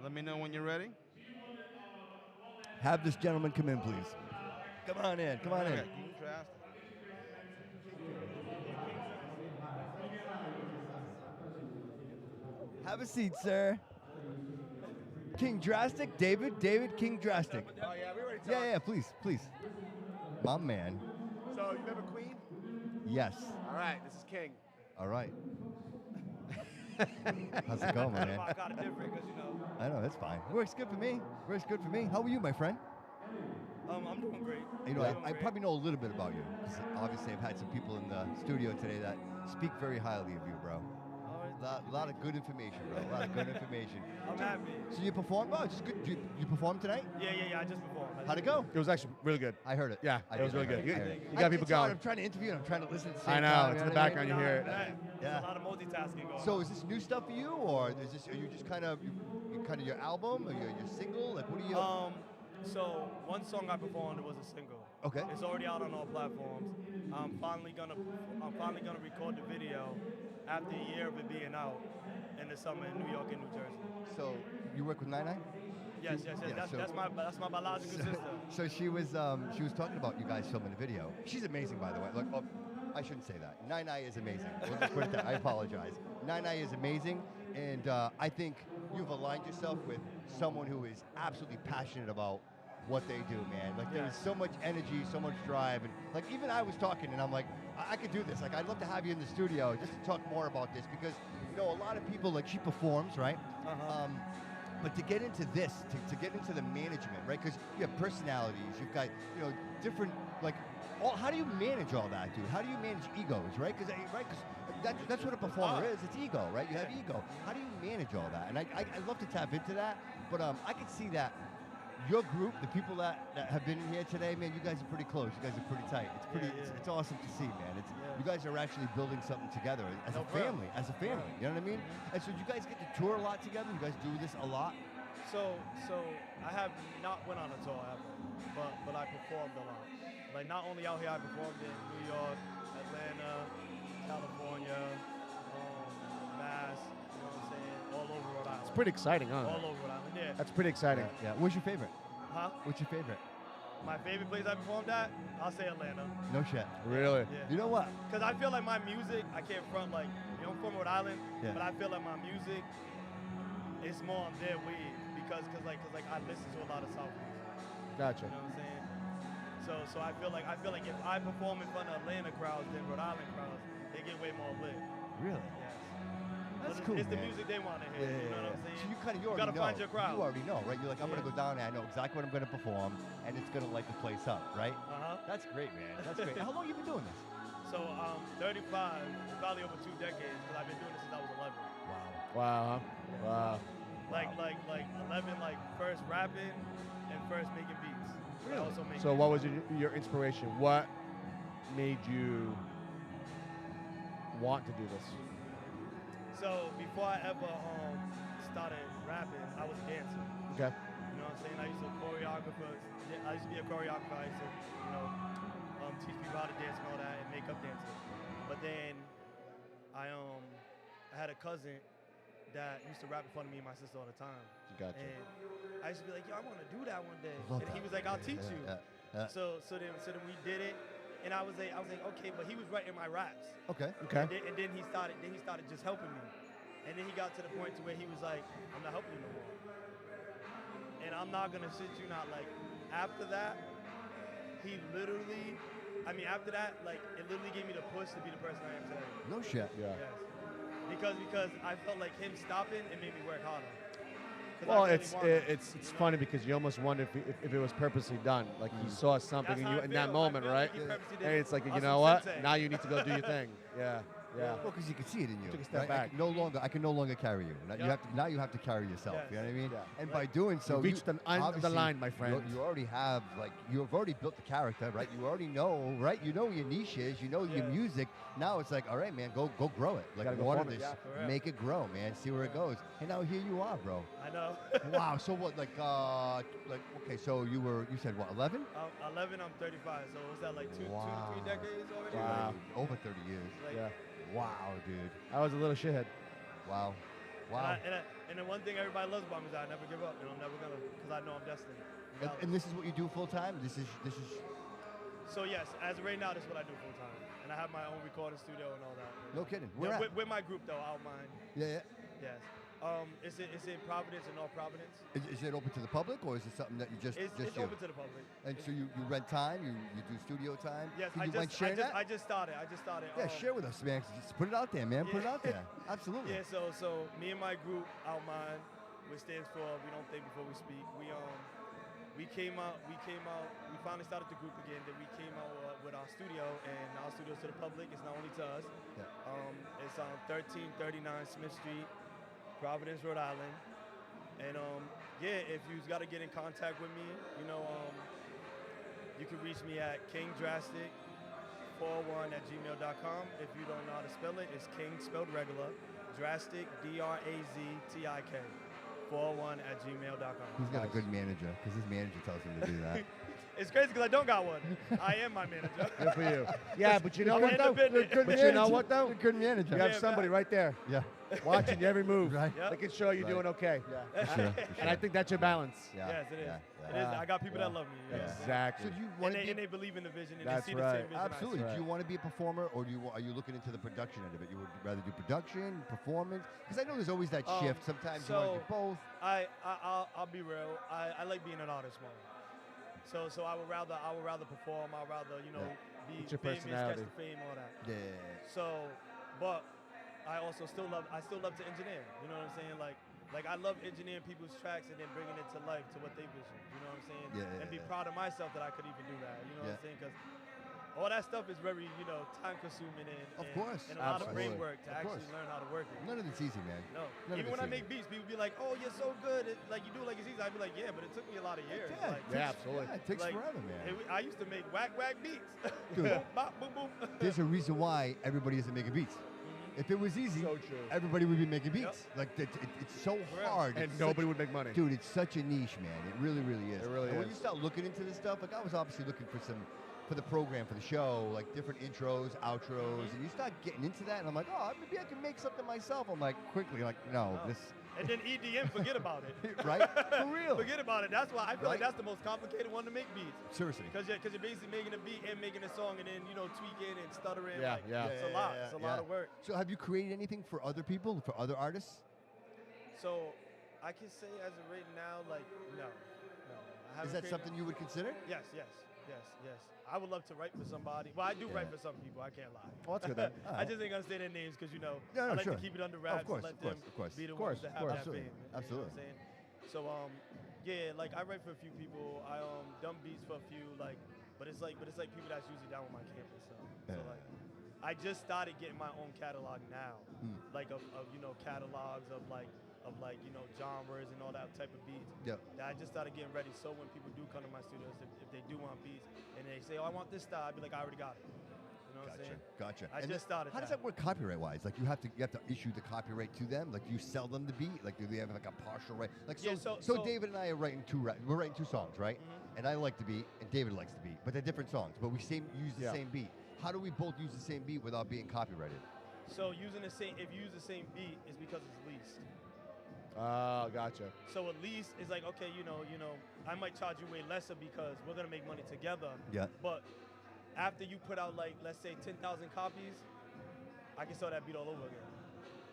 Let me know when you're ready. Have this gentleman come in, please. Come on in. Come on in. Have a seat, sir. King Drastic, David, King Drastic. Oh yeah, we already talked. Yeah, please, please. My man. So you remember Queen? Yes. All right, this is King. All right. How's it going, man? Kind of different, because you know. I know, that's fine. Works good for me. Works good for me. How are you, my friend? I'm doing great. You know, I probably know a little bit about you, because obviously I've had some people in the studio today that speak very highly of you, bro. Oh, lot of good information, bro. A lot of good information. I'm happy. So you performed? Oh, just good. You performed tonight? Yeah, I just performed. How'd it go? It was actually really good. I heard it. Yeah, I it was did. really I good. You, heard it. you got people It's hard. going. I'm trying to interview and I'm trying to listen at the same I know. time. It's in the you know what I background. mean? You hear it. There's a lot of multitasking going on. So is this new stuff for you, or is this? Are you just kind of your album or your single? Like, what are you? So one song I performed was a single. Okay. It's already out on all platforms. I'm finally gonna record the video after a year of it being out in the summer in New York and New Jersey. So you work with Nine? Yes. Yeah, That's my biological sister. So she was talking about you guys filming the video. She's amazing, by the way. Look, I shouldn't say that. Nine is amazing. We'll just put it that. I apologize. Nine is amazing, and I think you've aligned yourself with someone who is absolutely passionate about what they do, man. Like there's so much energy, so much drive, and like even I was talking, and I'm like, I could do this. Like I'd love to have you in the studio just to talk more about this because a lot of people, like she performs, right? But to get into this, to get into the management, right? Because you have personalities, you've got different like. How do you manage all that, dude? How do you manage egos, right? Because that's what a performer is. It's ego, right? You have ego. How do you manage all that? And I love to tap into that, but I can see that your group, the people that have been in here today, man, you guys are pretty close. You guys are pretty tight. It's pretty. It's awesome to see, man. You guys are actually building something together as a family. You know what I mean? And so you guys get to tour a lot together. You guys do this a lot. So I have not went on a tour ever, but I performed a lot. Like not only out here, I performed in New York, Atlanta, California, Mass. You know what I'm saying? All over Rhode Island. It's pretty exciting, huh? All over Rhode Island. Yeah. That's pretty exciting. Yeah. What's your favorite? Huh? What's your favorite? My favorite place I performed at, I'll say Atlanta. No shit. Really? Yeah. You know what? Because I feel like my music, I can't front like, I'm from Rhode Island, Yeah. but I feel like my music is more on their wave because I listen to a lot of South music. Gotcha. You know what I'm saying? So I feel like if I perform in front of Atlanta crowds than Rhode Island crowds, they get way more lit. Really? Yes. That's But cool, It's the man. music they want to hear. You know what I'm saying? So you You gotta find your crowd. You already know, right? You're like, I'm gonna go down there. I know exactly what I'm gonna perform, and it's gonna light the place up, right? That's great, man. That's great. How long have you been doing this? So 35, probably over 2 decades, because I've been doing this since I was 11. Wow. Wow. Like 11, like first rapping and first making beats. Really? Also making So what was your inspiration? What made you want to do this? So before I ever started rapping, I was a dancer. Okay. You know what I'm saying? I used to be a choreographer. I used to, teach people how to dance and all that and makeup dancer. But then I had a cousin that used to rap in front of me and my sister all the time. Gotcha. And I used to be like, yo, I want to do that one day. Love And that. he was like, I'll teach you. So then we did it. And I was like, okay, but he was writing my raps. Okay. And then he started just helping me. And then he got to the point to where he was like, I'm not helping you no more. And I'm not gonna shit you not, like, after that, after that, like, it literally gave me the push to be the person I am today. No shit. Yeah. Yes. Because I felt like him stopping, it made me work harder. 'Cause Well, I really it's funny because you almost wonder if it was purposely done. Like he saw something That's in how you I in that feel. moment, I feel right? like he purposely did And it. it's like, you Awesome know what? sensei. Now you need to go do your thing. Yeah. Yeah. Well, because you can see it in you. Took a step right? back. I can no longer carry you. Now you have to carry yourself. Yes. You know what I mean? Yeah. And by doing so, You reached the end of the obviously, line, my friend. You already have you've already built the character, right? You already know, right? You know what your niche is. You know your music. Now it's like, all right, man, go grow it. Like Gotta go water form it, this, yeah. For real. make it grow, man. See where it goes. And now here you are, bro. I know. Wow. So what? Okay. So you said what? 11? 11, I'm 35. So was that like 3 decades already? Wow. Over 30 years. Like, Yeah. Wow, dude. I was a little shithead. Wow. Wow. And the one thing everybody loves about me is I never give up, and I'm never gonna, because I know I'm destined. And this is what you do full time? This is. So yes, as of right now, this is what I do full time, and I have my own recording studio and all that. No kidding. Yeah, Where at? with my group though, Outmind. Yeah. Yes. It's in Providence and North Providence. Is it open to the public, or is it something that you just It's you? open to the public. And so you rent time, you do studio time. Yes, Can you mind sharing that? I just started. Yeah, share with us, man. Just put it out there, man. Put it out there. Absolutely. Yeah. So me and my group, Outmind, which stands for We Don't Think Before We Speak. we finally started the group again. Then we came out with our studio, and our studio is to the public. It's not only to us. Yeah. It's on 1339 Smith Street, Providence, Rhode Island. And yeah, if you've got to get in contact with me, you know, you can reach me at kingdrastic401@gmail.com. If you don't know how to spell it, it's King spelled regular, Drastic, DRAZTIK, 401@gmail.com. He's got a good manager because his manager tells him to do that. It's crazy because I don't got one. I am my manager. Good for you. Yeah, but you know what though? Good But you know what though? Good manager. You have somebody right there. Yeah. Watching your every move. Right. Yep. Making sure you're Right. doing okay. Yeah. For sure. And I think that's your balance. Yeah. Yes, it is. Yeah. It is. I got people that love me. Yeah. Yes. Exactly. So do you And want to they, be? and they believe in the vision and That's they see the right. same vision. I see. Absolutely. Right. Do you want to be a performer, or are you looking into the production end of it? You would rather do production, performance? Because I know there's always that shift. Sometimes you want to do both. I'll be real. I like being an artist more. So I would rather perform. I'd rather be It's your famous, personality. catch the fame, all that. Yeah. So, but I also still love to engineer. You know what I'm saying? Like I love engineering people's tracks and then bringing it to life to what they vision. You know what I'm saying? Yeah, and be yeah. proud of myself that I could even do that. You know what I'm Yeah. saying? Because all that stuff is very time consuming Of course. and a lot of brain Absolutely. work to Of actually course. learn how to work it. None of it's easy, man. No. None of Even it's when I easy. make beats, people be like, "Oh, you're so good. Like you do it like it's easy." I'd be like, "Yeah, but it took me a lot of years." Yeah, Like, it takes- absolutely. yeah, it takes like, forever, man. I used to make whack beats. Dude. Boom, bop, boom, boom. There's a reason why everybody isn't making beats. If it was easy, So true. everybody would be making beats. Like it's so hard. And It's nobody such- would make money. Dude, it's such a niche, man. It really, really is. It really and when is. you start looking into this stuff, like I was obviously looking for the program, for the show, like different intros, outros, and you start getting into that, and I'm like, oh, maybe I can make something myself. I'm like, quickly, like, no, No. this. And then EDM, forget about it. Right? For real. Forget about it. That's why I feel like Right? that's the most complicated one to make beats. Seriously. Because you're basically making a beat and making a song and then tweaking and stuttering. Yeah, like, yeah. It's a lot. It's a lot of work. So have you created anything for other people, for other artists? So I can say as of right now, like no. I Is haven't that created- something you would consider? Yes. I would love to write for somebody. Well, I do write for some people. I can't lie. Oh, that's good then. All I right. just ain't gonna say their names because No, I like sure. to keep it under Of wraps course, and let of course, them of course. be the Of course, ones that of have course. that Absolutely. fame. You know Absolutely. what I'm saying? So yeah, like I write for a few people. I done beats for a few, but it's like people that's usually down with my campus. So like I just started getting my own catalog now, like of catalogs of genres and all that type of beats. Yeah. That I just started getting ready. So when people do come to my studios, if they do want beats and they say, "Oh, I want this style," I'd be like, "I already got it." You know what I'm saying? Gotcha. I And just started. How does that work copyright-wise? Like you have to issue the copyright to them. Like do you sell them the beat. Like do they have like a partial right? Like Yeah, so so David and I are writing we're writing two songs, right? And I like the beat, and David likes the beat, but they're different songs. But we use the same beat. How do we both use the same beat without being copyrighted? So if you use the same beat, it's because it's leased. Oh, gotcha. So at least it's like, okay, I might charge you way lesser because we're gonna make money together. Yeah. But after you put out like, let's say 10,000 copies, I can sell that beat all over again.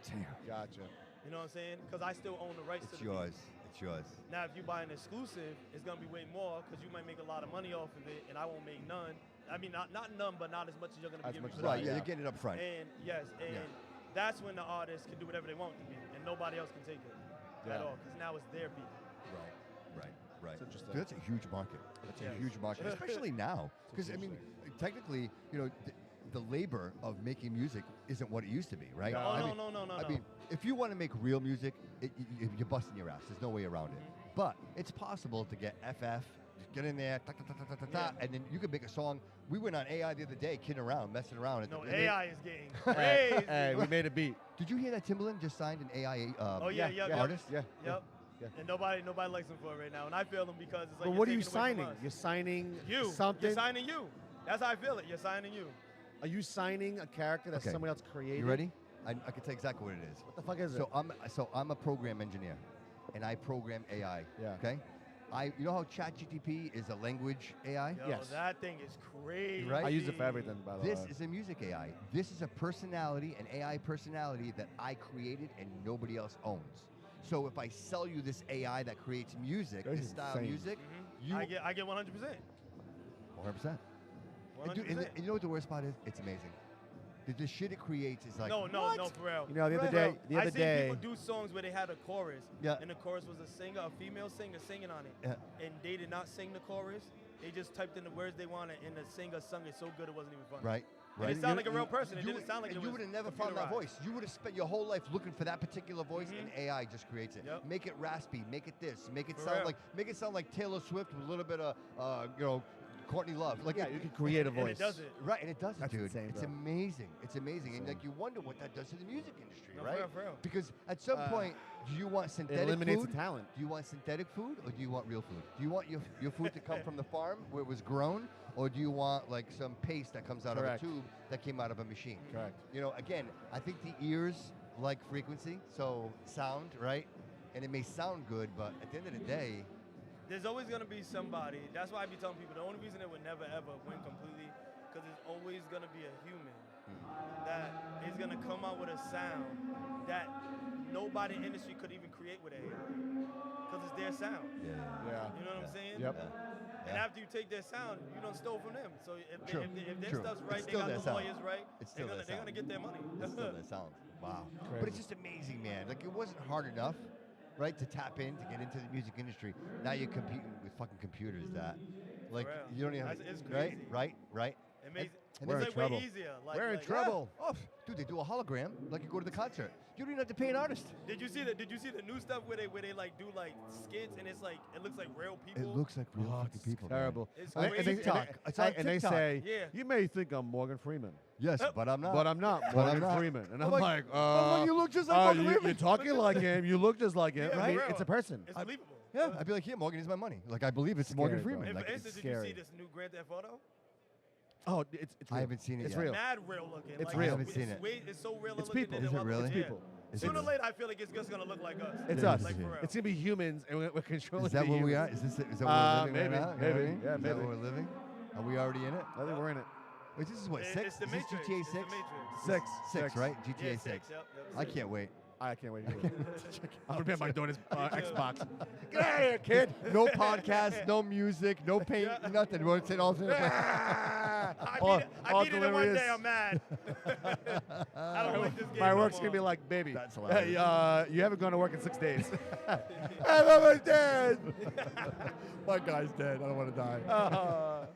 Damn. Gotcha. You know what I'm saying? Because I still own the rights It's to the yours. beat. It's yours. Now, if you buy an exclusive, it's gonna be way more because you might make a lot of money off of it, and I won't make none. I mean, not none, but not as much as you're gonna be As giving much me. as right. Yeah, you're getting it up front. And that's when the artist can do whatever they want to be, and nobody else can take it at all because now it's their beat. Right. That's interesting. Dude, that's a huge market. That's a huge market, especially now. Because I mean, technically, the labor of making music isn't what it used to be, right? No, I no. mean, if you want to make real music, you're busting your ass. There's no way around it. But it's possible to get FF, just get in there, and then you can make a song. We went on AI the other day, kidding around, messing around. No, AI is getting crazy. Hey, we made a beat. Did you hear that Timbaland just signed an AI artist? Yep. And nobody likes him for it right now, and I feel him because it's like. But you're what are you taking away from signing? us. You're signing You. something. You're signing you. That's how I feel it. You're signing you. Are you signing a character that Okay. somebody else created? You ready? I can tell you exactly what it is. What the fuck is it? So I'm a program engineer, and I program AI. Yeah. Okay. You know how ChatGPT is a language AI? Yo, that thing is crazy. Right? I use it for everything, by the way. This is a music AI. This is a personality, an AI personality that I created and nobody else owns. So if I sell you this AI that creates music, That is this style of insane. music, I get 100%. 100%. And, dude, and you know what the worst part is? It's amazing. The shit it creates is like, no, what? for real. You know, the other Bro, day- the other I seen day- people do songs where they had a chorus, Yeah. and the chorus was a female singer singing on it, and they did not sing the chorus. They just typed in the words they wanted, and the singer sung it so good it wasn't even funny. Right. And Right. it sounded like a real person. It didn't sound like and it you was would have never found that computerized. voice. You would have spent your whole life looking for that particular voice, and AI just creates it. Make it raspy. Make it this. Make it For sound real. make it sound like Taylor Swift with a little bit of Courtney Love. Like Yeah, you can create a And it voice. does it. Right, and it does it, That's dude. insane, It's bro. amazing. It's amazing, and like you wonder what that does to the music industry, No, for right? real, for real. Because at some point, do you want synthetic eliminates food? the talent. Do you want synthetic food, or do you want real food? Do you want your food to come from the farm where it was grown, or do you want like some paste that comes out Correct. of a tube that came out of a machine? Correct. You know, again, I think the ears like frequency, so sound, right? And it may sound good, but at the end of the day, There's always gonna be somebody. That's why I be telling people the only reason it would never ever win completely, because there's always gonna be a human that is gonna come out with a sound that nobody in the industry could even create with AI, because it's their sound. Yeah. You know what I'm saying? Yep. And after you take their sound, you don't steal from them. So if, True. if their True. stuff's It's right, they still got their the sound. lawyers right, It's they're still gonna, their they're gonna get their money. It's still that sound. Wow. But Crazy. it's just amazing, man. Like, it wasn't hard enough, right, to tap in, to get into the music industry. Now you're competing with fucking computers that, like, real. you don't even have, It's right, crazy. right. Amazing. And We're it's in like trouble. way easier. Like, We're in like- trouble. Oh, dude, they do a hologram like you go to the concert. You don't even have to pay an artist. Did you see the new stuff where they like do like skits and it's like it looks like real people? It looks like real fucking people. man. Terrible. It's And crazy. TikTok. It's on and they TikTok. say, Yeah. you may think I'm Morgan Freeman. Yes, but I'm not. But I'm not But Morgan I'm not. Freeman. And I'm I'm like, like, well, you look just like Morgan Freeman. You're talking like him. You look just like him. Yeah, I mean, bro. it's a person. It's believable. Yeah, I'd be like, here, Morgan, here's my money. Like, I believe it's Morgan Scary, bro. Freeman. And Like, for it's instance, did you scary. see this new Grand Theft Auto? Oh, it's I real. haven't seen it It's yet. real. Mad real looking. It's like, real. I haven't seen it. It's so real. It's looking people. that Is it really? It's Yeah. people. Is Sooner it- or later, I feel like it's just gonna look like us. It's Yeah, us. Like for real. It's gonna be humans, and we're controlling. Is that the where we humans. are? Is that where we're living maybe, right now? You know what I maybe. mean? Yeah, Is that maybe. where we're living? Are we already in it? I think we're in it. Wait, this is what, It's 6? the Is this Matrix. GTA It's 6? the Matrix. Six. 6, right? GTA Yeah, 6. Yep, I can't wait. I can't wait. I'm gonna be at my daughter's Xbox. Get out of here, kid. No podcast, no music, no paint, nothing. We're saying all I beat it in one day. I'm mad. I don't like this game. My no work's more. gonna be like, baby. That's Hey, hilarious. you haven't gone to work in 6 days. Hey, mama's dead. My guy's dead. I don't want to die.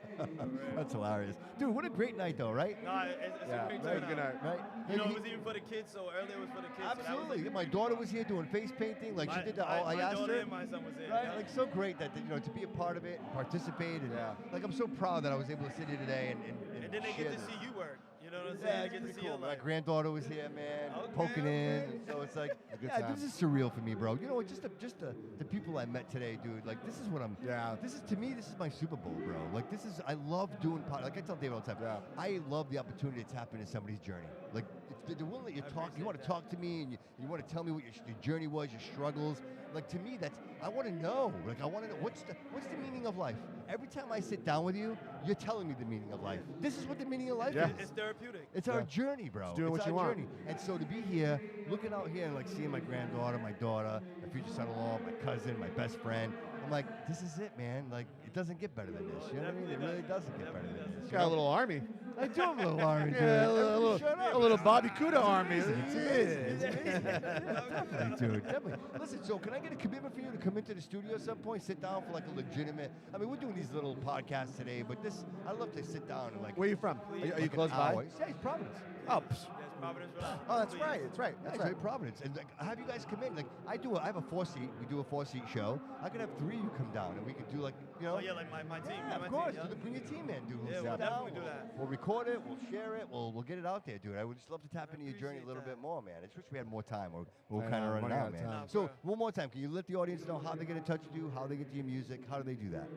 That's hilarious. Dude, what a great night, though, right? No, it's Yeah, a great very turnout. good night. Right? You know, it was even for the kids, so earlier it was for the kids. Absolutely. So that was like, My daughter was here doing face painting. Like, she did that. I my asked daughter her. and my son was there. Right? yeah. Like, so great that, you know, to be a part of it and participate. And, like, I'm so proud that I was able to sit here today and And then they share get to this. see you work. You know what I'm Yeah, saying? it's They get to pretty see cool. your My life. granddaughter was here, man, poking in. And so it's like, A good yeah, time. this is surreal for me, bro. You know what? Just the people I met today, dude. Like, this is what I'm. Yeah. This is, to me, this is my Super Bowl, bro. Like, this is, I love doing like I tell David all the time. Yeah. I love the opportunity to tap into somebody's journey. Like, it's the willing that you talk. You want to talk to me, and you want to tell me what your journey was, your struggles. Like, to me, that's, I want to know. Like, I want to know what's the meaning of life. Every time I sit down with you, you're telling me the meaning of life. This is what the meaning of life is. It's therapeutic. It's our journey, bro. It's doing it's what our you want. journey. And so to be here, looking out here and like seeing my granddaughter, my daughter, my future son-in-law, my cousin, my best friend, I'm like, this is it, man. Like, it doesn't get better than this. You know what I mean? It really doesn't get better than this. Got a little army. I do have a little army, dude. Yeah, a little Bobby Couto army. It's amazing. It's amazing. Definitely, dude. Definitely. Listen, so can I get a commitment for you to come into the studio at some point, sit down for like a legitimate, I mean, we're doing these little podcasts today, but this, I'd love to sit down and like. Where are you from? Are you like an close by? hour. Yeah, it's Providence. Oh, Yes, Providence, Rhode Island. oh, that's Please. right. That's right. That's That's right. right. Providence. And like, have you guys come in. Like, I have a 4-seat. We do a 4-seat show. I could have 3 of you come down and we could do like, you know. Oh, yeah, like my team. Yeah, my of course. Team, Bring your team in, dude. Yeah, sit we'll down, definitely do that. We'll record it. We'll share it. We'll get it out there, dude. I would just love to tap into your journey a little bit more, man. I just wish we had more time. We're I kind of know, running running out, out of man. time. So one more time, can you let the audience know how they get in touch with you, how they get to your music, how do they do that?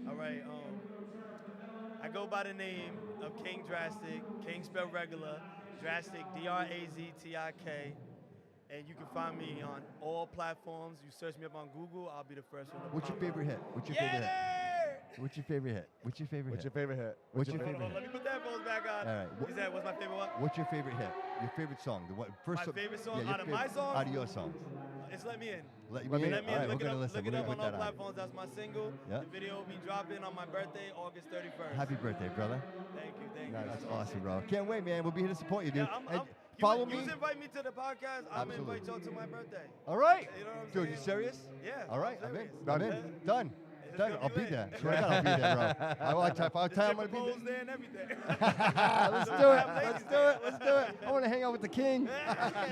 All right. I go by the name of King Drastic. King spelled regular. Drastic, D-R-A-Z-T-I-K. And you can find me on all platforms. You search me up on Google, I'll be the first one. to What's your pop up. favorite hit? What's your favorite hit? What's your favorite hit? What's your favorite What's hit? your favorite hit? What's your Hold favorite on, let hit? me put the headphones back on. All right. You said, what's my favorite what? What's your favorite hit? Your favorite song? The what? First My song- favorite song yeah, your out of my favorite- songs? Out of your songs. It's Let Me In. Let Me In? Let Me All right, In. we're Look it gonna up, listen. look We're it gonna up on put all that on. platforms. That's my single. Yeah. The video will be dropping on my birthday, August 31st. Happy birthday, brother. Thank you, thank No, you. that's awesome, bro. Can't wait, man. We'll be here to support you, dude. Yeah, And you follow You me. invite me to the podcast, I'm going to Absolutely. invite y'all to my birthday. All right. You know what I'm Dude, saying? you serious? Yeah. All right, I'm I'm in. serious. I'm in. Done. It's Done. gonna I'll be be lit. there. Swear to God, I'll be there, bro. I want to. If I'll tell him I'm gonna be Pose there and everything. Let's do it. Let's do it. Let's do it. I want to hang out with the king.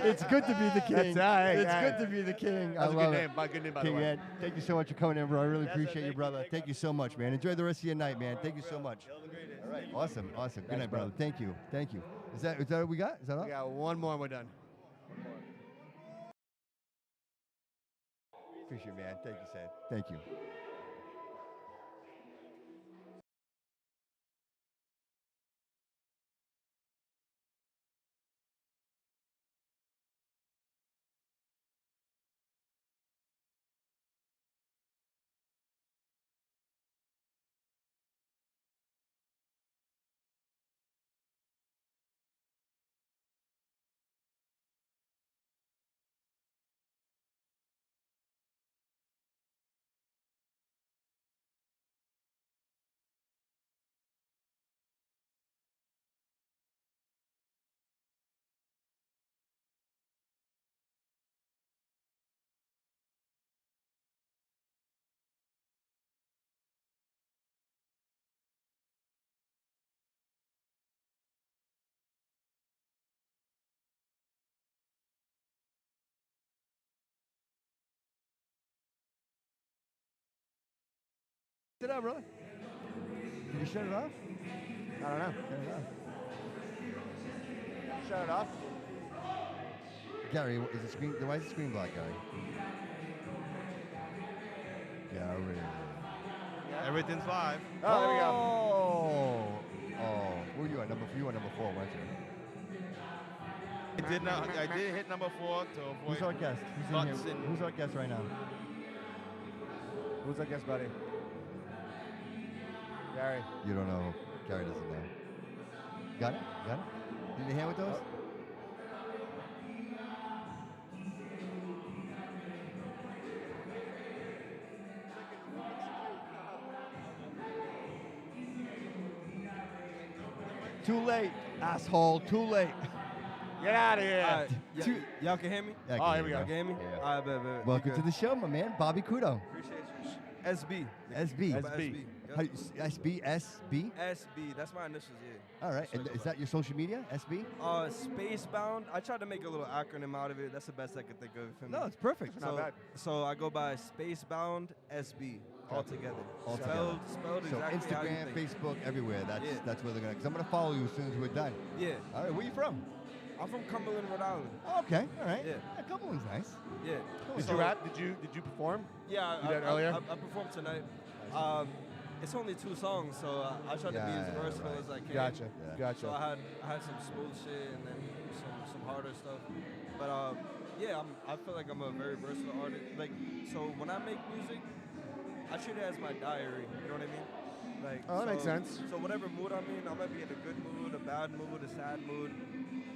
It's good to be the king. That's all right. It's All good right. to be the king. That's I a love good it. name. My good name, by the King way. Ed, thank you so much for coming in, bro. I really That's appreciate it. you, brother. Thank you so much, man. Enjoy the rest of your night, man. Thank you so much. All right. Awesome. Awesome. Good Thanks, night, brother. Thank you. Thank you. Is that what we got? Is that all? We got one more and we're done. Appreciate it, man. Thank you, Sid. Thank you. Shut it up, brother. Did you shut it off? I don't know. Shut it off. Shut it off. Gary, is the screen? Why is the screen black, Gary? Gary. Everything's live. Oh, there we go. Oh, where you at? You were number 4, weren't you? I did hit number 4 to avoid Who's our guest? Who's in butts here? and Who's our guest right now? Who's our guest, buddy? Gary. You don't know. Gary doesn't know. Got it? Got it? Did you hand with those? Too late, asshole. Too late. Get out of here. Y'all can hear me? Yeah, I Oh, can here we hear go. Y'all can hear me? Yeah. All right, bet. Welcome to the show, my man. Bobby Couto. Appreciate you. SB. SB. SB. How you- SB? SB? SB. That's my initials, yeah. All right. And is that your social media? SB? Spacebound. I tried to make a little acronym out of it. That's the best I could think of. For me. No, it's perfect. It's not bad. So I go by Spacebound SB altogether. All Spelled so exactly how you Instagram, think. Facebook, everywhere. That's Yeah. that's where they're gonna. Because I'm gonna follow you as soon as we're done. Yeah. All right. Where you from? I'm from Cumberland, Rhode Island. Oh, okay. All right. Yeah. A couple ones nice. Yeah. Did you rap? Did you perform? Yeah, You did earlier? I performed tonight. It's only 2 songs, so I tried to be as versatile as I can. Gotcha. Yeah. Gotcha. So I had some smooth shit and then some harder stuff. But yeah, I feel like I'm a very versatile artist. Like, so when I make music, I treat it as my diary. You know what I mean? Like, Oh, that makes sense. So whatever mood I'm in, I might be in a good mood, a bad mood, a sad mood.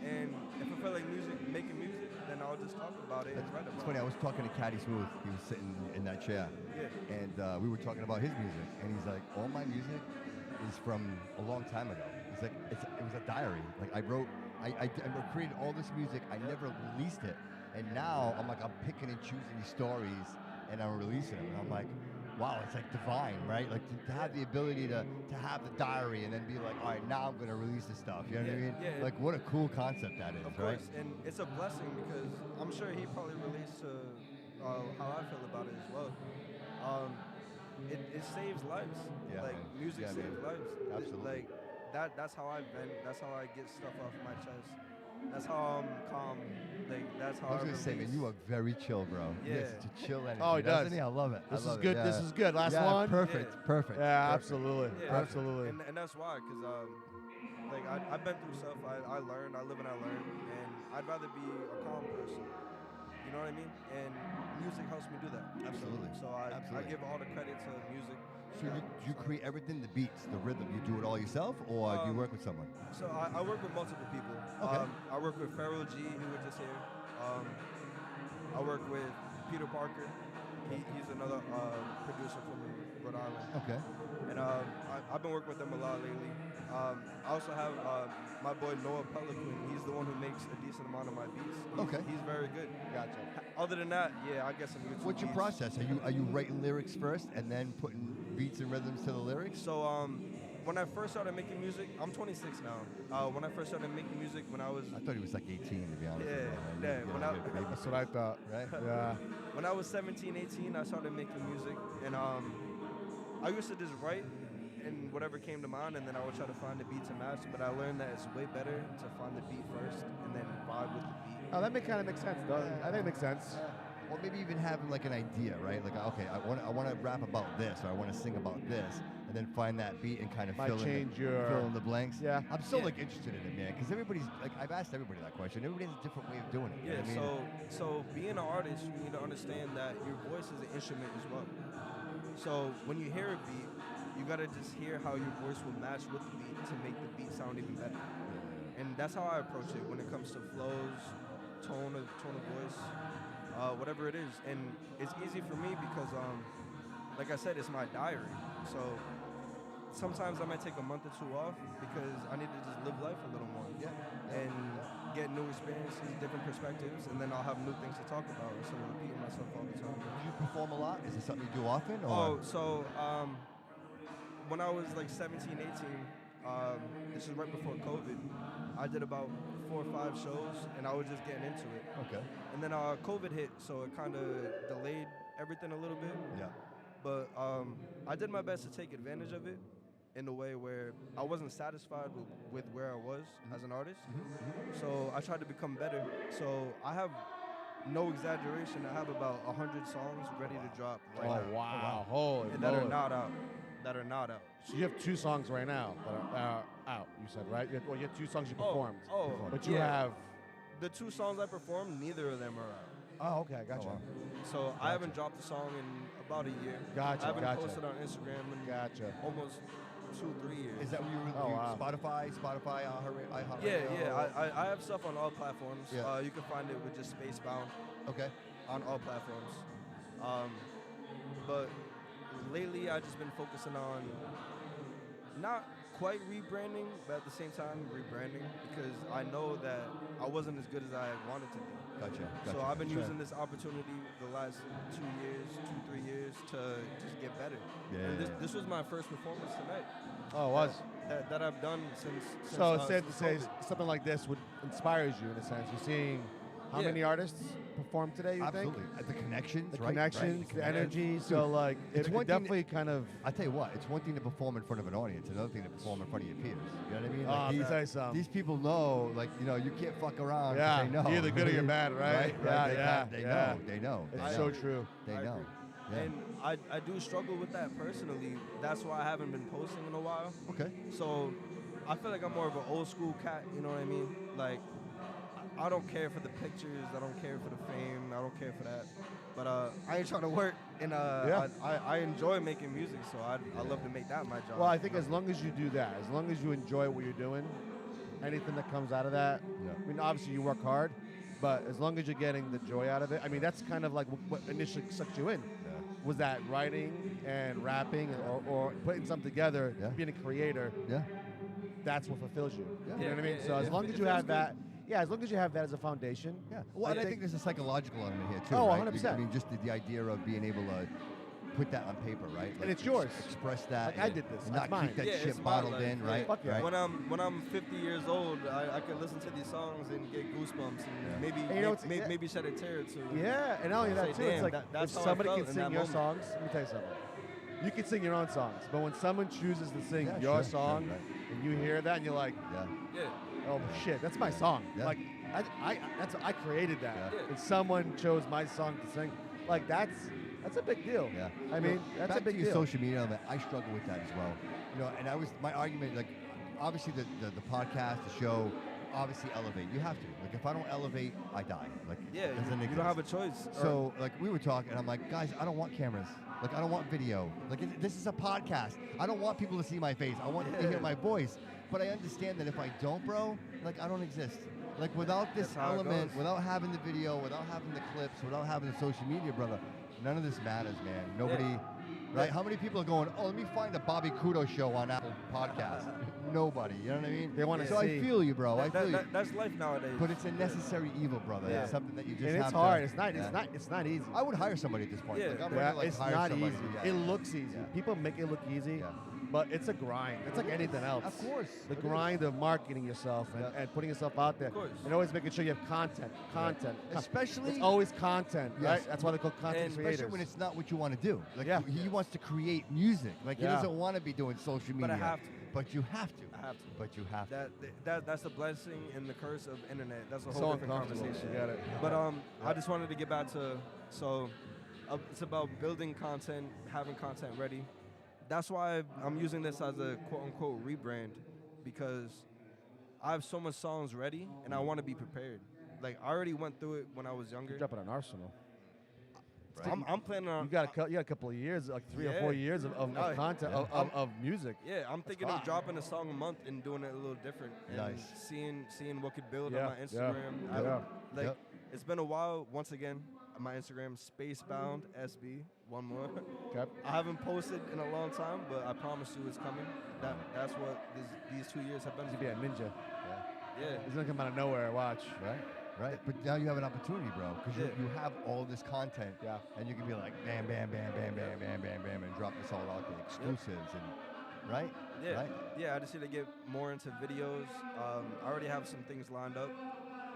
And if I feel like making music, then I'll just talk about it and write about It's it. funny. I was talking to Caddy Smooth. He was sitting in that chair, Yeah. and we were talking about his music. And he's like, "All my music is from a long time ago." He's like, it was a diary. Like I created all this music. I never released it, and now I'm picking and choosing these stories, and I'm releasing them. And I'm like, wow, it's like divine, right? Like to have the ability to have the diary and then be like, all right, now I'm gonna release this stuff. You know what I mean? Yeah. Like what a cool concept that is, Of right? course, and it's a blessing because I'm sure he probably relates to how I feel about it as well. It saves lives. Yeah, like man. music Yeah, saves man. lives. Absolutely. Like that's how I vent. That's how I get stuff off my chest. That's how I'm calm. Like that's how I was gonna say, man, you are very chill, bro. He has Yeah. such a chill energy. Oh, he doesn't does. he? I love it. This I love is good. It. This Yeah. is good. Last Yeah, one. Perfect. Perfect. Yeah, Perfect. absolutely. Yeah. Absolutely. And that's why, because like I've been through stuff. I learned. I live and I learn. And I'd rather be a calm person. You You know what I mean? And music helps me do that. Absolutely. So I Absolutely. give all the credit to music. So you create everything, the beats, the rhythm. You do it all yourself, or do you work with someone? So I work with multiple people. Okay. I work with Pharoah G, who was just here. I work with Peter Parker. He's another producer from Rhode Island. Okay. And I've been working with them a lot lately. I also have my boy Noah Pelican. He's the one who makes a decent amount of my beats. He's very good. Gotcha. Other than that, yeah, I guess some YouTube What's your beats. process? Are you writing lyrics first and then putting beats and rhythms to the lyrics? So when I first started making music, I'm 26 now. When I first started making music, when I was... I thought he was like 18, to be honest. Yeah. That's what I thought. Right? Yeah. When I was 17, 18, I started making music, and I used to just write and whatever came to mind, and then I would try to find the beat to match, but I learned that it's way better to find the beat first and then vibe with the beat. Oh, that kind of makes sense, though. I think it makes sense. Or maybe even having like an idea, right? Like, okay, I want to rap about this, or I want to sing about this, and then find that beat and kind of Might fill change in the blanks. Yeah. I'm so like interested in it, man, because everybody's like, I've asked everybody that question. Everybody has a different way of doing it. You know Yeah, what I mean? so being an artist, you need to understand that your voice is an instrument as well. So when you hear a beat, you gotta just hear how your voice will match with the beat to make the beat sound even better. And that's how I approach it when it comes to flows, tone of voice, whatever it is. And it's easy for me because, like I said, it's my diary. So sometimes I might take a month or two off because I need to just live life a little more. And get new experiences, different perspectives, and then I'll have new things to talk about instead of repeating myself all the time. Do you perform a lot? Is it something you do often? Or? When I was like 17, 18, this is right before COVID, I did about 4 or 5 shows, and I was just getting into it. Okay. And then COVID hit, so it kind of delayed everything a little bit. Yeah. But I did my best to take advantage of it in a way where I wasn't satisfied with where I was as an artist. So I tried to become better. So I have no exaggeration. I have about 100 songs ready to drop right now. Oh, wow. Holy and that are moly. not out. That are not out. So you have 2 songs right now that are out, you said, right? You have 2 songs you performed. But you have... The 2 songs I performed, neither of them are out. Oh, okay, gotcha. So I haven't dropped a song in about a year. Gotcha, I haven't gotcha. posted on Instagram in almost 2-3 years. Is that what you Spotify, iHeartRadio? Yeah. I have stuff on all platforms. Yeah. You can find it with just Spacebound. Okay. On all platforms. But lately I've just been focusing on not quite rebranding, but at the same time rebranding because I know that I wasn't as good as I wanted to be. Gotcha. So I've been using this opportunity the last 2-3 years to just get better. Yeah. And this was my first performance tonight. Oh, it was? That I've done since So it's safe to since say COVID. something like this inspires you in a sense. You're seeing how many artists perform today, you Absolutely. think? The connections, The right? connections, Right. the energy. Dude, So, like, it's it one thing definitely kind of... I tell you what, it's one thing to perform in front of an audience, another thing to perform in front of your peers. You know what I mean? Let me tell you something. These people know, like, you can't fuck around. 'cause Yeah, they know. you're either good or you're bad, right? They know. It's so true. They I know. agree. Yeah. And I do struggle with that personally. That's why I haven't been posting in a while. Okay. So I feel like I'm more of an old school cat, you know what I mean? Like, I don't care for the pictures. I don't care for the fame. I don't care for that. But I ain't trying to work. And I enjoy making music, so I love to make that my job. Well, I think as long as you do that, as long as you enjoy what you're doing, anything that comes out of that, I mean, obviously you work hard, but as long as you're getting the joy out of it, I mean, that's kind of like what initially sucked you in. Was that writing and rapping or putting something together, being a creator, that's what fulfills you. You know what I mean? So as long as you have that, as long as you have that as a foundation. Yeah. Well, I think there's a psychological element here too. Oh, right? 100%. I mean, just the idea of being able to put that on paper, right? And it's yours. Express that. Like I did this. And That's not mine. keep that it's shit my bottled life, in, right? Fuck yeah. Right. When I'm 50 years old, I can listen to these songs and get goosebumps and maybe shed a tear or two. Yeah, and not only that Say, too, it's "Damn, like that's if how I somebody felt can in sing that your moment." songs, let me tell you something. You can sing your own songs, but when someone chooses to sing Yeah, your sure, song sure, right. and you hear that and you're like, oh shit, that's my song. Yeah. Like I created that. Yeah. And someone chose my song to sing. Like that's a big deal. Yeah. I mean, that's back a big to your deal. social media element, I struggle with that as well. And my argument, like, obviously the podcast, the show, obviously elevate. You have to. Like, if I don't elevate, I die. Like, Yeah, it doesn't you exist. don't have a choice. So, like, we were talking, and I'm like, guys, I don't want cameras. Like, I don't want video. Like, this is a podcast. I don't want people to see my face. I want them to hear my voice. But I understand that if I don't, bro, like, I don't exist. Like, without this That's how it element, goes. without having the video, without having the clips, without having the social media, brother, none of this matters, man. Nobody, right? How many people are going, oh, let me find a Bobby Couto Show on Apple Podcast? Nobody, you know what I mean? They wanna So I see. feel you, bro. I feel you. That's life nowadays. But it's a necessary evil, brother. Yeah. It's something that you just And have it's to. hard. It's not. Yeah. It's not easy. I would hire somebody at this point. Like, I'm Yeah, ready to, like, it's hire not somebody easy. to do that. It looks easy. Yeah. People make it look easy, but it's a grind. It's like anything else. Of course. The It is. grind of marketing yourself and putting yourself out there. Of course. And always making sure you have content. Especially- It's always content, Yes. right? That's why they call content And creators. especially when it's not what you want to do. Like, Yeah. he wants to create music. Like, he Yeah. doesn't want to be doing social media. But I have to. But you have to. I have to. But you have to. That's the blessing and the curse of internet. That's a So whole different uncomfortable. conversation. You got it. But Yeah. I just wanted to get back to it's about building content, having content ready. That's why I'm using this as a quote unquote rebrand, because I have so much songs ready and I want to be prepared. Like, I already went through it when I was younger. You're dropping an arsenal. I'm planning on. You got a couple of years, like 3 or Yeah. 4 years of No, content yeah. of music. Yeah, I'm thinking hot. of dropping a song a month and doing it a little different. And Nice. seeing what could build Yeah, on my yeah, Instagram. yeah. Like, it's been a while. Once again, on my Instagram, Spacebound SB. One more. Okay. I haven't posted in a long time, but I promise you it's coming. That's what these 2 years have been. He's gonna be a ninja. Yeah. He's gonna come out of nowhere. Watch. Right. But now you have an opportunity, bro, because Yeah. you have all this content. Yeah. And you can be like, bam, bam, bam, bam, bam, bam, bam, bam, and drop this all out there, exclusives, and right. Yeah, Right. yeah. I just need to get more into videos. I already have some things lined up,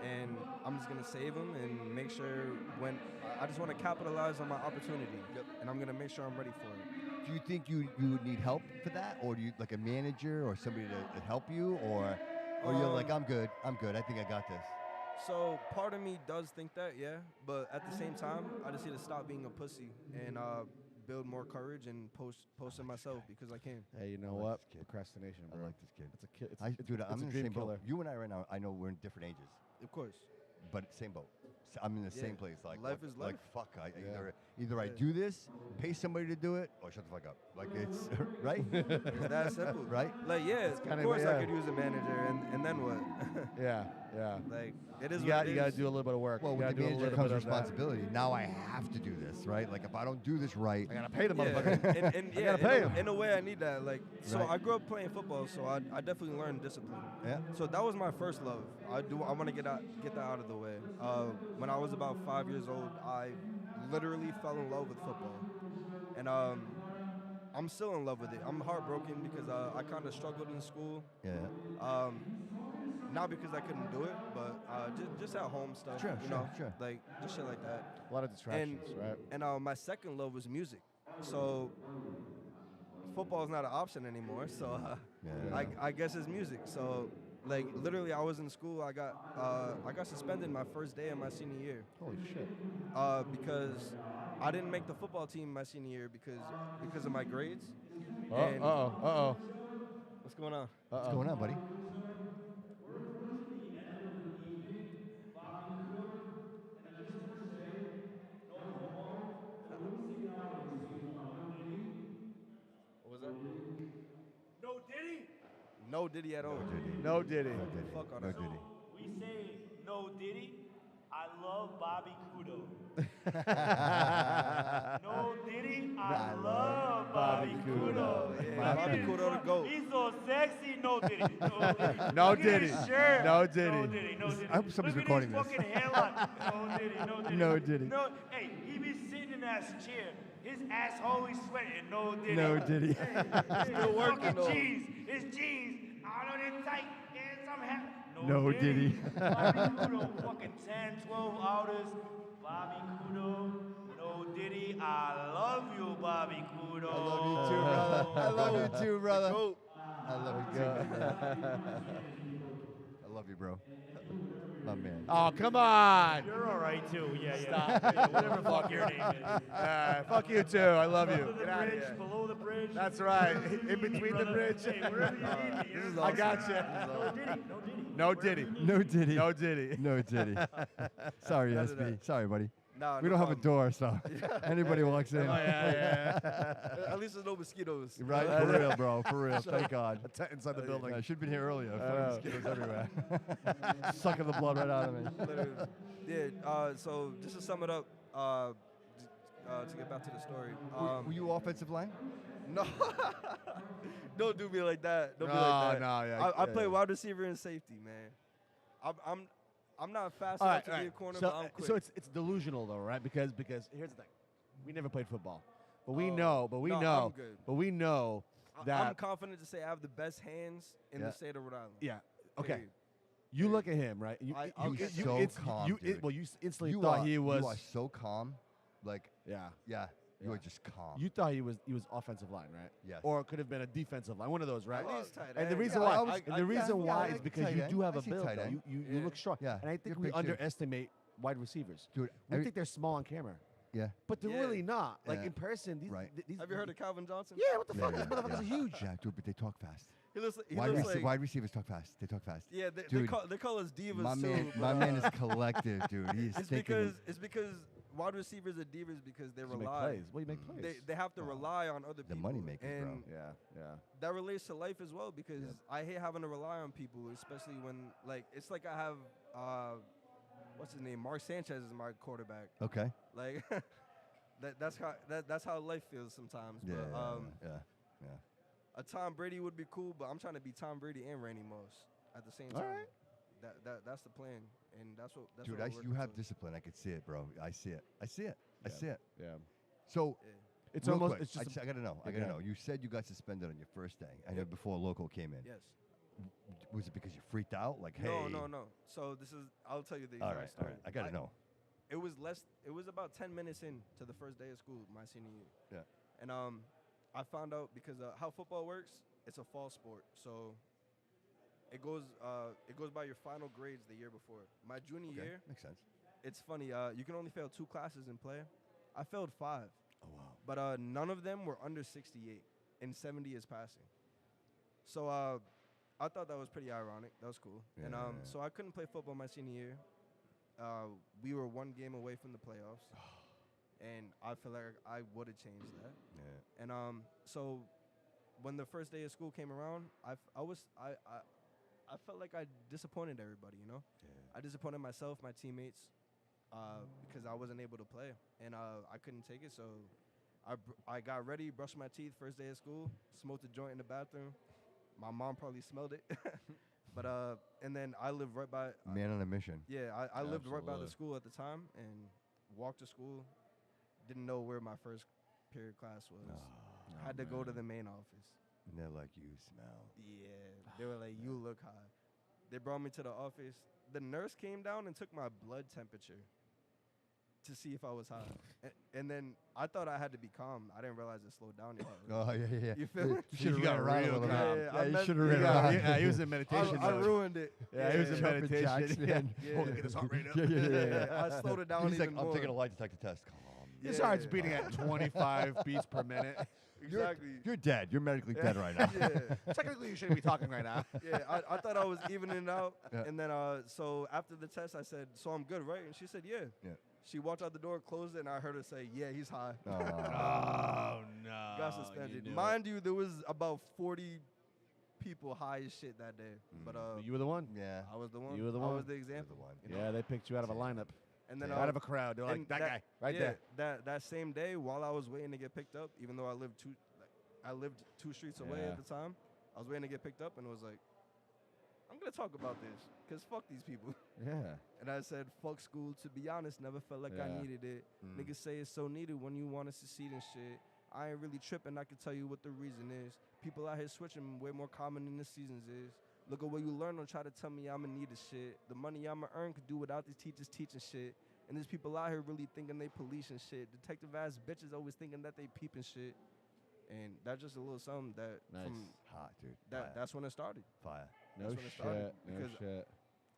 and I'm just gonna save them and make sure when I just want to capitalize on my opportunity, and I'm gonna make sure I'm ready for it. Do you think you would need help for that, or do you like a manager or somebody to help you, or you're like, I'm good, I think I got this. So part of me does think that, yeah, but at the same time, I just need to stop being a pussy and build more courage and post it myself because I can. Hey, you know I like what? this kid. Procrastination, bro. I like this kid. It's a kid. It's, Dude, it's I'm a in the dream same boat. killer. You and I right now, I know we're in different ages, Of course. but same boat. I'm in the Yeah. same place. Like Life like, is like life. fuck. Yeah. Either I do this, pay somebody to do it, or shut the fuck up. Like it's right. It's that simple. Right? Like, yeah, of kinda- course yeah. I could use a manager, and then what? Yeah, yeah. Like, it is You what got it you got to is. do a little bit of work. Well, you with gotta the do a manager little comes bit of that. responsibility. Now I have to do this, right? Like if I don't do this right, I gotta pay the Yeah, motherfucker. and I yeah, gotta pay him. in a way I need that. Like, so Right. I grew up playing football, so I definitely learned discipline. Yeah. So that was my first love. I want to get that out of the way. When I was about 5 years old, I literally fell in love with football, and I'm still in love with it. I'm heartbroken because I kind of struggled in school. Yeah. Not because I couldn't do it, but just at home stuff. Sure, you sure, know, sure. like just shit like that. A lot of distractions, right? And my second love was music. So football is not an option anymore. So I guess it's music. So like literally, I was in school. I got suspended my first day of my senior year. Holy shit. Because I didn't make the football team my senior year because of my grades. Uh-oh. What's going on? What's going on, buddy? What was that? No Diddy? No Diddy at all. No Diddy. Fuck all No that. Diddy. We say no Diddy. I love Bobby Couto. No Diddy. I love Bobby Couto. Yeah, Bobby Couto the GOAT. He's so sexy. No Diddy. No Diddy. No Look at Diddy. his shirt. No Diddy. No Diddy. No Diddy. I hope somebody's Look recording at this. his fucking hairline. No Diddy. No Diddy. No Diddy. No. Hey, he be sitting in that chair. His asshole is sweating. No Diddy. No Diddy. Still working Fucking though. jeans. His jeans. I don't know, they're tight. And some hat. No Diddy. Bobby Couto, fucking 10, 12 hours. Bobby Couto, no Diddy. I love you, Bobby Couto. I love you too, brother. I love you too, brother. I love you too, brother. I love you, bro. My man. Oh, come on. You're all right, too. Yeah, Stop. yeah. Whatever the fuck your name is. Fuck you too. I love you. Under the Get out of bridge, here. below the bridge. That's right. In between the Brother, bridge. Hey, wherever you need me. I got you. No Diddy, no Diddy. No Diddy. No Diddy. No Diddy. No Diddy. Sorry, None of SB. that. Sorry, buddy. Nah, we no don't have a problem. door, so anybody walks in. At least there's no mosquitoes. Right, for real, bro. For real. Thank God. A tent inside the building. I should have been here earlier. Fucking mosquitoes everywhere. Sucking the blood right out of me. Literally. So just to sum it up, to get back to the story. Were you offensive line? No. Don't do me like that. Don't be No, like that. no, yeah, I yeah, play yeah. wide receiver and safety, man. I'm not fast All enough right, to all be a right. corner, So, but I'm quick. so it's delusional though, right? Because here's the thing, we never played football, but we Oh, know, no, I'm good. but we know that I'm confident to say I have the best hands in Yeah. the state of Rhode Island. Yeah. Okay. Period. You look at him, right? I'll He's get so you. calm, dude. Well, you instantly You thought are- he was. You are so calm. Like, Yeah. yeah. You Yeah. are just calm. You thought he was offensive line, right? Yes. Or it could have been a defensive line, one of those, right? At least tight And the end. reason Yeah, why, I was- and the reason yeah, why I is like because tight you end. do have I a see build. tight Though. end. You look strong. Yeah, And I think you're we big, too. underestimate wide receivers. Dude, We think they're small on camera, yeah. but they're Yeah. really not. Like Yeah. in person, these. Right. These Have you heard of Calvin Johnson? Yeah. What the fuck? Yeah, These motherfuckers are huge. Yeah, dude, but they talk fast. He looks like Wide receivers talk fast. They talk fast. Yeah, they Dude, call us divas my too. man, but, my man is collective, dude. He's It's taking. because wide receivers are divas because they You make rely. plays. Well, you make plays. They have to rely on other The people. money makers, bro. and Yeah. Yeah. that relates to life as well because I hate having to rely on people, especially when it's like I have what's his name, Mark Sanchez is my quarterback. Okay. Like that's how life feels sometimes. Yeah. But, Yeah. a Tom Brady would be cool, but I'm trying to be Tom Brady and Randy Moss at the same time. All right. That's the plan, and that's what. Dude, what you we're working have towards. discipline. I could see it, bro. I see it. I see it. I see it. Yeah. So, It's real almost. quick, It's just. I gotta know. I Yeah, gotta go know. ahead. You said you got suspended on your first day. I know before local came in. Yes. Was it because you freaked out? Like, hey. No. So I'll tell you the All exact right. story. I gotta know. It was about 10 minutes in to the first day of school, my senior year. Yeah. And I found out because how football works, it's a fall sport. So it goes by your final grades the year before. My junior Okay, year, makes sense. it's funny. You can only fail 2 classes in play. I failed 5. Oh wow. But none of them were under 68, and 70 is passing. So I thought that was pretty ironic. That was cool. Yeah, and yeah. so I couldn't play football my senior year. We were 1 game away from the playoffs, and I feel like I would have changed that. Yeah. And so when the first day of school came around, I felt like I disappointed everybody. You know, I disappointed myself, my teammates, because I wasn't able to play, and I couldn't take it. So I got ready, brushed my teeth first day of school, smoked a joint in the bathroom. My mom probably smelled it, but and then I lived right by. Man on a mission. Yeah, I lived right by the Absolutely. school at the time and walked to school. Didn't know where my first period class was. Had to go to the main office. And they're like, you smell. Yeah, they were like, you look high. They brought me to the office. The nurse came down and took my blood temperature to see if I was high. And then I thought I had to be calm. I didn't realize it slowed down yet. Oh, yeah. You feel me? You should have ran around a little bit. I you messed- should have ran around. Yeah, he was in meditation I mode. ruined it. Yeah, he was in Jumping meditation. jacks, Yeah. man. Hold it, get his heart rate up. Yeah. I slowed it down He's even like, I'm more. taking a lie detector test. Calm. His heart's beating at 25 beats per minute. Exactly. You're dead. You're medically dead right now. Yeah. Technically, you shouldn't be talking right now. Yeah, I thought I was evening it out. Yeah. And then, so after the test, I said, so I'm good, right? And she said, yeah. Yeah. She walked out the door, closed it, and I heard her say, yeah, he's high. Oh, no. Got suspended. You knew Mind you, there was about 40 people high as shit that day. But You were the one. Yeah. I was the one. You were the I one. was the example. you know? Yeah, they picked you out of a lineup. And then out of a crowd. They're like, and that guy, right yeah, there. That same day, while I was waiting to get picked up, even though I lived 2 streets away Yeah. at the time, I was waiting to get picked up, and it was like, I'm gonna talk about this, cause fuck these people. Yeah. And I said, fuck school. To be honest, never felt like I Yeah. needed it. Mm. Niggas say it's so needed when you want to succeed and shit. I ain't really tripping. I can tell you what the reason is. People out here switching way more common than the seasons is. Look at what you learn. Don't try to tell me I'ma need this shit. The money I'ma earn could do without these teachers teaching shit. And there's people out here really thinking they policing shit. Detective ass bitches always thinking that they peeping shit. And that's just a little something that Nice. from Hot, dude. that's when it started. Fire. No That's when it started, shit. No because shit.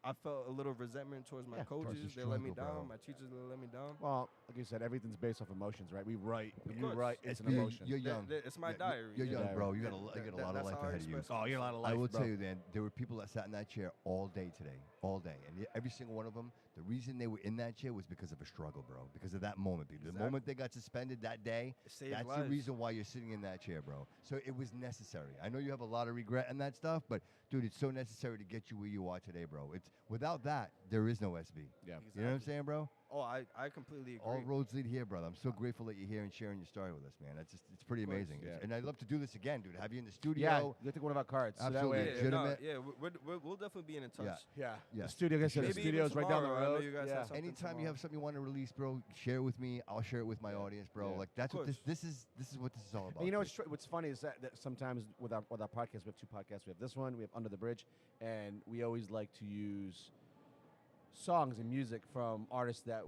I felt a little resentment towards my Yeah, towards coaches. the They let me struggle, down. bro. My teachers they let me down. Well, like you said, everything's based off emotions, right? We write. When Of you course. write, it's an You're- emotion. You're young. It's my Yeah, diary. You're young, Diary. bro. You got a lot That's of life how I ahead of you. express Oh, you got a lot of life, I will bro. tell you, man. There were people that sat in that chair all day today, all day, and every single one of them. The reason they were in that chair was because of a struggle, bro. Because of that moment. Because the moment they got suspended that day, It saved that's the lives. reason why you're sitting in that chair, bro. So it was necessary. I know you have a lot of regret and that stuff, but dude, it's so necessary to get you where you are today, bro. It's without that, there is no SB. Yeah. You know what I'm saying, bro? Oh, I completely agree. All roads lead here, brother. I'm so grateful that you're here and sharing your story with us, man. It's pretty Of course, amazing. yeah. And I'd love to do this again, dude. Have you in the Yeah, studio. you take one of our cards. So that Absolutely. way, legitimate. We'll definitely be in touch. yeah. Yeah. The studio, like I said, the Maybe studio even is right down the tomorrow. I know road. you guys Yeah. have something Anytime you tomorrow. have something you want to release, bro, share it with me. I'll share it with my audience, bro. Yeah. Like that's Of what this is what this is all about. And you know dude. what's funny is that sometimes with our podcast, we have two podcasts. We have this one, we have Under the Bridge, and we always like to use songs and music from artists that